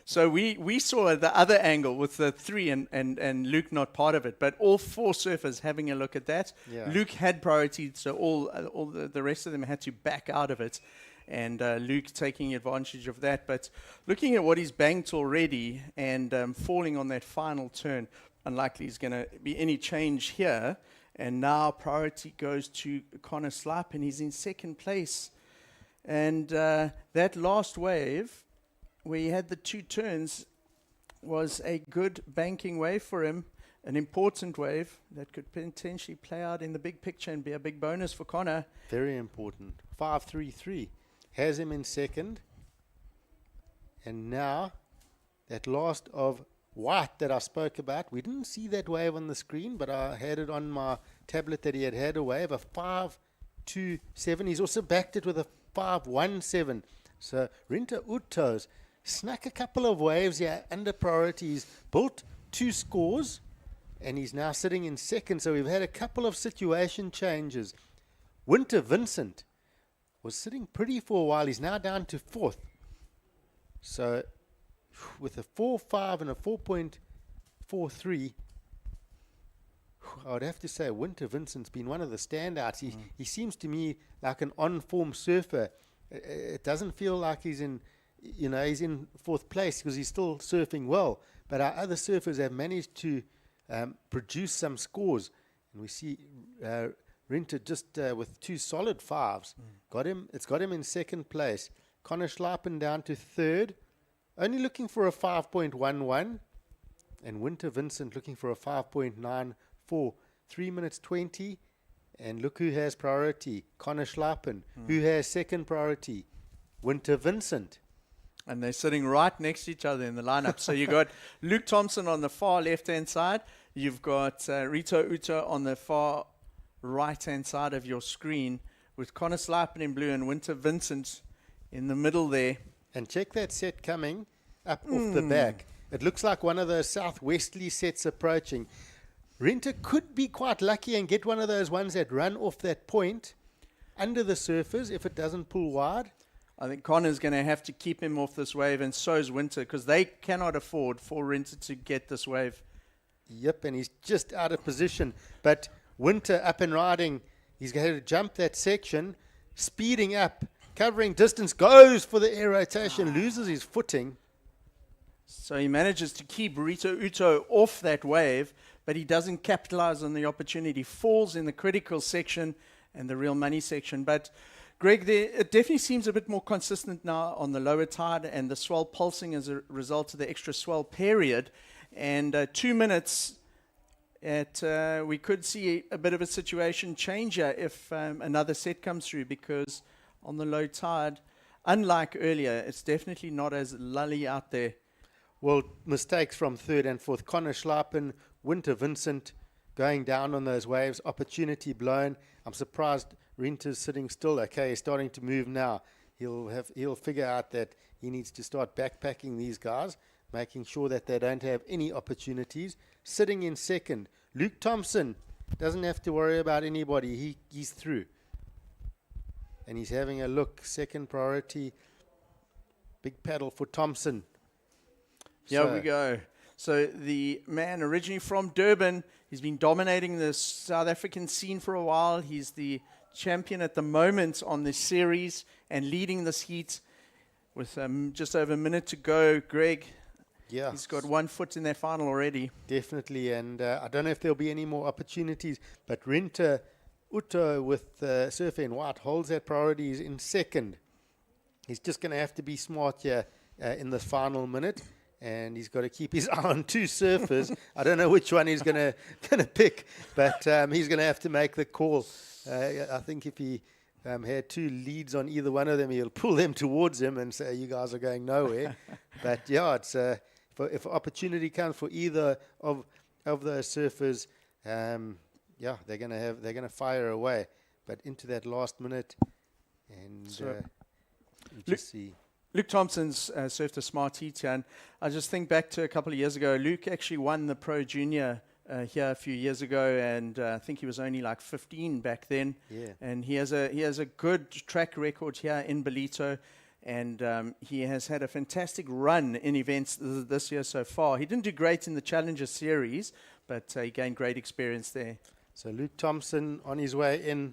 F: So we saw the other angle with the 3 and Luke not part of it, but all 4 surfers having a look at that.
E: Yeah.
F: Luke had priority, so all the rest of them had to back out of it. And Luke taking advantage of that. But looking at what he's banked already and falling on that final turn, unlikely is going to be any change here. And now priority goes to Connor Slapp, and he's in second place. And that last wave, where he had the 2 turns, was a good banking wave for him, an important wave that could potentially play out in the big picture and be a big bonus for Connor.
E: Very important. 5.33. Has him in second. And now, that last of white that I spoke about, we didn't see that wave on the screen, but I had it on my tablet that he had a wave, a 5.27. He's also backed it with a 5.17. So Rinta Utos snuck a couple of waves here under priorities, built 2 scores, and he's now sitting in second. So we've had a couple of situation changes. Winter Vincent was sitting pretty for a while. He's now down to 4th. So with a 4.5 and a 4.43, I would have to say Winter Vincent's been one of the standouts. He seems to me like an on-form surfer. It doesn't feel like he's in fourth place because he's still surfing well. But our other surfers have managed to produce some scores. And we see Rinter just with 2 solid 5s. It's got him in second place. Connor Schleipen down to third, only looking for a 5.11. And Winter Vincent looking for a 5.94. 3 minutes 20. And look who has priority. Connor Schleipen. Who has second priority? Winter Vincent.
F: And they're sitting right next to each other in the lineup. So you got Luke Thompson on the far left-hand side. You've got Rito Uta on the far right-hand side of your screen with Connor Schleipen in blue and Winter Vincent in the middle there.
E: And check that set coming up off the back. It looks like one of those southwesterly sets approaching. Rinter could be quite lucky and get one of those ones that run off that point under the surfers if it doesn't pull wide.
F: I think Connor's going to have to keep him off this wave, and so's Winter, because they cannot afford for Rinter to get this wave.
E: Yep, and he's just out of position. But Winter up and riding. He's going to jump that section, speeding up, covering distance, goes for the air rotation, loses his footing.
F: So he manages to keep Rito Uto off that wave, but he doesn't capitalize on the opportunity. Falls in the critical section and the real money section. But Greg, it definitely seems a bit more consistent now on the lower tide and the swell pulsing as a result of the extra swell period. And 2 minutes we could see a bit of a situation changer if another set comes through, because on the low tide, unlike earlier, it's definitely not as lully out there.
E: Well, mistakes from third and fourth. Connor Schleipen, Winter Vincent going down on those waves. Opportunity blown. I'm surprised Rinter's sitting still. Okay, he's starting to move now. He'll figure out that he needs to start backpacking these guys, making sure that they don't have any opportunities. Sitting in second, Luke Thompson doesn't have to worry about anybody. He's through. And he's having a look. Second priority. Big paddle for Thompson.
F: Here we go. So the man originally from Durban, he's been dominating the South African scene for a while. He's the champion at the moment on this series and leading this heat with just over a minute to go. Greg,
E: yeah,
F: he's got 1 foot in their final already.
E: Definitely, and I don't know if there'll be any more opportunities, but Rinter Uto with Surfer in White holds that priority. He's in second. He's just going to have to be smart here in the final minute. And he's got to keep his eye on 2 surfers. I don't know which one he's gonna pick, but he's going to have to make the call. I think if he had 2 leads on either one of them, he'll pull them towards him and say, "You guys are going nowhere." But yeah, it's if opportunity comes for either of those surfers, they're gonna fire away. But into that last minute, and just see.
F: Luke Thompson's surfed a smart heat here, and I just think back to a couple of years ago. Luke actually won the Pro Junior here a few years ago, and I think he was only like 15 back then.
E: Yeah.
F: And he has a good track record here in Ballito, and he has had a fantastic run in events this year so far. He didn't do great in the Challenger Series, but he gained great experience there.
E: So Luke Thompson on his way in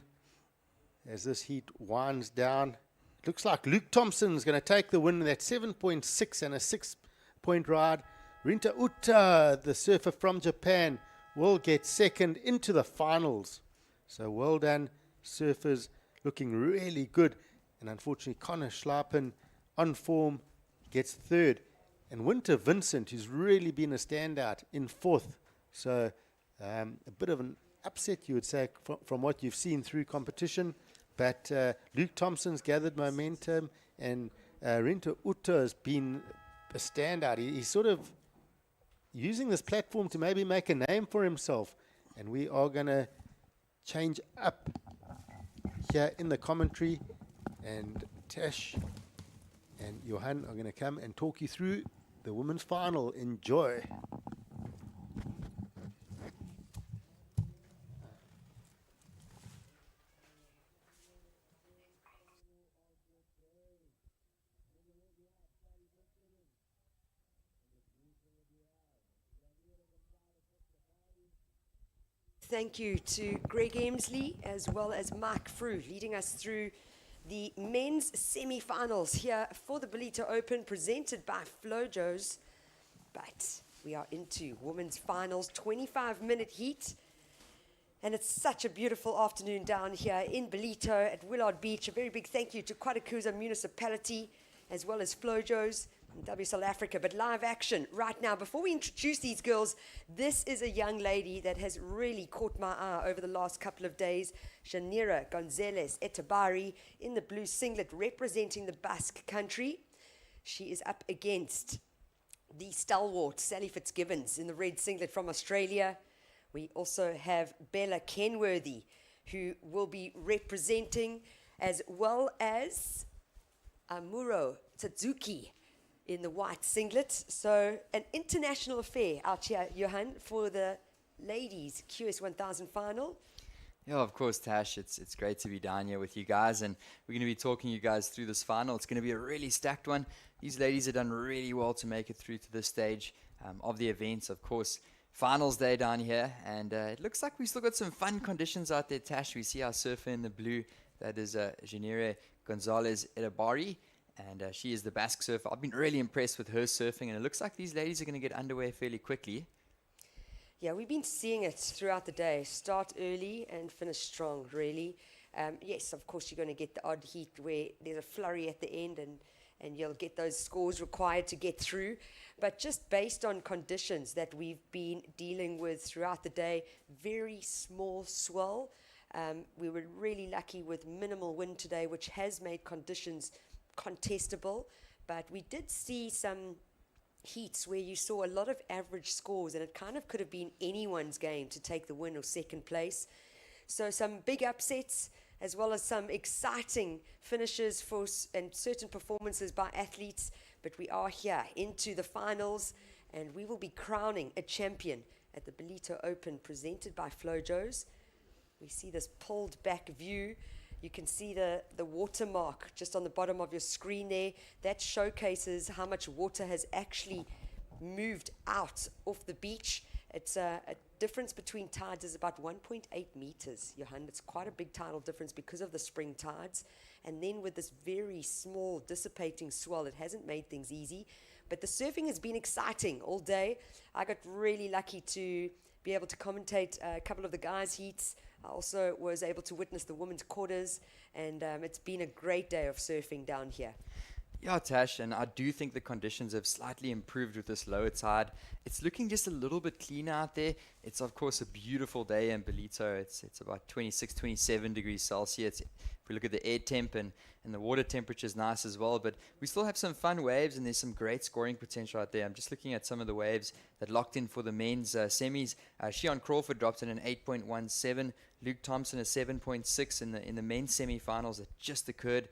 E: as this heat winds down. Looks like Luke Thompson's going to take the win. That 7.6 and a 6-point ride. Rinter Uta, the surfer from Japan, will get second into the finals. So well done, surfers, looking really good. And unfortunately, Connor Schleipen on form gets third. And Winter Vincent, who's really been a standout, in fourth. So a bit of an upset, you would say, from what you've seen through competition. But Luke Thompson's gathered momentum, and Rinter Uta has been a standout. He's sort of using this platform to maybe make a name for himself. And we are going to change up here in the commentary. And Tash and Johan are going to come and talk you through the women's final. Enjoy.
I: thank you to Greg Emsley as well as Mike Frew leading us through the men's semi-finals here for the Ballito Open presented by Flojos. But we are into women's finals, 25-minute heat. And it's such a beautiful afternoon down here in Ballito at Willard Beach. A very big thank you to Quarterfinals Municipality as well as Flojos and W South Africa. But live action right now. Before we introduce these girls, this is a young lady that has really caught my eye over the last couple of days. Janira Gonzalez Etabari in the blue singlet representing the Basque country. She is up against the stalwart Sally Fitzgibbons in the red singlet from Australia. We also have Bella Kenworthy, who will be representing, as well as Amuro Tsuzuki in the white singlet. So an international affair out here, Johan, for the ladies QS 1000 final.
J: Yeah, of course, Tash. It's great to be down here with you guys, and we're going to be talking you guys through this final. It's going to be a really stacked one. These ladies have done really well to make it through to this stage of the events. Of course, finals day down here, and it looks like we still got some fun conditions out there, Tash. We see our surfer in the blue. That is Janira Gonzalez Etabari, and she is the Basque surfer. I've been really impressed with her surfing, and it looks like these ladies are going to get underway fairly quickly.
I: Yeah, we've been seeing it throughout the day. Start early and finish strong, really. Yes, of course, you're going to get the odd heat where there's a flurry at the end and you'll get those scores required to get through. But just based on conditions that we've been dealing with throughout the day, very small swell. We were really lucky with minimal wind today, which has made conditions contestable. But we did see some heats where you saw a lot of average scores, and it kind of could have been anyone's game to take the win or second place. So some big upsets, as well as some exciting finishes and certain performances by athletes. But we are here into the finals, and we will be crowning a champion at the Ballito Open presented by Flojos. We see this pulled back view. You can see the watermark just on the bottom of your screen there. That showcases how much water has actually moved out off the beach. It's a difference between tides is about 1.8 meters, Johan. It's quite a big tidal difference because of the spring tides. And then with this very small dissipating swell, it hasn't made things easy. But the surfing has been exciting all day. I got really lucky to be able to commentate a couple of the guys' heats. I also was able to witness the women's quarters, and it's been a great day of surfing down here.
J: Yeah, Tash, and I do think the conditions have slightly improved with this lower tide. It's looking just a little bit cleaner out there. It's, of course, a beautiful day in Ballito. It's about 26, 27 degrees Celsius. If we look at the air temp and the water temperature is nice as well, but we still have some fun waves, and there's some great scoring potential out there. I'm just looking at some of the waves that locked in for the men's semis. Shion Crawford dropped in an 8.17. Luke Thompson a 7.6 in the men's semi-finals that just occurred.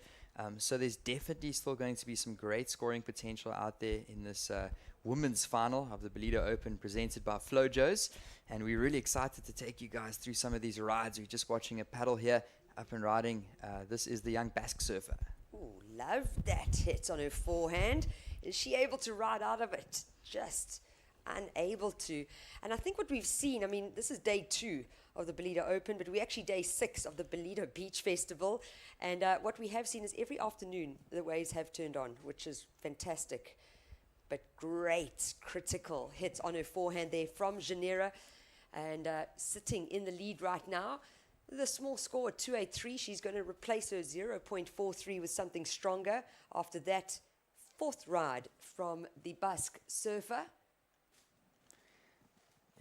J: So there's definitely still going to be some great scoring potential out there in this women's final of the Ballito Open presented by Flojos. And we're really excited to take you guys through some of these rides. We're just watching a paddle here, up and riding. This is the young Basque surfer.
I: Ooh, love that hit on her forehand. Is she able to ride out of it? Just unable to. And I think what we've seen, I mean, this is day 2 of the Ballito Open, but we're actually day 6 of the Ballito Beach Festival. And what we have seen is every afternoon the waves have turned on, which is fantastic. But great critical hit on her forehand there from Janira. And sitting in the lead right now with a small score at 283. She's going to replace her 0.43 with something stronger after that 4th ride from the Basque surfer.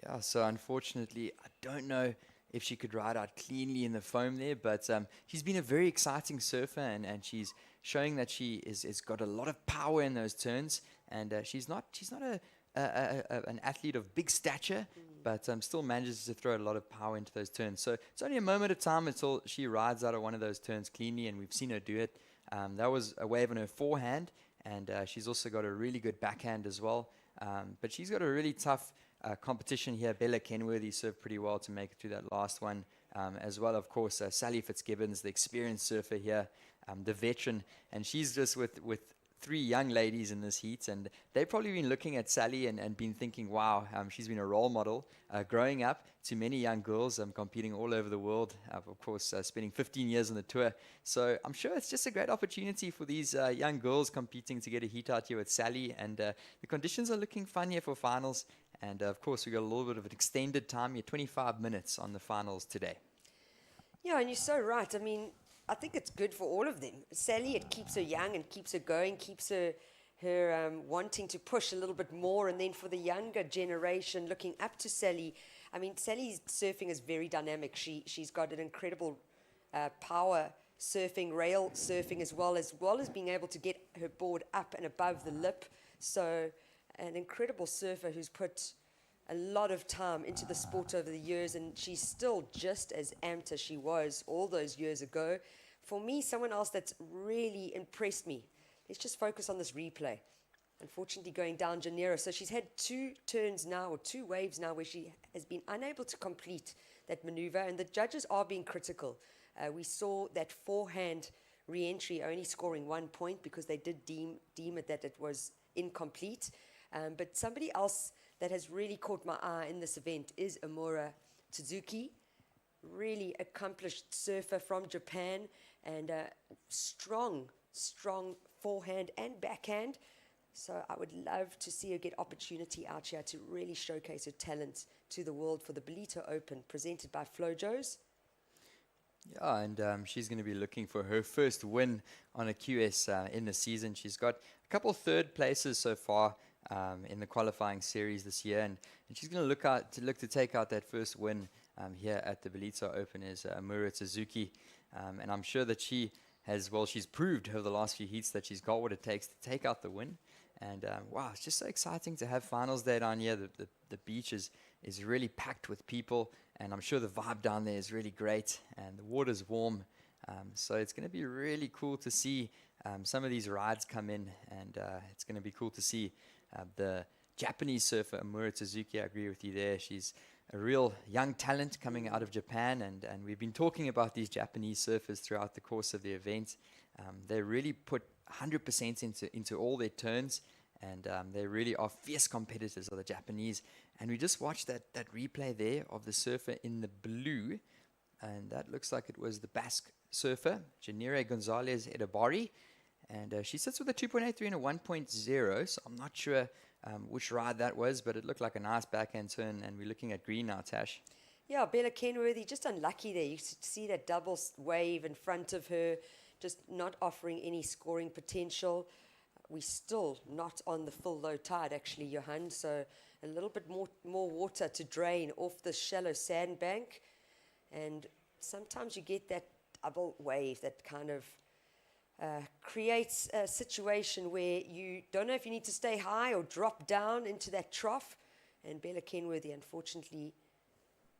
J: Yeah, so unfortunately, I don't know if she could ride out cleanly in the foam there, but she's been a very exciting surfer, and she's showing that she is got a lot of power in those turns, and she's not an athlete of big stature, but still manages to throw a lot of power into those turns. So it's only a moment of time until she rides out of one of those turns cleanly, and we've seen her do it. That was a wave on her forehand, and she's also got a really good backhand as well. But she's got a really tough competition here. Bella Kenworthy served pretty well to make it through that last one. As well, of course, Sally Fitzgibbons, the experienced surfer here, the veteran. And she's just with three young ladies in this heat, and they've probably been looking at Sally and been thinking, wow, she's been a role model growing up to many young girls competing all over the world, of course, spending 15 years on the tour. So I'm sure it's just a great opportunity for these young girls competing to get a heat out here with Sally, and the conditions are looking fun here for finals. And of course, we got a little bit of an extended time here, 25 minutes on the finals today.
I: Yeah, and you're so right. I mean, I think it's good for all of them. Sally, it keeps her young and keeps her going, keeps her wanting to push a little bit more. And then for the younger generation looking up to Sally, I mean, Sally's surfing is very dynamic. She's got an incredible power surfing, rail surfing, as well as being able to get her board up and above the lip. So an incredible surfer who's put a lot of time into the sport over the years, and she's still just as amped as she was all those years ago. For me, someone else that's really impressed me, let's just focus on this replay. Unfortunately, going down Janeiro. So she's had two turns now, or two waves now, where she has been unable to complete that maneuver, and the judges are being critical. We saw that forehand re-entry only scoring 1 point because they did deem it that it was incomplete. But somebody else that has really caught my eye in this event is Amura Tsuzuki, really accomplished surfer from Japan, and strong forehand and backhand. So I would love to see her get opportunity out here to really showcase her talent to the world for the Ballito Open, presented by Flojos.
J: Yeah, and she's going to be looking for her first win on a QS in the season. She's got a couple third places so far in the qualifying series this year, and she's going to look to take out that first win here at the Ballito Open is Amura Tsuzuki, and I'm sure that she's proved over the last few heats that she's got what it takes to take out the win. And wow, it's just so exciting to have finals day down here. The beach is really packed with people, and I'm sure the vibe down there is really great, and the water's warm. So it's going to be really cool to see some of these rides come in, and it's going to be cool to see the Japanese surfer Amura Tsuzuki. I agree with you there. She's a real young talent coming out of Japan, and we've been talking about these Japanese surfers throughout the course of the event. They really put 100% into all their turns, and they really are fierce competitors of the Japanese. And we just watched that replay there of the surfer in the blue, and that looks like it was the Basque surfer, Janire Gonzalez Edabari, and she sits with a 2.83 and a 1.0, so I'm not sure which ride that was, but it looked like a nice backhand turn, and we're looking at green now, Tash.
I: Yeah, Bella Kenworthy, just unlucky there. You see that double wave in front of her, just not offering any scoring potential. We're still not on the full low tide, actually, Johan, so a little bit more water to drain off the shallow sandbank. And sometimes you get that double wave that kind of creates a situation where you don't know if you need to stay high or drop down into that trough. And Bella Kenworthy, unfortunately,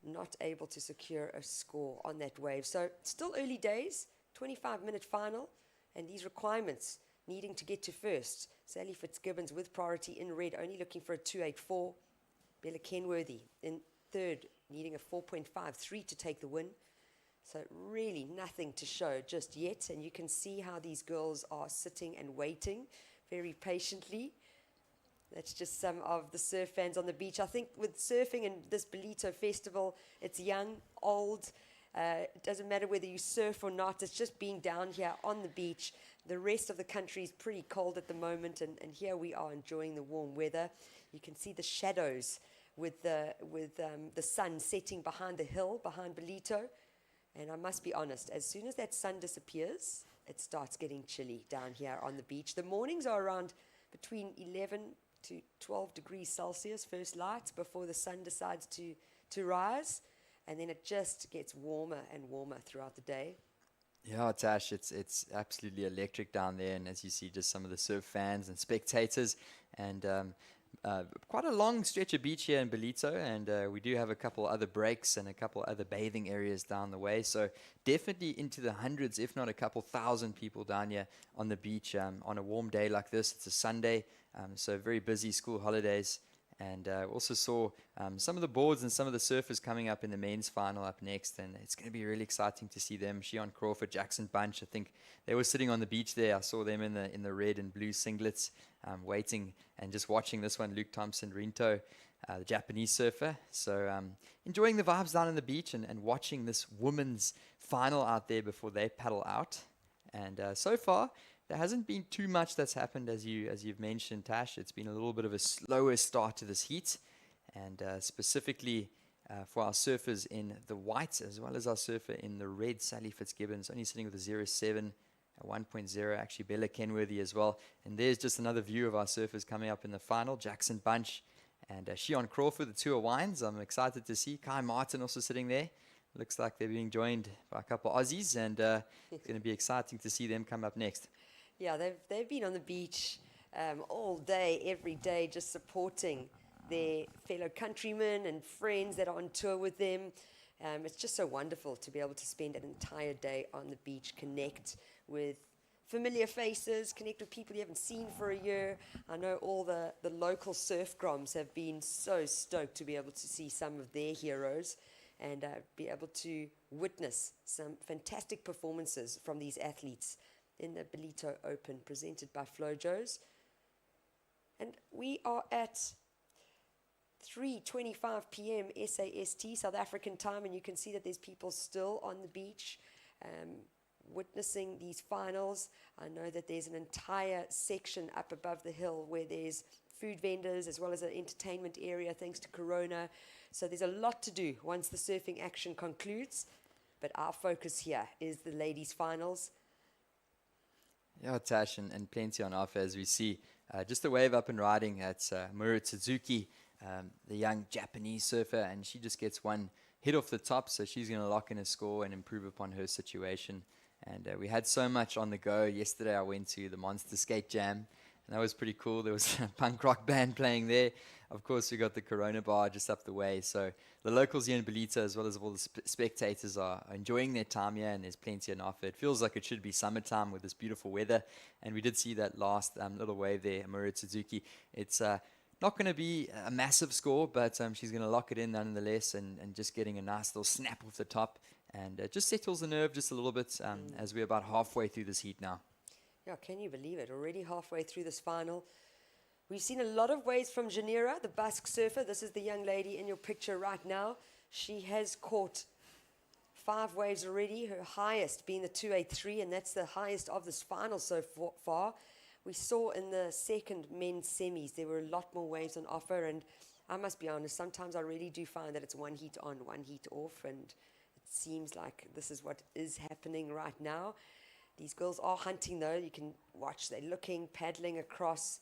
I: not able to secure a score on that wave. So still early days, 25-minute final, and these requirements needing to get to first. Sally Fitzgibbons with priority in red, only looking for a 2.84. Bella Kenworthy in third, needing a 4.53 to take the win. So really nothing to show just yet, and you can see how these girls are sitting and waiting very patiently. That's just some of the surf fans on the beach. I think with surfing and this Ballito festival, it's young, old. It doesn't matter whether you surf or not. It's just being down here on the beach. The rest of the country is pretty cold at the moment, and here we are enjoying the warm weather. You can see the shadows with the sun setting behind the hill, behind Ballito. And I must be honest, as soon as that sun disappears, it starts getting chilly down here on the beach. The mornings are around between 11 to 12 degrees Celsius, first light, before the sun decides to rise. And then it just gets warmer and warmer throughout the day.
J: Yeah, Tash, it's absolutely electric down there. And as you see, just some of the surf fans and spectators. And quite a long stretch of beach here in Ballito, and we do have a couple other breaks and a couple other bathing areas down the way. So definitely into the hundreds, if not a couple thousand people down here on the beach on a warm day like this. It's a Sunday, so very busy school holidays. And also saw some of the boards and some of the surfers coming up in the men's final up next, and it's going to be really exciting to see them. Shion Crawford, Jackson Bunch, I think they were sitting on the beach there. I saw them in the red and blue singlets, waiting and just watching this one. Luke Thompson, Rinto, the Japanese surfer. So enjoying the vibes down on the beach and watching this women's final out there before they paddle out. And so far, there hasn't been too much that's happened, as you've mentioned, Tash. It's been a little bit of a slower start to this heat, and specifically for our surfers in the white, as well as our surfer in the red, Sally Fitzgibbons, only sitting with a 0.7, a 1.0, actually Bella Kenworthy as well. And there's just another view of our surfers coming up in the final. Jackson Bunch and Shion Crawford, the two Hawaiians. I'm excited to see Kai Martin also sitting there. Looks like they're being joined by a couple of Aussies, and it's going to be exciting to see them come up next.
I: Yeah, they've been on the beach all day, every day, just supporting their fellow countrymen and friends that are on tour with them. It's just so wonderful to be able to spend an entire day on the beach, connect with familiar faces, connect with people you haven't seen for a year. I know all the local surf groms have been so stoked to be able to see some of their heroes and be able to witness some fantastic performances from these athletes in the Ballito Open presented by Flojos. And we are at 3:25 p.m. SAST, South African time, and you can see that there's people still on the beach witnessing these finals. I know that there's an entire section up above the hill where there's food vendors as well as an entertainment area thanks to Corona. So there's a lot to do once the surfing action concludes. But our focus here is the ladies' finals.
J: Yeah, Tash, and plenty on offer as we see. Just a wave up and riding. That's Mura Tsuzuki, the young Japanese surfer, and she just gets one hit off the top, so she's going to lock in a score and improve upon her situation. And we had so much on the go. Yesterday I went to the Monster Skate Jam, and that was pretty cool. There was a punk rock band playing there. Of course, we got the Corona bar just up the way. So the locals here in Ballito, as well as all the spectators, are enjoying their time here, and there's plenty on offer. It feels like it should be summertime with this beautiful weather. And we did see that last little wave there, Mura Suzuki. It's not going to be a massive score, but she's going to lock it in nonetheless, and just getting a nice little snap off the top. And it just settles the nerve just a little bit as we're about halfway through this heat now.
I: Yeah, can you believe it? Already halfway through this final. We've seen a lot of waves from Janira, the Basque surfer. This is the young lady in your picture right now. She has caught 5 waves already, her highest being the 283, and that's the highest of this final so far. We saw in the second men's semis, there were a lot more waves on offer, and I must be honest, sometimes I really do find that it's one heat on, one heat off, and it seems like this is what is happening right now. These girls are hunting though. You can watch, they're looking, paddling across,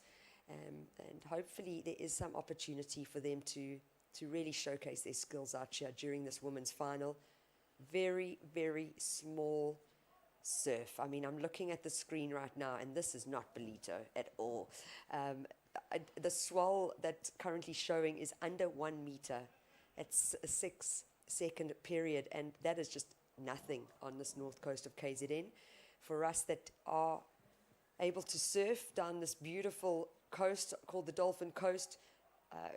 I: and hopefully there is some opportunity for them to really showcase their skills out here during this women's final. Very, very small surf. I mean, I'm looking at the screen right now, and this is not Ballito at all. The swell that's currently showing is under 1 meter. It's a 6-second period, and that is just nothing on this north coast of KZN. For us that are able to surf down this beautiful coast called the Dolphin Coast,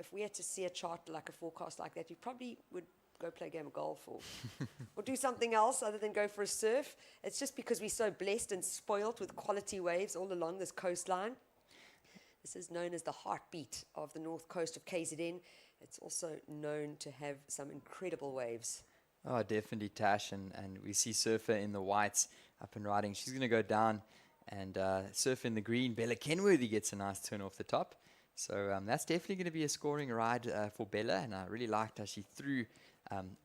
I: if we had to see a chart like a forecast like that, we probably would go play a game of golf or do something else other than go for a surf. It's just because we're so blessed and spoiled with quality waves all along this coastline. This is known as the heartbeat of the north coast of KZN. It's also known to have some incredible waves.
J: Oh, definitely, Tash, and we see surfer in the whites up and riding. She's going to go down and surf in the green. Bella Kenworthy gets a nice turn off the top. So that's definitely going to be a scoring ride for Bella, and I really liked how she threw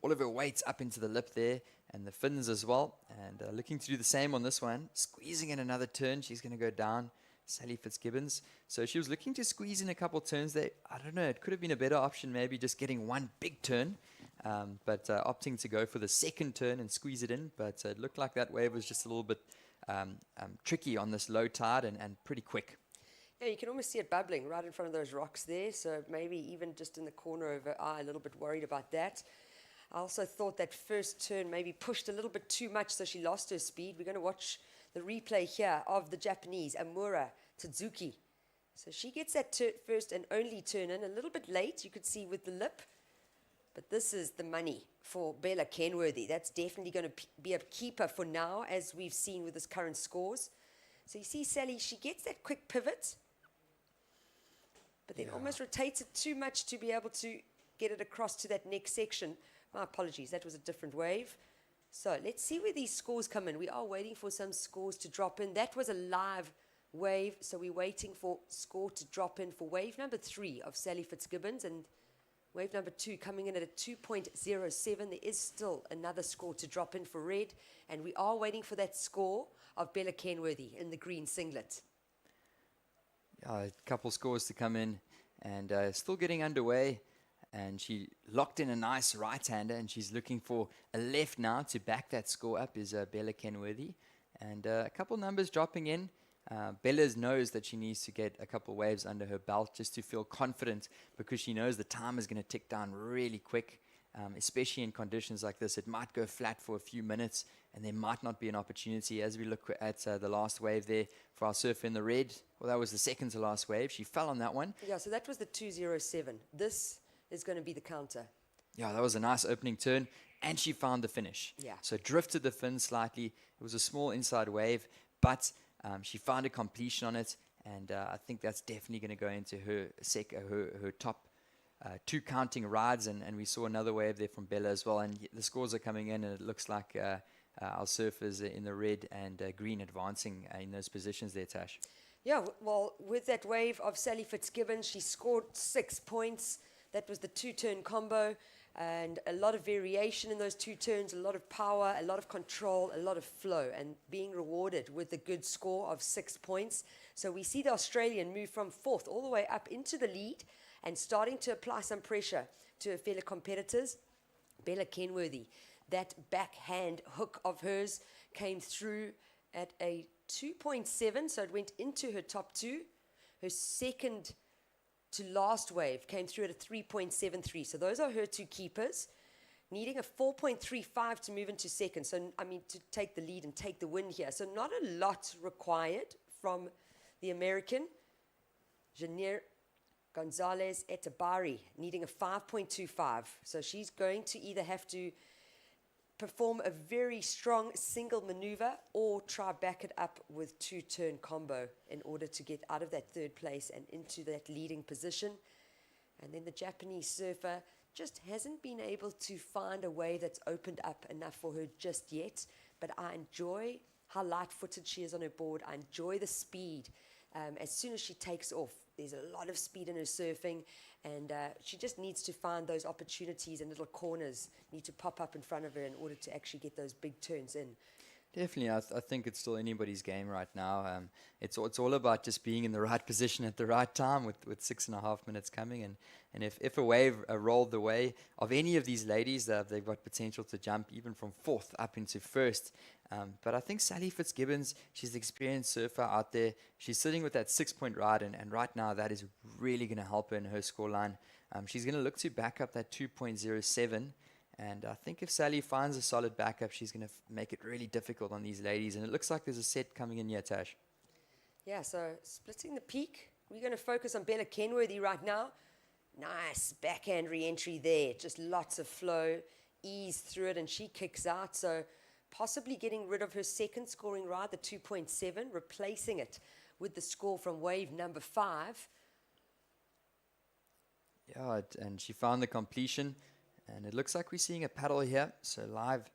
J: all of her weights up into the lip there and the fins as well, and looking to do the same on this one, squeezing in another turn. She's going to go down, Sally Fitzgibbons. So she was looking to squeeze in a couple turns there. I don't know, it could have been a better option, maybe just getting one big turn, but opting to go for the second turn and squeeze it in. But it looked like that wave was just a little bit tricky on this low tide and pretty quick.
I: Yeah, you can almost see it bubbling right in front of those rocks there, so maybe even just in the corner of her eye, a little bit worried about that. I also thought that first turn maybe pushed a little bit too much, so she lost her speed. We're going to watch the replay here of the Japanese, Amura Tsuzuki. So she gets that first and only turn in a little bit late, you could see with the lip. But this is the money for Bella Kenworthy. That's definitely going to be a keeper for now, as we've seen with his current scores. So you see Sally, she gets that quick pivot, but then almost rotates it too much to be able to get it across to that next section. My apologies, that was a different wave. So let's see where these scores come in. We are waiting for some scores to drop in. That was a live wave, so we're waiting for score to drop in for wave number 3 of Sally Fitzgibbons, and wave number 2 coming in at a 2.07. There is still another score to drop in for red, and we are waiting for that score of Bella Kenworthy in the green singlet.
J: A couple scores to come in, and still getting underway. And she locked in a nice right-hander, and she's looking for a left now to back that score up is Bella Kenworthy. And a couple numbers dropping in. Bella knows that she needs to get a couple waves under her belt just to feel confident, because she knows the time is going to tick down really quick, especially in conditions like this. It might go flat for a few minutes, and there might not be an opportunity. As we look at the last wave there for our surfer in the red, well, that was the second to last wave. She fell on that one.
I: Yeah, so that was the 207. This is going to be the counter.
J: Yeah, that was a nice opening turn, and she found the finish.
I: Yeah.
J: So drifted the fin slightly. It was a small inside wave, but she found a completion on it, and I think that's definitely going to go into her top 2 counting rides, and we saw another wave there from Bella as well, and the scores are coming in, and it looks like our surfers in the red and green advancing in those positions there, Tash.
I: Yeah, well, with that wave of Sally Fitzgibbons, she scored 6 points. That was the 2-turn combo, and a lot of variation in those 2 turns, a lot of power, a lot of control, a lot of flow, and being rewarded with a good score of 6 points. So we see the Australian move from 4th all the way up into the lead and starting to apply some pressure to her fellow competitors. Bella Kenworthy, that backhand hook of hers came through at a 2.7, so it went into her top 2. Her second to last wave came through at a 3.73. So those are her 2 keepers, needing a 4.35 to move into second. So, I mean, to take the lead and take the win here. So not a lot required from the American. Janier Gonzalez Etabari, needing a 5.25. So she's going to either have to perform a very strong single maneuver or try back it up with 2-turn combo in order to get out of that 3rd place and into that leading position. And then the Japanese surfer just hasn't been able to find a way that's opened up enough for her just yet. But I enjoy how light-footed she is on her board. I enjoy the speed. As soon as she takes off, there's a lot of speed in her surfing, and she just needs to find those opportunities, and little corners need to pop up in front of her in order to actually get those big turns in.
J: Definitely, I think it's still anybody's game right now. It's all about just being in the right position at the right time with 6.5 minutes coming. And if a wave rolled the way of any of these ladies, they've got potential to jump even from 4th up into 1st. But I think Sally Fitzgibbons, she's the experienced surfer out there. She's sitting with that 6-point ride, and right now that is really going to help her in her scoreline. She's going to look to back up that 2.07. And I think if Sally finds a solid backup, she's going to make it really difficult on these ladies. And it looks like there's a set coming in here, Tash.
I: Yeah, so splitting the peak, we're going to focus on Bella Kenworthy right now. Nice backhand re-entry there. Just lots of flow, ease through it, and she kicks out. So possibly getting rid of her second scoring ride, the 2.7, replacing it with the score from wave number 5.
J: Yeah, and she found the completion. And it looks like we're seeing a paddle here. So live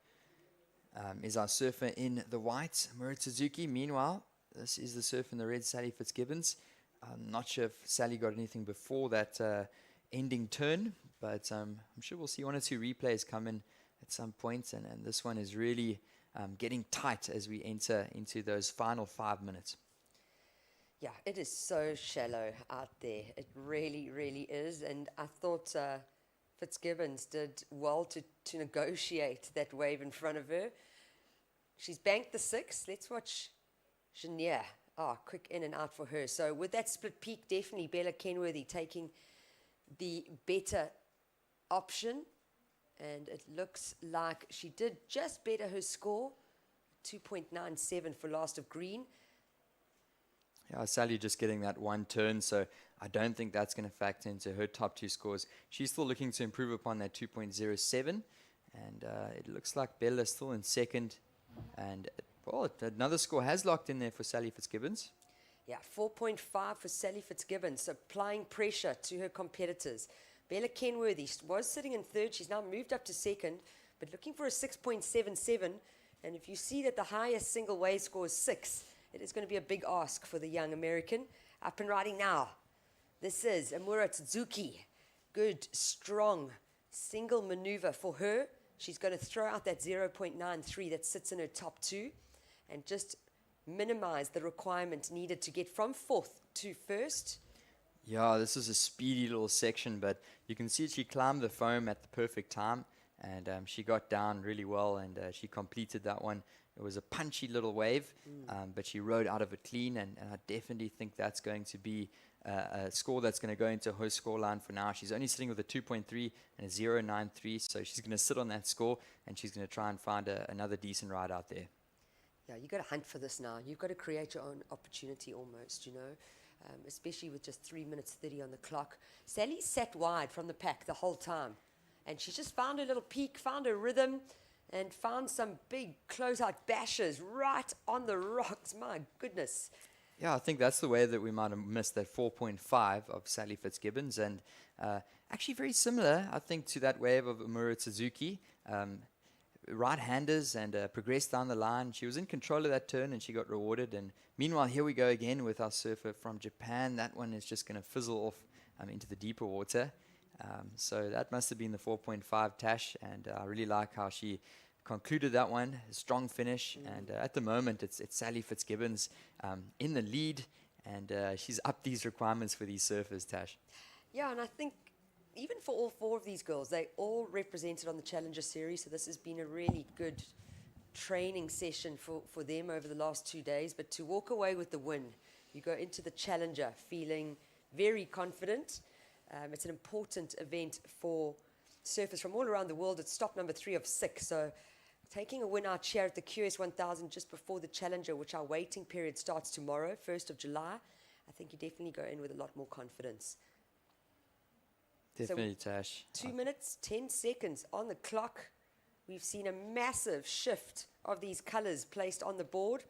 J: is our surfer in the white, Murat Suzuki. Meanwhile, this is the surfer in the red, Sally Fitzgibbons. I'm not sure if Sally got anything before that ending turn, but I'm sure we'll see 1 or 2 replays come in at some point. And this one is really getting tight as we enter into those final 5 minutes.
I: Yeah, it is so shallow out there. It really, really is. And I thought Fitzgibbons did well to negotiate that wave in front of her. She's banked the 6. Let's watch Janier. Quick in and out for her. So with that split peak, definitely Bella Kenworthy taking the better option. And it looks like she did just better her score. 2.97 for last of green.
J: Yeah, Sally just getting that one turn, so I don't think that's going to factor into her top two scores. She's still looking to improve upon that 2.07, and it looks like Bella's still in second. And, well, another score has locked in there for Sally Fitzgibbons.
I: Yeah, 4.5 for Sally Fitzgibbons, applying pressure to her competitors. Bella Kenworthy was sitting in third. She's now moved up to second, but looking for a 6.77. And if you see that the highest single wave score is 6, it is going to be a big ask for the young American. Up and riding now. This is Amura Tsuzuki. Good, strong, single maneuver for her. She's going to throw out that 0.93 that sits in her top two and just minimize the requirement needed to get from fourth to first.
J: Yeah, this is a speedy little section, but you can see she climbed the foam at the perfect time, and she got down really well, and she completed that one. It was a punchy little wave, but she rode out of it clean, and I definitely think that's going to be a score that's going to go into her score line for now. She's only sitting with a 2.3 and a 0.93, so she's going to sit on that score, and she's going to try and find another decent ride out there.
I: Yeah, you've got to hunt for this now. You've got to create your own opportunity almost, you know, especially with just 3 minutes 30 on the clock. Sally sat wide from the pack the whole time, and she just found her little peak, found her rhythm, and found some big closeout bashes right on the rocks. My goodness.
J: Yeah, I think that's the way that we might have missed that 4.5 of Sally Fitzgibbons, and actually very similar, I think, to that wave of Amura Suzuki. Right-handers and progressed down the line. She was in control of that turn, and she got rewarded. And meanwhile, here we go again with our surfer from Japan. That one is just going to fizzle off into the deeper water. So that must have been the 4.5 Tash, and I really like how she concluded that one. A strong finish, and at the moment it's Sally Fitzgibbons in the lead, and she's upped these requirements for these surfers, Tash.
I: Yeah, and I think even for all four of these girls, they all represented on the Challenger Series, so this has been a really good training session for them over the last 2 days. But to walk away with the win, you go into the Challenger feeling very confident. It's an important event for surfers from all around the world. It's stop number 3 of 6, so taking a win out here at the QS 1000 just before the Challenger, which our waiting period starts tomorrow, 1st of July, I think you definitely go in with a lot more confidence.
J: Definitely, Tash.
I: 2 minutes, 10 seconds on the clock. We've seen a massive shift of these colors placed on the board.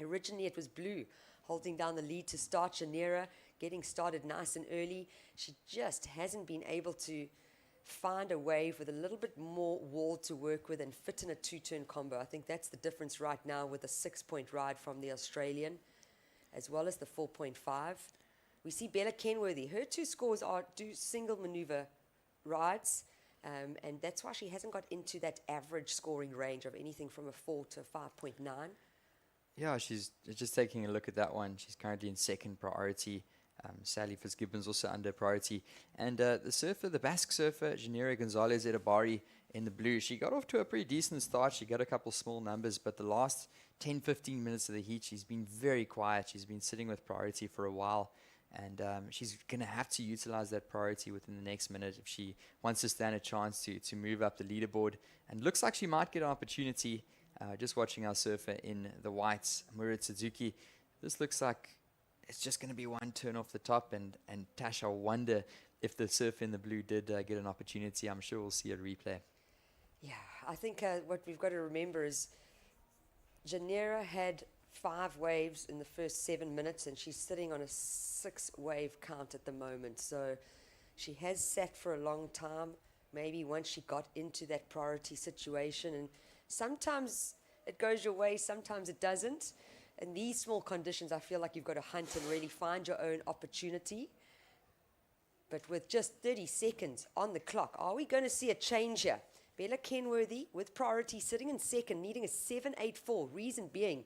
I: Originally, it was blue, holding down the lead to start. Janera getting started nice and early. She just hasn't been able to find a wave with a little bit more wall to work with and fit in a 2-turn combo. I think that's the difference right now with a 6-point ride from the Australian, as well as the 4.5. We see Bella Kenworthy. Her 2 scores are single maneuver rides, and that's why she hasn't got into that average scoring range of anything from a 4 to a 5.9.
J: Yeah, she's just taking a look at that one. She's currently in second priority. Sally Fitzgibbons also under priority. And the surfer, the Basque surfer, Janera Gonzalez Edabari in the blue, she got off to a pretty decent start. She got a couple small numbers, but the last 10, 15 minutes of the heat, she's been very quiet. She's been sitting with priority for a while. And she's going to have to utilize that priority within the next minute if she wants to stand a chance to move up the leaderboard. And looks like she might get an opportunity. Just watching our surfer in the whites, Amura Suzuki. This looks like it's just going to be one turn off the top. And Tash, I wonder if the surfer in the blue did get an opportunity. I'm sure we'll see a replay.
I: Yeah, I think what we've got to remember is Janera had 5 waves in the first 7 minutes, and she's sitting on a 6-wave count at the moment. So she has sat for a long time. Maybe once she got into that priority situation, and sometimes it goes your way, sometimes it doesn't. In these small conditions, I feel like you've got to hunt and really find your own opportunity. But with just 30 seconds on the clock, are we going to see a change here? Bella Kenworthy with priority sitting in second, needing a 7.84. Reason being,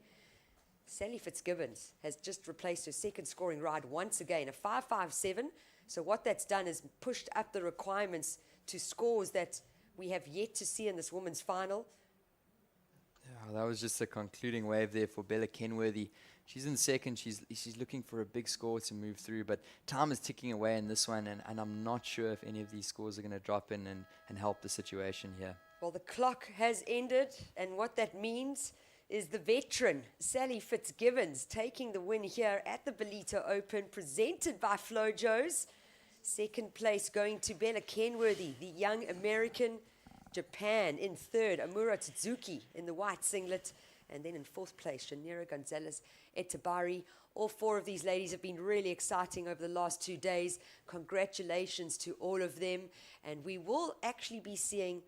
I: Sally Fitzgibbons has just replaced her second scoring ride once again, a 5.57. So what that's done is pushed up the requirements to scores that we have yet to see in this women's final.
J: Yeah, that was just a concluding wave there for Bella Kenworthy. She's in second. She's looking for a big score to move through, but time is ticking away in this one, and I'm not sure if any of these scores are going to drop in and help the situation here.
I: Well, the clock has ended, and what that means is the veteran, Sally Fitzgibbons, taking the win here at the Ballito Open, presented by Flojos. Second place going to Bella Kenworthy, the young American. Japan in third, Amura Tsuzuki in the white singlet. And then in fourth place, Shanira Gonzalez Etabari. All four of these ladies have been really exciting over the last 2 days. Congratulations to all of them. And we will actually be seeing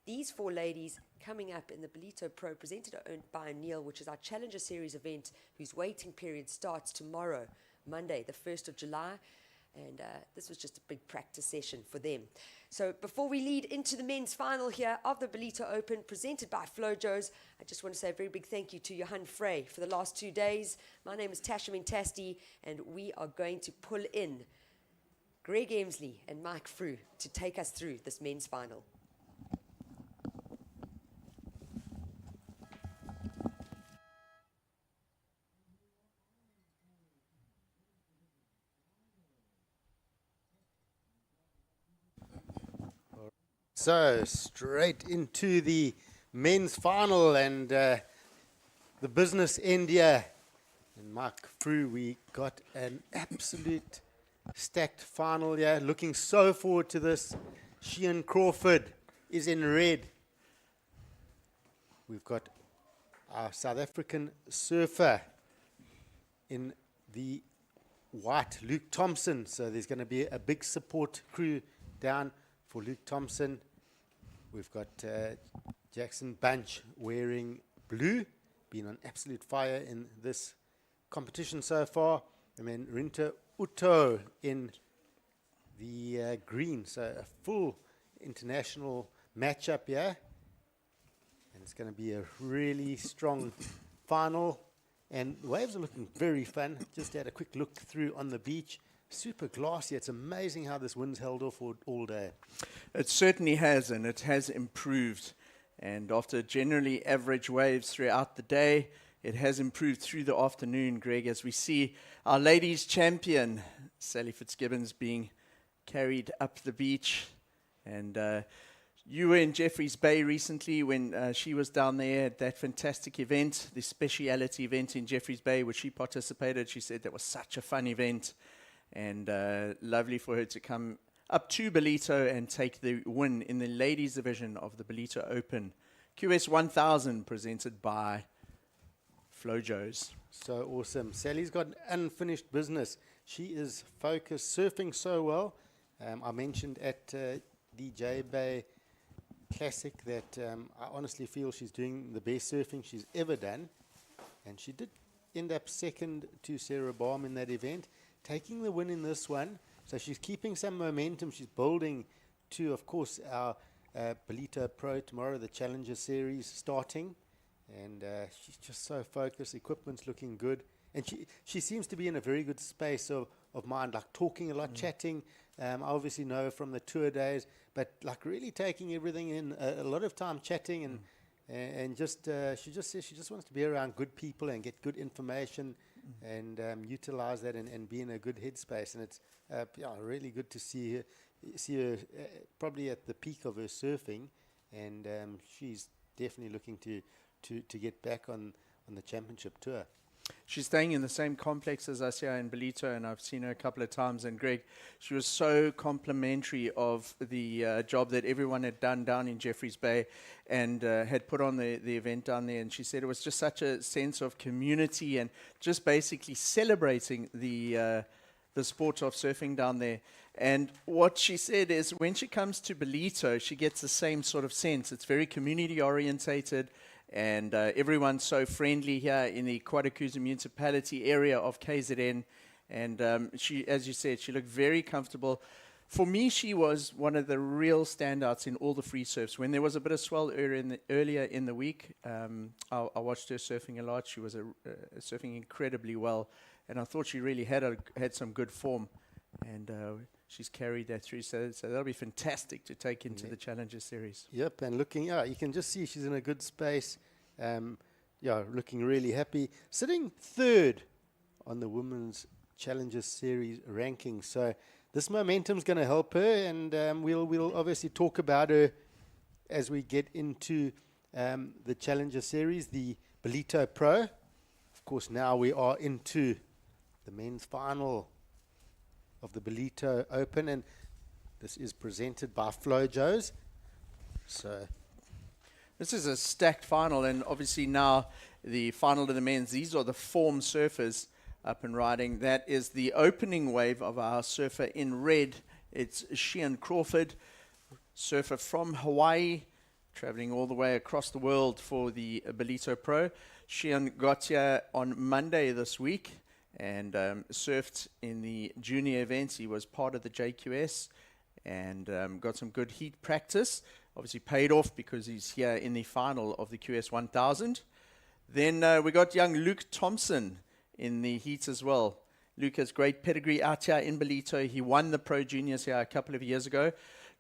I: these four ladies coming up in the Ballito Pro, presented and owned by Neil, which is our Challenger Series event, whose waiting period starts tomorrow, Monday, the 1st of July. And this was just a big practice session for them. So before we lead into the men's final here of the Ballito Open, presented by Flojos, I just want to say a very big thank you to Johan Frey for the last 2 days. My name is Tasha Mintasti, and we are going to pull in Greg Emsley and Mike Frew to take us through this men's final.
E: So, straight into the men's final and the business end here. And Mike Frew, we got an absolute stacked final here. Looking so forward to this. Sheehan Crawford is in red. We've got our South African surfer in the white, Luke Thompson. So there's going to be a big support crew down for Luke Thompson. We've got Jackson Bunch wearing blue, been on absolute fire in this competition so far. And then Rinta Uto in the green. So a full international matchup here. And it's going to be a really strong final. And the waves are looking very fun. Just had a quick look through on the beach. Super glassy. It's amazing how this wind's held off all day.
F: It certainly has, and it has improved. And after generally average waves throughout the day, it has improved through the afternoon, Greg, as we see our ladies champion, Sally Fitzgibbons, being carried up the beach. And you were in Jeffreys Bay recently when she was down there at that fantastic event, the speciality event in Jeffreys Bay, which she participated. She said that was such a fun event. And lovely for her to come up to Ballito and take the win in the ladies division of the Ballito Open. QS 1000 presented by Flojos.
E: So awesome. Sally's got unfinished business. She is focused, surfing so well. I mentioned at the J Bay Classic that I honestly feel she's doing the best surfing she's ever done. And she did end up second to Sarah Baum in that event, taking the win in this one. So she's keeping some momentum. She's building to, of course, our Ballito Pro tomorrow, the Challenger Series starting. And she's just so focused. Equipment's looking good. And she seems to be in a very good space of mind, like talking a lot, chatting. I obviously know from the tour days, but like really taking everything in, a lot of time chatting. And just she just says she just wants to be around good people and get good information and utilize that and be in a good headspace. And it's really good to see her probably at the peak of her surfing, and she's definitely looking to get back on the championship tour.
F: She's staying in the same complex as us here in Ballito, and I've seen her a couple of times. And Greg, she was so complimentary of the job that everyone had done down in Jeffreys Bay and had put on the event down there. And she said it was just such a sense of community and just basically celebrating the sport of surfing down there. And what she said is when she comes to Ballito, she gets the same sort of sense. It's very community orientated. And everyone's so friendly here in the Quarterfinals municipality area of KZN. And she, as you said, she looked very comfortable. For me, she was one of the real standouts in all the free surfs. When there was a bit of swell earlier in the week, I watched her surfing a lot. She was surfing incredibly well. And I thought she really had some good form. And she's carried that through. So that'll be fantastic to take into the Challenger Series.
E: Yep, and looking, you can just see she's in a good space. Looking really happy. Sitting third on the Women's Challenger Series ranking. So this momentum's going to help her, and we'll obviously talk about her as we get into the Challenger Series. The Ballito Pro. Of course, now we are into the men's final of the Ballito Open, and this is presented by Flojos. So
F: this is a stacked final, and obviously now the final of the men's. These are the form surfers up and riding. That is the opening wave of our surfer in red. It's Sheehan Crawford, surfer from Hawaii, traveling all the way across the world for the Ballito Pro. Sheehan got here on Monday this week and surfed in the junior events. He was part of the JQS and got some good heat practice. Obviously paid off because he's here in the final of the QS 1000. Then we got young Luke Thompson in the heats as well. Luke has great pedigree out here in Ballito. He won the Pro Juniors here a couple of years ago.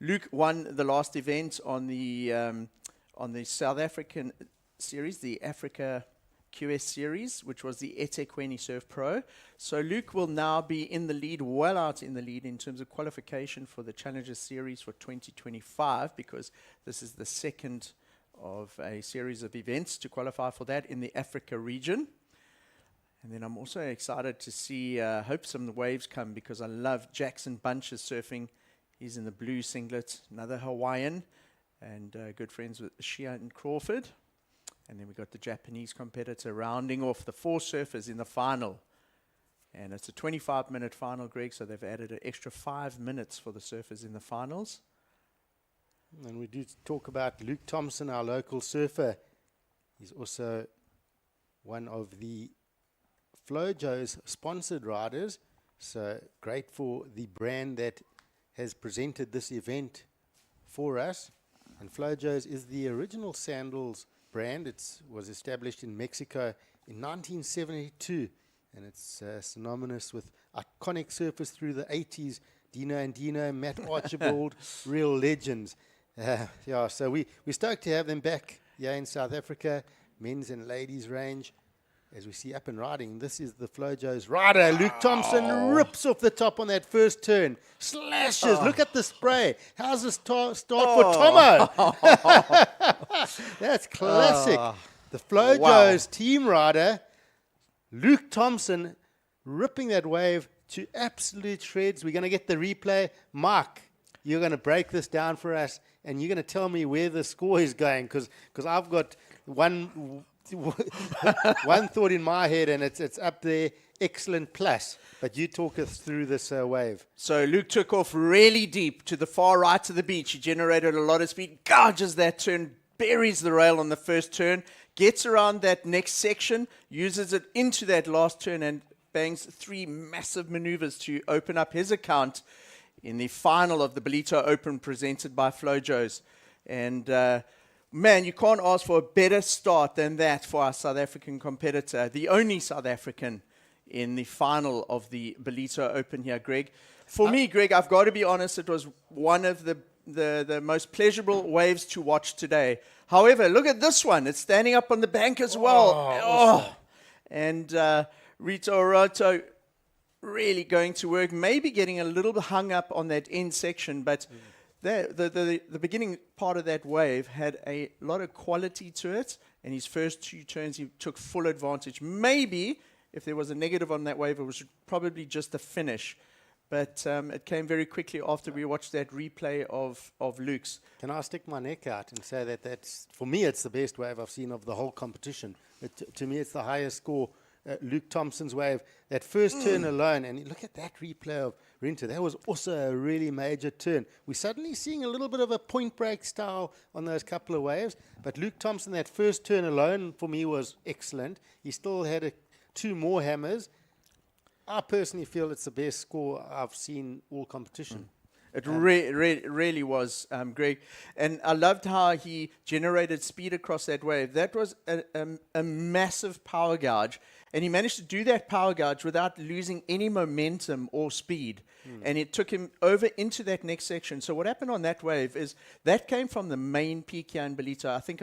F: Luke won the last event on the South African series, the Africa QS series, which was the eThekwini Surf Pro. So Luke will now be in the lead, well out in the lead in terms of qualification for the Challenger Series for 2025, because this is the second of a series of events to qualify for that in the Africa region. And then I'm also excited to see, hope some waves come, because I love Jackson Bunch's surfing. He's in the blue singlet, another Hawaiian, and good friends with Sheehan Crawford. And then we got the Japanese competitor rounding off the 4 surfers in the final. And it's a 25-minute final, Greg, so they've added an extra 5 minutes for the surfers in the finals.
E: And we do talk about Luke Thompson, our local surfer. He's also one of the Flojos sponsored riders. So great for the brand that has presented this event for us. And Flojos is the original sandals brand. It was established in Mexico in 1972, and it's synonymous with iconic surfers through the 80s. Dino and Dino, Matt Archibald, real legends. Yeah, so we're stoked to have them back here in South Africa, men's and ladies range. As we see up and riding, this is the Flojos rider. Luke Thompson rips off the top on that first turn. Slashes. Look at the spray. How's the start for Tomo? That's classic. The Flojos team rider, Luke Thompson, ripping that wave to absolute shreds. We're going to get the replay. Mark, you're going to break this down for us, and you're going to tell me where the score is going, because I've got one thought in my head, and it's up there, excellent plus. But you talk us through this wave.
F: So Luke took off really deep to the far right of the beach. He generated a lot of speed, gouges that turn, buries the rail on the first turn, gets around that next section, uses it into that last turn, and bangs 3 massive maneuvers to open up his account in the final of the Ballito Open presented by Flojos. And man, you can't ask for a better start than that for our South African competitor, the only South African in the final of the Ballito Open here, Greg. For me, Greg, I've got to be honest, it was one of the most pleasurable waves to watch today. However, look at this one. It's standing up on the bank as well. And Rito Oroto really going to work, maybe getting a little bit hung up on that end section, but the beginning part of that wave had a lot of quality to it, and his first 2 turns he took full advantage. Maybe if there was a negative on that wave, it was probably just the finish. But it came very quickly after we watched that replay of Luke's.
E: Can I stick my neck out and say that's, for me, it's the best wave I've seen of the whole competition. To me, it's the highest score. Luke Thompson's wave, that first turn alone, and look at that replay of Rinter. That was also a really major turn. We're suddenly seeing a little bit of a point break style on those couple of waves, but Luke Thompson, that first turn alone for me was excellent. He still had 2 more hammers. I personally feel it's the best score I've seen all competition.
F: It really was, Greg. And I loved how he generated speed across that wave. That was a massive power gouge. And he managed to do that power gouge without losing any momentum or speed. And it took him over into that next section. So what happened on that wave is that came from the main peak here in Ballito. I think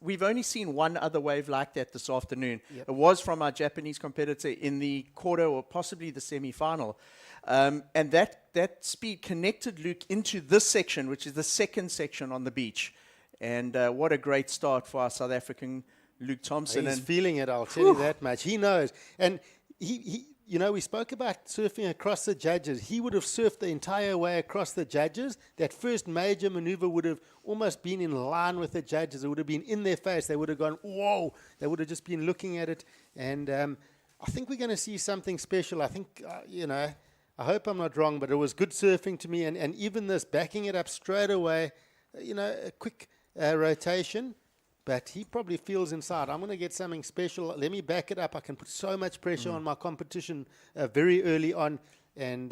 F: we've only seen one other wave like that this afternoon. Yep. It was from our Japanese competitor in the quarter or possibly the semi-final. And that speed connected Luke into this section, which is the second section on the beach. And what a great start for our South African Luke Thompson.
E: He's
F: And
E: feeling it, I'll tell you that much. He knows. And he, you know, we spoke about surfing across the judges. He would have surfed the entire way across the judges. That first major maneuver would have almost been in line with the judges. It would have been in their face. They would have gone, whoa. They would have just been looking at it. And I think we're going to see something special. I think, you know, I hope I'm not wrong, but it was good surfing to me. And even this, backing it up straight away, you know, a quick rotation. But he probably feels inside, I'm going to get something special. Let me back it up. I can put so much pressure on my competition very early on. And,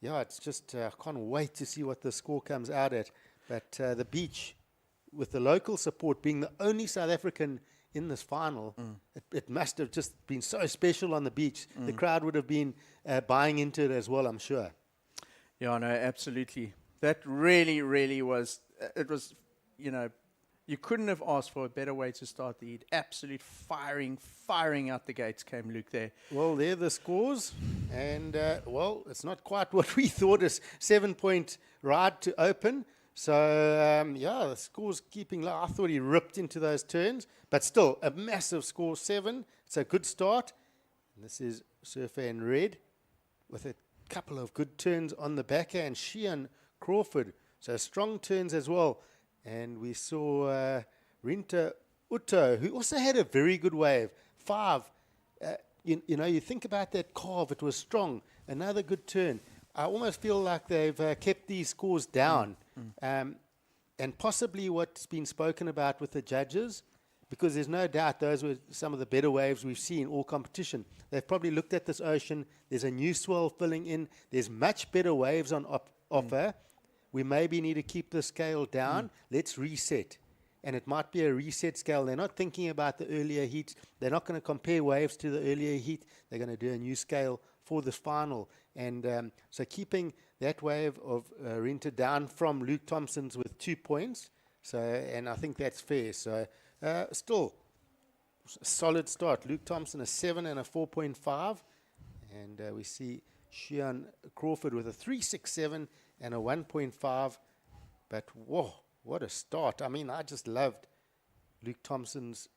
E: yeah, it's just, I can't wait to see what the score comes out at. But the beach, with the local support being the only South African in this final, it must have just been so special on the beach. The crowd would have been buying into it as well, I'm sure.
F: yeah, no, absolutely. That really, really was, it was, you know, you couldn't have asked for a better way to start the heat. Absolute firing out the gates came Luke there.
E: Well, there are the scores. And, well, it's not quite what we thought, a 7-point ride to open. So, yeah, the score's keeping low. I thought he ripped into those turns. But still, a massive score, 7. It's a good start. And this is Surfer in red with a couple of good turns on the backhand. Sheehan Crawford. So strong turns as well. And we saw Rinta Utto, who also had a very good wave. 5. You know, you think about that carve, it was strong. Another good turn. I almost feel like they've kept these scores down. And possibly what's been spoken about with the judges, because there's no doubt those were some of the better waves we've seen all competition. They've probably looked at this ocean. There's a new swell filling in. There's much better waves on offer. We maybe need to keep the scale down. Let's reset. And it might be a reset scale. They're not thinking about the earlier heats. They're not going to compare waves to the earlier heat. They're going to do a new scale for this final. And so keeping that wave of Rinta down from Luke Thompson's with 2 points. So, and I think that's fair. So still a solid start. Luke Thompson a 7 and a 4.5. And we see Sheehan Crawford with a 3.67 and a 1.5. But whoa, what a start. I mean, I just loved Luke Thompson's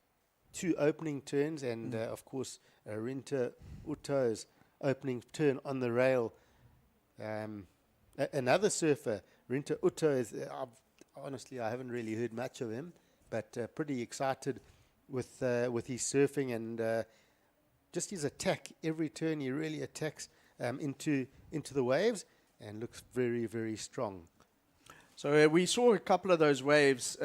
E: 2 opening turns and, of course, Rinta Utto's opening turn on the rail. Another surfer, Rinta Utto, is, honestly, I haven't really heard much of him, but pretty excited with his surfing and just his attack. Every turn he really attacks into the waves and looks very, very strong.
F: So we saw a couple of those waves,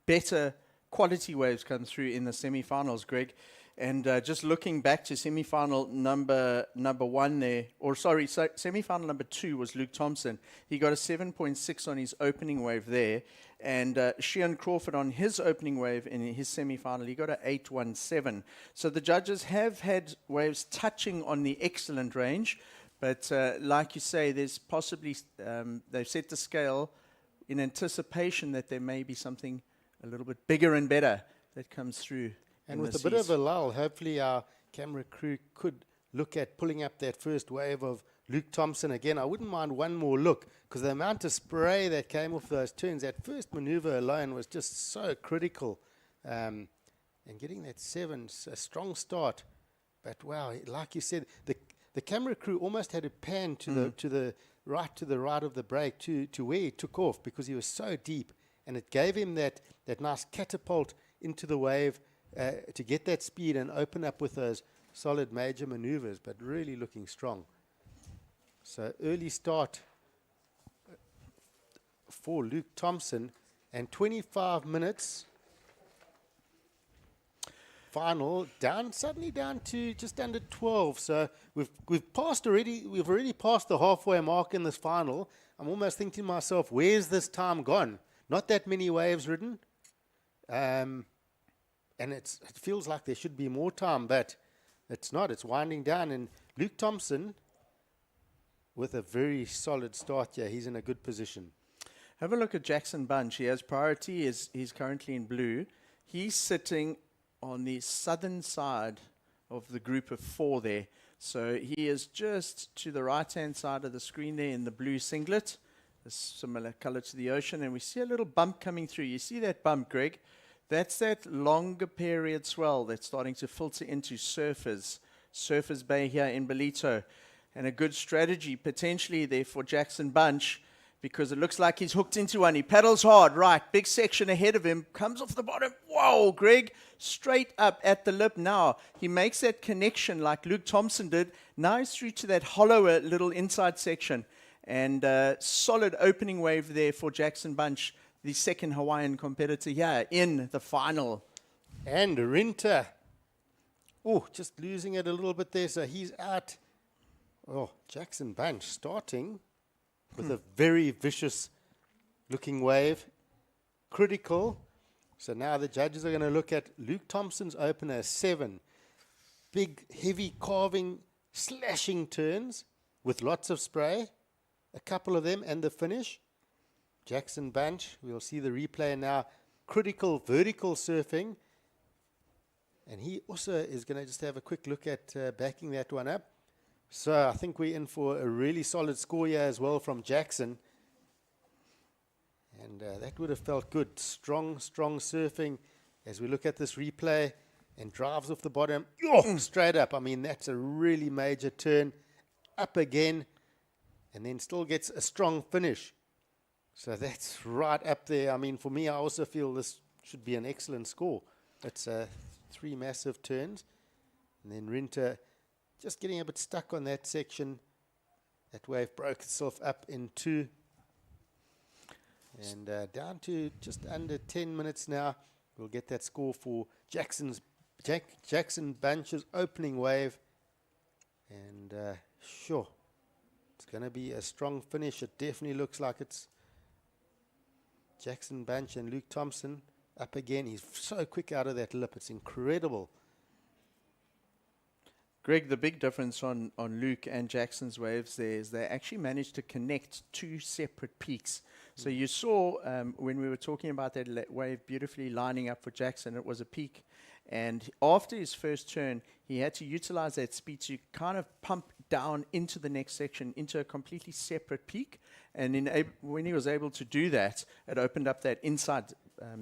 F: better quality waves come through in the semifinals, Greg. And just looking back to semifinal number 1 there, or sorry, semifinal number 2 was Luke Thompson. He got a 7.6 on his opening wave there. And Sheehan Crawford on his opening wave in his semifinal, he got a 8.17. So the judges have had waves touching on the excellent range. But like you say, there's possibly, they've set the scale in anticipation that there may be something a little bit bigger and better that comes through.
E: And with a bit of a lull, hopefully our camera crew could look at pulling up that first wave of Luke Thompson again. I wouldn't mind one more look, because the amount of spray that came off those turns, that first maneuver alone was just so critical. And getting that 7, a strong start. But wow, like you said, the camera crew almost had to pan to the right of the break to where he took off, because he was so deep, and it gave him that nice catapult into the wave to get that speed and open up with those solid major maneuvers, but really looking strong. So early start for Luke Thompson, and 25 minutes final, suddenly down to just under 12. So we've already passed the halfway mark in this final. I'm almost thinking to myself, where's this time gone? Not that many waves ridden. And it feels like there should be more time, but it's not. It's winding down. And Luke Thompson, with a very solid start here, he's in a good position.
F: Have a look at Jackson Bunch. He has priority. He's currently in blue. He's sitting on the southern side of the group of 4 there. So he is just to the right-hand side of the screen there in the blue singlet, a similar color to the ocean. And we see a little bump coming through. You see that bump, Greg? That's that longer period swell that's starting to filter into Surfers Bay here in Ballito. And a good strategy potentially there for Jackson Bunch, because it looks like he's hooked into one. He paddles hard, right, big section ahead of him, comes off the bottom. Whoa, Greg, straight up at the lip now. He makes that connection like Luke Thompson did. Now he's through to that hollower little inside section. And solid opening wave there for Jackson Bunch, the second Hawaiian competitor here in the final.
E: And Rinter. Oh, just losing it a little bit there, so he's out. Oh, Jackson Bunch starting with a very vicious looking wave. Critical. So now the judges are going to look at Luke Thompson's opener, 7. Big, heavy carving, slashing turns with lots of spray. A couple of them and the finish. Jackson Bunch, we'll see the replay now. Critical vertical surfing. And he also is going to just have a quick look at backing that one up. So I think we're in for a really solid score here as well from Jackson. And that would have felt good. Strong surfing as we look at this replay. And drives off the bottom. Straight up. I mean, that's a really major turn. Up again. And then still gets a strong finish. So that's right up there. I mean, for me, I also feel this should be an excellent score. It's 3 massive turns. And then Rinter just getting a bit stuck on that section. That wave broke itself up in 2. And down to just under 10 minutes now. We'll get that score for Jackson Bunch's opening wave. And sure, it's going to be a strong finish. It definitely looks like it's Jackson Bunch and Luke Thompson up again. He's so quick out of that lip. It's incredible.
F: Greg, the big difference on Luke and Jackson's waves there is they actually managed to connect 2 separate peaks. So you saw when we were talking about that wave beautifully lining up for Jackson, it was a peak. And after his first turn, he had to utilize that speed to kind of pump down into the next section, into a completely separate peak. And when he was able to do that, it opened up that inside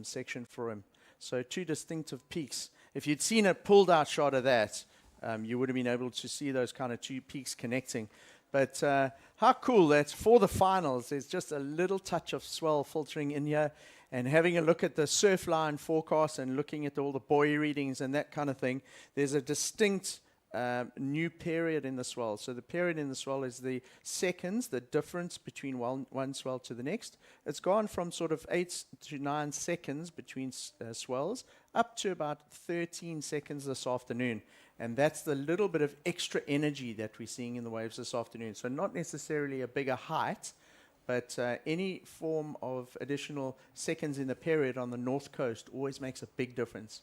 F: section for him. So 2 distinctive peaks. If you'd seen a pulled out shot of that, you would have been able to see those kind of 2 peaks connecting. But how cool that for the finals, there's just a little touch of swell filtering in here. And having a look at the surf line forecast and looking at all the buoy readings and that kind of thing, there's a distinct new period in the swell. So the period in the swell is the seconds, the difference between one swell to the next. It's gone from sort of 8 to 9 seconds between swells up to about 13 seconds this afternoon. And that's the little bit of extra energy that we're seeing in the waves this afternoon. So not necessarily a bigger height, but any form of additional seconds in the period on the north coast always makes a big difference.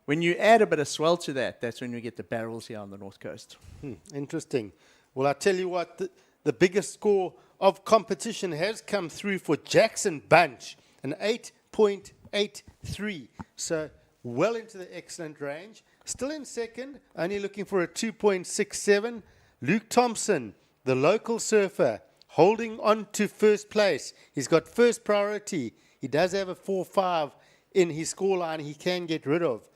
F: When you add a bit of swell to that, that's when we get the barrels here on the north coast.
E: Interesting. Well, I tell you what, the biggest score of competition has come through for Jackson Bunch, an 8.83. So well into the excellent range. Still in second, only looking for a 2.67. Luke Thompson, the local surfer, holding on to first place. He's got first priority. He does have a 4.5 in his scoreline he can get rid of.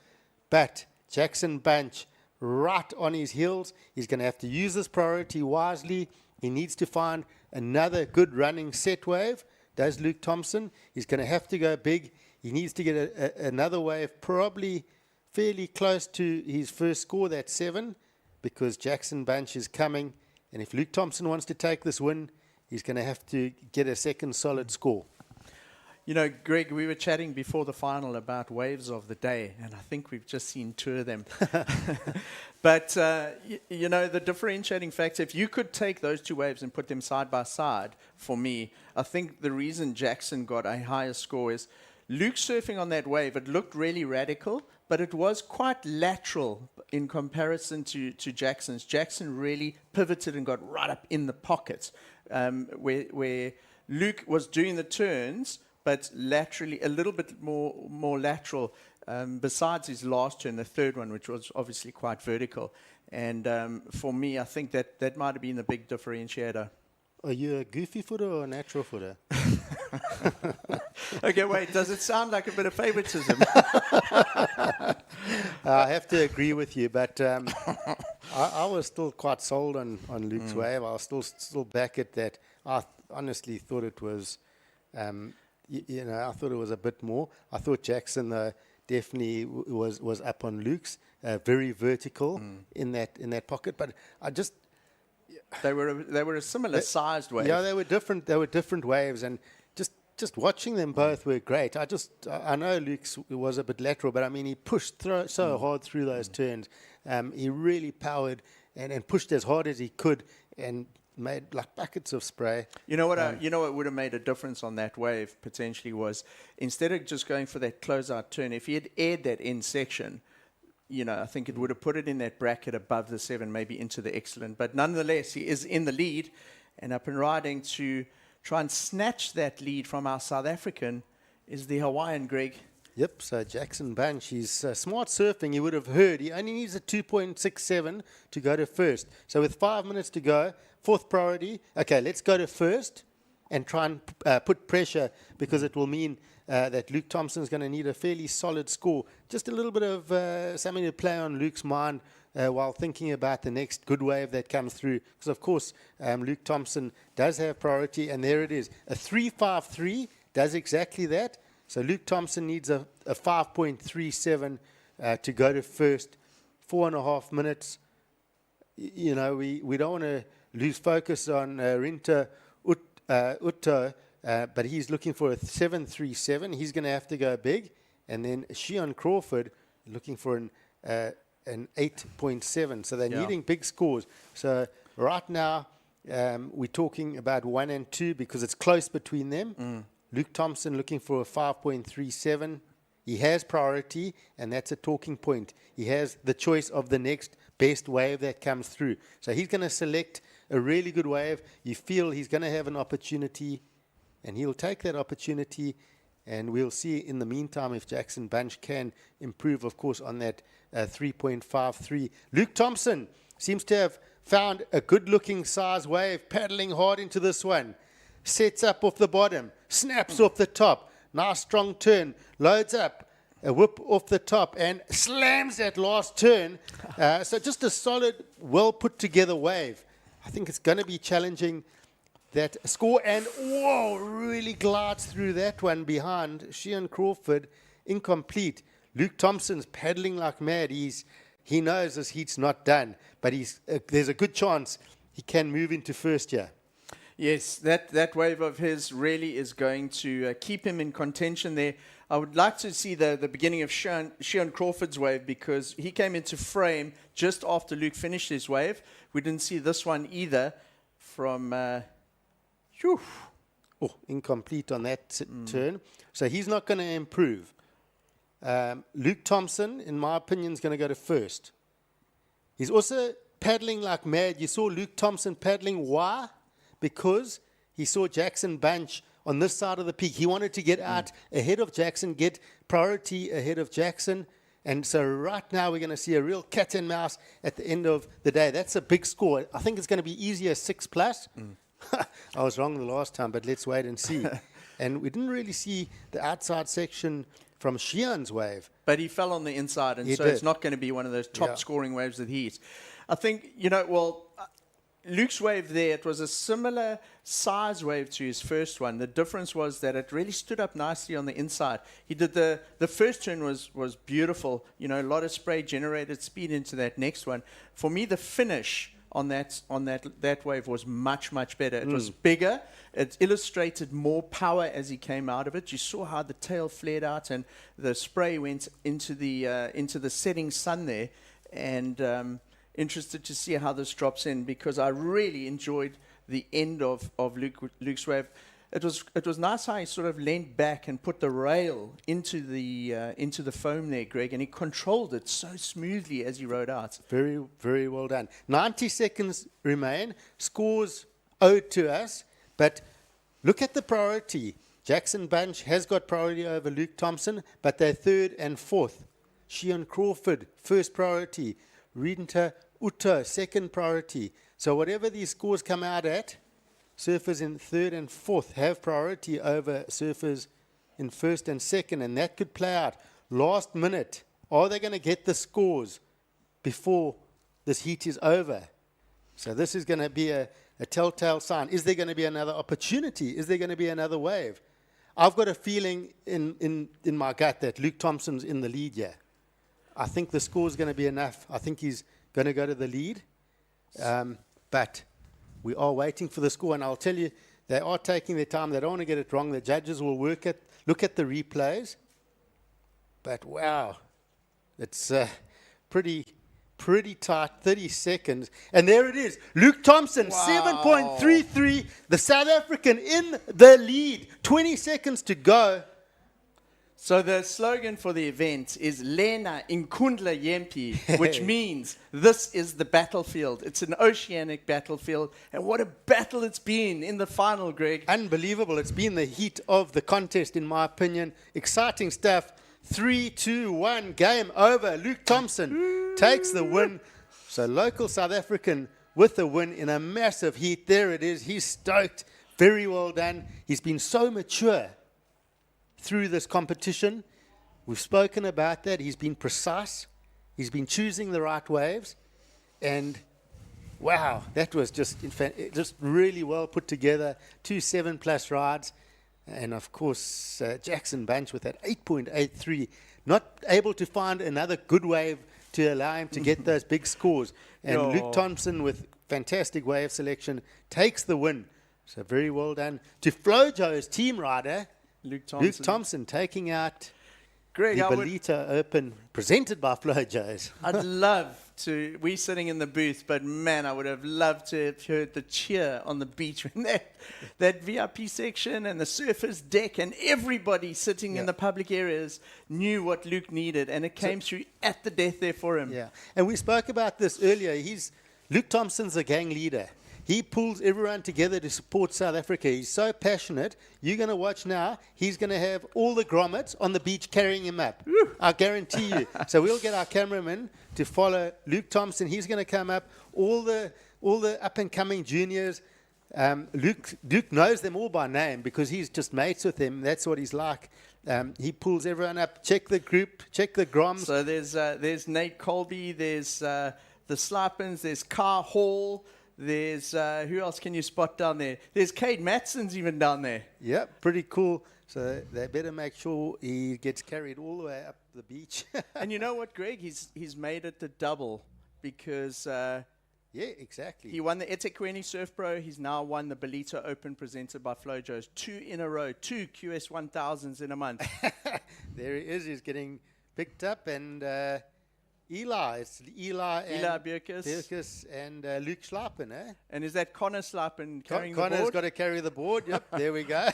E: But Jackson Bunch right on his heels. He's going to have to use this priority wisely. He needs to find another good running set wave. Does Luke Thompson. He's going to have to go big. He needs to get another wave, probably fairly close to his first score, that's 7, because Jackson Bunch is coming. And if Luke Thompson wants to take this win, he's going to have to get a second solid score.
F: You know, Greg, we were chatting before the final about waves of the day, and I think we've just seen 2 of them. But, you know, the differentiating factor, if you could take those 2 waves and put them side by side, for me, I think the reason Jackson got a higher score is Luke surfing on that wave, it looked really radical, but it was quite lateral in comparison to Jackson's. Jackson really pivoted and got right up in the pocket, where Luke was doing the turns, but laterally, a little bit more lateral, besides his last turn, the third one, which was obviously quite vertical. And for me, I think that might have been the big differentiator.
E: Are you a goofy footer or a natural footer?
F: Okay, wait, does it sound like a bit of favoritism?
E: I have to agree with you, but I was still quite sold on Luke's wave. I was still back at that. I honestly thought it was, I thought it was a bit more. I thought Jackson definitely was up on Luke's, very vertical in that pocket. But I just
F: they were a similar sized wave.
E: Yeah, they were different. They were different waves, and just watching them both were great. I know Luke's was a bit lateral, but I mean he pushed so hard through those turns. He really powered and pushed as hard as he could and made like buckets of spray.
F: You know what would have made a difference on that wave potentially was instead of just going for that closeout turn, if he had aired that end section, I think it would have put it in that bracket above the 7, maybe into the excellent. But nonetheless, he is in the lead and up and riding to try and snatch that lead from our South African is the Hawaiian, Greg.
E: Yep, so Jackson Bunch, he's smart surfing, you would have heard. He only needs a 2.67 to go to first. So with 5 minutes to go, fourth priority, okay, let's go to first and try and put pressure because it will mean that Luke Thompson's going to need a fairly solid score. Just a little bit of something to play on Luke's mind while thinking about the next good wave that comes through. Because, of course, Luke Thompson does have priority, and there it is. A 3.53 does exactly that. So Luke Thompson needs a 5.37 to go to first. 4.5 minutes. We don't want to lose focus on Rinta Utto, but he's looking for a 7.37. He's going to have to go big. And then Shion Crawford looking for an 8.7. So they're needing big scores. So right now we're talking about 1 and 2 because it's close between them. Luke Thompson looking for a 5.37. He has priority, and that's a talking point. He has the choice of the next best wave that comes through. So he's going to select a really good wave. You feel he's going to have an opportunity, and he'll take that opportunity, and we'll see in the meantime if Jackson Bunch can improve, of course, on that 3.53. Luke Thompson seems to have found a good-looking size wave, paddling hard into this one. Sets up off the bottom, snaps off the top, nice strong turn, loads up, a whip off the top, and slams that last turn. So just a solid, well put together wave. I think it's going to be challenging that score, and whoa, really glides through that one behind Shion Crawford, incomplete. Luke Thompson's paddling like mad. He knows this heat's not done, but there's a good chance he can move into first here.
F: Yes, that wave of his really is going to keep him in contention there. I would like to see the beginning of Shion Crawford's wave because he came into frame just after Luke finished his wave. We didn't see this one either from...
E: incomplete on that turn. So he's not going to improve. Luke Thompson, in my opinion, is going to go to first. He's also paddling like mad. You saw Luke Thompson paddling. Why? Because he saw Jackson Bunch on this side of the peak. He wanted to get out ahead of Jackson, get priority ahead of Jackson. And so right now we're going to see a real cat and mouse at the end of the day. That's a big score. I think it's going to be easier 6+. I was wrong the last time, but let's wait and see. And we didn't really see the outside section from Shion's wave.
F: But he fell on the inside, and so it's not going to be one of those top scoring waves that he is. I think, Luke's wave there, it was a similar size wave to his first one. The difference was that it really stood up nicely on the inside. He did the first turn was beautiful. A lot of spray generated speed into that next one. For me, the finish on that wave was much, much better. It was bigger. It illustrated more power as he came out of it. You saw how the tail flared out and the spray went into the setting sun there. And interested to see how this drops in because I really enjoyed the end of Luke's wave. It was nice how he sort of leaned back and put the rail into the foam there, Greg, and he controlled it so smoothly as he rode out.
E: Very, very well done. 90 seconds remain. Scores owed to us, but look at the priority. Jackson Bunch has got priority over Luke Thompson, but they're third and fourth. Shion Crawford, first priority. Rinta Utto, second priority. So whatever these scores come out at, surfers in third and fourth have priority over surfers in first and second, and that could play out. Last minute, are they going to get the scores before this heat is over? So this is going to be a telltale sign. Is there going to be another opportunity? Is there going to be another wave? I've got a feeling in my gut that Luke Thompson's in the lead here. I think the score is going to be enough. I think he's going to go to the lead. But we are waiting for the score, and I'll tell you, they are taking their time. They don't want to get it wrong. The judges will look at the replays. But wow, it's pretty tight, 30 seconds. And there it is. Luke Thompson, 7.33. The South African in the lead. 20 seconds to go.
F: So the slogan for the event is Lena Inkundla Yempi, which means this is the battlefield. It's an oceanic battlefield. And what a battle it's been in the final, Greg.
E: Unbelievable. It's been the heat of the contest, in my opinion. Exciting stuff. 3, 2, 1, game over. Luke Thompson takes the win. So local South African with the win in a massive heat. There it is. He's stoked. Very well done. He's been so mature through this competition. We've spoken about that. He's been precise. He's been choosing the right waves. And wow, that was just really well put together. 2 7+ rides. And of course, Jackson Bunch with that 8.83. Not able to find another good wave to allow him to get those big scores. And Luke Thompson with fantastic wave selection takes the win. So very well done to Flojos team rider, Luke Thompson taking out
F: Greg,
E: the Ballito Open presented by Flojos.
F: I'd love to, we're sitting in the booth, but man, I would have loved to have heard the cheer on the beach when that VIP section and the surface deck and everybody sitting in the public areas knew what Luke needed, and it came through at the death there for him.
E: Yeah, and we spoke about this earlier. Luke Thompson's a gang leader. He pulls everyone together to support South Africa. He's so passionate. You're going to watch now. He's going to have all the grommets on the beach carrying him up. I guarantee you. So we'll get our cameraman to follow Luke Thompson. He's going to come up. All the up-and-coming juniors. Luke knows them all by name because he's just mates with them. That's what he's like. He pulls everyone up. Check the group. Check the groms.
F: So there's Nate Colby. There's the Slipens. There's Car Hall. There's, who else can you spot down there? There's Cade Matson's even down there.
E: Yep, pretty cool. So they better make sure he gets carried all the way up the beach.
F: And you know what, Greg? He's made it the double because...
E: yeah, exactly.
F: He won the eThekwini Surf Pro. He's now won the Ballito Open presented by Flojos. 2 in a row, 2 QS 1000s in a month.
E: There he is. He's getting picked up, and... It's Eli Bierkus and Luke Schlappen, eh?
F: And is that Connor Schlappen carrying the board?
E: Connor's got to carry the board. Yep, there we go.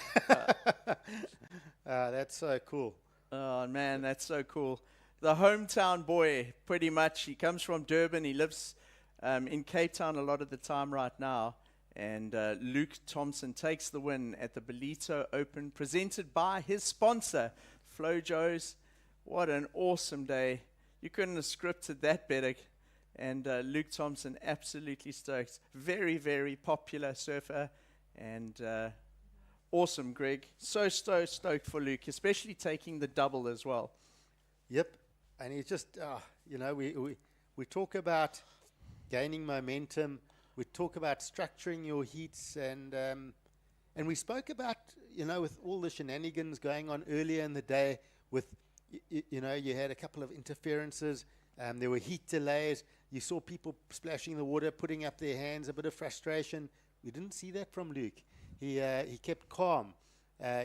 E: That's so cool.
F: Oh, man, that's so cool. The hometown boy, pretty much. He comes from Durban. He lives in Cape Town a lot of the time right now. And Luke Thompson takes the win at the Ballito Open, presented by his sponsor, Flojos. What an awesome day. You couldn't have scripted that better. And Luke Thompson, absolutely stoked. Very, very popular surfer. And awesome, Greg. So stoked for Luke, especially taking the double as well.
E: Yep. And he's just, we talk about gaining momentum. We talk about structuring your heats. And we spoke about, with all the shenanigans going on earlier in the day with... You had a couple of interferences. There were heat delays. You saw people splashing in the water, putting up their hands, a bit of frustration. We didn't see that from Luke. He kept calm.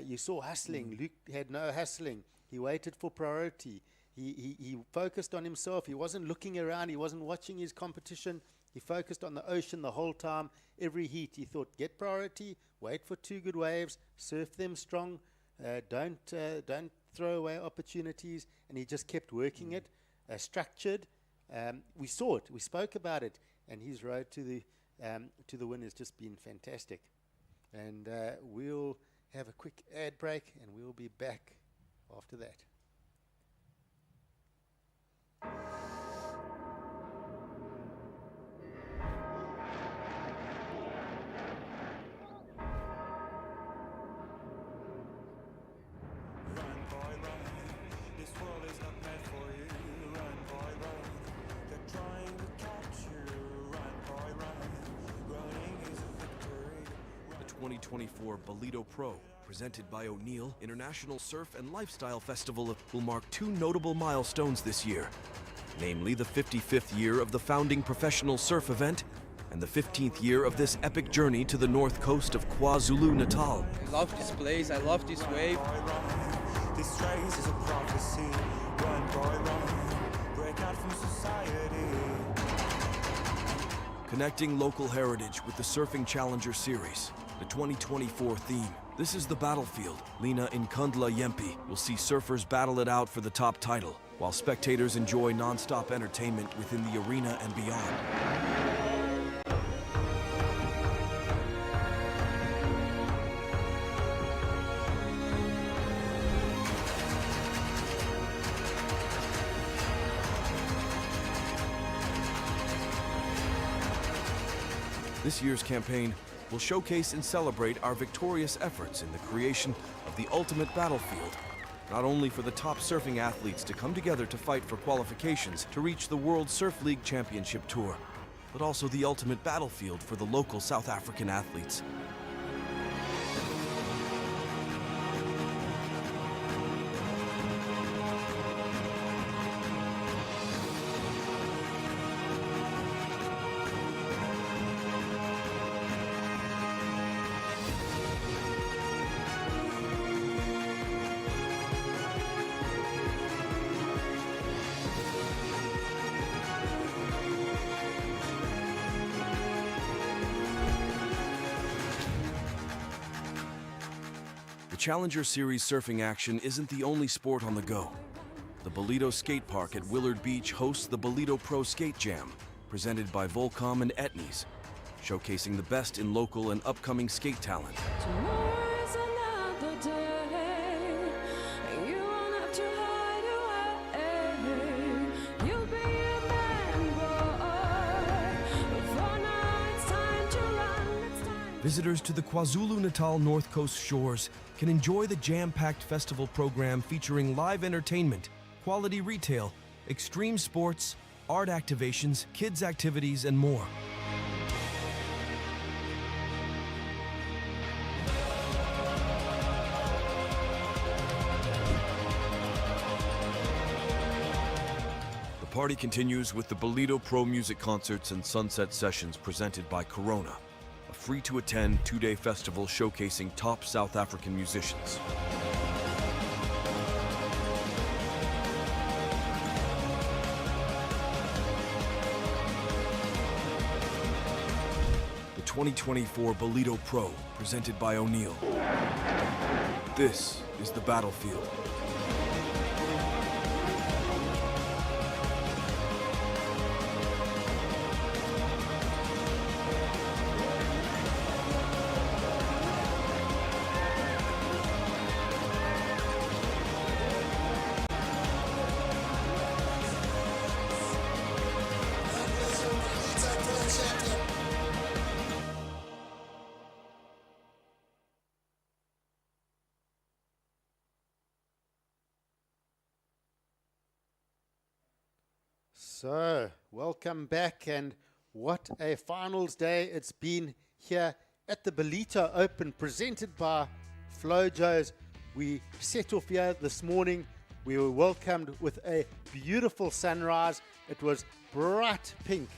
E: You saw hustling. Luke had no hustling. He waited for priority. He focused on himself. He wasn't looking around. He wasn't watching his competition. He focused on the ocean the whole time. Every heat, he thought, get priority, wait for 2 good waves, surf them strong, don't throw away opportunities, and he just kept working it, structured. We saw it, we spoke about it, and his road to the win has just been fantastic. And we'll have a quick ad break, and we'll be back after that.
A: 2024 Ballito Pro, presented by O'Neill International Surf and Lifestyle Festival, will mark two notable milestones this year, namely the 55th year of the founding professional surf event and the 15th year of this epic journey to the north coast of KwaZulu-Natal.
B: I love this place, I love this wave.
C: This race is a prophecy. Run, boy, run. Break out from society.
A: Connecting local heritage with the Surfing Challenger Series, the 2024 theme. This is the battlefield. Lina Nkundla Yempi will see surfers battle it out for the top title, while spectators enjoy non-stop entertainment within the arena and beyond. This year's campaign will showcase and celebrate our victorious efforts in the creation of the ultimate battlefield, not only for the top surfing athletes to come together to fight for qualifications to reach the World Surf League Championship Tour, but also the ultimate battlefield for the local South African athletes. The Challenger Series surfing action isn't the only sport on the go. The Ballito Skate Park at Willard Beach hosts the Ballito Pro Skate Jam, presented by Volcom and Etnies, showcasing the best in local and upcoming skate talent.
D: Tomorrow's another day. You won't have to hide away. You'll be a man, boy. For now, it's time to run. It's time.
A: Visitors to the KwaZulu-Natal North Coast shores can enjoy the jam-packed festival program featuring live entertainment, quality retail, extreme sports, art activations, kids activities, and more. The party continues with the Ballito Pro music concerts and sunset sessions presented by Corona, a free-to-attend two-day festival showcasing top South African musicians. The 2024 Ballito Pro, presented by O'Neill. This is the battlefield.
E: So, welcome back, and what a finals day it's been here at the Ballito Open, presented by Flojos. We set off here this morning. We were welcomed with a beautiful sunrise. It was bright pink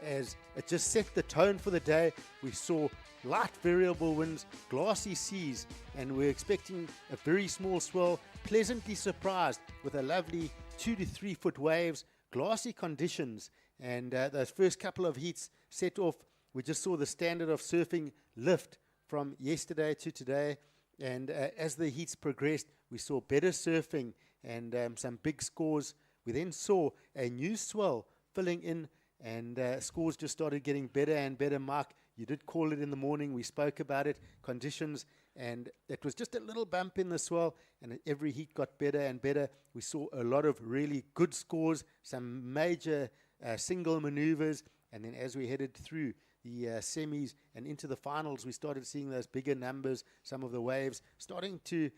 E: as it just set the tone for the day. We saw light variable winds, glassy seas, and we're expecting a very small swell. Pleasantly surprised with a lovely 2 to 3 foot waves, glassy conditions, and those first couple of heats set off. We just saw the standard of surfing lift from yesterday to today, and as the heats progressed, we saw better surfing and some big scores. We then saw a new swell filling in, and scores just started getting better and better. Mark, you did call it in the morning. We spoke about it, conditions, and it was just a little bump in the swell, and every heat got better and better. We saw a lot of really good scores, some major single maneuvers, and then as we headed through the semis and into the finals, we started seeing those bigger numbers, some of the waves starting to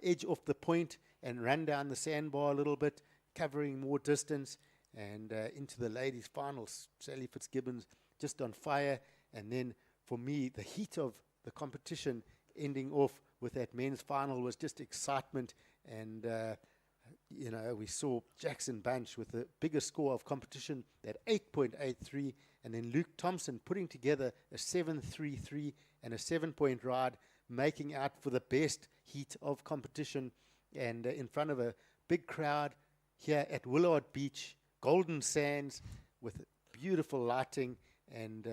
E: edge off the point and run down the sandbar a little bit, covering more distance, and into the ladies' finals. Sally Fitzgibbons just on fire, and then for me, the heat of the competition ending off with that men's final was just excitement. And, you know, we saw Jackson Bunch with the biggest score of competition at 8.83, and then Luke Thompson putting together a 7.33 and a 7-point ride, making out for the best heat of competition, and in front of a big crowd here at Willard Beach, Golden Sands, with beautiful lighting, and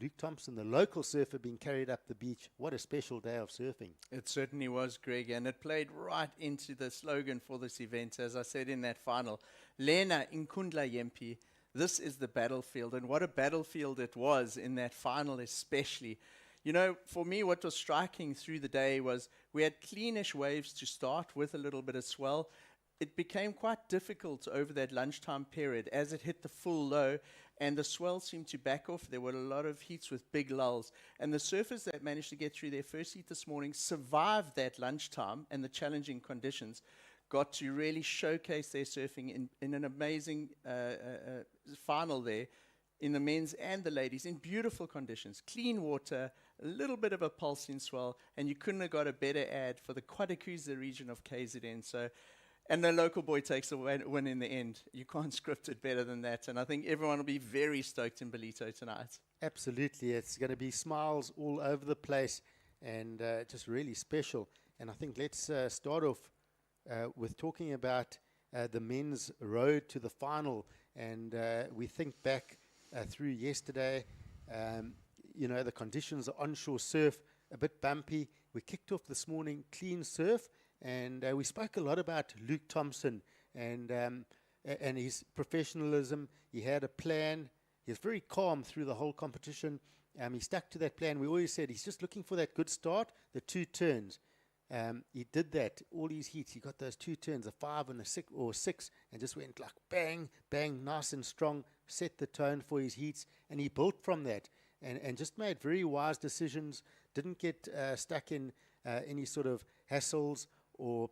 E: Luke Thompson, the local surfer, being carried up the beach. What a special day of surfing.
F: It certainly was, Greg, and it played right into the slogan for this event, as I said in that final. Lena Inkundla Yempi, this is the battlefield, and what a battlefield it was in that final especially. You know, for me, what was striking through the day was we had cleanish waves to start with a little bit of swell. It became quite difficult over that lunchtime period as it hit the full low, and the swell seemed to back off. There were a lot of heats with big lulls, and the surfers that managed to get through their first heat this morning survived that lunchtime and the challenging conditions, got to really showcase their surfing in an amazing final there, in the men's and the ladies, in beautiful conditions, clean water, a little bit of a pulsing swell, and you couldn't have got a better ad for the Quarterfinals region of KZN. So, and the local boy takes a win in the end. You can't script it better than that, and I think everyone will be very stoked in Ballito tonight.
E: Absolutely, it's going to be smiles all over the place, and just really special. And I think let's start off with talking about the men's road to the final, and we think back through yesterday. You know, the conditions, onshore surf, a bit bumpy. We kicked off this morning, clean surf, and we spoke a lot about Luke Thompson and his professionalism. He had a plan. He was very calm through the whole competition. He stuck to that plan. We always said he's just looking for that good start, the 2 turns. He did that, all his heats. He got those 2 turns, a 5 and a 6, and just went like bang, bang, nice and strong, set the tone for his heats, and he built from that, and just made very wise decisions, didn't get stuck in any sort of hassles or,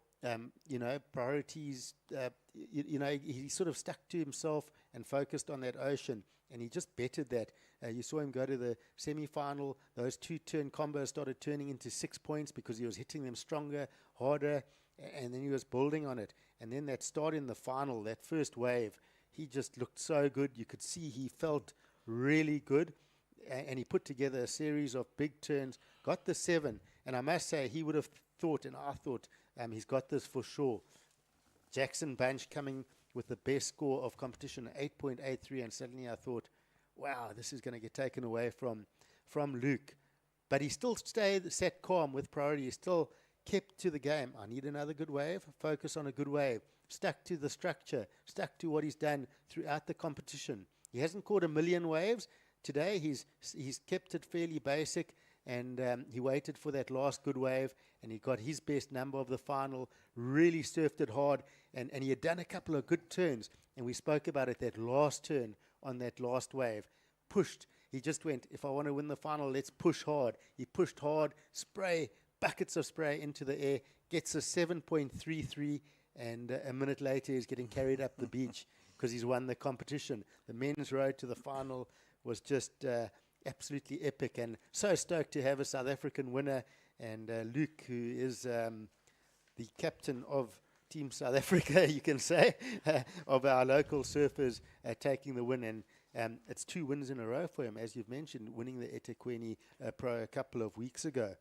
E: you know, priorities. You know, he sort of stuck to himself and focused on that ocean, and he just bettered that. You saw him go to the semi-final. Those 2-turn combos started turning into 6 points because he was hitting them stronger, harder, and then he was building on it. And then that start in the final, that first wave, he just looked so good. You could see he felt really good, and he put together a series of big turns, got the 7, and I must say he would have thought, and I thought, he's got this for sure. Jackson Bunch coming with the best score of competition, 8.83, and suddenly I thought, wow, this is going to get taken away from Luke. But he still sat calm with priority. He still kept to the game. I need another good wave, focus on a good wave, stuck to the structure, stuck to what he's done throughout the competition. He hasn't caught a million waves. Today he's kept it fairly basic, and he waited for that last good wave, and he got his best number of the final, really surfed it hard, and he had done a couple of good turns, and we spoke about it, that last turn on that last wave, pushed. He just went, if I want to win the final, let's push hard. He pushed hard, spray, buckets of spray into the air, gets a 7.33, and a minute later he's getting carried up the beach because he's won the competition. The men's road to the final was just absolutely epic, and so stoked to have a South African winner, and Luke, who is the captain of Team South Africa, you can say, of our local surfers, taking the win, and it's 2 wins in a row for him, as you've mentioned, winning the eThekwini Pro a couple of weeks ago.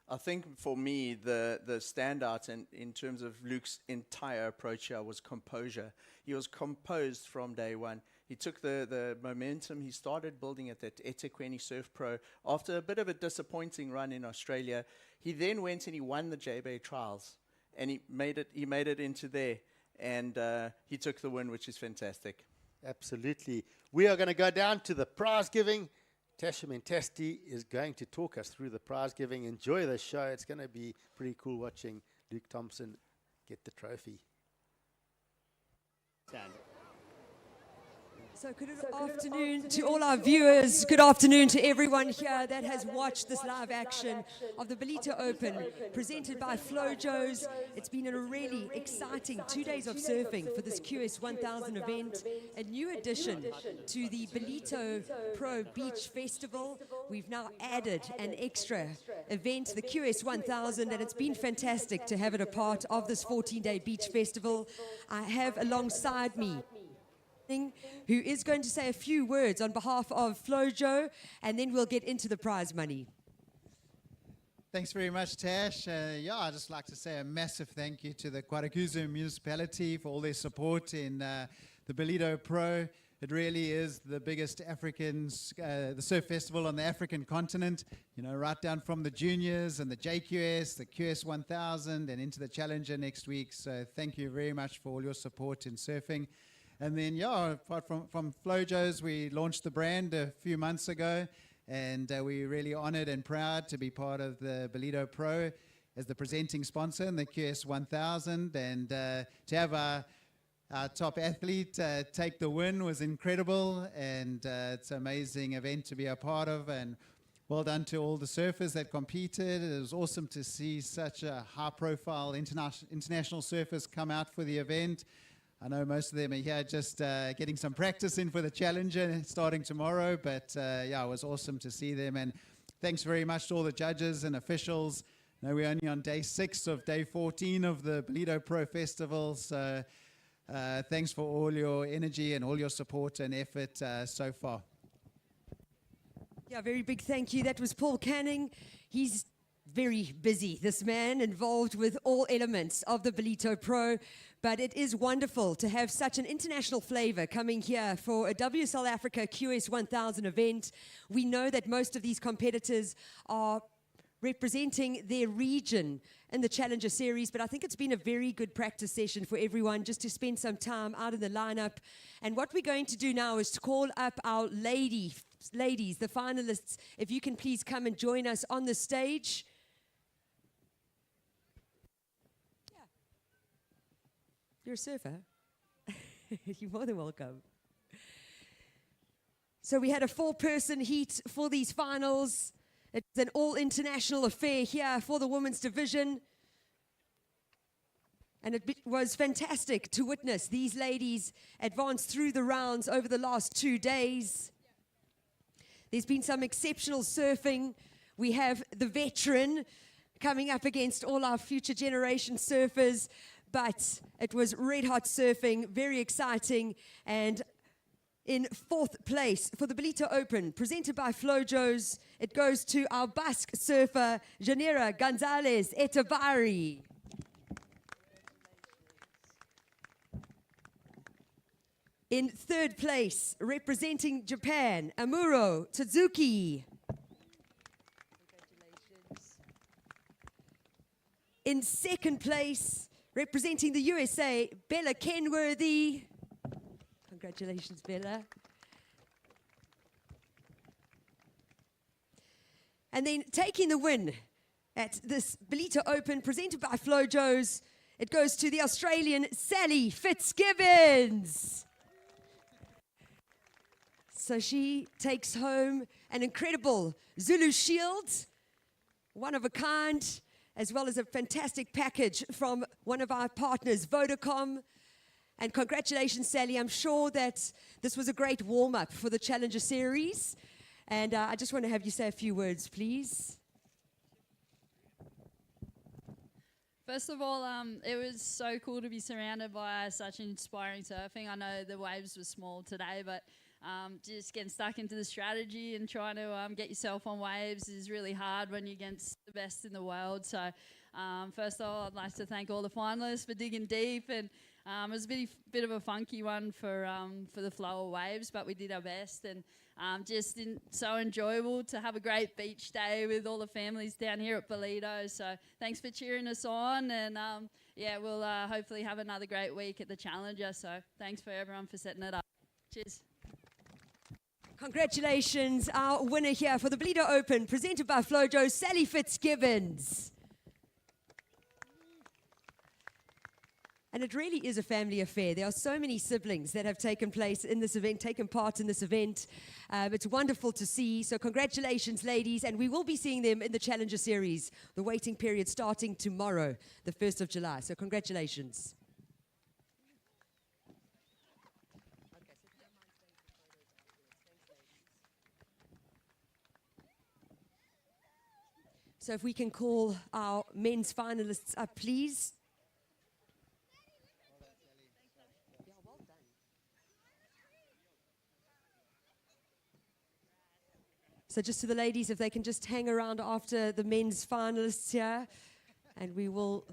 F: I think for me, the standout in terms of Luke's entire approach here was composure. He was composed from day one. He took the momentum he started building at that eThekwini Surf Pro after a bit of a disappointing run in Australia. He then went and he won the J-Bay Trials, and he made it into there, and he took the win, which is fantastic.
E: Absolutely. We are going to go down to the prize giving. Tasha Mentasti is going to talk us through the prize giving. Enjoy the show. It's going to be pretty cool watching Luke Thompson get the trophy.
I: So good afternoon to all our viewers. Good afternoon to everyone here that has watched this live action of the Ballito Open presented by Flojos. It's been a really exciting 2 days of surfing for this QS 1000 event, a new addition to the Ballito Pro Beach Festival. We've now added an extra event, the QS 1000, and it's been fantastic to have it a part of this 14-day beach festival. I have alongside me who is going to say a few words on behalf of Flojo, and then we'll get into the prize money.
M: Thanks very much, Tash. I'd just like to say a massive thank you to the Quarterfinals municipality for all their support in the Ballito Pro. It really is the biggest the surf festival on the African continent, you know, right down from the juniors and the JQS, the QS 1000, and into the Challenger next week. So thank you very much for all your support in surfing. And then, apart from Flojos, we launched the brand a few months ago, and we're really honored and proud to be part of the Ballito Pro as the presenting sponsor in the QS 1000. And to have our top athlete take the win was incredible, and it's an amazing event to be a part of. And well done to all the surfers that competed. It was awesome to see such a high-profile international surfers come out for the event. I know most of them are here just getting some practice in for the Challenger starting tomorrow, but it was awesome to see them. And thanks very much to all the judges and officials. I know we're only on day 6 of day 14 of the Ballito Pro Festival, so thanks for all your energy and all your support and effort so far.
I: Yeah, very big thank you. That was Paul Canning. He's very busy, this man, involved with all elements of the Ballito Pro. But it is wonderful to have such an international flavor coming here for a WSL Africa QS 1000 event. We know that most of these competitors are representing their region in the Challenger Series, but I think it's been a very good practice session for everyone just to spend some time out in the lineup. And what we're going to do now is to call up our ladies, the finalists. If you can please come and join us on the stage. You're a surfer. You're more than welcome. So we had a 4-person heat for these finals. It's an all-international affair here for the women's division. And it was fantastic to witness these ladies advance through the rounds over the last 2 days. There's been some exceptional surfing. We have the veteran coming up against all our future generation surfers. But it was red hot surfing, very exciting. And in 4th place for the Ballito Open, presented by Flojos, it goes to our Basque surfer, Janira Gonzalez Etabari. In 3rd place, representing Japan, Amuro Tsuzuki. Congratulations. In 2nd place, representing the USA, Bella Kenworthy. Congratulations, Bella. And then taking the win at this Ballito Open, presented by Flojos, it goes to the Australian Sally Fitzgibbons. So she takes home an incredible Zulu shield, one of a kind, as well as a fantastic package from one of our partners, Vodacom. And congratulations, Sally. I'm sure that this was a great warm-up for the Challenger Series. And I just want to have you say a few words, please.
N: First of all, it was so cool to be surrounded by such inspiring surfing. I know the waves were small today, but just getting stuck into the strategy and trying to get yourself on waves is really hard when you're against the best in the world. So first of all, I'd like to thank all the finalists for digging deep, and it was a bit of a funky one for the flow of waves, but we did our best, and so enjoyable to have a great beach day with all the families down here at Ballito. So thanks for cheering us on, and we'll hopefully have another great week at the Challenger. So thanks for everyone for setting it up. Cheers.
I: Congratulations, our winner here for the Ballito Open, presented by Flojo, Sally Fitzgibbons. And it really is a family affair. There are so many siblings that have taken part in this event. It's wonderful to see. So congratulations, ladies. And we will be seeing them in the Challenger Series, the waiting period starting tomorrow, the 1st of July. So congratulations. So if we can call our men's finalists up, please. So just to the ladies, if they can just hang around after the men's finalists here, and we will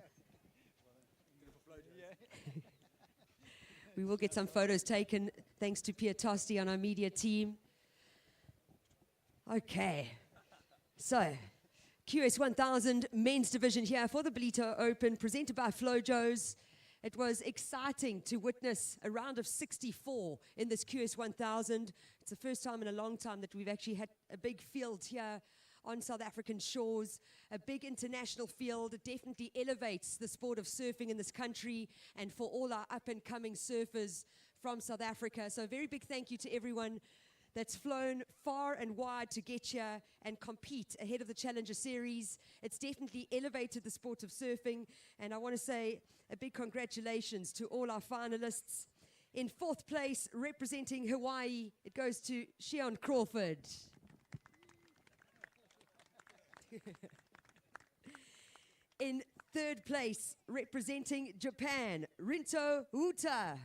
I: we will get some photos taken thanks to Pierre Tosti on our media team. Okay, so QS 1000 men's division here for the Ballito Open, presented by Flojos. It was exciting to witness a round of 64 in this QS 1000. It's the first time in a long time that we've actually had a big field here on South African shores, a big international field. It definitely elevates the sport of surfing in this country and for all our up-and-coming surfers from South Africa. So a very big thank you to everyone that's flown far and wide to get here and compete ahead of the Challenger Series. It's definitely elevated the sport of surfing, and I want to say a big congratulations to all our finalists. In 4th place, representing Hawaii, it goes to Shion Crawford. In 3rd place, representing Japan, Rinto Uta.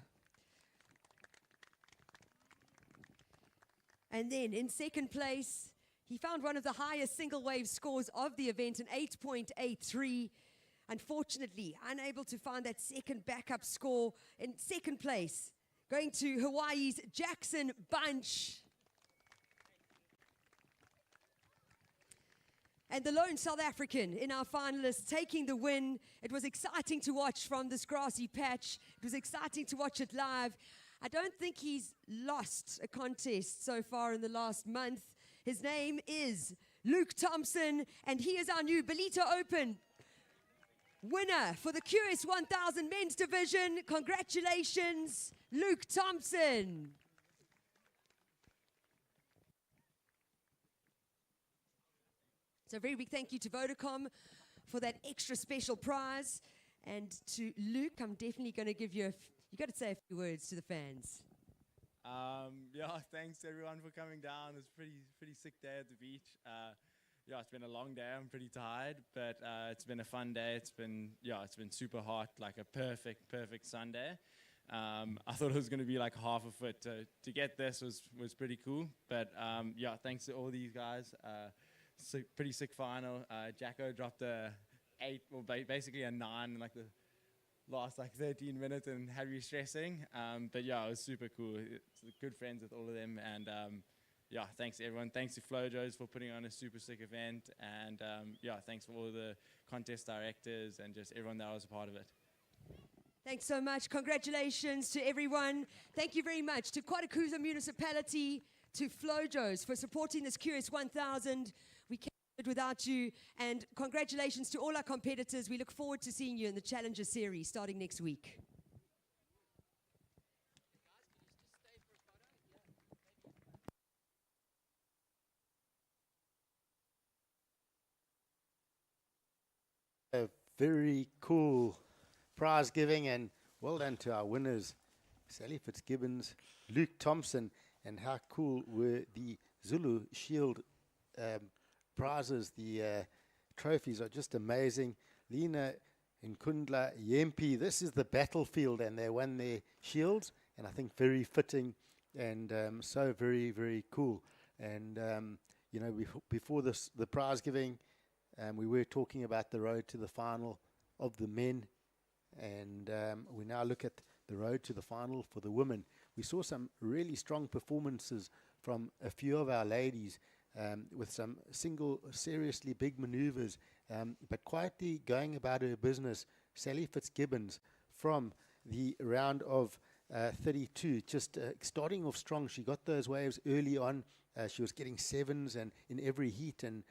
I: And then in 2nd place, he found one of the highest single wave scores of the event, an 8.83. Unfortunately, unable to find that second backup score. In 2nd place, going to Hawaii's Jackson Bunch. And the lone South African in our finalists taking the win. It was exciting to watch from this grassy patch. It was exciting to watch it live. I don't think he's lost a contest so far in the last month. His name is Luke Thompson, and he is our new Ballito Open winner for the QS 1000 men's division. Congratulations, Luke Thompson. So a very big thank you to Vodacom for that extra special prize. And to Luke, I'm definitely going to give you you got to say a few words to the fans.
O: Yeah, thanks everyone for coming down. It's a pretty sick day at the beach. Yeah, it's been a long day. I'm pretty tired, but it's been a fun day. It's been super hot, like a perfect Sunday. I thought it was going to be like half a foot. To get this was pretty cool. But yeah, thanks to all these guys. Pretty sick final. Jacko dropped a 8, or basically a 9 in like the last 13 minutes and had me stressing. But yeah, it was super cool. It's good friends with all of them, and yeah, thanks everyone. Thanks to Flojos for putting on a super sick event, and yeah, thanks for all the contest directors and just everyone that was a part of it.
I: Thanks so much. Congratulations to everyone. Thank you very much to Quarterfinals Municipality, to Flojos for supporting this QS 1000. We can't do it without you. And congratulations to all our competitors. We look forward to seeing you in the Challenger Series starting next week.
E: A very cool prize giving, and well done to our winners, Sally Fitzgibbons, Luke Thompson, and how cool were the Zulu Shield prizes. The trophies are just amazing. Lena Nkundla Yempi, this is the battlefield, and they won their shields, and I think very fitting and so very, very cool. And you know, before the prize giving, we were talking about the road to the final of the men, and we now look at the road to the final for the women. We saw some really strong performances from a few of our ladies, with some single seriously big maneuvers, but quietly going about her business. Sally Fitzgibbons from the round of 32, just starting off strong. She got those waves early on. She was getting 7s and in every heat, and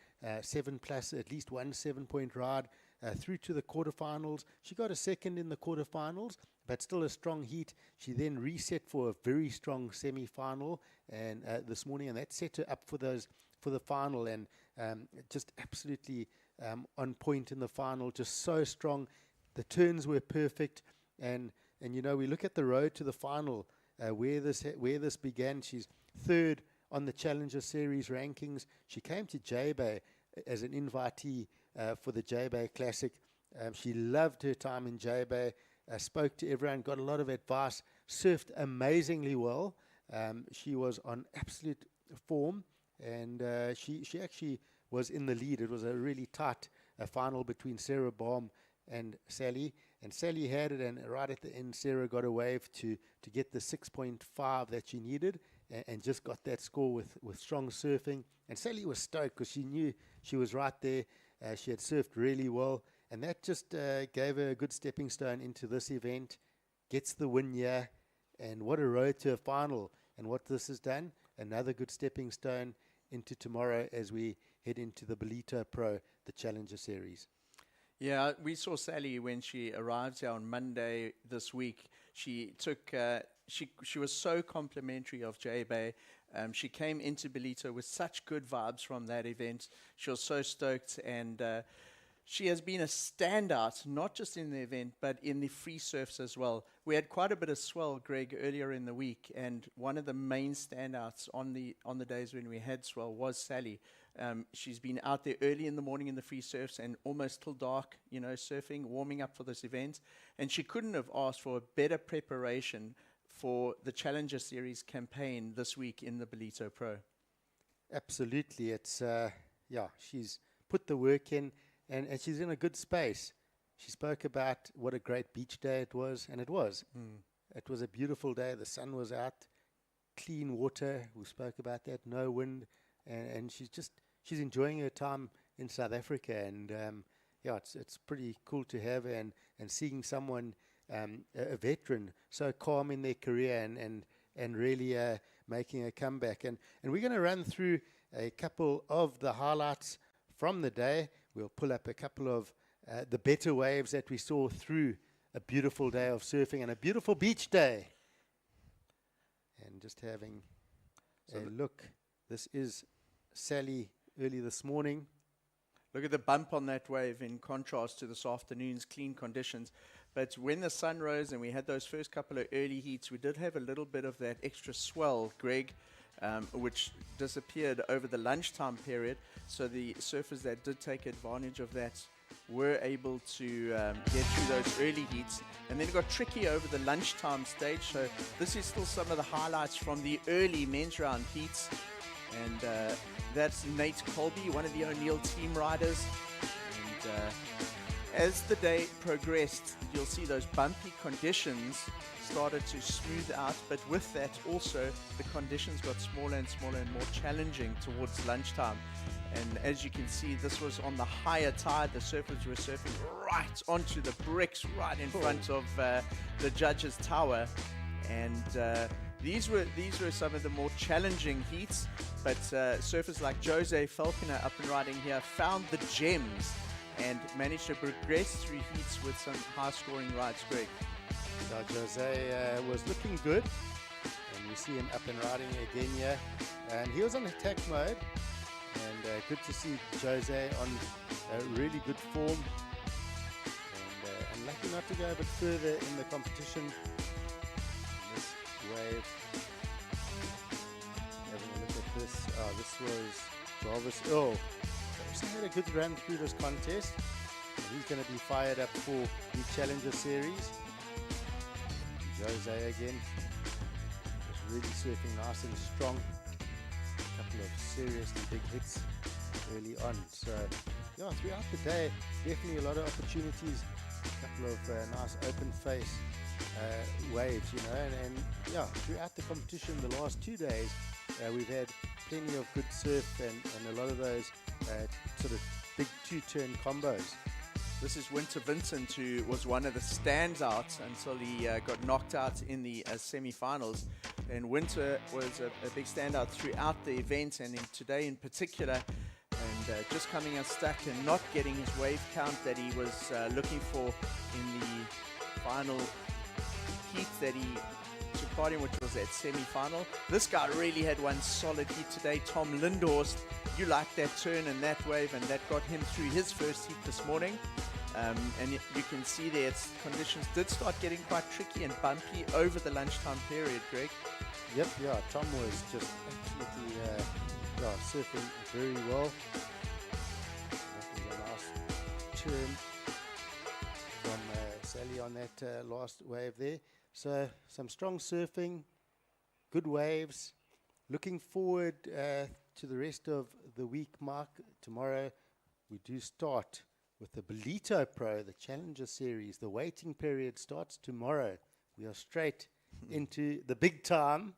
E: 7 plus at least one 7-point ride. through to the quarterfinals. She got a second in the quarterfinals, but still a strong heat. She then reset for a very strong semi-final and this morning, and that set her up for the final, and just absolutely on point in the final, just so strong. The turns were perfect, and you know, we look at the road to the final, where this began. She's third on the Challenger Series rankings. She came to J-Bay as an invitee for the J-Bay Classic. She loved her time in J-Bay, spoke to everyone, got a lot of advice, surfed amazingly well. She was on absolute form, and she actually was in the lead. It was a really tight final between Sarah Baum and Sally. And Sally had it, and right at the end, Sarah got a wave to get the 6.5 that she needed, and just got that score with strong surfing. And Sally was stoked because she knew she was right there. She had surfed really well, and that just gave her a good stepping stone into this event. Gets the win here, and what a road to a final. And what this has done, another good stepping stone into tomorrow as we head into the Ballito Pro, the Challenger Series.
F: Yeah, we saw Sally when she arrived here on Monday this week. She took, she was so complimentary of J-Bay. She came into Ballito with such good vibes from that event. She was so stoked, and she has been a standout, not just in the event, but in the free surfs as well. We had quite a bit of swell, Greg, earlier in the week, and one of the main standouts on the days when we had swell was Sally. She's been out there early in the morning in the free surfs and almost till dark, you know, surfing, warming up for this event. And she couldn't have asked for a better preparation for the Challenger Series campaign this week in the Ballito Pro.
E: Absolutely. It's, she's put the work in, and she's in a good space. She spoke about what a great beach day it was, and it was. It was a beautiful day. The sun was out, clean water. We spoke about that, no wind. And she's enjoying her time in South Africa, and it's pretty cool to have her, and seeing someone, a veteran, so calm in their career and really making a comeback. And we're going to run through a couple of the highlights from the day. We'll pull up a couple of the better waves that we saw through a beautiful day of surfing and a beautiful beach day. And just having a look. This is Sally early this morning.
F: Look at the bump on that wave in contrast to this afternoon's clean conditions. But when the sun rose and we had those first couple of early heats, we did have a little bit of that extra swell, Greg, which disappeared over the lunchtime period. So the surfers that did take advantage of that were able to get through those early heats. And then it got tricky over the lunchtime stage. So this is still some of the highlights from the early men's round heats. And that's Nate Colby, one of the O'Neill team riders. And as the day progressed, you'll see those bumpy conditions started to smooth out. But with that also, the conditions got smaller and smaller and more challenging towards lunchtime. And as you can see, this was on the higher tide. The surfers were surfing right onto the bricks, right in front of the judges' tower. And these were some of the more challenging heats, but surfers like Jose Falconer up and riding here found the gems and managed to progress through heats with some high-scoring rides, Greg.
E: So Jose was looking good, and you see him up and riding again here, and he was on attack mode, and good to see Jose on really good form, and lucky not to go a bit further in the competition. This wave, having a look at this. This was Jarvis Earl. Also had a good run through this contest. And he's going to be fired up for the Challenger Series. Jose again, just really surfing nice and strong. A couple of seriously big hits early on. So yeah, throughout the day, definitely a lot of opportunities. A couple of nice open face waves, you know, and yeah, throughout the competition the last 2 days, we've had plenty of good surf and a lot of those sort of big two-turn combos.
F: This is Winter Vincent, who was one of the standouts until he got knocked out in the semifinals. And Winter was a big standout throughout the event, and today in particular. and just coming unstuck and not getting his wave count that he was looking for in the final heat that he took part in, which was that semi-final. This guy really had one solid heat today. Tom Lindhorst, you liked that turn and that wave, and that got him through his first heat this morning. And you can see there, conditions did start getting quite tricky and bumpy over the lunchtime period, Greg.
E: Yep, yeah, Tom was just absolutely surfing very well. That was a nice turn from Sally on that last wave there. So some strong surfing, good waves. Looking forward to the rest of the week, Mark. Tomorrow we do start with the Ballito Pro, the Challenger Series. The waiting period starts tomorrow. We are straight into the big time.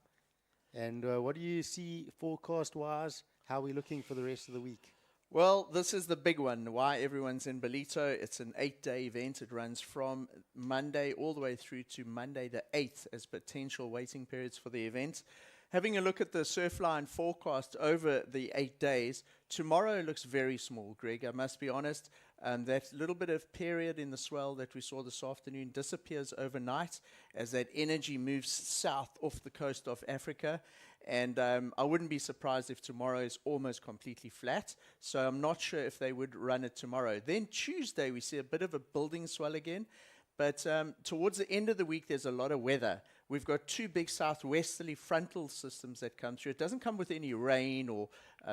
E: And what do you see forecast-wise? How are we looking for the rest of the week?
F: Well, this is the big one. Why everyone's in Ballito. It's an 8-day event. It runs from Monday all the way through to Monday the 8th as potential waiting periods for the event. Having a look at the Surfline forecast over the 8 days, tomorrow looks very small, Greg. I must be honest. That little bit of period in the swell that we saw this afternoon disappears overnight as that energy moves south off the coast of Africa. And I wouldn't be surprised if tomorrow is almost completely flat. So I'm not sure if they would run it tomorrow. Then Tuesday, we see a bit of a building swell again. But towards the end of the week, there's a lot of weather. We've got two big southwesterly frontal systems that come through. It doesn't come with any rain or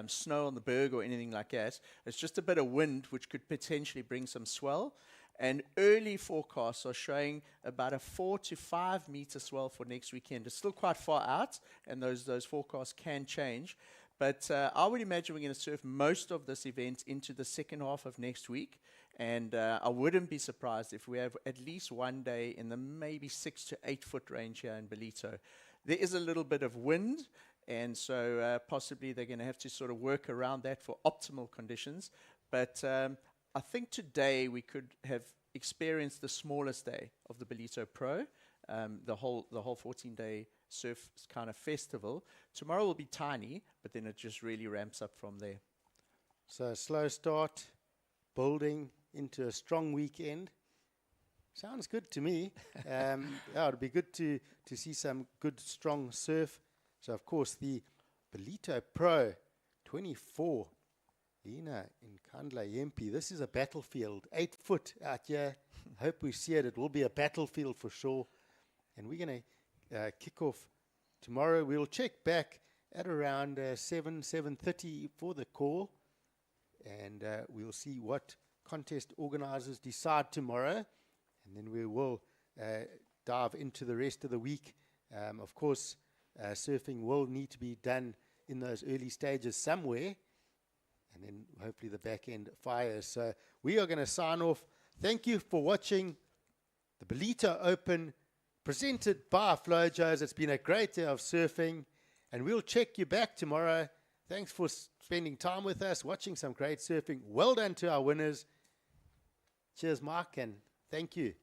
F: snow on the berg or anything like that. It's just a bit of wind, which could potentially bring some swell. And early forecasts are showing about a 4 to 5 meter swell for next weekend. It's still quite far out, and those forecasts can change. But I would imagine we're going to surf most of this event into the second half of next week. And I wouldn't be surprised if we have at least one day in the maybe 6 to 8 foot range here in Ballito. There is a little bit of wind, and so possibly they're going to have to sort of work around that for optimal conditions. But I think today we could have experienced the smallest day of the Ballito Pro, the whole 14-day surf kind of festival. Tomorrow will be tiny, but then it just really ramps up from there.
E: So a slow start, building into a strong weekend. Sounds good to me. Yeah, it'd be good to see some good, strong surf. So, of course, the Ballito Pro 24, Lina in Kandla Yempi. This is a battlefield, 8 foot out here. Hope we see it. It will be a battlefield for sure. And we're going to kick off tomorrow. We'll check back at around 7:30 for the call. And we'll see what contest organizers decide tomorrow. And then we will dive into the rest of the week. Of course, surfing will need to be done in those early stages somewhere. And then hopefully the back end fires. So we are going to sign off. Thank you for watching the Ballito Open presented by Flojos. It's been a great day of surfing. And we'll check you back tomorrow. Thanks for spending time with us, watching some great surfing. Well done to our winners. Cheers, Mark, and thank you.